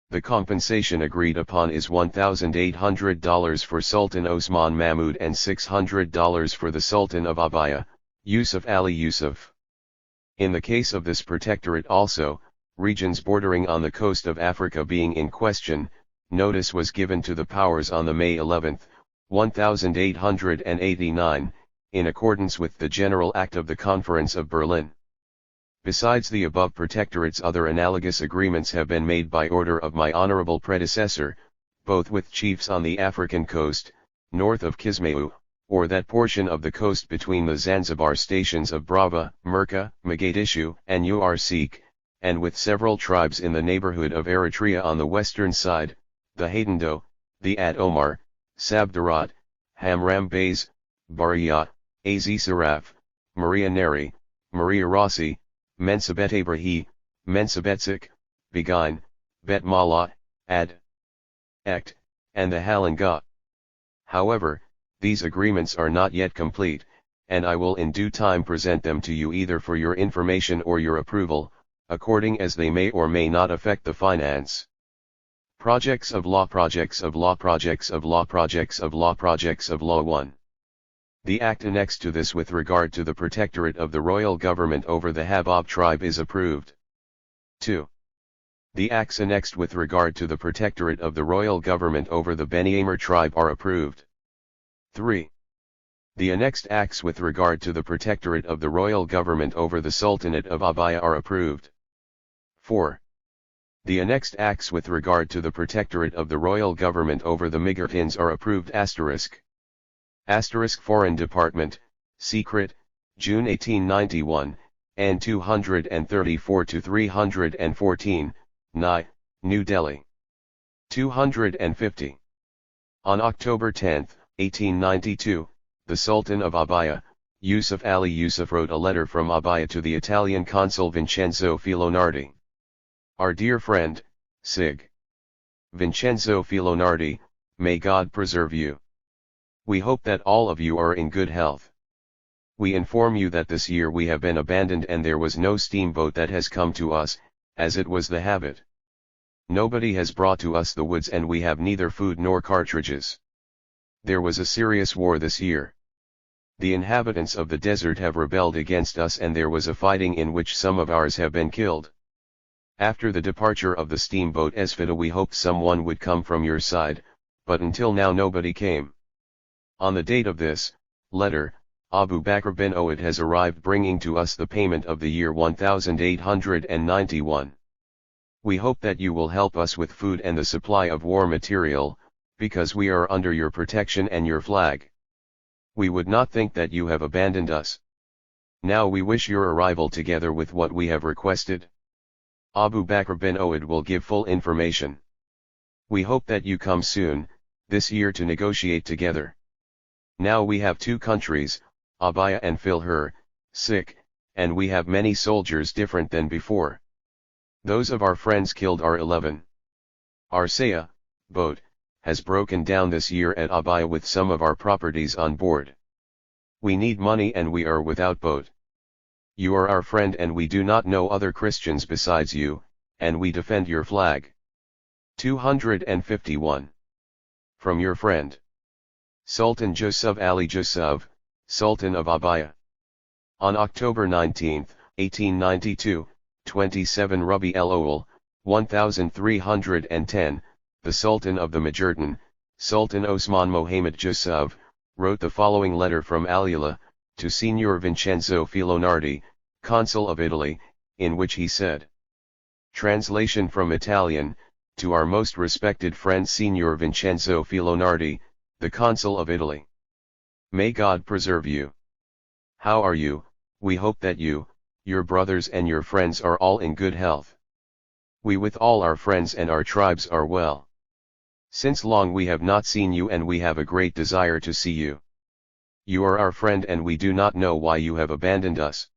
Speaker 1: The compensation agreed upon is $1,800 for Sultan Osman Mahmud and $600 for the Sultan of Abaya, Yusuf Ali Yusuf. In the case of this protectorate also, regions bordering on the coast of Africa being in question, notice was given to the powers on the May 11, 1889, in accordance with the General Act of the Conference of Berlin. Besides the above protectorates, other analogous agreements have been made by order of my honorable predecessor, both with chiefs on the African coast, north of Kismayu, or that portion of the coast between the Zanzibar stations of Brava, Merka, Mogadishu, and Sikh, and with several tribes in the neighborhood of Eritrea on the western side, the Haydendo, the Ad Omar, Sabdarat, Hamram Bays, Baria, Az Saraf, Maria Neri, Maria Rossi, Mensabet Abrahi, Mensabetsik, Beguine, Bet Mala, Ad Ect, and the Halanga. However, these agreements are not yet complete, and I will in due time present them to you either for your information or your approval, according as they may or may not affect the finance. Projects of Law. Projects of Law. Projects of Law. Projects of Law. Projects of Law 1. The act annexed to this with regard to the protectorate of the royal government over the Habab tribe is approved. 2. The acts annexed with regard to the protectorate of the royal government over the Beni Amr tribe are approved. 3. The annexed acts with regard to the protectorate of the royal government over the Sultanate of Abaya are approved. 4. The annexed acts with regard to the protectorate of the royal government over the Migrantins are approved. Asterisk Foreign Department, Secret, June 1891, N 234-314, Nye, New Delhi. 250. On October 10, 1892, the Sultan of Abaya, Yusuf Ali Yusuf wrote a letter from Abaya to the Italian consul Vincenzo Filonardi. Our dear friend, Sig. Vincenzo Filonardi, may God preserve you. We hope that all of you are in good health. We inform you that this year we have been abandoned and there was no steamboat that has come to us, as it was the habit. Nobody has brought to us the woods and we have neither food nor cartridges. There was a serious war this year. The inhabitants of the desert have rebelled against us and there was a fighting in which some of ours have been killed. After the departure of the steamboat Esfida we hoped someone would come from your side, but until now nobody came. On the date of this letter, Abu Bakr bin Oud has arrived bringing to us the payment of the year 1891. We hope that you will help us with food and the supply of war material, because we are under your protection and your flag. We would not think that you have abandoned us. Now we wish your arrival together with what we have requested. Abu Bakr bin Oud will give full information. We hope that you come soon, this year to negotiate together. Now we have two countries, Abaya and Filher, sick, and we have many soldiers different than before. Those of our friends killed are 11. Our Saya, boat, has broken down this year at Abaya with some of our properties on board. We need money and we are without boat. You are our friend and we do not know other Christians besides you, and we defend your flag. 251. From your friend, Sultan Yusuf Ali Yusuf, Sultan of Abaya. On October 19, 1892, 27 Rabi el-Awwal, 1310, the Sultan of the Majertan, Sultan Osman Mohamed Yusuf, wrote the following letter from Alula, to Signor Vincenzo Filonardi, Consul of Italy, in which he said. Translation from Italian, to our most respected friend Signor Vincenzo Filonardi, the Consul of Italy. May God preserve you. How are you? We hope that you, your brothers and your friends are all in good health. We with all our friends and our tribes are well. Since long we have not seen you and we have a great desire to see you. You are our friend and we do not know why you have abandoned us.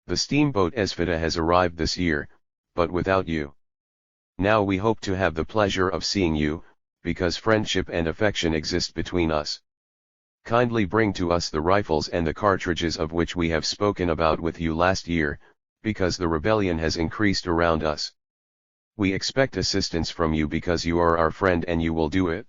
Speaker 1: The steamboat Esfida has arrived this year, but without you. Now we hope to have the pleasure of seeing you, because friendship and affection exist between us. Kindly bring to us the rifles and the cartridges of which we have spoken about with you last year, because the rebellion has increased around us. We expect assistance from you because you are our friend and you will do it.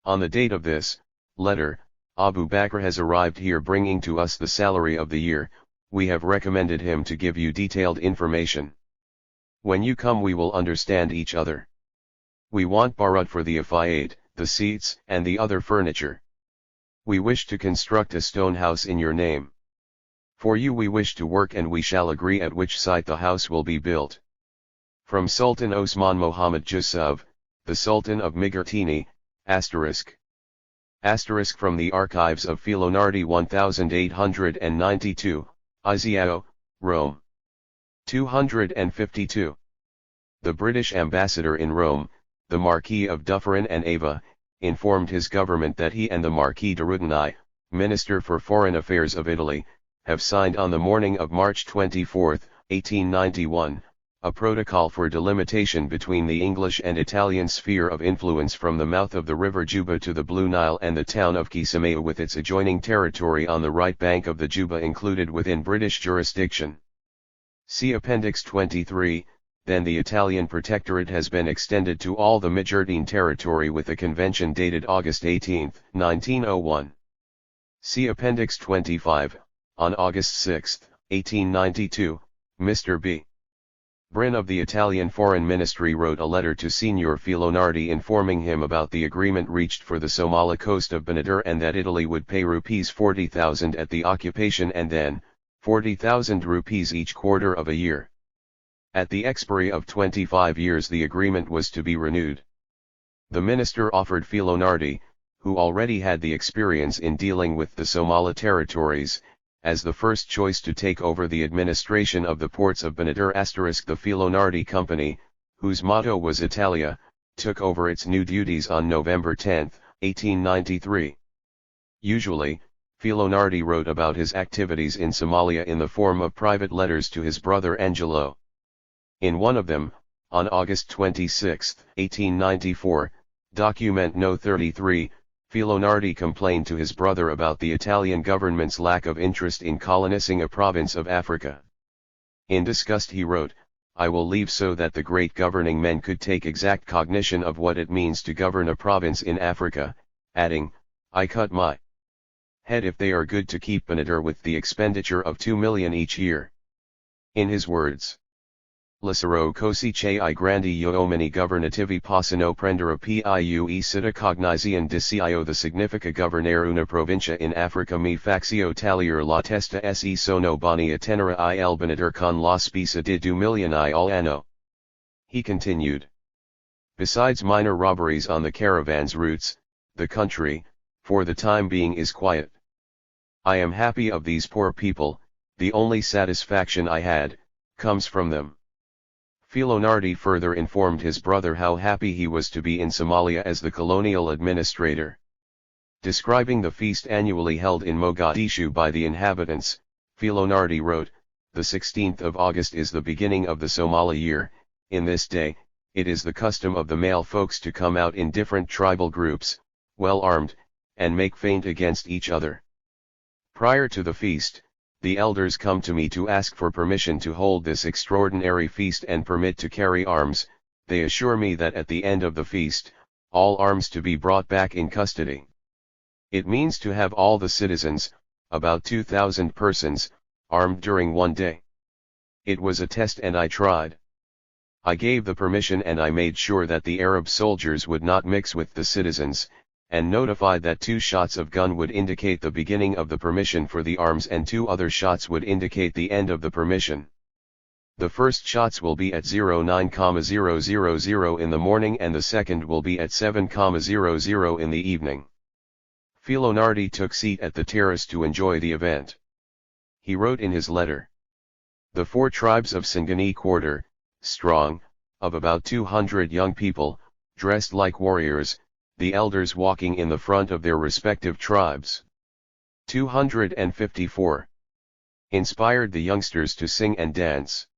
Speaker 1: On the date of this letter, Abu Bakr has arrived here bringing to us the salary of the year. We have recommended him to give you detailed information. When you come we will understand each other. We want barut for the afayat, the seats and the other furniture. We wish to construct a stone house in your name. For you we wish to work and we shall agree at which site the house will be built. From Sultan Osman Mohamed Yusuf, the Sultan of Migartini, asterisk. Asterisk from the archives of Filonardi 1892, Isiao, Rome. 252. The British ambassador in Rome, the Marquis of Dufferin and Ava, informed his government that he and the Marquis de Rutini, Minister for Foreign Affairs of Italy, have signed on the morning of March 24, 1891, a protocol for delimitation between the English and Italian sphere of influence from the mouth of the river Juba to the Blue Nile and the town of Kismayo with its adjoining territory on the right bank of the Juba included within British jurisdiction. See Appendix 23. Then the Italian protectorate has been extended to all the Majertine territory with a convention dated August 18, 1901. See Appendix 25, on August 6, 1892, Mr. B. Brin of the Italian Foreign Ministry wrote a letter to Signor Filonardi informing him about the agreement reached for the Somali coast of Benadir and that Italy would pay rupees 40,000 at the occupation and then 40,000 rupees each quarter of a year. At the expiry of 25 years the agreement was to be renewed. The minister offered Filonardi, who already had the experience in dealing with the Somali territories, as the first choice to take over the administration of the ports of Benadir. The Filonardi Company, whose motto was Italia, took over its new duties on November 10, 1893. Usually, Filonardi wrote about his activities in Somalia in the form of private letters to his brother Angelo. In one of them, on August 26, 1894, document No. 33, Filonardi complained to his brother about the Italian government's lack of interest in colonizing a province of Africa. In disgust he wrote, "I will leave so that the great governing men could take exact cognition of what it means to govern a province in Africa," adding, "I cut my head if they are good to keep Benadir with the expenditure of 2 million each year." In his words, "Lasero così che I grandi uomini governativi possono prendere più sita cognizione di cio the significa governare una provincia in Africa mi faccio tagliare la testa se sono boni a tenere il Benadir con la spesa di 2 milioni all'anno." He continued, "Besides minor robberies on the caravans routes, the country, for the time being is quiet. I am happy of these poor people, the only satisfaction I had, comes from them." Filonardi further informed his brother how happy he was to be in Somalia as the colonial administrator. Describing the feast annually held in Mogadishu by the inhabitants, Filonardi wrote, "The 16th of August is the beginning of the Somali year. In this day, it is the custom of the male folks to come out in different tribal groups, well armed, and make feint against each other. Prior to the feast, the elders come to me to ask for permission to hold this extraordinary feast and permit to carry arms. They assure me that at the end of the feast, all arms to be brought back in custody. It means to have all the citizens, about 2,000 persons, armed during one day. It was a test and I tried. I gave the permission and I made sure that the Arab soldiers would not mix with the citizens, and notified that 2 shots of gun would indicate the beginning of the permission for the arms and 2 other shots would indicate the end of the permission. The first shots will be at 09:000 in the morning and the second will be at 7:00 in the evening." Filonardi took seat at the terrace to enjoy the event. He wrote in his letter, "The 4 tribes of Singani quarter, strong, of about 200 young people, dressed like warriors, the elders walking in the front of their respective tribes. 254. Inspired the youngsters to sing and dance.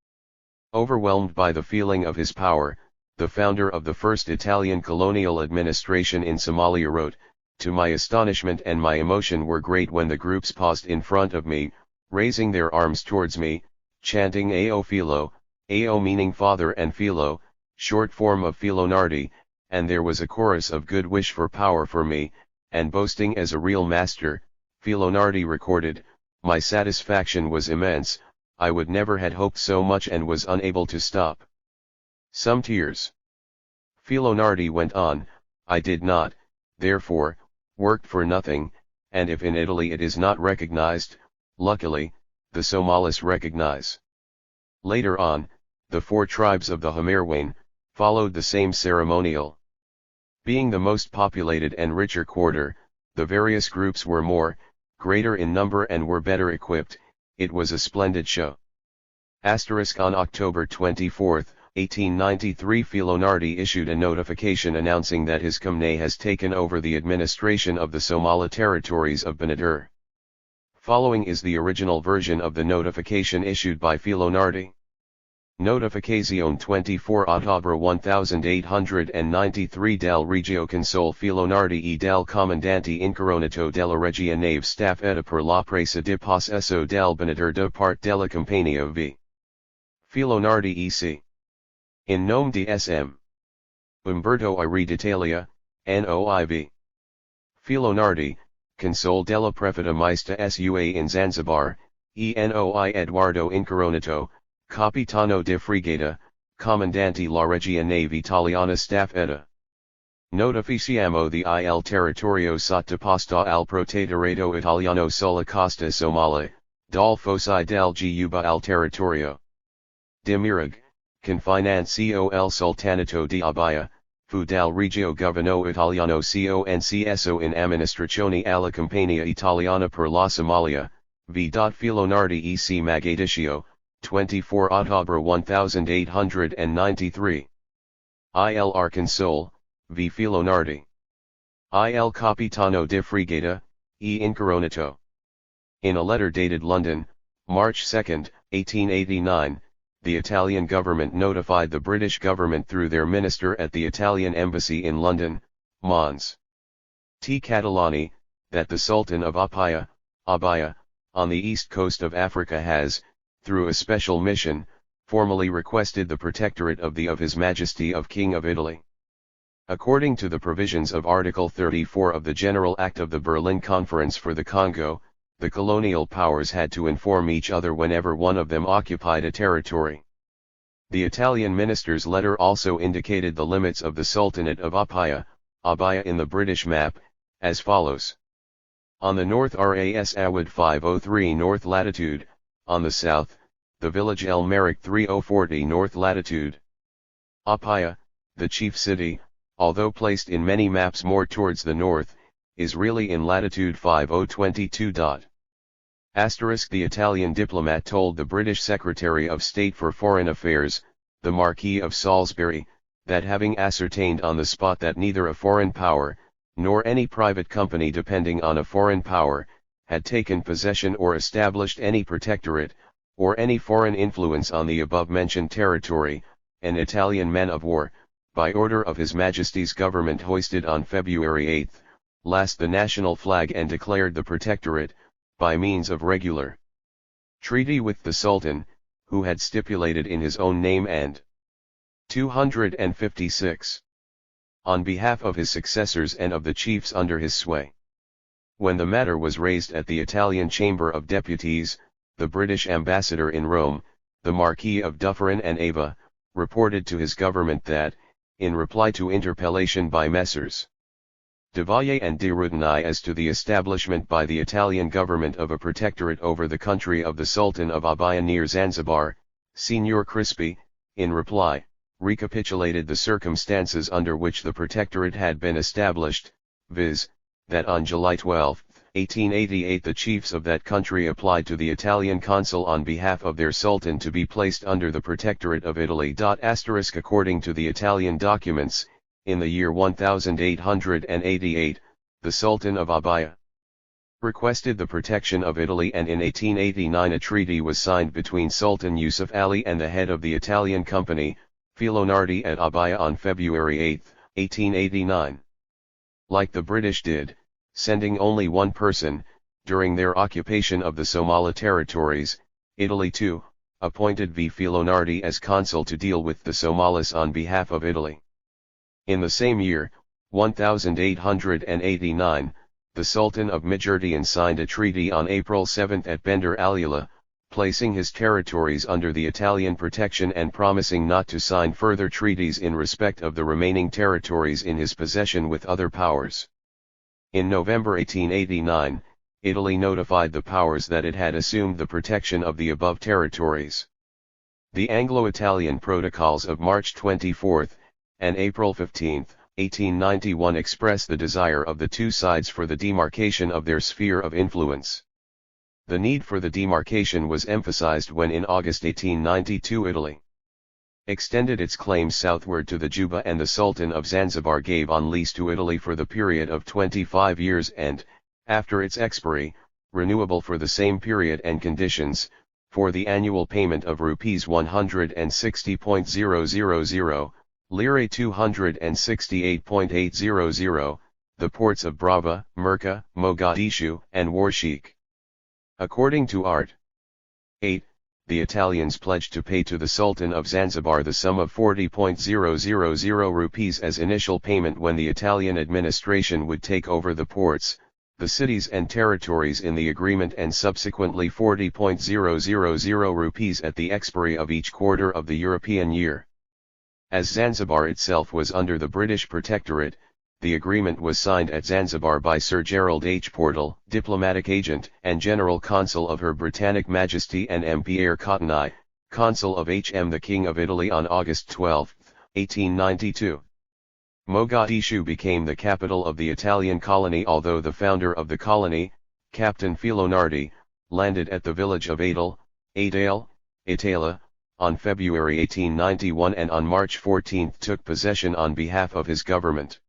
Speaker 1: Overwhelmed by the feeling of his power, the founder of the first Italian colonial administration in Somalia wrote, "To my astonishment and my emotion were great when the groups paused in front of me, raising their arms towards me, chanting Ao Filo, Ao meaning father and Filo, short form of Filonardi, and there was a chorus of good wish for power for me, and boasting as a real master." Filonardi recorded, "My satisfaction was immense, I would never had hoped so much and was unable to stop." Some tears. Filonardi went on, "I did not, therefore, work for nothing, and if in Italy it is not recognized, luckily, the Somalis recognize." Later on, the 4 tribes of the Hamerwain followed the same ceremonial. Being the most populated and richer quarter, the various groups were greater in number and were better equipped. It was a splendid show. On October 24, 1893 Filonardi issued a notification announcing that his company has taken over the administration of the Somali territories of Benadir. Following is the original version of the notification issued by Filonardi. Notificazione 24 Ottobre 1893 del Regio Console Filonardi e del Comandante Incoronato della Regia Nave Staffetta per la presa di possesso del Benadir da parte della Compagnia v. Filonardi E.C. In nome di S.M. Umberto I Re d'Italia, Noiv. Filonardi, Console della Prefetta Maista Sua in Zanzibar, Enoi Eduardo Incoronato, Capitano di Frigata, Comandanti la Regia Nave Italiana Staff Etta. Notificiamo the il territorio sottoposto al protettorato italiano sulla costa somale, dal foci del Giuba al territorio di Mirag, confinancio il sultanato di Abaya, fu dal regio governo italiano concesso in amministrazione alla Compagnia Italiana per la Somalia, v. Filonardi e Mogadiscio, 24 October 1893. Il Arconsole, v. Filonardi. Il Capitano di Frigata, Incoronato. In a letter dated London, March 2, 1889, the Italian government notified the British government through their minister at the Italian embassy in London, Mons. T. Catalani, that the Sultan of Abaya, on the east coast of Africa has, through a special mission, formally requested the protectorate of His Majesty of King of Italy. According to the provisions of Article 34 of the General Act of the Berlin Conference for the Congo, the colonial powers had to inform each other whenever one of them occupied a territory. The Italian minister's letter also indicated the limits of the Sultanate of Abaya in the British map, as follows. On the north Ras Awad 503 north latitude, on the south, the village El Merrick 3040 north latitude. Abaya, the chief city, although placed in many maps more towards the north, is really in latitude 5022. The Italian diplomat told the British Secretary of State for Foreign Affairs, the Marquis of Salisbury, that having ascertained on the spot that neither a foreign power, nor any private company depending on a foreign power, had taken possession or established any protectorate, or any foreign influence on the above-mentioned territory, an Italian man of war, by order of His Majesty's government hoisted on February 8, last the national flag and declared the protectorate, by means of regular treaty with the Sultan, who had stipulated in his own name and 256. On behalf of his successors and of the chiefs under his sway. When the matter was raised at the Italian Chamber of Deputies, the British ambassador in Rome, the Marquis of Dufferin and Ava, reported to his government that, in reply to interpellation by Messrs. De Valle and de Routenay as to the establishment by the Italian government of a protectorate over the country of the Sultan of Abaya near Zanzibar, Signor Crispi, in reply, recapitulated the circumstances under which the protectorate had been established, viz., that on July 12, 1888 the chiefs of that country applied to the Italian consul on behalf of their sultan to be placed under the protectorate of Italy. According to the Italian documents, in the year 1888, the Sultan of Abaya requested the protection of Italy, and in 1889 a treaty was signed between Sultan Yusuf Ali and the head of the Italian company, Filonardi at Abaya on February 8, 1889. Like the British did, sending only one person, during their occupation of the Somali territories, Italy too, appointed V. Filonardi as consul to deal with the Somalis on behalf of Italy. In the same year, 1889, the Sultan of Mijurdian signed a treaty on April 7 at Bender Aliula, placing his territories under the Italian protection and promising not to sign further treaties in respect of the remaining territories in his possession with other powers. In November 1889, Italy notified the powers that it had assumed the protection of the above territories. The Anglo-Italian protocols of March 24 and April 15, 1891 express the desire of the two sides for the demarcation of their sphere of influence. The need for the demarcation was emphasized when in August 1892 Italy extended its claims southward to the Juba, and the Sultan of Zanzibar gave on lease to Italy for the period of 25 years and, after its expiry, renewable for the same period and conditions, for the annual payment of Rs 160.000, lire 268.800, the ports of Brava, Merka, Mogadishu, and Warsheik. According to Art. 8, the Italians pledged to pay to the Sultan of Zanzibar the sum of 40.000 rupees as initial payment when the Italian administration would take over the ports, the cities and territories in the agreement and subsequently 40.000 rupees at the expiry of each quarter of the European year. As Zanzibar itself was under the British Protectorate, the agreement was signed at Zanzibar by Sir Gerald H. Portal, diplomatic agent and General Consul of Her Britannic Majesty, and M. Pierre Cottenay, Consul of H.M. the King of Italy on August 12, 1892. Mogadishu became the capital of the Italian colony, although the founder of the colony, Captain Filonardi, landed at the village of Adel, Itala, on February 1891 and on March 14 took possession on behalf of his government.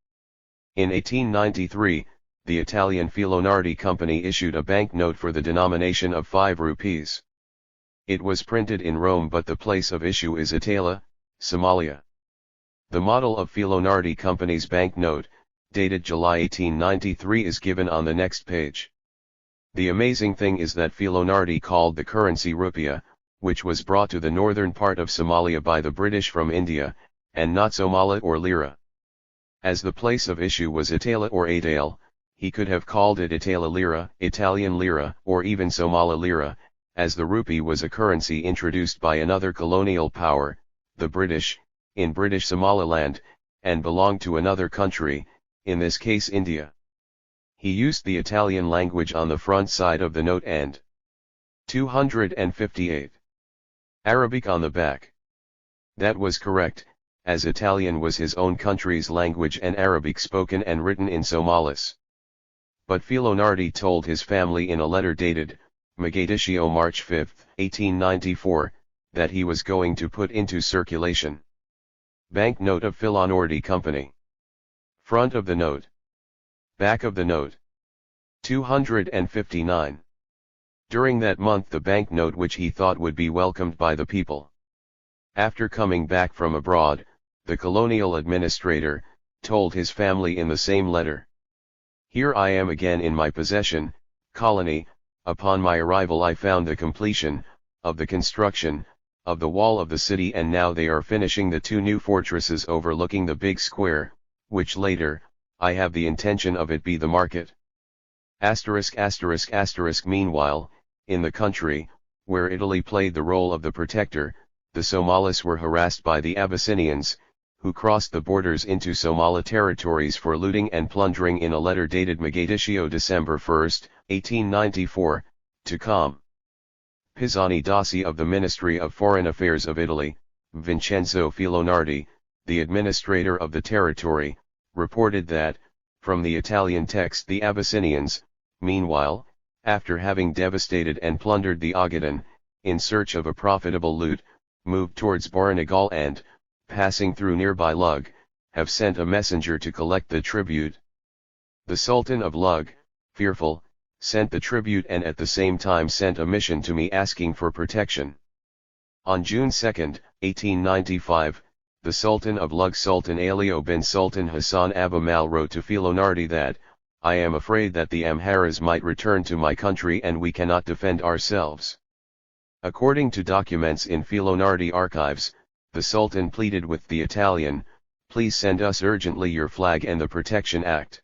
Speaker 1: In 1893, the Italian Filonardi Company issued a banknote for the denomination of 5 rupees. It was printed in Rome, but the place of issue is Itala, Somalia. The model of Filonardi Company's banknote, dated July 1893, is given on the next page. The amazing thing is that Filonardi called the currency rupiah, which was brought to the northern part of Somalia by the British from India, and not Somala or lira. As the place of issue was Itala or Adale, he could have called it Itala lira, Italian lira, or even Somala lira, as the rupee was a currency introduced by another colonial power, the British, in British Somaliland, and belonged to another country, in this case India. He used the Italian language on the front side of the note and 258 Arabic on the back. That was correct, as Italian was his own country's language and Arabic spoken and written in Somalis. But Filonardi told his family in a letter dated Mogadiscio March 5, 1894, that he was going to put into circulation banknote of Filonardi Company. Front of the note. Back of the note. 259. During that month the banknote which he thought would be welcomed by the people. After coming back from abroad, the colonial administrator told his family in the same letter, "Here I am again in my possession, colony. Upon my arrival I found the completion of the construction of the wall of the city, and now they are finishing the 2 new fortresses overlooking the big square, which later, I have the intention of it be the market." Meanwhile, in the country, where Italy played the role of the protector, the Somalis were harassed by the Abyssinians, who crossed the borders into Somali territories for looting and plundering. In a letter dated Mogadiscio December 1, 1894, to Com. Pisani Dossi of the Ministry of Foreign Affairs of Italy, Vincenzo Filonardi, the administrator of the territory, reported that, from the Italian text, the Abyssinians, meanwhile, after having devastated and plundered the Ogaden, in search of a profitable loot, moved towards Baranagal and, passing through nearby Lug, have sent a messenger to collect the tribute. The Sultan of Lug, fearful, sent the tribute and at the same time sent a mission to me asking for protection. On June 2, 1895, the Sultan of Lug, Sultan Alio bin Sultan Hassan Abamal, wrote to Filonardi that, "I am afraid that the Amharas might return to my country and we cannot defend ourselves." According to documents in Filonardi archives, the Sultan pleaded with the Italian, "Please send us urgently your flag and the Protection Act.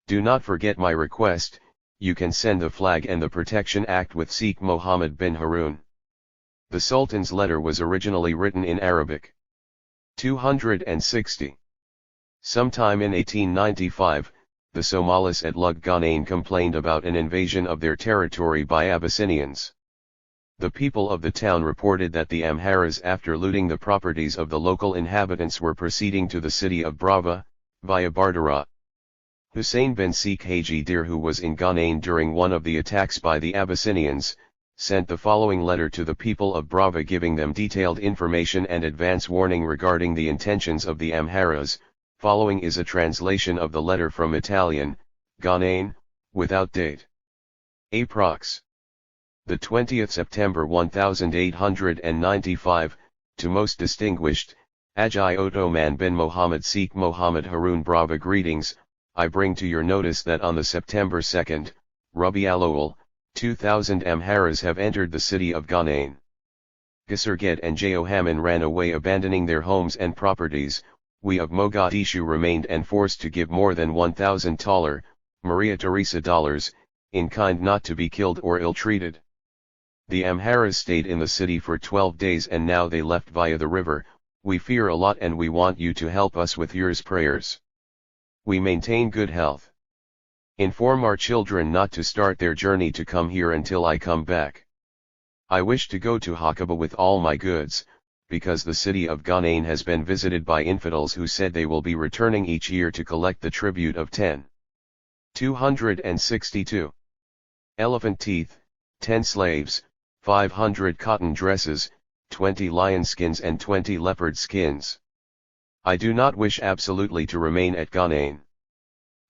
Speaker 1: Do not forget my request. You can send the flag and the Protection Act with Sheikh Mohammed bin Harun." The Sultan's letter was originally written in Arabic. 260. Sometime in 1895, the Somalis at Lug Ghanaian complained about an invasion of their territory by Abyssinians. The people of the town reported that the Amharas, after looting the properties of the local inhabitants, were proceeding to the city of Brava, via Bardara. Hussein bin Sheikh Haji Dir, who was in Ghanaian during one of the attacks by the Abyssinians, sent the following letter to the people of Brava giving them detailed information and advance warning regarding the intentions of the Amharas. Following is a translation of the letter from Italian, Ghanaian, without date. Approx. The 20th September 1895, to most distinguished, Haji Ottoman bin Mohammed Sheikh Mohammed Harun Brava, greetings. I bring to your notice that on the September 2nd, Rabi al-Awwal, 2000 Amharas have entered the city of Ghanaian. Gisarget and Johaman ran away abandoning their homes and properties. We of Mogadishu remained and forced to give more than 1,000 taler, Maria Theresa dollars, in kind not to be killed or ill-treated. The Amharas stayed in the city for 12 days and now they left via the river. We fear a lot and we want you to help us with yours prayers. We maintain good health. Inform our children not to start their journey to come here until I come back. I wish to go to Aqaba with all my goods, because the city of Ghanaian has been visited by infidels who said they will be returning each year to collect the tribute of 10. 262. Elephant teeth, 10 slaves, 500 cotton dresses, 20 lion skins and 20 leopard skins. I do not wish absolutely to remain at Ghanaian.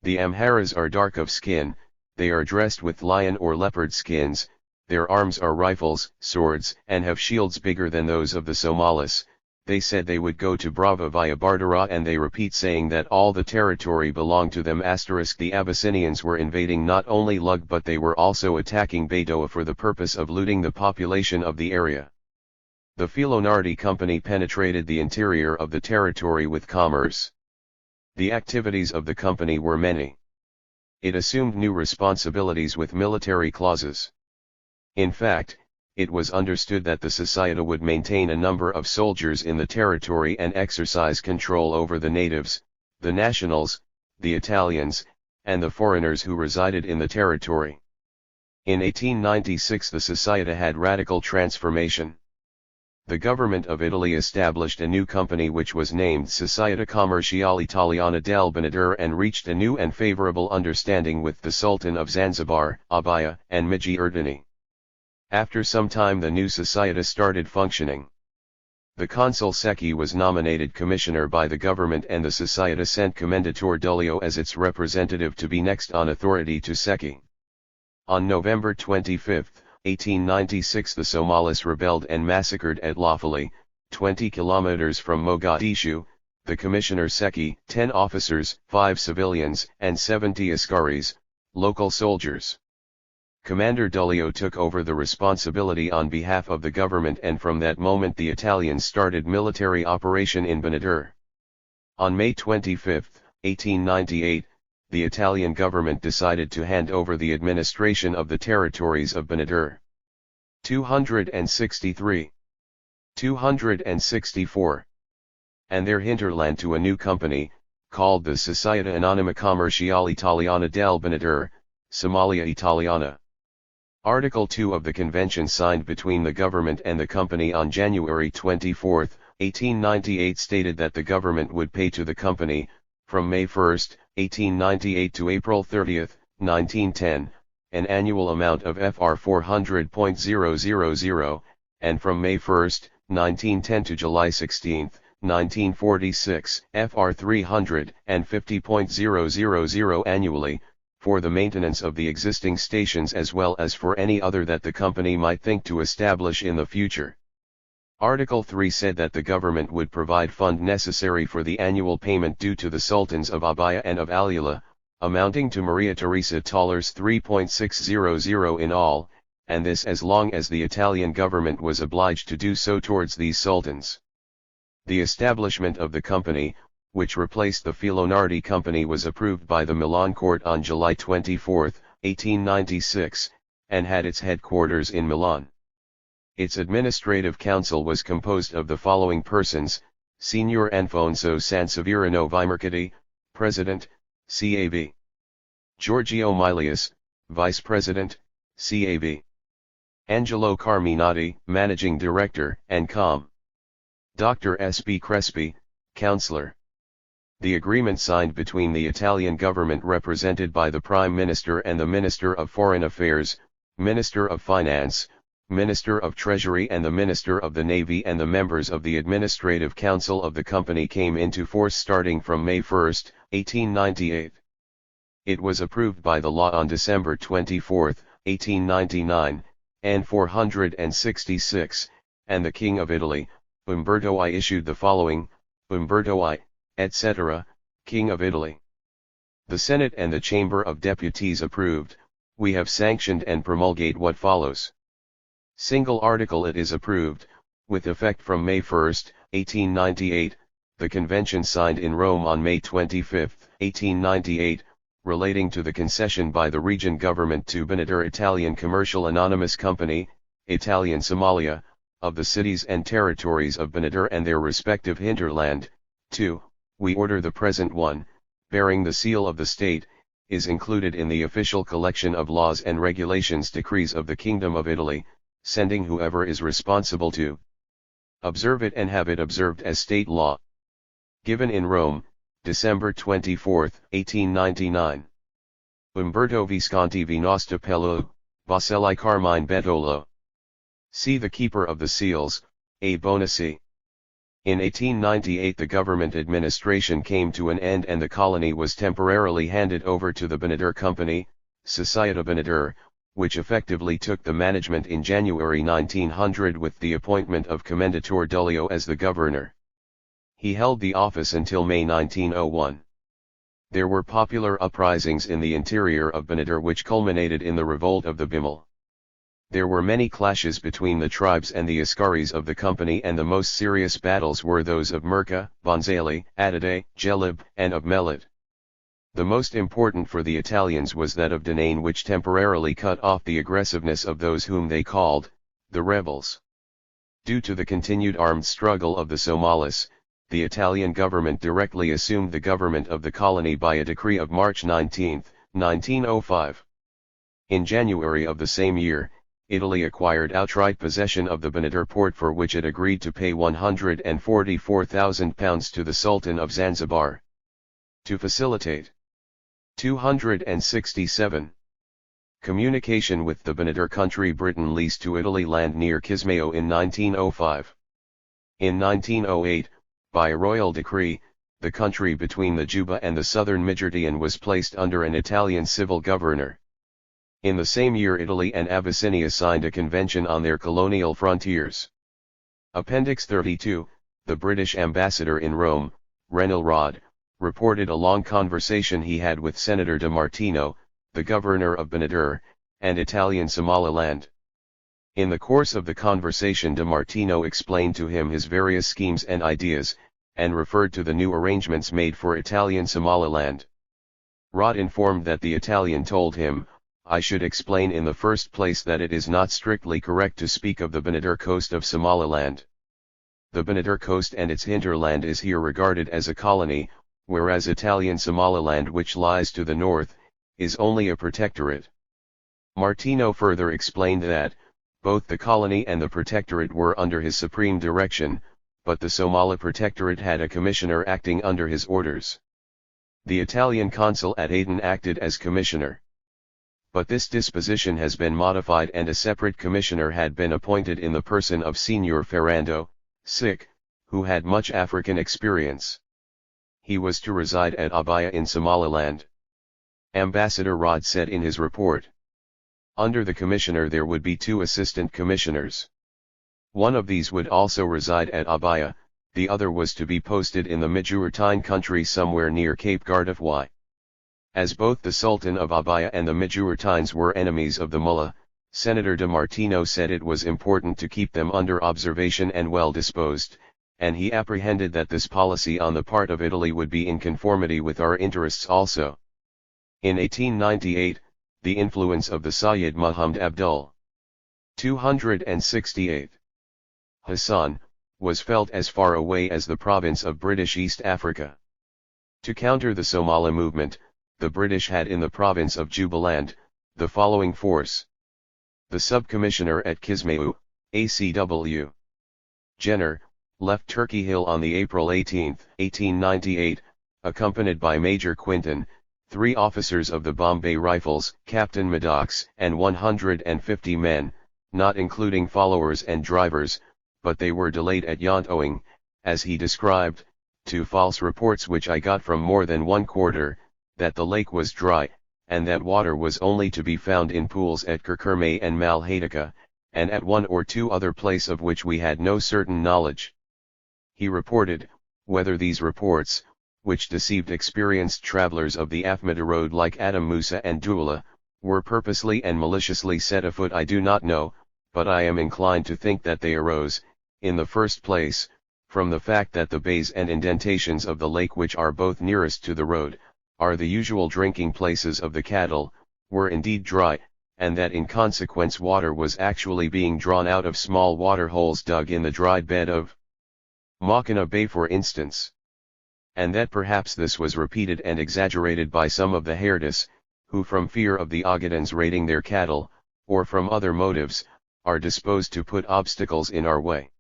Speaker 1: The Amharas are dark of skin, they are dressed with lion or leopard skins, their arms are rifles, swords, and have shields bigger than those of the Somalis. They said they would go to Brava via Bardara and they repeat saying that all the territory belonged to them. The Abyssinians were invading not only Lug but they were also attacking Baidoa for the purpose of looting the population of the area. The Filonardi Company penetrated the interior of the territory with commerce. The activities of the company were many. It assumed new responsibilities with military clauses. In fact, it was understood that the Society would maintain a number of soldiers in the territory and exercise control over the natives, the nationals, the Italians, and the foreigners who resided in the territory. In 1896 the Society had radical transformation. The government of Italy established a new company which was named Società Commerciale Italiana del Benadir and reached a new and favorable understanding with the Sultan of Zanzibar, Abaya, and Miji Erdeni. After some time the new society started functioning. The consul Secchi was nominated commissioner by the government and the society sent Commendatore Dullio as its representative to be next on authority to Secchi. On November 25, 1896 the Somalis rebelled and massacred at Lafali, 20 kilometers from Mogadishu, the commissioner Secchi, 10 officers, 5 civilians, and 70 askaris, local soldiers. Commander Dullio took over the responsibility on behalf of the government and from that moment the Italians started military operation in Benadir. On May 25, 1898, the Italian government decided to hand over the administration of the territories of Benadir. 263. 264. And their hinterland to a new company, called the Società Anonima Commerciale Italiana del Benadir, Somalia Italiana. Article 2 of the convention signed between the government and the company on January 24, 1898 stated that the government would pay to the company, from May 1, 1898 to April 30, 1910, an annual amount of Fr 400.000, and from May 1, 1910 to July 16, 1946, Fr 350.000 annually, for the maintenance of the existing stations as well as for any other that the company might think to establish in the future. Article 3 said that the government would provide fund necessary for the annual payment due to the sultans of Abaya and of Alula, amounting to Maria Theresa dollars 3.600 in all, and this as long as the Italian government was obliged to do so towards these sultans. The establishment of the company, which replaced the Filonardi Company, was approved by the Milan court on July 24, 1896, and had its headquarters in Milan. Its administrative council was composed of the following persons: Signor Anfonso Sanseverino Vimercati, President, CAV. Giorgio Milius, Vice President, CAV. Angelo Carminati, Managing Director, and Com. Dr. S.B. Crespi, Counselor. The agreement signed between the Italian government represented by the Prime Minister and the Minister of Foreign Affairs, Minister of Finance, Minister of Treasury and the Minister of the Navy and the members of the Administrative Council of the company came into force starting from May 1, 1898. It was approved by the law on December 24, 1899, and 466, and the King of Italy, Umberto I issued the following: Umberto I, etc., King of Italy. The Senate and the Chamber of Deputies approved. We have sanctioned and promulgate what follows. Single article: it is approved, with effect from May 1, 1898, the convention signed in Rome on May 25, 1898, relating to the concession by the region government to Benadir Italian Commercial Anonymous Company, Italian Somalia, of the cities and territories of Benadir and their respective hinterland. 2. We order the present one, bearing the seal of the state, is included in the official collection of laws and regulations decrees of the Kingdom of Italy, sending whoever is responsible to observe it and have it observed as state law. Given in Rome, December 24, 1899. Umberto Visconti Vinosta Pello, Baselli Carmine Bedolo. See the Keeper of the Seals, A. Bonaci. In 1898 the government administration came to an end and the colony was temporarily handed over to the Benadir Company, Societe Benadir, which effectively took the management in January 1900 with the appointment of Commendatore Dullio as the governor. He held the office until May 1901. There were popular uprisings in the interior of Benadir which culminated in the revolt of the Bimel. There were many clashes between the tribes and the Askaris of the company, and the most serious battles were those of Merka, Bonzali, Adade, Jelib, and of Melid. The most important for the Italians was that of Danane, which temporarily cut off the aggressiveness of those whom they called the rebels. Due to the continued armed struggle of the Somalis, the Italian government directly assumed the government of the colony by a decree of March 19, 1905. In January of the same year, Italy acquired outright possession of the Benadir port, for which it agreed to pay £144,000 to the Sultan of Zanzibar. To facilitate 267. Communication with the Benadir country, Britain leased to Italy land near Kismayo in 1905. In 1908, by a royal decree, the country between the Juba and the southern Midjordan was placed under an Italian civil governor. In the same year Italy and Abyssinia signed a convention on their colonial frontiers. Appendix 32, the British ambassador in Rome, Renal Rod, reported a long conversation he had with Senator De Martino, the governor of Benadir, and Italian Somaliland. In the course of the conversation De Martino explained to him his various schemes and ideas, and referred to the new arrangements made for Italian Somaliland. Rod informed that the Italian told him, "I should explain in the first place that it is not strictly correct to speak of the Benadir coast of Somaliland. The Benadir coast and its hinterland is here regarded as a colony, whereas Italian Somaliland, which lies to the north, is only a protectorate." Martino further explained that, both the colony and the protectorate were under his supreme direction, but the Somali protectorate had a commissioner acting under his orders. The Italian consul at Aden acted as commissioner. But this disposition has been modified and a separate commissioner had been appointed in the person of Signor Ferrando, Sic, who had much African experience. He was to reside at Abaya in Somaliland. Ambassador Rod said in his report, under the commissioner there would be 2 assistant commissioners. One of these would also reside at Abaya, the other was to be posted in the Midjurtine country somewhere near Cape Gardefwy. As both the Sultan of Abaya and the Midjurtines were enemies of the Mullah, Senator De Martino said it was important to keep them under observation and well disposed, and he apprehended that this policy on the part of Italy would be in conformity with our interests also. In 1898, the influence of the Sayyid Muhammad Abdul 268 Hassan was felt as far away as the province of British East Africa. To counter the Somali movement, the British had in the province of Jubaland, the following force. The sub-commissioner at Kismayu, ACW. Jenner, left Turkey Hill on the April 18, 1898, accompanied by Major Quinton, 3 officers of the Bombay Rifles, Captain Maddox, and 150 men, not including followers and drivers, but they were delayed at Yant owing, as he described, to false reports which I got from more than one quarter, that the lake was dry, and that water was only to be found in pools at Kirkirmay and Malhadaka, and at 1 or 2 other place of which we had no certain knowledge. He reported, whether these reports, which deceived experienced travelers of the Afmada road like Adam Musa and Dula, were purposely and maliciously set afoot I do not know, but I am inclined to think that they arose, in the first place, from the fact that the bays and indentations of the lake which are both nearest to the road, are the usual drinking places of the cattle, were indeed dry, and that in consequence water was actually being drawn out of small water holes dug in the dried bed of Mackinaw Bay for instance. And that perhaps this was repeated and exaggerated by some of the Herdis, who from fear of the Ogadans raiding their cattle, or from other motives, are disposed to put obstacles in our way.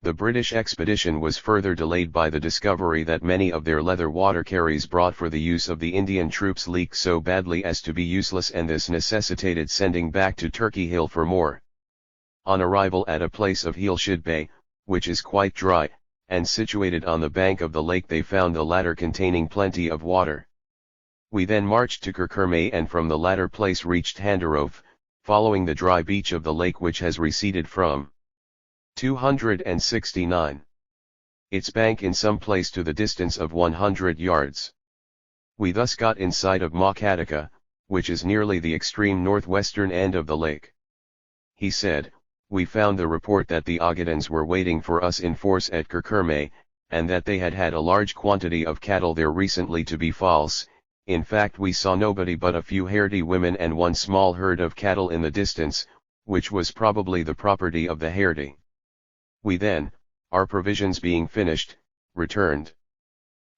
Speaker 1: The British expedition was further delayed by the discovery that many of their leather water carries brought for the use of the Indian troops leaked so badly as to be useless, and this necessitated sending back to Turkey Hill for more. On arrival at a place of Heelshid Bay, which is quite dry, and situated on the bank of the lake, they found the latter containing plenty of water. We then marched to Kirkirmay and from the latter place reached Handarof, following the dry beach of the lake which has receded from 269. Its bank in some place to the distance of 100 yards. We thus got in sight of Makatika, which is nearly the extreme northwestern end of the lake. He said, we found the report that the Ogadans were waiting for us in force at Kirkirmay, and that they had had a large quantity of cattle there recently to be false. In fact we saw nobody but a few Herdi women and one small herd of cattle in the distance, which was probably the property of the Herdi. We then, our provisions being finished, returned.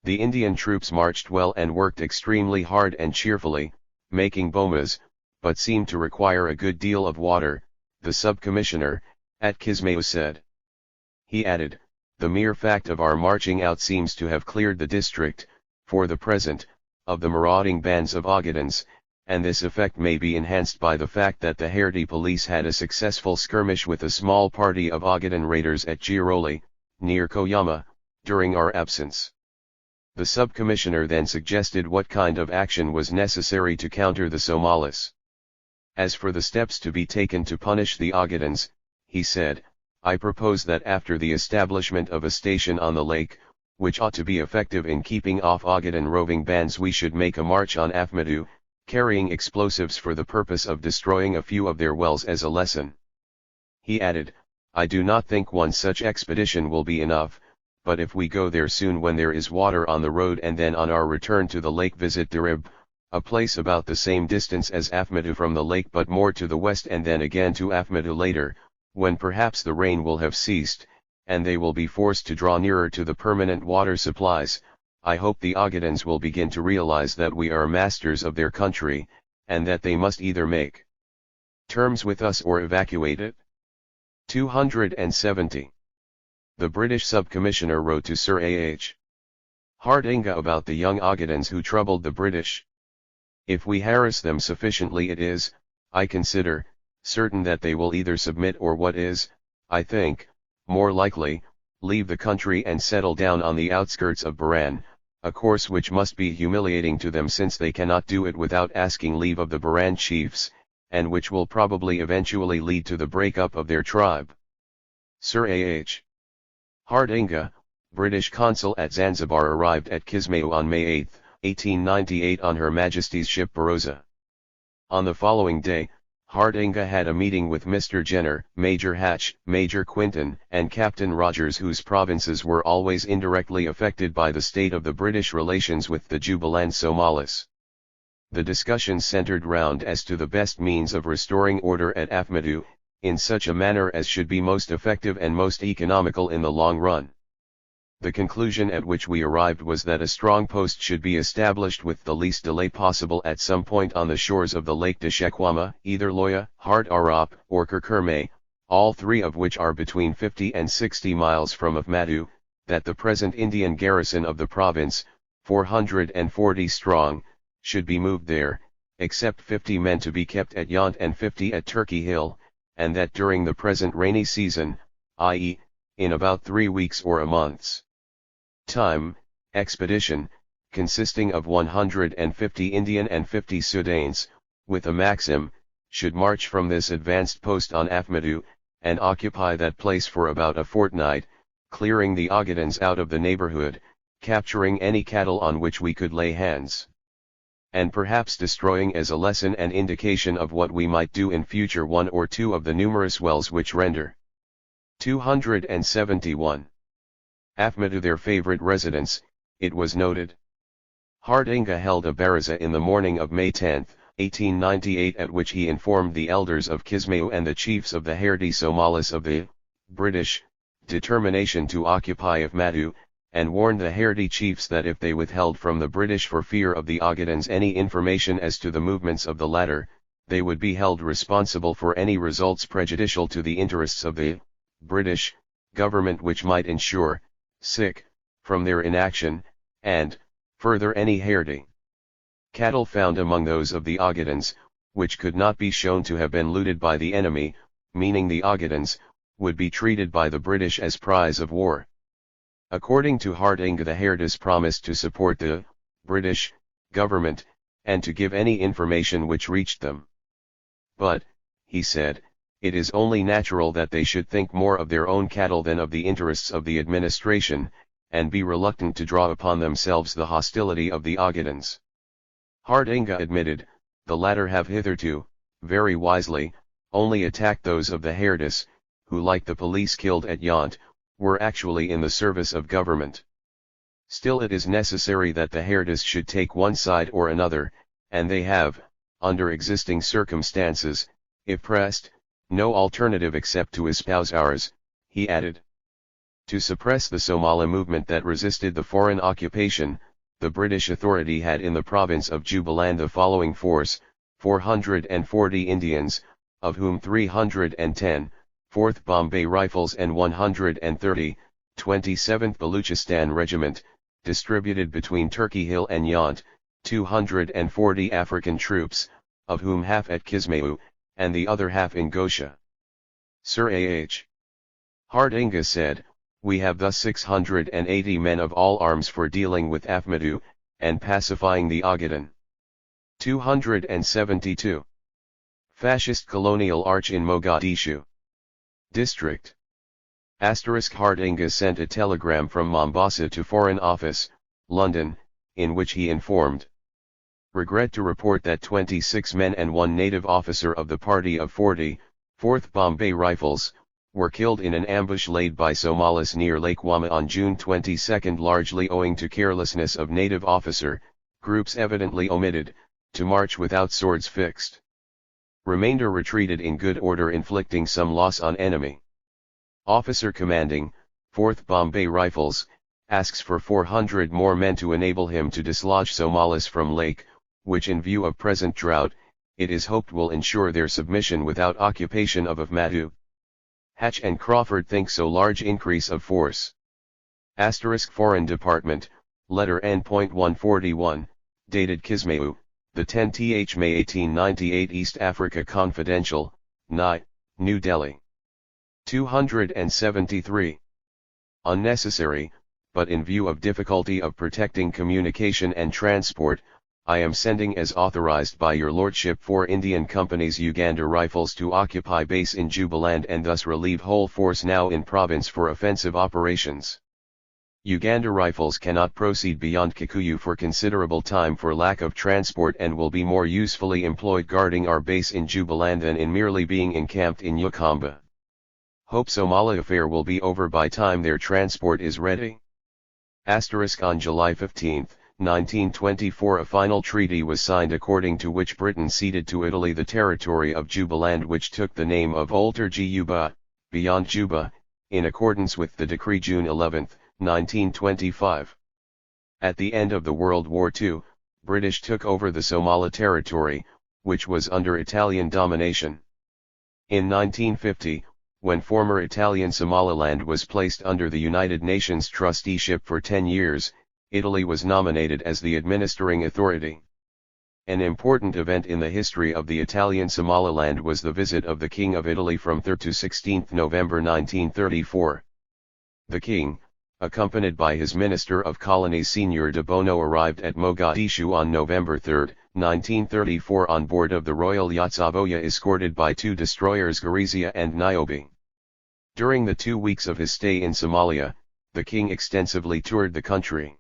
Speaker 1: The Indian troops marched well and worked extremely hard and cheerfully, making bomas, but seemed to require a good deal of water, the sub-commissioner, at Kismayo said. He added, the mere fact of our marching out seems to have cleared the district, for the present, of the marauding bands of Ogadans, and this effect may be enhanced by the fact that the Herdi police had a successful skirmish with a small party of Ogadan raiders at Giroli, near Koyama, during our absence. The sub-commissioner then suggested what kind of action was necessary to counter the Somalis. As for the steps to be taken to punish the Ogadans, he said, I propose that after the establishment of a station on the lake, which ought to be effective in keeping off Ogadan roving bands, we should make a march on Afmadu, carrying explosives for the purpose of destroying a few of their wells as a lesson. He added, I do not think one such expedition will be enough, but if we go there soon when there is water on the road, and then on our return to the lake visit Dirib, a place about the same distance as Afmadu from the lake but more to the west, and then again to Afmadu later, when perhaps the rain will have ceased, and they will be forced to draw nearer to the permanent water supplies, I hope the Ogadans will begin to realize that we are masters of their country, and that they must either make terms with us or evacuate it. 270. The British sub-commissioner wrote to Sir A.H. Hardinga about the young Ogadans who troubled the British. If we harass them sufficiently, it is, I consider, certain that they will either submit or, what is, I think, more likely, leave the country and settle down on the outskirts of Baran, a course which must be humiliating to them since they cannot do it without asking leave of the Baran chiefs, and which will probably eventually lead to the break-up of their tribe. Sir A.H. Hardinga, British consul at Zanzibar, arrived at Kismayo on May 8, 1898 on Her Majesty's ship Barossa. On the following day, Hardinga had a meeting with Mr. Jenner, Major Hatch, Major Quinton, and Captain Rogers, whose provinces were always indirectly affected by the state of the British relations with the Jubaland Somalis. The discussion centered round as to the best means of restoring order at Afmadu, in such a manner as should be most effective and most economical in the long run. The conclusion at which we arrived was that a strong post should be established with the least delay possible at some point on the shores of the Lake de Shekwama, either Loya, Hard Arap, or Kirkirmay, all three of which are between 50 and 60 miles from Afmadu, that the present Indian garrison of the province, 440 strong, should be moved there, except 50 men to be kept at Yant and 50 at Turkey Hill, and that during the present rainy season, i.e., in about 3 weeks or a month's time, expedition, consisting of 150 Indian and 50 Sudanes, with a Maxim, should march from this advanced post on Afmadu, and occupy that place for about a fortnight, clearing the Ogadans out of the neighborhood, capturing any cattle on which we could lay hands, and perhaps destroying as a lesson and indication of what we might do in future one or two of the numerous wells which render 271. Afmadu their favorite residence, it was noted. Hardinga held a baraza in the morning of May 10, 1898, at which he informed the elders of Kismayu and the chiefs of the Herdi Somalis of the British determination to occupy Ifmadu, and warned the Herdi chiefs that if they withheld from the British for fear of the Ogadans any information as to the movements of the latter, they would be held responsible for any results prejudicial to the interests of the British government which might ensure, from their inaction, and, further, any Herdi cattle found among those of the Ogadans, which could not be shown to have been looted by the enemy, meaning the Ogadans, would be treated by the British as prize of war. According to Hardinga, the Herdis promised to support the British government, and to give any information which reached them. But, he said, it is only natural that they should think more of their own cattle than of the interests of the administration, and be reluctant to draw upon themselves the hostility of the Ogadans. Hardinga admitted, the latter have hitherto, very wisely, only attacked those of the Herdis, who like the police killed at Yant, were actually in the service of government. Still it is necessary that the Herdis should take one side or another, and they have, under existing circumstances, if pressed, no alternative except to espouse ours, he added. To suppress the Somali movement that resisted the foreign occupation, the British authority had in the province of Jubaland the following force: 440 Indians, of whom 310, 4th Bombay Rifles, and 130, 27th Baluchistan Regiment, distributed between Turkey Hill and Yant, 240 African troops, of whom half at Kismayu, and the other half in Gosha. Sir A.H. Hardinga said, we have thus 680 men of all arms for dealing with Afmadu, and pacifying the Ogaden. 272. Fascist Colonial Arch in Mogadishu District. Hardinga sent a telegram from Mombasa to Foreign Office, London, in which he informed. Regret to report that 26 men and one native officer of the party of 40, 4th Bombay Rifles, were killed in an ambush laid by Somalis near Lake Wama on June 22, largely owing to carelessness of native officer, groups evidently omitted, to march without swords fixed. Remainder retreated in good order, inflicting some loss on enemy. Officer commanding, 4th Bombay Rifles, asks for 400 more men to enable him to dislodge Somalis from Lake, which in view of present drought, it is hoped will ensure their submission without occupation of Afmadu. Hatch and Crawford think so large increase of force. Foreign Department, letter N.141, dated Kismayu, the 10th May 1898, East Africa Confidential, New Delhi. 273. Unnecessary, but in view of difficulty of protecting communication and transport, I am sending as authorized by your lordship 4 Indian companies Uganda Rifles to occupy base in Jubaland and thus relieve whole force now in province for offensive operations. Uganda Rifles cannot proceed beyond Kikuyu for considerable time for lack of transport and will be more usefully employed guarding our base in Jubaland than in merely being encamped in Yukamba. Hope Somalia affair will be over by time their transport is ready. On July 15, 1924 a final treaty was signed according to which Britain ceded to Italy the territory of Jubaland, which took the name of Olter Juba, beyond Juba, in accordance with the decree June 11, 1925. At the end of the World War II, British took over the Somali territory, which was under Italian domination. In 1950, when former Italian Somaliland was placed under the United Nations trusteeship for 10 years, Italy was nominated as the administering authority. An important event in the history of the Italian Somaliland was the visit of the King of Italy from 3 to 16 November 1934. The King, accompanied by his Minister of Colonies Signor de Bono, arrived at Mogadishu on November 3, 1934 on board of the Royal Yacht Savoia, escorted by 2 destroyers Gharizia and Niobe. During the 2 weeks of his stay in Somalia, the King extensively toured the country.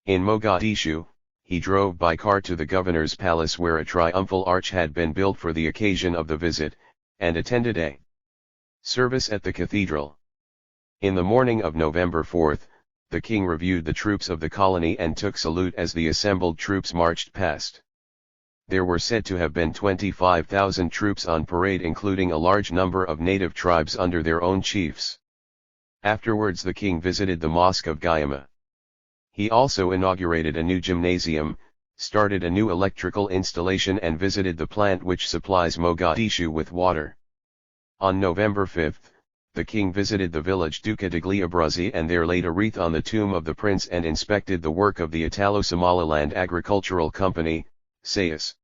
Speaker 1: In Mogadishu, he drove by car to the governor's palace where a triumphal arch had been built for the occasion of the visit, and attended a service at the cathedral. In the morning of November 4, the king reviewed the troops of the colony and took salute as the assembled troops marched past. There were said to have been 25,000 troops on parade, including a large number of native tribes under their own chiefs. Afterwards the king visited the Mosque of Guyama. He also inaugurated a new gymnasium, started a new electrical installation and visited the plant which supplies Mogadishu with water. On November 5, the king visited the village Duca de Gliabrazi and there laid a wreath on the tomb of the prince and inspected the work of the Italo-Somaliland Agricultural Company, SAIS.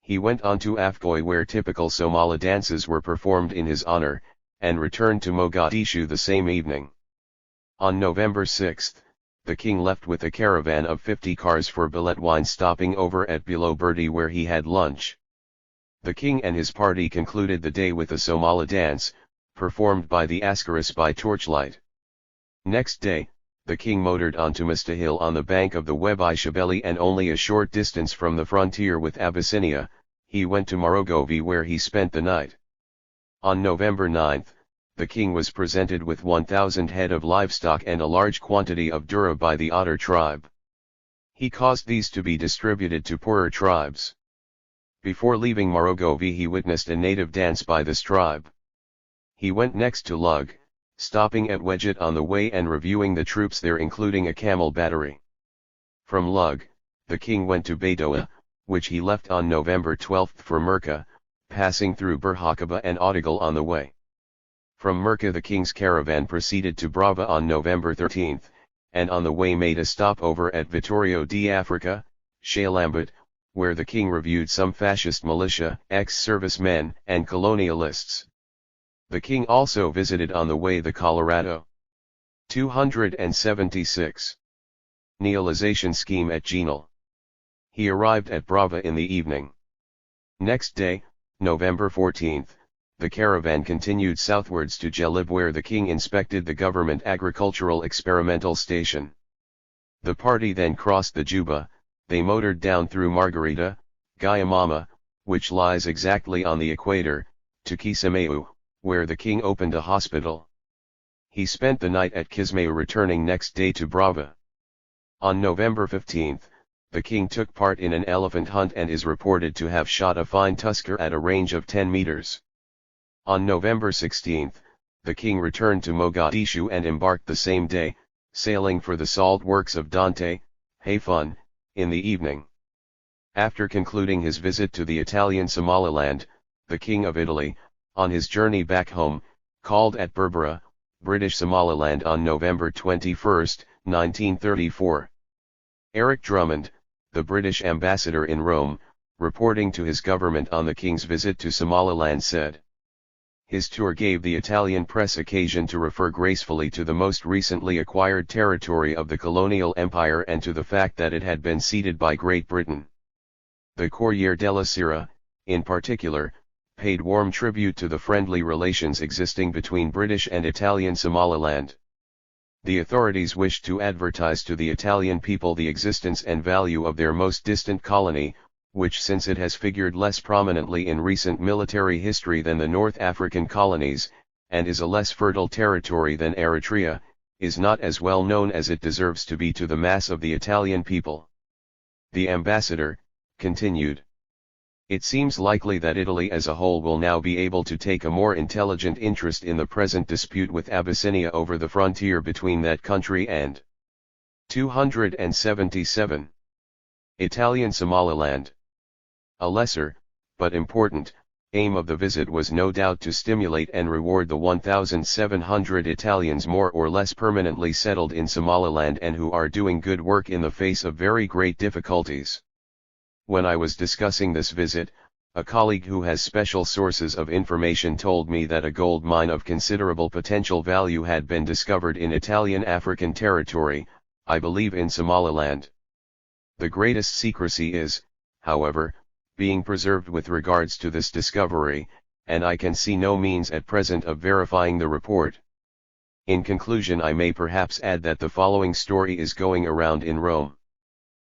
Speaker 1: He went on to Afgoy where typical Somali dances were performed in his honor, and returned to Mogadishu the same evening. On November 6, the king left with a caravan of 50 cars for Beledweyne, stopping over at Bilo Berdi where he had lunch. The king and his party concluded the day with a Somali dance, performed by the Askaris by torchlight. Next day, the king motored on to Mustahil on the bank of the Webi Shabeli, and only a short distance from the frontier with Abyssinia, he went to Morogovi where he spent the night. On November 9, the king was presented with 1,000 head of livestock and a large quantity of dura by the Otter tribe. He caused these to be distributed to poorer tribes. Before leaving Morogovi he witnessed a native dance by this tribe. He went next to Lug, stopping at Wedget on the way and reviewing the troops there, including a camel battery. From Lug, the king went to Baidoa, which he left on November 12 for Merka, passing through Burhakaba and Audigal on the way. From Merka the king's caravan proceeded to Brava on November 13, and on the way made a stop over at Vittorio di Africa, Shalambat, where the king reviewed some fascist militia, ex-servicemen, and colonialists. The king also visited on the way the Colorado 276 Neolization scheme at Genal. He arrived at Brava in the evening. Next day, November 14, the caravan continued southwards to Jelib where the king inspected the government agricultural experimental station. The party then crossed the Juba. They motored down through Margarita, Guyamama, which lies exactly on the equator, to Kismayu, where the king opened a hospital. He spent the night at Kismayu, returning next day to Brava. On November 15, the king took part in an elephant hunt and is reported to have shot a fine tusker at a range of 10 meters. On November 16, the king returned to Mogadishu and embarked the same day, sailing for the salt works of Dante, Hayfun, in the evening. After concluding his visit to the Italian Somaliland, the King of Italy, on his journey back home, called at Berbera, British Somaliland on November 21, 1934. Eric Drummond, the British ambassador in Rome, reporting to his government on the King's visit to Somaliland said, "His tour gave the Italian press occasion to refer gracefully to the most recently acquired territory of the colonial empire and to the fact that it had been ceded by Great Britain. The Corriere della Sera, in particular, paid warm tribute to the friendly relations existing between British and Italian Somaliland. The authorities wished to advertise to the Italian people the existence and value of their most distant colony, which, since it has figured less prominently in recent military history than the North African colonies, and is a less fertile territory than Eritrea, is not as well known as it deserves to be to the mass of the Italian people." The ambassador continued, "It seems likely that Italy as a whole will now be able to take a more intelligent interest in the present dispute with Abyssinia over the frontier between that country and 277 Italian Somaliland. A lesser, but important, aim of the visit was no doubt to stimulate and reward the 1,700 Italians more or less permanently settled in Somaliland and who are doing good work in the face of very great difficulties. When I was discussing this visit, a colleague who has special sources of information told me that a gold mine of considerable potential value had been discovered in Italian African territory, I believe in Somaliland. The greatest secrecy is, however, being preserved with regards to this discovery, and I can see no means at present of verifying the report. In conclusion, I may perhaps add that the following story is going around in Rome.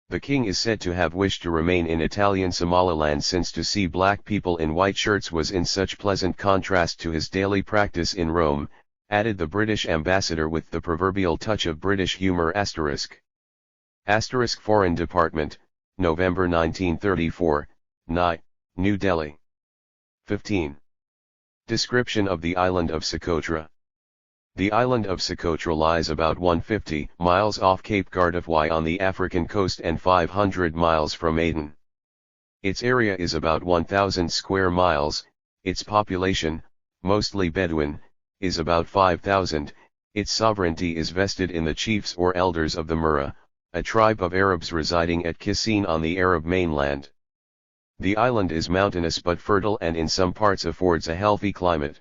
Speaker 1: The king is said to have wished to remain in Italian Somaliland since to see black people in white shirts was in such pleasant contrast to his daily practice in Rome, added the British ambassador with the proverbial touch of British humour ***. Foreign Department, November 1934, New Delhi. 15. Description of the island of Socotra. The island of Socotra lies about 150 miles off Cape Gardefwy on the African coast and 500 miles from Aden. Its area is about 1,000 square miles, its population, mostly Bedouin, is about 5,000, its sovereignty is vested in the chiefs or elders of the Murra, a tribe of Arabs residing at Kissin on the Arab mainland. The island is mountainous but fertile and in some parts affords a healthy climate.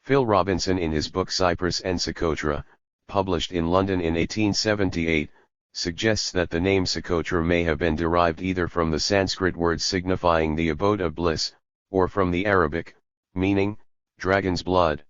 Speaker 1: Phil Robinson in his book Cyprus and Socotra, published in London in 1878, suggests that the name Socotra may have been derived either from the Sanskrit word signifying the abode of bliss, or from the Arabic, meaning, dragon's blood.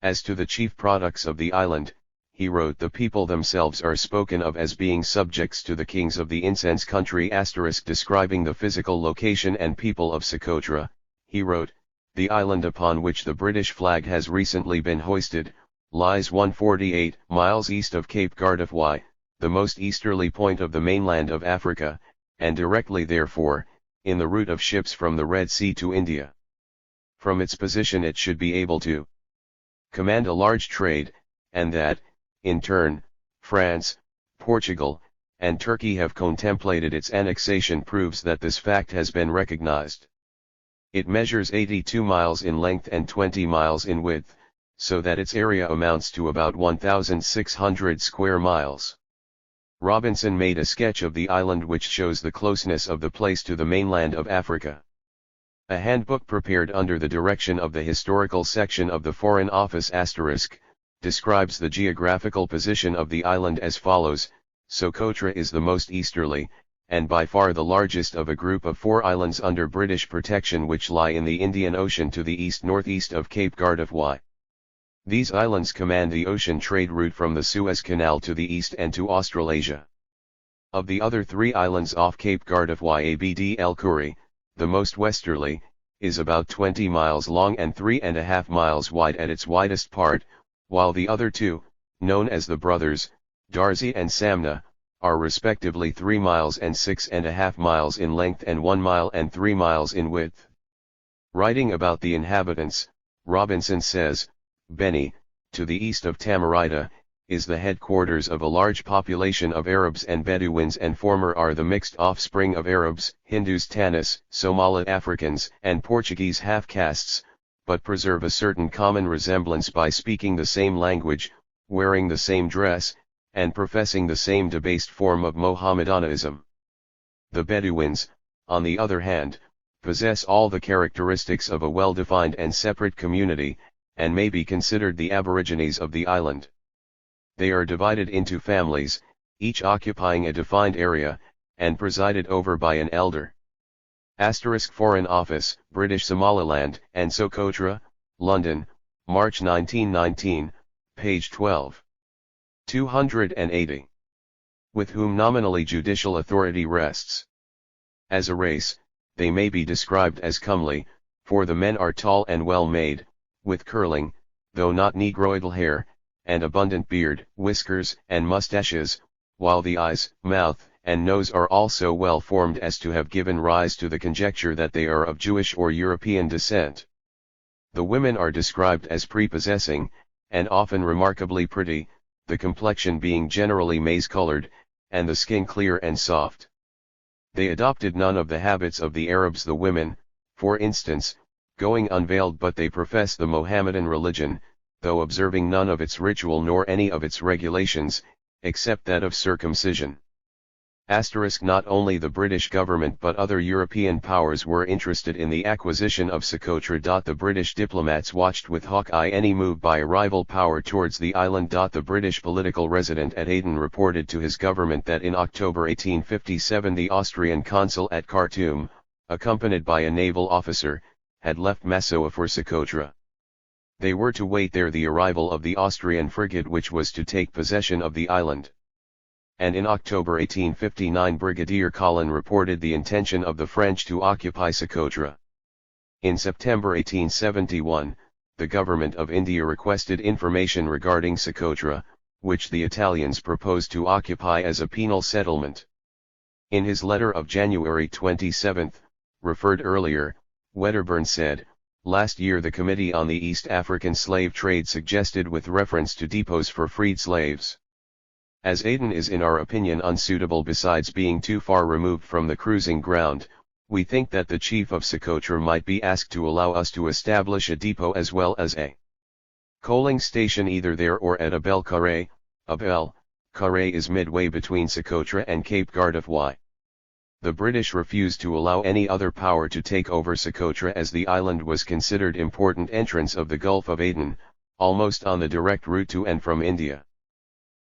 Speaker 1: As to the chief products of the island, he wrote the people themselves are spoken of as being subjects to the kings of the incense country ** describing the physical location and people of Socotra, he wrote, the island upon which the British flag has recently been hoisted, lies 148 miles east of Cape Gardefwy, the most easterly point of the mainland of Africa, and directly therefore, in the route of ships from the Red Sea to India. From its position it should be able to command a large trade, and that, in turn, France, Portugal, and Turkey have contemplated its annexation proves that this fact has been recognized. It measures 82 miles in length and 20 miles in width, so that its area amounts to about 1,600 square miles. Robinson made a sketch of the island which shows the closeness of the place to the mainland of Africa. A handbook prepared under the direction of the historical section of the Foreign Office * describes the geographical position of the island as follows: Socotra is the most easterly, and by far the largest of a group of 4 islands under British protection which lie in the Indian Ocean to the east-northeast of Cape Gardefwy. These islands command the ocean trade route from the Suez Canal to the east and to Australasia. Of the other 3 islands off Cape Gardefwy, Abd el Khoury, the most westerly, is about 20 miles long and 3.5 miles wide at its widest part, while the other 2, known as the Brothers, Darzi and Samna, are respectively 3 miles and 6.5 miles in length and 1 mile and 3 miles in width. Writing about the inhabitants, Robinson says, Beni, to the east of Tamarida, is the headquarters of a large population of Arabs and Bedouins, and former are the mixed offspring of Arabs, Hindus, Tanis, Somali Africans, and Portuguese half-castes, but preserve a certain common resemblance by speaking the same language, wearing the same dress, and professing the same debased form of Mohammedanism. The Bedouins, on the other hand, possess all the characteristics of a well-defined and separate community, and may be considered the aborigines of the island. They are divided into families, each occupying a defined area, and presided over by an elder. Foreign Office, British Somaliland and Socotra, London, March 1919, page 12. 280. With whom nominally judicial authority rests. As a race, they may be described as comely, for the men are tall and well made, with curling, though not negroidal hair, and abundant beard, whiskers, and mustaches, while the eyes, mouth, and nose are also well formed as to have given rise to the conjecture that they are of Jewish or European descent. The women are described as prepossessing, and often remarkably pretty, the complexion being generally maize-colored, and the skin clear and soft. They adopted none of the habits of the Arabs, the women, for instance, going unveiled, but they profess the Mohammedan religion, though observing none of its ritual nor any of its regulations, except that of circumcision. Not only the British government but other European powers were interested in the acquisition of Socotra. The British diplomats watched with hawk eye any move by a rival power towards the island. The British political resident at Aden reported to his government that in October 1857 the Austrian consul at Khartoum, accompanied by a naval officer, had left Massoua for Socotra. They were to wait there the arrival of the Austrian frigate which was to take possession of the island. And in October 1859 Brigadier Collin reported the intention of the French to occupy Socotra. In September 1871, the government of India requested information regarding Socotra, which the Italians proposed to occupy as a penal settlement. In his letter of January 27, referred earlier, Wedderburn said, "Last year the Committee on the East African Slave Trade suggested with reference to depots for freed slaves. As Aden is in our opinion unsuitable besides being too far removed from the cruising ground, we think that the chief of Socotra might be asked to allow us to establish a depot as well as a coaling station either there or at Abel Carré. Abel Carré is midway between Socotra and Cape Gardefroy. The British refused to allow any other power to take over Socotra as the island was considered important entrance of the Gulf of Aden, almost on the direct route to and from India."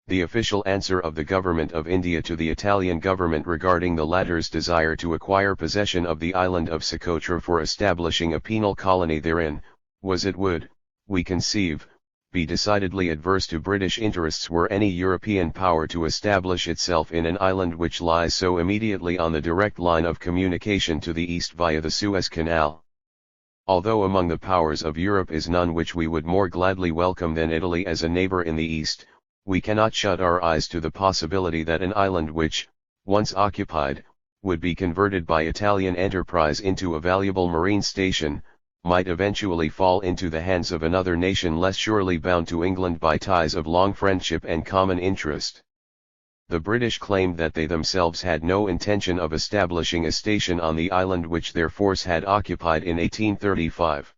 Speaker 1: The official answer of the Government of India to the Italian government regarding the latter's desire to acquire possession of the island of Socotra for establishing a penal colony therein, was it would, we conceive, be decidedly adverse to British interests were any European power to establish itself in an island which lies so immediately on the direct line of communication to the east via the Suez Canal. Although among the powers of Europe is none which we would more gladly welcome than Italy as a neighbor in the east, we cannot shut our eyes to the possibility that an island which, once occupied, would be converted by Italian enterprise into a valuable marine station, might eventually fall into the hands of another nation less surely bound to England by ties of long friendship and common interest. The British claimed that they themselves had no intention of establishing a station on the island which their force had occupied in 1835.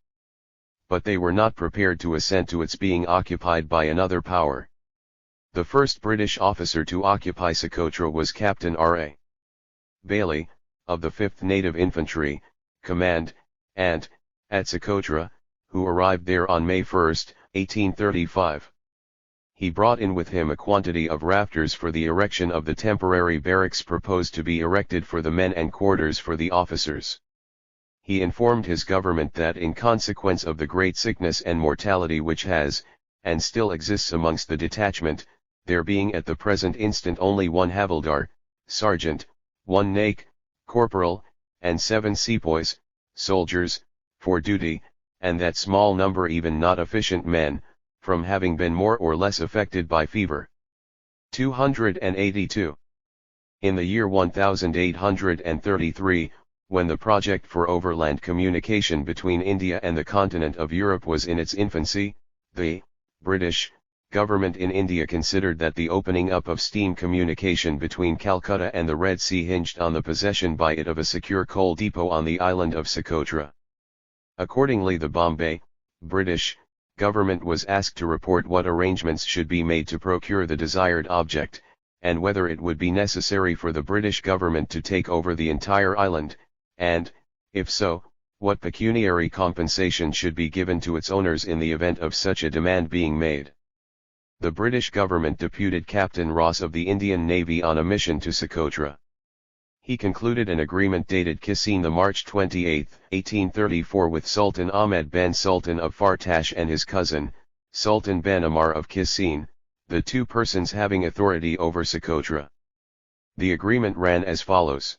Speaker 1: But they were not prepared to assent to its being occupied by another power. The first British officer to occupy Socotra was Captain R.A. Bailey, of the 5th Native Infantry, Command, and, at Socotra, who arrived there on May 1, 1835. He brought in with him a quantity of rafters for the erection of the temporary barracks proposed to be erected for the men and quarters for the officers. He informed his government that in consequence of the great sickness and mortality which has, and still exists amongst the detachment, there being at the present instant only one havildar, sergeant, one naik, corporal, and 7 sepoys, soldiers, for duty, and that small number even not efficient men, from having been more or less affected by fever. 282. In the year 1833, when the project for overland communication between India and the continent of Europe was in its infancy, the British government in India considered that the opening up of steam communication between Calcutta and the Red Sea hinged on the possession by it of a secure coal depot on the island of Socotra. Accordingly, the Bombay, British, government was asked to report what arrangements should be made to procure the desired object, and whether it would be necessary for the British government to take over the entire island, and, if so, what pecuniary compensation should be given to its owners in the event of such a demand being made. The British government deputed Captain Ross of the Indian Navy on a mission to Socotra. He concluded an agreement dated Kissin March 28, 1834 with Sultan Ahmed Ben Sultan of Fartash and his cousin, Sultan Ben Amar of Kissin, the two persons having authority over Socotra. The agreement ran as follows.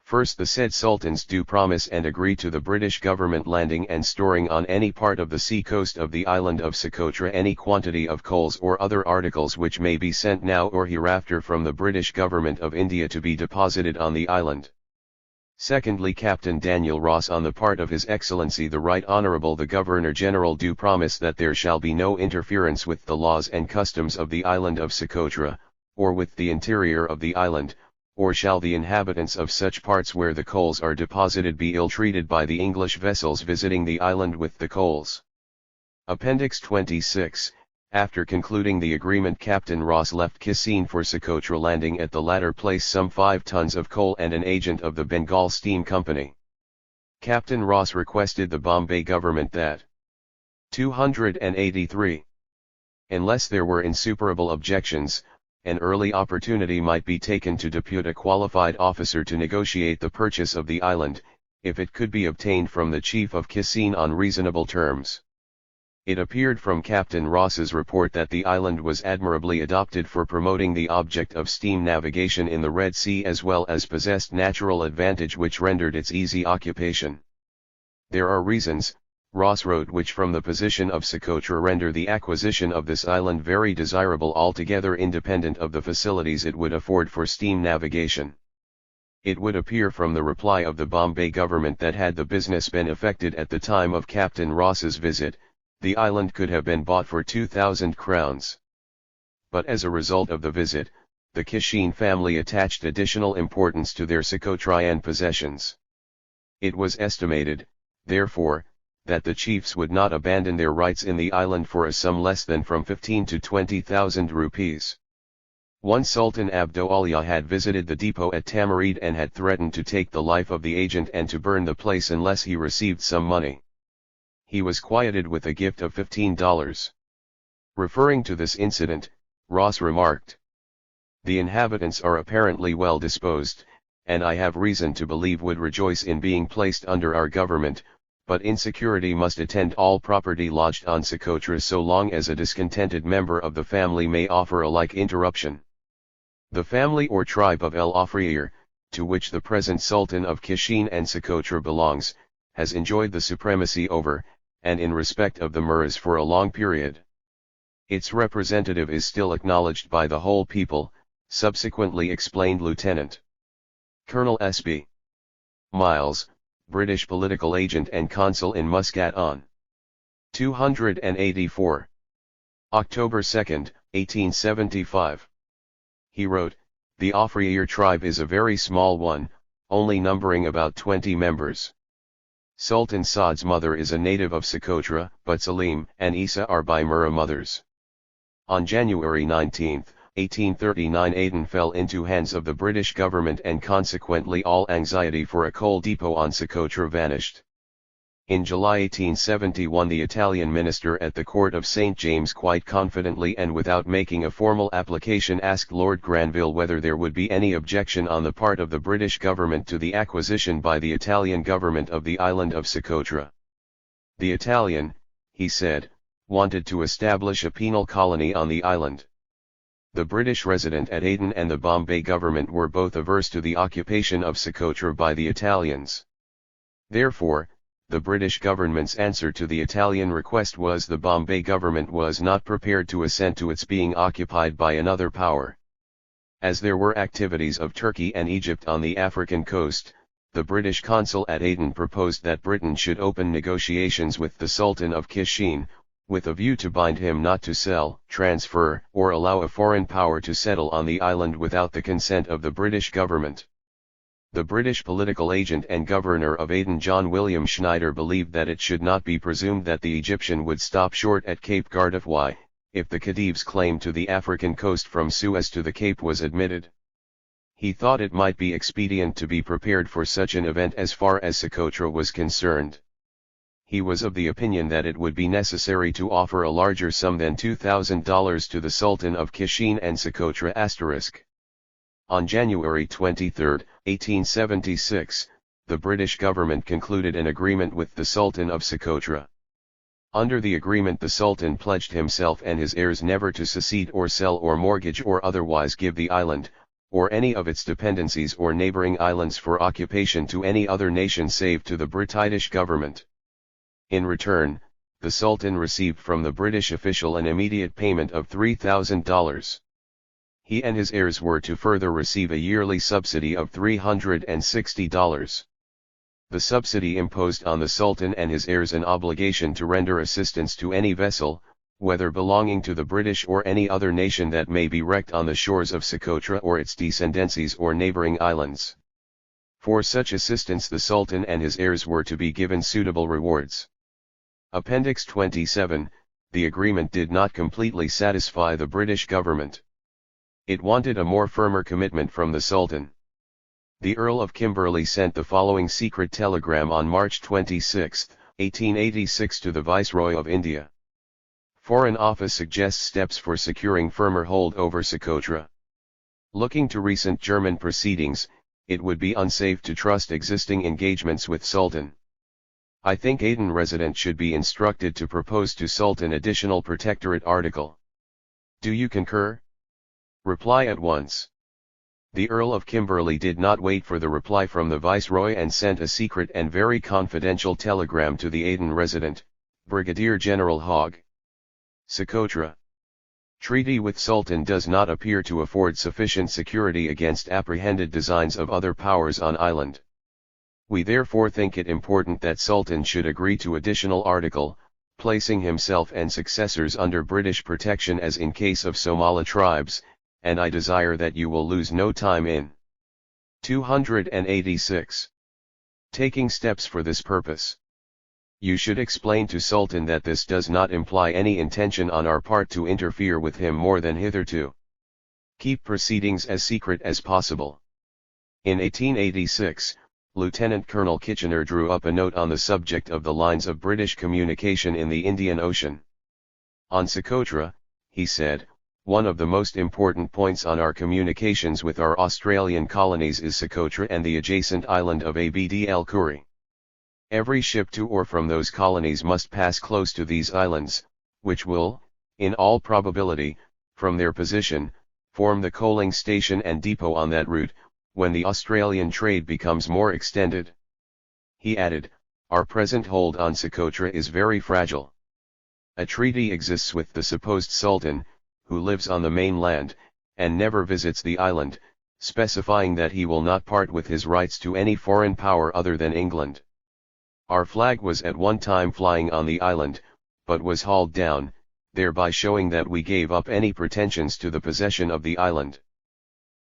Speaker 1: First, the said sultans do promise and agree to the British government landing and storing on any part of the sea coast of the island of Socotra any quantity of coals or other articles which may be sent now or hereafter from the British government of India to be deposited on the island. Secondly, Captain Daniel Ross on the part of His Excellency the Right Honourable the Governor-General do promise that there shall be no interference with the laws and customs of the island of Socotra, or with the interior of the island, or shall the inhabitants of such parts where the coals are deposited be ill-treated by the English vessels visiting the island with the coals. Appendix 26. After concluding the agreement, Captain Ross left Kissin for Socotra, landing at the latter place some 5 tons of coal and an agent of the Bengal Steam Company. Captain Ross requested the Bombay government that 283. Unless there were insuperable objections, an early opportunity might be taken to depute a qualified officer to negotiate the purchase of the island, if it could be obtained from the chief of Kissin on reasonable terms. It appeared from Captain Ross's report that the island was admirably adopted for promoting the object of steam navigation in the Red Sea, as well as possessed natural advantage which rendered its easy occupation. There are reasons, Ross wrote, which from the position of Socotra render the acquisition of this island very desirable, altogether independent of the facilities it would afford for steam navigation. It would appear from the reply of the Bombay government that had the business been effected at the time of Captain Ross's visit, the island could have been bought for 2,000 crowns. But as a result of the visit, the Kishin family attached additional importance to their Socotrian possessions. It was estimated, therefore, that the chiefs would not abandon their rights in the island for a sum less than from 15 to 20,000 rupees. Once Sultan Abdoulia had visited the depot at Tamarid and had threatened to take the life of the agent and to burn the place unless he received some money. He was quieted with a gift of $15. Referring to this incident, Ross remarked, "The inhabitants are apparently well disposed, and I have reason to believe would rejoice in being placed under our government, but insecurity must attend all property lodged on Socotra so long as a discontented member of the family may offer a like interruption. The family or tribe of El Afriyir, to which the present Sultan of Kishin and Socotra belongs, has enjoyed the supremacy over, and in respect of the Murras for a long period. Its representative is still acknowledged by the whole people," subsequently explained Lieutenant Colonel S.B. Miles, British political agent and consul in Muscat on 284 October 2, 1875. He wrote, "The Afriyir tribe is a very small one, only numbering about 20 members. Sultan Saad's mother is a native of Socotra, but Salim and Isa are by Murra mothers." On January 19, 1839, Aden fell into hands of the British government and consequently all anxiety for a coal depot on Socotra vanished. In July 1871 the Italian minister at the court of St. James quite confidently and without making a formal application asked Lord Granville whether there would be any objection on the part of the British government to the acquisition by the Italian government of the island of Socotra. The Italian, he said, wanted to establish a penal colony on the island. The British resident at Aden and the Bombay government were both averse to the occupation of Socotra by the Italians. Therefore, the British government's answer to the Italian request was the Bombay government was not prepared to assent to its being occupied by another power. As there were activities of Turkey and Egypt on the African coast, the British consul at Aden proposed that Britain should open negotiations with the Sultan of Kishin, with a view to bind him not to sell, transfer, or allow a foreign power to settle on the island without the consent of the British government. The British political agent and governor of Aden John William Schneider believed that it should not be presumed that the Egyptian would stop short at Cape Gardefly, if the Khedive's claim to the African coast from Suez to the Cape was admitted. He thought it might be expedient to be prepared for such an event as far as Socotra was concerned. He was of the opinion that it would be necessary to offer a larger sum than $2,000 to the Sultan of Kishin and Socotra *. On January 23, 1876, the British government concluded an agreement with the Sultan of Socotra. Under the agreement the Sultan pledged himself and his heirs never to secede or sell or mortgage or otherwise give the island, or any of its dependencies or neighboring islands for occupation to any other nation save to the British government. In return, the Sultan received from the British official an immediate payment of $3,000. He and his heirs were to further receive a yearly subsidy of $360. The subsidy imposed on the Sultan and his heirs an obligation to render assistance to any vessel, whether belonging to the British or any other nation that may be wrecked on the shores of Socotra or its dependencies or neighboring islands. For such assistance the Sultan and his heirs were to be given suitable rewards. Appendix 27, the agreement did not completely satisfy the British government. It wanted a more firmer commitment from the Sultan. The Earl of Kimberley sent the following secret telegram on March 26, 1886 to the Viceroy of India. Foreign Office suggests steps for securing firmer hold over Socotra. Looking to recent German proceedings, it would be unsafe to trust existing engagements with Sultan. I think Aden resident should be instructed to propose to Sultan additional protectorate article. Do you concur? Reply at once. The Earl of Kimberley did not wait for the reply from the Viceroy and sent a secret and very confidential telegram to the Aden resident, Brigadier General Hogg. Socotra. Treaty with Sultan does not appear to afford sufficient security against apprehended designs of other powers on island. We therefore think it important that Sultan should agree to additional article, placing himself and successors under British protection as in case of Somali tribes, and I desire that you will lose no time in 286 taking steps for this purpose. You should explain to Sultan that this does not imply any intention on our part to interfere with him more than hitherto. Keep proceedings as secret as possible. In 1886, Lieutenant Colonel Kitchener drew up a note on the subject of the lines of British communication in the Indian Ocean. On Socotra, he said, one of the most important points on our communications with our Australian colonies is Socotra and the adjacent island of Abd el Kuri. Every ship to or from those colonies must pass close to these islands, which will, in all probability, from their position, form the coaling station and depot on that route, when the Australian trade becomes more extended. He added, our present hold on Socotra is very fragile. A treaty exists with the supposed Sultan, who lives on the mainland, and never visits the island, specifying that he will not part with his rights to any foreign power other than England. Our flag was at one time flying on the island, but was hauled down, thereby showing that we gave up any pretensions to the possession of the island.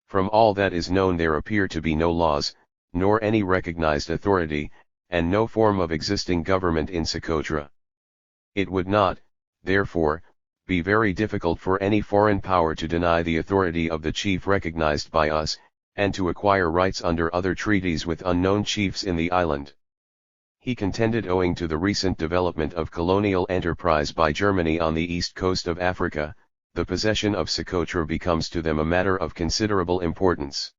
Speaker 1: From all that is known there appear to be no laws, nor any recognized authority, and no form of existing government in Socotra. It would not, therefore, be very difficult for any foreign power to deny the authority of the chief recognized by us, and to acquire rights under other treaties with unknown chiefs in the island. He contended owing to the recent development of colonial enterprise by Germany on the east coast of Africa, the possession of Socotra becomes to them a matter of considerable importance.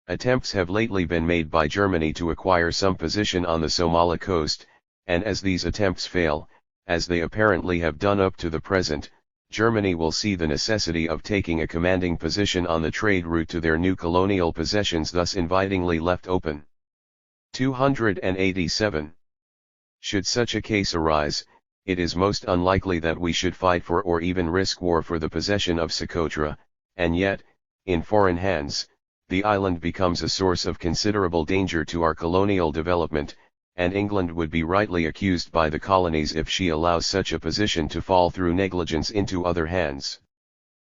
Speaker 1: Attempts have lately been made by Germany to acquire some position on the Somali coast, and as these attempts fail, as they apparently have done up to the present, Germany will see the necessity of taking a commanding position on the trade route to their new colonial possessions thus invitingly left open. 287. Should such a case arise, it is most unlikely that we should fight for or even risk war for the possession of Socotra, and yet, in foreign hands, the island becomes a source of considerable danger to our colonial development, and England would be rightly accused by the colonies if she allows such a position to fall through negligence into other hands.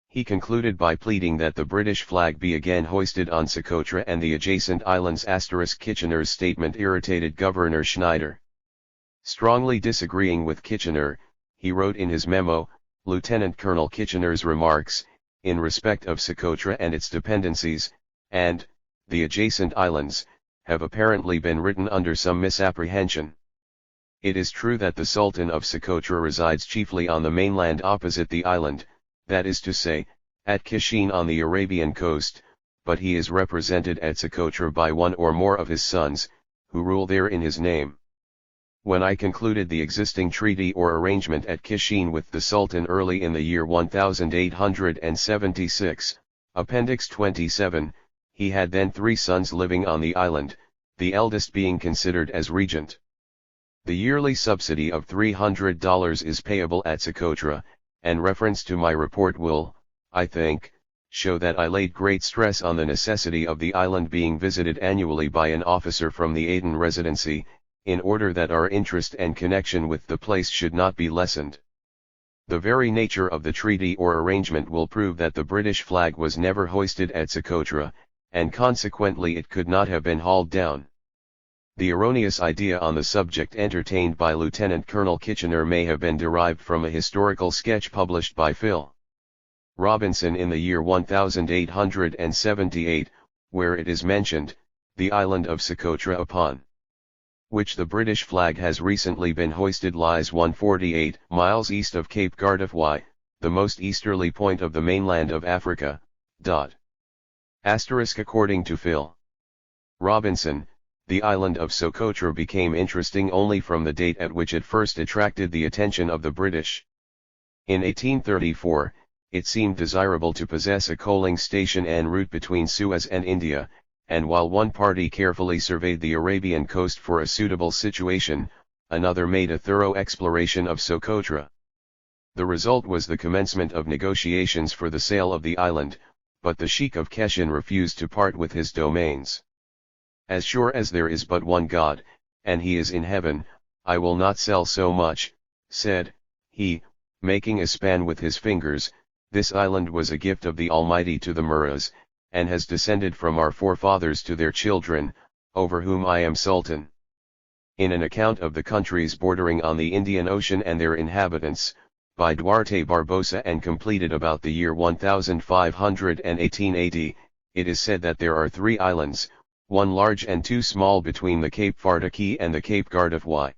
Speaker 1: He concluded by pleading that the British flag be again hoisted on Socotra and the adjacent islands. Kitchener's statement irritated Governor Schneider. Strongly disagreeing with Kitchener, he wrote in his memo, Lieutenant Colonel Kitchener's remarks, in respect of Socotra and its dependencies, and the adjacent islands, have apparently been written under some misapprehension. It is true that the Sultan of Socotra resides chiefly on the mainland opposite the island, that is to say, at Kishin on the Arabian coast, but he is represented at Socotra by one or more of his sons, who rule there in his name. When I concluded the existing treaty or arrangement at Kishin with the Sultan early in the year 1876, Appendix 27, he had then 3 sons living on the island, the eldest being considered as regent. The yearly subsidy of $300 is payable at Socotra, and reference to my report will, I think, show that I laid great stress on the necessity of the island being visited annually by an officer from the Aden Residency, in order that our interest and connection with the place should not be lessened. The very nature of the treaty or arrangement will prove that the British flag was never hoisted at Socotra, and consequently it could not have been hauled down. The erroneous idea on the subject entertained by Lieutenant Colonel Kitchener may have been derived from a historical sketch published by Phil Robinson in the year 1878, where it is mentioned, the island of Socotra upon which the British flag has recently been hoisted lies 148 miles east of Cape Gardefwy, the most easterly point of the mainland of Africa. According to Phil Robinson, the island of Socotra became interesting only from the date at which it first attracted the attention of the British. In 1834, it seemed desirable to possess a coaling station en route between Suez and India, and while one party carefully surveyed the Arabian coast for a suitable situation, another made a thorough exploration of Socotra. The result was the commencement of negotiations for the sale of the island, but the Sheikh of Keshin refused to part with his domains. "As sure as there is but one God, and he is in heaven, I will not sell so much," said he, making a span with his fingers. "This island was a gift of the Almighty to the Murras, and has descended from our forefathers to their children, over whom I am Sultan." In an account of the countries bordering on the Indian Ocean and their inhabitants, by Duarte Barbosa and completed about the year 1518 AD, it is said that there are 3 islands, one large and 2 small between the Cape Fardaki and the Cape Gardafwy.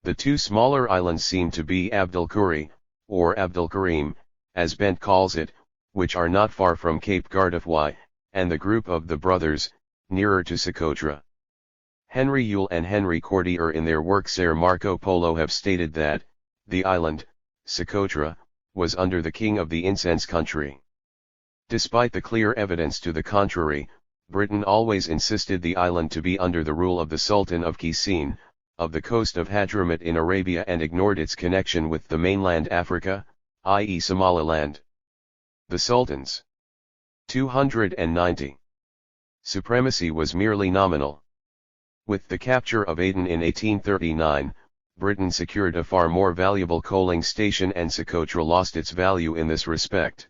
Speaker 1: The 2 smaller islands seem to be Abdulkuri, or Abdulkarim, as Bent calls it, which are not far from Cape Gardafwy, and the group of the brothers, nearer to Socotra. Henry Yule and Henry Cordier in their work Ser Marco Polo have stated that, the island, Socotra, was under the king of the incense country. Despite the clear evidence to the contrary, Britain always insisted the island to be under the rule of the Sultan of Qisin, of the coast of Hadramaut in Arabia, and ignored its connection with the mainland Africa, i.e. Somaliland. The Sultan's 290 supremacy was merely nominal. With the capture of Aden in 1839, Britain secured a far more valuable coaling station, and Socotra lost its value in this respect.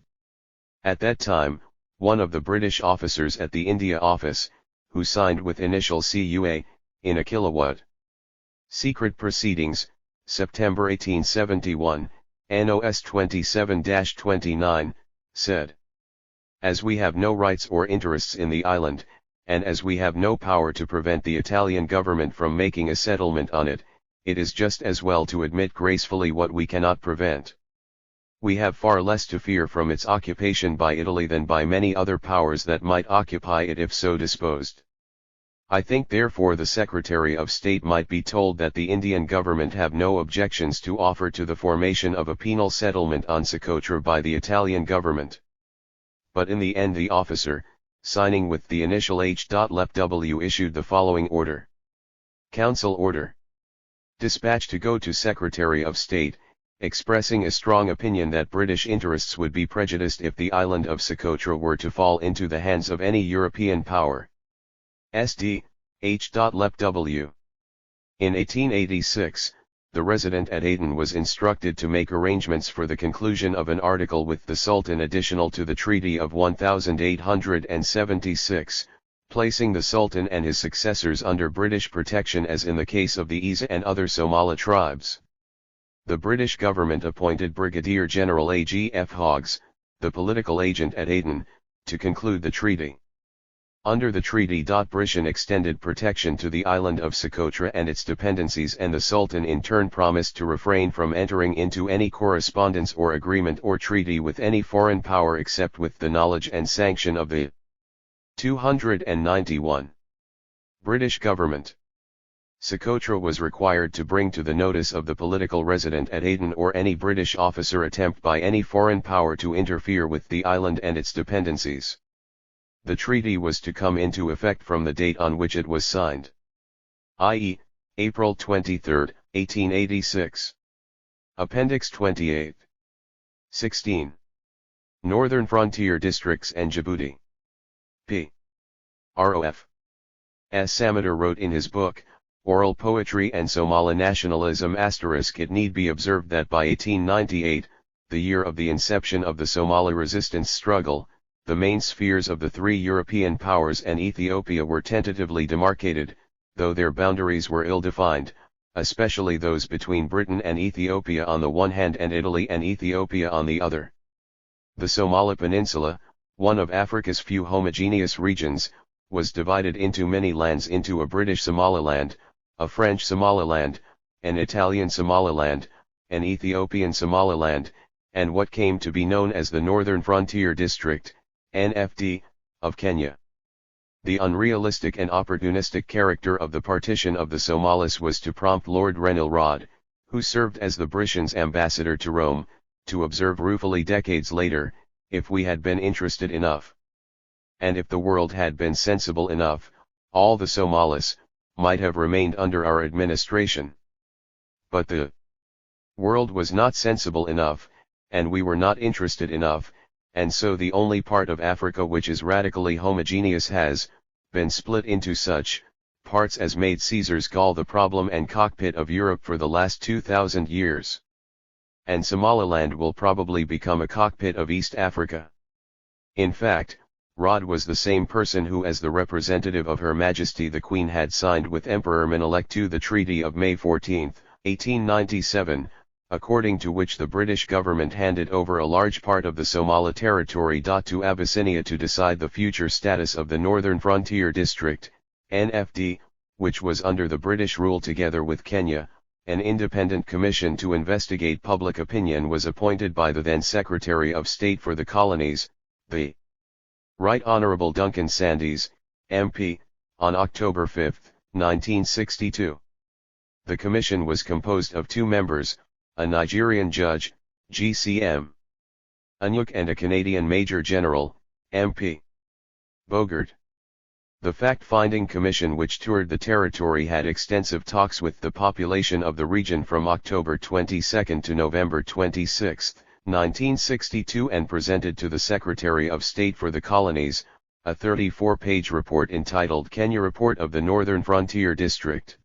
Speaker 1: At that time, one of the British officers at the India Office, who signed with initial CUA, in a kilowatt. Secret Proceedings, September 1871, NOS 27-29, said, "As we have no rights or interests in the island, and as we have no power to prevent the Italian government from making a settlement on it, it is just as well to admit gracefully what we cannot prevent. We have far less to fear from its occupation by Italy than by many other powers that might occupy it if so disposed. I think therefore the Secretary of State might be told that the Indian government have no objections to offer to the formation of a penal settlement on Socotra by the Italian government." But in the end the officer, signing with the initial H.Lep.W, issued the following order. Council Order. Dispatch to go to Secretary of State, expressing a strong opinion that British interests would be prejudiced if the island of Socotra were to fall into the hands of any European power. SD, H.Lep.W. In 1886, the resident at Aden was instructed to make arrangements for the conclusion of an article with the Sultan additional to the Treaty of 1876, placing the Sultan and his successors under British protection as in the case of the Isa and other Somali tribes. The British government appointed Brigadier General A.G.F. Hoggs, the political agent at Aden, to conclude the treaty. Under the treaty, Britain extended protection to the island of Socotra and its dependencies, and the Sultan in turn promised to refrain from entering into any correspondence or agreement or treaty with any foreign power except with the knowledge and sanction of the 291 British government. Socotra was required to bring to the notice of the political resident at Aden or any British officer attempt by any foreign power to interfere with the island and its dependencies. The treaty was to come into effect from the date on which it was signed, i.e., April 23, 1886. Appendix 28. 16. Northern Frontier Districts and Djibouti. P. ROF. As Samater wrote in his book, Oral Poetry and Somali Nationalism *, it need be observed that by 1898, the year of the inception of the Somali resistance struggle, the main spheres of the 3 European powers and Ethiopia were tentatively demarcated, though their boundaries were ill-defined, especially those between Britain and Ethiopia on the one hand and Italy and Ethiopia on the other. The Somali Peninsula, one of Africa's few homogeneous regions, was divided into many lands, into a British Somaliland, a French Somaliland, an Italian Somaliland, an Ethiopian Somaliland, and what came to be known as the Northern Frontier District, NFD, of Kenya. The unrealistic and opportunistic character of the partition of the Somalis was to prompt Lord Renilrod, who served as the British ambassador to Rome, to observe ruefully decades later, if we had been interested enough. And if the world had been sensible enough, all the Somalis might have remained under our administration. But the world was not sensible enough, and we were not interested enough, and so the only part of Africa which is radically homogeneous has been split into such parts as made Caesar's Gaul the problem and cockpit of Europe for the last 2,000 years. And Somaliland will probably become a cockpit of East Africa. In fact, Rod was the same person who as the representative of Her Majesty the Queen had signed with Emperor Menelik II the Treaty of May 14, 1897, according to which the British government handed over a large part of the Somali territory to Abyssinia to decide the future status of the Northern Frontier District, NFD, which was under the British rule together with Kenya. An independent commission to investigate public opinion was appointed by the then Secretary of State for the Colonies, the Right Honourable Duncan Sandys, MP, on October 5, 1962. The commission was composed of 2 members, a Nigerian judge, GCM Anyuk, and a Canadian Major General, MP Bogart. The fact-finding commission which toured the territory had extensive talks with the population of the region from October 22 to November 26, 1962, and presented to the Secretary of State for the Colonies a 34-page report entitled Kenya Report of the Northern Frontier District.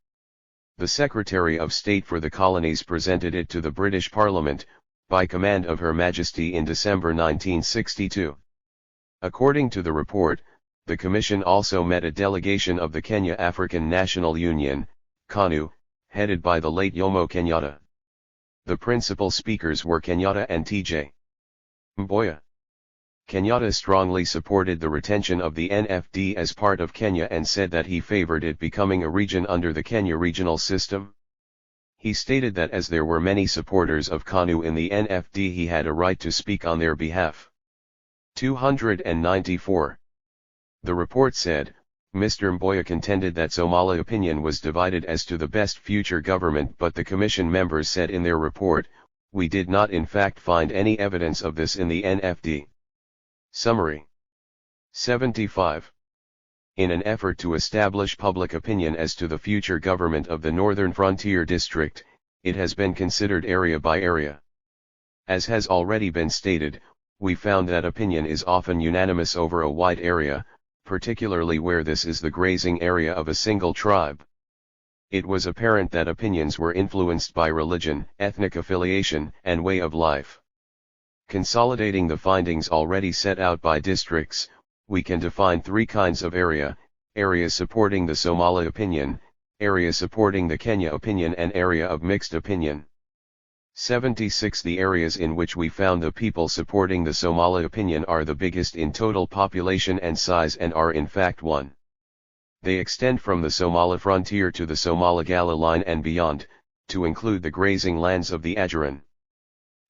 Speaker 1: The Secretary of State for the Colonies presented it to the British Parliament, by command of Her Majesty in December 1962. According to the report, the Commission also met a delegation of the Kenya African National Union, KANU, headed by the late Jomo Kenyatta. The principal speakers were Kenyatta and T.J. Mboya. Kenyatta strongly supported the retention of the NFD as part of Kenya and said that he favored it becoming a region under the Kenya regional system. He stated that as there were many supporters of KANU in the NFD, he had a right to speak on their behalf. 294. The report said, Mr. Mboya contended that Somali opinion was divided as to the best future government, but the commission members said in their report, we did not in fact find any evidence of this in the NFD. Summary. 75. In an effort to establish public opinion as to the future government of the Northern Frontier District, it has been considered area by area. As has already been stated, we found that opinion is often unanimous over a wide area, particularly where this is the grazing area of a single tribe. It was apparent that opinions were influenced by religion, ethnic affiliation, and way of life. Consolidating the findings already set out by districts, we can define 3 kinds of area: area supporting the Somali opinion, area supporting the Kenya opinion, and area of mixed opinion. 76. The areas in which we found the people supporting the Somali opinion are the biggest in total population and size and are in fact 1. They extend from the Somali frontier to the Somali-Gala line and beyond, to include the grazing lands of the Ajuran.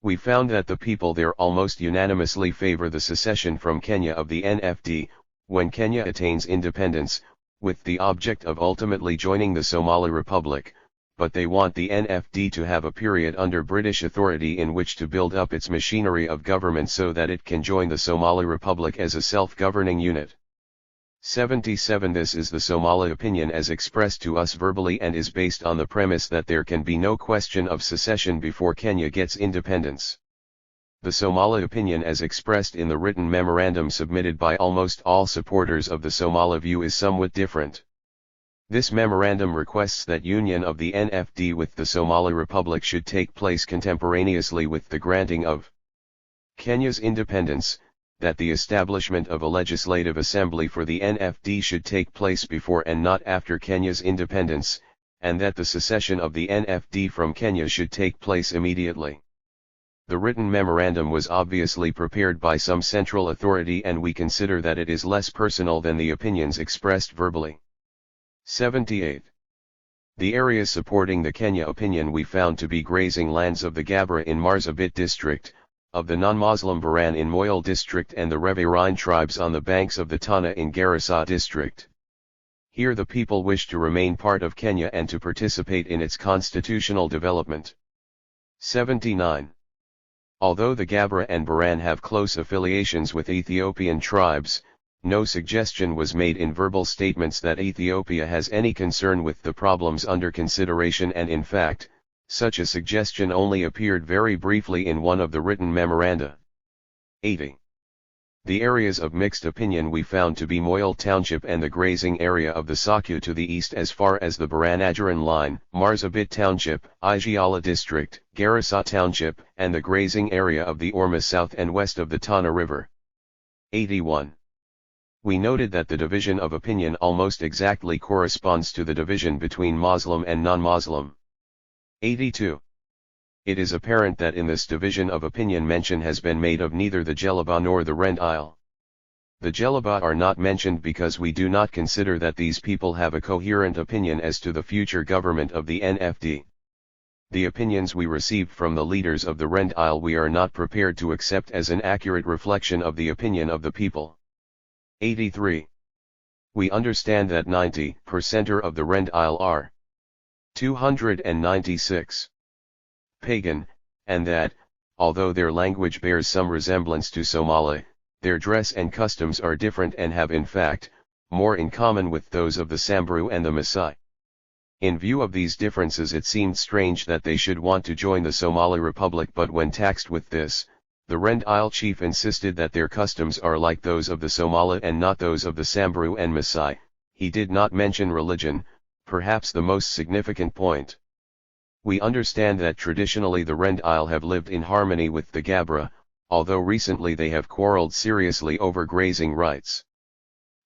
Speaker 1: We found that the people there almost unanimously favor the secession from Kenya of the NFD, when Kenya attains independence, with the object of ultimately joining the Somali Republic, but they want the NFD to have a period under British authority in which to build up its machinery of government so that it can join the Somali Republic as a self-governing unit. 77. This is the Somali opinion as expressed to us verbally and is based on the premise that there can be no question of secession before Kenya gets independence. The Somali opinion as expressed in the written memorandum submitted by almost all supporters of the Somali view is somewhat different. This memorandum requests that union of the NFD with the Somali Republic should take place contemporaneously with the granting of Kenya's independence, that the establishment of a legislative assembly for the NFD should take place before and not after Kenya's independence, and that the secession of the NFD from Kenya should take place immediately. The written memorandum was obviously prepared by some central authority, and we consider that it is less personal than the opinions expressed verbally. 78. The areas supporting the Kenya opinion we found to be grazing lands of the Gabra in Marsabit district, of the non-Muslim Baran in Moyal district, and the Riverine tribes on the banks of the Tana in Garissa district. Here the people wish to remain part of Kenya and to participate in its constitutional development. 79. Although the Gabra and Baran have close affiliations with Ethiopian tribes, no suggestion was made in verbal statements that Ethiopia has any concern with the problems under consideration, and in fact, such a suggestion only appeared very briefly in one of the written memoranda. 80. The areas of mixed opinion we found to be Moyle Township and the grazing area of the Sakyu to the east as far as the Baran-Ajaran line, Marsabit Township, Igiala District, Garissa Township, and the grazing area of the Orma south and west of the Tana River. 81. We noted that the division of opinion almost exactly corresponds to the division between Muslim and non-Muslim. 82. It is apparent that in this division of opinion mention has been made of neither the Djellaba nor the Rend Isle. The Djellaba are not mentioned because we do not consider that these people have a coherent opinion as to the future government of the NFD. The opinions we received from the leaders of the Rend Isle we are not prepared to accept as an accurate reflection of the opinion of the people. 83. We understand that 90% of the Rend Isle are 296 pagan, and that, although their language bears some resemblance to Somali, their dress and customs are different and have in fact, more in common with those of the Samburu and the Maasai. In view of these differences it seemed strange that they should want to join the Somali Republic, but when taxed with this, the Rend Isle chief insisted that their customs are like those of the Somali and not those of the Samburu and Maasai. He did not mention religion, perhaps the most significant point. We understand that traditionally the Rend Isle have lived in harmony with the Gabra, although recently they have quarreled seriously over grazing rights.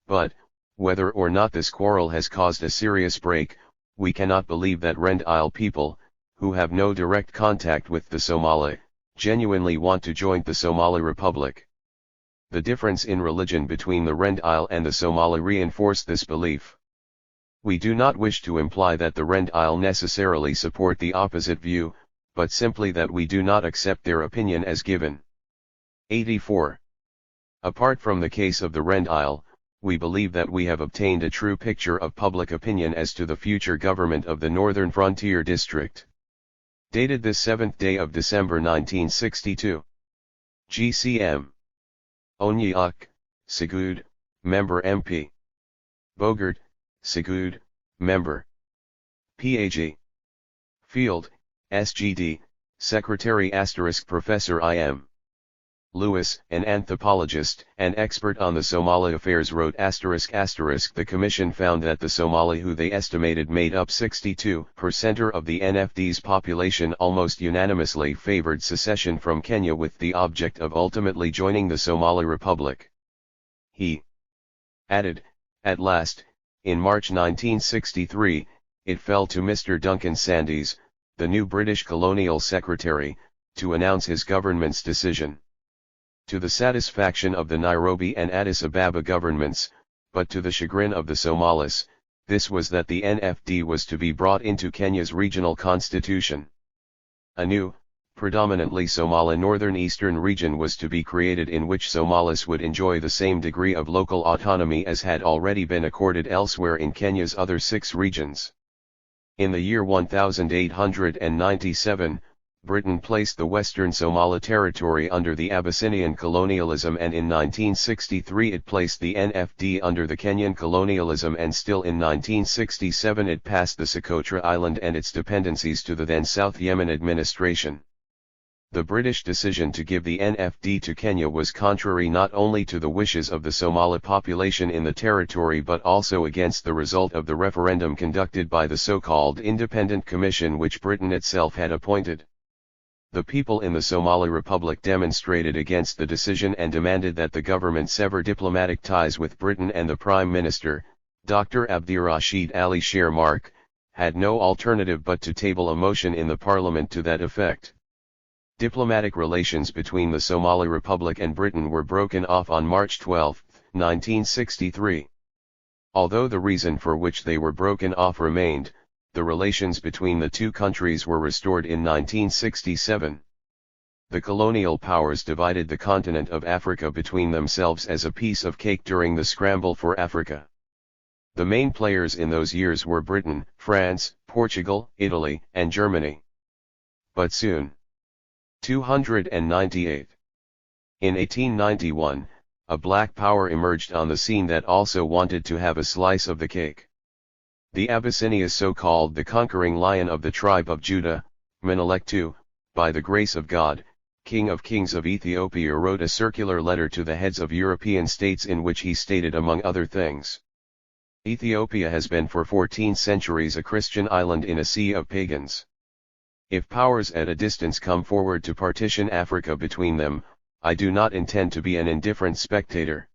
Speaker 1: But, whether or not this quarrel has caused a serious break, we cannot believe that Rend Isle people, who have no direct contact with the Somali, genuinely want to join the Somali Republic. The difference in religion between the Rend Isle and the Somali reinforce this belief. We do not wish to imply that the Rend Isle necessarily support the opposite view, but simply that we do not accept their opinion as given. 84. Apart from the case of the Rend Isle, we believe that we have obtained a true picture of public opinion as to the future government of the Northern Frontier District. Dated this 7th day of December 1962. GCM. Onyiak, Sigud, Member MP. Bogart, Sigud, Member. PAG. Field, SGD, Secretary *, Professor I.M. Lewis, an anthropologist and expert on the Somali affairs, wrote ***. The Commission found that the Somali, who they estimated made up 62% of the NFD's population, almost unanimously favored secession from Kenya with the object of ultimately joining the Somali Republic. He added, at last, in March 1963, it fell to Mr. Duncan Sandys, the new British Colonial Secretary, to announce his government's decision. To the satisfaction of the Nairobi and Addis Ababa governments, but to the chagrin of the Somalis, this was that the NFD was to be brought into Kenya's regional constitution. A new, predominantly Somali northern eastern region was to be created in which Somalis would enjoy the same degree of local autonomy as had already been accorded elsewhere in Kenya's other 6 regions. In the year 1897, Britain placed the Western Somali Territory under the Abyssinian colonialism, and in 1963 it placed the NFD under the Kenyan colonialism, and still in 1967 it passed the Socotra Island and its dependencies to the then South Yemen administration. The British decision to give the NFD to Kenya was contrary not only to the wishes of the Somali population in the territory but also against the result of the referendum conducted by the so-called Independent Commission which Britain itself had appointed. The people in the Somali Republic demonstrated against the decision and demanded that the government sever diplomatic ties with Britain, and the Prime Minister, Dr. Abdirashid Ali Shermark, had no alternative but to table a motion in the Parliament to that effect. Diplomatic relations between the Somali Republic and Britain were broken off on March 12, 1963. Although the reason for which they were broken off remained, the relations between the two countries were restored in 1967. The colonial powers divided the continent of Africa between themselves as a piece of cake during the scramble for Africa. The main players in those years were Britain, France, Portugal, Italy, and Germany. But soon, 298. In 1891, a black power emerged on the scene that also wanted to have a slice of the cake. The Abyssinia, so-called the conquering lion of the tribe of Judah, Menelik II, by the grace of God, King of Kings of Ethiopia, wrote a circular letter to the heads of European states in which he stated, among other things, Ethiopia has been for 14 centuries a Christian island in a sea of pagans. If powers at a distance come forward to partition Africa between them, I do not intend to be an indifferent spectator.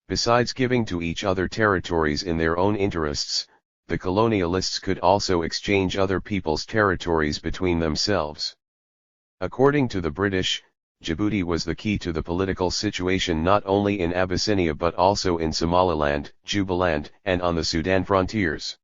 Speaker 1: Besides giving to each other territories in their own interests, the colonialists could also exchange other people's territories between themselves. According to the British, Djibouti was the key to the political situation not only in Abyssinia but also in Somaliland, Jubaland, and on the Sudan frontiers.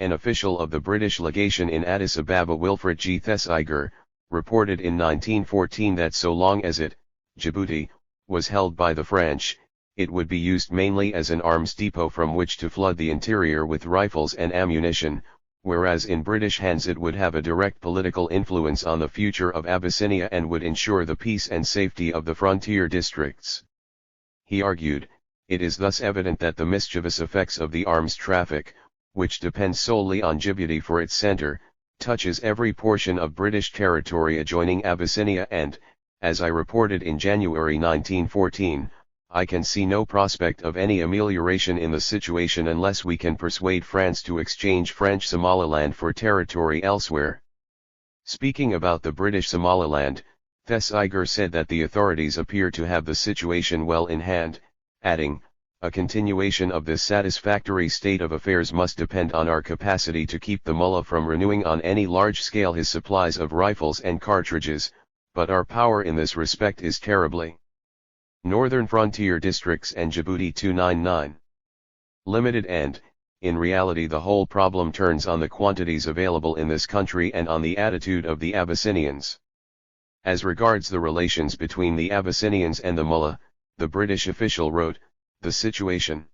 Speaker 1: An official of the British legation in Addis Ababa, Wilfred G. Thesiger, reported in 1914 that so long as it, Djibouti, was held by the French, it would be used mainly as an arms depot from which to flood the interior with rifles and ammunition, whereas in British hands it would have a direct political influence on the future of Abyssinia and would ensure the peace and safety of the frontier districts. He argued, it is thus evident that the mischievous effects of the arms traffic, which depends solely on Djibouti for its center, touches every portion of British territory adjoining Abyssinia and, as I reported in January 1914, I can see no prospect of any amelioration in the situation unless we can persuade France to exchange French Somaliland for territory elsewhere. Speaking about the British Somaliland, Thesiger said that the authorities appear to have the situation well in hand, adding, a continuation of this satisfactory state of affairs must depend on our capacity to keep the mullah from renewing on any large scale his supplies of rifles and cartridges, but our power in this respect is terribly Northern Frontier Districts and Djibouti 299 limited, and, in reality, the whole problem turns on the quantities available in this country and on the attitude of the Abyssinians. As regards the relations between the Abyssinians and the mullah, the British official wrote, the situation,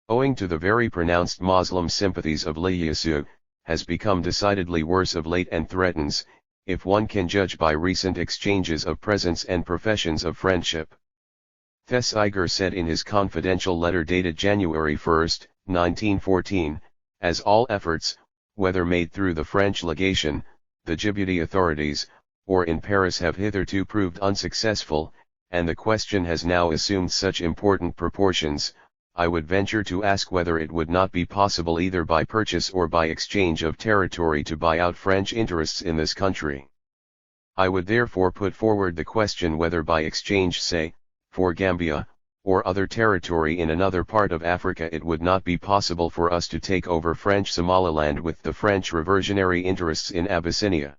Speaker 1: owing to the very pronounced Muslim sympathies of Ilyasou, has become decidedly worse of late and threatens, if one can judge by recent exchanges of presents and professions of friendship. Thesiger said in his confidential letter dated January 1, 1914, as all efforts, whether made through the French legation, the Djibouti authorities, or in Paris have hitherto proved unsuccessful, and the question has now assumed such important proportions, I would venture to ask whether it would not be possible either by purchase or by exchange of territory to buy out French interests in this country. I would therefore put forward the question whether by exchange, say, for Gambia, or other territory in another part of Africa, it would not be possible for us to take over French Somaliland with the French reversionary interests in Abyssinia.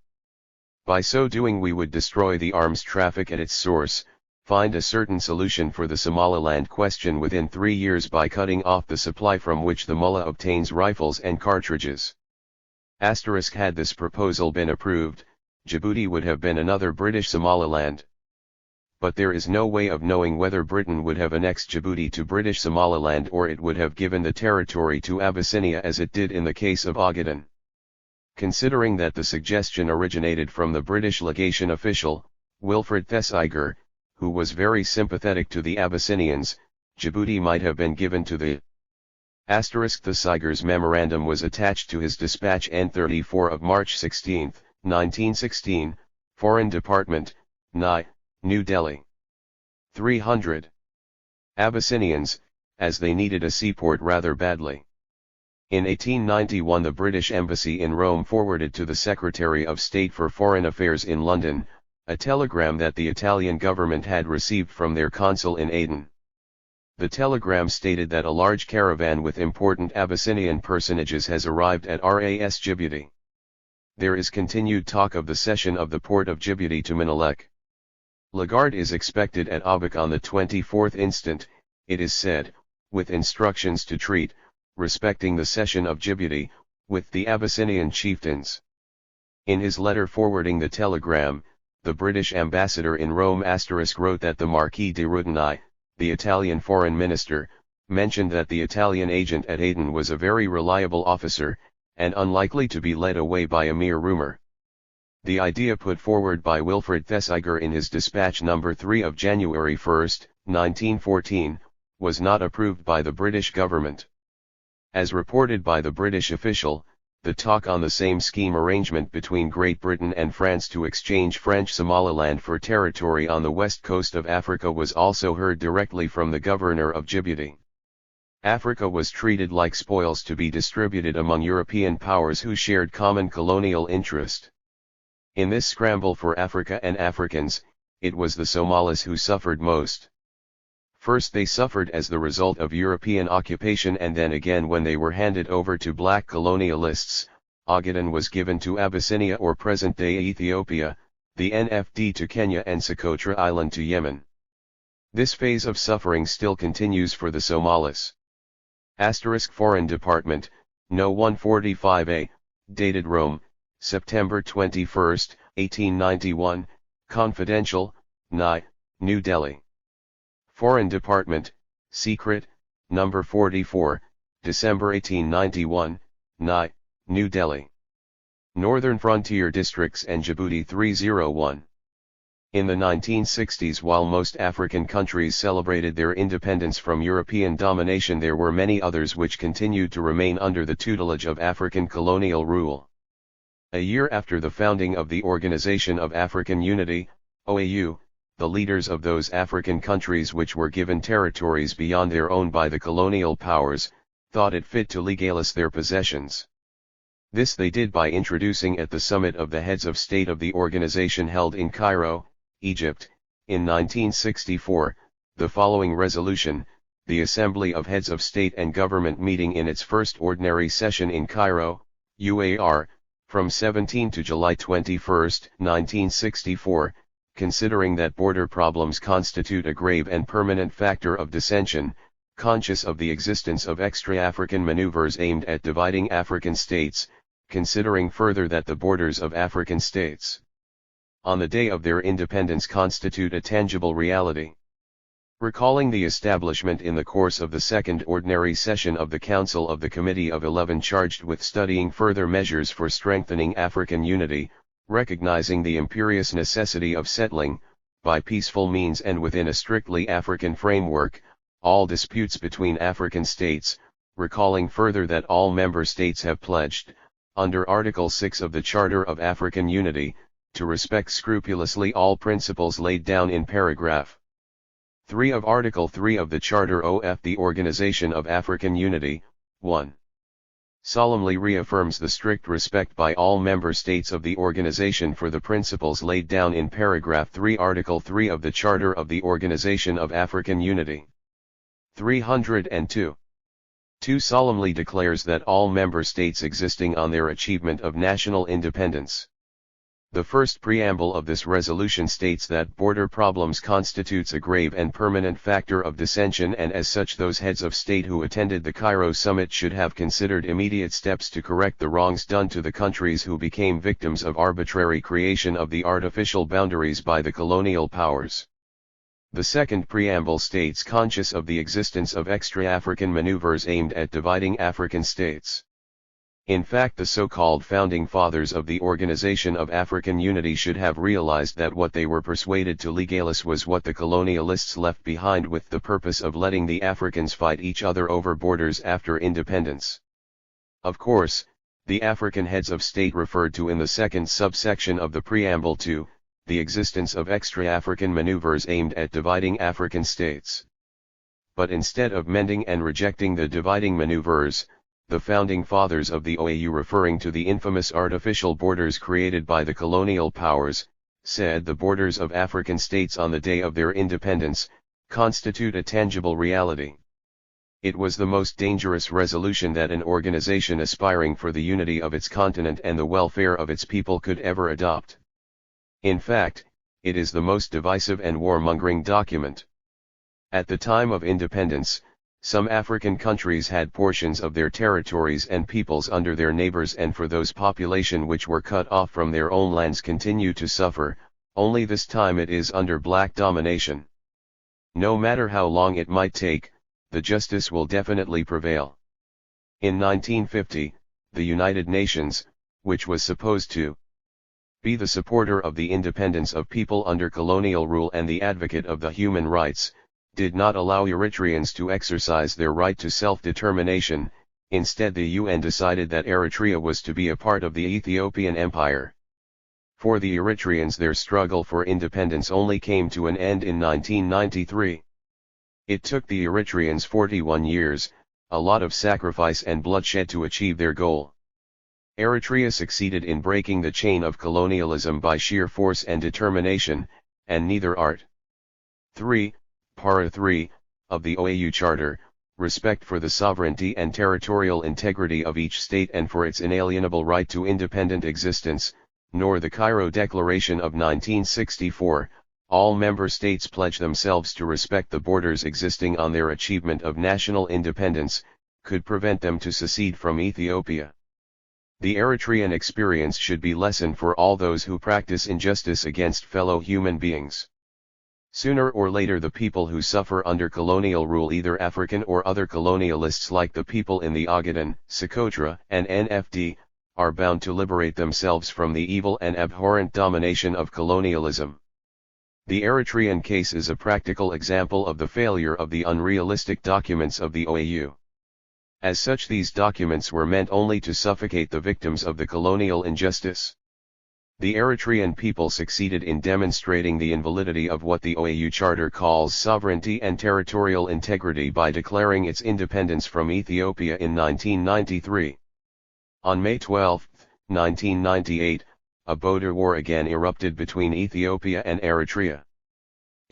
Speaker 1: By so doing we would destroy the arms traffic at its source, find a certain solution for the Somaliland question within 3 years by cutting off the supply from which the mullah obtains rifles and cartridges. Had this proposal been approved, Djibouti would have been another British Somaliland. But there is no way of knowing whether Britain would have annexed Djibouti to British Somaliland or it would have given the territory to Abyssinia as it did in the case of Ogaden. Considering that the suggestion originated from the British legation official, Wilfred Thesiger, who was very sympathetic to the Abyssinians, Djibouti might have been given to the Thesiger's memorandum was attached to his dispatch N34 of March 16, 1916, Foreign Department, New Delhi. 300. Abyssinians, as they needed a seaport rather badly. In 1891 the British Embassy in Rome forwarded to the Secretary of State for Foreign Affairs in London, a telegram that the Italian government had received from their consul in Aden. The telegram stated that a large caravan with important Abyssinian personages has arrived at RAS Djibouti. There is continued talk of the cession of the port of Djibouti to Menelik. Lagarde is expected at Abuk on the 24th instant, it is said, with instructions to treat, respecting the cession of Djibouti, with the Abyssinian chieftains. In his letter forwarding the telegram, the British ambassador in Rome wrote that the Marquis de Rudinai, the Italian foreign minister, mentioned that the Italian agent at Aden was a very reliable officer, and unlikely to be led away by a mere rumor. The idea put forward by Wilfred Thesiger in his dispatch No. 3 of January 1, 1914, was not approved by the British government. As reported by the British official, the talk on the same scheme arrangement between Great Britain and France to exchange French Somaliland for territory on the west coast of Africa was also heard directly from the governor of Djibouti. Africa was treated like spoils to be distributed among European powers who shared common colonial interest. In this scramble for Africa and Africans, it was the Somalis who suffered most. First they suffered as the result of European occupation, and then again when they were handed over to black colonialists. Ogaden was given to Abyssinia or present-day Ethiopia, the NFD to Kenya, and Socotra Island to Yemen. This phase of suffering still continues for the Somalis. Foreign Department, No. 145A, dated Rome, September 21, 1891, confidential, New Delhi. Foreign Department, Secret, No. 44, December 1891, New Delhi. Northern Frontier Districts and Djibouti 301. In the 1960s, while most African countries celebrated their independence from European domination, there were many others which continued to remain under the tutelage of African colonial rule. A year after the founding of the Organization of African Unity, OAU, the leaders of those African countries which were given territories beyond their own by the colonial powers, thought it fit to legalize their possessions. This they did by introducing at the summit of the heads of state of the organization held in Cairo, Egypt, in 1964, the following resolution: the Assembly of Heads of State and Government meeting in its first ordinary session in Cairo, UAR, from 17 to July 21, 1964, considering that border problems constitute a grave and permanent factor of dissension, conscious of the existence of extra-African maneuvers aimed at dividing African states, considering further that the borders of African states, on the day of their independence, constitute a tangible reality. Recalling the establishment in the course of the second ordinary session of the Council of the Committee of 11 charged with studying further measures for strengthening African unity, recognizing the imperious necessity of settling, by peaceful means and within a strictly African framework, all disputes between African states, recalling further that all member states have pledged, under Article 6 of the Charter of African Unity, to respect scrupulously all principles laid down in paragraph 3 of Article 3 of the Charter of the Organization of African Unity, 1. Solemnly reaffirms the strict respect by all member states of the organization for the principles laid down in paragraph 3 Article 3 of the Charter of the Organization of African Unity. 302. 2. Solemnly declares that all member states existing on their achievement of national independence. The first preamble of this resolution states that border problems constitutes a grave and permanent factor of dissension, and as such those heads of state who attended the Cairo summit should have considered immediate steps to correct the wrongs done to the countries who became victims of arbitrary creation of the artificial boundaries by the colonial powers. The second preamble states conscious of the existence of extra-African maneuvers aimed at dividing African states. In fact, the so-called founding fathers of the Organization of African Unity should have realized that what they were persuaded to legalize was what the colonialists left behind with the purpose of letting the Africans fight each other over borders after independence. Of course, the African heads of state referred to in the second subsection of the preamble to the existence of extra-African maneuvers aimed at dividing African states. But instead of mending and rejecting the dividing maneuvers, the founding fathers of the OAU, referring to the infamous artificial borders created by the colonial powers, said the borders of African states on the day of their independence constitute a tangible reality. It was the most dangerous resolution that an organization aspiring for the unity of its continent and the welfare of its people could ever adopt. In fact, it is the most divisive and warmongering document. At the time of independence, some African countries had portions of their territories and peoples under their neighbors, and for those population which were cut off from their own lands continue to suffer, only this time it is under black domination. No matter how long it might take, the justice will definitely prevail. In 1950, the United Nations, which was supposed to be the supporter of the independence of people under colonial rule and the advocate of the human rights, did not allow Eritreans to exercise their right to self-determination. Instead, the UN decided that Eritrea was to be a part of the Ethiopian Empire. For the Eritreans, their struggle for independence only came to an end in 1993. It took the Eritreans 41 years, a lot of sacrifice and bloodshed to achieve their goal. Eritrea succeeded in breaking the chain of colonialism by sheer force and determination, and neither art. 3. Para 3, of the OAU Charter, respect for the sovereignty and territorial integrity of each state and for its inalienable right to independent existence, nor the Cairo Declaration of 1964, all member states pledge themselves to respect the borders existing on their achievement of national independence, could prevent them to secede from Ethiopia. The Eritrean experience should be lesson for all those who practice injustice against fellow human beings. Sooner or later, the people who suffer under colonial rule, either African or other colonialists like the people in the Ogaden, Socotra, and NFD, are bound to liberate themselves from the evil and abhorrent domination of colonialism. The Eritrean case is a practical example of the failure of the unrealistic documents of the OAU. As such, these documents were meant only to suffocate the victims of the colonial injustice. The Eritrean people succeeded in demonstrating the invalidity of what the OAU Charter calls sovereignty and territorial integrity by declaring its independence from Ethiopia in 1993. On May 12, 1998, a border war again erupted between Ethiopia and Eritrea.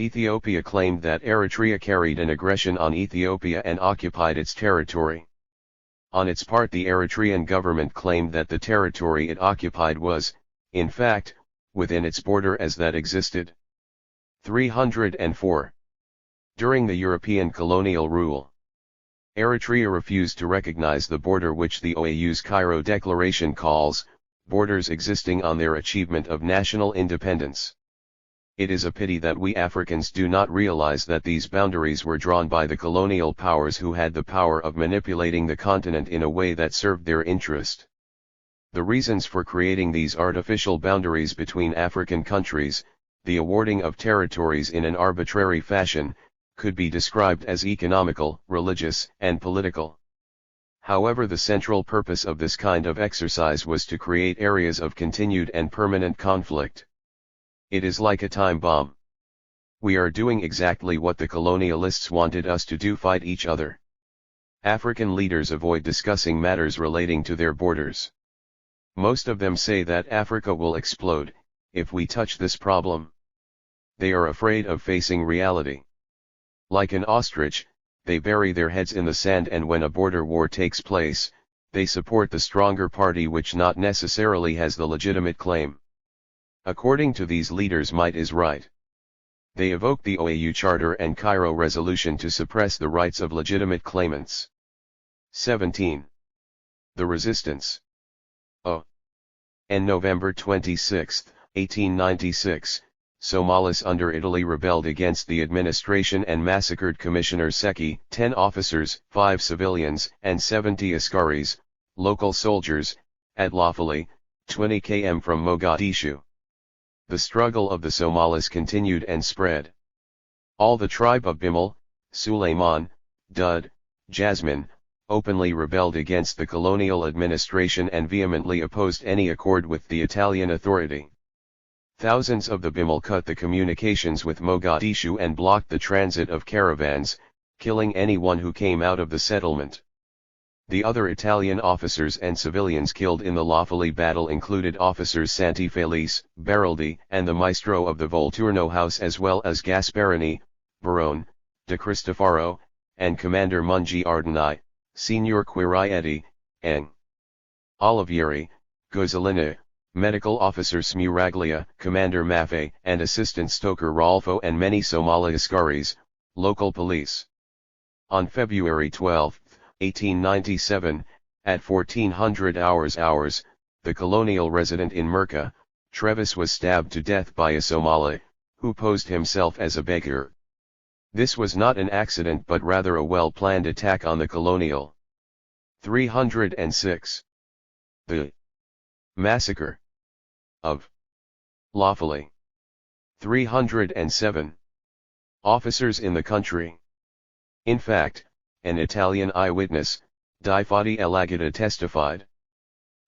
Speaker 1: Ethiopia claimed that Eritrea carried an aggression on Ethiopia and occupied its territory. On its part, the Eritrean government claimed that the territory it occupied was, in fact, within its border as that existed. 304. During the European colonial rule, Eritrea refused to recognize the border which the OAU's Cairo Declaration calls, borders existing on their achievement of national independence. It is a pity that we Africans do not realize that these boundaries were drawn by the colonial powers who had the power of manipulating the continent in a way that served their interest. The reasons for creating these artificial boundaries between African countries, the awarding of territories in an arbitrary fashion, could be described as economical, religious, and political. However, the central purpose of this kind of exercise was to create areas of continued and permanent conflict. It is like a time bomb. We are doing exactly what the colonialists wanted us to do: fight each other. African leaders avoid discussing matters relating to their borders. Most of them say that Africa will explode if we touch this problem. They are afraid of facing reality. Like an ostrich, they bury their heads in the sand, and when a border war takes place, they support the stronger party which not necessarily has the legitimate claim. According to these leaders, might is right. They evoke the OAU Charter and Cairo Resolution to suppress the rights of legitimate claimants. 17. The resistance. On November 26, 1896, Somalis under Italy rebelled against the administration and massacred Commissioner Seki, 10 officers, 5 civilians, and 70 askaris, local soldiers, at Lafali, 20 km from Mogadishu. The struggle of the Somalis continued and spread. All the tribe of Bimal, Suleiman, Dud, Jasmine, openly rebelled against the colonial administration and vehemently opposed any accord with the Italian authority. Thousands of the Bimal cut the communications with Mogadishu and blocked the transit of caravans, killing anyone who came out of the settlement. The other Italian officers and civilians killed in the Lafali battle included officers Santi Felice, Baraldi, and the maestro of the Volturno house, as well as Gasparini, Barone, De Cristofaro, and Commander Mungi Ardeni, Signor Quirietti, Eng. Olivieri, Gozzolina, Medical Officer Smuraglia, Commander Maffei, and Assistant Stoker Rolfo, and many Somali askaris, local police. On February 12, 1897, at 1400 hours, the colonial resident in Merka, Trevis, was stabbed to death by a Somali, who posed himself as a beggar. This was not an accident but rather a well-planned attack on the colonial. 306. The massacre of lawfully. 307. Officers in the country. In fact, an Italian eyewitness, Di Fatti Alagada testified.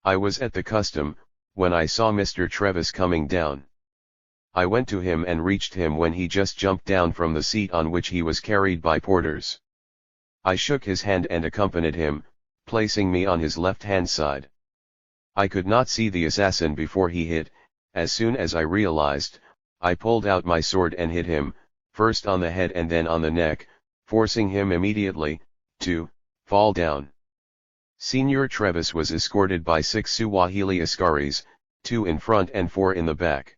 Speaker 1: I was at the custom, when I saw Mr. Trevis coming down. I went to him and reached him when he just jumped down from the seat on which he was carried by porters. I shook his hand and accompanied him, placing me on his left-hand side. I could not see the assassin before he hit. As soon as I realized, I pulled out my sword and hit him, first on the head and then on the neck, forcing him immediately to fall down. Senior Trevis was escorted by 6 Swahili askaris, 2 in front and 4 in the back.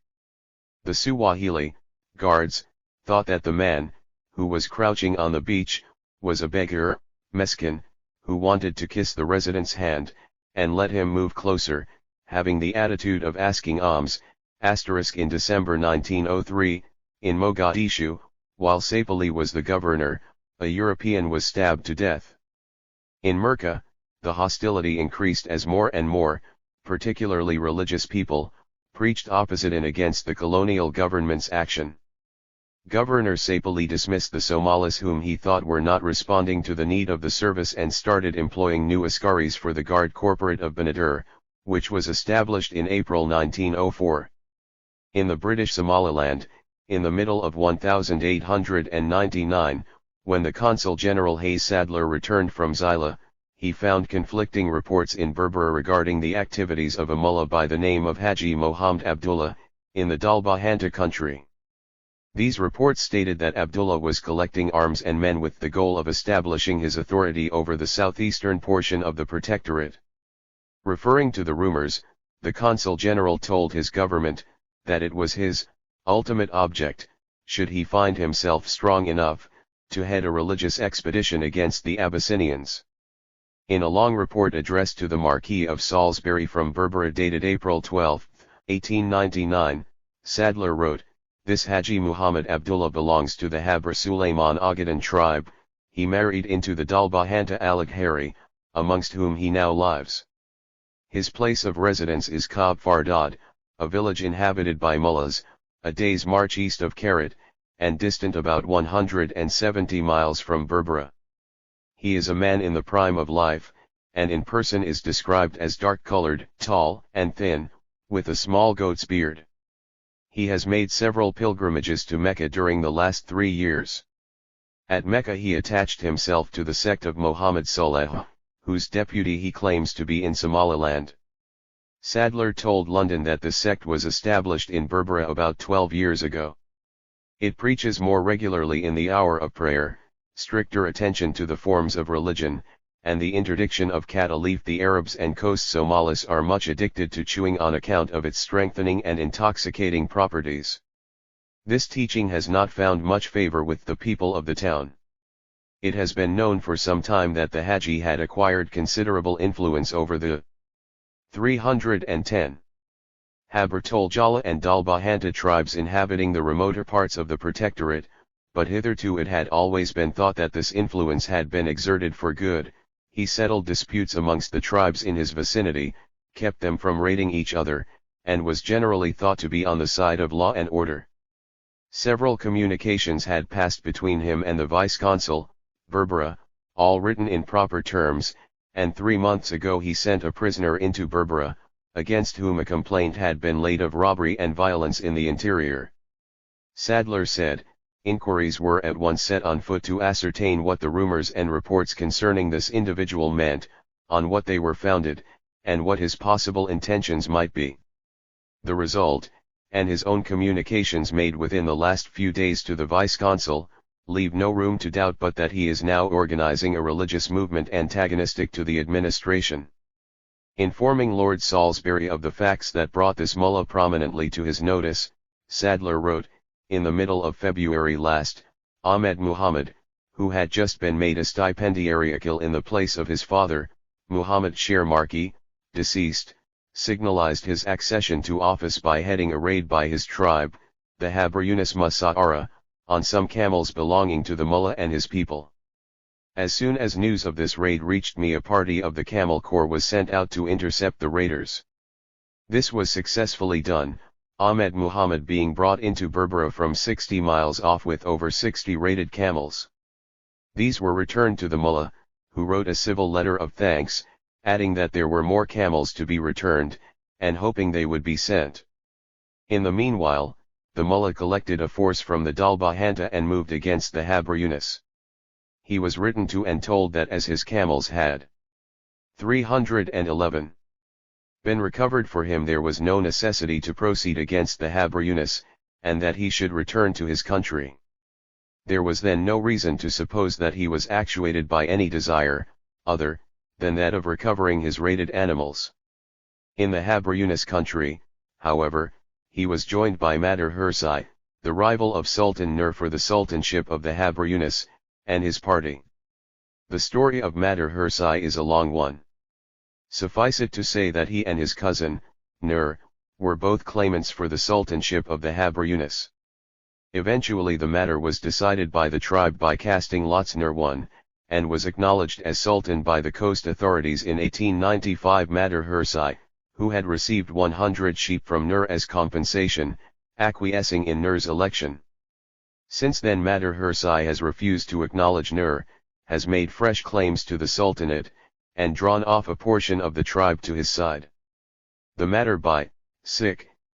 Speaker 1: The Swahili guards thought that the man, who was crouching on the beach, was a beggar, meskin, who wanted to kiss the resident's hand, and let him move closer, having the attitude of asking alms. In December 1903, in Mogadishu, while Saipali was the governor, a European was stabbed to death. In Merka, the hostility increased as more and more, particularly religious people, preached opposite and against the colonial government's action. Governor Saipali dismissed the Somalis whom he thought were not responding to the need of the service and started employing new askaris for the Guard Corporate of Banadur, which was established in April 1904. In the British Somaliland, in the middle of 1899, when the Consul General Hayes Sadler returned from Zila, he found conflicting reports in Berbera regarding the activities of a mullah by the name of Haji Mohammed Abdullah, in the Dalbahanta country. These reports stated that Abdullah was collecting arms and men with the goal of establishing his authority over the southeastern portion of the protectorate. Referring to the rumors, the Consul General told his government that it was his ultimate object, should he find himself strong enough, to head a religious expedition against the Abyssinians. In a long report addressed to the Marquis of Salisbury from Berbera dated April 12, 1899, Sadler wrote, "This Haji Muhammad Abdullah belongs to the Habra Suleiman Ogaden tribe. He married into the Dalbahanta Alaghari, amongst whom he now lives. His place of residence is Kab Fardad, a village inhabited by mullahs, a day's march east of Karat, and distant about 170 miles from Berbera. He is a man in the prime of life, and in person is described as dark-colored, tall and thin, with a small goat's beard. He has made several pilgrimages to Mecca during the last 3 years. At Mecca he attached himself to the sect of Muhammad Saleh, whose deputy he claims to be in Somaliland." Sadler told London that the sect was established in Berbera about 12 years ago. It preaches more regularly in the hour of prayer, stricter attention to the forms of religion, and the interdiction of cattle leaf. The Arabs and coast Somalis are much addicted to chewing on account of its strengthening and intoxicating properties. This teaching has not found much favor with the people of the town. It has been known for some time that the Haji had acquired considerable influence over the 310 Habra Toljala and Dalbahanta tribes inhabiting the remoter parts of the protectorate, but hitherto it had always been thought that this influence had been exerted for good. He settled disputes amongst the tribes in his vicinity, kept them from raiding each other, and was generally thought to be on the side of law and order. Several communications had passed between him and the vice-consul, Berbera, all written in proper terms, and 3 months ago he sent a prisoner into Berbera, against whom a complaint had been laid of robbery and violence in the interior. Sadler said, inquiries were at once set on foot to ascertain what the rumors and reports concerning this individual meant, on what they were founded, and what his possible intentions might be. The result, and his own communications made within the last few days to the vice-consul, leave no room to doubt but that he is now organizing a religious movement antagonistic to the administration. Informing Lord Salisbury of the facts that brought this mullah prominently to his notice, Sadler wrote, in the middle of February last, Ahmed Muhammad, who had just been made a stipendiariakil in the place of his father, Muhammad Sher Marki, deceased, signalized his accession to office by heading a raid by his tribe, the Habra Yunus Musa'ara, on some camels belonging to the mullah and his people. As soon as news of this raid reached me, a party of the Camel Corps was sent out to intercept the raiders. This was successfully done. Ahmed Muhammad being brought into Berbera from 60 miles off with over 60 raided camels. These were returned to the mullah, who wrote a civil letter of thanks, adding that there were more camels to be returned, and hoping they would be sent. In the meanwhile, the mullah collected a force from the Dalbahanta and moved against the Habr Yunus. He was written to and told that as his camels had 311 been recovered for him, there was no necessity to proceed against the Habr Yunus, and that he should return to his country. There was then no reason to suppose that he was actuated by any desire, other than that of recovering his raided animals. In the Habr Yunus country, however, he was joined by Madar Hursai, the rival of Sultan Nur for the sultanship of the Habr Yunus, and his party. The story of Madar Hursai is a long one. Suffice it to say that he and his cousin, Nur, were both claimants for the sultanship of the Habr Yunus. Eventually the matter was decided by the tribe by casting lots. Nur won, and was acknowledged as sultan by the coast authorities in 1895. Madar Hursai, who had received 100 sheep from Nur as compensation, acquiescing in Nur's election. Since then Madar Hursai has refused to acknowledge Nur, has made fresh claims to the sultanate, and drawn off a portion of the tribe to his side. The matter by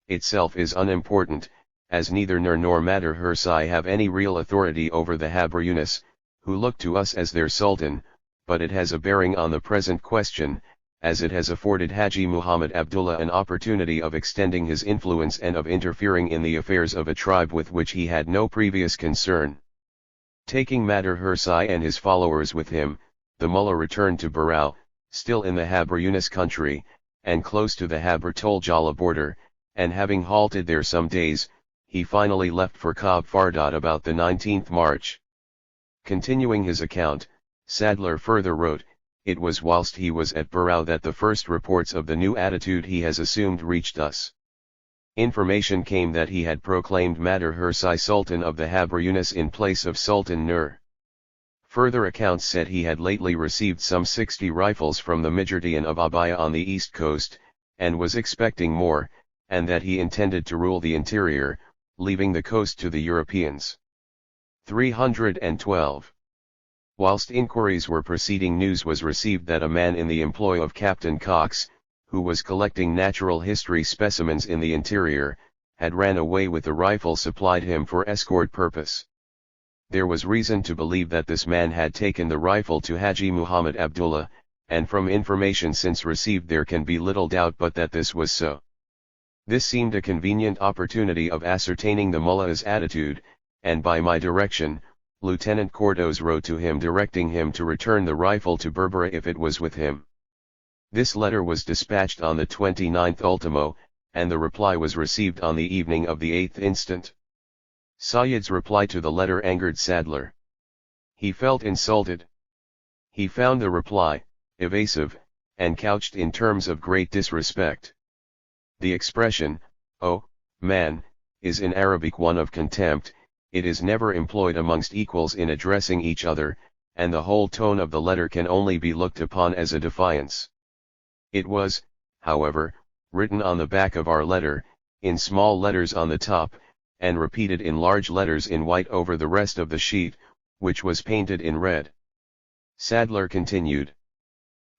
Speaker 1: itself is unimportant, as neither Nur nor Madar Hursai have any real authority over the Habr Yunus, who look to us as their sultan, but it has a bearing on the present question, as it has afforded Haji Muhammad Abdullah an opportunity of extending his influence and of interfering in the affairs of a tribe with which he had no previous concern. Taking Madar Hursai and his followers with him, the mullah returned to Barao, still in the Habr Yunus country, and close to the Habr Toljala border, and having halted there some days, he finally left for Kab Fardad about the 19th March. Continuing his account, Sadler further wrote, "It was whilst he was at Barao that the first reports of the new attitude he has assumed reached us. Information came that he had proclaimed Madar Hursai Sultan of the Habr Yunus in place of Sultan Nur. Further accounts said he had lately received some 60 rifles from the Mijurdian of Abaya on the east coast, and was expecting more, and that he intended to rule the interior, leaving the coast to the Europeans." 312. Whilst inquiries were proceeding, news was received that a man in the employ of Captain Cox, who was collecting natural history specimens in the interior, had ran away with the rifle supplied him for escort purpose. There was reason to believe that this man had taken the rifle to Haji Muhammad Abdullah, and from information since received there can be little doubt but that this was so. This seemed a convenient opportunity of ascertaining the mullah's attitude, and by my direction, Lieutenant Cordos wrote to him directing him to return the rifle to Berbera if it was with him. This letter was dispatched on the 29th ultimo, and the reply was received on the evening of the 8th instant. Sayyid's reply to the letter angered Sadler. He felt insulted. He found the reply evasive, and couched in terms of great disrespect. The expression, "Oh, man," is in Arabic one of contempt. It is never employed amongst equals in addressing each other, and the whole tone of the letter can only be looked upon as a defiance. It was, however, written on the back of our letter, in small letters on the top, and repeated in large letters in white over the rest of the sheet, which was painted in red. Sadler continued.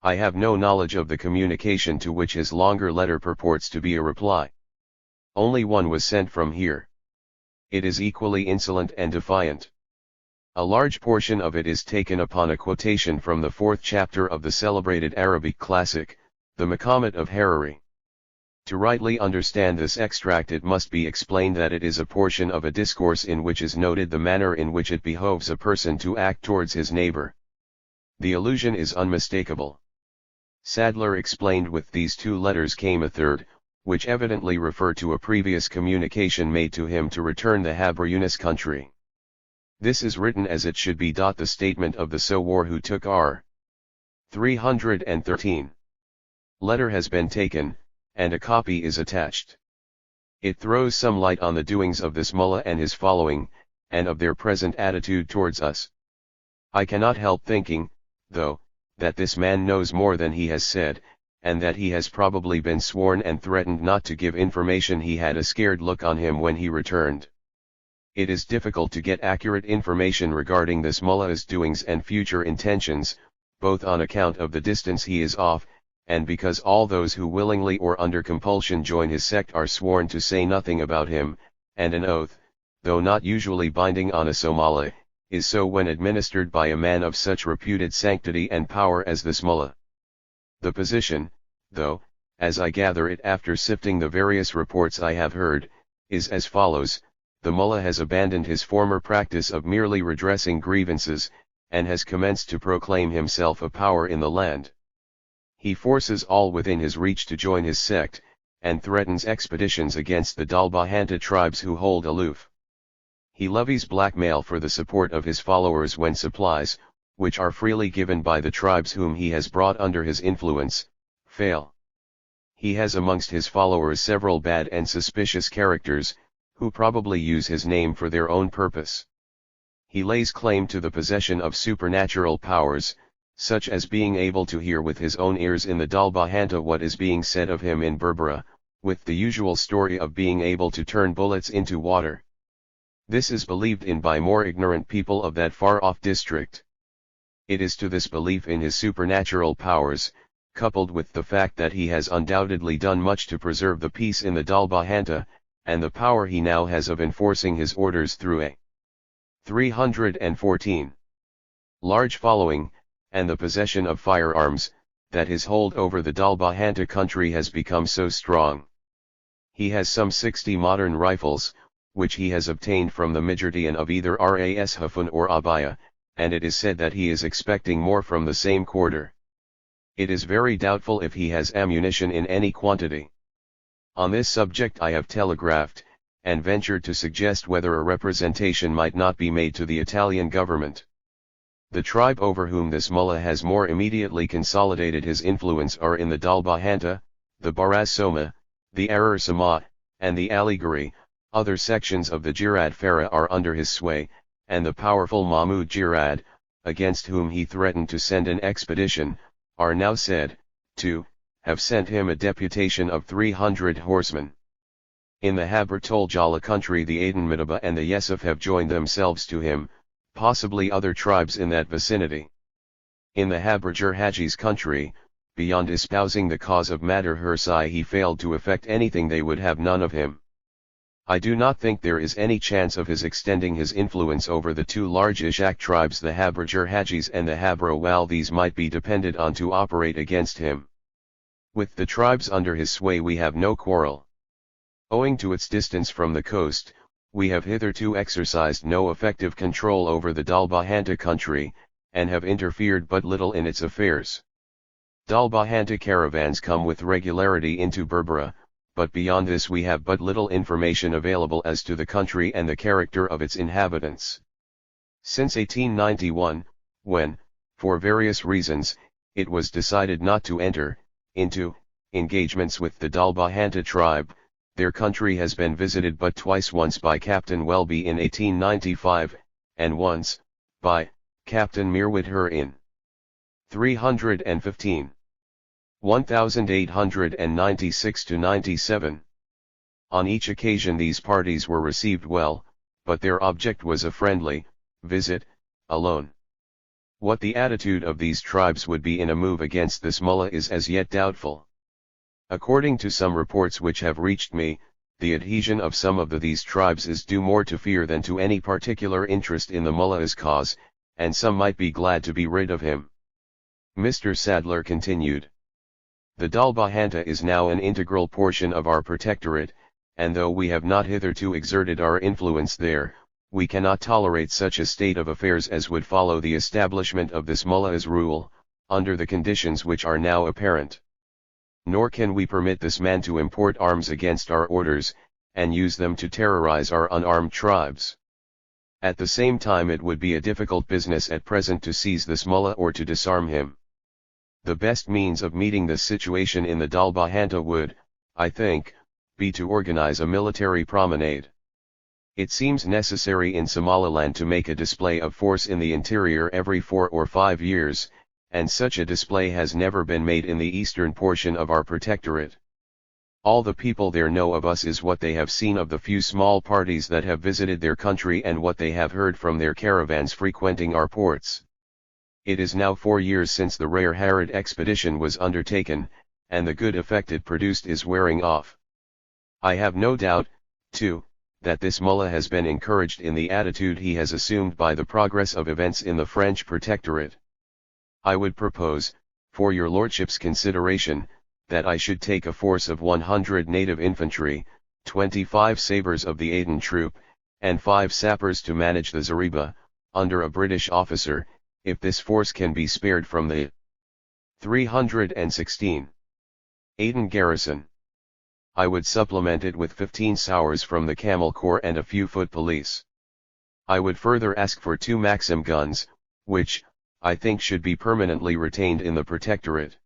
Speaker 1: I have no knowledge of the communication to which his longer letter purports to be a reply. Only one was sent from here. It is equally insolent and defiant. A large portion of it is taken upon a quotation from the 4th chapter of the celebrated Arabic classic, the Maqamat of Hariri. To rightly understand this extract it must be explained that it is a portion of a discourse in which is noted the manner in which it behoves a person to act towards his neighbor. The allusion is unmistakable. Sadler explained with these 2 letters came a third, which evidently refer to a previous communication made to him to return the Habr Yunus country. This is written as it should be. The statement of the Sowar who took R. 313. Letter has been taken, and a copy is attached. It throws some light on the doings of this mullah and his following, and of their present attitude towards us. I cannot help thinking, though, that this man knows more than he has said, and that he has probably been sworn and threatened not to give information. He had a scared look on him when he returned. It is difficult to get accurate information regarding this mullah's doings and future intentions, both on account of the distance he is off, and because all those who willingly or under compulsion join his sect are sworn to say nothing about him, and an oath, though not usually binding on a Somali, is so when administered by a man of such reputed sanctity and power as this mullah. The position, though, as I gather it after sifting the various reports I have heard, is as follows: the mullah has abandoned his former practice of merely redressing grievances, and has commenced to proclaim himself a power in the land. He forces all within his reach to join his sect, and threatens expeditions against the Dalbahanta tribes who hold aloof. He levies blackmail for the support of his followers when supplies, which are freely given by the tribes whom he has brought under his influence, fail. He has amongst his followers several bad and suspicious characters, who probably use his name for their own purpose. He lays claim to the possession of supernatural powers, such as being able to hear with his own ears in the Dalbahanta what is being said of him in Berbera, with the usual story of being able to turn bullets into water. This is believed in by more ignorant people of that far-off district. It is to this belief in his supernatural powers, coupled with the fact that he has undoubtedly done much to preserve the peace in the Dalbahanta, and the power he now has of enforcing his orders through a 314 large following, and the possession of firearms, that his hold over the Dalbahanta country has become so strong. He has some 60 modern rifles, which he has obtained from the Mijordian of either Ras Hafun or Abaya, and it is said that he is expecting more from the same quarter. It is very doubtful if he has ammunition in any quantity. On this subject I have telegraphed, and ventured to suggest whether a representation might not be made to the Italian government. The tribe over whom this mullah has more immediately consolidated his influence are in the Dalbahanta, the Baraz Soma, the Arar Sama, and the Aliguri. Other sections of the Jirad Farah are under his sway, and the powerful Mahmud Jirad, against whom he threatened to send an expedition, are now said to have sent him a deputation of 300 horsemen. In the Habr Toljala country the Aden Midaba and the Yesuf have joined themselves to him, possibly other tribes in that vicinity. In the Habrajar Haji's country, beyond espousing the cause of Madar Hursai, he failed to effect anything. They would have none of him. I do not think there is any chance of his extending his influence over the two large Ishak tribes, the Habrajar Hajis and the Habro, while these might be depended on to operate against him. With the tribes under his sway we have no quarrel. Owing to its distance from the coast, we have hitherto exercised no effective control over the Dalbahanta country, and have interfered but little in its affairs. Dalbahanta caravans come with regularity into Berbera, but beyond this we have but little information available as to the country and the character of its inhabitants. Since 1891, when, for various reasons, it was decided not to enter into engagements with the Dalbahanta tribe, their country has been visited but twice, once by Captain Welby in 1895, and once by Captain Mirwidher in 315. 1896–97. On each occasion these parties were received well, but their object was a friendly visit alone. What the attitude of these tribes would be in a move against this mullah is as yet doubtful. According to some reports which have reached me, the adhesion of some of these tribes is due more to fear than to any particular interest in the mullah's cause, and some might be glad to be rid of him. Mr. Sadler continued. The Dalbahanta is now an integral portion of our protectorate, and though we have not hitherto exerted our influence there, we cannot tolerate such a state of affairs as would follow the establishment of this mullah's rule, under the conditions which are now apparent. Nor can we permit this man to import arms against our orders, and use them to terrorize our unarmed tribes. At the same time it would be a difficult business at present to seize this mullah or to disarm him. The best means of meeting this situation in the Dalbahanta would, I think, be to organize a military promenade. It seems necessary in Somaliland to make a display of force in the interior every 4 or 5 years, and such a display has never been made in the eastern portion of our protectorate. All the people there know of us is what they have seen of the few small parties that have visited their country and what they have heard from their caravans frequenting our ports. It is now 4 years since the rare Harad expedition was undertaken, and the good effect it produced is wearing off. I have no doubt, too, that this mullah has been encouraged in the attitude he has assumed by the progress of events in the French protectorate. I would propose, for your lordship's consideration, that I should take a force of 100 native infantry, 25 sabres of the Aden troop, and 5 sappers to manage the zariba, under a British officer, if this force can be spared from the 316 Aden garrison. I would supplement it with 15 sowars from the Camel Corps and a few foot police. I would further ask for 2 Maxim guns, which, I think, should be permanently retained in the protectorate.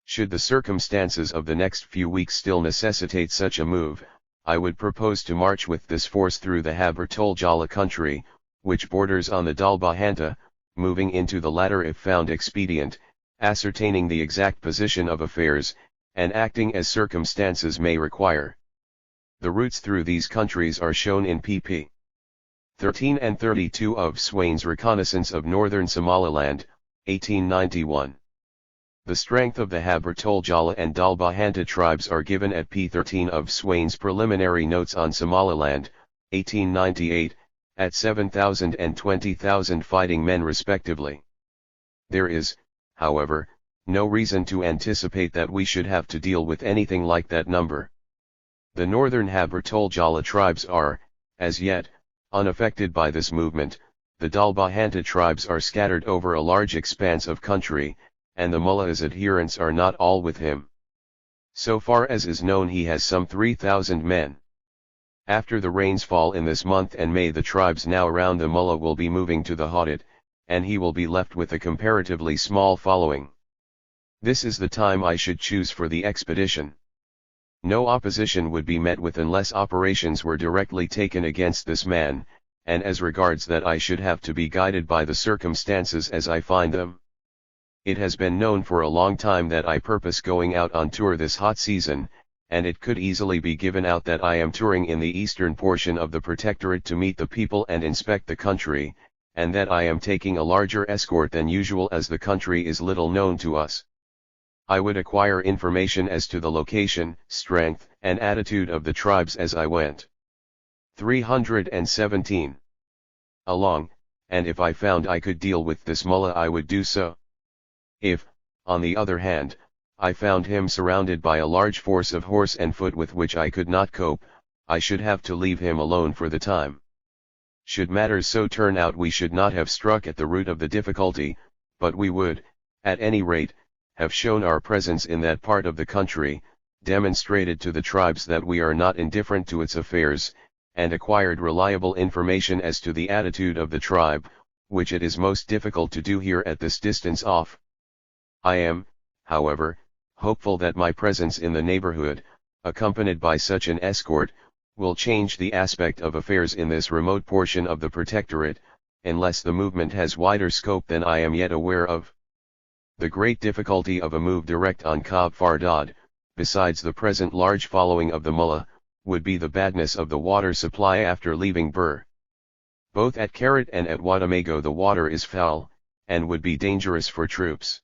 Speaker 1: Should the circumstances of the next few weeks still necessitate such a move, I would propose to march with this force through the Haber-Tol Jala country, which borders on the Dalbahanta, moving into the latter if found expedient, ascertaining the exact position of affairs, and acting as circumstances may require. The routes through these countries are shown in pp. 13 and 32 of Swain's Reconnaissance of Northern Somaliland, 1891. The strength of the Haber-Tol Jala and Dalbahanta tribes are given at p. 13 of Swain's Preliminary Notes on Somaliland, 1898, at 7,000 and 20,000 fighting men respectively. There is, however, no reason to anticipate that we should have to deal with anything like that number. The northern Haber-Tol Jala tribes are, as yet, unaffected by this movement. The Dalbahanta tribes are scattered over a large expanse of country, and the mullah's adherents are not all with him. So far as is known, he has some 3,000 men. After the rains fall in this month and May, the tribes now around the mullah will be moving to the Hadid, and he will be left with a comparatively small following. This is the time I should choose for the expedition. No opposition would be met with unless operations were directly taken against this man, and as regards that, I should have to be guided by the circumstances as I find them. It has been known for a long time that I purpose going out on tour this hot season, and it could easily be given out that I am touring in the eastern portion of the protectorate to meet the people and inspect the country, and that I am taking a larger escort than usual as the country is little known to us. I would acquire information as to the location, strength, and attitude of the tribes as I went. 317. Along, and if I found I could deal with this mullah, I would do so. If, on the other hand, I found him surrounded by a large force of horse and foot with which I could not cope, I should have to leave him alone for the time. Should matters so turn out, we should not have struck at the root of the difficulty, but we would, at any rate, have shown our presence in that part of the country, demonstrated to the tribes that we are not indifferent to its affairs, and acquired reliable information as to the attitude of the tribe, which it is most difficult to do here at this distance off. I am, however, hopeful that my presence in the neighborhood, accompanied by such an escort, will change the aspect of affairs in this remote portion of the protectorate, unless the movement has wider scope than I am yet aware of. The great difficulty of a move direct on Kab Fardad, besides the present large following of the mullah, would be the badness of the water supply after leaving Bur. Both at Karat and at Wadamago the water is foul, and would be dangerous for troops.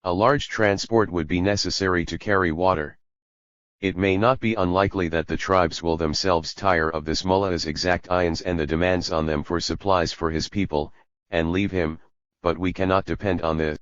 Speaker 1: A large transport would be necessary to carry water. It may not be unlikely that the tribes will themselves tire of this mullah's exactions and the demands on them for supplies for his people, and leave him, but we cannot depend on this.